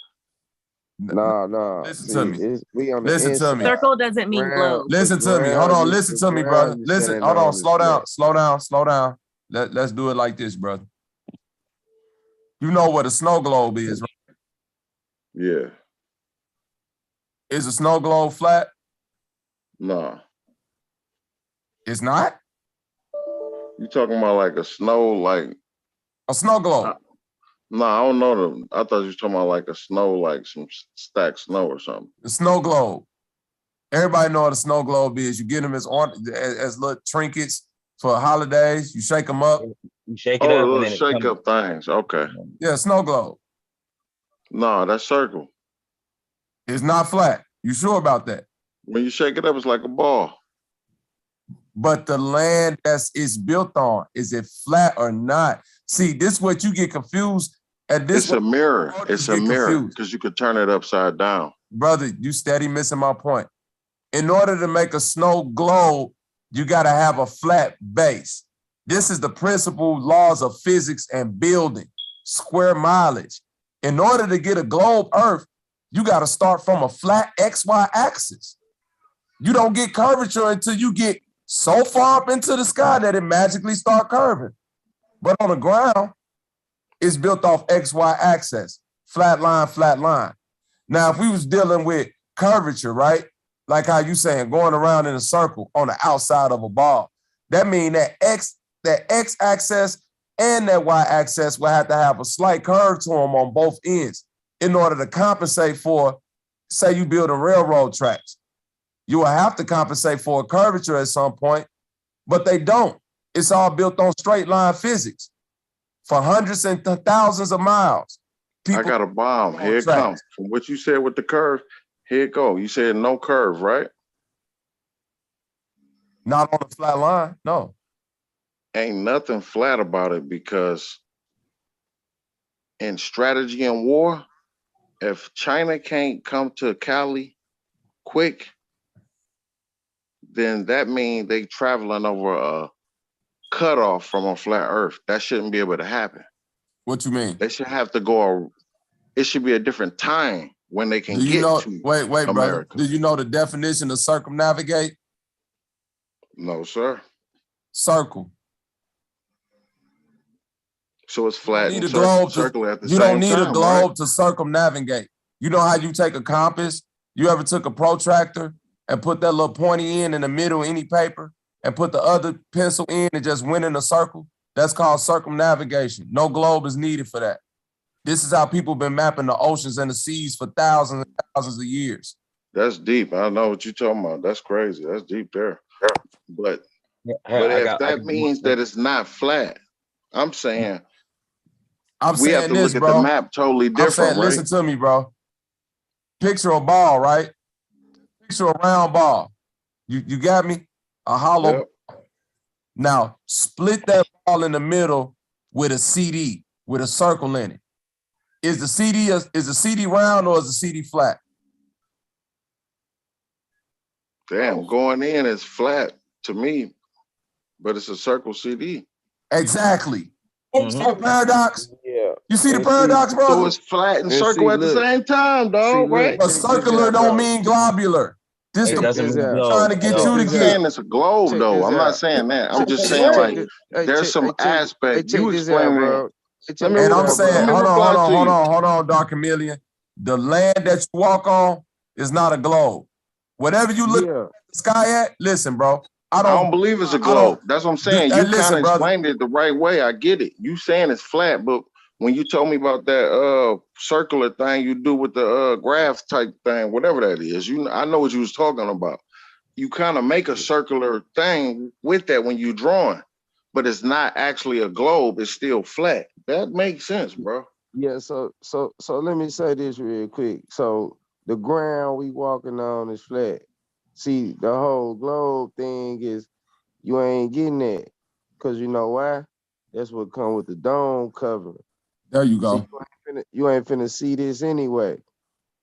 No. Listen to me. Listen to me. Circle doesn't mean globe. Listen to me. Hold on. Listen to me, brother. Listen. Hold on. Slow down. Let's do it like this, brother. You know what a snow globe is, right? Yeah. Is a snow globe flat? No. It's not? You talking about like a snow globe? No, I don't know them. I thought you were talking about like a snow, like some stacked snow or something. The snow globe. Everybody know what a snow globe is. You get them as little trinkets for holidays. You shake them up. You shake it up. Oh, the little shake up things. Okay. Yeah, snow globe. No, that's circle. It's not flat. You sure about that? When you shake it up, it's like a ball. But the land it's built on, is it flat or not? See, this is what you get confused. It's a mirror. It's a mirror because you could turn it upside down. Brother, you steady missing my point. In order to make a snow globe, you got to have a flat base. This is the principal laws of physics and building, square mileage. In order to get a globe Earth, you got to start from a flat XY axis. You don't get curvature until you get so far up into the sky that it magically start curving. But on the ground, it's built off XY axis, flat line, flat line. Now, if we was dealing with curvature, right? Like how you saying, going around in a circle on the outside of a ball, that means that X axis and that Y axis will have to have a slight curve to them on both ends in order to compensate for, say you build a railroad tracks. You will have to compensate for a curvature at some point, but they don't. It's all built on straight line physics for hundreds and thousands of miles. I got a bomb. Here it comes. From what you said with the curve, here it go. You said no curve, right? Not on a flat line, no. Ain't nothing flat about it because in strategy and war, if China can't come to Cali quick, then that means they traveling over a cutoff from a flat earth. That shouldn't be able to happen. What you mean? They should have to go, it should be a different time when they can get to wait, America. brother. Do you know the definition of circumnavigate? No, sir. Circle. So it's flat and circle at the same time. You don't need a globe to circumnavigate. You know how you take a compass? You ever took a protractor and put that little pointy end in the middle of any paper and put the other pencil in and just went in a circle? That's called circumnavigation. No globe is needed for that. This is how people been mapping the oceans and the seas for thousands and thousands of years. That's deep. I know what you're talking about. That's crazy. That's deep there. But if that means that it's not flat, I'm saying we have to look at the map totally different, right? Listen to me, bro. Picture a ball, right? Picture a round ball. You got me? A hollow ball. Now, split that ball in the middle with a CD, with a circle in it. Is the CD round or is the CD flat? Damn, going in is flat to me, but it's a circle CD. Exactly. Mm-hmm. See the paradox? Yeah. You see the paradox, bro? So it's flat and circle at the same time, dog, right? But circular don't mean globular. This is trying to get you to get. I'm saying it's a globe, though. I'm not saying that. I'm just saying, like, there's some aspect. You explain it. And I'm saying, hold on, Dark Chameleon. The land that you walk on is not a globe. Whatever you look at the sky at, listen, bro. I don't believe it's a globe. That's what I'm saying. You kind of explained it the right way. I get it. You saying it's flat, but when you told me about that circular thing you do with the graph type thing, whatever that is, I know what you was talking about. You kind of make a circular thing with that when you're drawing, but it's not actually a globe. It's still flat. That makes sense, bro. Yeah. So let me say this real quick. So the ground we walking on is flat. See, the whole globe thing is you ain't getting that. Cause you know why? That's what come with the dome covering. There you go. See, you ain't finna see this anyway.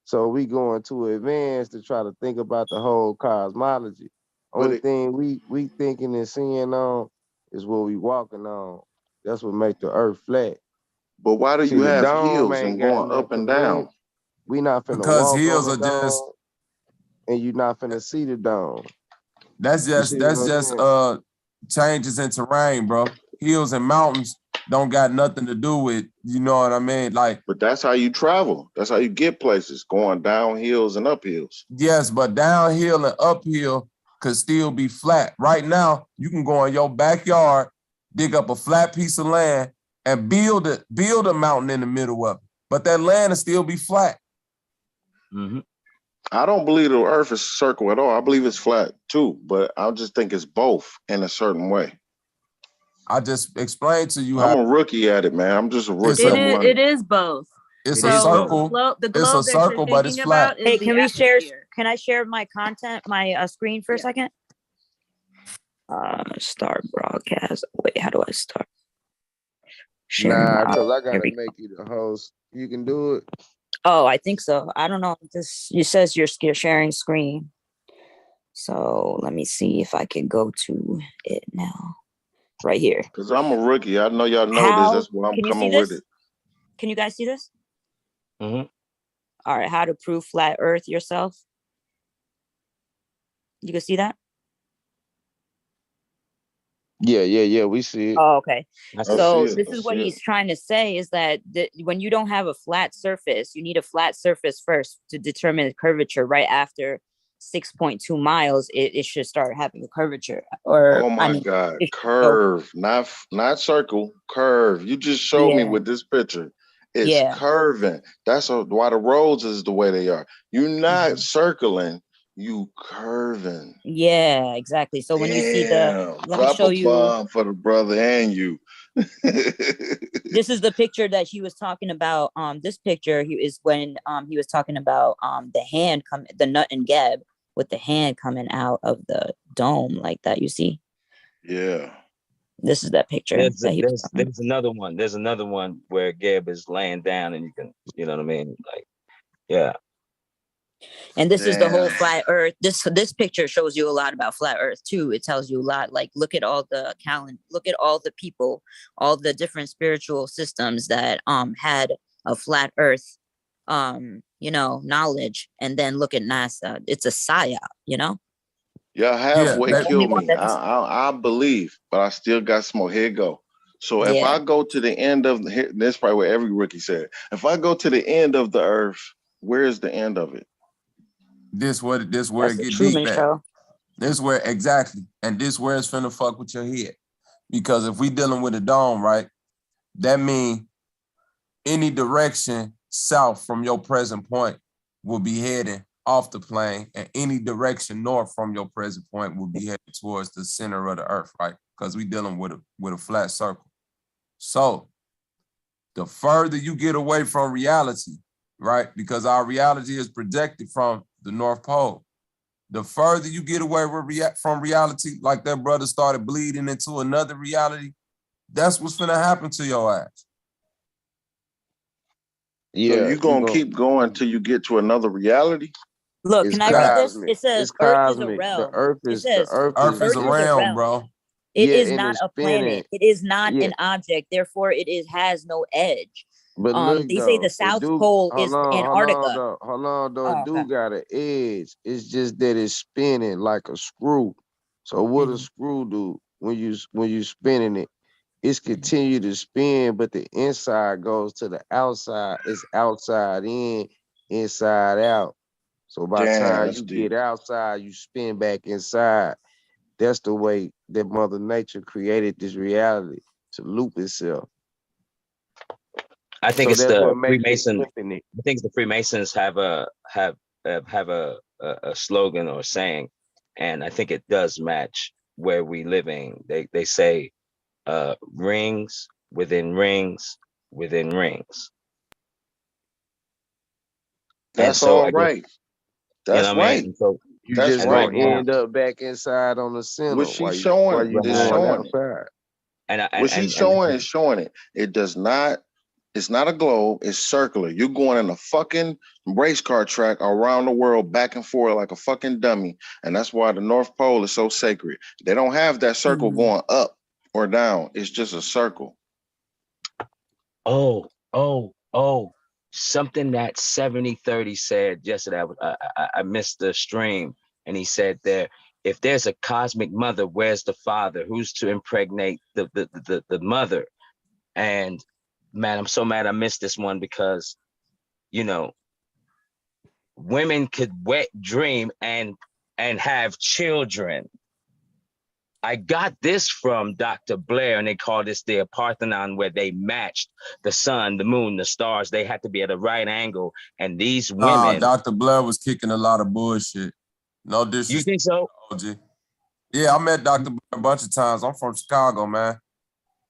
So we going to advance to try to think about the whole cosmology. Only thing we thinking and seeing on is what we walking on. That's what make the earth flat. But why do you have hills and going up and down? We not finna because walk hills on the are just dome, and you not finna see the dome. That's just changes in terrain, bro. Hills and mountains don't got nothing to do with, you know what I mean? Like, but that's how you travel. That's how you get places, going down hills and up hills. Yes, but downhill and uphill could still be flat. Right now, you can go in your backyard, dig up a flat piece of land, and build a mountain in the middle of it. But that land will still be flat. Mm-hmm. I don't believe the earth is a circle at all. I believe it's flat too, but I just think it's both in a certain way. I just explained to you I'm a rookie at it, man. I'm just a rookie. It is both. It's So a circle. The It's globe a circle, that you're but it's thinking flat. about is Hey, the can we share? atmosphere. Can I share my content, my screen for a second? Start broadcast. Wait, how do I start? Nah, because I gotta make you the host. You can do it. Oh, I think so. I don't know. It says you're sharing screen. So let me see if I can go to it now. Right here. Because I'm a rookie. I know y'all know this. That's why I'm coming with it. Can you guys see this? Mm-hmm. All right. How to prove flat Earth yourself. You can see that? Yeah. We see it. Oh, okay. So this is what he's trying to say is that when you don't have a flat surface, you need a flat surface first to determine the curvature. Right after 6.2 miles, it should start having a curvature. Or oh my God, curve, not circle, curve. You just showed me with this picture. It's curving. That's why the roads is the way they are. You're not circling. You curving. Yeah, exactly. So when you see let me show you for the brother and you. This is the picture that he was talking about. This picture is when he was talking about the hand the nut and gab with the hand coming out of the dome like that. You see? Yeah. This is that picture. There's another one. There's another one where Gab is laying down and you can, you know what I mean? Like, yeah. And this is the whole flat Earth. This picture shows you a lot about flat Earth too. It tells you a lot. Like, look at all the look at all the people, all the different spiritual systems that had a flat Earth, knowledge. And then look at NASA. It's a psyop, Y'all halfway killed me. I believe, but I still got some more. Here you go. So if I go to the end of this, probably what every rookie said. If I go to the end of the Earth, where is the end of it? This where it get deep at. This where exactly, and this where it's finna fuck with your head. Because if we dealing with a dome, right, that mean any direction south from your present point will be heading off the plane, and any direction north from your present point will be headed towards the center of the Earth, right? Because we dealing with a flat circle. So the further you get away from reality, right? Because our reality is projected from the North Pole. The further you get away from reality, like that brother started bleeding into another reality, that's what's gonna happen to your ass. Yeah, so you're gonna keep going till you get to another reality. Look, can I read this? It says Earth is a realm. The Earth is Earth is a realm, bro. It is not a planet. It is not an object. Therefore, it has no edge. But look, they say the South Pole is Antarctica. Hold on, though. It do got an edge. It's just that it's spinning like a screw. So what a screw do when you spinning it? It's continue to spin, but the inside goes to the outside. It's outside in, inside out. So by the time you get outside, you spin back inside. That's the way that Mother Nature created this reality to loop itself. I think it's the Freemason. I think the Freemasons have a slogan or saying, and I think it does match where we living. They say, rings within rings within rings. That's all right. That's right. So you just gonna end up back inside on the center. What she's showing is showing it. What she's showing is showing it. It does not. It's not a globe. It's circular. You're going in a fucking race car track around the world, back and forth like a fucking dummy. And that's why the North Pole is so sacred. They don't have that circle going up or down. It's just a circle. Oh. Something that 7030 said yesterday. I missed the stream, and he said there, if there's a cosmic mother, where's the father? Who's to impregnate the mother? And man, I'm so mad I missed this one because, women could wet dream and and have children. I got this from Dr. Blair, and they call this their Parthenon, where they matched the sun, the moon, the stars. They had to be at a right angle. And these women. Dr. Blair was kicking a lot of bullshit. No disrespect. You think so? OG. Yeah, I met Dr. Blair a bunch of times. I'm from Chicago, man.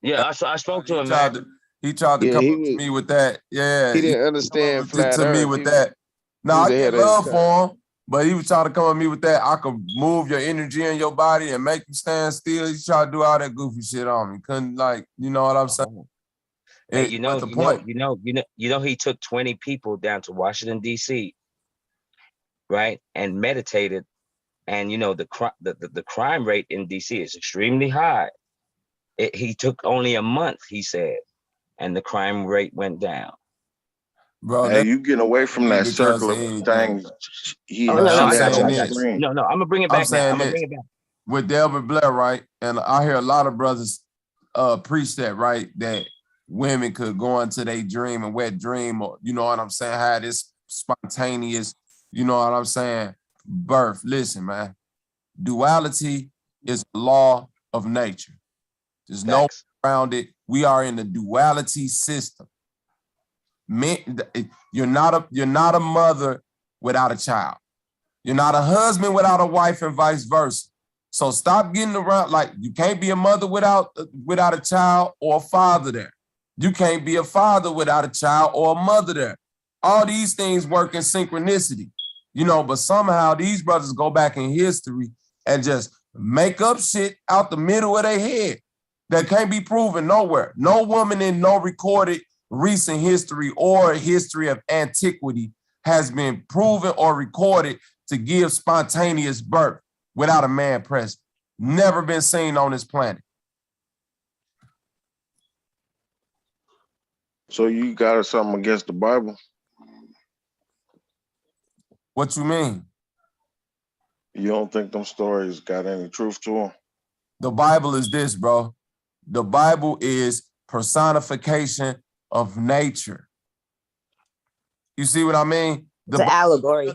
Yeah, I spoke to him, man. He tried to come up to me with that. Yeah. He didn't understand flat to me earth. with that. Now, I get love for him, but he was trying to come at me with that. I could move your energy in your body and make you stand still. He tried to do all that goofy shit on me. Couldn't, like, you know what I'm saying? Hey, you know, he took 20 people down to Washington, D.C., right? And meditated. And, you know, the crime rate in D.C. is extremely high. He took only a month, he said, and the crime rate went down. Bro, hey, you getting away from that circle of things. No, I'm gonna bring it back now. I'm gonna bring it back. With Delbert Blair, right? And I hear a lot of brothers preach that, right? That women could go into their dream and wet dream, or you know what I'm saying, have this spontaneous, you know what I'm saying, birth. Listen, man, duality is a law of nature. There's no around it. We are in the duality system. Men, you're not a mother without a child. You're not a husband without a wife, and vice versa. So stop getting around like you can't be a mother without a child or a father there. You can't be a father without a child or a mother there. All these things work in synchronicity, you know. But somehow these brothers go back in history and just make up shit out the middle of their head that can't be proven nowhere. No woman in no recorded recent history or history of antiquity has been proven or recorded to give spontaneous birth without a man present. Never been seen on this planet. So you got something against the Bible? What you mean? You don't think them stories got any truth to them? The Bible is this, bro. The Bible is personification of nature. You see what I mean? It's an allegory.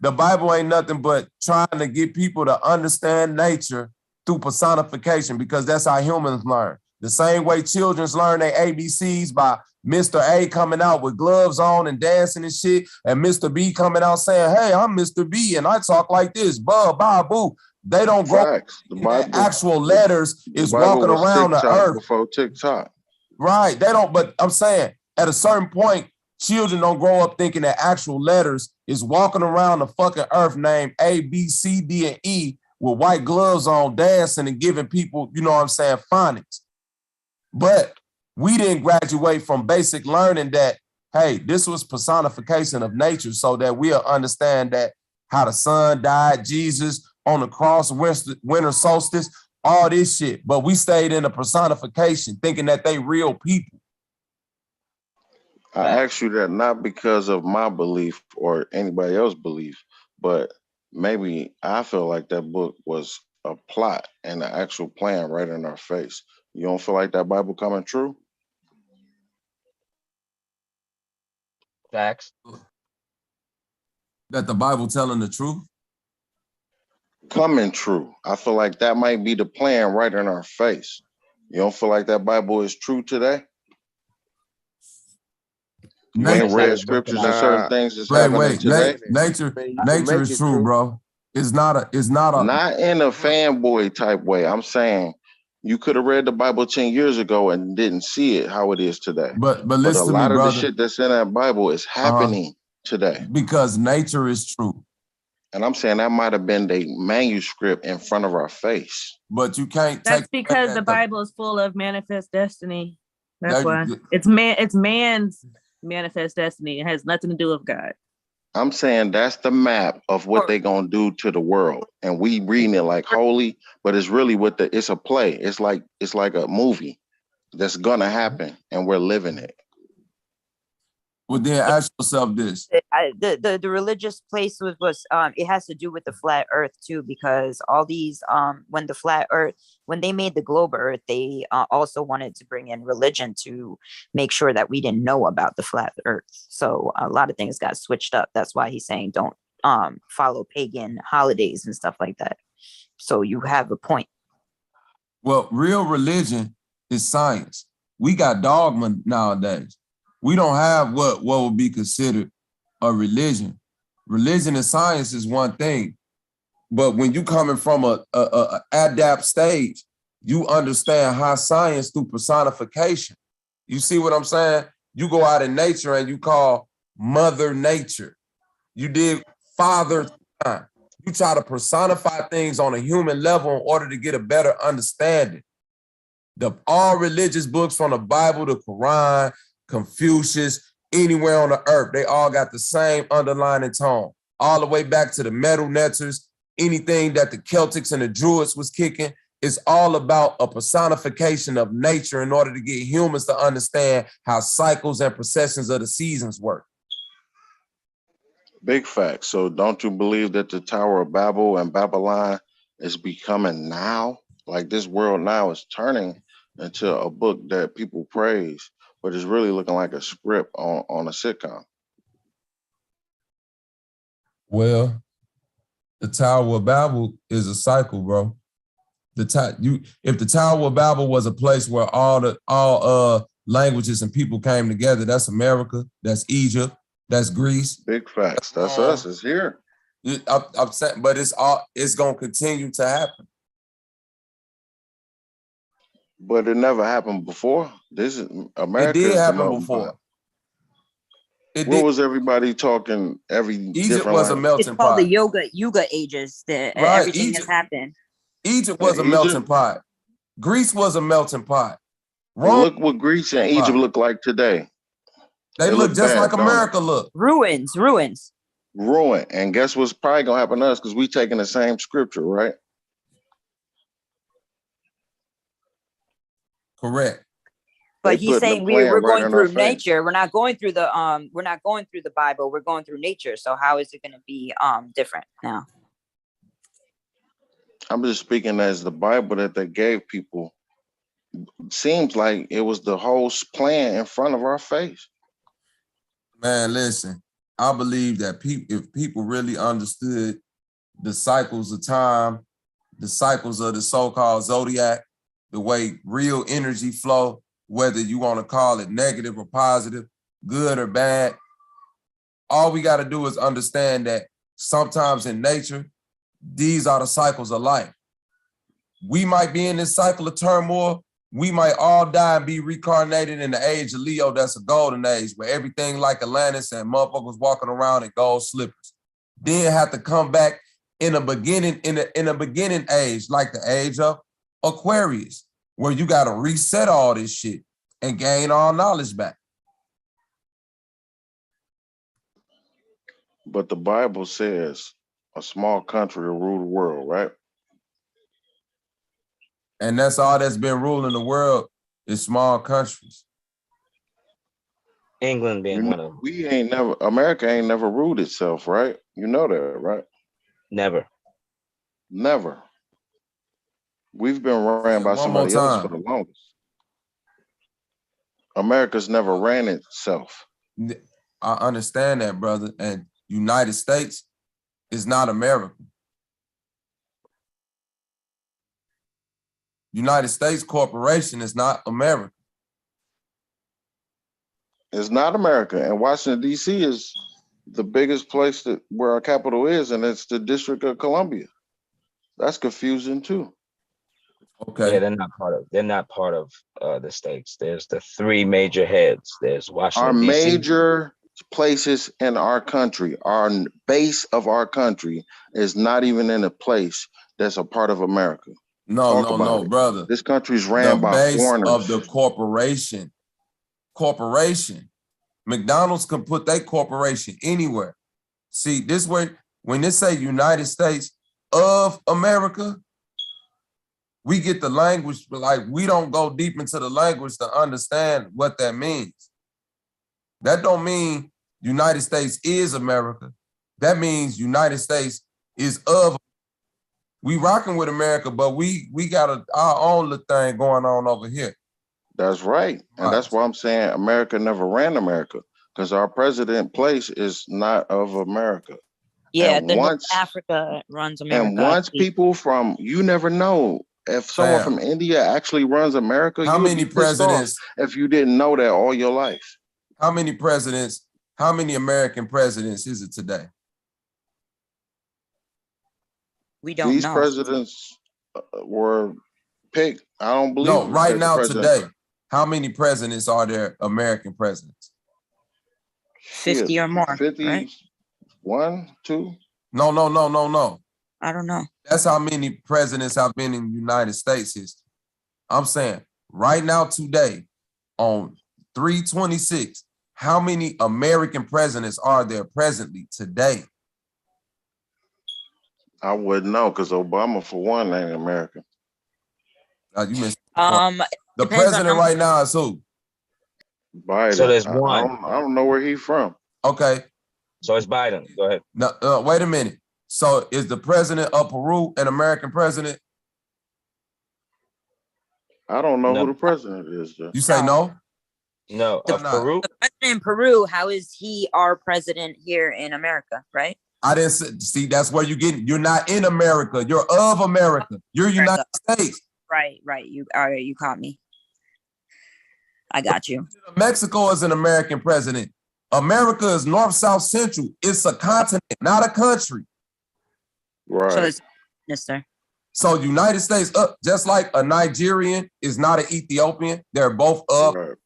The Bible ain't nothing but trying to get people to understand nature through personification, because that's how humans learn. The same way children learn their ABCs by Mr. A coming out with gloves on and dancing and shit, and Mr. B coming out saying, hey, I'm Mr. B and I talk like this, bub, bop, boo. They don't grow. The Bible, actual letters is walking around the earth. Before TikTok. Right. They don't, but I'm saying at a certain point, children don't grow up thinking that actual letters is walking around the fucking earth named A, B, C, D, and E with white gloves on, dancing and giving people, you know what I'm saying, phonics. But we didn't graduate from basic learning that, hey, this was personification of nature, so that we'll understand that how the sun died, Jesus on the cross, winter solstice, all this shit. But we stayed in a personification thinking that they real people. I asked you that not because of my belief or anybody else's belief, but maybe I feel like that book was a plot and an actual plan right in our face. You don't feel like that Bible coming true? Facts. That the Bible telling the truth? Coming true. I feel like that might be the plan right in our face. You don't feel like that Bible is true today? You ain't read scriptures and certain things that's happening today? Nature is true, bro. It's not a not in a fanboy type way. I'm saying you could have read the Bible 10 years ago and didn't see it how it is today. But listen to me, brother. A lot of the shit that's in that Bible is happening today. Because nature is true. And I'm saying that might have been the manuscript in front of our face. But you can't That's because the Bible is full of manifest destiny. That's why. It's man's manifest destiny. It has nothing to do with God. I'm saying that's the map of what they're gonna do to the world, and we reading it like holy, but it's really it's a play. It's like a movie that's gonna happen, and we're living it. Well, then ask yourself this: the religious place was it has to do with the flat Earth too, because all these when they made the globe Earth, they also wanted to bring in religion to make sure that we didn't know about the flat Earth. So a lot of things got switched up. That's why he's saying don't follow pagan holidays and stuff like that. So you have a point. Well, real religion is science. We got dogma nowadays. We don't have what would be considered a religion. Religion and science is one thing, but when you coming from a adapt stage, you understand high science through personification. You see what I'm saying? You go out in nature and you call Mother Nature. You did Father Time. You try to personify things on a human level in order to get a better understanding. All religious books from the Bible, the Quran, Confucius, anywhere on the earth, they all got the same underlying tone. All the way back to the metal netters, anything that the Celtics and the Druids was kicking, it's all about a personification of nature in order to get humans to understand how cycles and processions of the seasons work. Big facts. So don't you believe that the Tower of Babel and Babylon is becoming now? Like this world now is turning into a book that people praise, but it's really looking like a script on a sitcom. Well, the Tower of Babel is a cycle, bro. If the Tower of Babel was a place where all languages and people came together, that's America, that's Egypt, that's Greece. Big facts. That's us. It's here. I'm saying, but it's gonna continue to happen. But it never happened before. This is America. It did happen before. What was everybody talking? Egypt was a melting pot. It's called the Yuga ages. Everything has happened. Egypt was a melting pot. Greece was a melting pot. Rome, look what Greece and Egypt look like today. They look just bad, like America look. Ruins. Ruin. And guess what's probably gonna happen to us because we taking the same scripture, right? Correct. But he's saying we're going through nature. We're not going through the Bible. We're going through nature. So how is it going to be different now? I'm just speaking as the Bible that they gave people. Seems like it was the whole plan in front of our face. Man, listen, I believe that if people really understood the cycles of time, the cycles of the so-called zodiac, the way real energy flow, whether you want to call it negative or positive, good or bad, all we got to do is understand that sometimes in nature, these are the cycles of life. We might be in this cycle of turmoil. We might all die and be reincarnated in the age of Leo. That's a golden age where everything like Atlantis and motherfuckers walking around in gold slippers. Then have to come back in a beginning age, like the age of Aquarius, where you got to reset all this shit and gain all knowledge back. But the Bible says a small country will rule the world, right? And that's all that's been ruling the world is small countries. England being one of them. America ain't never ruled itself, right? You know that, right? Never. We've been ran by somebody else for the longest. America's never ran itself. I understand that, brother. And United States is not America. United States Corporation is not America. It's not America. And Washington, D.C. is the biggest place where our capital is, and it's the District of Columbia. That's confusing too. Okay. Yeah, they're not part of the states. There's the three major heads. There's Washington, our D.C. major places in our country, our base of our country is not even in a place that's a part of America. No, brother. This country's ran by foreigners. Of the corporation. McDonald's can put their corporation anywhere. See, this way, when they say United States of America, we get the language, but like we don't go deep into the language to understand what that means. That don't mean United States is America. That means United States is of. We rocking with America, but we got our own little thing going on over here. That's right. And that's why I'm saying America never ran America, because our president place is not of America. Yeah, And the North once Africa runs America. and once people from, you never know if someone from India actually runs America. How You would many be pissed off presidents? if you didn't know that all your life. How many presidents? How many American presidents is it today? We don't These know. presidents were picked. I don't believe. No, right that the now president- today, how many presidents are there? American presidents? 50 or more. 50, right? 1, 2. No. I don't know. That's how many presidents have been in the United States history. I'm saying right now today on 3/26, how many American presidents are there presently today? I wouldn't know because Obama, for one, ain't American. You missed the president right now is who? Biden. So there's I one. don't know where he's from. Okay. So it's Biden. Go ahead. No, wait a minute. So is the president of Peru an American president? I don't know No. who the president is. Though. You say no? No, of Peru. The president in Peru, how is he our president here in America, right? I didn't see. That's where you get. You're not in America. You're of America. You're United States. Right. You caught me. I got you. Mexico is an American president. America is North, South, Central. It's a continent, not a country. Right. So it's minister. So United States, just like a Nigerian is not an Ethiopian. They're both of. Right.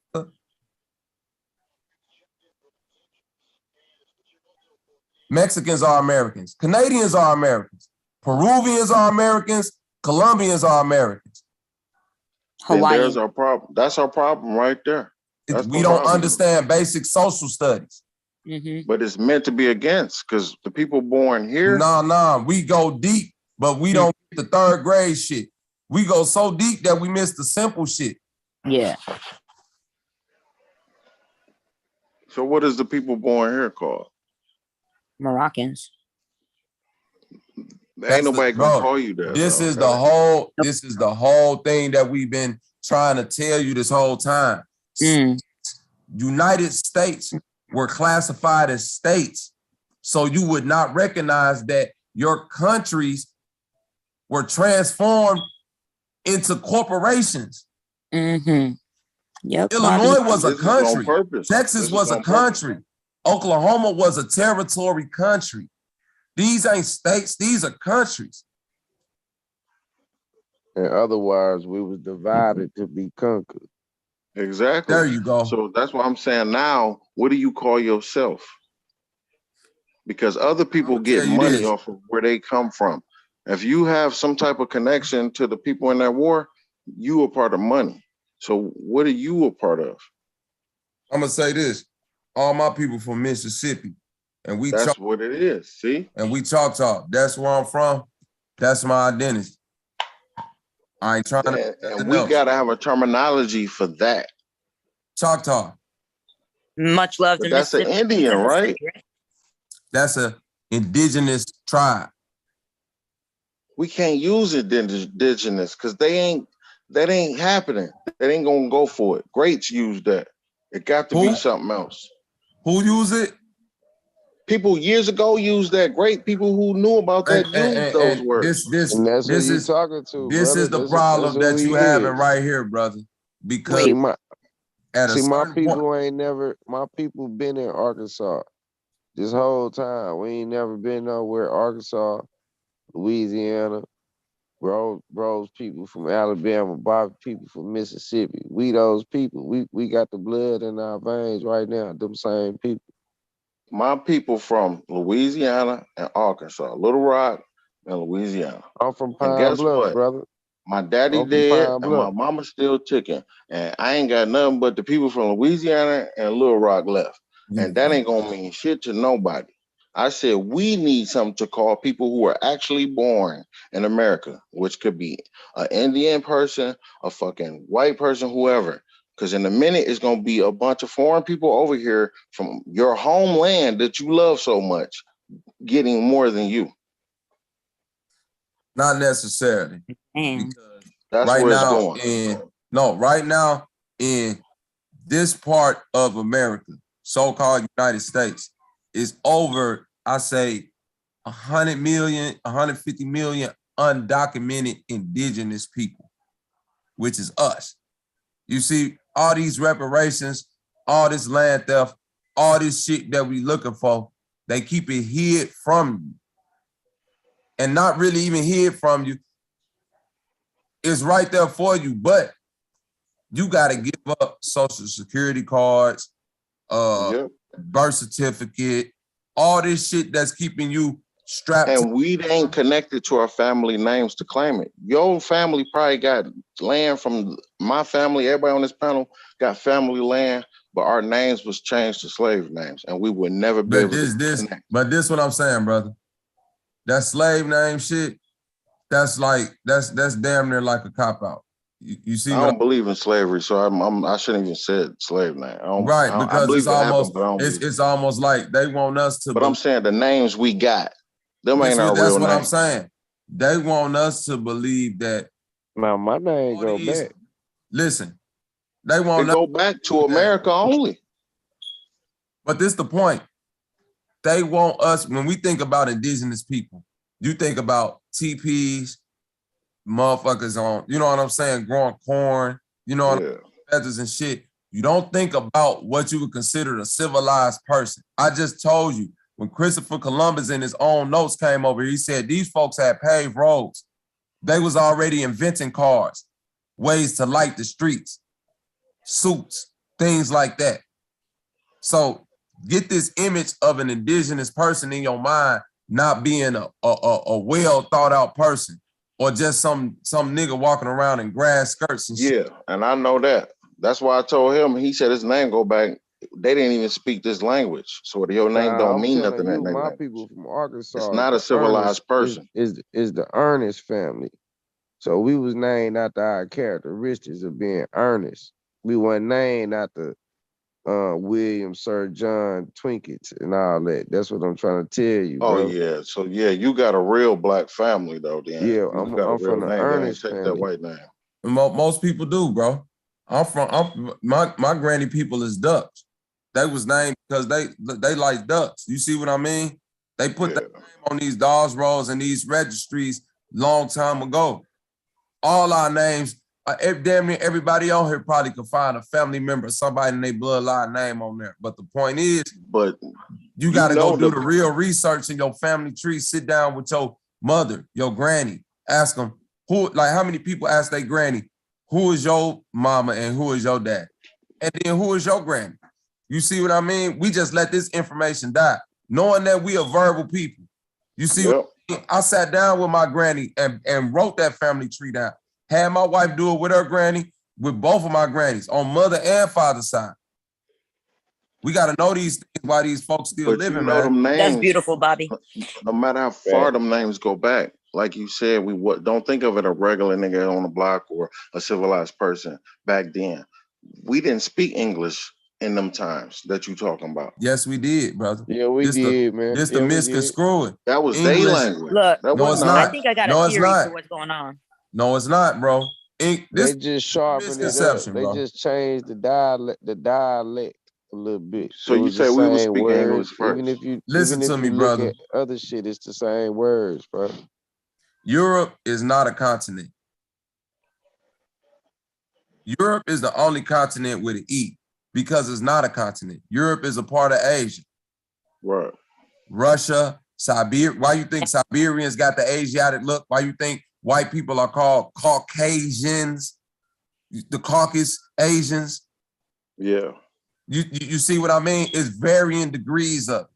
Mexicans are Americans. Canadians are Americans. Peruvians are Americans. Colombians are Americans. There's our problem. That's our problem right there. We don't understand basic social studies. But it's meant to be against because the people born here. Nah. We go deep, but we don't get the third grade shit. We go so deep that we miss the simple shit. Yeah. So what is the people born here called? Moroccans. Ain't nobody gonna call you that. This is the whole thing that we've been trying to tell you this whole time. United States were classified as states, so you would not recognize that your countries were transformed into corporations. Yep. Illinois was a This is on country. purpose. Texas This was is a on country. Oklahoma was a territory country. These ain't states, these are countries. And otherwise, we was divided to be conquered. Exactly. There you go. So that's what I'm saying now. What do you call yourself? Because other people get money off of where they come from. If you have some type of connection to the people in that war, you are part of money. So what are you a part of? I'm gonna say this. All my people from Mississippi. And That's what it is. See? And we Choctaw. That's where I'm from. That's my identity. I ain't trying to. And we gotta have a terminology for that. Choctaw. Much love But to that's an Mississippi. Indian, right? That's a indigenous tribe. We can't use indigenous because that ain't happening. That ain't gonna go for it. Greats use that. It got to be something else. Who use it? People years ago used that. Great people who knew about that used those words. And that's who you talking to. This brother. is the That's problem who that he you having is. right here, brother. Because my certain people ain't never. My people been in Arkansas this whole time. We ain't never been nowhere. Arkansas, Louisiana, bros people from Alabama, Bobby people from Mississippi. We those people. We got the blood in our veins right now. Them same people. My people from Louisiana and Arkansas, Little Rock and Louisiana. I'm from And Pine guess Bluff, what? brother. My daddy I'm from dead Pine and my Bluff. mama still ticking. And I ain't got nothing but the people from Louisiana and Little Rock left. And that ain't gonna mean shit to nobody. I said we need something to call people who are actually born in America, which could be an Indian person, a fucking white person, whoever. Because in a minute, it's going to be a bunch of foreign people over here from your homeland that you love so much getting more than you. not necessarily. And that's right where it's now going. right now in this part of America, so-called United States, is over, I say, 100 million, 150 million undocumented indigenous people, which is us. You see, all these reparations, all this land theft, all this shit that we looking for, they keep it hid from you. And not really even hid from you. It's right there for you, but you gotta give up social security cards, birth certificate, all this shit that's keeping you strapped. And we ain't connected to our family names to claim it. Your family probably got land from my family. Everybody on this panel got family land, but our names was changed to slave names, and we would never be able to connect. But this what I'm saying, brother. That slave name shit, that's damn near like a cop-out. You see, I don't believe in slavery, so I shouldn't even said slave name. Right, because it's almost like they want us to. But I'm saying the names we got, them ain't our real names. That's what I'm saying. They want us to believe that. Now my name go back. Listen, they want to go back to America only. But this the point. They want us, when we think about indigenous people, you think about TPs, motherfuckers on, you know what I'm saying, growing corn, you know, feathers and shit. You don't think about what you would consider a civilized person. I just told you, when Christopher Columbus in his own notes came over, he said these folks had paved roads. They was already inventing cars, ways to light the streets, suits, things like that. So get this image of an indigenous person in your mind not being a well thought out person, or just some nigga walking around in grass skirts and shit. Yeah, and I know that. That's why I told him. He said his name go back. They didn't even speak this language, so your name don't mean nothing. You, my people from Arkansas, it's not a civilized person. Is the Ernest family? So we was named after our characteristics of being earnest. We weren't named after William, Sir John, Twinkets, and all that. That's what I'm trying to tell you, bro. Oh yeah, so yeah, you got a real black family though. Then yeah, I'm from the Ernest family. That white name. Most people do, bro. My granny people is Dutch. They was named because they like ducks. You see what I mean? They put that name on these dolls rolls and these registries long time ago. All our names, damn near everybody on here probably could find a family member, somebody in their bloodline name on there. But the point is, you got to go do the real research in your family tree. Sit down with your mother, your granny. Ask them how many people ask their granny, who is your mama and who is your dad? And then who is your granny? You see what I mean? We just let this information die, knowing that we are verbal people. You see what I mean? I sat down with my granny and wrote that family tree down. Had my wife do it with her granny, with both of my grannies, on mother and father's side. We got to know these things while these folks still living, man. Them names, that's beautiful, Bobby. No matter how far them names go back, like you said, don't think of it a regular nigga on the block or a civilized person back then. We didn't speak English in them times that you talking about. Yes, we did, brother. Yeah, we did, man. This the misconstruing. That was their language. Look, no, it's not. I think I got a theory for what's going on. No, it's not, bro. They just sharpened it up. They just changed the dialect a little bit. So you say we was speaking English first. Even if you listen to me, brother. At other shit, it's the same words, bro. Europe is not a continent. Europe is the only continent with an E because it's not a continent. Europe is a part of Asia. Right. Russia, Siberia. Why you think Siberians got the Asiatic look? Why you think white people are called Caucasians? The Caucasus Asians. Yeah. You see what I mean? It's varying degrees of it.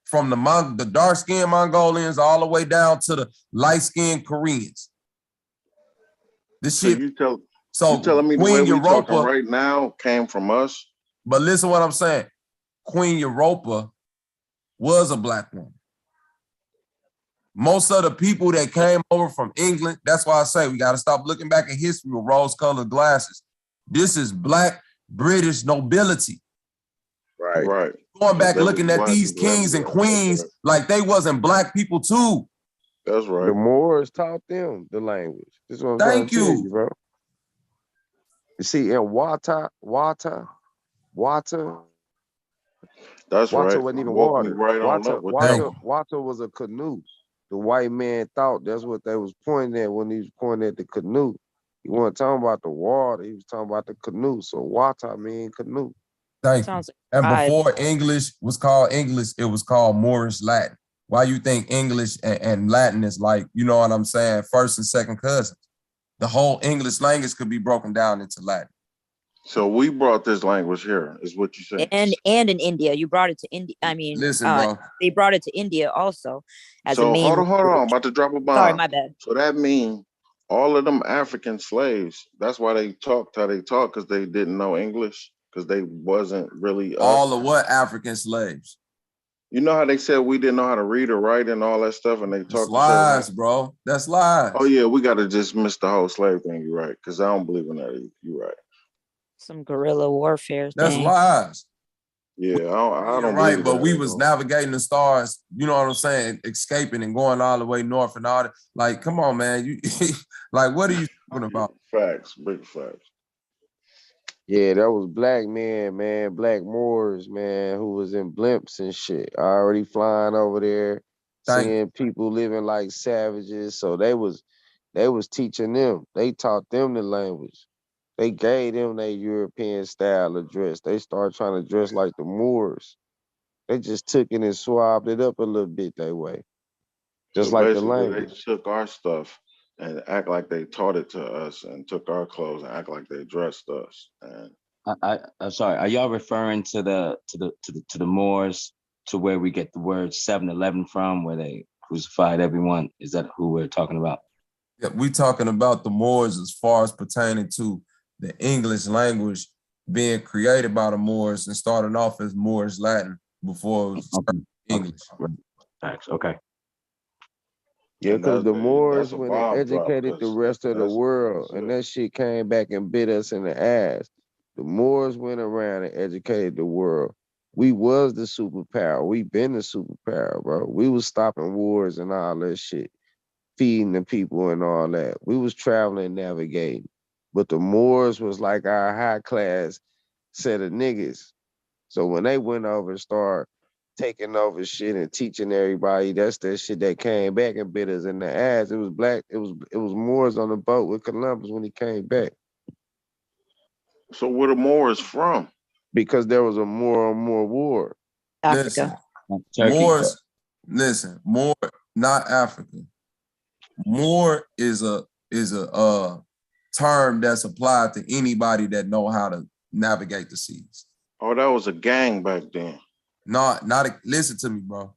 From the dark-skinned Mongolians all the way down to the light-skinned Koreans. This shit. So you telling me the way we talking right now came from us? But listen what I'm saying. Queen Europa was a black woman. Most of the people that came over from England, that's why I say we got to stop looking back at history with rose-colored glasses. This is black British nobility. Right. Going back looking at these kings and queens like they wasn't black people too. That's right. The Moors taught them the language. This is what I'm trying to tell you, bro. You see, in water. That's Water right. wasn't even Woke me water. right on up with Thank that. you. Water was a canoe. The white man thought that's what they was pointing at when he was pointing at the canoe. He wasn't talking about the water. He was talking about the canoe. So water mean canoe. Thank you. And before English was called English, it was called Moorish Latin. Why you think English and Latin is like, you know what I'm saying, first and second cousins? The whole English language could be broken down into Latin. So we brought this language here, is what you saying? And in India, you brought it to India. I mean, listen, bro. They brought it to India also as So a main. hold on, I'm about to drop a bomb. Sorry, my bad. So that means all of them African slaves, that's why they talked how they talked, because they didn't know English, because they wasn't really us. All of what African slaves? You know how they said we didn't know how to read or write and all that stuff, and they That's talked lies, bro. That's lies. Oh yeah, we got to dismiss the whole slave thing. You're right, because I don't believe in that. You're right. Some guerrilla warfare. That's lies. Yeah, I don't right, believe but that we at was all. navigating the stars, you know what I'm saying, escaping and going all the way north and all that. Like, come on, man. You like, what are you talking about? Facts, big facts. Yeah, that was black men, man, black Moors, man, who was in blimps and shit, already flying over there, seeing people living like savages. So they was teaching them. They taught them the language. They gave them their European style of dress. They started trying to dress like the Moors. They just took it and swabbed it up a little bit that way. Just So like the basically, language. they took our stuff and act like they taught it to us, and took our clothes and act like they dressed us. And I'm sorry. Are y'all referring to the Moors, to where we get the word 7-Eleven from, where they crucified everyone? Is that who we're talking about? Yeah, we talking about the Moors as far as pertaining to the English language being created by the Moors and starting off as Moorish Latin before it was English. Thanks. Okay. Yeah, because the Moors a went and bomb drop, educated the 'cause rest of the that's- world, and that shit came back and bit us in the ass. The Moors went around and educated the world. We was the superpower. We been the superpower, bro. We was stopping wars and all that shit, feeding the people and all that. We was traveling and navigating. But the Moors was like our high class set of niggas. So when they went over and started taking over shit and teaching everybody, that's that shit that came back and bit us in the ass. It was black. It was Moors on the boat with Columbus when he came back. So where the Moors from? Because there was a Moor war. Listen, Moors, listen, Moor, not Africa. Moor is a term that's applied to anybody that know how to navigate the seas. Oh, that was a gang back then. Listen to me, bro.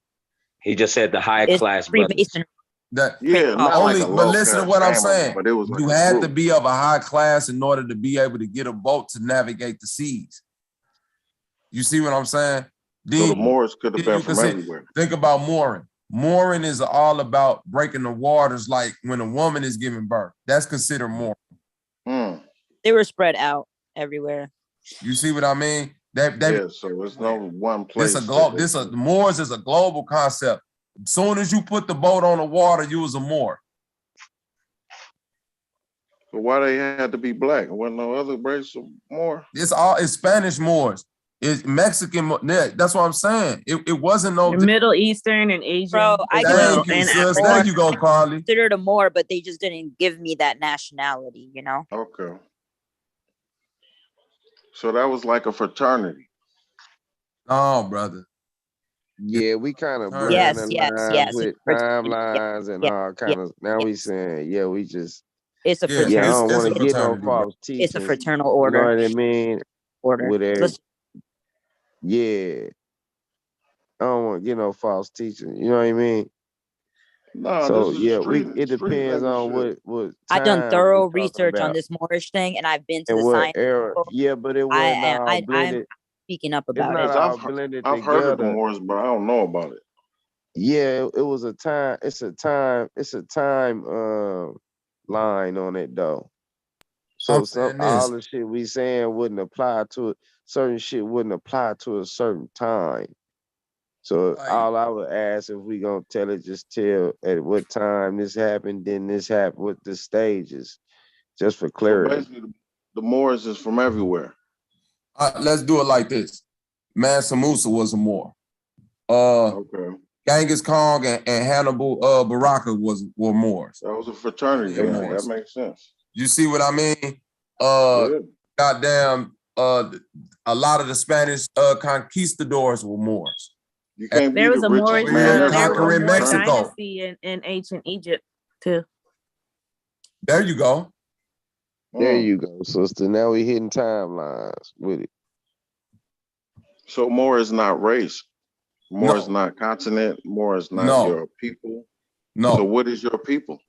He just said the high class brothers. That Yeah, not only, like a but listen to what I'm low-class saying. family, but it was like You a had to group. be of a high class in order to be able to get a boat to navigate the seas. You see what I'm saying? So the Moors could have then been you from can everywhere. think about mooring. Mooring is all about breaking the waters, like when a woman is giving birth. That's considered mooring. They were spread out everywhere. You see what I mean? Yeah, so it's no one place. The Moors is a global concept. As soon as you put the boat on the water, you was a Moor. So why they had to be black? Wasn't no other race of Moor? It's Spanish Moors. It's Mexican. That's what I'm saying. It wasn't no Middle Eastern and Asian. Bro, I Thank you, sis. There you go, Carly. considered a Moor, but they just didn't give me that nationality, you know? Okay. So that was like a fraternity. Oh, brother. Yeah, we kind of blurring Yes, the yes, lines yes. with timelines and all kind of. Now we saying, yeah, we just. It's a fraternity. Yeah, I don't want to get no fraternity, false teachings. It's a fraternal order. You know what I mean? Order. With every, Let's- yeah. I don't want to get no false teaching. You know what I mean? No, So this is yeah, street, it depends nigga on shit. what I've done time thorough we talking research on about this Moorish thing, and I've been to and the what science. era. School. Yeah, but it wasn't all I'm blended. speaking up It's about not it. all blended I've heard of the together. Moors, but I don't know about it. Yeah, it was a time. It's a time line on it though. So I'm saying all this. the shit we saying wouldn't apply to it. Certain shit wouldn't apply to a certain time. So all I would ask, if we gonna tell it, just tell at what time this happened, then this happened, with the stages, just for So clarity. basically, the Moors is from everywhere. Let's do it like this. Mansa Musa was a Moor. Okay. Genghis Khan and Hannibal Baraka were Moors. That was a fraternity. Yeah, Yeah, Moors. that makes sense. You see what I mean? Yeah. Goddamn, a lot of the Spanish conquistadors were Moors. You can't There be was the a Moor, richest man there ever. was a Conquering Moor Mexico. dynasty in ancient Egypt too. There you go. There you go, sister. Now we hitting timelines with it. So Moor is not race. Moor No. is not continent. Moor is not No. your people. No. So what is your people?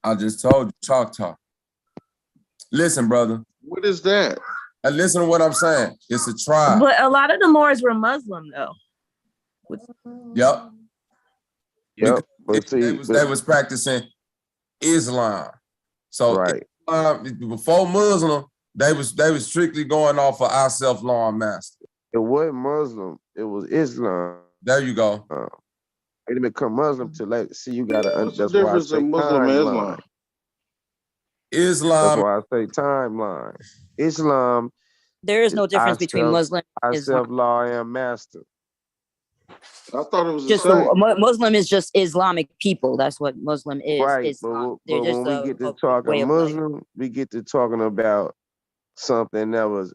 I just told you, Choctaw. Listen, brother. What is that? And listen to what I'm saying. It's a tribe. But a lot of the Moors were Muslim though. Yep. Yep. But They was practicing Islam. So right. Before Muslim, they was strictly going off of our self-law and master. It wasn't Muslim. It was Islam. There you go. They didn't become Muslim till later. See, you gotta. What's the That's why I difference say in Muslim and timeline. Islam. That's why I say timeline. Islam. There is no difference between Muslim and I Islam. self-law and master. I thought it was Just so Muslim is just Islamic people. That's what Muslim is. Right, Islam. but They're just when we get to way talking of life. Muslim, we get to talking about something that was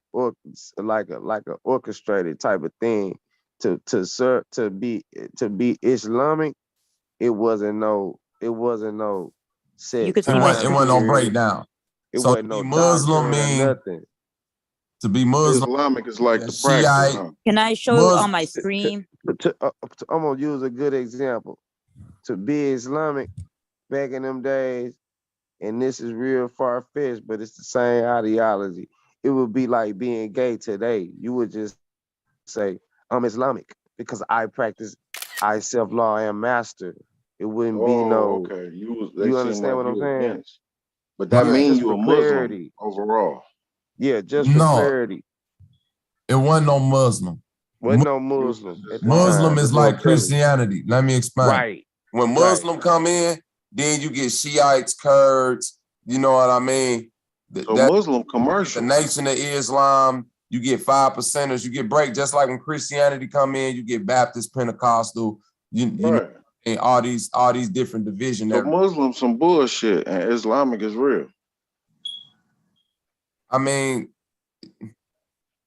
like a orchestrated type of thing to be Islamic. It wasn't no set. You could see it wasn't no breakdown. It So wasn't no Muslim doctrine or mean nothing. to be Muslim. Islamic is like the Shiite. practice. Huh? Can I show you on my screen? I'm gonna use a good example. To be Islamic back in them days, and this is real far-fetched, but it's the same ideology. It would be like being gay today. You would just say, I'm Islamic because I self-law and master. It wouldn't be no. Okay. You understand what I'm saying? Against. But that means you a Muslim clarity. overall. Yeah, just for clarity. It wasn't no Muslim. Wasn't no Muslim. Muslim is like Christianity. Let me explain. Right. When Muslim come in, then you get Shiites, Kurds. You know what I mean? Muslim commercial. The Nation of Islam. You get 5%ers. You get break just like when Christianity come in. You get Baptist, Pentecostal. You know, and all these different divisions. So Muslim some bullshit and Islamic is real. I mean,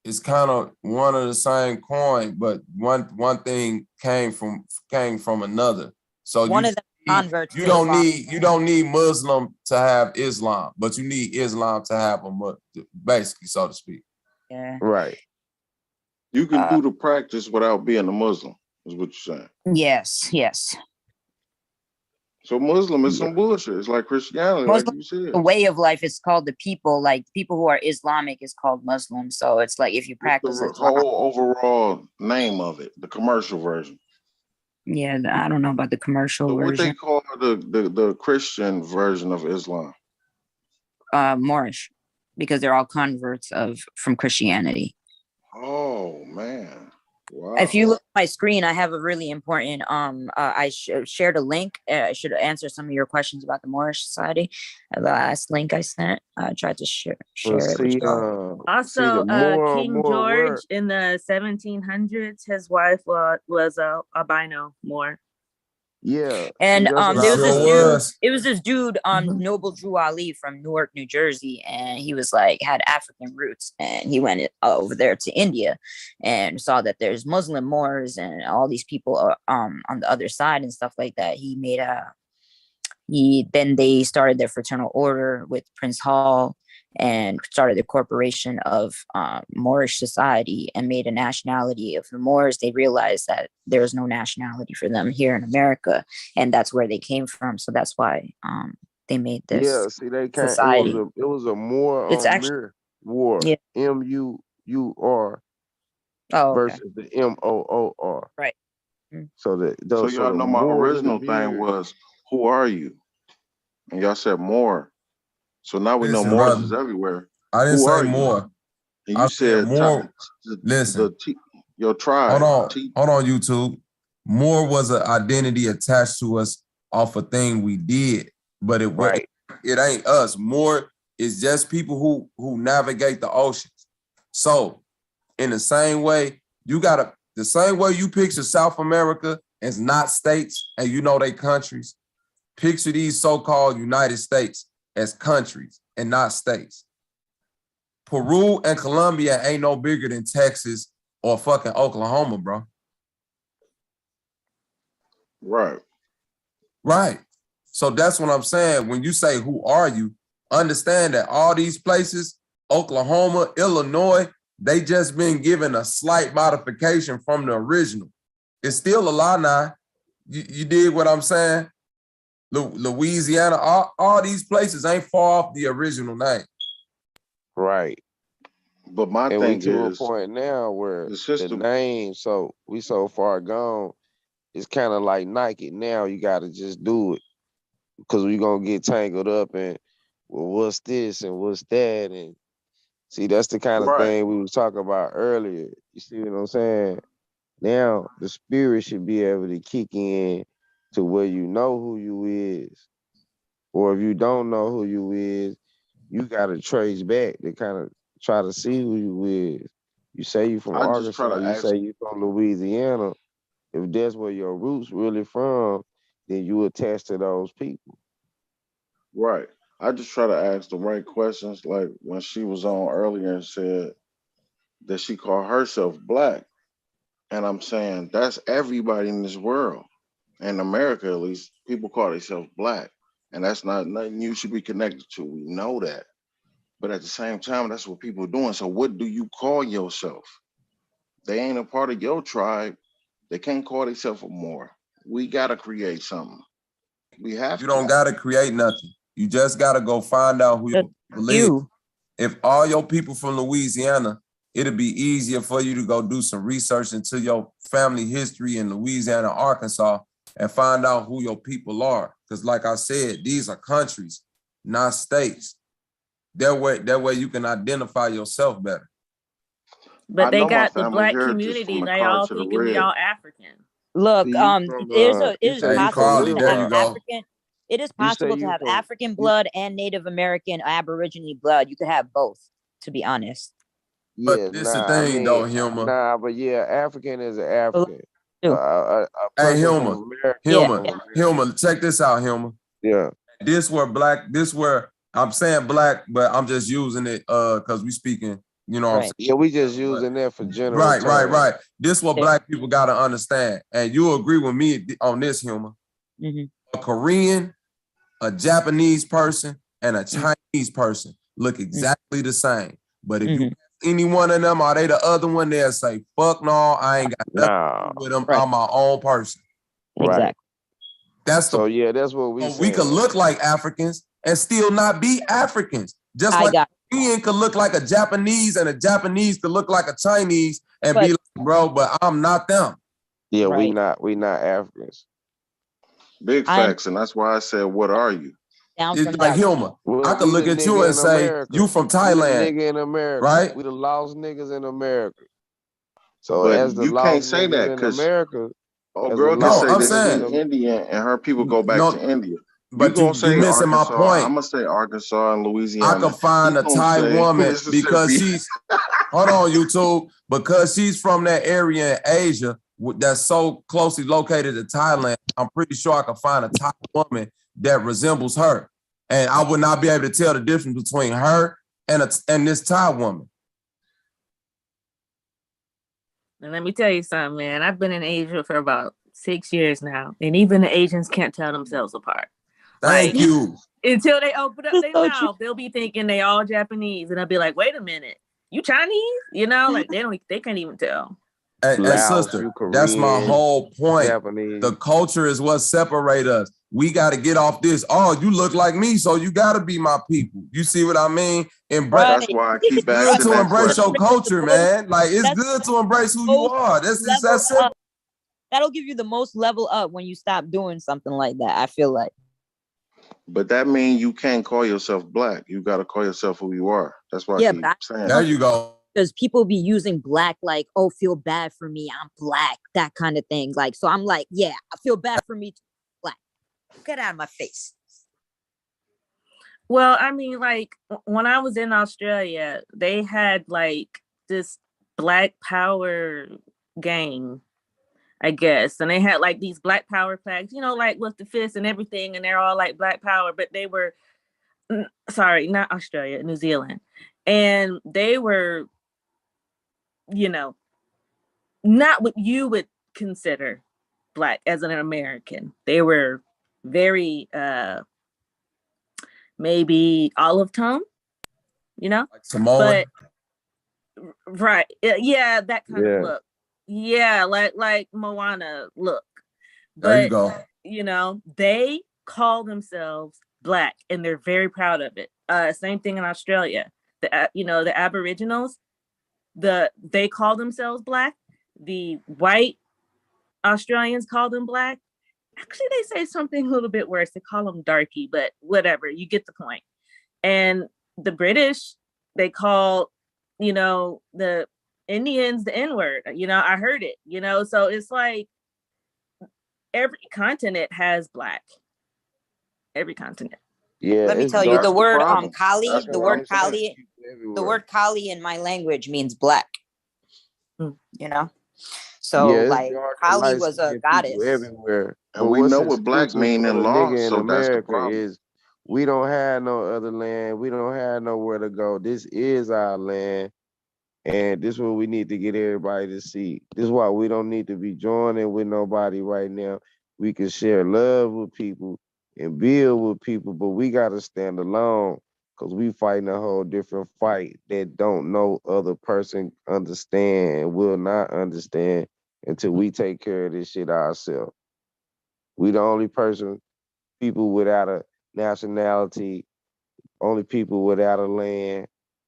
it's kind of one of the same coin, but one thing came from another. So One of the converts. You don't need Muslim to have Islam, but you need Islam to have a Muslim, basically, so to speak. Yeah. Right. You can do the practice without being a Muslim, is what you're saying. Yes. So Muslim is some bullshit. It's like Christianity, Muslim, like you said. the way of life is called the people. Like people who are Islamic is called Muslim. So it's like if you practice the Islam. whole overall name of it, the commercial version. Yeah, I don't know about the commercial So what version. they call the Christian version of Islam? Moorish, because they're all converts from Christianity. Oh man. Wow. If you look at my screen, I have a really important. I shared a link. I should answer some of your questions about the Moorish society. The last link I sent, I tried to share it. With you. Also, King George in the 1700s, his wife was a albino Moor. Yeah. And there was this dude. It was this dude, Noble Drew Ali from Newark, New Jersey, and he was like had African roots, and he went over there to India, and saw that there's Muslim Moors and all these people on the other side and stuff like that. He made then they started their fraternal order with Prince Hall and started the corporation of Moorish society and made a nationality of the Moors. They realized that there was no nationality for them here in America, and that's where they came from. So that's why they made this. Yeah, see, they came. Society. It was a Moor. It's actually war. Yeah. MUUR versus the MOOR. Right. So so y'all know my original thing was, who are you? And y'all said more. So now we know Moors is everywhere. I didn't say more. And you said more. Listen, your tribe. Hold on, YouTube. More was an identity attached to us off a thing we did, but it ain't us. More is just people who navigate the oceans. So in the same way, the same way you picture South America as not states and you know they countries, picture these so-called United States as countries and not states. Peru and Colombia ain't no bigger than Texas or fucking Oklahoma, bro. Right. Right. So that's what I'm saying. When you say, who are you? Understand that all these places, Oklahoma, Illinois, they just been given a slight modification from the original. It's still a lie now. You dig what I'm saying? Louisiana, all these places ain't far off the original name. Right. But my and thing we to is a point now where the the system. name, so we so far gone, it's kind of like Nike. Now you got to just do it because we're going to get tangled up in, well, what's this and what's that? And see, that's the kind of Right. thing we was talking about earlier. You see what I'm saying? Now the spirit should be able to kick in to where you know who you is. Or if you don't know who you is, you got to trace back to kind of try to see who you is. You say you from I just try Arkansas, to you ask. say you from Louisiana. If that's where your roots really from, then you attach to those people. Right. I just try to ask the right questions. Like when she was on earlier and said that she called herself black. And I'm saying that's everybody in this world. In America, at least, people call themselves black. And that's not nothing you should be connected to. We know that. But at the same time, that's what people are doing. So what do you call yourself? They ain't a part of your tribe. They can't call themselves more. We gotta create something. We have You to. don't gotta create nothing. You just gotta go find out who your people is. You. If all your people from Louisiana, it'll be easier for you to go do some research into your family history in Louisiana, Arkansas, and find out who your people are. Because like I said, these are countries, not states. That way you can identify yourself better. But I they know my got the family black heritage from community. the They car all to the thinking we red. all African. Look, See, you from, it you is say you Hey, from possible Carly, to Little there have you Rock. go. African. It is You say possible to you have from, African blood and Native American Aborigine blood. You could have both, to be honest. But yeah, this the nah, I thing though, mean, Hilma. nah, but yeah, African is an A lot African. too. A Hey, person from Hilma, America Yeah. is from America. Hilma, check this out, Hilma. Yeah. This where I'm saying black, but I'm just using it because we speaking, you know what I'm Right. saying? Yeah, we just But using that for general terms. right. This what Yeah. black people gotta understand. And you agree with me on this, Hilma. hmm A Korean, a Japanese person, and a Mm-hmm. Chinese person look exactly the same. But if you Mm-hmm. ask any one of them, are they the other one? They'll say, fuck no, I ain't got nothing to Nah, do with them. Right. I'm my own person. right. Exactly. That's So the yeah, that's what we so we could saying. look like Africans and still not be Africans. Just I like got. a Korean could look like a Japanese and a Japanese could look like a Chinese and But be like, bro, but I'm not them. Yeah, right. we not Africans. Big I'm facts. And that's why I said, what are you? down It's from like that. Hilma. Well, I could we the look at you nigga and in say, America. you from We the Thailand, nigga in America. right? We the lost niggas in America. So But as the you can't lost say niggas that in because America, a as the girl can No, lost say I'm that niggas in saying, she the Indian and her people go back to no, India. You but gonna you say missing my Arkansas? I'm point. gonna say Arkansas and I Louisiana. could find He a gonna Thai say woman because Mississippi. she's hold on, YouTube, because she's from that area in Asia that's so closely located to Thailand. I'm pretty sure I could find a Thai woman that resembles her, and I would not be able to tell the difference between her and this Thai woman. And let me tell you something, man. I've been in Asia for about 6 years now, and even the Asians can't tell themselves apart. Thank Like you. until they open up their So true. mouth, they'll be thinking they all Japanese, and I'll be like, "Wait a minute, you Chinese?" You know, like they can't even tell. And Laos, sister, you that's my Korean, whole point. Japanese. The culture is what separates us. We got to get off this. Oh, you look like me, so you got to be my people. You see what I mean? Embrace. Right. That's why I keep Good asking to that embrace your question. culture, man. Like it's That's good to embrace who you most are. That's just that level simple. up. That'll give you the most level up when you stop doing something like that. I feel like. But that means you can't call yourself black. You gotta call yourself who you are. That's why I Yeah, keep but saying There that. you go. because people be using black like, oh, feel bad for me, I'm black, that kind of thing. Like, so I'm like, yeah, I feel bad for me too, black. Get out of my face. Well, I mean, like when I was in Australia, they had like this Black Power gang, I guess. And they had like these Black Power flags, you know, like with the fist and everything, and they're all like Black Power, but they were, sorry, not Australia, New Zealand. And they were, you know, not what you would consider Black as an American. They were very maybe olive tone, you know, like Samoan. but right, yeah, that kind of look, yeah, like Moana look. There you But go. you know, they call themselves Black, and they're very proud of it. Same thing in Australia. The you know, the Aboriginals, they call themselves Black. The white Australians call them Black. Actually, they say something a little bit worse. They call them darky, but whatever, you get the point. And the British, they call, you know, the Indians the N-word. You know, I heard it, you know, so it's like every continent has Black. Every continent. Yeah, Let me it's tell you, the word problem. Kali, That's the what I'm word saying. Kali, the everywhere. word Kali in my language means black. You know? So Yeah, it's like dark and Kali light was a skinned people goddess. everywhere. And But we what's know what black exclusive mean for the in law, nigga in so that's the America problem. is we don't have no other land. We don't have nowhere to go. This is our land. And this is what we need to get everybody to see. This is why we don't need to be joining with nobody right now. We can share love with people and build with people, but we got to stand alone because we fighting a whole different fight that don't no other person understand and will not understand until we take care of this shit ourselves. We the only people without a nationality, only people without a land,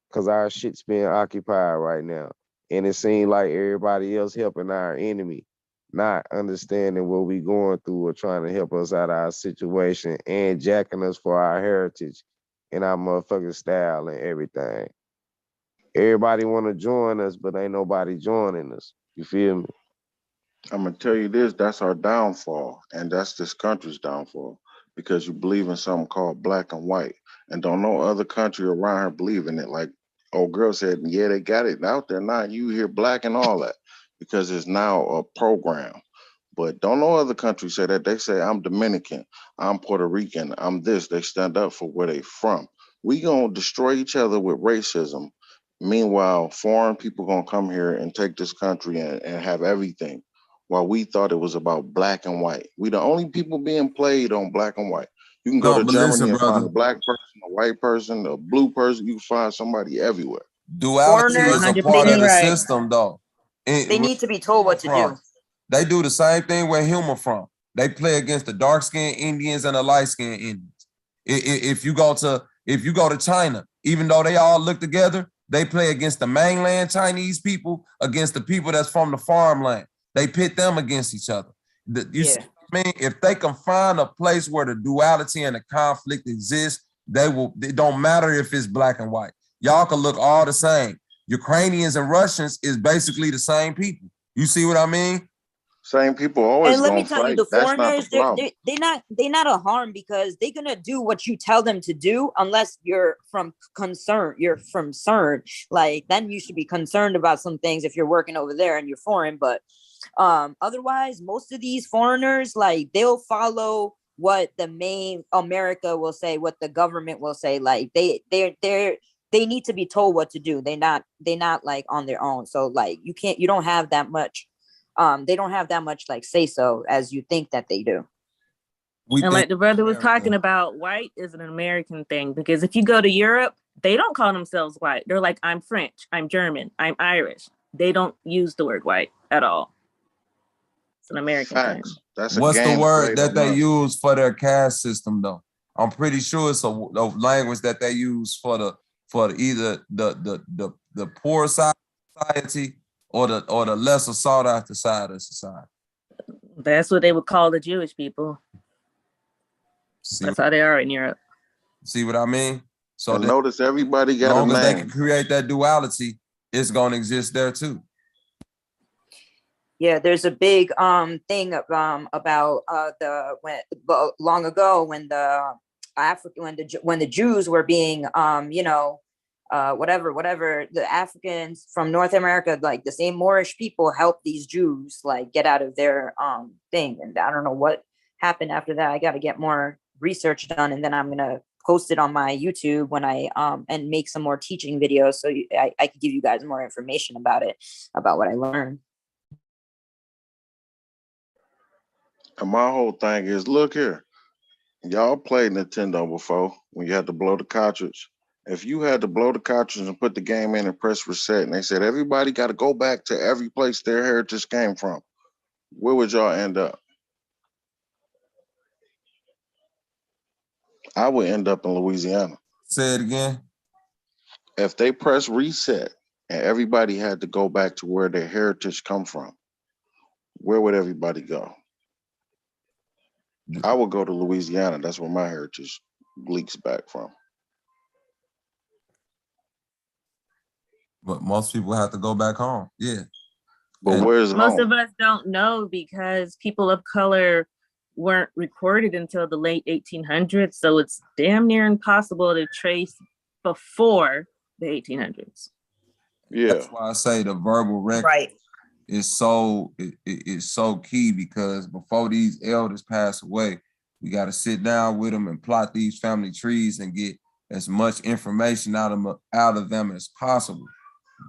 because our shit's being occupied right now. And it seems like everybody else helping our enemy, not understanding what we going through or trying to help us out of our situation and jacking us for our heritage and our motherfucking style and everything. Everybody want to join us, but ain't nobody joining us. You feel me? I'm gonna tell you this, that's our downfall, and that's this country's downfall. Because you believe in something called black and white. And don't no other country around here believe in it. Like old girl said, yeah, they got it out there now. You hear black and all that because it's now a program. But don't no other country say that. They say I'm Dominican, I'm Puerto Rican, I'm this. They stand up for where they from. We gonna destroy each other with racism. Meanwhile, foreign people gonna come here and take this country and have everything. While we thought it was about black and white. We the only people being played on black and white. You can go No, to but Germany listen, and find brother. a black person, a white person, a blue person. You can find somebody everywhere. Duality is a part of the system, though. They need to be told what to do. They do the same thing where human from. They play against the dark-skinned Indians and the light-skinned Indians. If you go to China, even though they all look together, they play against the mainland Chinese people, against the people that's from the farmland. They pit them against each other. See what I mean? If they can find a place where the duality and the conflict exists, it don't matter if it's black and white. Y'all can look all the same. Ukrainians and Russians is basically the same people. You see what I mean? Same people always And let me gonna tell you, fight. the That's not the foreigners, problem. they're not a harm because they're gonna do what you tell them to do unless you're from CERN. Like then you should be concerned about some things if you're working over there and you're foreign. But otherwise, most of these foreigners, like they'll follow what the main America will say, what the government will say. Like they need to be told what to do. They're not like on their own. So like you don't have that much. They don't have that much like say so as you think that they do. And like the brother was talking about, white is an American thing because if you go to Europe, they don't call themselves white. They're like, I'm French, I'm German, I'm Irish. They don't use the word white at all. It's an American thing. That's What's the word that they use for their caste system, though? I'm pretty sure it's a language that they use for either the poor side of society or the lesser sought after side of society. That's what they would call the Jewish people. That's how they are in Europe. See what I mean? So notice everybody got as long a as they name. can create that duality, it's gonna exist there too. Yeah, there's a big thing about long ago when the Jews were being whatever, the Africans from North America, like the same Moorish people helped these Jews like get out of their thing. And I don't know what happened after that. I got to get more research done, and then I'm gonna post it on my YouTube when I and make some more teaching videos, so I can give you guys more information about it, about what I learned. And my whole thing is, look here, y'all played Nintendo before when you had to blow the cartridge. If you had to blow the cartridge and put the game in and press reset, and they said everybody got to go back to every place their heritage came from, where would y'all end up? I would end up in Louisiana. Say it again. If they press reset and everybody had to go back to where their heritage come from, where would everybody go? I would go to Louisiana. That's where my heritage leaks back from. But most people have to go back home. Yeah. But where's Most home? of us don't know because people of color weren't recorded until the late 1800s. So it's damn near impossible to trace before the 1800s. Yeah. That's why I say the verbal record is so it's so key, because before these elders pass away, we got to sit down with them and plot these family trees and get as much information out of them as possible.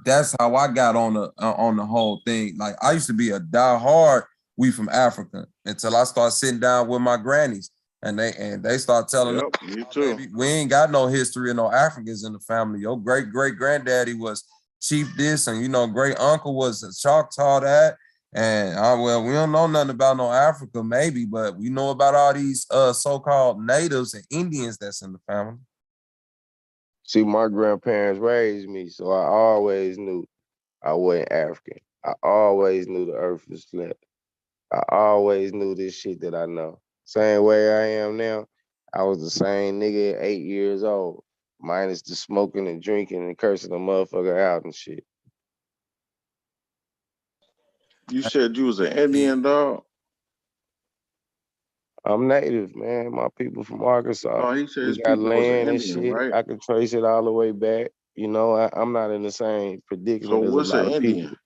That's how I got on the whole thing. Like, I used to be a diehard We From Africa until I started sitting down with my grannies, and they start telling us, me too. Baby, we ain't got no history of no Africans in the family. Your great granddaddy was chief this, and great uncle was a Choctaw that. And well, we don't know nothing about no Africa, maybe, but we know about all these so-called natives and Indians that's in the family. See, my grandparents raised me, so I always knew I wasn't African. I always knew the earth was flat. I always knew this shit that I know. Same way I am now. I was the same nigga at 8 years old, minus the smoking and drinking and cursing the motherfucker out and shit. You said you was an Indian, dog? I'm native, man. My people from Arkansas. Oh, he said his We got people was an land and Indian, shit. right? I can trace it all the way back. I'm not in the same predicament So as a what's lot an of Indian? people.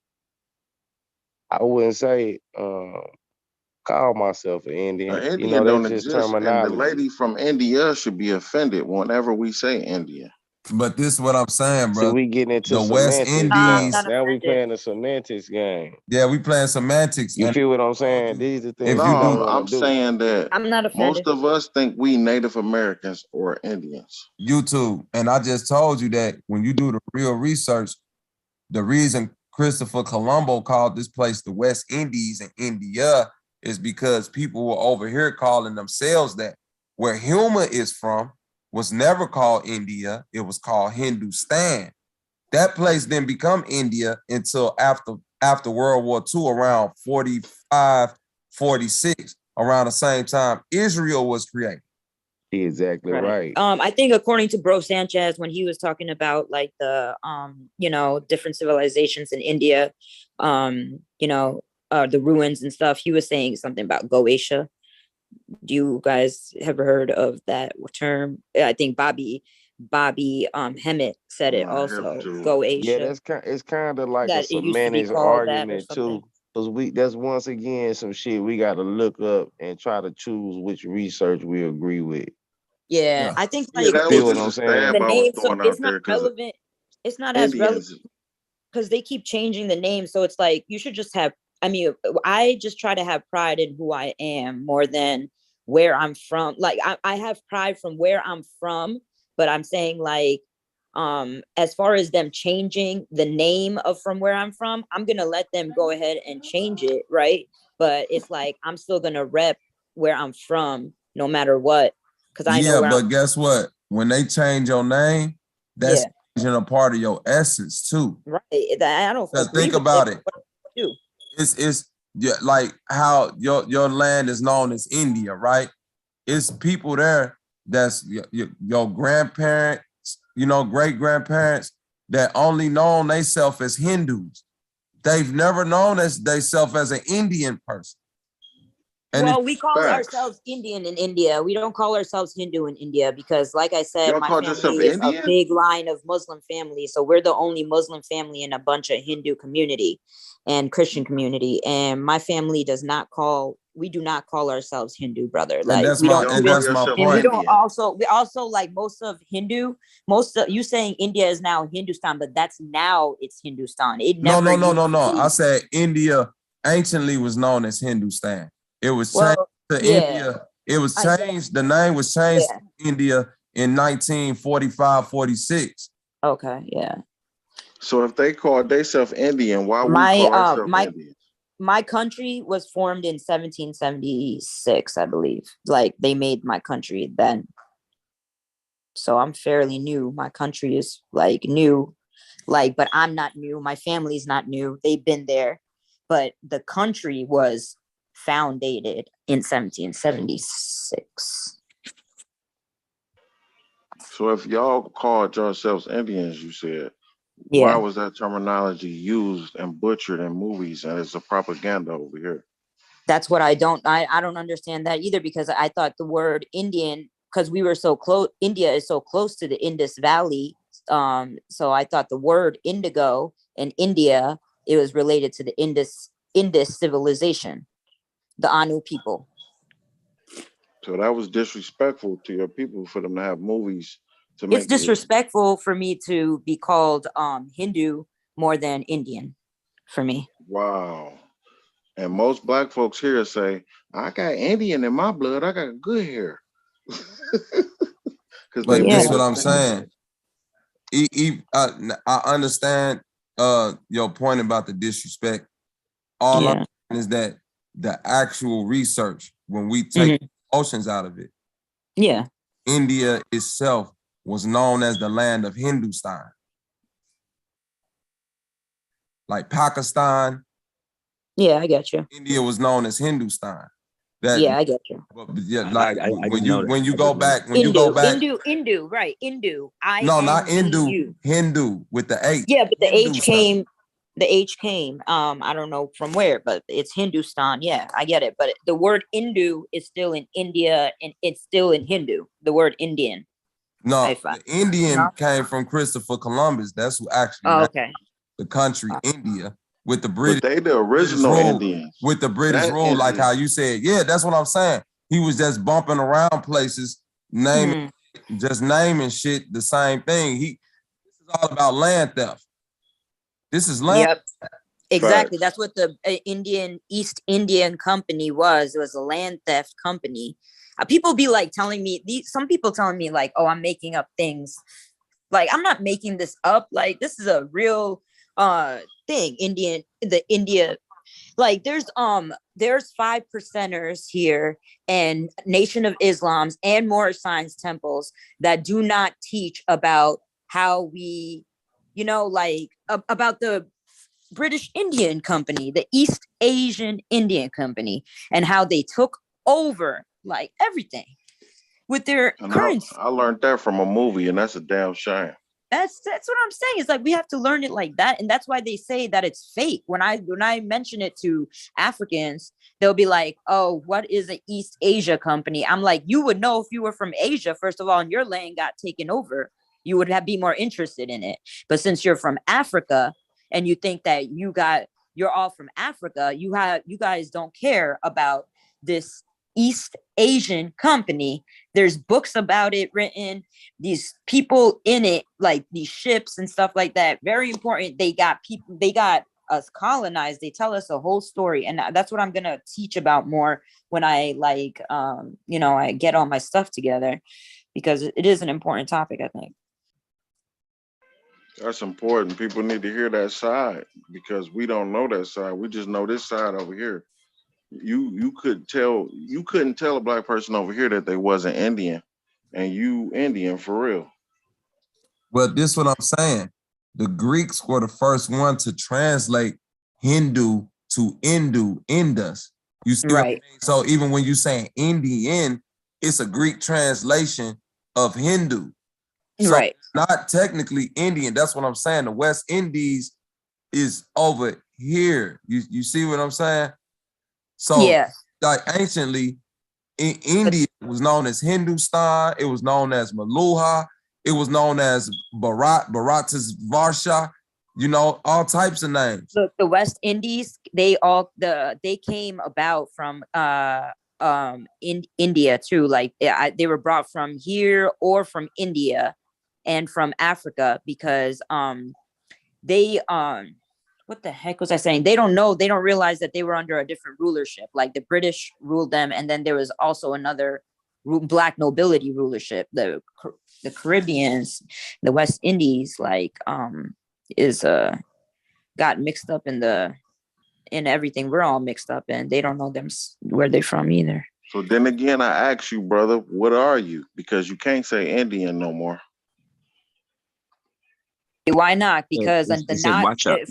I wouldn't say call myself an Indian. An Indian That's don't just exist, and the terminology. lady from India should be offended whenever we say India. But this is what I'm saying, bro. See, we getting into The West semantics now. Indies. Now we playing the semantics game. Yeah, we playing semantics. You And feel what I'm saying? These are things No, we don't want I'm to do. saying that I'm not most offended. of us think we Native Americans or Indians. YouTube, and I just told you that when you do the real research, the reason Christopher Colombo called this place the West Indies and India is because people were over here calling themselves that. Where humor is from was never called India, it was called Hindustan. That place didn't become India until after World War II, around 45, 46, around the same time Israel was created. Exactly right. I think according to Bro Sanchez, when he was talking about like the different civilizations in India, the ruins and stuff, he was saying something about Goetia. Do you guys ever heard of that term? I think Bobby Hemmett said it also. Goetia. Yeah, it's kind of like a That it used to be semantics called that or argument something. too. Because that's once again some shit we got to look up and try to choose which research we agree with. Yeah, I think Yeah, that feel was what I'm just a saying? stab the I was name, so throwing it's out not there because relevant. It's not as relevant Indians. because they keep changing the name. So it's like you should just have. I mean, I just try to have pride in who I am more than where I'm from. Like I have pride from where I'm from, but I'm saying like, as far as them changing the name of from where I'm from, I'm gonna let them go ahead and change it, right? But it's like I'm still gonna rep where I'm from no matter what, because I know where but guess what? When they change your name, that's changing a part of your essence too. right. I don't agree Think with about it. it. It's like how your land is known as India, right? It's people there that's your grandparents, great grandparents that only known themselves as Hindus. They've never known themselves as an Indian person. Well, we call ourselves Indian in India. We don't call ourselves Hindu in India because, like I said, Y'all my call yourself family is a Indian? big line of Muslim families. So we're the only Muslim family in a bunch of Hindu community and Christian community. And my family we do not call ourselves Hindu, brother. And Like that's we my don't and even, that's my and we point. don't we also like most of you saying India is now Hindustan, but that's now it's Hindustan. It No. never used to I be. said India anciently was known as Hindustan. It was changed to India. It was changed. The name was changed to India in 1945, 46. Okay, yeah. So if they called themselves Indian, why we call ourselves Indian? My country was formed in 1776, I believe. Like they made my country then. So I'm fairly new. My country is like new. Like, but I'm not new. My family's not new. They've been there. But the country was founded in 1776. So if y'all called yourselves Indians, you said, why was that terminology used and butchered in movies and it's a propaganda over here? That's what I don't understand that either, because I thought the word Indian, because we were so close, India is so close to the Indus Valley. So I thought the word indigo in India, it was related to the Indus civilization, the Anu people. So that was disrespectful to your people for them to have movies to make It's disrespectful for me to be called Hindu more than Indian for me. Wow. And most Black folks here say, I got Indian in my blood. I got good hair. But that's what I'm saying. I understand your point about the disrespect. All I'm saying is that the actual research, when we take emotions out of it, India itself was known as the land of Hindustan. Like Pakistan. Yeah, I get you. India was known as Hindustan. I get you. Like when you go back, Indu, right? Indu. No, not Hindu. Hindu with the H. Yeah, but the Hindu H came. The H came. I don't know from where, but it's Hindustan. Yeah, I get it. But the word Hindu is still in India, and it's still in Hindu. The word Indian. No, the Indian came from Christopher Columbus. That's who actually the country India with the British. But they the original Indians. With the British rule, Indian. like how you said. Yeah, that's what I'm saying. He was just bumping around places, just naming shit the same thing. This is all about land theft. This is land. Yep. Exactly. That's what the East Indian Company was. It was a land theft company. People be like telling me, some people telling me like, oh, I'm making up things. Like, I'm not making this up. Like, this is a real thing. India, like there's 5%ers here and Nation of Islam's and more science temples that do not teach about how we, like about the British Indian Company, the East Asian Indian Company, and how they took over like everything with their currency. I learned that from a movie, and that's a damn shame. That's what I'm saying. It's like we have to learn it like that, and that's why they say that it's fake. When I mention it to Africans, they'll be like, "Oh, what is an East Asia Company?" I'm like, you would know if you were from Asia, first of all, and your land got taken over. You would be more interested in it. But since you're from Africa and you think that you're all from Africa, you guys don't care about this East Asian Company. There's books about it written, these people in it, like these ships and stuff like that. Very important. They got us colonized. They tell us a whole story. And that's what I'm going to teach about more when I I get all my stuff together, because it is an important topic, I think. That's important. People need to hear that side because we don't know that side. We just know this side over here. You couldn't tell a Black person over here that they wasn't Indian, and you Indian for real. Well, this is what I'm saying. The Greeks were the first one to translate Hindu to Indus. You see, right? So even when you saying Indian, it's a Greek translation of Hindu. So right. Not technically Indian. That's what I'm saying. The West Indies is over here. You see what I'm saying? So like anciently in India, it was known as Hindustan. It was known as Maluha. It was known as Bharatasvarsha. You know, all types of names. Look, the West Indies, they came about from in India too. Like they were brought from here or from India and from Africa because they what the heck was I saying? They don't realize that they were under a different rulership. Like the British ruled them, and then there was also another black nobility rulership. The Caribbeans, the West Indies, like is got mixed up in everything we're all mixed up in. They don't know where they're from either. So then again, I ask you, brother, what are you? Because you can't say Indian no more. Why not? Because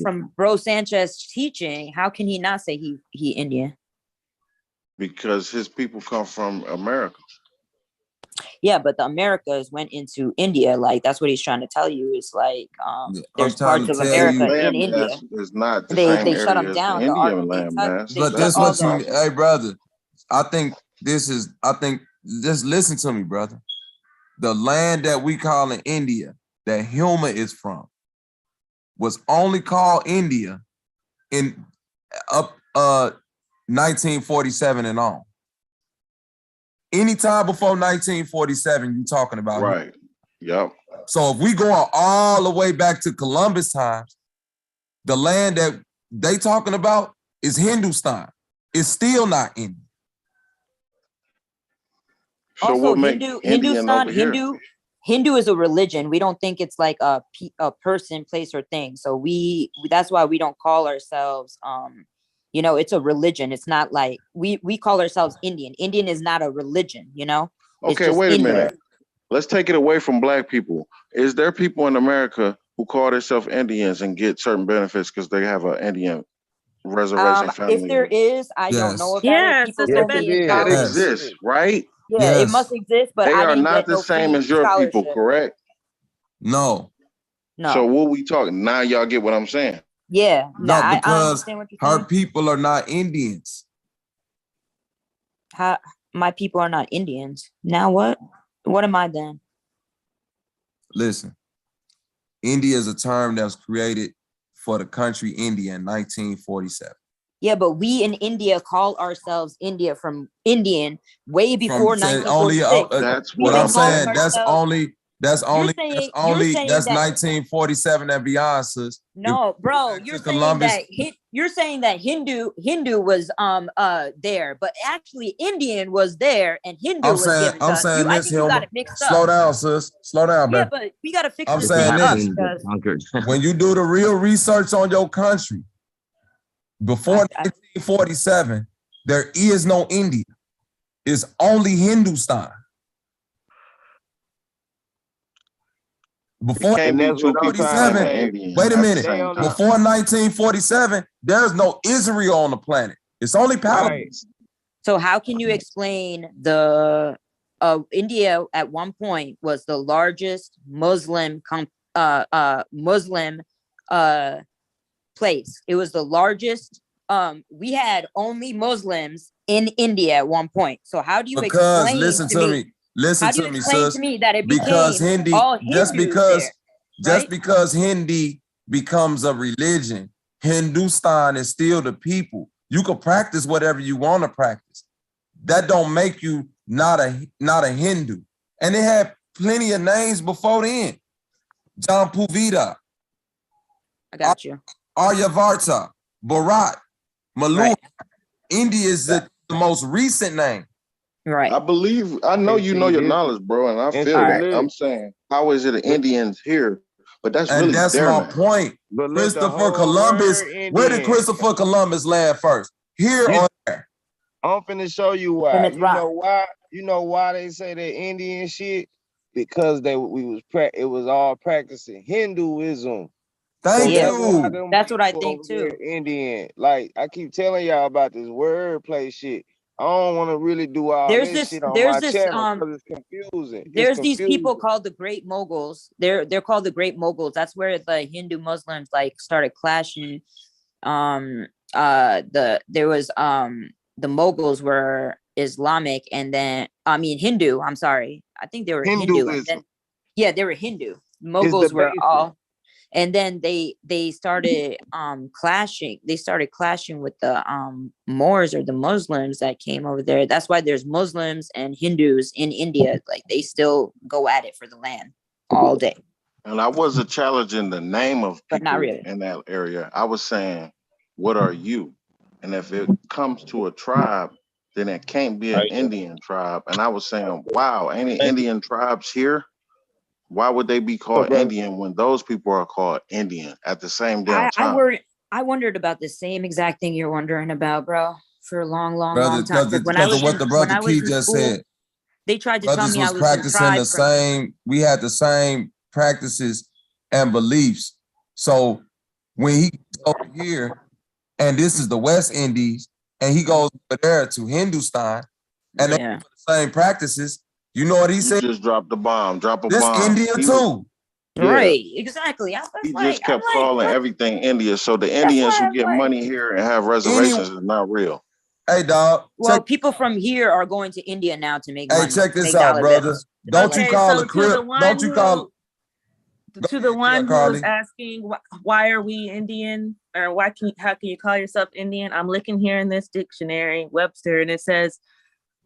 from Bro Sanchez teaching, how can he not say he Indian? Because his people come from America. Yeah, but the Americas went into India. Like that's what he's trying to tell you. It's like there's parts of America in India. Is not the they same shut area them down. as the Indian landmass. But that's what you, hey brother. I think just listen to me, brother. The land that we call in India, that Huma is from, was only called India in up 1947 and on. Anytime before 1947, you talking about right. Yep. So if we go all the way back to Columbus times, the land that they talking about is Hindustan. It's still not Indian. So also, Hindu is a religion. We don't think it's like a person, place, or thing. So that's why we don't call ourselves you know, it's a religion. It's not like we call ourselves Indian. Indian is not a religion, you know? Okay, wait a minute. Let's take it away from black people. Is there people in America who call themselves Indians and get certain benefits because they have an Indian reservation family? If there is, I don't know about it. People Yes, it exists, right? Yeah, it must exist, but they I are didn't not get the no same free as your people, scholarship. correct? No. So what we talking? Now y'all get what I'm saying? Yeah. No, I because understand what you're her saying. people are not Indians. My people are not Indians. Now what? What am I then? Listen, India is a term that was created for the country India in 1947. Yeah, but we in India call ourselves India from Indian way before 1946. That's what I'm saying. That's 1947 and beyond, sis. No, bro, you're saying that Hindu was there, but actually Indian was there and Hindu was given. I'm saying I this, think you got Hilma. it mixed Slow up. down, sis. Slow down, Yeah, man. but we gotta fix I'm this saying thing this. up. When you do the real research on your country, before 1947, there is no India. It's only Hindustan. Before 1947, wait a minute. Before 1947, there's no Israel on the planet. It's only Palestine. So how can you explain the India at one point was the largest Muslim place. It was the largest. We had only Muslims in India at one point. So how do you explain listen to me? Listen to me, sis. To me that it because became Hindi, all just Hindus because Hindi becomes a religion, Hindustan is still the people. You can practice whatever you want to practice. That don't make you not a Hindu. And they had plenty of names before then. John Puvita. I got you. Aryavarta, Bharat, Malu. Right. India is the most recent name. Right. I know you know your knowledge, bro, and I feel that. I'm saying, how is it the Indians here? But that's my point. Christopher Columbus. Where did Christopher Columbus land first? Here or there? I'm finna show you why. You know why they say that Indian shit? Because it was all practicing Hinduism. Thank you. That's what I think too. Indian. Like I keep telling y'all about this wordplay shit. I don't want to really do all this shit on my channel because it's confusing. There's these people called the Great Moguls. They're called the Great Moguls. That's where the Hindu Muslims like started clashing. There was the Mughals were Islamic, and then Hindu. I'm sorry, I think they were Hindu, and then they were Hindu. Mughals were all, and then they started clashing. They started clashing with the Moors or the Muslims that came over there. That's why there's Muslims and Hindus in India. Like they still go at it for the land all day. And I wasn't challenging the name of But not people really. in that area. I was saying, what are you? And if it comes to a tribe, then it can't be an Indian tribe. And I was saying, wow, any Indian tribes here? Why would they be called Indian when those people are called Indian at the same damn time? I wondered about the same exact thing you're wondering about, bro, for a long time. Because of what the brother Key just said. They tried to tell me I was practicing the same. We had the same practices and beliefs. So when he goes over here, and this is the West Indies, and he goes over there to Hindustan, and they have the same practices. You know what he said? Just dropped the bomb. Drop a this bomb. India too. Right, exactly. He just kept calling everything India. So the Indians who get money here and have reservations is not real. Hey, dog. Well, people from here are going to India now to make money. Hey, check this out, brother. Don't you call a crip? Don't you call to the one who was asking why are we Indian, or how can you call yourself Indian? I'm looking here in this dictionary, Webster, and it says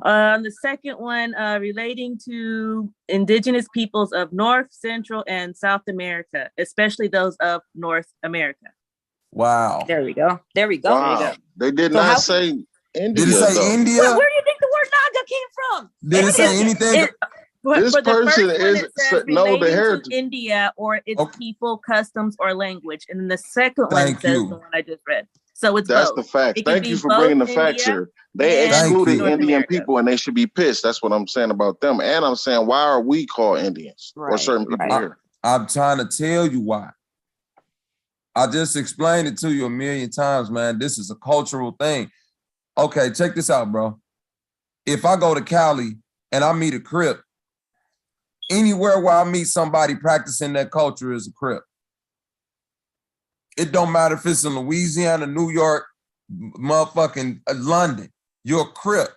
the second one, relating to indigenous peoples of North, Central, and South America, especially those of North America. Wow. There we go. There we go. Wow. There you go. They did not say India. Did it say India? Where do you think the word Naga came from? Did it say anything? This person is no the heritage. India or its people, customs, or language, and then the second one says the one I just read. So that's the fact. Thank you for bringing the facts here. They excluded Indian people, and they should be pissed. That's what I'm saying about them. And I'm saying, why are we called Indians or certain people here? I'm trying to tell you why. I just explained it to you a million times, man. This is a cultural thing. Okay, check this out, bro. If I go to Cali and I meet a Crip, anywhere where I meet somebody practicing that culture is a Crip. It don't matter if it's in Louisiana, New York, motherfucking London. You're a Crip.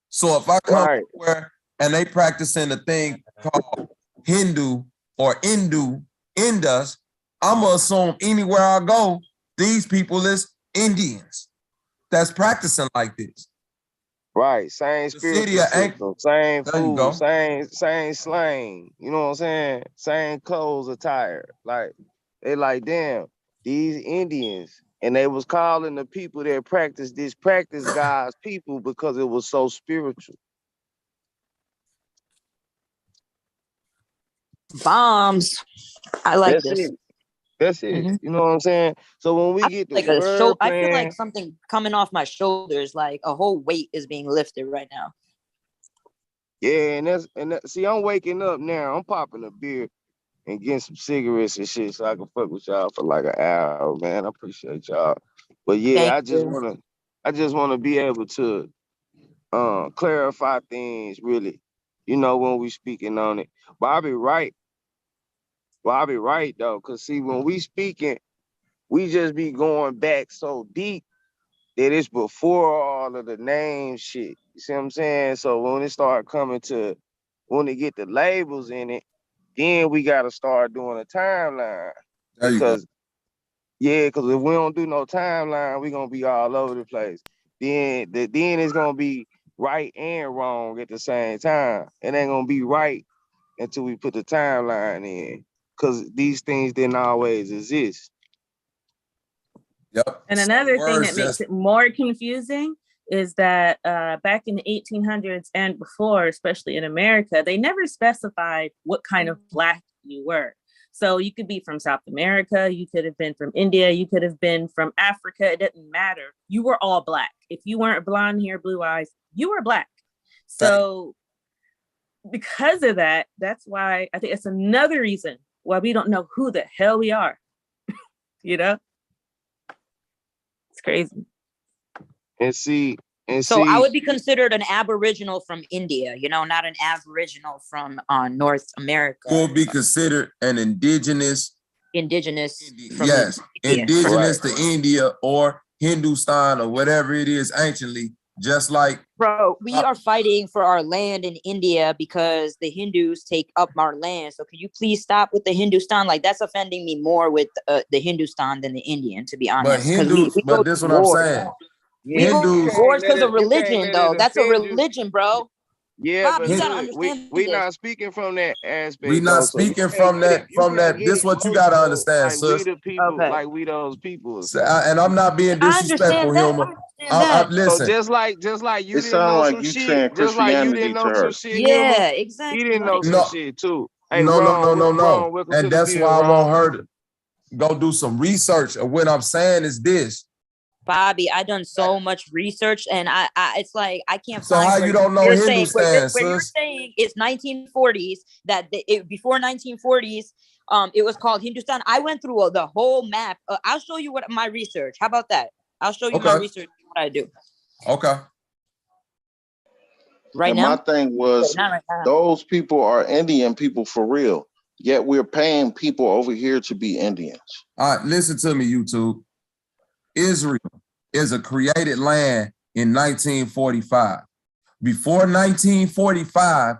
So if I come somewhere and they practicing a thing called Hindu or Indus, I'm gonna assume anywhere I go, these people is Indians that's practicing like this. Right, same spiritual system, same food, same slang. You know what I'm saying? Same clothes attire. Like they like, damn, these Indians, and they was calling the people that practice God's people because it was so spiritual. Bombs. I like this. That's it. Mm-hmm. You know what I'm saying? So when we get like I feel like something coming off my shoulders, like a whole weight is being lifted right now. Yeah, see, I'm waking up now. I'm popping a beer and getting some cigarettes and shit so I can fuck with y'all for like an hour, man. I appreciate y'all. But yeah, I just wanna be able to clarify things really, you know, when we speaking on it. But I'll be right. Well, I'll be right though, because see, when we speaking, we just be going back so deep that it's before all of the name shit. You see what I'm saying? So when it start coming to, when they get the labels in it, then we got to start doing a timeline. Because if we don't do no timeline, we going to be all over the place. Then it's going to be right and wrong at the same time. It ain't going to be right until we put the timeline in. Because these things didn't always exist. Yep. And another thing that makes it more confusing is that back in the 1800s and before, especially in America, they never specified what kind of Black you were. So you could be from South America, you could have been from India, you could have been from Africa. It didn't matter. You were all Black. If you weren't blonde hair, blue eyes, you were Black. So because of that, that's why I think it's another reason why we don't know who the hell we are. You know? It's crazy. So I would be considered an Aboriginal from India, you know, not an Aboriginal from North America. Will be considered an indigenous. Indigenous. Yes, India. Indigenous to India or Hindustan or whatever it is anciently, just like bro, we are fighting for our land in India because the Hindus take up our land. So can you please stop with the Hindustan? Like that's offending me more with the Hindustan than the Indian, to be honest. But Hindus, but this is what I'm saying. We go Hindus, to wars because of religion, though. That's a religion, bro. Yeah, Bob, but you gotta look, understand we this. not speaking from that aspect. we not though, so you speaking can't from get it. that. You From can't that, get this it what you gotta personal, understand, like we sis. the people, Okay. like we those people. Or something. And I'm not being I disrespectful, understand that. Humor. I understand that. Listen. So just like you It didn't sounds know like some you shit, saying just like you Christianity didn't to know some her. shit. Yeah, Humor, exactly. he didn't know Like, some shit too. Hey, No. Ron, welcome And to the that's bill, why I Ron. want her to go do some research. And what I'm saying is this. Bobby, I done so much research, and I it's like I can't So find. how where you don't know you're saying Hindustan, where you're sis? saying it's 1940s that before 1940s, it was called Hindustan. I went through the whole map. I'll show you what my research. How about that? I'll show you my research. What I do Okay. right And now. my thing was, Not right now. those people are Indian people for real. Yet we're paying people over here to be Indians. All right, listen to me, YouTube. Israel is a created land in 1945. Before 1945,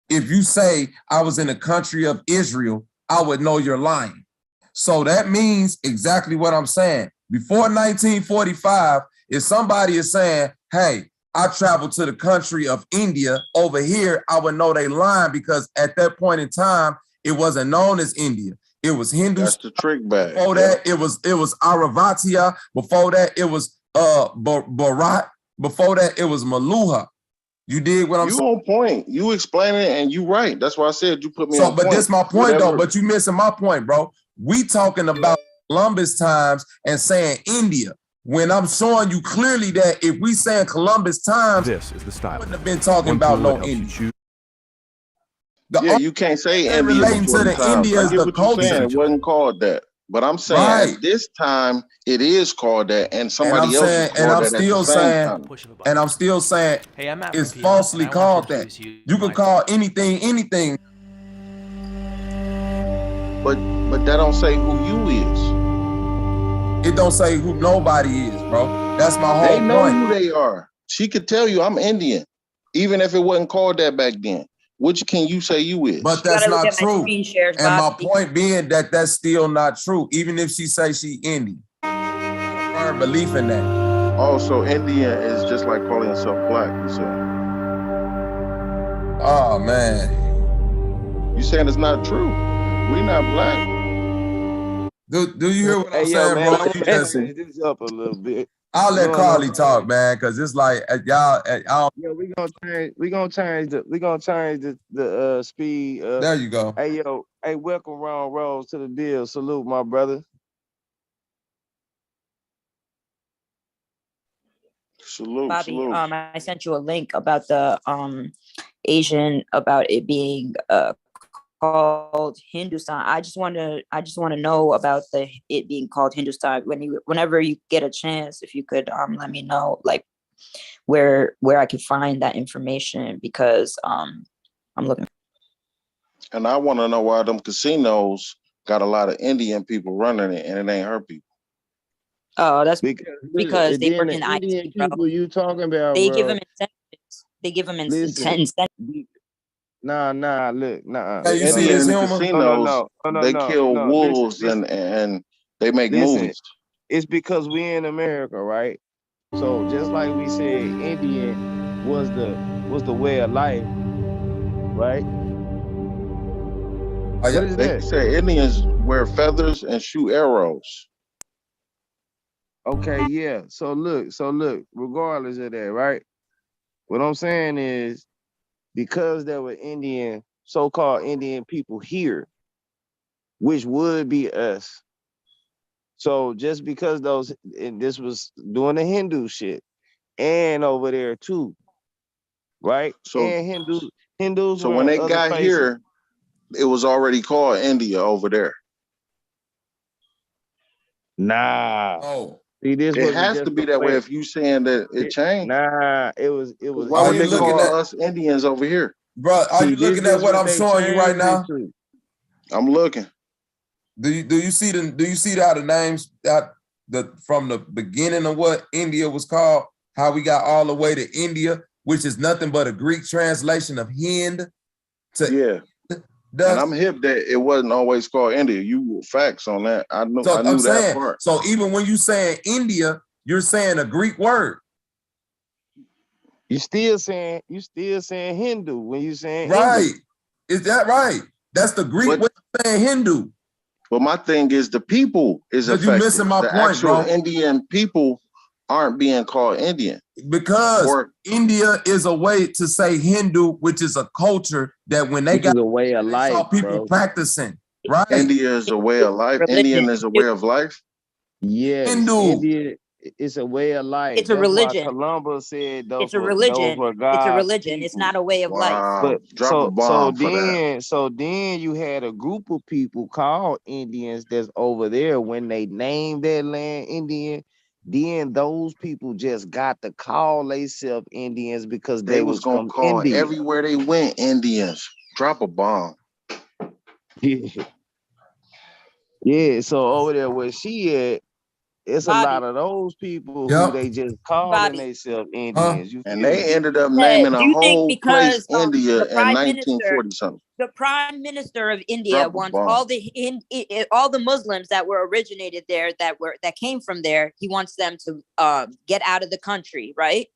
if you say I was in the country of Israel, I would know you're lying. So that means exactly what I'm saying. Before 1945, if somebody is saying, hey, I traveled to the country of India over here, I would know they lying because at that point in time, it wasn't known as India. It was Hindu. That's the trick bag. Before that, it was Aravatia. Before that, it was Bharat. Before that, it was Maluha. You dig what I'm saying? You on point. You explain it and you right. That's why I said you put me on But point. this my point though, but you missing my point, bro. We talking about Columbus times and saying India. When I'm showing you clearly that if we saying Columbus times, this is the style. Wouldn't have been talking about no India. Yeah, you can't say India relating before to the the time. India I is get the what you're culture. saying. It wasn't called that. But I'm saying Right. at this time, it is called that, and And somebody I'm else saying, is and called I'm that at the still same saying, time. and I'm still saying, Hey, I'm Matt it's from Peon, falsely and I want to called that. introduce you You to can my call anything, But that don't say who you is. It don't say who nobody is, bro. That's my whole They know point. who they are. She could tell you I'm Indian, even if it wasn't called that back then. Which can you say you is? But that's gotta look not at my true. screen shares, And my Bobby. point being that that's still not true, even if she say she Indian. I have firm belief in that. Oh, so Indian is just like calling yourself black, you said. Oh man. You saying it's not true. We not black. Do you hear what I'm Hey, yo, saying, man, bro? I want to Because change this up a little bit. I'll let No, Carly talk, man, because it's like y'all. Yeah, we gonna change the speed. There you go. Hey, yo, hey, welcome Ron Rose to the deal. Salute, my brother. Salute, Bobby, salute. I sent you a link about the Asian, about it being called Hindustan. I just want to know about it being called Hindustan. Whenever you get a chance, if you could let me know like where I could find that information, because I'm looking. And I want to know why them casinos got a lot of Indian people running it, and it ain't her people. Oh, that's because they then work the in Indian IT, bro. people you talking about, They bro. give them incentives. They give them Listen, incentives. nah, look, nah. Hey, you The see Indian this in the humor? casinos, they kill wolves Listen. and they make Listen, movies. it's because we in America, right? So just like we said, Indian was the way of life, right? What is They that? say Indians wear feathers and shoot arrows. Okay, yeah. So look, regardless of that, right? What I'm saying is because there were so-called Indian people here, which would be us. So just because and this was doing the Hindu shit, and over there too, right? So and Hindus So were when in they other got places. here, it was already called India over there. Nah. Oh. See, this It wasn't has just to be the that way way. if you saying that it changed. Nah, it was. Why would they call us Indians over here? Bro, are you looking at what I'm showing you right now? I'm looking. Do you see how the names that from the beginning of what India was called, how we got all the way to India, which is nothing but a Greek translation of Hind. And I'm hip that it wasn't always called India. You facts on that. I knew that part. So even when you saying India, you're saying a Greek word. You still saying Hindu when you saying right. India. Is that right? That's the Greek way of saying Hindu. But my thing is the people is affected. You're missing my the point, actual bro. Indian people aren't being called Indian. Because India is a way to say Hindu, which is a culture that when they Which got is a way of life, saw people bro. practicing, right? India is a way of life. Indian is a way of life. Yes, Hindu. India is a way of life. It's a That's religion. why Columbus said those It's a were religion. God's It's a religion. people. It's not a way of life. But drop a bomb for that. So then you had a group of people called Indians that's over there. When they named that land Indian, then those people just got to call themselves Indians because They was gonna from call India. everywhere they went Indians. Drop a bomb. Yeah, so over there where she at, it's a lot of those people who they just calling themselves Indians. You And feel they me? ended up naming Do a you think whole place because India the in prime minister, 1940 something. the prime minister of India Drop a wants bomb. all the Muslims that were originated there, that came from there, he wants them to get out of the country, right?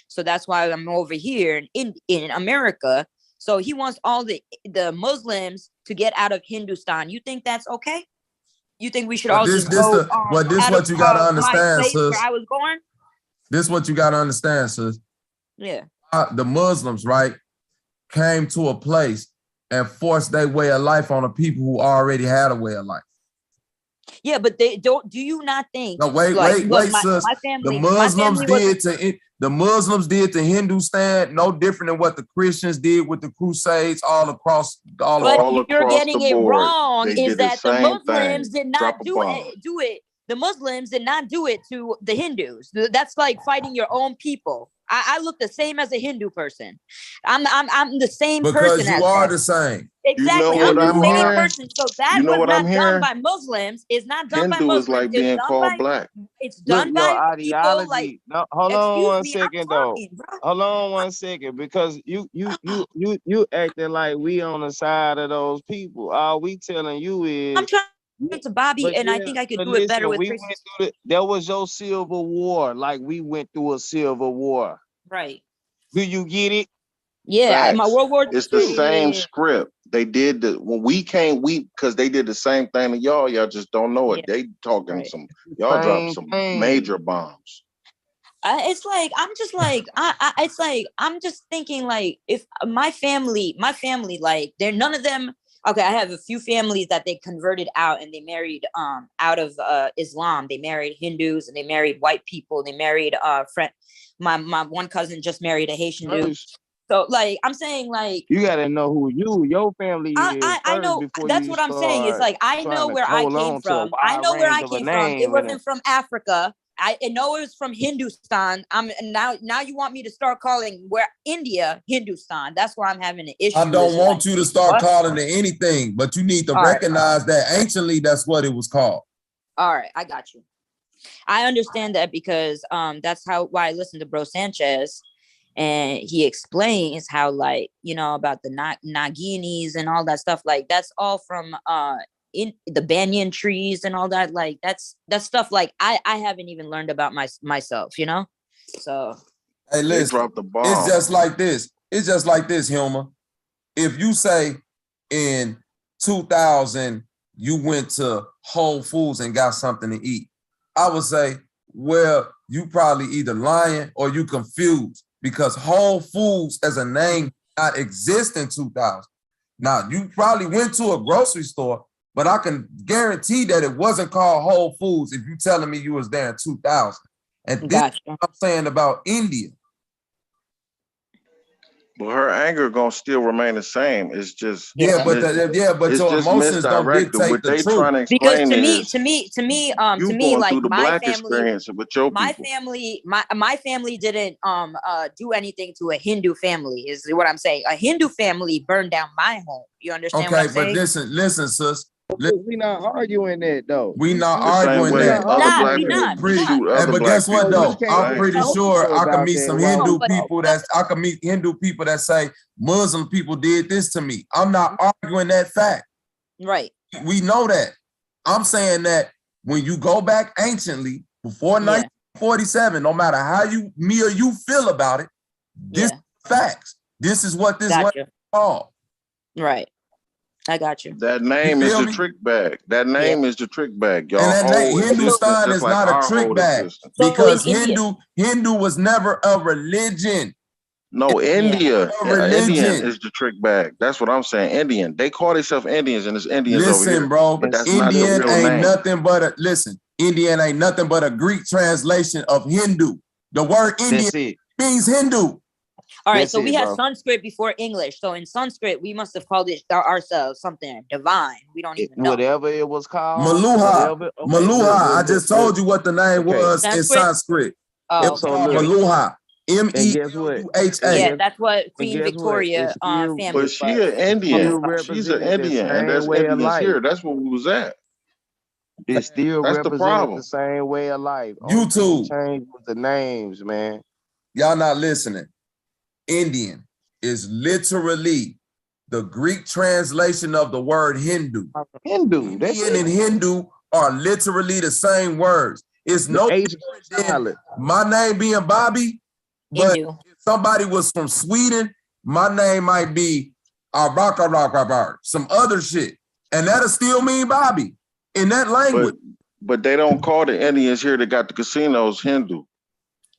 So that's why I'm over here in America. So he wants all the Muslims to get out of Hindustan. You think that's okay? You think we should all just go what you gotta understand, sis. where I was born? This what you gotta understand, sis. Yeah. The Muslims, right, came to a place and forced their way of life on the people who already had a way of life. Yeah, but they don't. Do you not think? No, wait, sis. My family, the Muslims did to Hindustan no different than what the Christians did with the Crusades all across But you're getting it wrong. Is that the Muslims did not do it? The Muslims did not do it to the Hindus. That's like fighting your own people. I look the same as a Hindu person. I'm the same person. Because you are the same. Exactly. You know I'm what the I'm same hearing? person. So that You know was what not I'm done hearing? by Muslims. It's not done by Hindu Muslims. is like It's being done called by, black. it's done Look, your by people like. ideology. No, hold on Excuse one me, second I'm though. talking, bro. Hold on one second, because you acting like we on the side of those people. All we telling you is I'm trying to Bobby, and I think I could do it better with we Chris. went through that was your civil war, like we went through a civil war. Right. Do you get it? Yeah, my World War II. It's the same script. They did when we came, because they did the same thing to y'all. Y'all just don't know it. They talking y'all dropped some major bombs. It's like I'm just thinking, like, if my family, like, they're none of them. Okay, I have a few families that they converted out and they married out of Islam. They married Hindus and they married white people. They married my one cousin just married a Haitian dude. So, like, I'm saying, like, you gotta know who your family is. I know. That's what I'm saying. It's like, I know where I came from. I know where I came from. It wasn't from Africa. I know it was from Hindustan. Now you want me to start calling where India Hindustan. That's where I'm having an issue. I don't want you to start calling it anything, but you need to recognize that anciently that's what it was called. All right, I got you. I understand that because that's why I listen to Bro Sanchez, and he explains how, like, you know, about the Naginis and all that stuff. Like, that's all from in the banyan trees and all that. Like, that's stuff like I haven't even learned about myself, you know. So hey, listen, it's just like this. It's just like this, Hilma. If you say in 2000 you went to Whole Foods and got something to eat, I would say, well, you probably either lying or you confused, because Whole Foods as a name did not exist in 2000. Now, you probably went to a grocery store, but I can guarantee that it wasn't called Whole Foods if you're telling me you was there in 2000. And this is what I'm saying about India. But her anger gonna still remain the same. It's just but your emotions don't dictate what the they truth. trying to because explain to me, like, through the my black family, experience with your my people. family, my family didn't do anything to a Hindu family, is what I'm saying. A Hindu family burned down my home. You understand what I'm saying? But listen, sis. We not arguing that though. We not The same arguing way that. other black We people pretty, shoot other but black guess what people. though? It's the I'm same. pretty sure I can meet some Hindu but- people I can meet Hindu people that say Muslim people did this to me. I'm not arguing that fact. Right. We know that. I'm saying that when you go back anciently before 1947, no matter how me or you feel about it, this is facts. This is what this Gotcha. is called. Right. I got you. That name is the trick bag. That name is the trick bag. Y'all whole Hindustan is not a trick bag because Hindu was never a religion. No, India. Religion. Indian is the trick bag. That's what I'm saying. Indian. They call themselves Indians and it's Indians over here. Listen, bro, But that's Indian not the real ain't name. nothing but Indian ain't nothing but a Greek translation of Hindu. The word Indian means Hindu. All right, so we had Sanskrit before English. So in Sanskrit, we must have called it ourselves something divine. We don't even know. Whatever it was called. Maluha. Maluha. I just told you what the name was in Sanskrit. Oh, it was called Maluha. M-E-L-U-H-A. Yeah, that's what Queen Victoria family. But she an Indian. She's an Indian, and there's Indians here. That's where we was at. It still That's the represents problem. the same way of life. YouTube. Change with the names, man. Y'all not listening. Indian is literally the Greek translation of the word Hindu. Hindu. Indian and Hindu are literally the same words. It's no different than my name being Bobby, but if somebody was from Sweden, my name might be Arbakarakar, some other shit. And that'll still mean Bobby in that language. But they don't call the Indians here that got the casinos Hindu.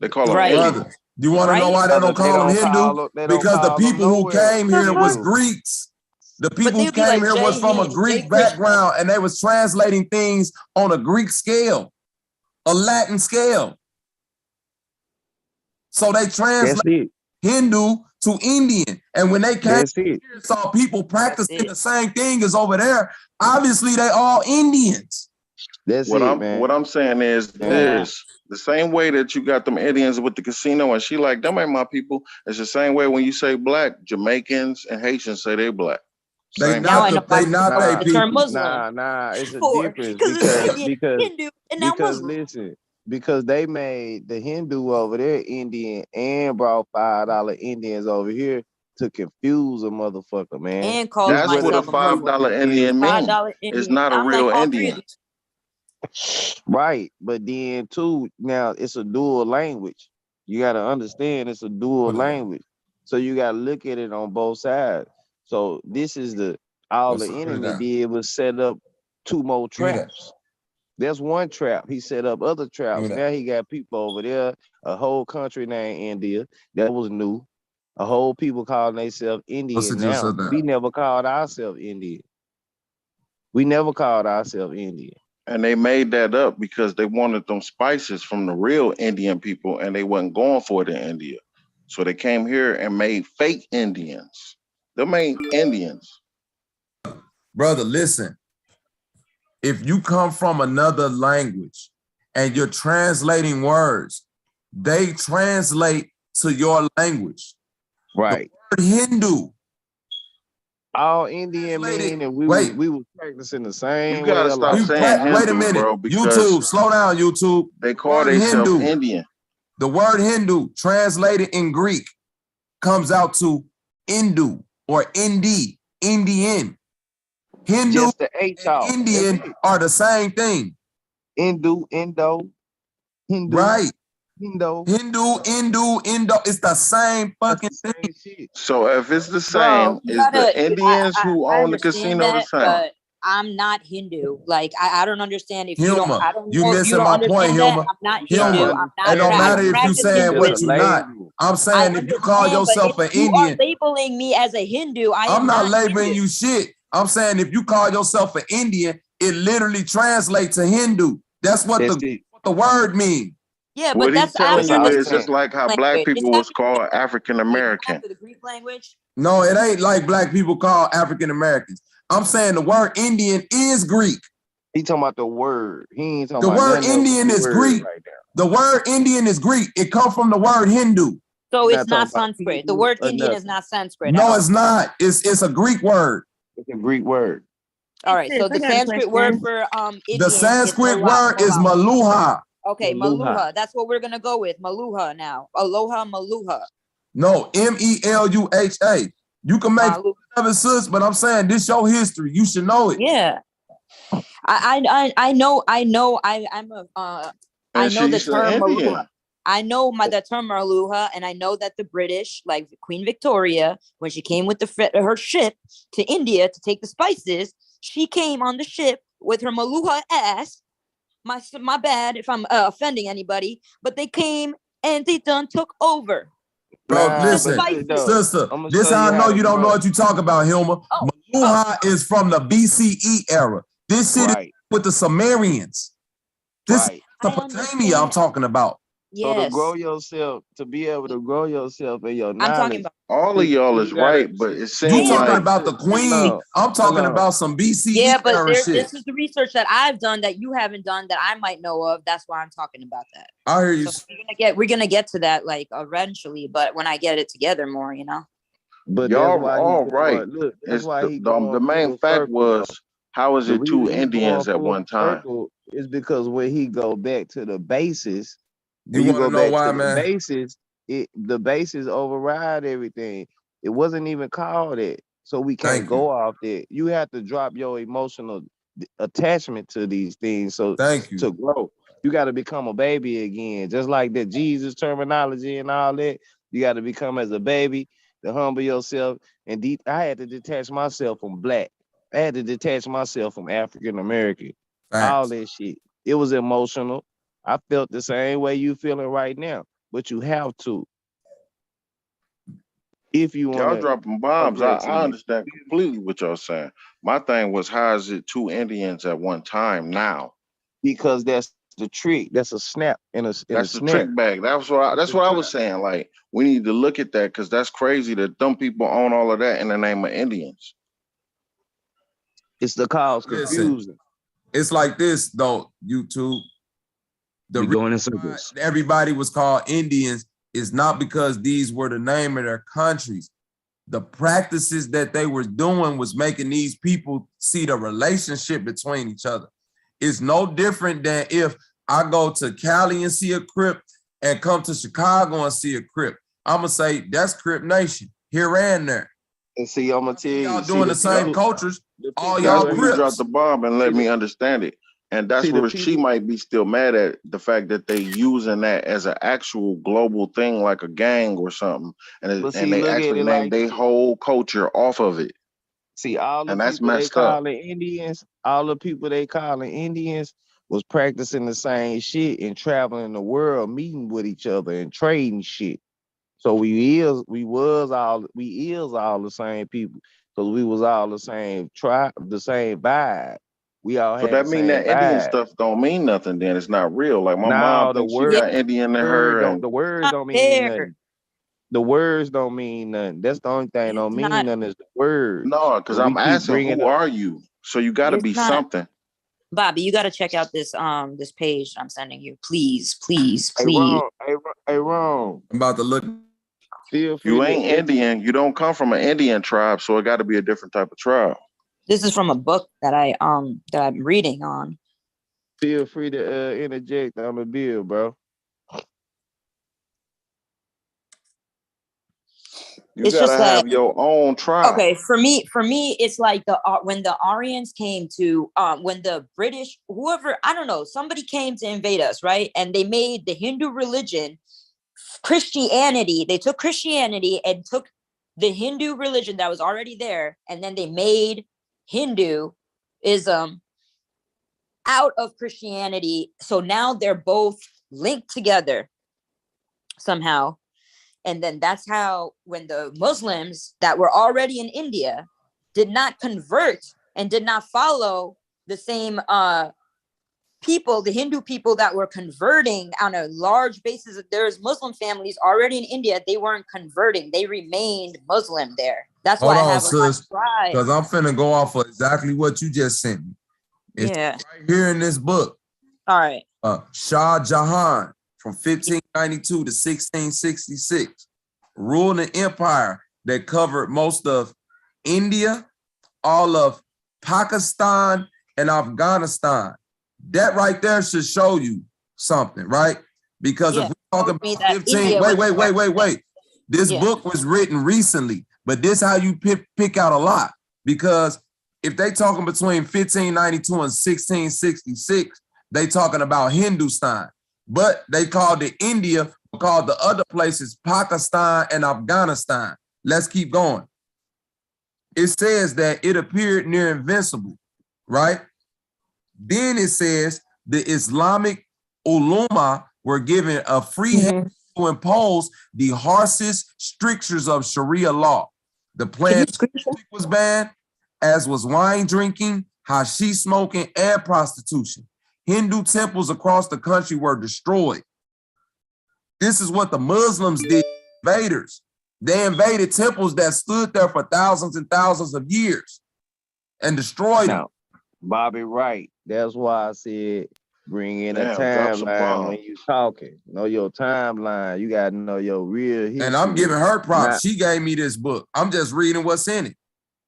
They call them Indians. You want to know why they don't call them Hindu? Because the people who came here was Greeks. The people who came here was from a Greek background and they was translating things on a Greek scale, a Latin scale. So they translate Hindu to Indian. And when they came here, saw people practicing the same thing as over there, obviously they all Indians. What I'm saying is this. The same way that you got them Indians with the casino and she like, them ain't my people. It's the same way when you say black, Jamaicans and Haitians say they black. They not they people. Nah, it's a difference because listen, because they made the Hindu over there Indian and brought $5 Indians over here to confuse a motherfucker, man. And that's what a $5 Indian means. It's not a real Indian. Right, but then too, now it's a dual language. You got to understand it's a dual language. So you got to look at it on both sides. So this is the enemy did was set up 2 more traps. There's one trap. He set up other traps. Now he got people over there, a whole country named India. That was new. A whole people calling themselves Indian now. We never called ourselves Indian. We never called ourselves Indian. And they made that up because they wanted them spices from the real Indian people and they wasn't going for it in India. So they came here and made fake Indians. They made Indians. Brother, listen. If you come from another language and you're translating words, they translate to your language. Right. The word Hindu. All Indian mean, and we were practicing the same. You gotta stop saying Hindu, wait a minute, bro, YouTube, slow down, YouTube. They call themselves Indian. The word Hindu, translated in Greek, comes out to Indu or Indi, Indian. Hindu and Indian are the same thing. Indo. Hindu. Right. Indo. Indo. It's the same fucking thing. So if it's the same, is the Indians who own the casino the same? But I'm not Hindu. Like I don't understand if you don't. I don't you know if missing you my don't point, understand Hilma. that. I'm not Hindu. I'm not. It don't matter if you saying what you not. I'm saying if you call yourself an Indian, you are labeling me as a Hindu. I'm not labeling you shit. I'm saying if you call yourself an Indian, it literally translates to Hindu. That's what the word means. Yeah, but what that's he's telling after you is just like how black people was called African American. the Greek language. No, it ain't like black people call African Americans. I'm saying the word Indian is Greek. He talking about the word. He ain't talking the about word Indian is Greek. Right the word Indian is Greek. It comes from the word Hindu. So it's not Sanskrit. The word Indian is not Sanskrit. No, it's not. It's a Greek word. It's a Greek word. All right, so the Sanskrit word for Indian The Sanskrit word is Maluha. maluha. Okay, Maluha. That's what we're gonna go with. Maluha now. Aloha Maluha. No, Meluha. You can make whatever sis, but I'm saying this your history. You should know it. Yeah. I know I'm a I know the term Maluha. I know the term Maluha, and I know that the British, like Queen Victoria, when she came with her ship to India to take the spices, she came on the ship with her Maluha ass. My bad if I'm offending anybody, but they came and they done took over. Bro, listen, sister, this how I know you don't know what you talk about, Hilma. Maluha is from the BCE era. This city with the Sumerians. This is Mesopotamia I'm talking about. So to grow yourself, to be able to grow yourself in your I'm talking knowledge, about all of y'all is right, but it seems You talking like about the queen. I'm talking about some BCE but era shit. this is the research that I've done that you haven't done that I might know of. That's why I'm talking about that. I hear you. So we're gonna get to that like eventually, but when I get it together more, you know. but y'all that's why all he's right. look, that's It's why he the going main full fact circle, though. was how is The it two reason he going Indians at full one time? circle is because when he go back to the basis, You want to know why, man? The basis override everything. It wasn't even called it, so we can't go off that. You have to drop your emotional attachment to these things. So to grow, you got to become a baby again, just like that Jesus terminology and all that. You got to become as a baby, to humble yourself. And I had to detach myself from black. I had to detach myself from African American. All that shit. It was emotional. I felt the same way you feeling right now, but you have to. If you want Y'all dropping bombs. I understand completely what y'all saying. My thing was, how is it two Indians at one time now? Because that's the trick. That's a snap That's the trick bag. That's what I was saying. Like, we need to look at that because that's crazy that them people own all of that in the name of Indians. It's the cause confusion. It's like this though, YouTube. The reason why everybody was called Indians is not because these were the name of their countries. The practices that they were doing was making these people see the relationship between each other. It's no different than if I go to Cali and see a Crip and come to Chicago and see a Crip. I'm gonna say that's Crip Nation here and there. And see, I'm gonna tell you, y'all doing the same cultures. All That's y'all where you dropped the bomb and let me understand it. And that's where she might be still mad at the fact that they using that as an actual global thing, like a gang or something, and they actually named their whole culture off of it. See, all the people they calling Indians, all the people they calling Indians was practicing the same shit and traveling the world, meeting with each other and trading shit. So we is all the same people because we was all the same tribe, the same vibe. We all So had that the mean same that Indian vibe. stuff don't mean nothing. Then it's not real. Like my No, mom the thinks she got Indian in her, and the words don't mean nothing. The words don't mean nothing. That's the only thing don't mean nothing is the words. no, because I'm asking, who are you? So you got to be something. Bobby, you got to check out this this page I'm sending you. Please. Hey, wrong. I'm about to look. Feel free You ain't Indian. You don't come from an Indian tribe, so it got to be a different type of tribe. This is from a book that I'm reading on. Feel free to interject on the bill, bro. You gotta have your own tribe. Okay, for me, it's like when the Aryans came to when the British, whoever, I don't know, somebody came to invade us, right? And they made the Hindu religion Christianity. They took Christianity and took the Hindu religion that was already there, and then they made Hinduism out of Christianity. So now they're both linked together somehow. And then that's how, when the Muslims that were already in India did not convert and did not follow the same people, the Hindu people that were converting on a large basis. There's Muslim families already in India. They weren't converting. They remained Muslim there. That's why I have a lot of pride. Because I'm finna go off of exactly what you just sent me. It's right here in this book. All right. Shah Jahan from 1592 to 1666 ruled an empire that covered most of India, all of Pakistan, and Afghanistan. That right there should show you something, right? Because if we talk about 15, wait. This book was written recently, but this how you pick out a lot. Because if they talking between 1592 and 1666, they talking about Hindustan. But they called it India, called the other places Pakistan and Afghanistan. Let's keep going. It says that it appeared near invincible, right? Then it says the Islamic ulama were given a free hand to impose the harshest strictures of Sharia law. The plan was banned, as was wine drinking, hashish smoking, and prostitution. Hindu temples across the country were destroyed. This is what the Muslims did, invaders. They invaded temples that stood there for thousands and thousands of years and destroyed them. Bobby, right. That's why I said bring in a Damn, timeline when you talking. Know your timeline. You gotta know your real history. And I'm giving her props. She gave me this book. I'm just reading what's in it.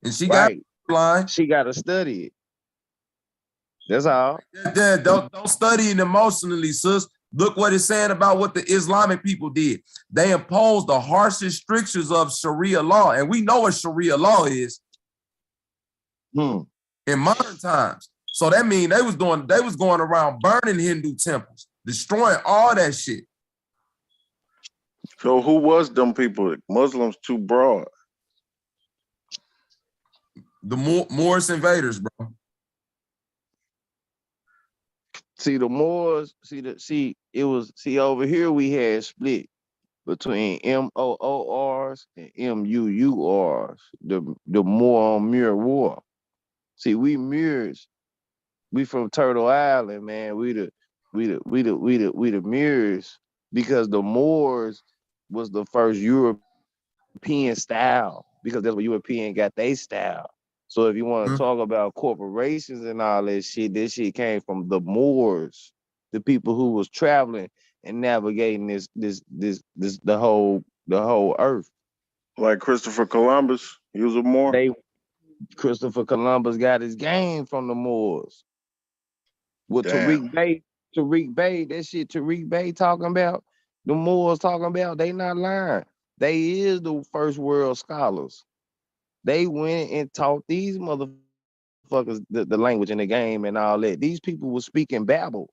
And she got line. She got to study it. That's all. Don't study it emotionally, sis. Look what it's saying about what the Islamic people did. They imposed the harshest strictures of Sharia law. And we know what Sharia law is in modern times. So that means they was going around burning Hindu temples, destroying all that shit. So who was them people? Muslims too broad. The Moorish invaders, bro. See the Moors, over here we had split between MOORs and MUURs, the Moor on Muir War. See, we Moors, we from Turtle Island, man. We the Moors, because the Moors was the first European style, because that's where European got their style. So if you want to talk about corporations and all that shit, this shit came from the Moors, the people who was traveling and navigating the whole earth. Like Christopher Columbus, he was a Moor. Christopher Columbus got his game from the Moors. What Tariq Bey, that shit Tariq Bey talking about, the Moors talking about, they not lying. They is the first world scholars. They went and taught these motherfuckers the language in the game and all that. These people were speaking Babel.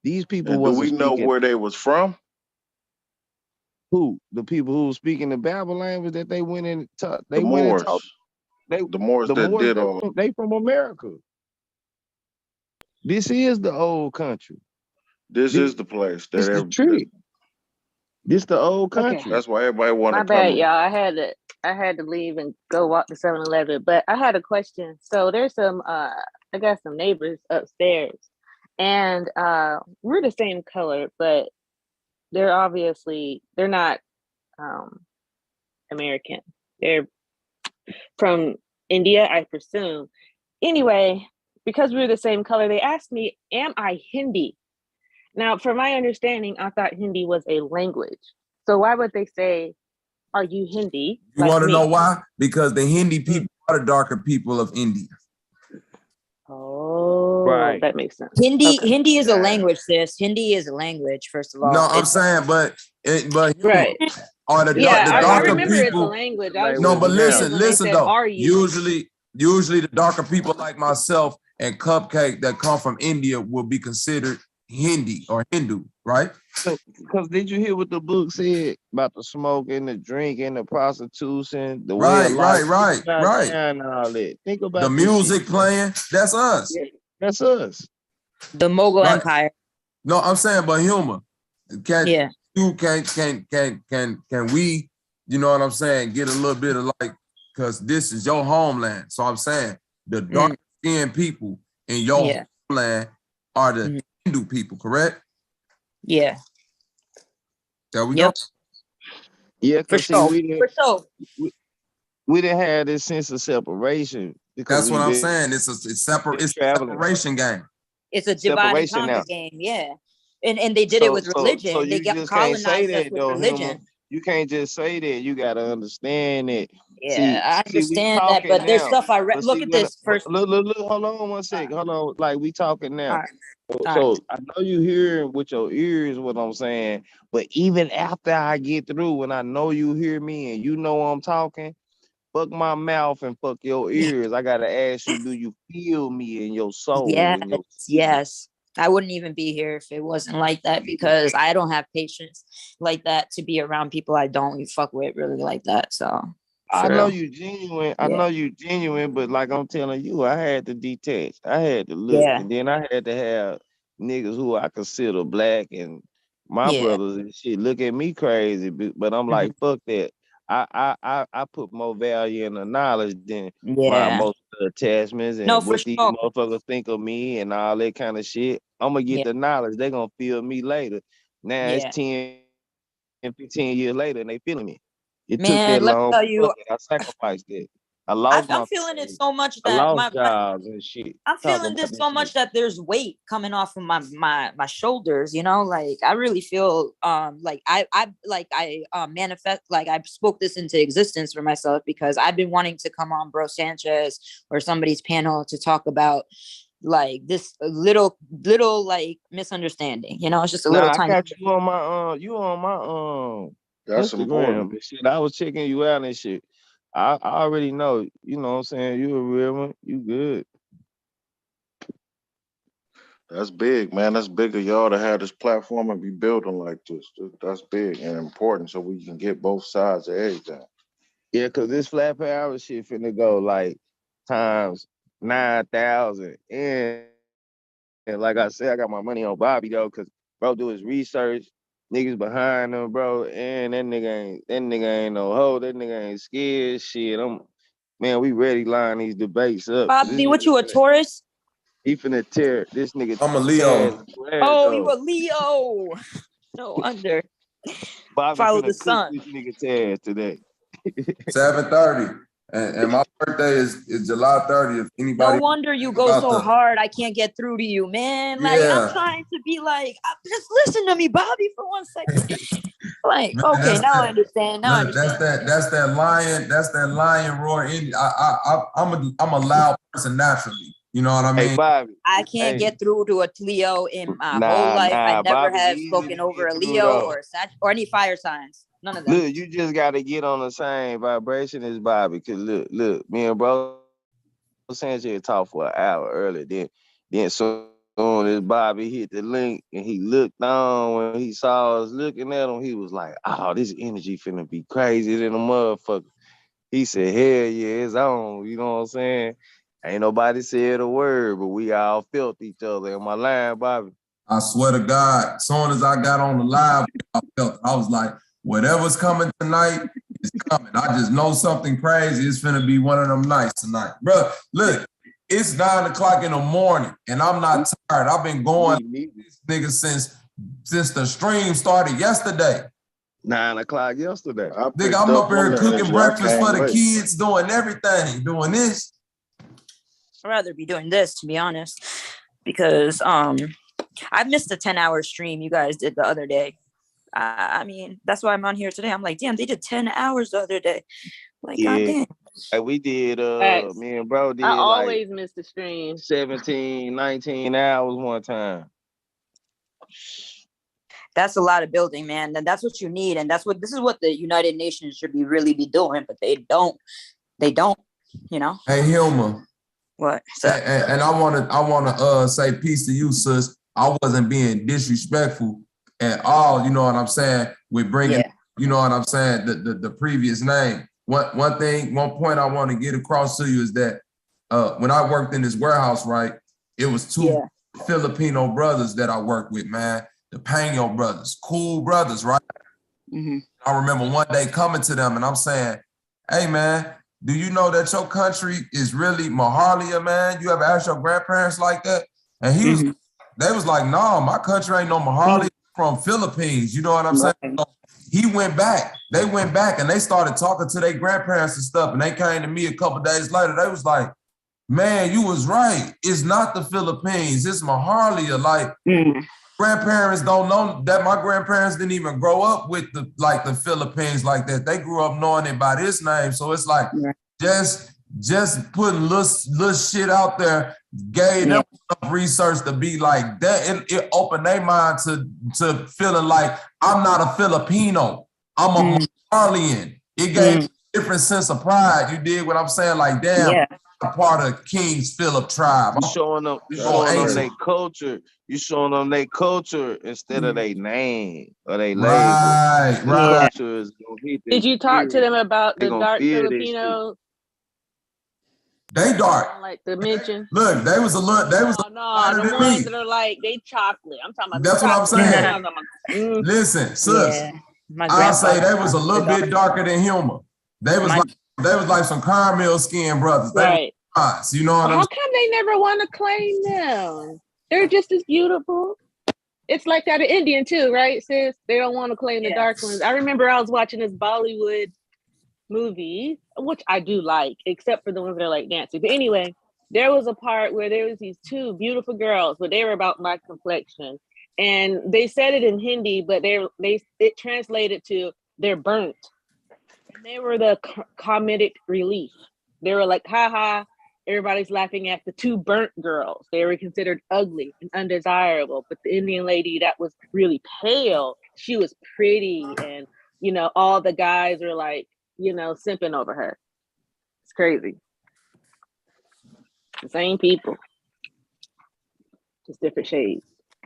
These people do we know where they was from? Who? The people who were speaking the Babel language that they went and taught. The Moors. The Moors did all. They from America. This is the old country. This is the place. This is the trick. This the old country. Okay. That's why everybody want to My bad, y'all. I had to leave and go walk to 7-Eleven, but I had a question. So there's some I got some neighbors upstairs, and we're the same color, but they're not American. They're from India, I presume. Anyway, because we're the same color, they asked me, am I Hindi? Now, from my understanding, I thought Hindi was a language. So why would they say, are you Hindi? You want to know why? Because the Hindi people are the darker people of India. Oh, right. That makes sense. Hindi is a language, sis. Hindi is a language, first of all. No, I'm saying, but right. Are the I darker remember people? It's a language. No, but listen though. Are you? Usually the darker people like myself and Cupcake that come from India will be considered Hindi or Hindu, right? Because did you hear what the book said about the smoking, the drinking, the prostitution, the right, and all that? Think about the music playing. That's us. Yeah, that's us. The Mughal Empire. No, I'm saying, but humor. Can we? You know what I'm saying? Get a little bit of because this is your homeland. So I'm saying the dark skinned people in your homeland are the Hindu people, correct? Yeah. There we go. Yeah, for sure. We didn't have this sense of separation. That's what I'm saying. It's a separation game. It's a divide and conquer game, yeah. And they did it with religion. So they got colonized us with religion. You can't just say that. You got to understand that See, I see, we understand that, talking but there's now. stuff I read. But Look see, at when this first. look, hold on one second. Hold on. Like we talking All now. right. All right. So I know you hearing with your ears what I'm saying, but even after I get through, when I know you hear me and you know I'm talking, fuck my mouth and fuck your ears. I gotta ask you, do you feel me in your soul? Yes, In your yes. I wouldn't even be here if it wasn't like that because I don't have patience like that to be around people I don't fuck with really like that. So I for know real. you genuine. I Yeah. know you genuine, but like I'm telling you, I had to detach. I had to look, Yeah. and then I had to have niggas who I consider black and my Yeah. brothers and shit look at me crazy, but I'm like, fuck that. I put more value in the knowledge than my Yeah. emotional attachments No, and for what these sure. motherfuckers think of me and all that kind of shit. I'm gonna get Yeah. the knowledge. They're gonna feel me later. Now it's Yeah. 10 and 15 years later and they feeling me. It took that Man, let me long. tell you, Fuck it. I sacrificed that. I lost I'm my feeling it family. so much I that lost jobs and shit. I'm Talk feeling about this this so shit. much that there's weight coming off of my shoulders, you know, like I really feel like I manifest, like I spoke this into existence for myself because I've been wanting to come on Bro Sanchez or somebody's panel to talk about like this little like misunderstanding, you know. It's just a little Nah, I tiny. got you on my That's Instagram important. and shit. I was checking you out and shit. I already know, you know what I'm saying? You a real one. You good. That's big, man. That's big of y'all to have this platform and be building like this. That's big and important so we can get both sides of everything. Yeah, cause this flat power shit finna go like times 9,000. And like I said, I got my money on Bobby though, cause bro do his research, niggas behind him, bro, and that nigga ain't no hoe, that nigga ain't scared. Shit, man, we ready line these debates up. Bobby, what you a Taurus? He finna tear this nigga. I'm a Leo. Oh, you a Leo. No wonder. Bobby Follow finna the cook sun. this nigga Taz today. 7:30. And my birthday is July 30th. No Anybody wonder you go about so the hard. I can't get through to you, man. Like, and I'm yeah. trying to be like, just listen to me, Bobby, for 1 second. Like, Man, okay, that's now I that. understand. Now I Look, understand. that's that lion roar. I'm a loud person naturally. You know what I Hey mean? Bobby, I can't hey, get through to a Leo in my whole life. I never Bobby have easy spoken to over get a through Leo though. or or any fire signs. None of them. Look, you just gotta get on the same vibration as Bobby. Cause look, me and bro Sanchez talked for an hour earlier. Then soon as Bobby hit the link and he looked on when he saw us looking at him, he was like, "Oh, this energy finna be crazy than a motherfucker." He said, "Hell yeah, it's on." You know what I'm saying? Ain't nobody said a word, but we all felt each other. Am I lying, Bobby? I swear to God, as soon as I got on the live, I was like, whatever's coming tonight is coming. I just know something crazy. It's finna be one of them nights tonight. Bro, look, it's 9 o'clock in the morning and I'm not tired. I've been going this nigga since the stream started yesterday. 9 o'clock yesterday. Nigga, I'm up here cooking breakfast for the kids, doing everything, doing this. I'd rather be doing this, to be honest, because I missed the 10-hour stream you guys did the other day. I mean, that's why I'm on here today. I'm like, damn, they did 10 hours the other day. Like, Yeah. goddamn. Like we did, Facts. me and bro did I like always miss the stream. 17, 19 hours one time. That's a lot of building, man. And that's what you need. And this is what the United Nations should really be doing, but they don't, you know? Hey, Hilma. What? And I wanna say peace to you, sis. I wasn't being disrespectful at all, you know what I'm saying, with bringing, you know what I'm saying, the previous name. One point I want to get across to you is that when I worked in this warehouse, right, it was two Filipino brothers that I worked with, man, the Pano brothers, cool brothers, right? Mm-hmm. I remember one day coming to them and I'm saying, hey, man, do you know that your country is really Mahalia, man? You ever asked your grandparents like that? And they was like, no, my country ain't no Mahalia, from Philippines. You know what I'm saying? So he went back. They went back and they started talking to their grandparents and stuff. And they came to me a couple days later. They was like, man, you was right. It's not the Philippines. It's Mahalia. Like, grandparents don't know that. My grandparents didn't even grow up with the Philippines like that. They grew up knowing it by this name. So it's like just putting little shit out there gave them enough research to be like that. It opened their mind to feeling like I'm not a Filipino. I'm a Malian. It gave a different sense of pride. You dig what I'm saying? Like, damn, I'm a part of King's Philip tribe. You showing them their culture. You showing them their culture instead of their name or their label. Right. Culture is gonna hit Did you talk to them about the dark Filipinos? They dark. Like the mention. Look, they was the ones that are like they chocolate. I'm talking about. That's what I'm saying. Listen, sis. I say they was a little bit darker than Humor. They was like some caramel skin brothers. They was, you know what I'm saying? How come they never want to claim them? They're just as beautiful. It's like that in Indian too, right, sis? They don't want to claim the dark ones. I remember I was watching this Bollywood movie, which I do like, except for the ones that are like dancing. But anyway, there was a part where there was these two beautiful girls, but they were about my complexion. And they said it in Hindi, but it translated to they're burnt. And they were the comedic relief. They were like, haha, everybody's laughing at the two burnt girls. They were considered ugly and undesirable. But the Indian lady that was really pale, she was pretty. And, you know, all the guys were like, you know, simping over her. It's crazy. The same people. Just different shades.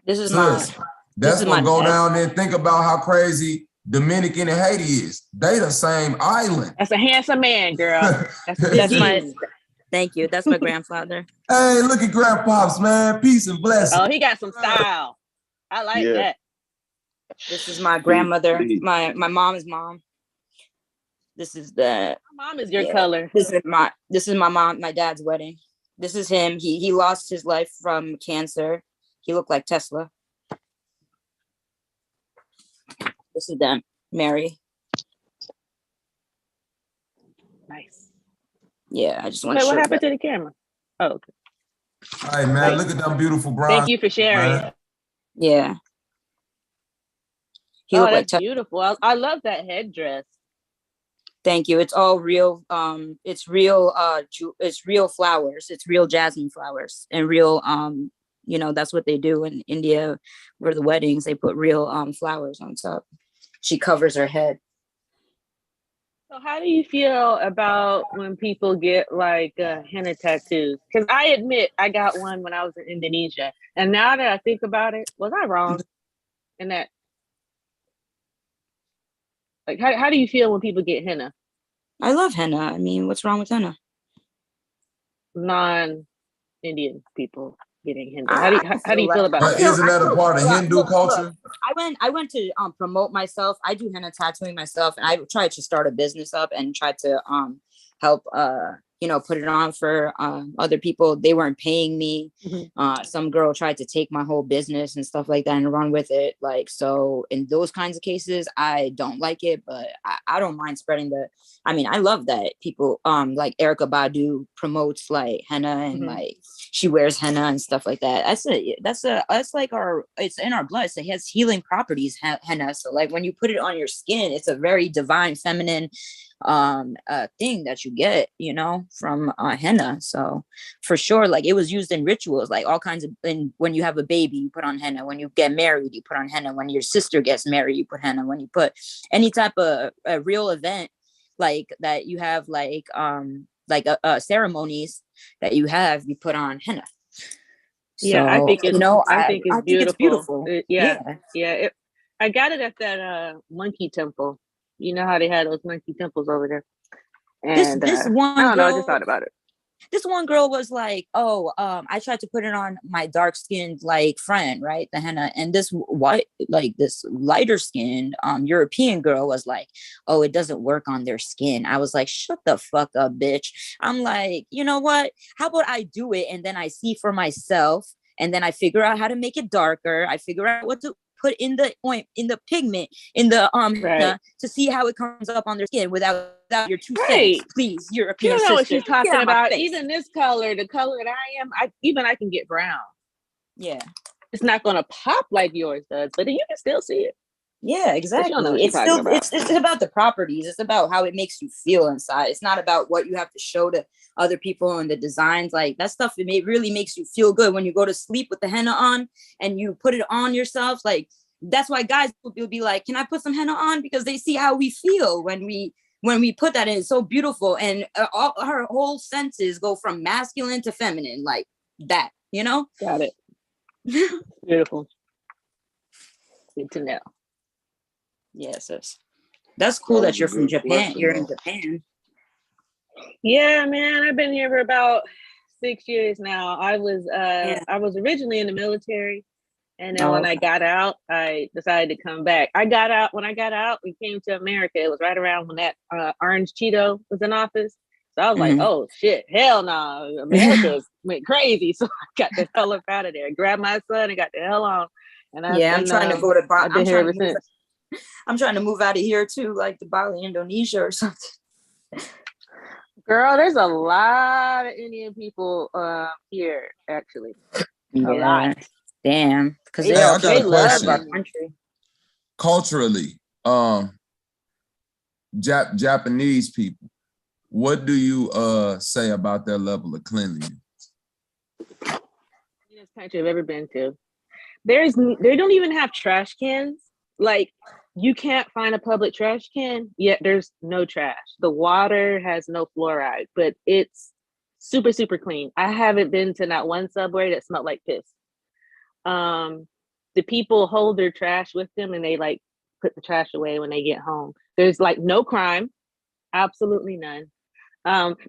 That's what go down there and think about how crazy Dominican and Haiti is. They the same island. That's a handsome man, girl. That's my thank you. That's my grandfather. Hey, look at grandpops, man. Peace and blessings. Oh, he got some style. I like that. This is my grandmother, my mom's mom. This is my mom is your color. This is my mom, my dad's wedding. This is him. He lost his life from cancer. He looked like Tesla. This is them, Mary. Nice. Yeah, I just want to show what happened that. to the camera? Oh, okay. All right, man. Look at them beautiful bronze. Thank you for sharing. Man. Yeah. He Oh, looked that's beautiful. I love that headdress. Thank you. It's all real. It's real. It's real flowers. It's real jasmine flowers and real. You know, that's what they do in India, where the weddings they put real flowers on top. She covers her head. So, how do you feel about when people get like henna tattoos? Because I admit I got one when I was in Indonesia, and now that I think about it, was I wrong in that? Like, how do you feel when people get henna? I love henna. I mean, what's wrong with henna? Non-Indian people getting henna. How do you feel about that? Isn't that a part of Hindu culture? Look, I went to promote myself. I do henna tattooing myself, and I tried to start a business up and tried to help you know, put it on for other people. They weren't paying me. Some girl tried to take my whole business and stuff like that and run with it. Like, so in those kinds of cases, I don't like it, but I don't mind spreading I mean, I love that people like Erykah Badu promotes like henna and like she wears henna and stuff like that. That's like it's in our blood. So it has healing properties, henna. So like when you put it on your skin, it's a very divine feminine thing that you get, you know, from henna. So for sure, like it was used in rituals, like all kinds of, and when you have a baby, you put on henna. When you get married, you put on henna. When your sister gets married, you put henna. When you put any type of a real event like that, you have like ceremonies that you have, you put on henna. Yeah, so, I think it's, you know, I think it's beautiful. Yeah. I got it at that monkey temple. You know how they had those monkey temples over there. And this one I don't know, I girl, just thought about it. This one girl was like, oh, I tried to put it on my dark skinned like friend, right? The henna. And this lighter skinned European girl was like, oh, it doesn't work on their skin. I was like, shut the fuck up, bitch. I'm like, you know what? How about I do it and then I see for myself and then I figure out how to make it darker. I figure out what to put in the pigment in the henna to see how it comes up on their skin without your 2 cents, please, European. You don't know what sister. she's talking Get out my about. face. Even this color, the color that I am, I can get brown. Yeah. It's not gonna pop like yours does, but you can still see it. Yeah, But you don't know exactly. what It's you're talking still about. it's about the properties. It's about how it makes you feel inside. It's not about what you have to show to other people and the designs. Like that stuff, really makes you feel good when you go to sleep with the henna on and you put it on yourself. Like that's why guys will be like, "Can I put some henna on?" Because they see how we feel when we put that in. It's so beautiful, and all her whole senses go from masculine to feminine, like that. You know? Got it. Beautiful. Good to know. Yes, that's cool that you're from Japan. Question, You're in though. Japan. Yeah, man, I've been here for about 6 years now. I was originally in the military, and then when I got out, I decided to come back. When I got out, we came to America. It was right around when that Orange Cheeto was in office. So I was like, oh shit, hell no, America went crazy. So I got the hell up out of there, grabbed my son and got the hell on. And I'm trying to go to I've been here ever since. I'm trying to move out of here too, like to Bali, Indonesia or something. Girl, there's a lot of Indian people here, actually. A lot. Damn. Because Hey, I got a question. our country. Culturally, Japanese people, what do you say about their level of cleanliness? Cleanest country I've ever been to. They don't even have trash cans. Like, you can't find a public trash can, yet there's no trash. The water has no fluoride, but it's super, super clean. I haven't been to not one subway that smelled like piss. The people hold their trash with them and they like put the trash away when they get home. There's like no crime, absolutely none.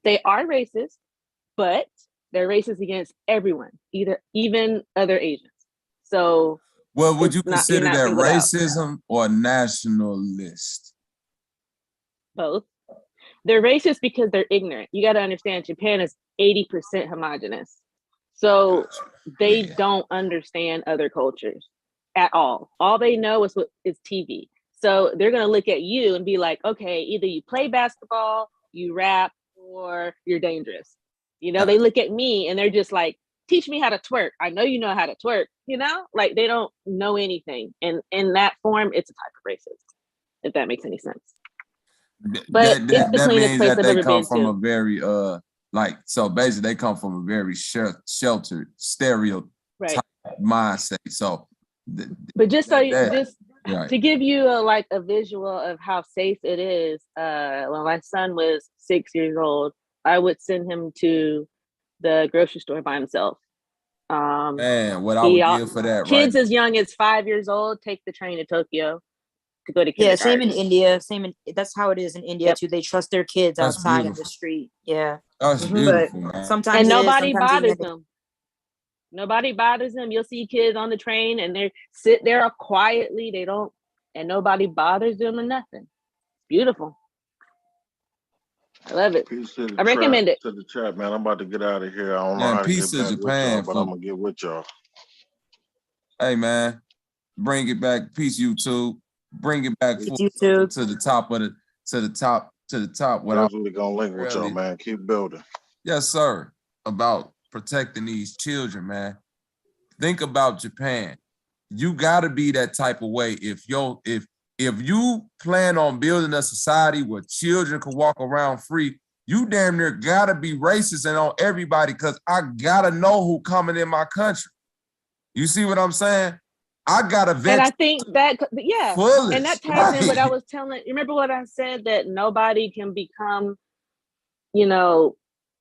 They are racist, but they're racist against everyone, even other Asians. So well, would you not consider that singled out. racism or nationalist? Both. They're racist because they're ignorant. You got to understand, Japan is 80% homogenous. So they don't understand other cultures at all. All they know is what is TV. So they're going to look at you and be like, okay, either you play basketball, you rap, or you're dangerous. You know, they look at me and they're just like, teach me how to twerk. I know you know how to twerk, you know? Like they don't know anything. And in that form, it's a type of racism, if that makes any sense. But it's the that cleanest means place that I've they ever come been from to. a very so basically they come from a very sheltered stereotype mindset. So but just so you right. to give you a visual of how safe it is, when my son was 6 years old, I would send him to the grocery store by himself. Man, what I would give for that, kids right? as young as 5 years old take the train to Tokyo to go to Yeah, kindergarten. same in India. That's how it is in India too. They trust their kids That's outside beautiful. in the street. Yeah. That's beautiful, But man. sometimes And it is, nobody sometimes bothers even them. Nobody bothers them. You'll see kids on the train and they sit there quietly. And nobody bothers them or nothing. It's beautiful. I love it. Peace to the I recommend it. To the chat, man. I'm about to get out of here. I don't know Man, how to peace get to back with Japan, y'all, but I'm gonna get with y'all. Hey man, bring it back. Peace, YouTube. Bring it back YouTube to the top of the top. Definitely gonna link with y'all, man. Keep building. Yes, sir. About protecting these children, man. Think about Japan. You gotta be that type of way. If you plan on building a society where children can walk around free, you damn near gotta be racist and on everybody, because I gotta know who coming in my country. You see what I'm saying? I gotta vet. And I think that, yeah, fullest, and that ties in what I was telling. Remember what I said, that nobody can become,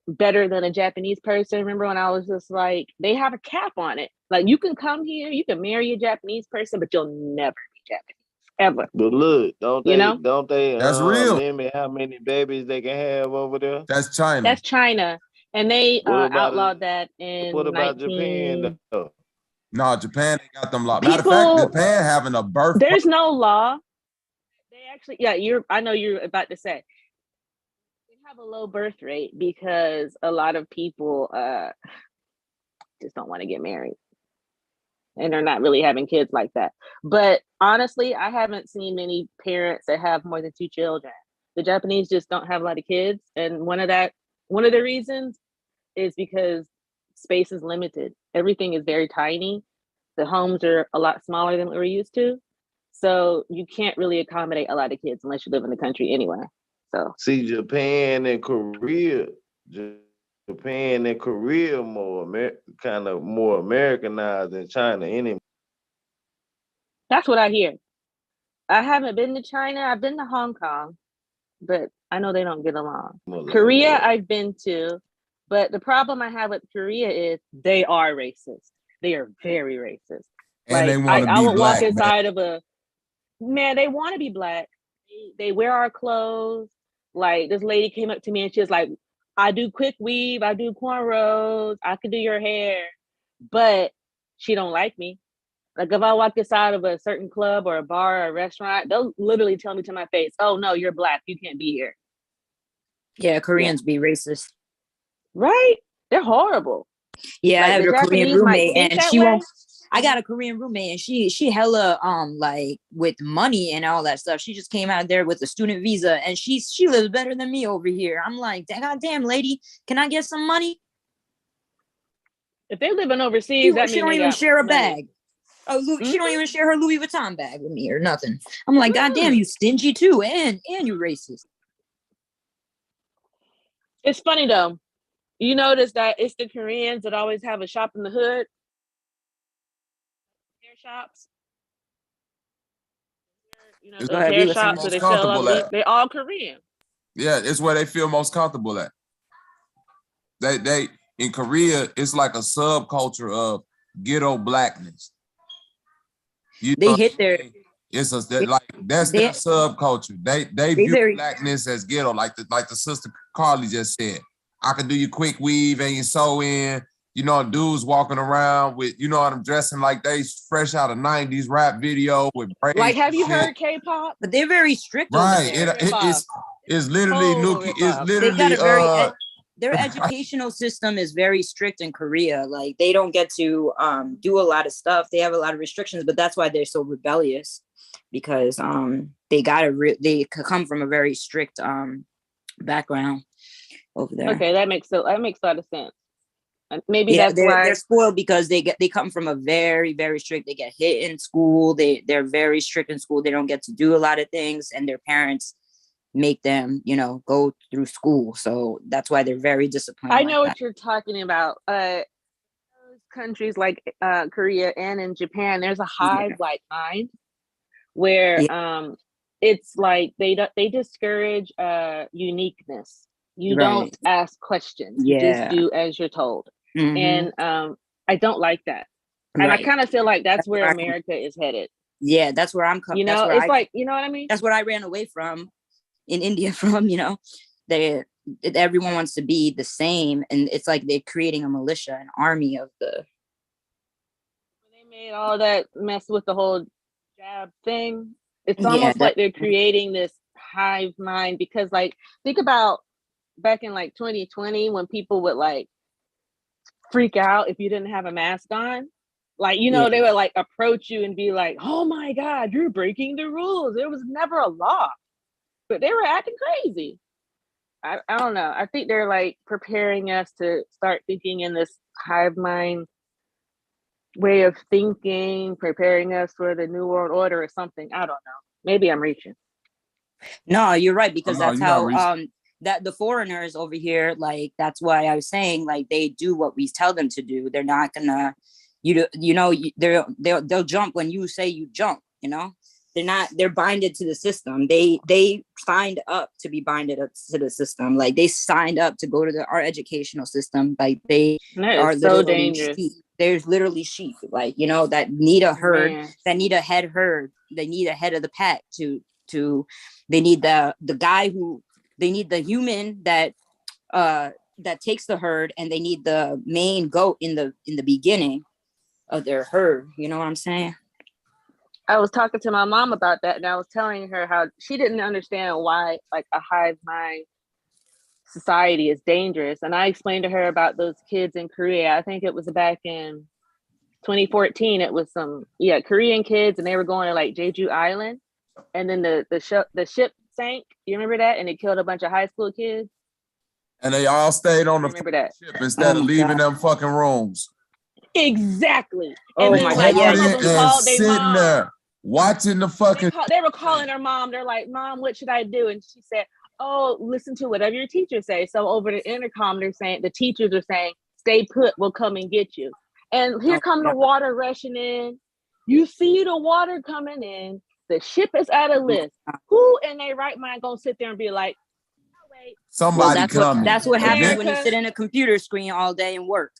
better than a Japanese person. Remember when I was just like, they have a cap on it. Like, you can come here, you can marry a Japanese person, but you'll never be Japanese ever. But look, don't they That's real. limit how many babies they can have over there? That's China. That's China. And they about outlawed that in What about Japan though? No, Japan ain't got them laws. Matter of fact, Japan having a birth. There's no law. They actually, I know you're about to say, they have a low birth rate because a lot of people just don't want to get married. And they're not really having kids like that. But honestly, I haven't seen many parents that have more than 2 children. The Japanese just don't have a lot of kids. And one of the reasons is because space is limited. Everything is very tiny. The homes are a lot smaller than we're used to. So you can't really accommodate a lot of kids unless you live in the country anyway. So see, Japan and Korea more kind of more Americanized than China anyway. that's what I hear. I haven't been to China. I've been to Hong Kong, but I know they don't get along. Korea, I've been to, but the problem I have with Korea is they are racist. They are very racist. And they Like want to I be would black, walk inside of a man. They want to be black. They wear our clothes. Like this lady came up to me and she was like, "I do quick weave. I do cornrows. I can do your hair," but she don't like me. Like if I walk inside of a certain club or a bar or a restaurant, they'll literally tell me to my face, "Oh no, you're black. You can't be here." Yeah, Koreans be racist. Right? They're horrible. Yeah, I Like have the a Korean Japanese might roommate think and that she way. won't. I got a Korean roommate and she hella like with money and all that stuff. She just came out there with a student visa and she lives better than me over here. I'm like, God damn lady, can I get some money? If they're living overseas, that She means don't they even got share a money. bag. Oh, she don't even share her Louis Vuitton bag with me or nothing. I'm like, God damn, you stingy too, and you racist. It's funny though. You notice that it's the Koreans that always have a shop in the hood. Hair shops. You know, It's those hair where they feel shops where most they sell all comfortable the, at. they're all Korean. Yeah, it's where they feel most comfortable at. They in Korea, it's like a subculture of ghetto blackness. They hit their. It's that's their subculture. They view blackness as ghetto, like the sister Carly just said. I could do your quick weave and your sew in. You know, dudes walking around with, you know what I'm dressing like they fresh out of 90s rap video with braids. Like, have you and shit. heard K-pop? But they're very strict Right. over there. It's literally Nuki. It's literally they got a very their educational system is very strict in Korea. Like they don't get to do a lot of stuff. They have a lot of restrictions, but that's why they're so rebellious, because they come from a very strict background over there. Okay, that makes a lot of sense. Maybe Yeah, that's why they're spoiled because they come from a very, very strict. They get hit in school. They're very strict in school. They don't get to do a lot of things, and their parents make them, go through school. So that's why they're very disciplined. I know what you're talking about. Those countries like Korea and in Japan, there's a hive-like mind where it's like they discourage uniqueness. You don't ask questions. You just do as you're told. And I don't like that. And I kind of feel like that's where America is headed. Yeah, that's where I'm coming. It's like, you know what I mean? That's what I ran away from in India from, everyone wants to be the same. And it's like they're creating a militia, an army of the. They made all that mess with the whole jab thing. It's almost like they're creating this hive mind because, like, think about back in like 2020 when people would like freak out if you didn't have a mask on. Like, they would like approach you and be like, "Oh my God, you're breaking the rules. There was never a law." But they were acting crazy. I don't know. I think they're like preparing us to start thinking in this hive mind way of thinking, preparing us for the new world order or something. I don't know. Maybe I'm reaching. No, you're right, because that's how that the foreigners over here, like, that's why I was saying, like, they do what we tell them to do. They're not gonna, they'll jump when you say you jump. They're binded to the system. They signed up to be binded up to the system. Like they signed up to go to our educational system. Like they are so dangerous. Sheep. There's literally sheep, like, that need a herd, that need a head herd. They need a head of the pack they need the guy they need the human that takes the herd, and they need the main goat in the beginning of their herd. You know what I'm saying? I was talking to my mom about that, and I was telling her how she didn't understand why like a hive mind society is dangerous. And I explained to her about those kids in Korea. I think it was back in 2014. It was some Korean kids, and they were going to like Jeju Island, and then the ship sank. You remember that? And it killed a bunch of high school kids. And they all stayed on the ship instead of leaving them fucking rooms. Exactly. Oh, And then like some of them called their sitting mom. there watching the fucking. They were calling their mom. They're like, "Mom, what should I do?" And she said, "Oh, listen to whatever your teacher say." So over the intercom, they're saying the teachers are saying, "Stay put. We'll come and get you." And here come the water rushing in. You see the water coming in. The ship is at a list. Who in their right mind gonna sit there and be like, "Oh, wait." Somebody that's what happens coming. when you sit in a computer screen all day and work.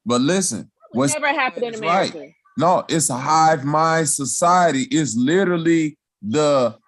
But listen, what's Never happened in America. right? No, it's a hive mind society. It's literally the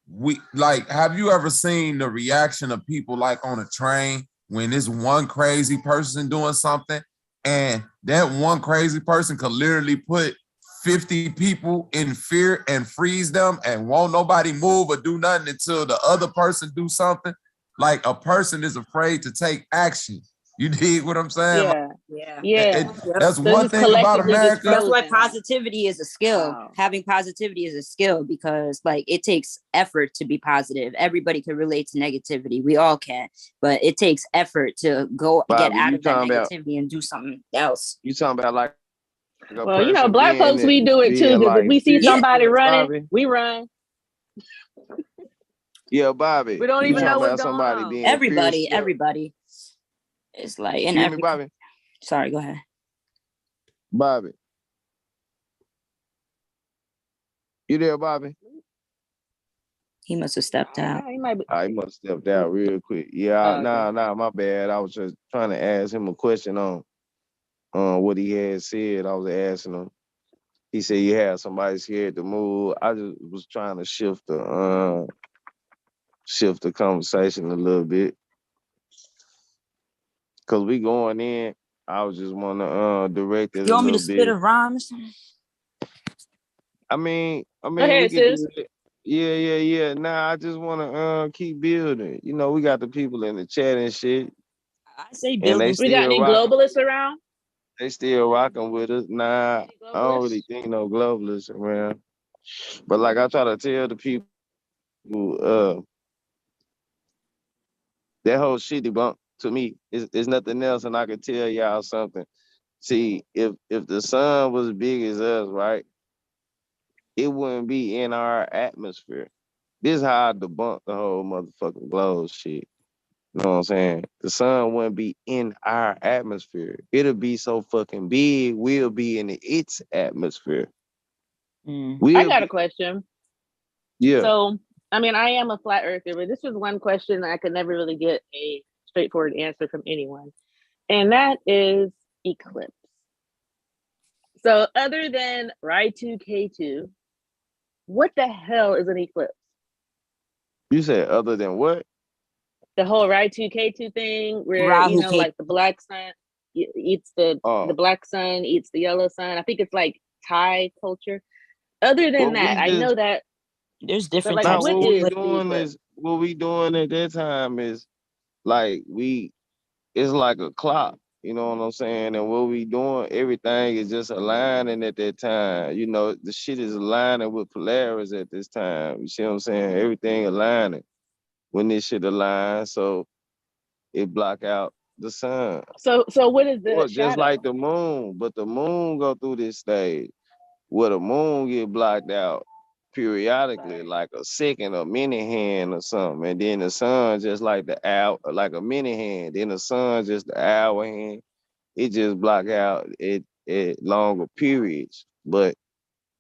we like. Have you ever seen the reaction of people like on a train when there's one crazy person doing something, and that one crazy person could literally put 50 people in fear and freeze them and won't nobody move or do nothing until the other person do something? Like a person is afraid to take action. You dig what I'm saying? Yeah. That's one thing about America. That's why positivity is a skill. Having positivity is a skill because like it takes effort to be positive. Everybody can relate to negativity. We all can, but it takes effort to go get out of that negativity and do something else. You talking about like well, you know, black folks, we do it too. Because if we see somebody running, we run. Yeah, Bobby. We don't even know what's going somebody on. being Everybody. It's like in every. Bobby. Sorry, go ahead. Bobby. You there, Bobby? He must have stepped out. He might be. He must have stepped out real quick. Yeah, nah, my bad. I was just trying to ask him a question on what he had said. I was asking him. He said you had somebody scared to move. I just was trying to shift the conversation a little bit. Cause we going in. I was just want to direct it. You want me to spit a rhyme or something? I mean, Go ahead, sis. Yeah. Nah, I just want to keep building. You know, we got the people in the chat and shit. I say building. We got any globalists around? They still rocking with us. Nah, I don't really think no globalists around. But like I try to tell the people, that whole shit debunked to me. It's nothing else, and I can tell y'all something. See, if the sun was big as us, right, it wouldn't be in our atmosphere. This is how I debunk the whole motherfucking globe shit. You know what I'm saying? The sun wouldn't be in our atmosphere. It'll be so fucking big, we'll be in its atmosphere. I got a question. Yeah. So, I mean, I am a flat earther, but this was one question that I could never really get a straightforward answer from anyone. And that is eclipse. So other than Y2K2, what the hell is an eclipse? You said other than what? The whole Y2K2 thing where, you know, like the black sun eats the black sun, eats the yellow sun. I think it's like Thai culture. Other than that, I know that there's different like, types. what What we doing at that time is like it's like a clock. You know what I'm saying? And what we doing, everything is just aligning at that time. You know, the shit is aligning with Polaris at this time. You see what I'm saying? Everything aligning when this shit aligns, so it block out the sun. So what is the just like the moon, but the moon go through this stage where the moon get blocked out periodically, like a second or mini hand or something, and then the sun just like the hour, like a mini hand. Then the sun just the hour hand. It just block out it longer periods. But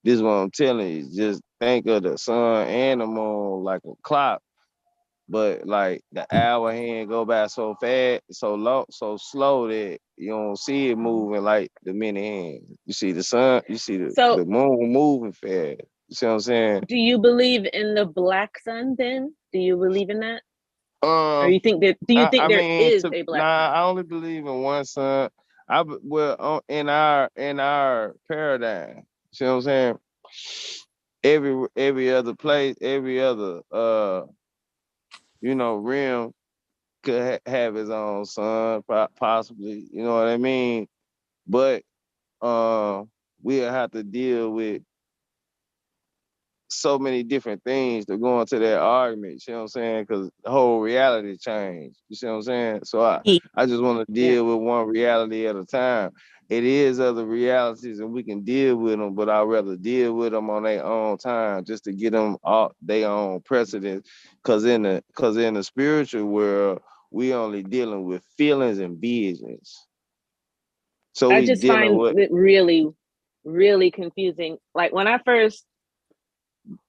this is what I'm telling you. Just think of the sun and the moon like a clock. But like the hour hand go by so fast, so low, so slow that you don't see it moving like the mini hand. You see the sun, you see the moon moving fast. You see what I'm saying? Do you believe in the black sun then? Do you believe in that? Or you think that there is a black sun? I only believe in one sun. In our paradigm. See what I'm saying? Every other place, every other realm could have his own son, possibly. You know what I mean? But we'll have to deal with so many different things to go into that argument. You see what I'm saying? Because the whole reality changed. You see what I'm saying? So I just want to deal with one reality at a time. it is other realities and we can deal with them, but I'd rather deal with them on their own time just to get them off their own precedence. Cause in the spiritual world, we only dealing with feelings and visions. So I we just dealing find with it really, really confusing. Like when I first,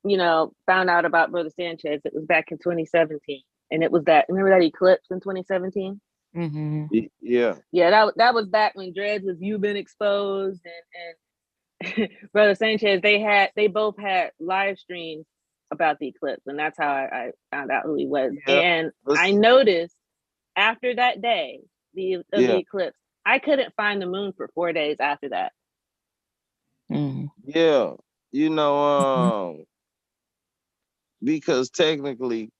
found out about Brother Sanchez, it was back in 2017. And it was remember that eclipse in 2017? Mm-hmm. Yeah. Yeah, that was back when dreads was you been exposed and Brother Sanchez, they both had live streams about the eclipse, and that's how I found out who he was. Yeah. And I noticed after that day of the eclipse, I couldn't find the moon for 4 days after that. Yeah. Because technically,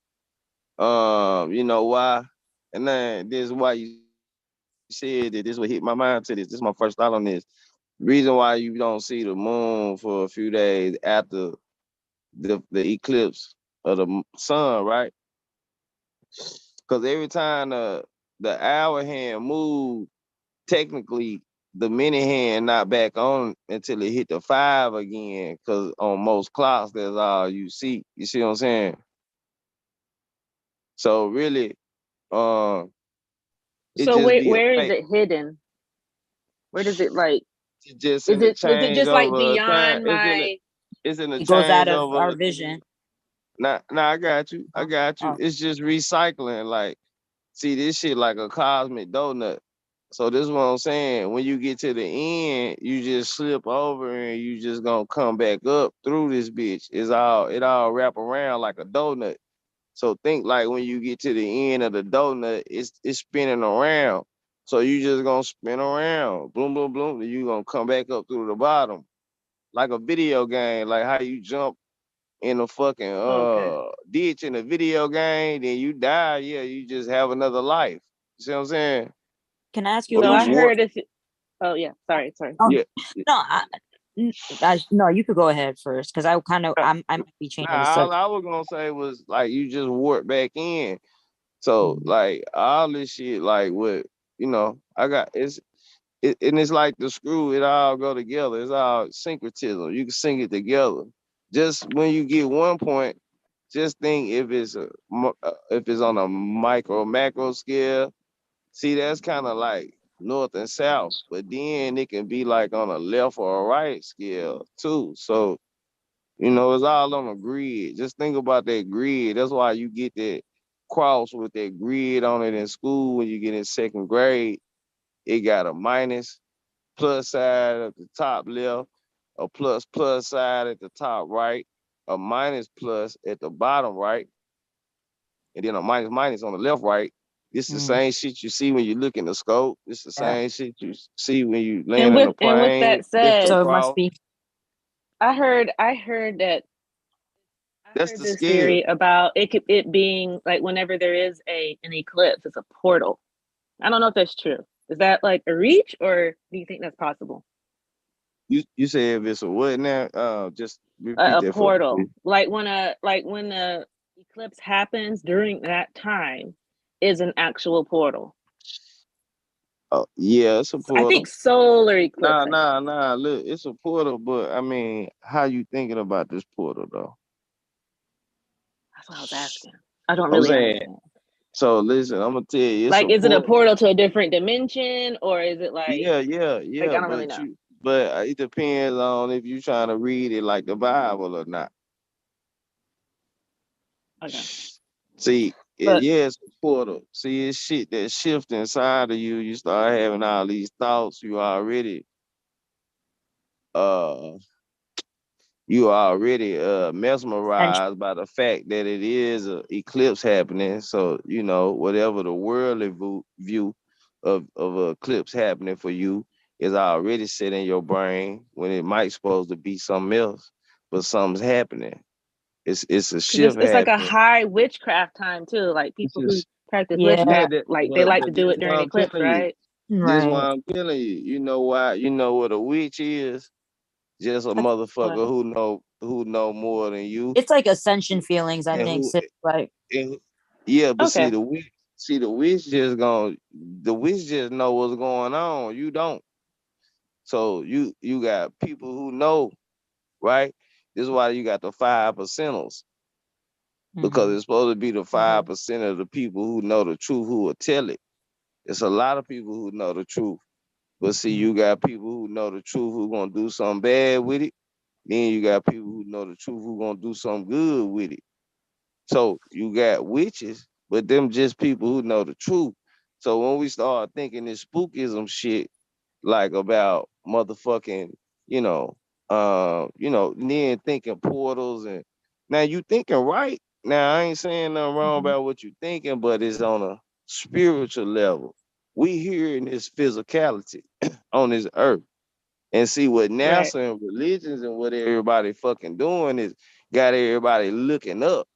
you know why? And then this is why you said that this would hit my mind to this. This is my first thought on this. Reason why you don't see the moon for a few days after the eclipse of the sun, right? Because every time the hour hand move, technically the minute hand not back on until it hit the 5 again. Because on most clocks, that's all you see. You see what I'm saying? So really, So where is it hidden? Where does it like? Just is it just like beyond my? It's in the It goes out of changeover. our vision. Nah, I got you. It's just recycling. Like, see, this shit like a cosmic donut. So this is what I'm saying. When you get to the end, you just slip over and you just gonna come back up through this bitch. It all wrap around like a donut. So think like when you get to the end of the donut, it's spinning around. So you just gonna spin around, boom, boom, boom, and you gonna come back up through the bottom. Like a video game, like how you jump in a fucking ditch in a video game, then you die, you just have another life. You see what I'm saying? Can I ask you So a I question? heard if oh yeah, sorry. Yeah. No, you could go ahead first because I might be changing the All subject. I was gonna say was like you just warp back in. So like all this shit, like what I got and it's like the screw, it all go together. It's all syncretism. You can sync it together. Just when you get one point, just think if it's on a micro macro scale. See, that's kind of like north and south, but then it can be like on a left or a right scale too. So it's all on a grid. Just think about that grid. That's why you get that cross with that grid on it in school when you get in second grade. It got a minus plus side at the top left, a plus side at the top right, a minus plus at the bottom right, and then a minus on the left right. This is the same shit you see when you look in the scope. This is the same shit you see when you land in the plane. And with that said, so it must be. I heard that. That's heard the this skill. theory about it being like whenever there is an eclipse, it's a portal. I don't know if that's true. Is that like a reach, or do you think that's possible? You say if it's a what now? Just repeat A that portal, for me. like when the eclipse happens during that time, is an actual portal. Oh yeah, it's a portal. I think solar eclipse. Nah. Look, it's a portal, but I mean, how you thinking about this portal though? That's what I was asking. I don't really understand. So listen, I'm gonna tell you, Like, is it a portal to a different dimension, or is it like? Yeah. Like, I don't really know. But it depends on if you're trying to read it like the Bible or not. Okay. See, it's a portal. See, it's shit that shift inside of you. You start having all these thoughts. You already mesmerized by the fact that it is an eclipse happening. So, whatever the worldly view of an eclipse happening for you is already set in your brain when it might supposed to be something else, but something's happening. It's a shift. It's like a high witchcraft time too. Like people who practice witchcraft, they like to do it during eclipse, right? This is why I'm telling you. You know why? You know what a witch is? Just a motherfucker who know more than you. It's like ascension feelings, I think. But see the witch just know what's going on. You don't. So you got people who know, right? This is why you got the 5%ers. Because it's supposed to be the 5% of the people who know the truth who will tell it. It's a lot of people who know the truth. But see, you got people who know the truth who gonna do something bad with it. Then you got people who know the truth who gonna do something good with it. So you got witches, but them just people who know the truth. So when we start thinking this spookism shit, like about motherfucking, then thinking portals and now you thinking right. Now I ain't saying nothing wrong about what you thinking, but it's on a spiritual level. We here in this physicality on this earth. And see what NASA and religions and what everybody fucking doing is got everybody looking up.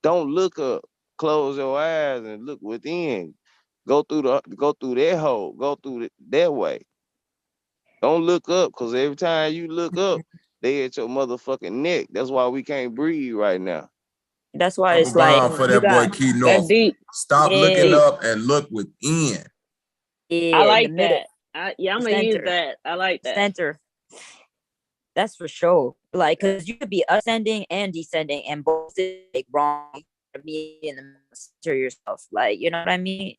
Don't look up. Close your eyes and look within. Go through that hole. Go through that way. Don't look up, because every time you look up, they at your motherfucking neck. That's why we can't breathe right now. That's why it's like for that boy Key North. Stop looking up and look within. Yeah, I like the middle. that. I'm gonna use that. I like that. Center. That's for sure. Like, because you could be ascending and descending, and both is like wrong. Be in the center yourself, like, you know what I mean.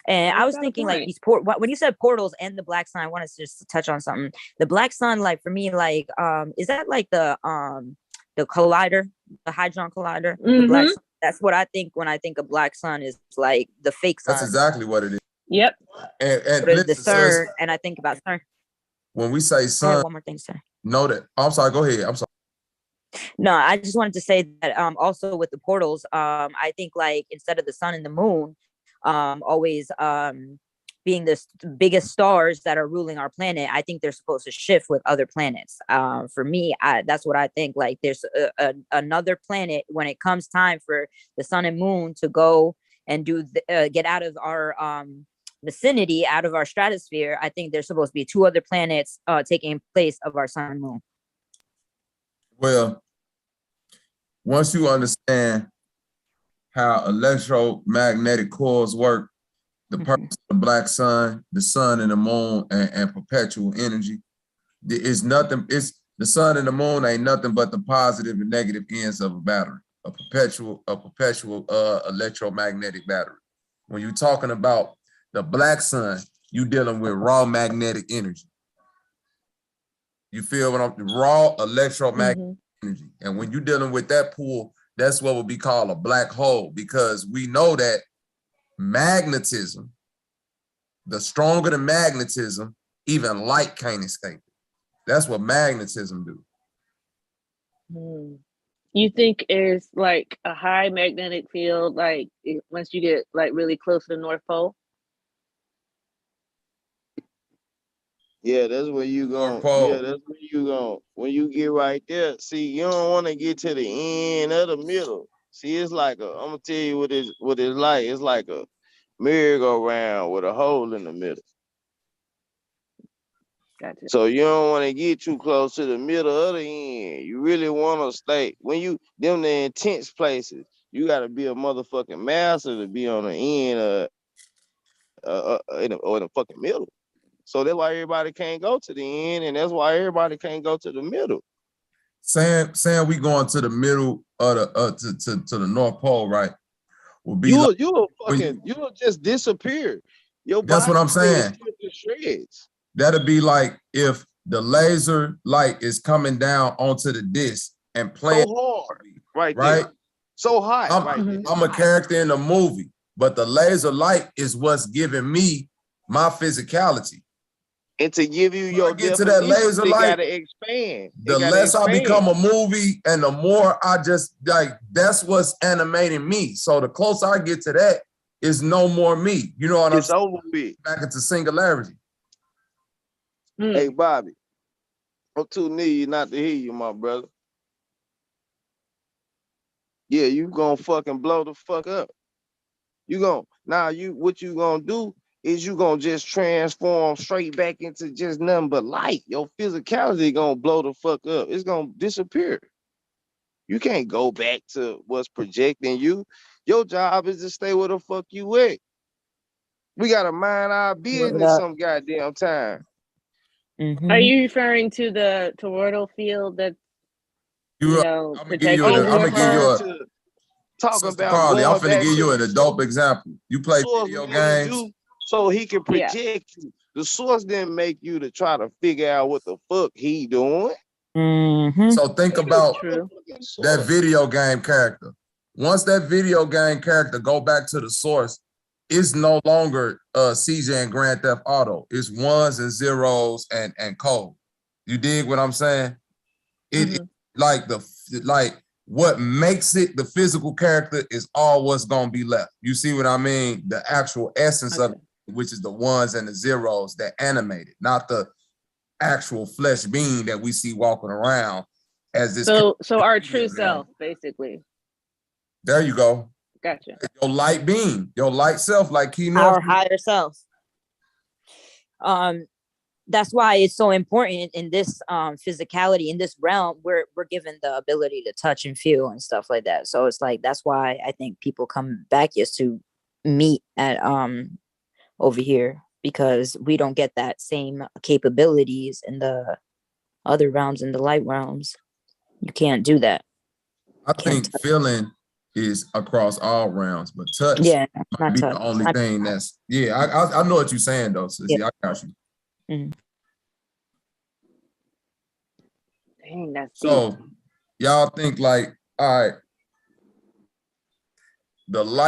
And I was thinking, like, these when you said portals and the black sun, I wanted to just touch on something. The black sun, like, for me, like, is that like the collider, the hadron collider? The black sun? That's what I think when I think of black sun, is like the fake sun. That's exactly what it is. Yep. And the CERN, and I think about CERN. When we say sun, I have one more thing to say. Know that. Oh, I'm sorry. Go ahead. I'm sorry. No, I just wanted to say that also with the portals, I think, like, instead of the sun and the moon always being the biggest stars that are ruling our planet, I think they're supposed to shift with other planets. For me, that's what I think. Like, there's another planet when it comes time for the sun and moon to go and get out of our vicinity, out of our stratosphere. I think there's supposed to be 2 other planets taking place of our sun and moon. Well, once you understand how electromagnetic coils work, the purpose of the black sun, the sun and the moon, and perpetual energy, is nothing. It's the sun and the moon ain't nothing but the positive and negative ends of a battery, a perpetual electromagnetic battery. When you're talking about the black sun, you dealing with raw magnetic energy. You feel what I'm raw electromagnetic energy. And when you're dealing with that pool, that's what would be called a black hole, because we know that magnetism, the stronger the magnetism, even light can't escape it. That's what magnetism do. You think it's like a high magnetic field, like once you get like really close to the North Pole? Yeah, that's where you going. Yeah, that's where you going. When you get right there, see, you don't want to get to the end of the middle. See, it's like I'm gonna tell you what it's like. It's like a merry-go-round with a hole in the middle. Gotcha. So you don't want to get too close to the middle of the end. You really want to stay the intense places. You got to be a motherfucking master to be on the end in the fucking middle. So that's why everybody can't go to the end, and that's why everybody can't go to the middle. Saying we going to the middle of the to the North Pole, right? Will be you'll just disappear. That's what I'm saying. That'll be like if the laser light is coming down onto the disc and playing so hard, right? There. So hot. I'm a character in the movie, but the laser light is what's giving me my physicality. And to give you your get to that laser light, gotta expand. The less I become a movie, and the more I just like, that's what's animating me. So the closer I get to that, is no more me. You know what I'm saying? It's over with. Back into singularity. Hey, Bobby, I'm too near not to hear you, my brother. Yeah, you gonna fucking blow the fuck up. What you gonna do is you gonna just transform straight back into just nothing but light. Your physicality gonna blow the fuck up. It's gonna disappear. You can't go back to what's projecting you. Your job is to stay where the fuck you at. We gotta mind our business some goddamn time. Are you referring to the toroidal field that I'm gonna give you talking Sister about Carly, I'm going finna back give to you the an dope example. You play source video made games. you so he can project you. The source didn't make you to try to figure out what the fuck he doing. So think about that video game character. Once that video game character go back to the source, it's no longer CJ and Grand Theft Auto. It's ones and zeros and code. You dig what I'm saying? It like what makes it the physical character is all what's gonna be left. You see what I mean? The actual essence of it, which is the ones and the zeros that animate it, not the actual flesh being that we see walking around as this. So our true self, basically. There you go. Gotcha. Your light being, your light self, like Key Our North. higher self. That's why it's so important in this physicality, in this realm, we're given the ability to touch and feel and stuff like that. So it's like that's why I think people come back just to meet at over here, because we don't get that same capabilities in the other realms, in the light realms. You can't do that. I think feeling is across all realms, but touch might be the only thing that's I know what you're saying though, Sissy. I got you. Dang, that's so y'all think like, all right, the light